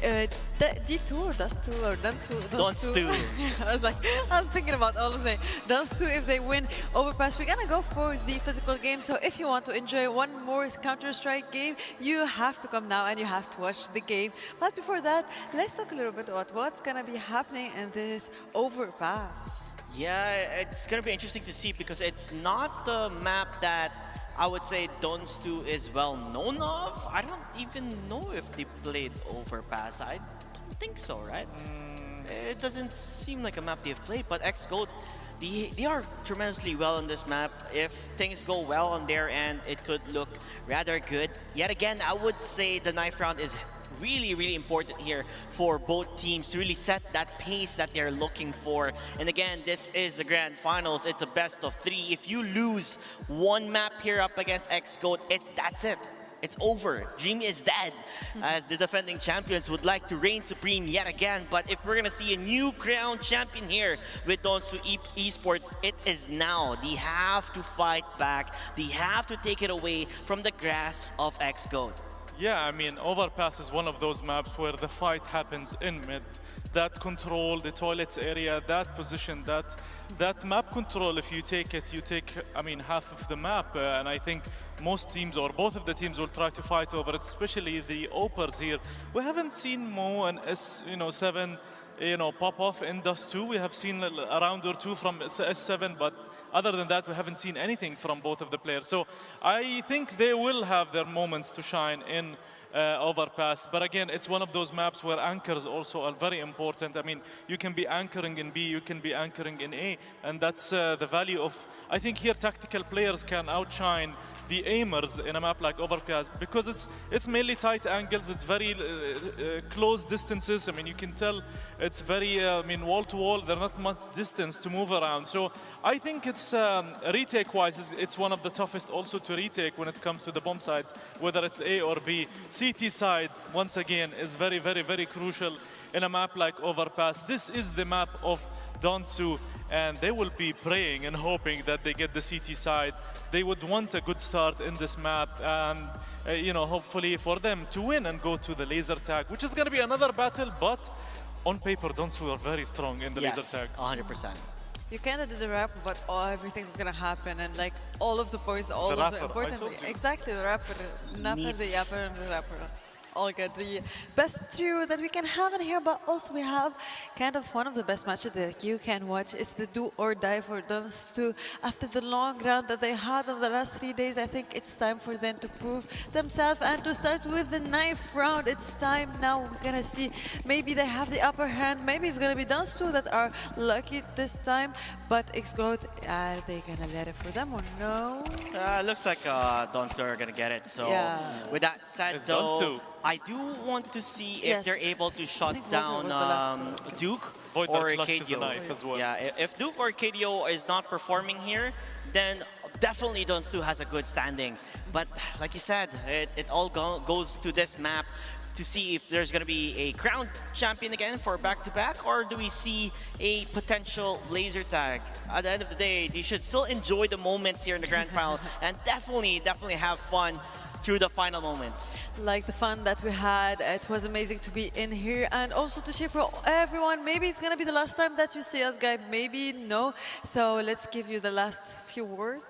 D2 or DUS2 or DUN2. I was like, I'm thinking about all of them. DUS2, if they win Overpass, we're gonna go for the physical game. So if you want to enjoy one more Counter-Strike game, you have to come now and you have to watch the game. But before that, let's talk a little bit about what's gonna be happening in this Overpass. Yeah, it's going to be interesting to see because it's not the map that I would say DUN2 is well known of. I don't even know if they played Overpass. I don't think so, right? It doesn't seem like a map they've played, but XGOAT, they are tremendously well on this map. If things go well on their end, it could look rather good. Yet again, I would say the knife round is really important here for both teams to really set that pace that they're looking for. And again, this is the grand finals. It's a best of 3. If you lose one map here up against XGOAT, that's it. It's over. Dream is dead, as the defending champions would like to reign supreme yet again. But if we're gonna see a new crowned champion here with DUN2 Esports, it is now. They have to fight back. They have to take it away from the grasps of XGOAT. Yeah, I mean, Overpass is one of those maps where the fight happens in mid. That control, the toilets area, that position, that map control, if you take it, you take, I mean, half of the map. And I think most teams, or both of the teams, will try to fight over it, especially the Opers here. We haven't seen Mo and S7, pop off in DUS2. We have seen a round or two from S7, but other than that, we haven't seen anything from both of the players. So I think they will have their moments to shine in Overpass. But again, it's one of those maps where anchors also are very important. I mean, you can be anchoring in B, you can be anchoring in A, and that's the value of, I think here tactical players can outshine the aimers in a map like Overpass because it's mainly tight angles, it's very close distances. I mean, you can tell it's very, wall to wall, there's not much distance to move around. So I think it's, retake-wise, it's one of the toughest also to retake when it comes to the bomb sides, whether it's A or B. CT side, once again, is very crucial in a map like Overpass. This is the map of DUN2, and they will be praying and hoping that they get the CT side. They would want a good start in this map, and hopefully for them to win and go to the laser tag, which is going to be another battle, but on paper, DUN2 are very strong in the laser tag. 100%. You kind of did the rapper, but everything's gonna happen, and like all of the points, all of the important, exactly, the rapper, napper, the yapper, and the rapper. All good. The best trio that we can have in here, but also we have kind of one of the best matches that you can watch. It's the do or die for DUN2. After the long run that they had in the last 3 days, I think it's time for them to prove themselves and to start with the knife round. It's time now. We're gonna see. Maybe they have the upper hand. Maybe it's gonna be DUN2 that are lucky this time. But XGOAT, are they gonna let it for them or no? Looks like DUN2 are gonna get it. So with that said, though, I do want to see if they're able to shut down Duke or KDO. As well. Yeah, if Duke or KDO is not performing here, then definitely DUN2 has a good standing. But like you said, it all goes to this map to see if there's going to be a crowned champion again for back-to-back, or do we see a potential laser tag? At the end of the day, they should still enjoy the moments here in the grand final and definitely have fun through the final moments. Like the fun that we had, it was amazing to be in here and also to cheer for everyone. Maybe it's gonna be the last time that you see us, guys, maybe no. So let's give you the last few words.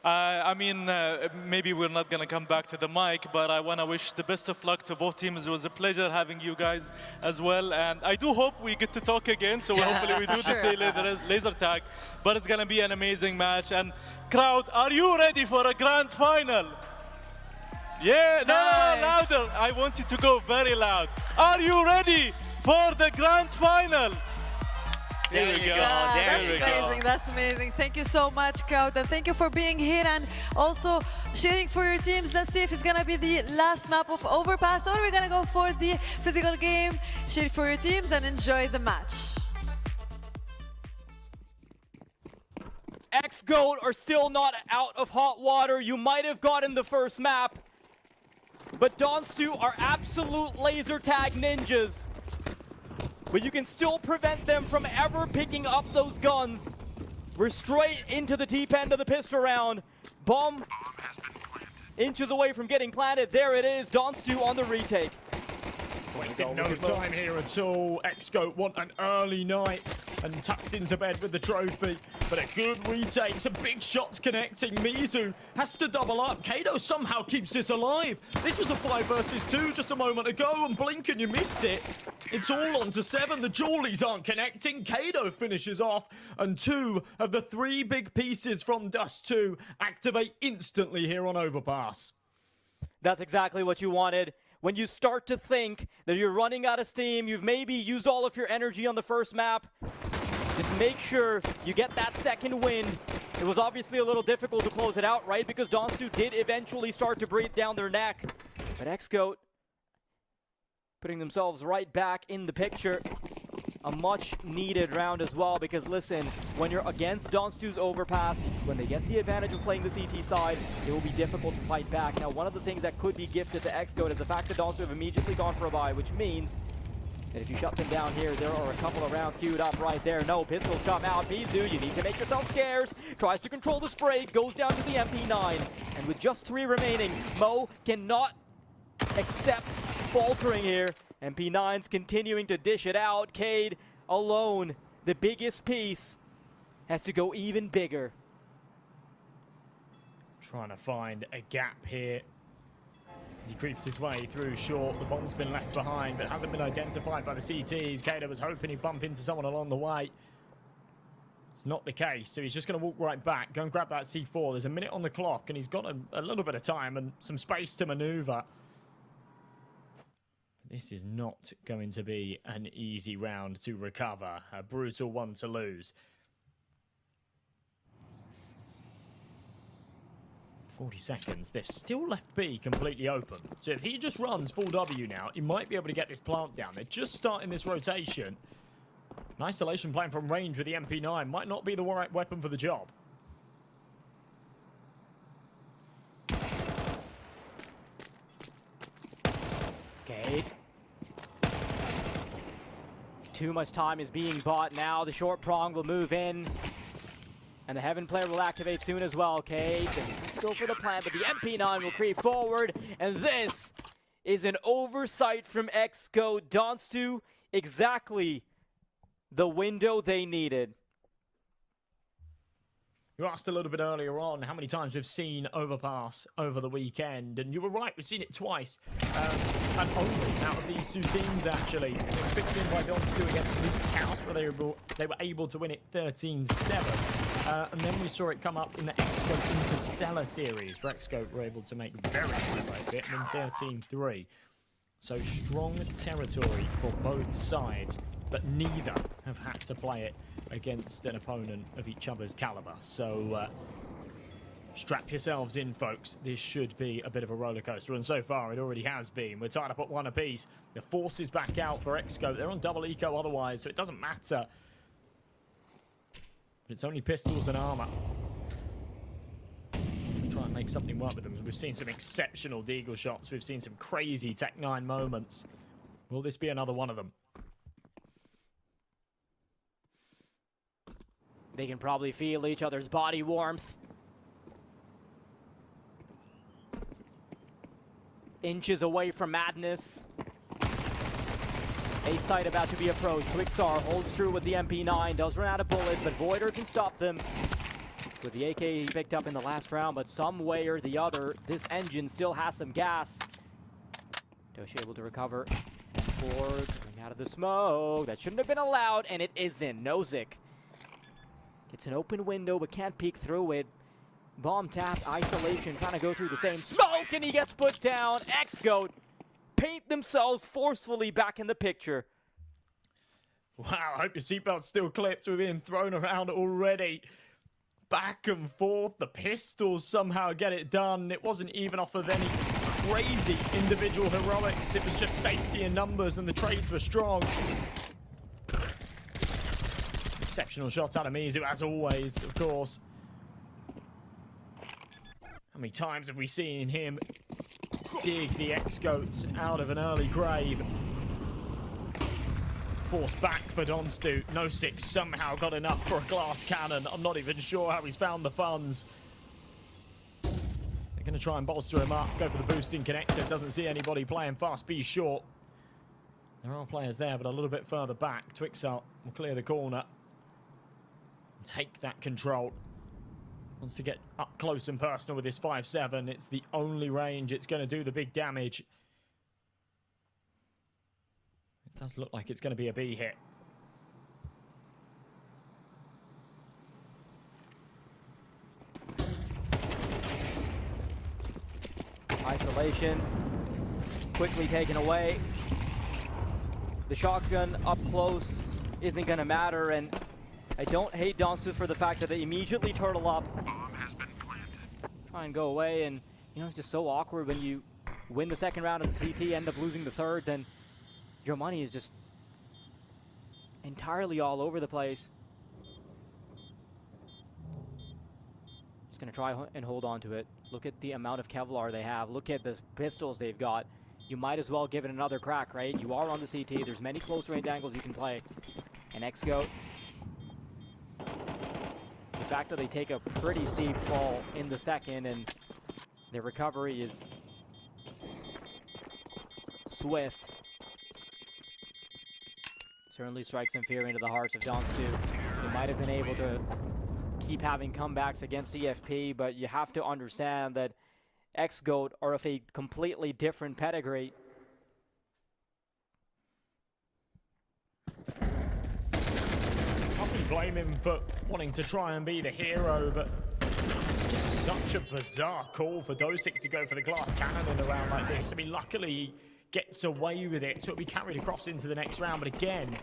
Maybe we're not going to come back to the mic, but I want to wish the best of luck to both teams. It was a pleasure having you guys as well. And I do hope we get to talk again, so hopefully we do the laser tag. But it's going to be an amazing match. And crowd, are you ready for a grand final? Yeah, no, louder. I want you to go very loud. Are you ready for the grand final? There we go. That's amazing. Thank you so much, crowd, and thank you for being here and also cheering for your teams. Let's see if it's gonna be the last map of Overpass or we're gonna go for the physical game. Cheer for your teams and enjoy the match. XGOAT are still not out of hot water. You might have gotten the first map, but DUN2 are absolute laser tag ninjas. But you can still prevent them from ever picking up those guns. We're straight into the deep end of the pistol round. Bomb inches away from getting planted. There it is. Donstu on the retake. Wasting no time here at all. Xgoat want an early night and tucked into bed with the trophy. But a good retake, some big shots connecting. Mizu has to double up. Kato somehow keeps this alive. This was a 5 versus 2 just a moment ago, and blink and you missed it. It's all on to 7. The Jawlies aren't connecting. Kato finishes off, and 2 of the 3 big pieces from Dust 2 activate instantly here on Overpass. That's exactly what you wanted. When you start to think that you're running out of steam, you've maybe used all of your energy on the first map, just make sure you get that second win. It was obviously a little difficult to close it out, right? Because Donstu did eventually start to breathe down their neck. But Xgoat putting themselves right back in the picture. A much needed round as well, because listen, when you're against Donstu's overpass, when they get the advantage of playing the CT side, it will be difficult to fight back. Now, one of the things that could be gifted to Xgoat is the fact that Donstu have immediately gone for a buy, which means that if you shut them down here, there are a couple of rounds queued up right there. No, pistols come out. Mizu, you need to make yourself scarce. Tries to control the spray, goes down to the MP9. And with just 3 remaining, Mo cannot accept faltering here. MP9's continuing to dish it out. Cade alone, the biggest piece, has to go even bigger. Trying to find a gap here as he creeps his way through short. The bomb's been left behind, but hasn't been identified by the CTs. Kato was hoping he'd bump into someone along the way. It's not the case, so he's just going to walk right back, go and grab that C4. There's a minute on the clock, and he's got a little bit of time and some space to maneuver. This is not going to be an easy round to recover. A brutal one to lose. 40 seconds. They've still left B completely open. So if he just runs full W now, he might be able to get this plant down. They're just starting this rotation. An isolation plan from range with the MP9 might not be the right weapon for the job. Cade. Too much time is being bought now. The short prong will move in. And the Heaven player will activate soon as well. Cade doesn't have to go for the plan, but the MP9 will creep forward. And this is an oversight from Xgoat. Donstu, exactly the window they needed. You asked a little bit earlier on how many times we've seen Overpass over the weekend, and you were right, we've seen it twice. And only out of these 2 teams, actually. It was picked in by Donstu against Leeds House, where they were able to win it 13-7. And then we saw it come up in the Xgoat Interstellar series, where Xgoat were able to make very good of it, and then 13-3. So strong territory for both sides, but neither have had to play it against an opponent of each other's caliber. So strap yourselves in, folks. This should be a bit of a roller coaster, and so far it already has been. We're tied up at 1 apiece. The force is back out for Xgoat. They're on double eco otherwise, so it doesn't matter. But it's only pistols and armor. Try and make something work with them. We've seen some exceptional deagle shots. We've seen some crazy Tech 9 moments. Will this be another one of them? They can probably feel each other's body warmth. Inches away from madness. A site about to be approached. Twixar holds true with the MP9. Does run out of bullets, but Voider can stop them with the AK he picked up in the last round. But some way or the other, this engine still has some gas. Dosh able to recover. Ford coming out of the smoke. That shouldn't have been allowed, and it isn't. Nozick gets an open window, but can't peek through it. Bomb tapped, isolation, trying to go through the same smoke, and he gets put down. Xgoat paint themselves forcefully back in the picture. Wow, I hope your seatbelt's still clipped. We're being thrown around already. Back and forth, the pistols somehow get it done. It wasn't even off of any crazy individual heroics. It was just safety in numbers, and the trades were strong. Exceptional shots out of Mizu, as always, of course. How many times have we seen him dig the Xgoats out of an early grave? forced back for Donstu. No6 somehow got enough for a glass cannon. I'm not even sure how he's found the funds. They're going to try and bolster him up, go for the boosting connector. Doesn't see anybody playing fast B short. There are players there, but a little bit further back. Twixart will clear the corner and take that control. Wants to get up close and personal with this 5-7. It's the only range it's going to do the big damage. It does look like it's going to be a B hit. Isolation, quickly taken away. The shotgun up close isn't gonna matter, and I don't hate Donstu for the fact that they immediately turtle up. Bomb has been planted. Try and go away, and you know, it's just so awkward when you win the second round of the CT, end up losing the third, then your money is just entirely all over the place. Just gonna try and hold on to it. Look at the amount of Kevlar they have. Look at the pistols they've got. You might as well give it another crack, right? You are on the CT. There's many close range angles you can play. And Xgoat, the fact that they take a pretty steep fall in the second and their recovery is swift, certainly strikes some fear into the hearts of Donstu. They might have been able to keep having comebacks against EFP, but you have to understand that Xgoat are of a completely different pedigree. Can't really blame him for wanting to try and be the hero, but it's just such a bizarre call for Dosic to go for the glass cannon in a round like this. I mean, luckily he gets away with it, so it'll be carried across into the next round, but again,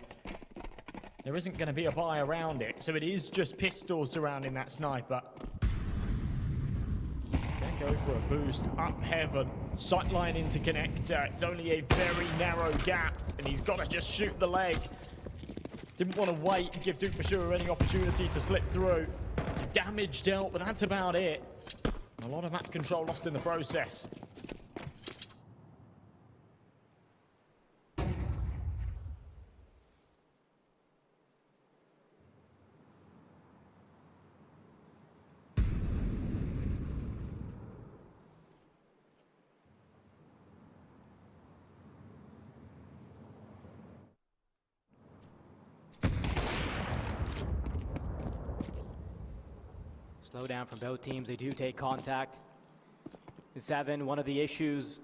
there isn't going to be a buy around it, so it is just pistols surrounding that sniper. Go for a boost up heaven, sightline into connector. It's only a very narrow gap, and he's got to just shoot the leg. Didn't want to wait and give Duke for sure any opportunity to slip through. So damage dealt, but that's about it. A lot of map control lost in the process. Slow down from both teams. They do take contact. 7, one of the issues,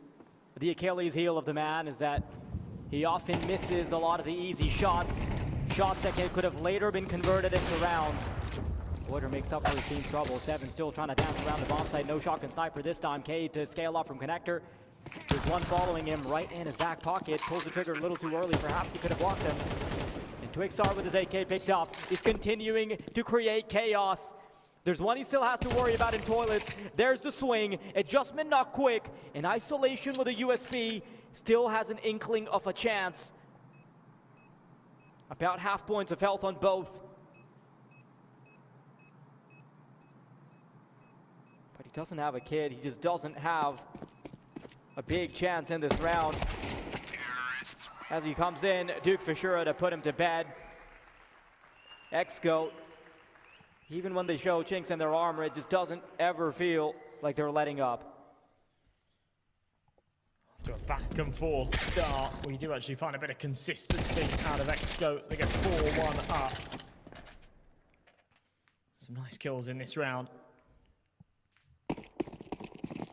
the Achilles heel of the man is that he often misses a lot of the easy shots. Shots that could have later been converted into rounds. Boyder makes up for his team's trouble. 7 still trying to dance around the bomb site. No shotgun sniper this time. Cade to scale up from connector. There's one following him right in his back pocket. Pulls the trigger a little too early. Perhaps he could have blocked him. And Twixart with his AK picked up is continuing to create chaos. There's one he still has to worry about in toilets. There's the swing. Adjustment not quick. In isolation with a USB. Still has an inkling of a chance. About half points of health on both. But he doesn't have a kid. He just doesn't have a big chance in this round. As he comes in, Duke Fishura to put him to bed. Xgoat. Even when they show chinks in their armor, it just doesn't ever feel like they're letting up. After a back and forth start, we do actually find a bit of consistency out of Xgoat. They get 4-1 up. Some nice kills in this round.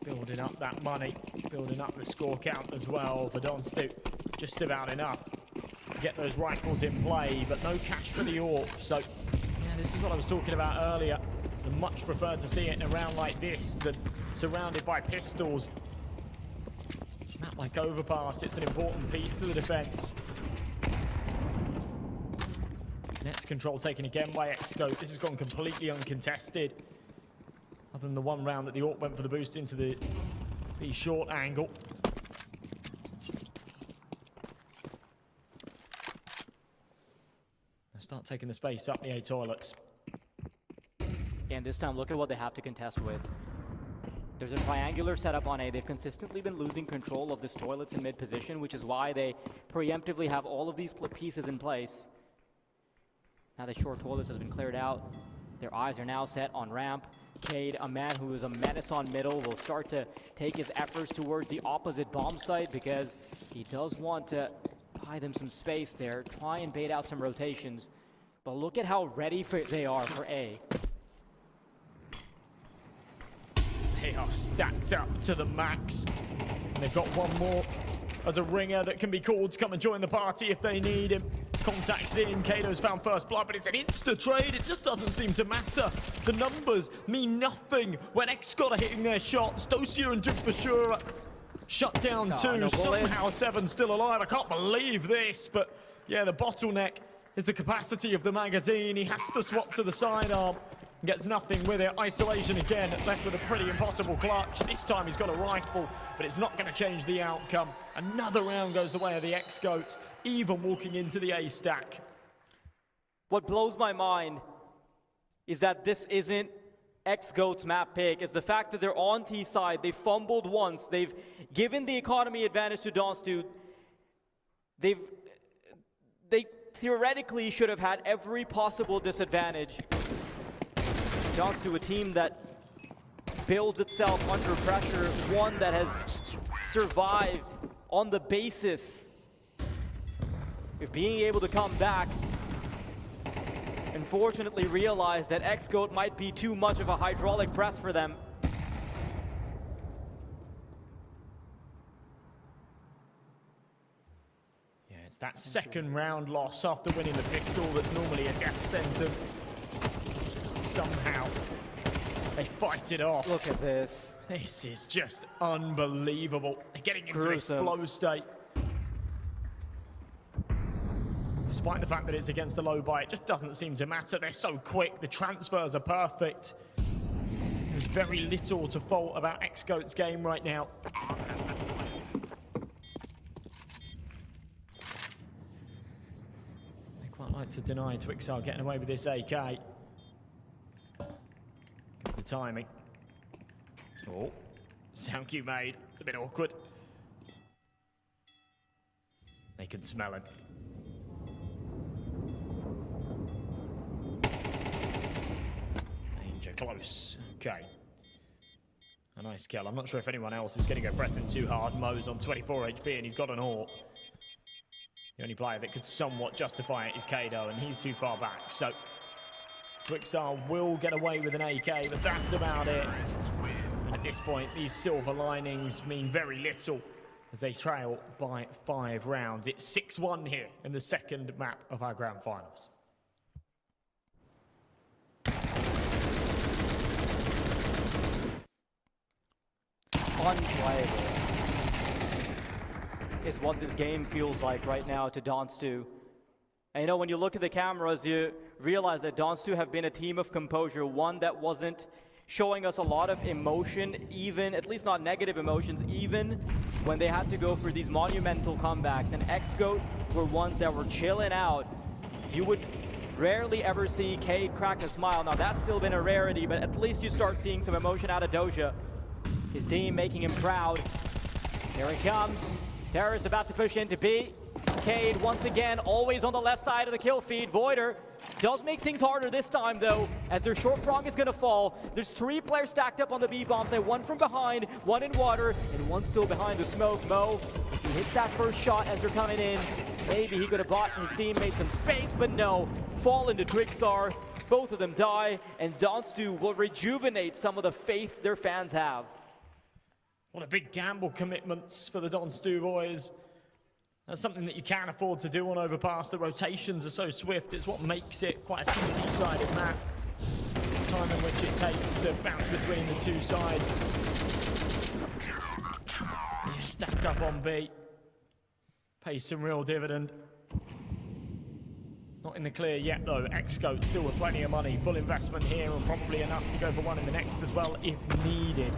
Building up that money, building up the score count as well for Donstu. Just about enough to get those rifles in play, but no cash for the AWP. So this is what I was talking about earlier. I'd much prefer to see it in a round like this than surrounded by pistols. Map like Overpass, it's an important piece to the defense. Nets control taken again by Xgoat. This has gone completely uncontested. Other than the one round that the AWP went for the boost into the B short angle. Start taking the space up the A toilets. And this time, look at what they have to contest with. There's a triangular setup on A. They've consistently been losing control of this toilets in mid position, which is why they preemptively have all of these pieces in place. Now the short toilets has been cleared out. Their eyes are now set on ramp. Cade, a man who is a menace on middle, will start to take his efforts towards the opposite bomb site because he does want to buy them some space there, try and bait out some rotations. But look at how ready they are for A. They are stacked up to the max. And they've got one more as a ringer that can be called to come and join the party if they need him. Contacts in, Kado's found first blood, but it's an insta-trade. It just doesn't seem to matter. The numbers mean nothing when XScott are hitting their shots. Dosia and Jukfashura shut down too. Somehow Seven's still alive. I can't believe this, but yeah, the bottleneck is the capacity of the magazine. He has to swap to the sidearm. Gets nothing with it. Isolation again, left with a pretty impossible clutch. This time he's got a rifle, but it's not going to change the outcome. Another round goes the way of the XGOATs, even walking into the A stack. What blows my mind is that this isn't XGOAT's map pick. It's the fact that they're on T side. They fumbled once. They've given the economy advantage to Donstu. They theoretically should have had every possible disadvantage. Donstu, a team that builds itself under pressure, one that has survived on the basis of being able to come back. Unfortunately realized that XGOAT might be too much of a hydraulic press for them. Yeah, it's that second round loss after winning the pistol that's normally a death sentence. Somehow they fight it off. Look at this. This is just unbelievable. They're getting into this flow state. Despite the fact that it's against the low buy, it just doesn't seem to matter. They're so quick. The transfers are perfect. There's very little to fault about XGOAT's game right now. They quite like to deny Twixar getting away with this AK. The timing. Oh, sound cue made. It's a bit awkward. They can smell him. Danger close. Okay. A nice kill. I'm not sure if anyone else is going to go pressing too hard. Mo's on 24 HP and he's got an AWP. The only player that could somewhat justify it is Kado, and he's too far back. So Twixar will get away with an AK, but that's about it. And at this point, these silver linings mean very little as they trail by 5 rounds. It's 6-1 here in the second map of our grand finals. Unplayable is what this game feels like right now to Donstu. And you know, when you look at the cameras, you realize that Donstu have been a team of composure, one that wasn't showing us a lot of emotion, even, at least not negative emotions, even when they had to go for these monumental comebacks. And XGOAT were ones that were chilling out. You would rarely ever see Cade crack a smile. Now that's still been a rarity, but at least you start seeing some emotion out of Doja. His team making him proud. Here he comes. Terrorist about to push into B. Cade once again always on the left side of the kill feed. Voider does make things harder this time though, as their short prong is gonna fall. There's 3 players stacked up on the B bomb site, 1 from behind, 1 in water, and 1 still behind the smoke. Mo, if he hits that first shot as they're coming in, maybe he could have bought his teammate some space, but no. Fall into Twixar, both of them die, and Donstu will rejuvenate some of the faith their fans have. What a big gamble commitments for the Donstu boys. That's something that you can't afford to do on Overpass. The rotations are so swift. It's what makes it quite a CT-sided map. The time in which it takes to bounce between the 2 sides. Yeah, stacked up on B. Pays some real dividend. Not in the clear yet though. XGOAT still with plenty of money. Full investment here and probably enough to go for 1 in the next as well if needed.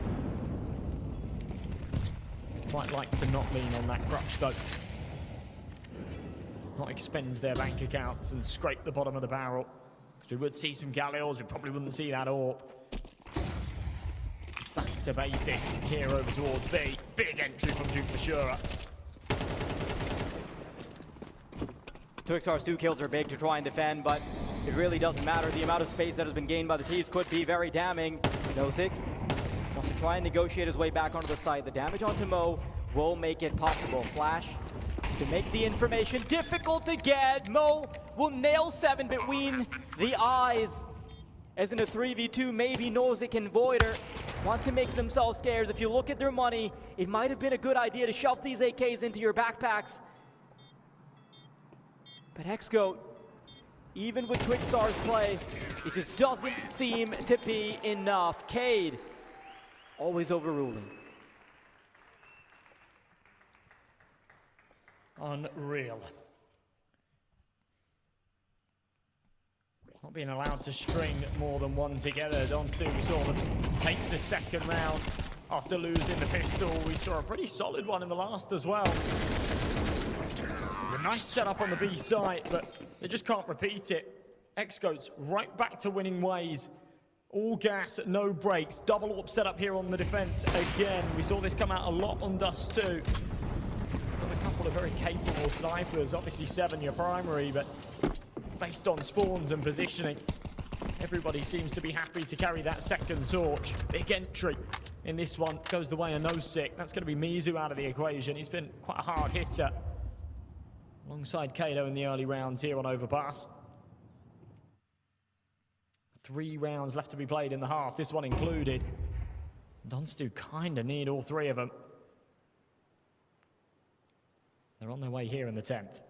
Quite like to not lean on that crutch though. Not expend their bank accounts and scrape the bottom of the barrel. Because we would see some Galils, we probably wouldn't see that AWP. In fact, to basics here over towards B. Big entry from Duke Bashura. 2xr's 2 kills are big to try and defend, but it really doesn't matter. The amount of space that has been gained by the T's could be very damning. Nozick wants to try and negotiate his way back onto the site. The damage onto Mo will make it possible. Flash to make the information difficult to get. Mo will nail 7 between the eyes. As in a 3v2, maybe Nozick and Voider want to make themselves scarce. If you look at their money, it might have been a good idea to shove these AKs into your backpacks. But XGOAT, even with 2xr's play, it just doesn't seem to be enough. Cade, always overruling. Unreal. Not being allowed to string more than one together. Donstu, we saw them take the second round after losing the pistol. We saw a pretty solid one in the last as well. A nice setup on the B side, but they just can't repeat it. XGOAT's right back to winning ways. All gas, no breaks. Double AWP set up here on the defense again. We saw this come out a lot on Dust too. Got a couple of very capable snipers. Obviously 7 your primary, but based on spawns and positioning, everybody seems to be happy to carry that second torch. Big entry in this one goes the way of Nozick. That's going to be Mizu out of the equation. He's been quite a hard hitter alongside Kato in the early rounds here on Overpass. 3 rounds left to be played in the half, this one included. Donstu kind of need all 3 of them. They're on their way here in the 10th.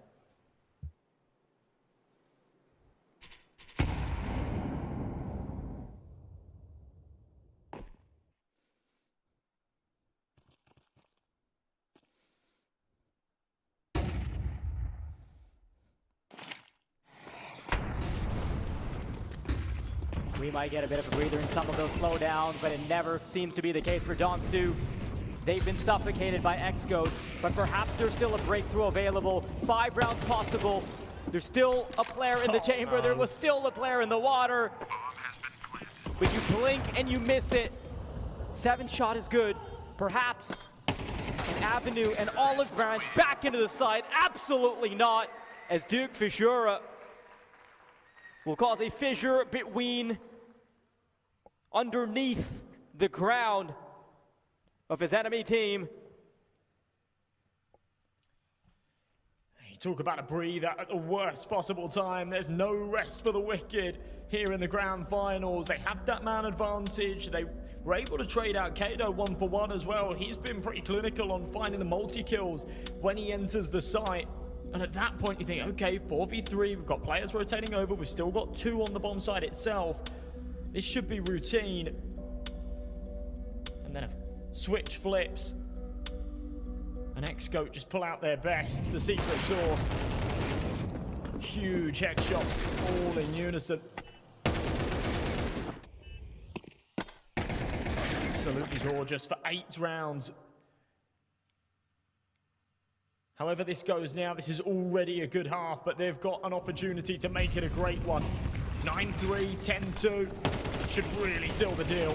We might get a bit of a breather in some of those slowdowns, but it never seems to be the case for Donstu. They've been suffocated by XGOAT, but perhaps there's still a breakthrough available. 5 rounds possible. There's still a player in the chamber. There was still a player in the water. But you blink and you miss it. 7 shot is good. Perhaps an Avenue and Olive Branch back into the side. Absolutely not, as Duke Fishura will cause a fissure between underneath the ground of his enemy team. You talk about a breather at the worst possible time. There's no rest for the Wicked here in the grand finals. They have that man advantage. They were able to trade out Kato 1-for-1 as well. He's been pretty clinical on finding the multi-kills when he enters the site. And at that point you think, okay, 4v3, we've got players rotating over, we've still got 2 on the bomb side itself. This should be routine. And then a switch flips. And XGOAT just pull out their best, the secret sauce. Huge headshots, all in unison. Absolutely gorgeous for 8 rounds. However this goes now, this is already a good half, but they've got an opportunity to make it a great one. 9-3, 10-2, should really seal the deal.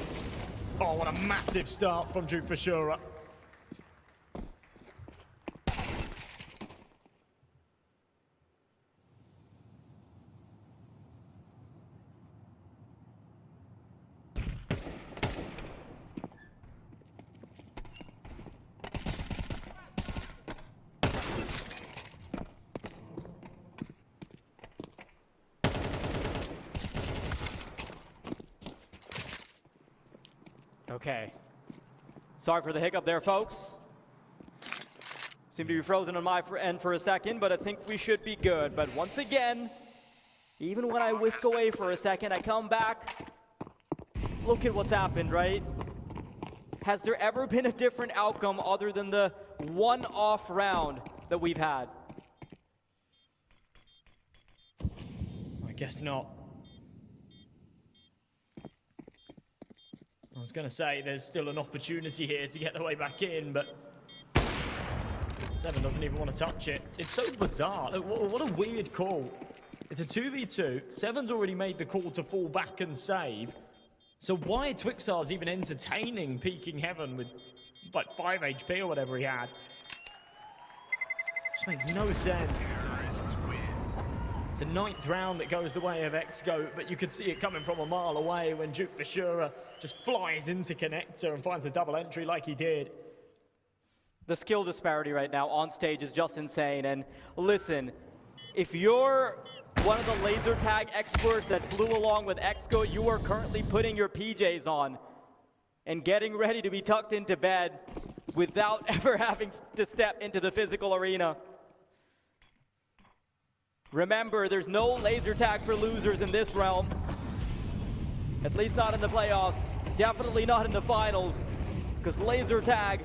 Oh, what a massive start from Duke Fishura. Okay. Sorry for the hiccup there, folks. Seem to be frozen on my end for a second, but I think we should be good. But once again, even when I whisk away for a second, I come back. Look at what's happened, right? Has there ever been a different outcome other than the one-off round that we've had? I guess not. I was going to say there's still an opportunity here to get the way back in, but 7 doesn't even want to touch it. It's so bizarre. What a weird call. It's a 2v2. 7's already made the call to fall back and save. So why Twixar's even entertaining peeking heaven with like 5 HP or whatever he had? Just makes no sense. It's a 9th round that goes the way of XGOAT, but you could see it coming from a mile away when Duke Vishura just flies into connector and finds a double entry like he did. The skill disparity right now on stage is just insane. And listen, if you're one of the laser tag experts that flew along with XGOAT, you are currently putting your PJs on and getting ready to be tucked into bed without ever having to step into the physical arena. Remember, there's no laser tag for losers in this realm. At least not in the playoffs. Definitely not in the finals. Because laser tag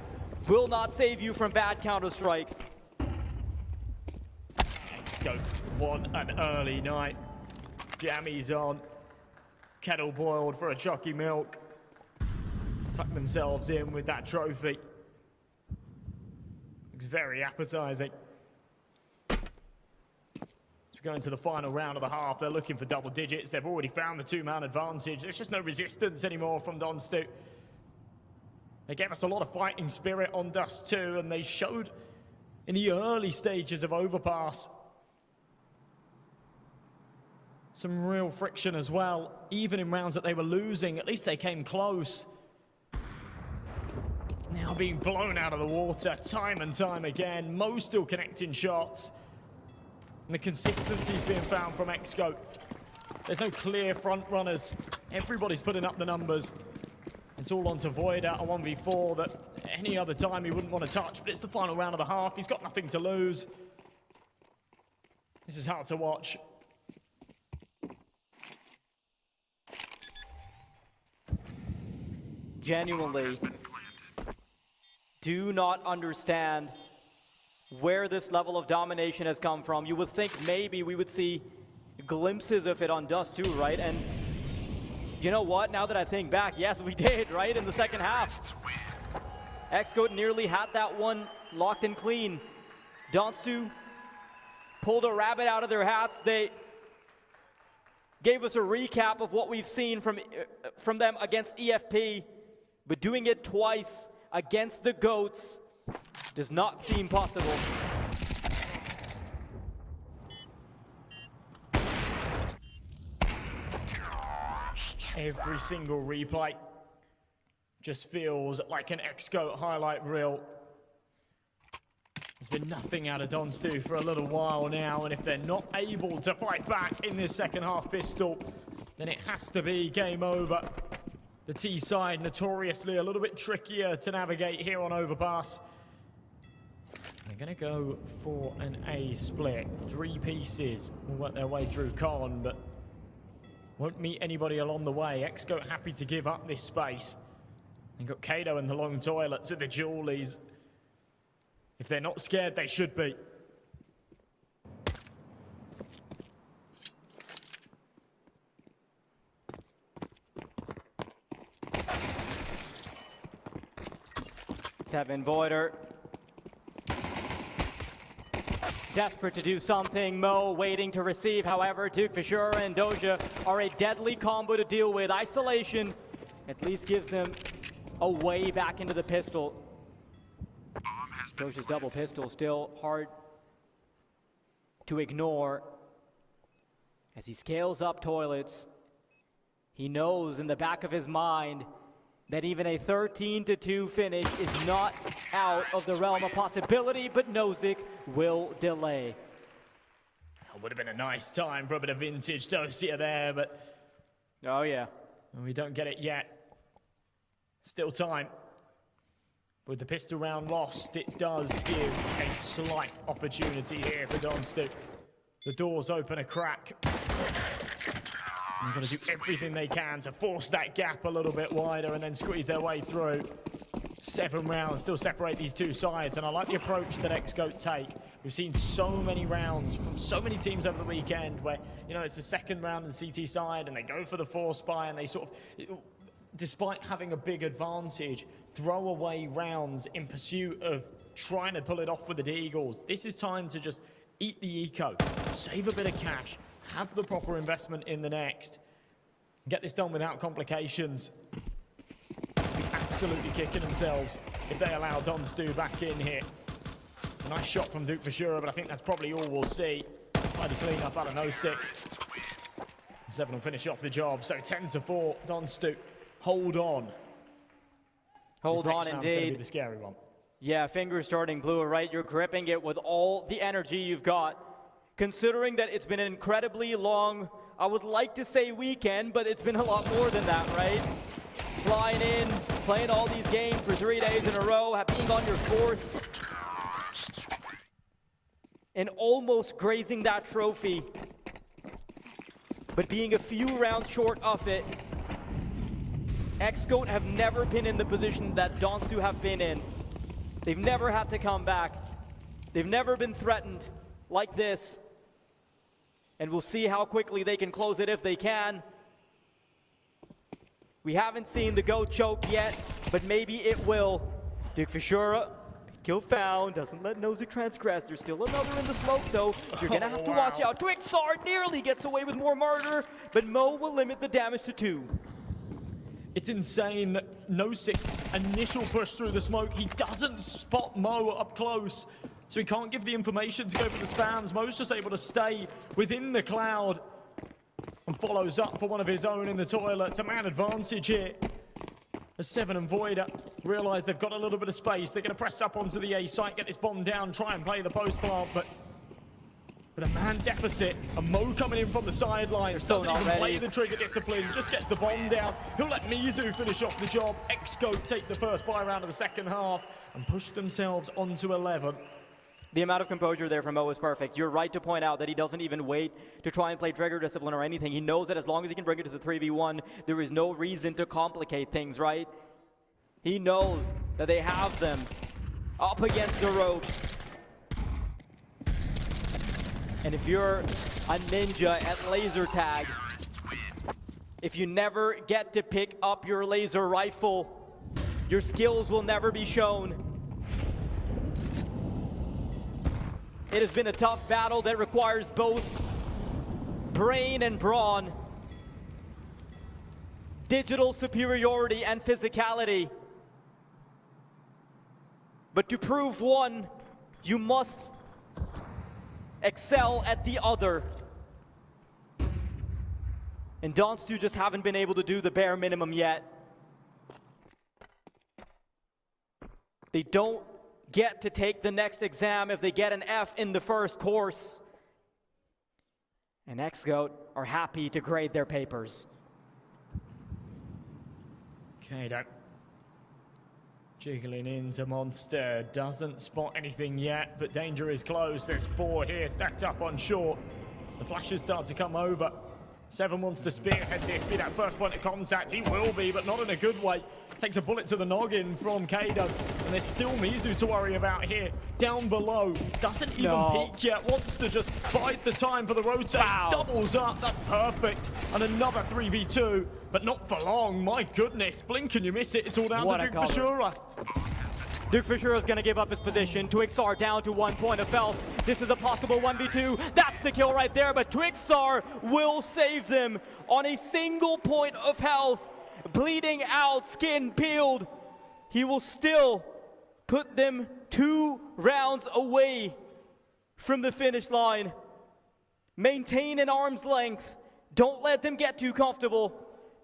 will not save you from bad Counter-Strike. XGOAT won an early night. Jammies on. Kettle boiled for a chalky milk. Tuck themselves in with that trophy. Looks very appetizing. Going to the final round of the half, they're looking for double digits. They've already found the 2-man advantage. There's just no resistance anymore from Donstu. They gave us a lot of fighting spirit on Dust 2, and they showed in the early stages of Overpass some real friction as well. Even in rounds that they were losing, at least they came close. Now being blown out of the water time and time again. Mo still connecting shots. And the consistency's being found from XGOAT. There's no clear front runners. Everybody's putting up the numbers. It's all on to Void out a 1v4 that any other time he wouldn't want to touch, but it's the final round of the half. He's got nothing to lose. This is hard to watch. Genuinely do not understand where this level of domination has come from. You would think maybe we would see glimpses of it on Dust 2, right? And you know what? Now that I think back, yes, we did, right? In the second half. XGOAT nearly had that one locked and clean. Donstu pulled a rabbit out of their hats. They gave us a recap of what we've seen from them against EFP, but doing it twice against the GOATs does not seem possible. Every single replay just feels like an XGOAT highlight reel. There's been nothing out of Donstu for a little while now, and if they're not able to fight back in this second half pistol, then it has to be game over. The T side notoriously a little bit trickier to navigate here on Overpass. They're going to go for an A split. 3 pieces will work their way through Con, but won't meet anybody along the way. XGOAT happy to give up this space. They've got Kato in the long toilets with the Julies. If they're not scared, they should be. Seven Voider. Desperate to do something. Mo waiting to receive. However, Duke Vishura and Doja are a deadly combo to deal with. Isolation at least gives them a way back into the pistol. Doja's double pistol still hard to ignore. As he scales up toilets, he knows in the back of his mind that even a 13-2 finish is not out of the realm of possibility, but Nozick will delay. It would have been a nice time for a bit of vintage Dosia there, but... Oh, yeah. We don't get it yet. Still time. With the pistol round lost, it does give a slight opportunity here for Donstu. The doors open a crack. They're going to do everything they can to force that gap a little bit wider and then squeeze their way through. 7 rounds still separate these two sides, and I like the approach that XGOAT take. We've seen so many rounds from so many teams over the weekend where, you know, it's the second round on the CT side and they go for the force buy and they sort of, despite having a big advantage, throw away rounds in pursuit of trying to pull it off with the Deagles. This is time to just eat the eco, save a bit of cash, have the proper investment in the next, Get this done without complications. Be absolutely kicking themselves if they allow Donstu back in here. A nice shot from Duke for sure, but I think that's probably all we'll see. Tidy clean up out of no six. 7 will finish off the job, so 10-4. Donstu, hold on. Hold on, indeed. indeed. Gonna be the scary one. Yeah, fingers starting blue, right? You're gripping it with all the energy you've got. Considering that it's been an incredibly long, I would like to say weekend, but it's been a lot more than that, right? Flying in, playing all these games for 3 days in a row, being on your 4th, and almost grazing that trophy, but being a few rounds short of it. XGOAT have never been in the position that Donstu have been in. They've never had to come back. They've never been threatened like this. And we'll see how quickly they can close it if they can. We haven't seen the GOAT choke yet, but maybe it will. Duke Fishura, kill found, doesn't let Nozick transgress. There's still another in the smoke though, so you're gonna have to watch out. Twixar nearly gets away with more murder, but Mo will limit the damage to 2. It's insane. Nozick's initial push through the smoke, he doesn't spot Mo up close, so he can't give the information to go for the spams. Mo's just able to stay within the cloud and follows up for one of his own in the toilet. It's a man advantage here. As 7 and Void realize they've got a little bit of space. They're going to press up onto the A site, get this bomb down, try and play the post plant, but with a man deficit, and Mo coming in from the sidelines, so doesn't even ready. play the trigger discipline, just gets the bomb down. He'll let Mizu finish off the job. XGOAT take the first buy round of the second half and push themselves onto 11. The amount of composure there from Mo is perfect. You're right to point out that he doesn't even wait to try and play trigger discipline or anything. He knows that as long as he can bring it to the 3v1, there is no reason to complicate things, right? He knows that they have them up against the ropes. And if you're a ninja at laser tag, if you never get to pick up your laser rifle, your skills will never be shown. It has been a tough battle that requires both brain and brawn, digital superiority and physicality. But to prove one, you must excel at the other. And Donstu just haven't been able to do the bare minimum yet. They don't get to take the next exam if they get an F in the first course. And XGOAT are happy to grade their papers. Kado jiggling into Monster, doesn't spot anything yet, but danger is close. There's 4 here stacked up on short. The flashes start to come over. 7 wants to spearhead this, be that first point of contact. He will be, but not in a good way. Takes a bullet to the noggin from Kado, and there's still Mizu to worry about here. Down below, doesn't even peek yet, wants to just bide the time for the rotate. Wow. Doubles up, that's perfect. And another 3v2, but not for long. My goodness, blink and you miss it. It's all down to Duke Fishura. Duke Fishura is going to give up his position. Twixar down to 1 point of health. This is a possible 1v2. That's the kill right there, but Twixar will save them on a single point of health. Bleeding out, skin peeled. He will still put them 2 rounds away from the finish line. Maintain an arm's length. Don't let them get too comfortable,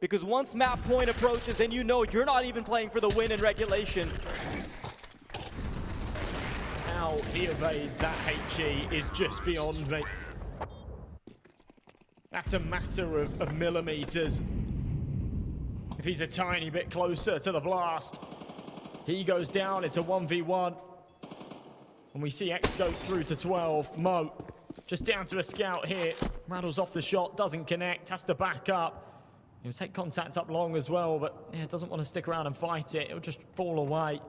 because once map point approaches, then you know you're not even playing for the win in regulation. How he evades that HE is just beyond me. That's a matter of millimeters. If he's a tiny bit closer to the blast, he goes down. It's a 1v1. And we see XGOAT through to 12. Mo just down to a scout here. Rattles off the shot, doesn't connect, has to back up. He'll take contact up long as well, but yeah, doesn't want to stick around and fight it. It'll just fall away.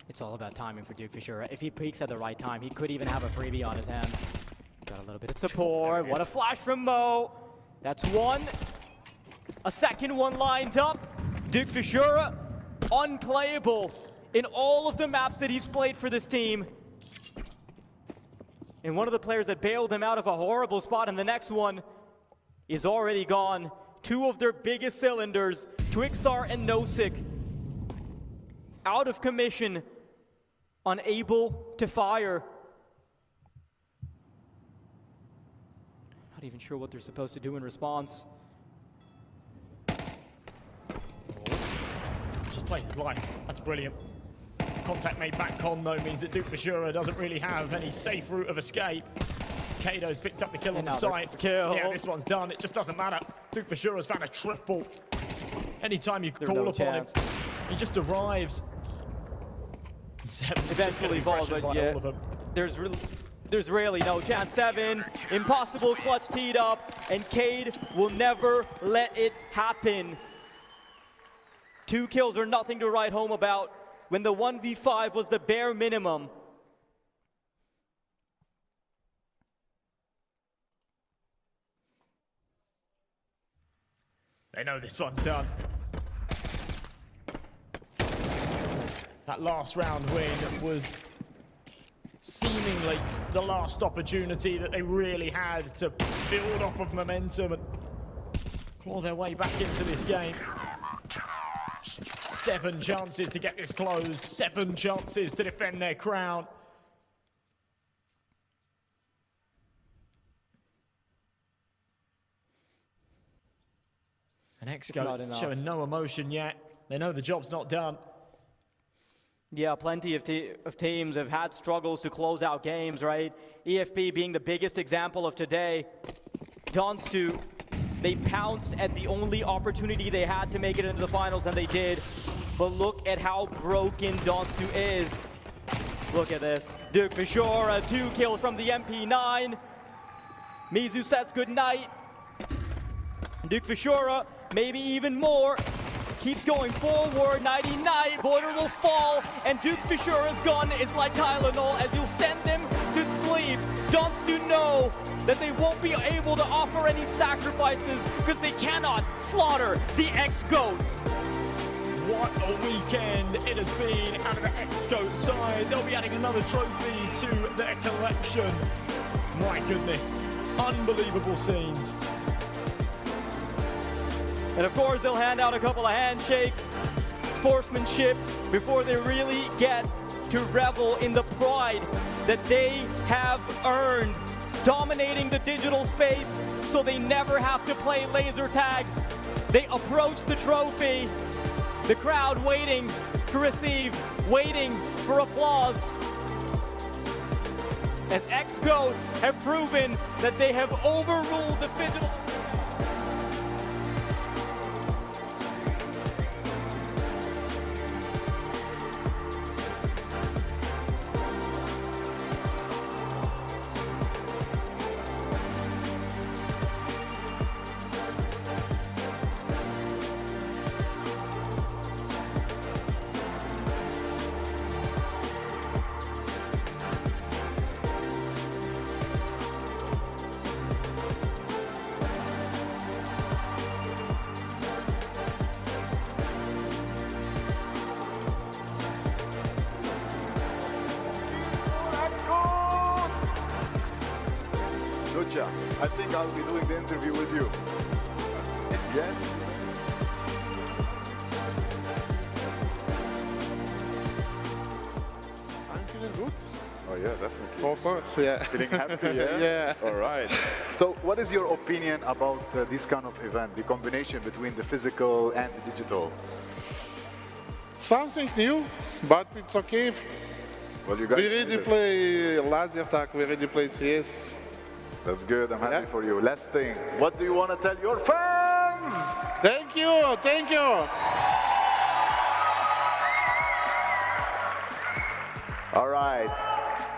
It's all about timing for Duke Fishura. If he peaks at the right time, he could even have a freebie on his hands. Got a little bit of support. What a flash from Mo. That's 1. A second one lined up. Duke Fishura, unplayable in all of the maps that he's played for this team. And one of the players that bailed him out of a horrible spot in the next one is already gone. two of their biggest cylinders, Twixar and Nosik, out of commission, unable to fire. Not even sure what they're supposed to do in response. Just plays his life. That's brilliant. Contact made back con, though, means that Dukefishura doesn't really have any safe route of escape. Kado's picked up the kill on the side. Kill. Yeah, this one's done. It just doesn't matter. Dukefishura's found a triple. Anytime you call upon him, he just arrives. Eventually falls, but yeah, there's really no chance. 7, impossible clutch teed up, and Cade will never let it happen. 2 kills are nothing to write home about when the 1v5 was the bare minimum. They know this one's done. That last round win was seemingly the last opportunity that they really had to build off of momentum and claw their way back into this game. 7 chances to get this closed, 7 chances to defend their crown. And Exco's showing no emotion yet. They know the job's not done. Yeah, plenty of teams have had struggles to close out games, right? EFP being the biggest example of today. Donstu, they pounced at the only opportunity they had to make it into the finals, and they did. But look at how broken Donstu is. Look at this. Dukefishura, 2 kills from the MP9. Mizu says goodnight. Dukefishura, maybe even more. Keeps going forward, 99, Voider will fall, and Dukefishura's gun is like Tylenol as you'll send them to sleep. Donstu know that they won't be able to offer any sacrifices because they cannot slaughter the X-Goat. What a weekend it has been out of the X-Goat side. They'll be adding another trophy to their collection. My goodness, unbelievable scenes. And of course, they'll hand out a couple of handshakes, sportsmanship, before they really get to revel in the pride that they have earned, dominating the digital space so they never have to play laser tag. They approach the trophy, the crowd waiting to receive, waiting for applause. As X-Goat have proven that they have overruled the Phygital. I think I'll be doing the interview with you. Yes? I'm feeling good. Oh yeah, definitely. Of course, yeah. Feeling happy, yeah? Yeah. All right. So what is your opinion about this kind of event, the combination between the physical and the digital? Something new, but it's okay. Well, you guys we already play laser tag, we already play CS. That's good, I'm happy for you. Last thing, what do you want to tell your fans? Thank you, thank you. All right,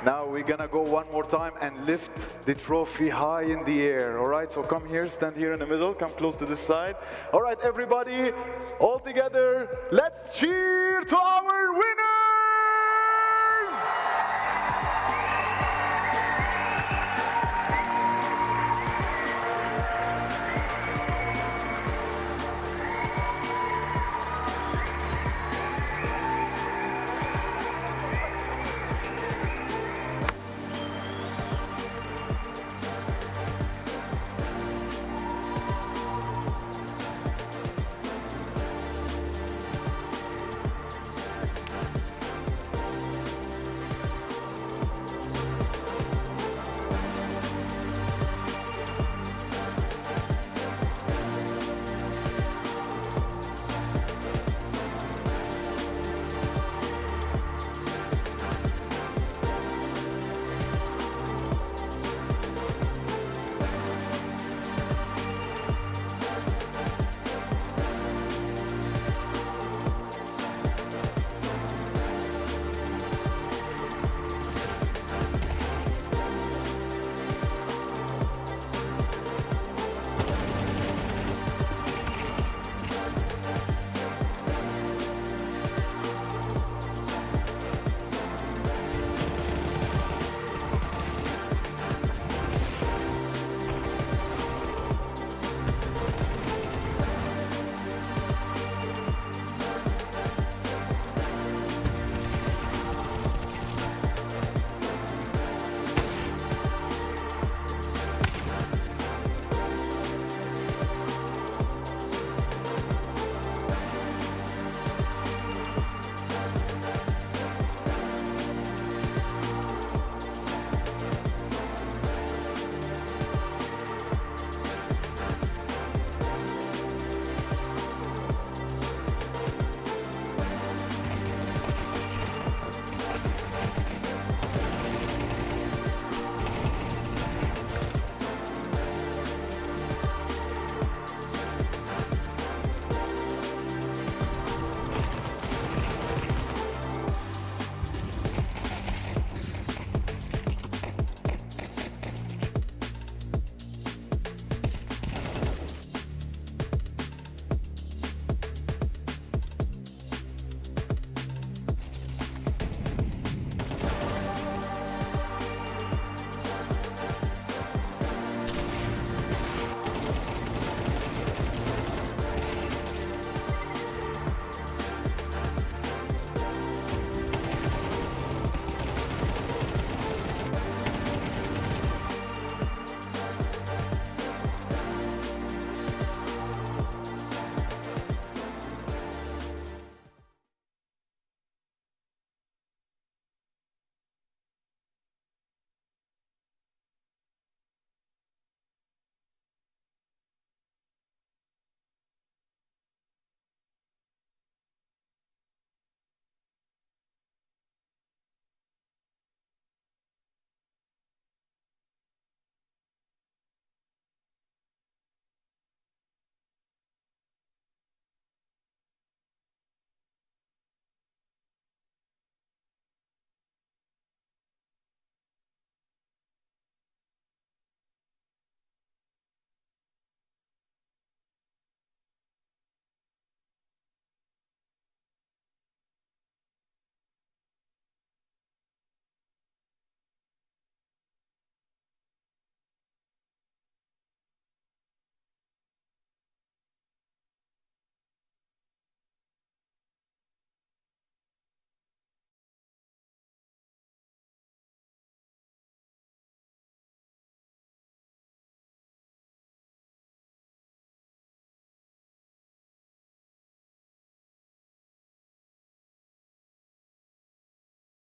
now we're gonna go one more time and lift the trophy high in the air. All right, so come here, stand here in the middle, come close to this side. All right, everybody, all together, let's cheer to our winner!